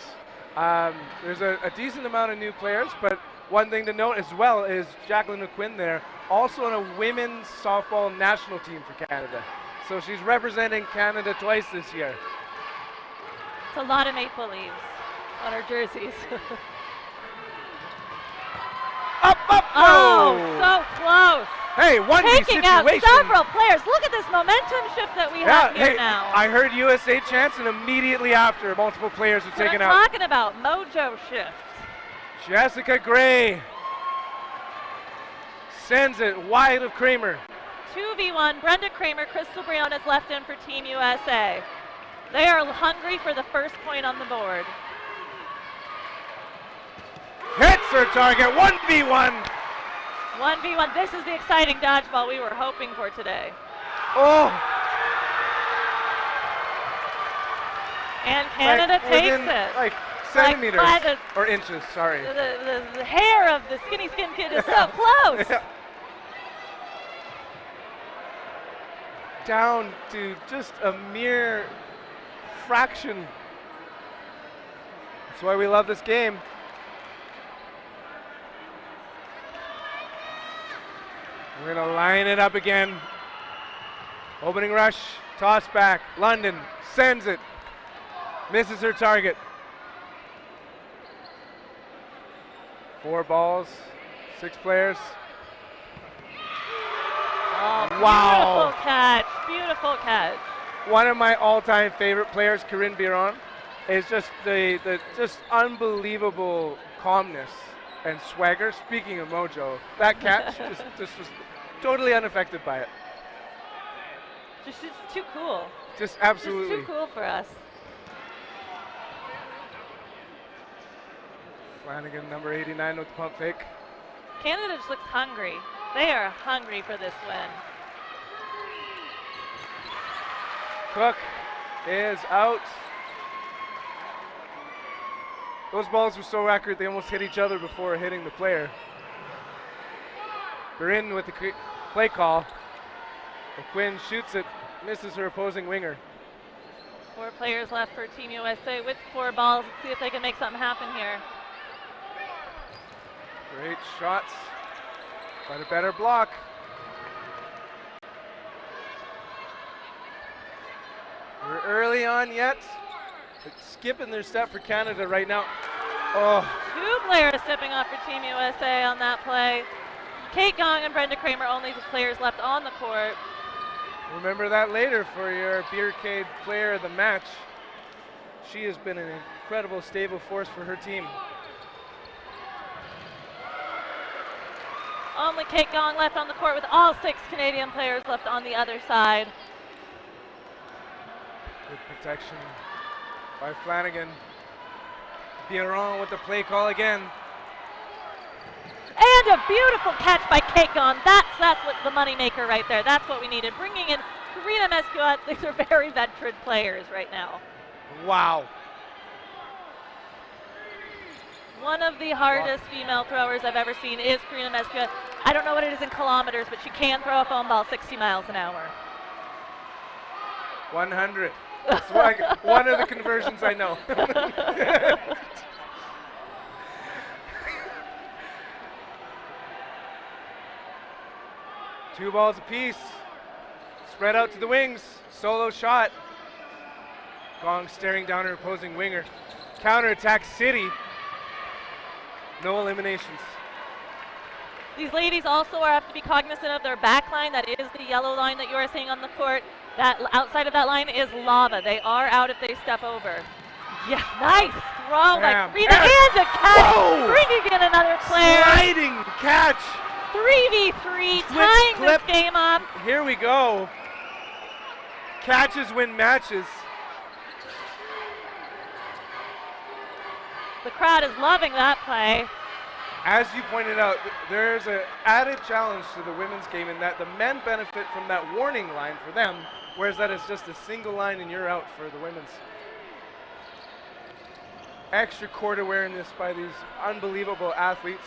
There's a decent amount of new players, but one thing to note as well is Jacqueline O'Quinn there, also on a women's softball national team for Canada. So she's representing Canada twice this year. It's a lot of maple leaves on her jerseys. Up! Oh, so close. Hey, 1v Taking situation. out several players. Look at this momentum shift that we have here now. I heard USA chants, and immediately after, multiple players were taken out. I'm talking about mojo shift. Jessica Gray sends it wide of Kramer. 2v1, Brenda Kramer, Crystal Briones left in for Team USA. They are hungry for the first point on the board. Hits her target, 1v1. 1v1, this is the exciting dodgeball we were hoping for today. Oh! And Canada takes within, it. Like centimeters Like, or inches, sorry. The hair of the skinny skin kid is so close. Yeah. Down to just a mere fraction. That's why we love this game. We're gonna line it up again. Opening rush, toss back. London sends it. Misses her target. 4 balls, 6 players. Oh, wow. Beautiful catch, beautiful catch. One of my all-time favorite players, Corinne Biron, is just the just unbelievable calmness and swagger. Speaking of mojo, that catch just was totally unaffected by it. Just too cool. Just absolutely. Just too cool for us. Flanagan, number 89 with the pump fake. Canada just looks hungry. They are hungry for this win. Cook is out. Those balls were so accurate they almost hit each other before hitting the player. They're in with the play call. Quinn shoots it, misses her opposing winger. 4 players left for Team USA with 4 balls. Let's see if they can make something happen here. Great shots, but a better block. We're early on yet. But skipping their step for Canada right now. Oh. 2 players stepping off for Team USA on that play. Kate Gong and Brenda Kramer, only the players left on the court. Remember that later for your Beercade Player of the Match. She has been an incredible stable force for her team. Only Kate Gong left on the court with all 6 Canadian players left on the other side. Good protection by Flanagan. Biron with the play call again. And a beautiful catch by Kate Gong. That's what the moneymaker right there. That's what we needed. Bringing in Karina Mescuat. These are very veteran players right now. Wow. One of the hardest female throwers I've ever seen is Karina Mescuat. I don't know what it is in kilometers, but she can throw a foam ball 60 miles an hour. 100. That's one of the conversions I know. 2 balls apiece. Spread out to the wings. Solo shot. Gong staring down her opposing winger. Counterattack City. No eliminations. These ladies also have to be cognizant of their back line. That is the yellow line that you are seeing on the court. That outside of that line is lava. They are out if they step over. Yeah, nice throw by Karina and a catch. Whoa. Bringing in another player. Sliding catch. 3v3, tying this game up. Here we go. Catches win matches. The crowd is loving that play. As you pointed out, there's an added challenge to the women's game in that the men benefit from that warning line for them, whereas that is just a single line and you're out for the women's. Extra court awareness by these unbelievable athletes.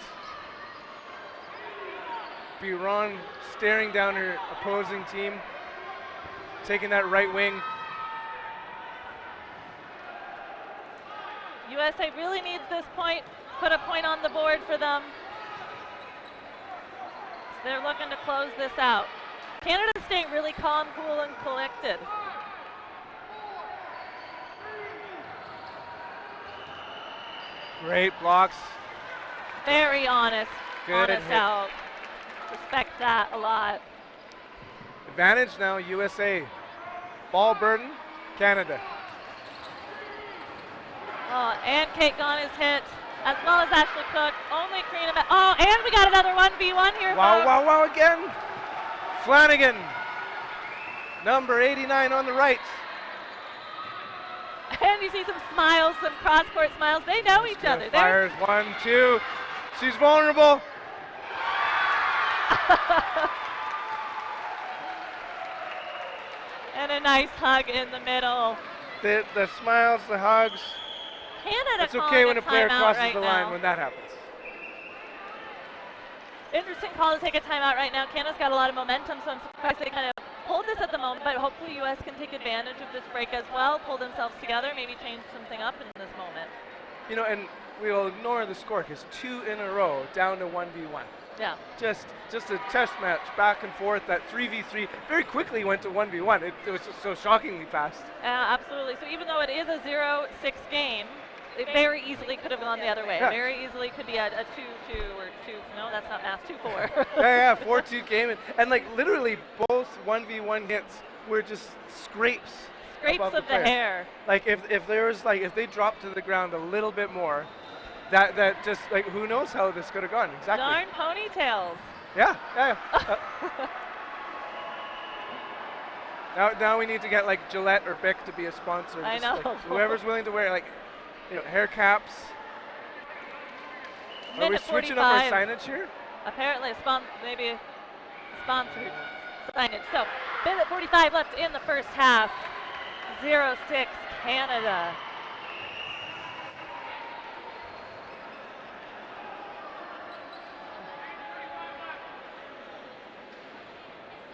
Biron staring down her opposing team, taking that right wing. USA really needs this point, put a point on the board for them. So they're looking to close this out. Canada's staying really calm, cool, and collected. Great blocks. Very honest. Good honest hit. out. Respect that a lot. Advantage now, USA. Ball burden, Canada. Oh, and Kate Gong is hit, as well as Ashley Cook. Only Karina. Oh, and we got another 1v1 here. Wow, folks. wow, wow again. Flanagan, number 89 on the right. And you see some smiles, some cross-court smiles. They know each other. Fires 1, 2. She's vulnerable. a nice hug in the middle. The smiles, the hugs. Canada It's okay when a player crosses right the line when that happens. Interesting call to take a timeout right now. Canada's got a lot of momentum, so I'm surprised they kind of pulled this at the moment, but hopefully U.S. can take advantage of this break as well, pull themselves together, maybe change something up in this moment. You know, and we'll ignore the score because 2 in a row down to 1v1. Yeah. Just a test match back and forth. That 3v3 very quickly went to 1v1. It was just so shockingly fast. Absolutely. So even though it is a 0-6 game, it very easily could have gone the other way. Yeah. It very easily could be a 2-2 or 2. No, that's not math. 2-4. yeah, 4-2 game, and like literally both 1v1 hits were just scrapes. Scrapes of the hair. Like if there was if they dropped to the ground a little bit more, that just like who knows how this could have gone exactly. Darn ponytails. Yeah. Now we need to get like Gillette or Bic to be a sponsor. I know. Like, whoever's willing to wear hair caps. Are we switching up our signage here? Apparently, maybe a sponsored signage. So, minute 45 left in the first half. 0-6 Canada.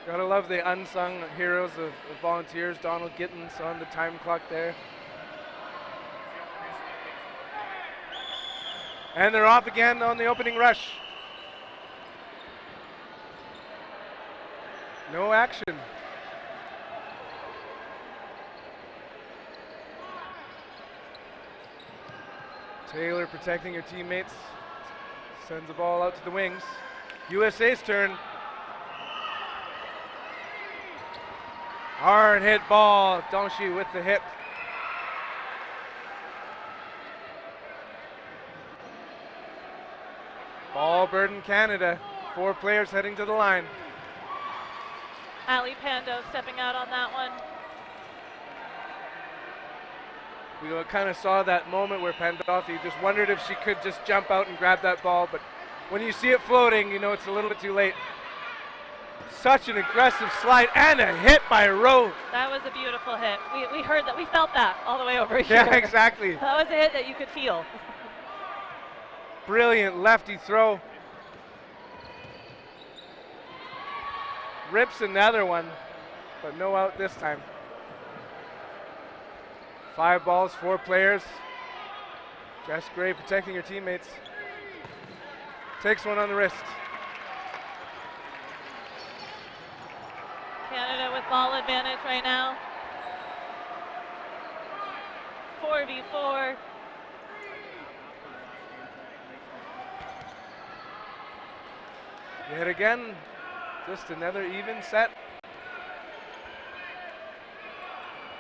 Gotta love the unsung heroes of volunteers. Donald Gittins on the time clock there. And they're off again on the opening rush. No action. Taylor protecting her teammates. Sends the ball out to the wings. USA's turn. Hard hit ball. Donshi with the hit. Ball burden Canada. 4 players heading to the line. Ali Pando stepping out on that one. We kind of saw that moment where Pandolfi just wondered if she could just jump out and grab that ball, but when you see it floating, you know it's a little bit too late. Such an aggressive slide and a hit by Rowe. That was a beautiful hit. We heard that. We felt that all the way over here. Yeah, exactly. That was a hit that you could feel. Brilliant lefty throw. Rips another one, but no out this time. 5 balls, 4 players. Jess Gray protecting her teammates. Takes one on the wrist. Canada with ball advantage right now. 4v4. Yet again, just another even set.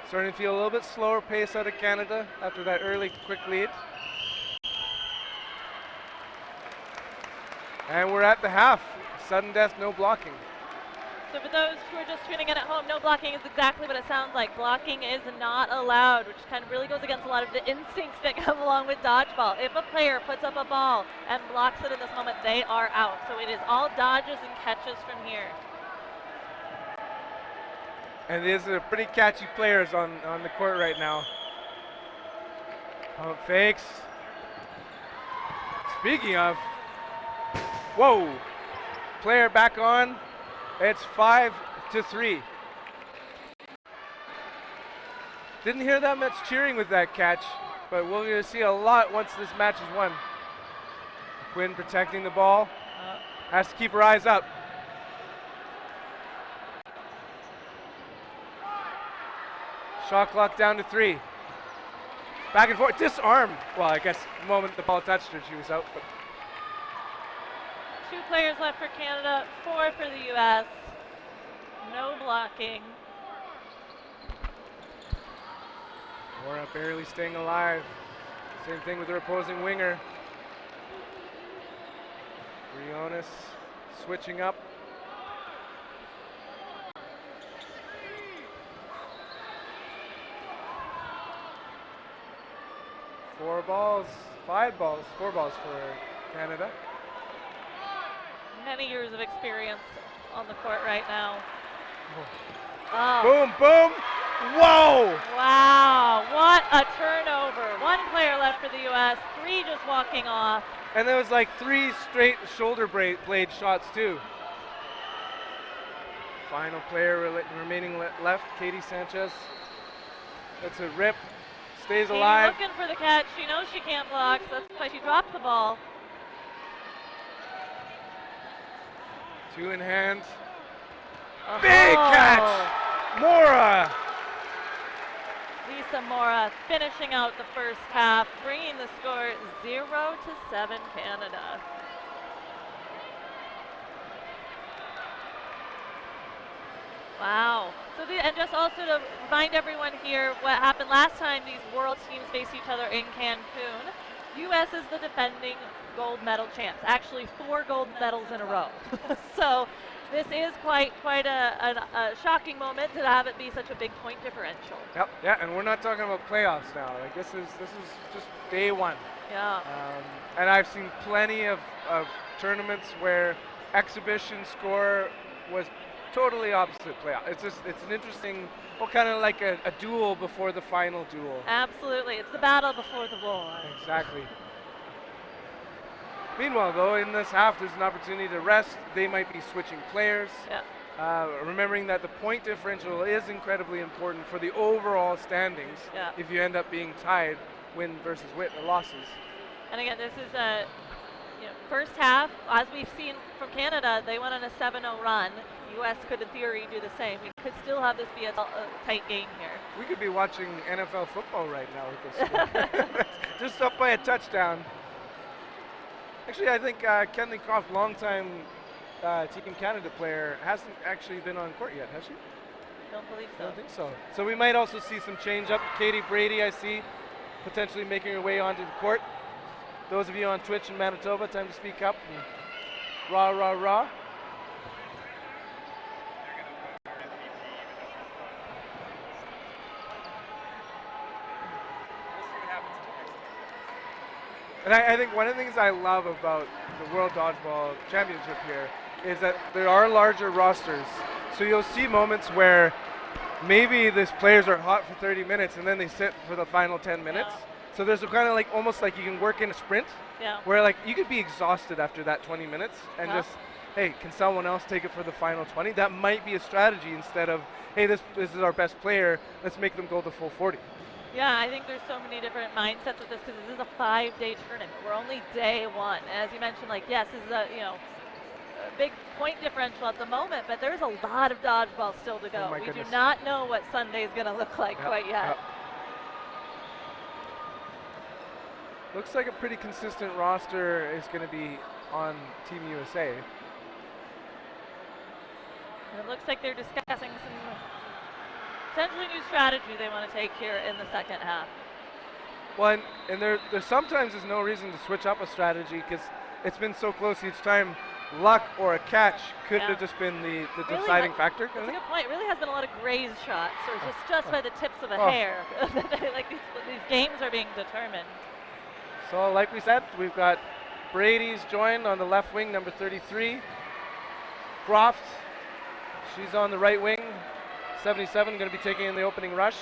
Starting to feel a little bit slower pace out of Canada after that early quick lead. And we're at the half. Sudden death, no blocking. So for those who are just tuning in at home, no blocking is exactly what it sounds like. Blocking is not allowed, which kind of really goes against a lot of the instincts that come along with dodgeball. If a player puts up a ball and blocks it in this moment, they are out. So it is all dodges and catches from here. And these are pretty catchy players on the court right now. Pump fakes. Speaking of, whoa, player back on. It's 5-3. Didn't hear that much cheering with that catch, but we're going to see a lot once this match is won. Quinn protecting the ball. Has to keep her eyes up. Shot clock down to 3. Back and forth, disarm. Well, I guess the moment the ball touched her, she was out. But 2 players left for Canada, 4 for the U.S. No blocking. Mora barely staying alive. Same thing with her opposing winger. Briones switching up. Four balls for Canada. Many years of experience on the court right now. Oh. Boom, boom. Whoa! Wow, what a turnover. One player left for the U.S., 3 just walking off. And there was like 3 straight shoulder blade shots too. Final player remaining left, Katie Sanchez. That's a rip, stays Katie alive. looking for the catch. She knows she can't block, so that's why she dropped the ball. 2 in hand. Big catch! Mora! Lisa Mora finishing out the first half, bringing the score 0-7 Canada. Wow. So and just also to remind everyone here what happened last time these world teams faced each other in Cancun. U.S. is the defending gold medal champs. Actually 4 gold medals in a row. So this is quite a shocking moment to have it be such a big point differential. Yep, yeah, and we're not talking about playoffs now. Like this is just day 1. Yeah. And I've seen plenty of tournaments where exhibition score was totally opposite playoff. It's an interesting, kind of like a duel before the final duel. Absolutely, it's the battle before the war. Exactly. Meanwhile, though, in this half, there's an opportunity to rest. They might be switching players. Yeah. Remembering that the point differential is incredibly important for the overall standings. Yeah. If you end up being tied, win versus losses. And again, this is a first half. As we've seen from Canada, they went on a 7-0 run. U.S. could, in theory, do the same. We could still have this be a tight game here. We could be watching NFL football right now with this. Just up by a touchdown. Actually, I think Kenley Croft, longtime Team Canada player, hasn't actually been on court yet, has she? Don't believe so. I don't think so. So we might also see some change up. Katie Brady, I see, potentially making her way onto the court. Those of you on Twitch in Manitoba, time to speak up. And rah, rah, rah. And I think one of the things I love about the World Dodgeball Championship here is that there are larger rosters. So you'll see moments where maybe these players are hot for 30 minutes and then they sit for the final 10 minutes. Yeah. So there's a kind of like almost like you can work in a sprint where like you could be exhausted after that 20 minutes and just, hey, can someone else take it for the final 20? That might be a strategy instead of, hey, this is our best player, let's make them go the full 40. Yeah, I think there's so many different mindsets with this because this is a 5-day tournament. We're only day 1. As you mentioned, like, yes, this is a big point differential at the moment, but there's a lot of dodgeball still to go. We do not know what Sunday is going to look like quite yet. Looks like a pretty consistent roster is going to be on Team USA. It looks like they're discussing some potentially new strategy they want to take here in the second half. Well, and there sometimes there's no reason to switch up a strategy because it's been so close each time. Luck or a catch could have just been the really deciding factor. That's a good point. It really has been a lot of graze shots, or just by the tips of a hair. Like these games are being determined. So like we said, we've got Brady's joined on the left wing, number 33. Croft, she's on the right wing. 77 going to be taking in the opening rush.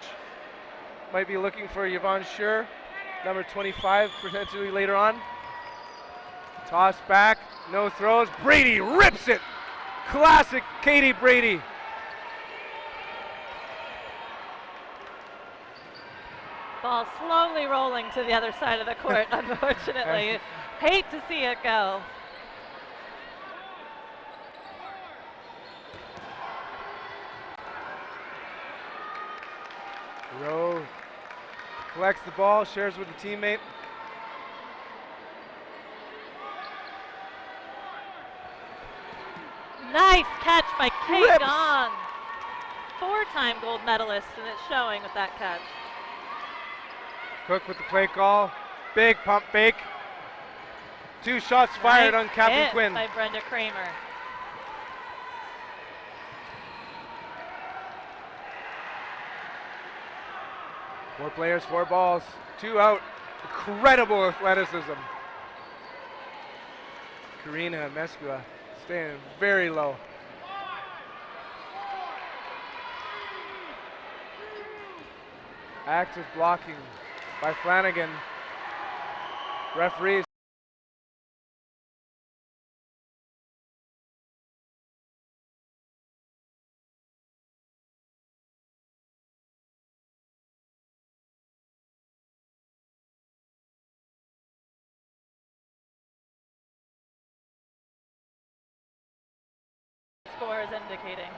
Might be looking for Yvonne Schur, number 25, potentially later on. Toss back, no throws. Brady rips it. Classic Katie Brady. Ball slowly rolling to the other side of the court, unfortunately. Hate to see it go. Rowe collects the ball, shares with a teammate. Nice catch by Kate Gong. 4-time gold medalist, and it's showing with that catch. Cook with the play call. Big pump fake. 2 shots fired on Captain Quinn. By Brenda Kramer. Four players, 4 balls, 2 out. Incredible athleticism. Karina Meskua staying very low. Active blocking by Flanagan. Referees. Score is indicating.